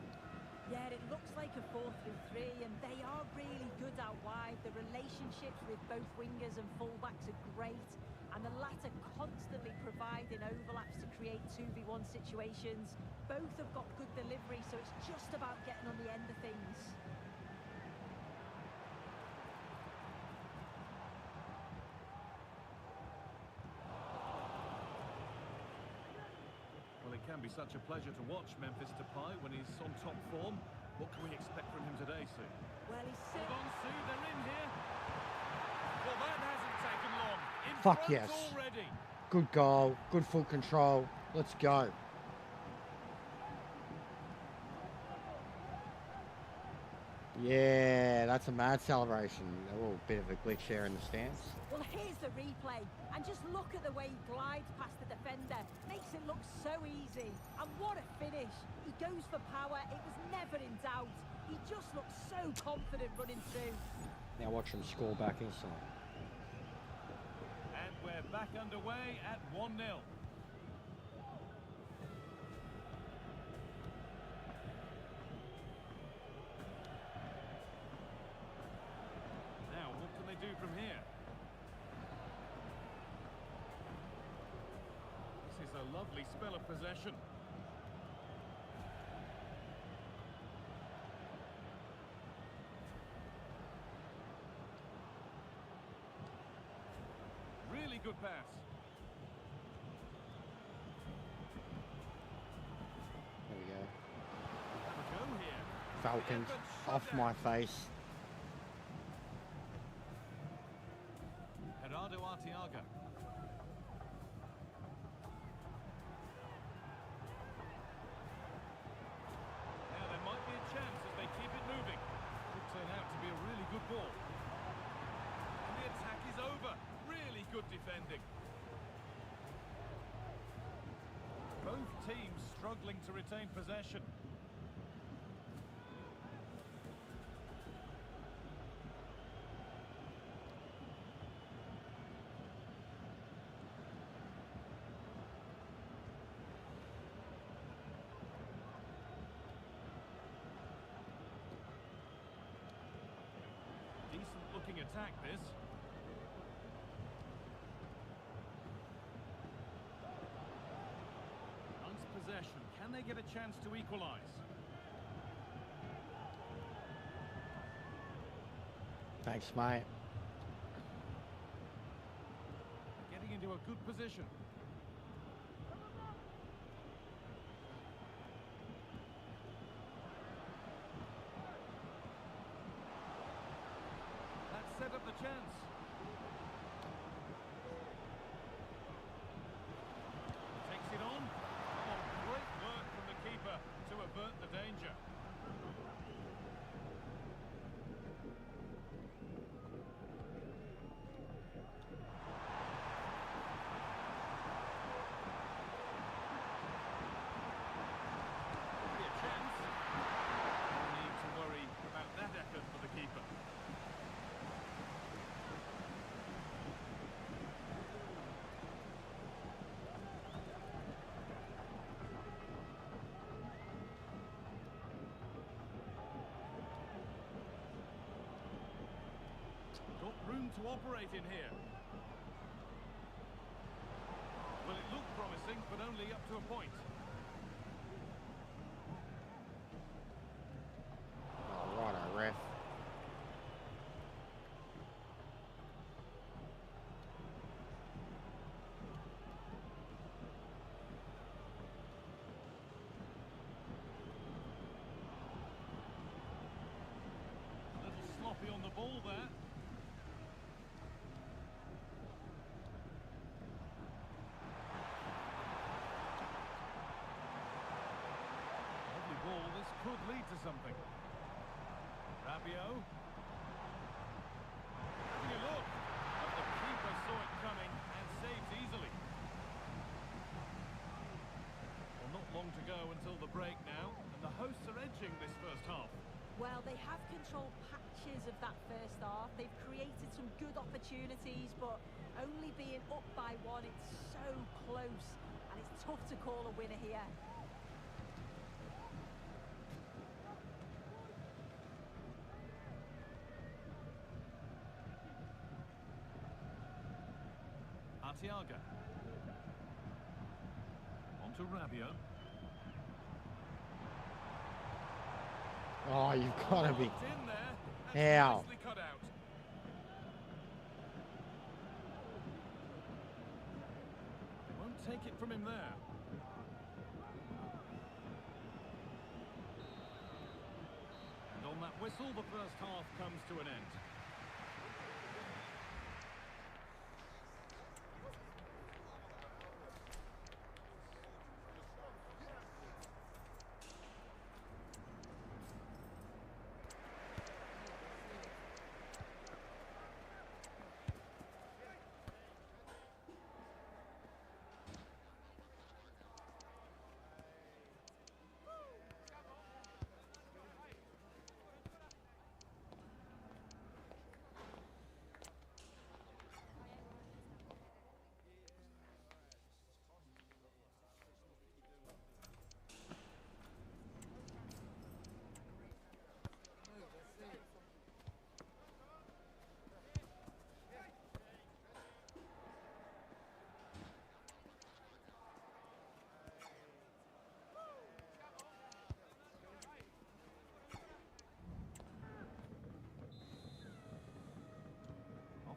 S4: Yeah, it looks like a 4-3-3, and they are really good out wide. The relationships with both wingers and fullbacks are great, and the latter constantly providing overlaps to create 2v1 situations. Both have got good delivery, so it's just about getting on the end of things.
S3: Well, it can be such a pleasure to watch Memphis Depay when he's on top form. What can we expect from him today, Sue?
S4: Well, he's
S3: Hold on, Sue, they're in here. Well, that hasn't taken long. In
S2: Fuck
S3: front
S2: yes.
S3: already.
S2: Good goal. Good full control. Let's go. Yeah, that's a mad celebration. A little bit of a glitch there in the stance.
S4: Well, here's the replay. And just look at the way he glides past the defender. Makes it look so easy. And what a finish. He goes for power. It was never in doubt. He just looks so confident running through.
S2: Now watch him score back inside.
S3: And we're back underway at 1-0. Now, what can they do from here? This is a lovely spell of possession. Really good pass.
S2: There we go.
S3: Have a go here.
S2: Falcons off my face.
S3: Gerardo Arteaga. Now there might be a chance if they keep it moving. Could turn out to be a really good ball. And the attack is over. Really good defending. Both teams struggling to retain possession. Decent looking attack, this. Once possession, can they get a chance to equalise?
S2: Thanks, mate.
S3: Getting into a good position. That set up the chance. Takes it on. Oh, great work from the keeper to avert the danger. Could be a chance. No need to worry about that effort for the keeper. Got room to operate in here. Well, it looked promising, but only up to a point.
S2: Oh, what a ref.
S3: A little sloppy on the ball there. Lovely ball. This could lead to something. Rabiot. Having a look. But the keeper saw it coming and saved easily. Well, not long to go until the break now, and the hosts are edging this first half.
S4: Well, they have controlled patches of that first half. They've created some good opportunities, but only being up by one, it's so close, and it's tough to call a winner here.
S3: Arteaga. On to Rabiot.
S2: Oh, you've got to be.
S3: It's in there. That's
S2: How?
S3: nicely cut out. They won't take it from him there. whistle, the first half comes to an end.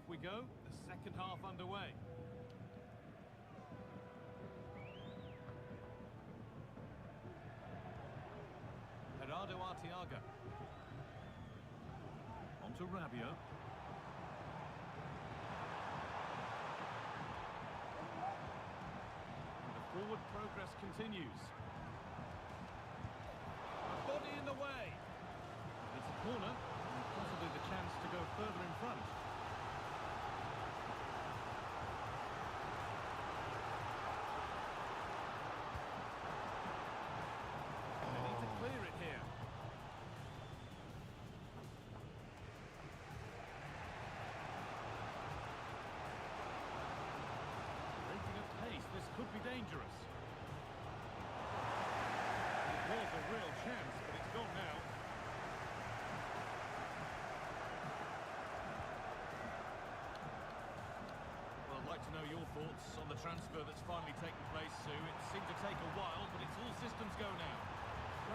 S3: We go, the second half underway. Gerardo Arteaga. On to Rabiot. And the forward progress continues. A body in the way. It's a corner, and possibly the chance to go further in front. Could be dangerous. It was a real chance, but it's gone now. Well, I'd like to know your thoughts on the transfer that's finally taken place, Sue. It seemed to take a while, but it's all systems go now.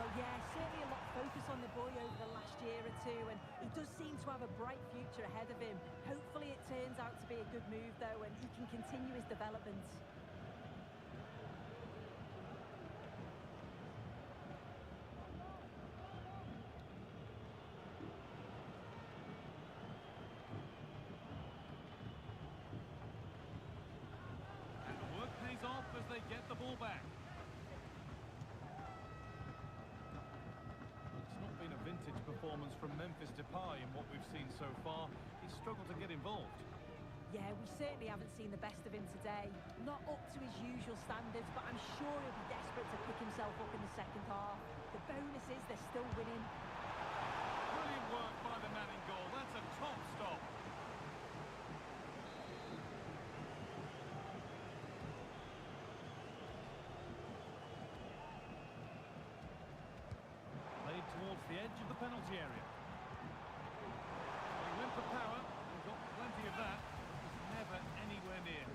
S4: Well, yeah, certainly a lot of focus on the boy over the last year or two, and he does seem to have a bright future ahead of him. Hopefully it turns out to be a good move, though, and he can continue his development.
S3: Off as they get the ball back. It's not been a vintage performance from Memphis Depay in what we've seen so far. He's struggled to get involved.
S4: Yeah, we certainly haven't seen the best of him today. Not up to his usual standards, but I'm sure he'll be desperate to pick himself up in the second half. The bonus is they're still winning.
S3: Brilliant work by the man in goal. That's a top stop. Towards the edge of the penalty area. He went for power, and got plenty of that, but was never anywhere near.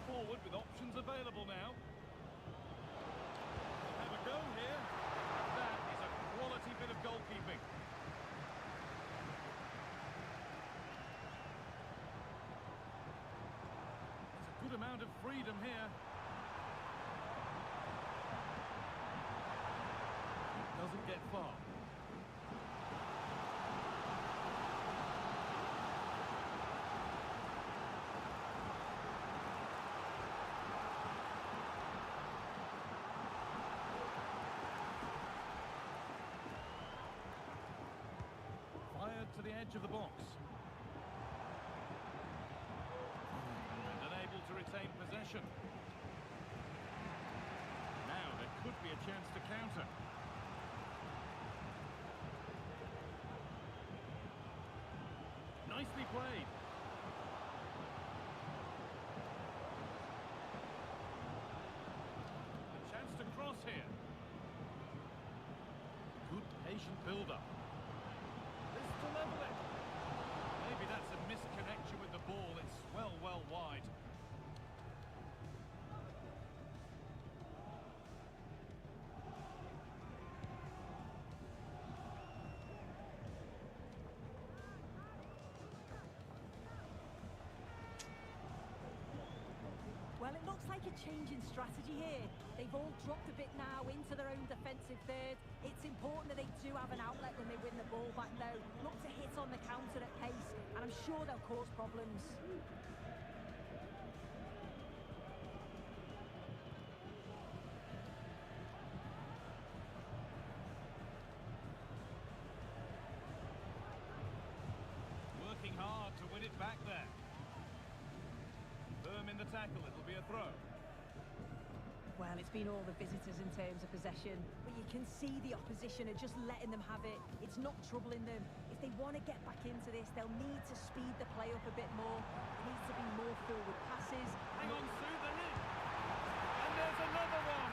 S3: Forward with options available now. They'll have a go here. That is a quality bit of goalkeeping. It's a good amount of freedom here. Doesn't get far. To the edge of the box. And unable to retain possession. Now there could be a chance to counter. Nicely played. A chance to cross here. Good patient build-up. To level it. Maybe that's a misconnection with the ball. It's well wide.
S4: like a change in strategy here. They've all dropped a bit now into their own defensive third. It's important that they do have an outlet when they win the ball back, though. Look to hit on the counter at pace, and I'm sure they'll cause problems.
S3: Working hard to win it back there. Firm in the tackle, it'll be a throw.
S4: Well, it's been all the visitors in terms of possession, but you can see the opposition are just letting them have it. It's not troubling them. If they want to get back into this, they'll need to speed the play up a bit more. There needs to be more forward passes.
S3: Hang on, Sue, they're in. And there's another one.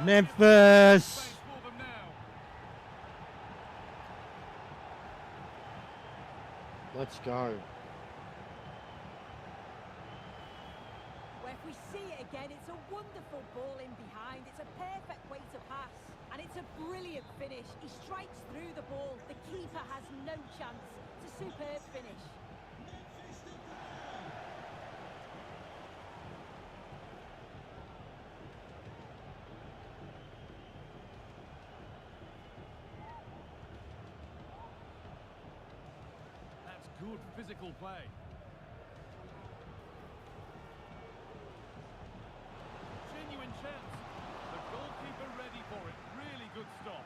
S2: Memphis!
S3: Space for them now.
S2: Let's go.
S4: Where if we see it again, it's a wonderful ball in behind. It's a perfect way to pass. And it's a brilliant finish. He strikes through the ball. The keeper has no chance. It's a superb finish.
S3: That's good physical play. Genuine chance. The goalkeeper ready for it. Really good stop.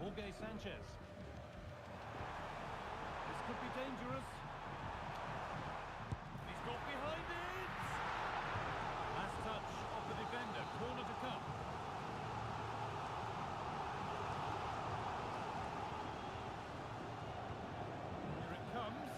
S3: Jorge Sanchez. This could be dangerous. He's got behind it. Last touch of the defender. Corner to come. Here it comes.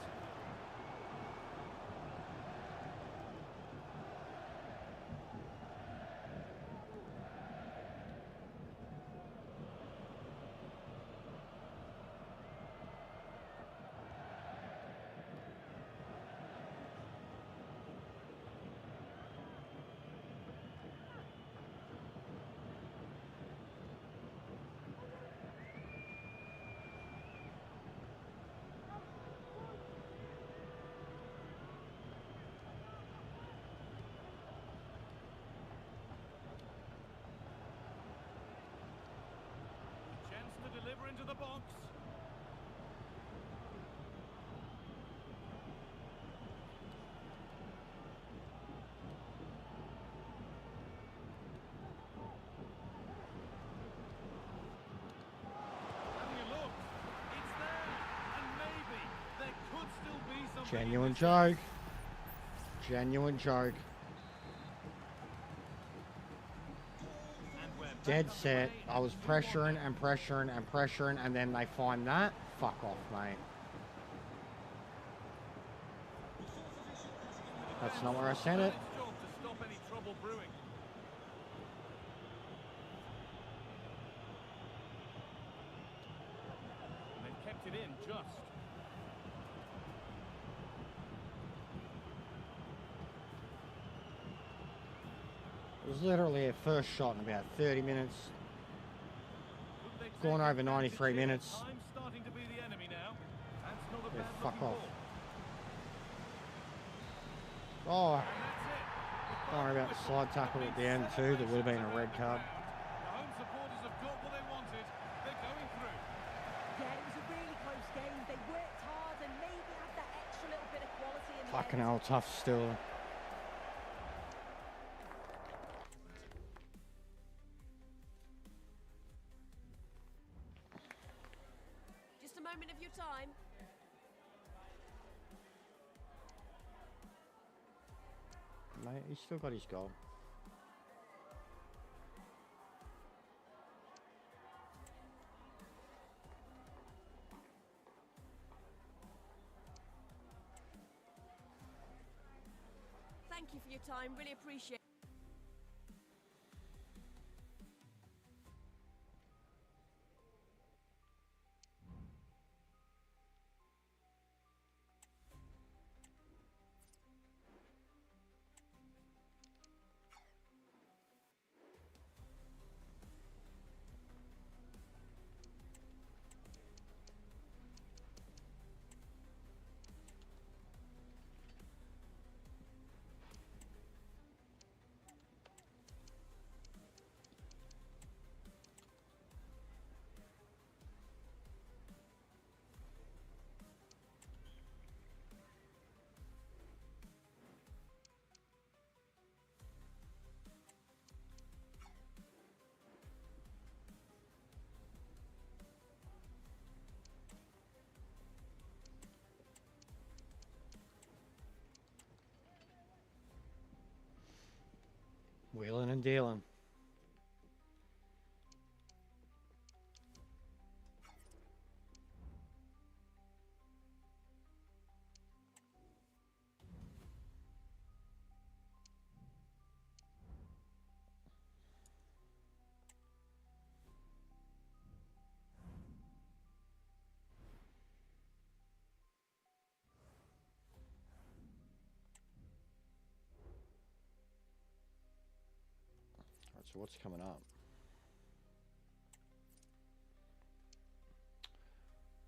S3: Chance to deliver into the box. Having a look. It's there. And maybe there could still be something.
S2: Genuine joke. Genuine joke.
S3: And we're back
S2: Dead
S3: up the
S2: set.
S3: way.
S2: I was pressuring and pressuring and pressuring, and then they find that. Fuck off, mate. That's not where I sent it.
S3: It's job to stop any trouble brewing. And they've kept it in just.
S2: It was literally a first shot in about 30 minutes.
S3: Could they take
S2: Gone over
S3: advantage
S2: 93
S3: here?
S2: minutes.
S3: Time's starting to be the enemy now. That's not a
S2: Yeah,
S3: bad
S2: fuck
S3: looking
S2: off.
S3: ball.
S2: Oh,
S3: And that's it.
S2: don't worry about the slide tackle at the end too. There would have been a red card.
S3: The home supporters have got what they wanted. They're going through.
S4: Yeah, it was a really close game. They worked hard and maybe had that extra little bit of quality in the
S2: Fucking
S4: end.
S2: hell, tough still.
S8: Just a moment of your time.
S2: Mate, he's still got his goal.
S8: Thank you for your time. Really appreciate it.
S2: Wheeling dealing. Alright, so what's coming up?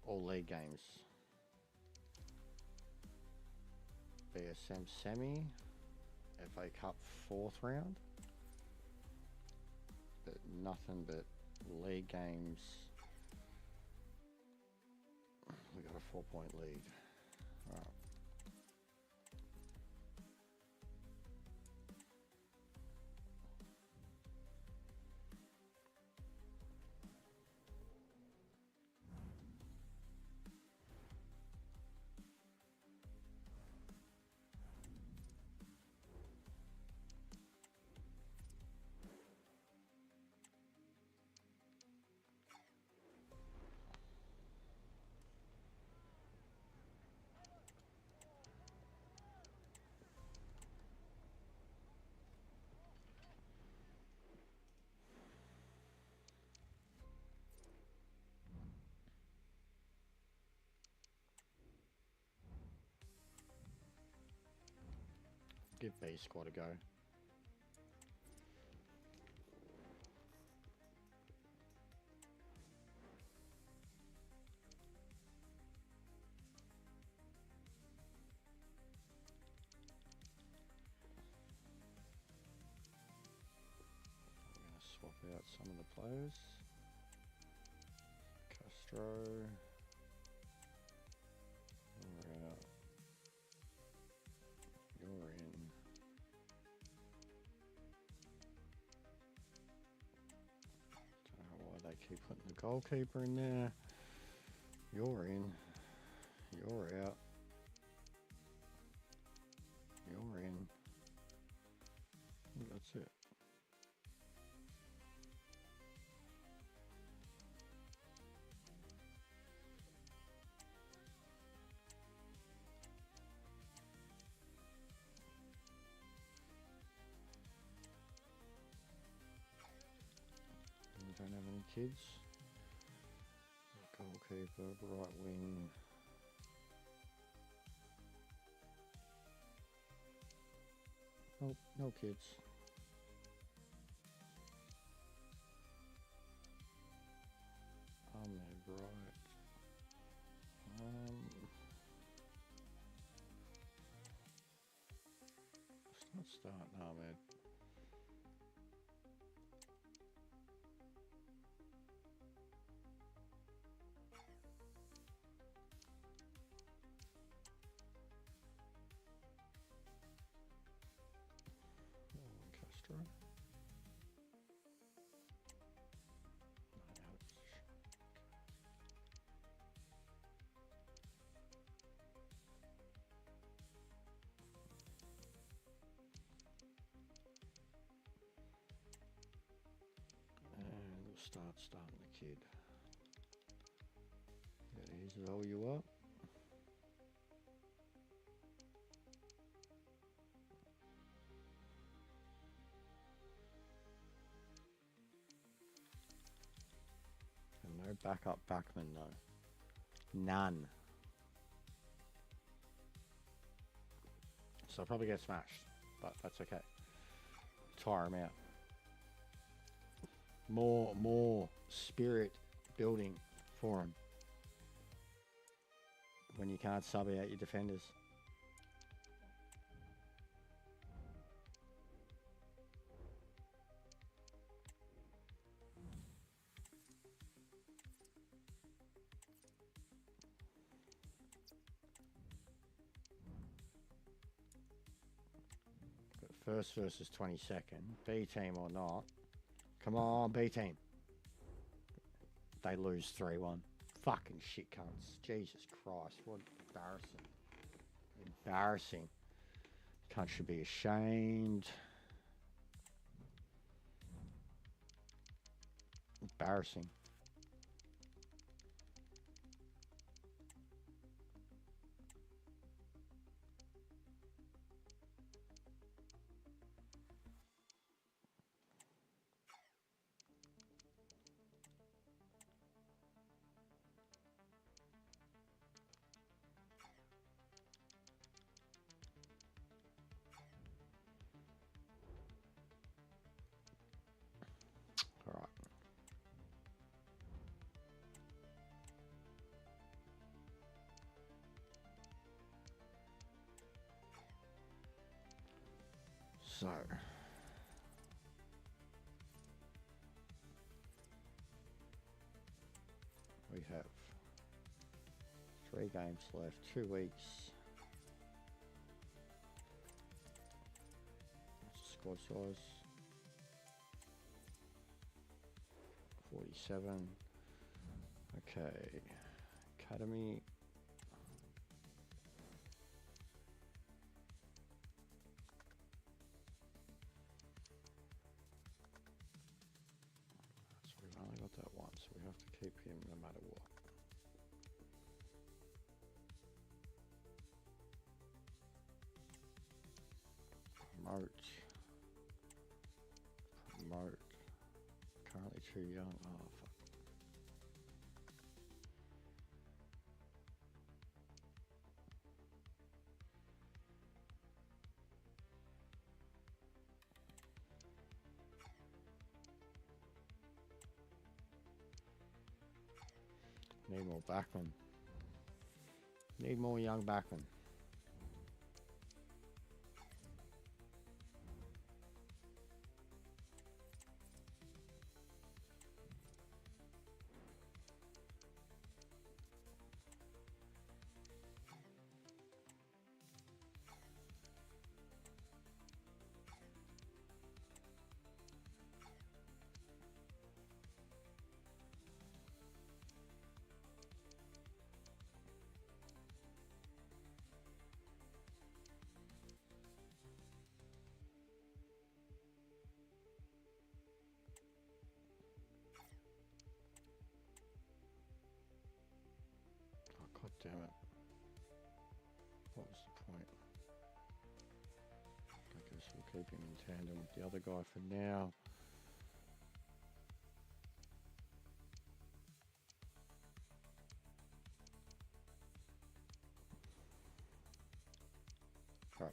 S2: All league games. BSM semi, FA Cup 4th round, but nothing but league games. We got a 4-point lead. All right. Give B squad a go. Swap out some of the players. Castro. You're out. You're in. Don't know why they keep putting the goalkeeper in there. You're in. You're out. You're in. That's it. We don't have any kids. Goalkeeper, right wing. Nope, no kids. Ahmed, right. Let's not start Ahmed. Castro. And we'll starting the kid. Yeah, he's all you up. And no backup backman though. None. So I'll probably get smashed, but that's okay. Tire him out. More spirit building for him when you can't sub out your defenders. But first versus 22nd, B team or not. Come on, B team. They lose 3-1. Fucking shit cunts. Jesus Christ, what embarrassing. Embarrassing. Cunt should be ashamed. embarrassing. All right. So we have 3 games left, 2 weeks. What's the squad size? 47. Okay. Academy. So we've only got that one, so we have to keep him no matter what. Promote. Promote. Currently too young. Oh, fuck. Need more backmen. Need more young backmen. God damn it. What was the point? I guess we'll keep him in tandem with the other guy for now. Right.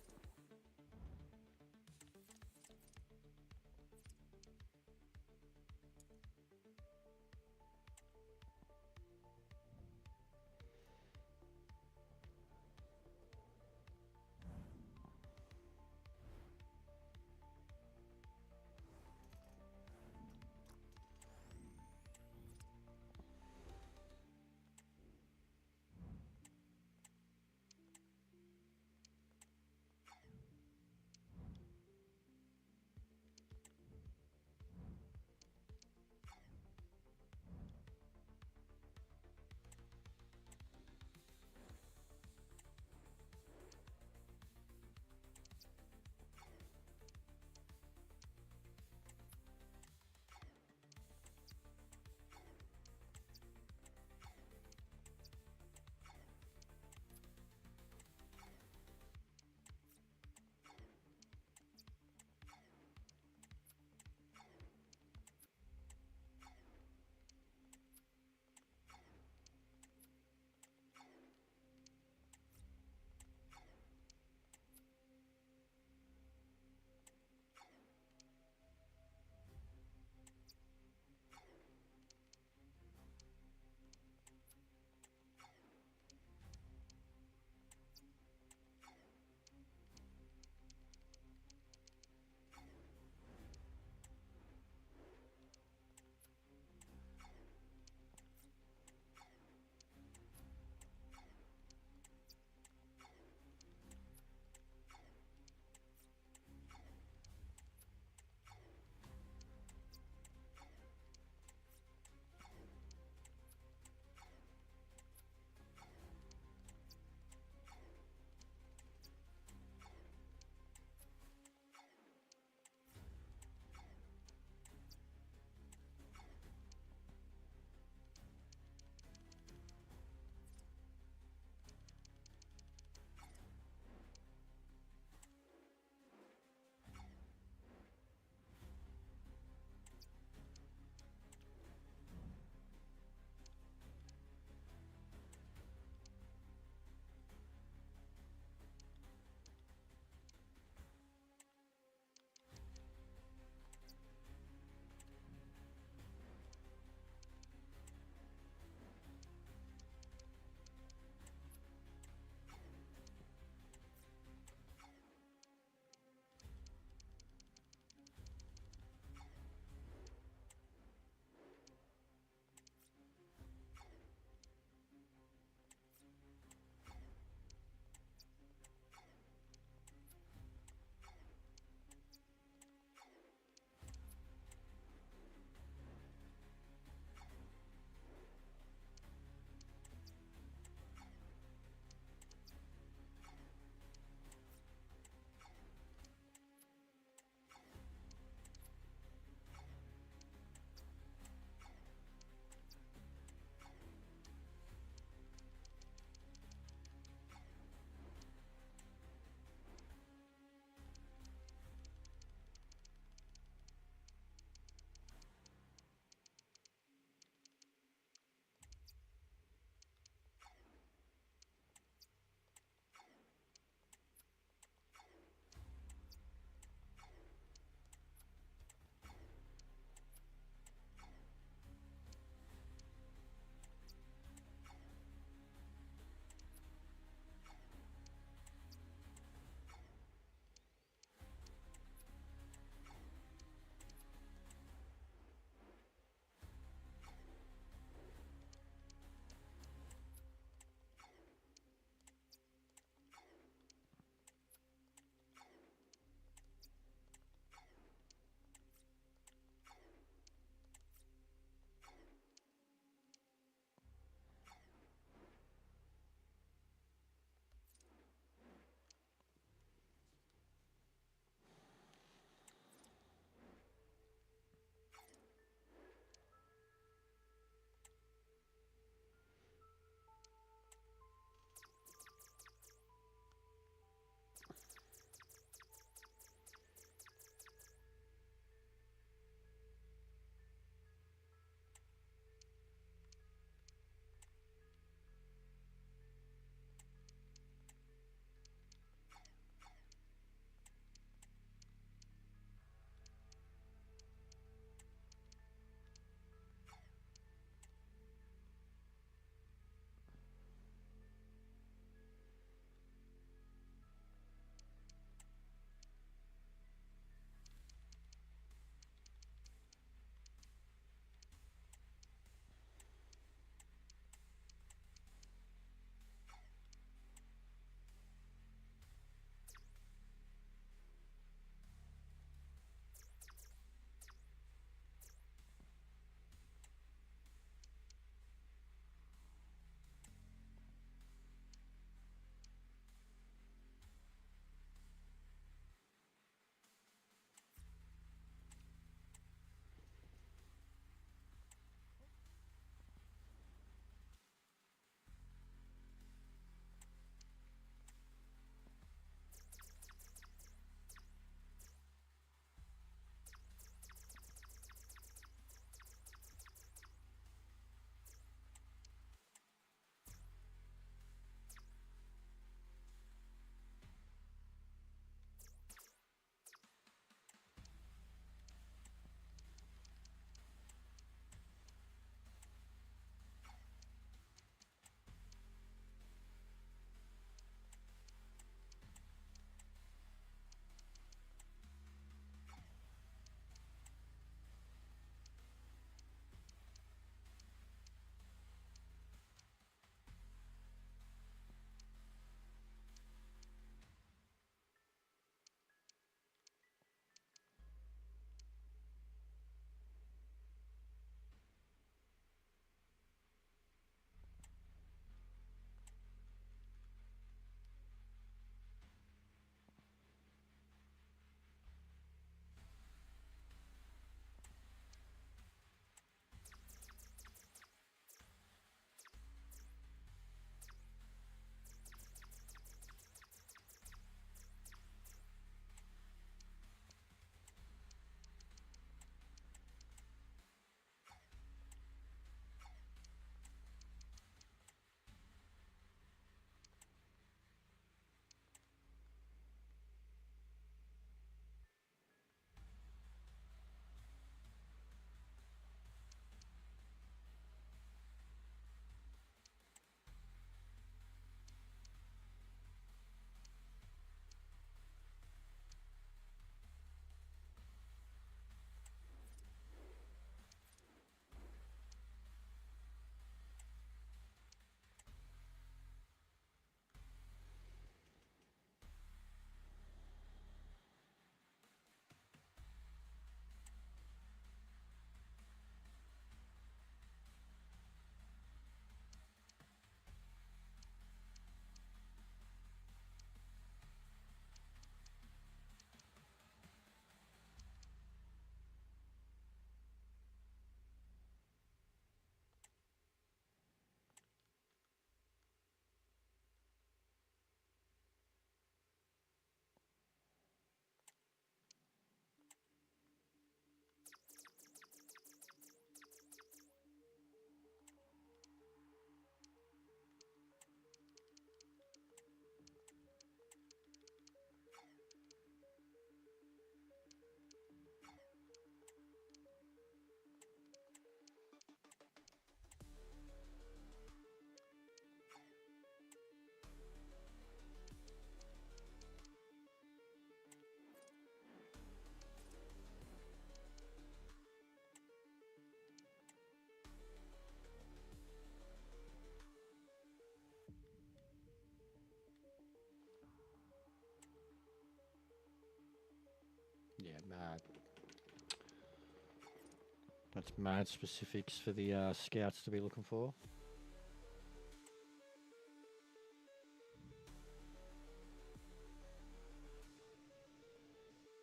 S2: That's mad specifics for the scouts to be looking for.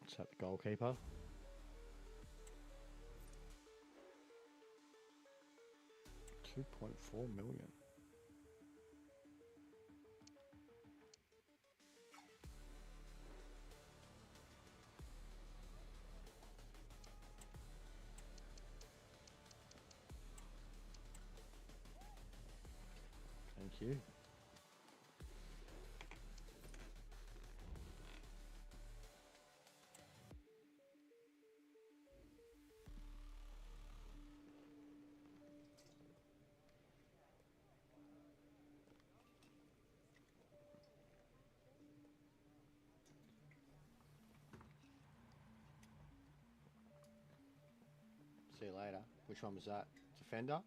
S2: Is that the goalkeeper? $2.4 million. Thank you. See you later. Which one was that? Defender?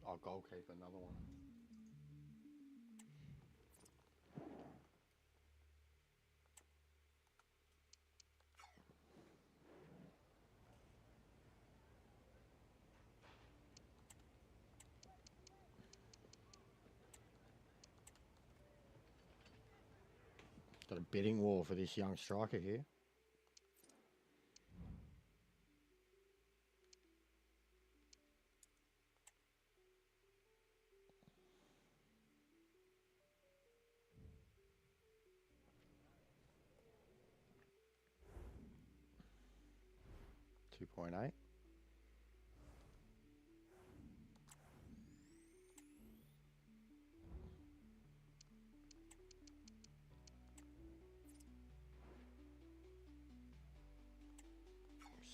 S2: Oh, goalkeeper, another one. Got a bidding war for this young striker here. $2.8.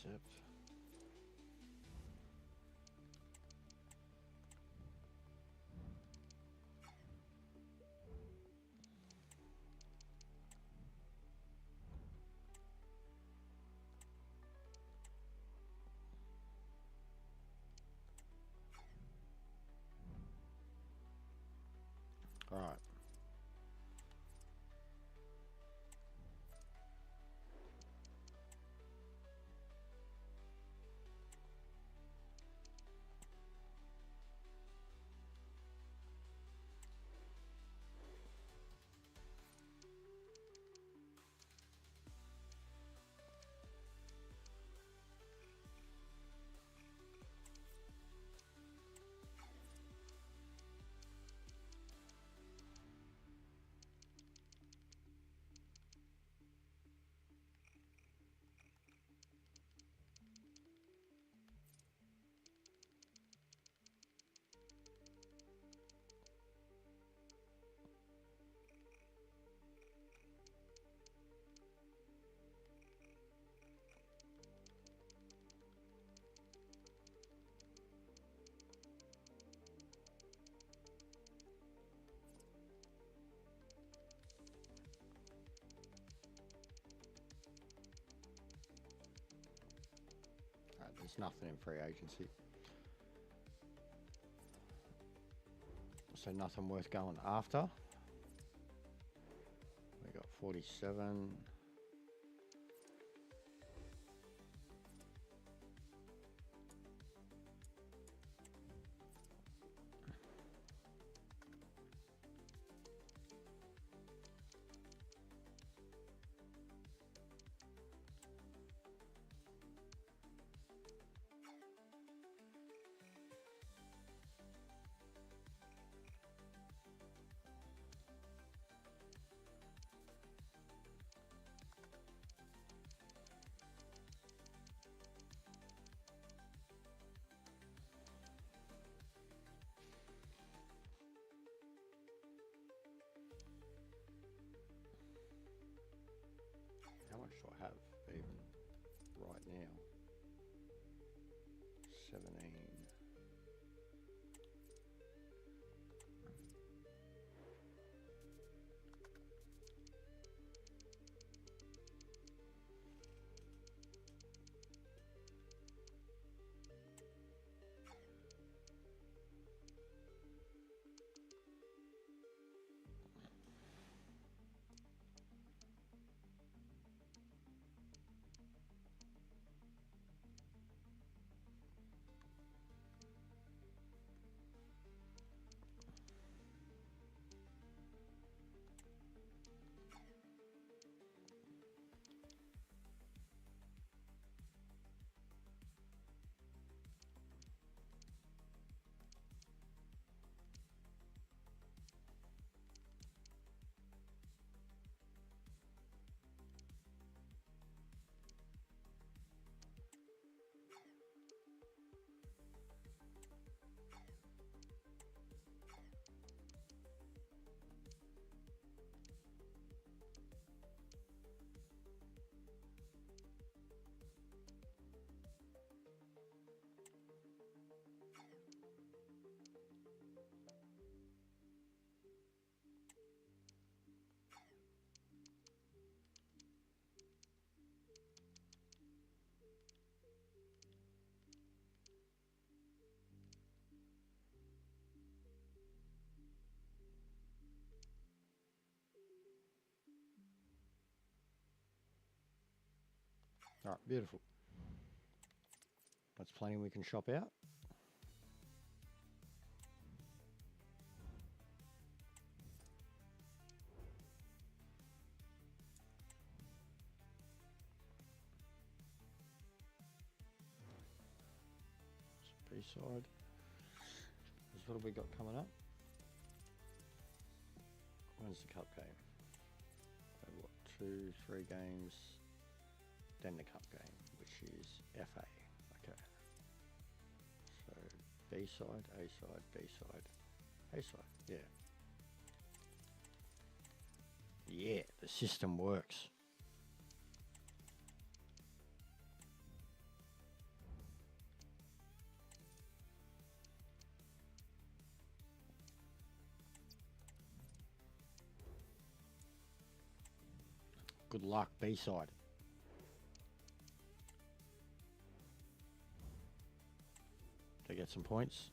S2: Accept. All right. There's nothing in free agency. So nothing worth going after. We got 47. How much do I have even right now? 17. All right, beautiful. That's plenty we can shop out. B-side. What have we got coming up? When's the cup game? What, 2, 3 games, then the cup game, which is FA. Okay. So B-side, A-side, B-side, A-side. Yeah. Yeah, the system works. Good luck, B-side. To get some points.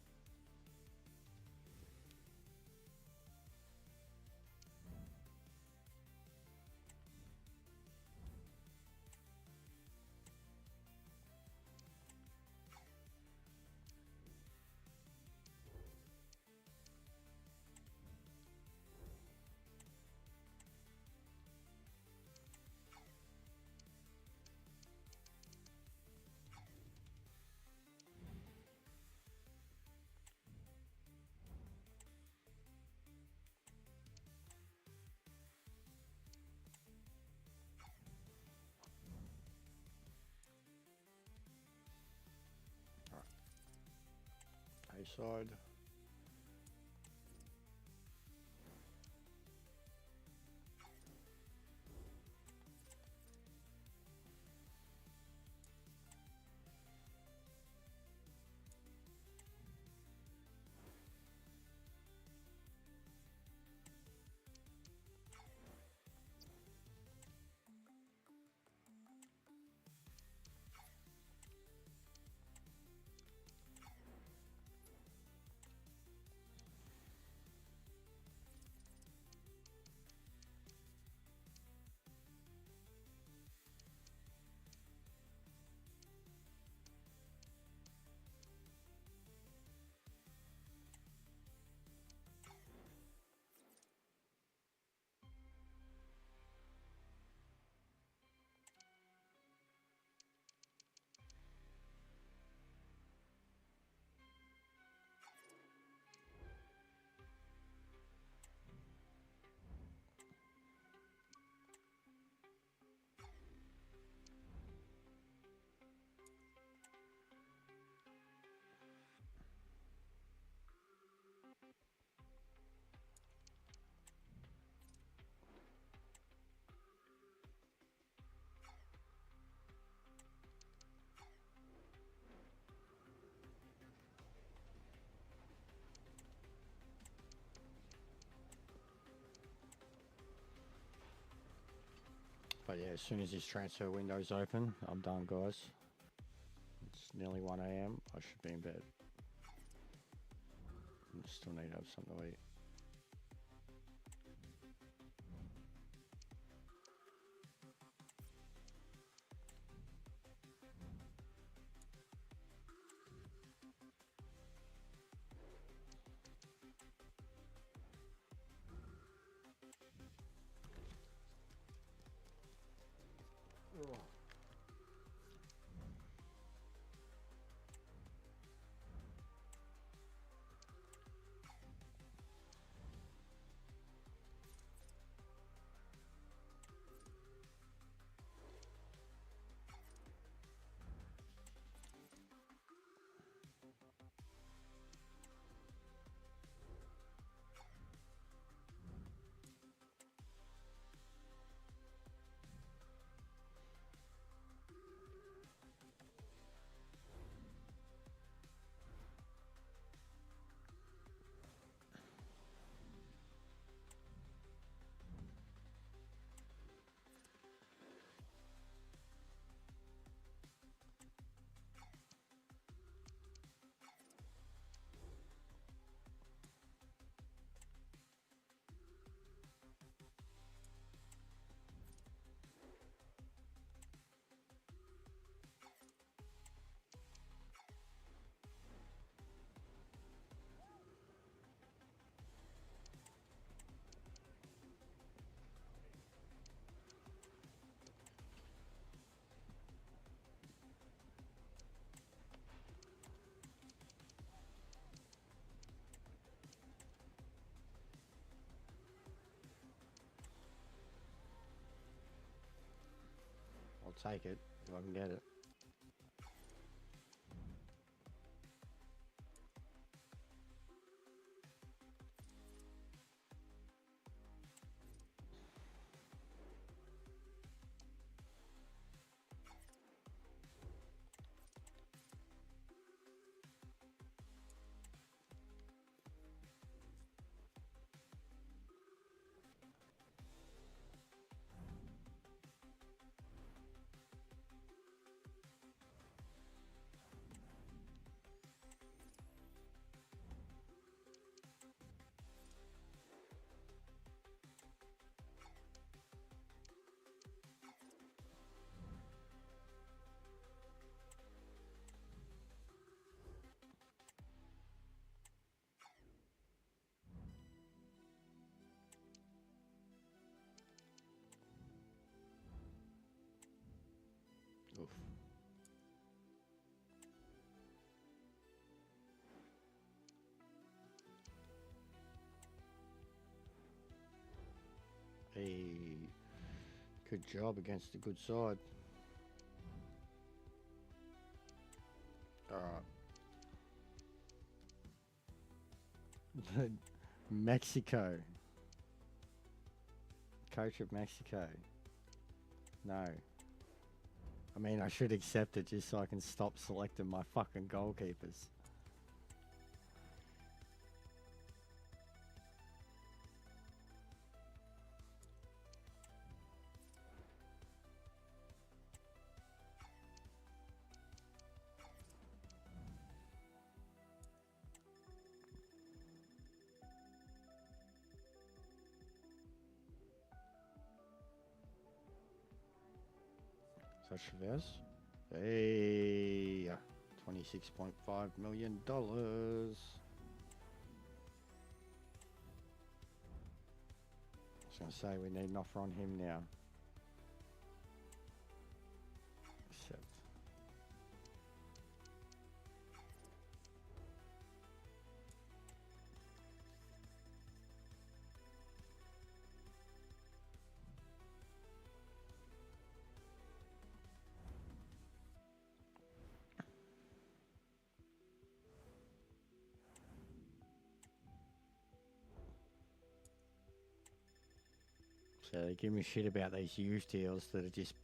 S2: A-side. But yeah, as soon as this transfer window's open, I'm done, guys. It's nearly 1 AM. I should be in bed. I still need to have something to eat. take it if I can get it. Oof. Hey, good job against a good side. All right. Mexico. Coach of Mexico. No. I mean, I should accept it just so I can stop selecting my fucking goalkeepers. Chavez. Hey, $26.5 million. I was going to say we need an offer on him now. Accept. So they give me shit about these used deals that are just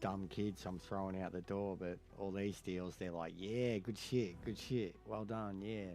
S2: dumb kids I'm throwing out the door, but all these deals, they're like, yeah, good shit, well done, yeah.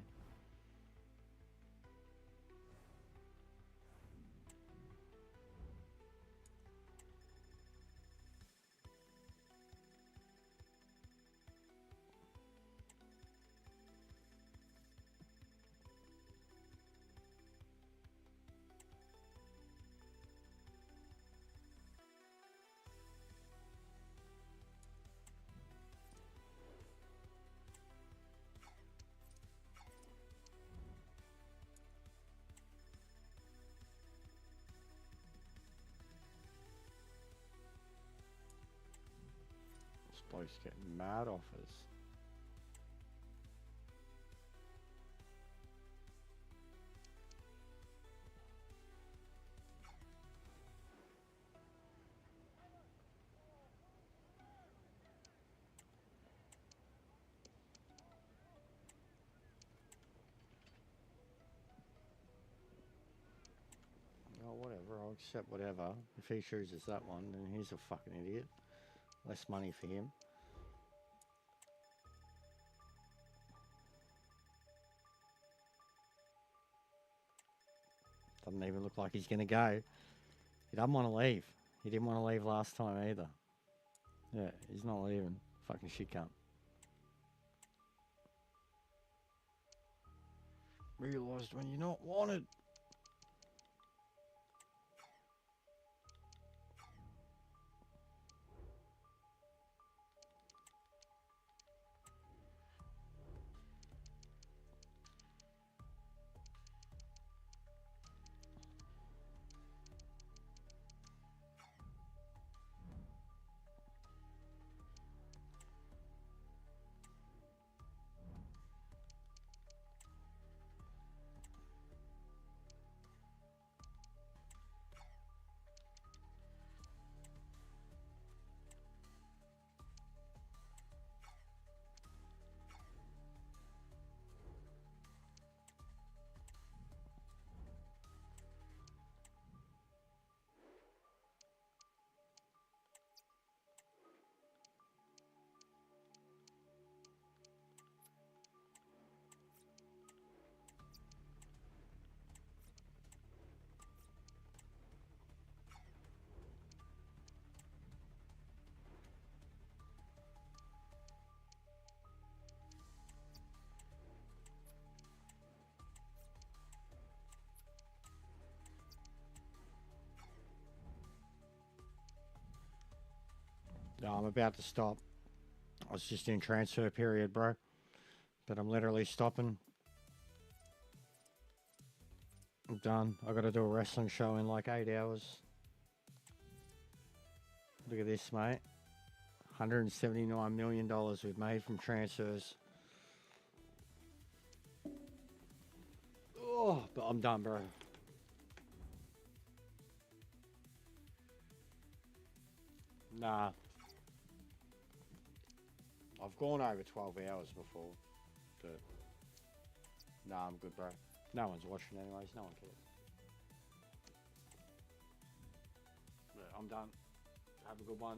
S2: Bloke's getting mad offers. Oh, whatever, I'll accept whatever. If he chooses that one, then he's a fucking idiot. Less money for him. Doesn't even look like he's going to go. He doesn't want to leave. He didn't want to leave last time either. Yeah, he's not leaving. Fucking shit cunt. Realised when you're not wanted. No, I'm about to stop. I was just in transfer period, bro. But I'm literally stopping. I'm done. I got to do a wrestling show in like 8 hours. Look at this, mate. $179 million we've made from transfers. Oh, but I'm done, bro. Nah. I've gone over 12 hours before, but nah, I'm good, bro. No one's watching anyways, no one cares. But I'm done. Have a good one.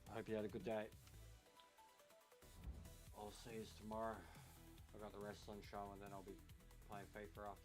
S2: I hope you had a good day. I'll see you tomorrow. I got the wrestling show and then I'll be playing FIFA after.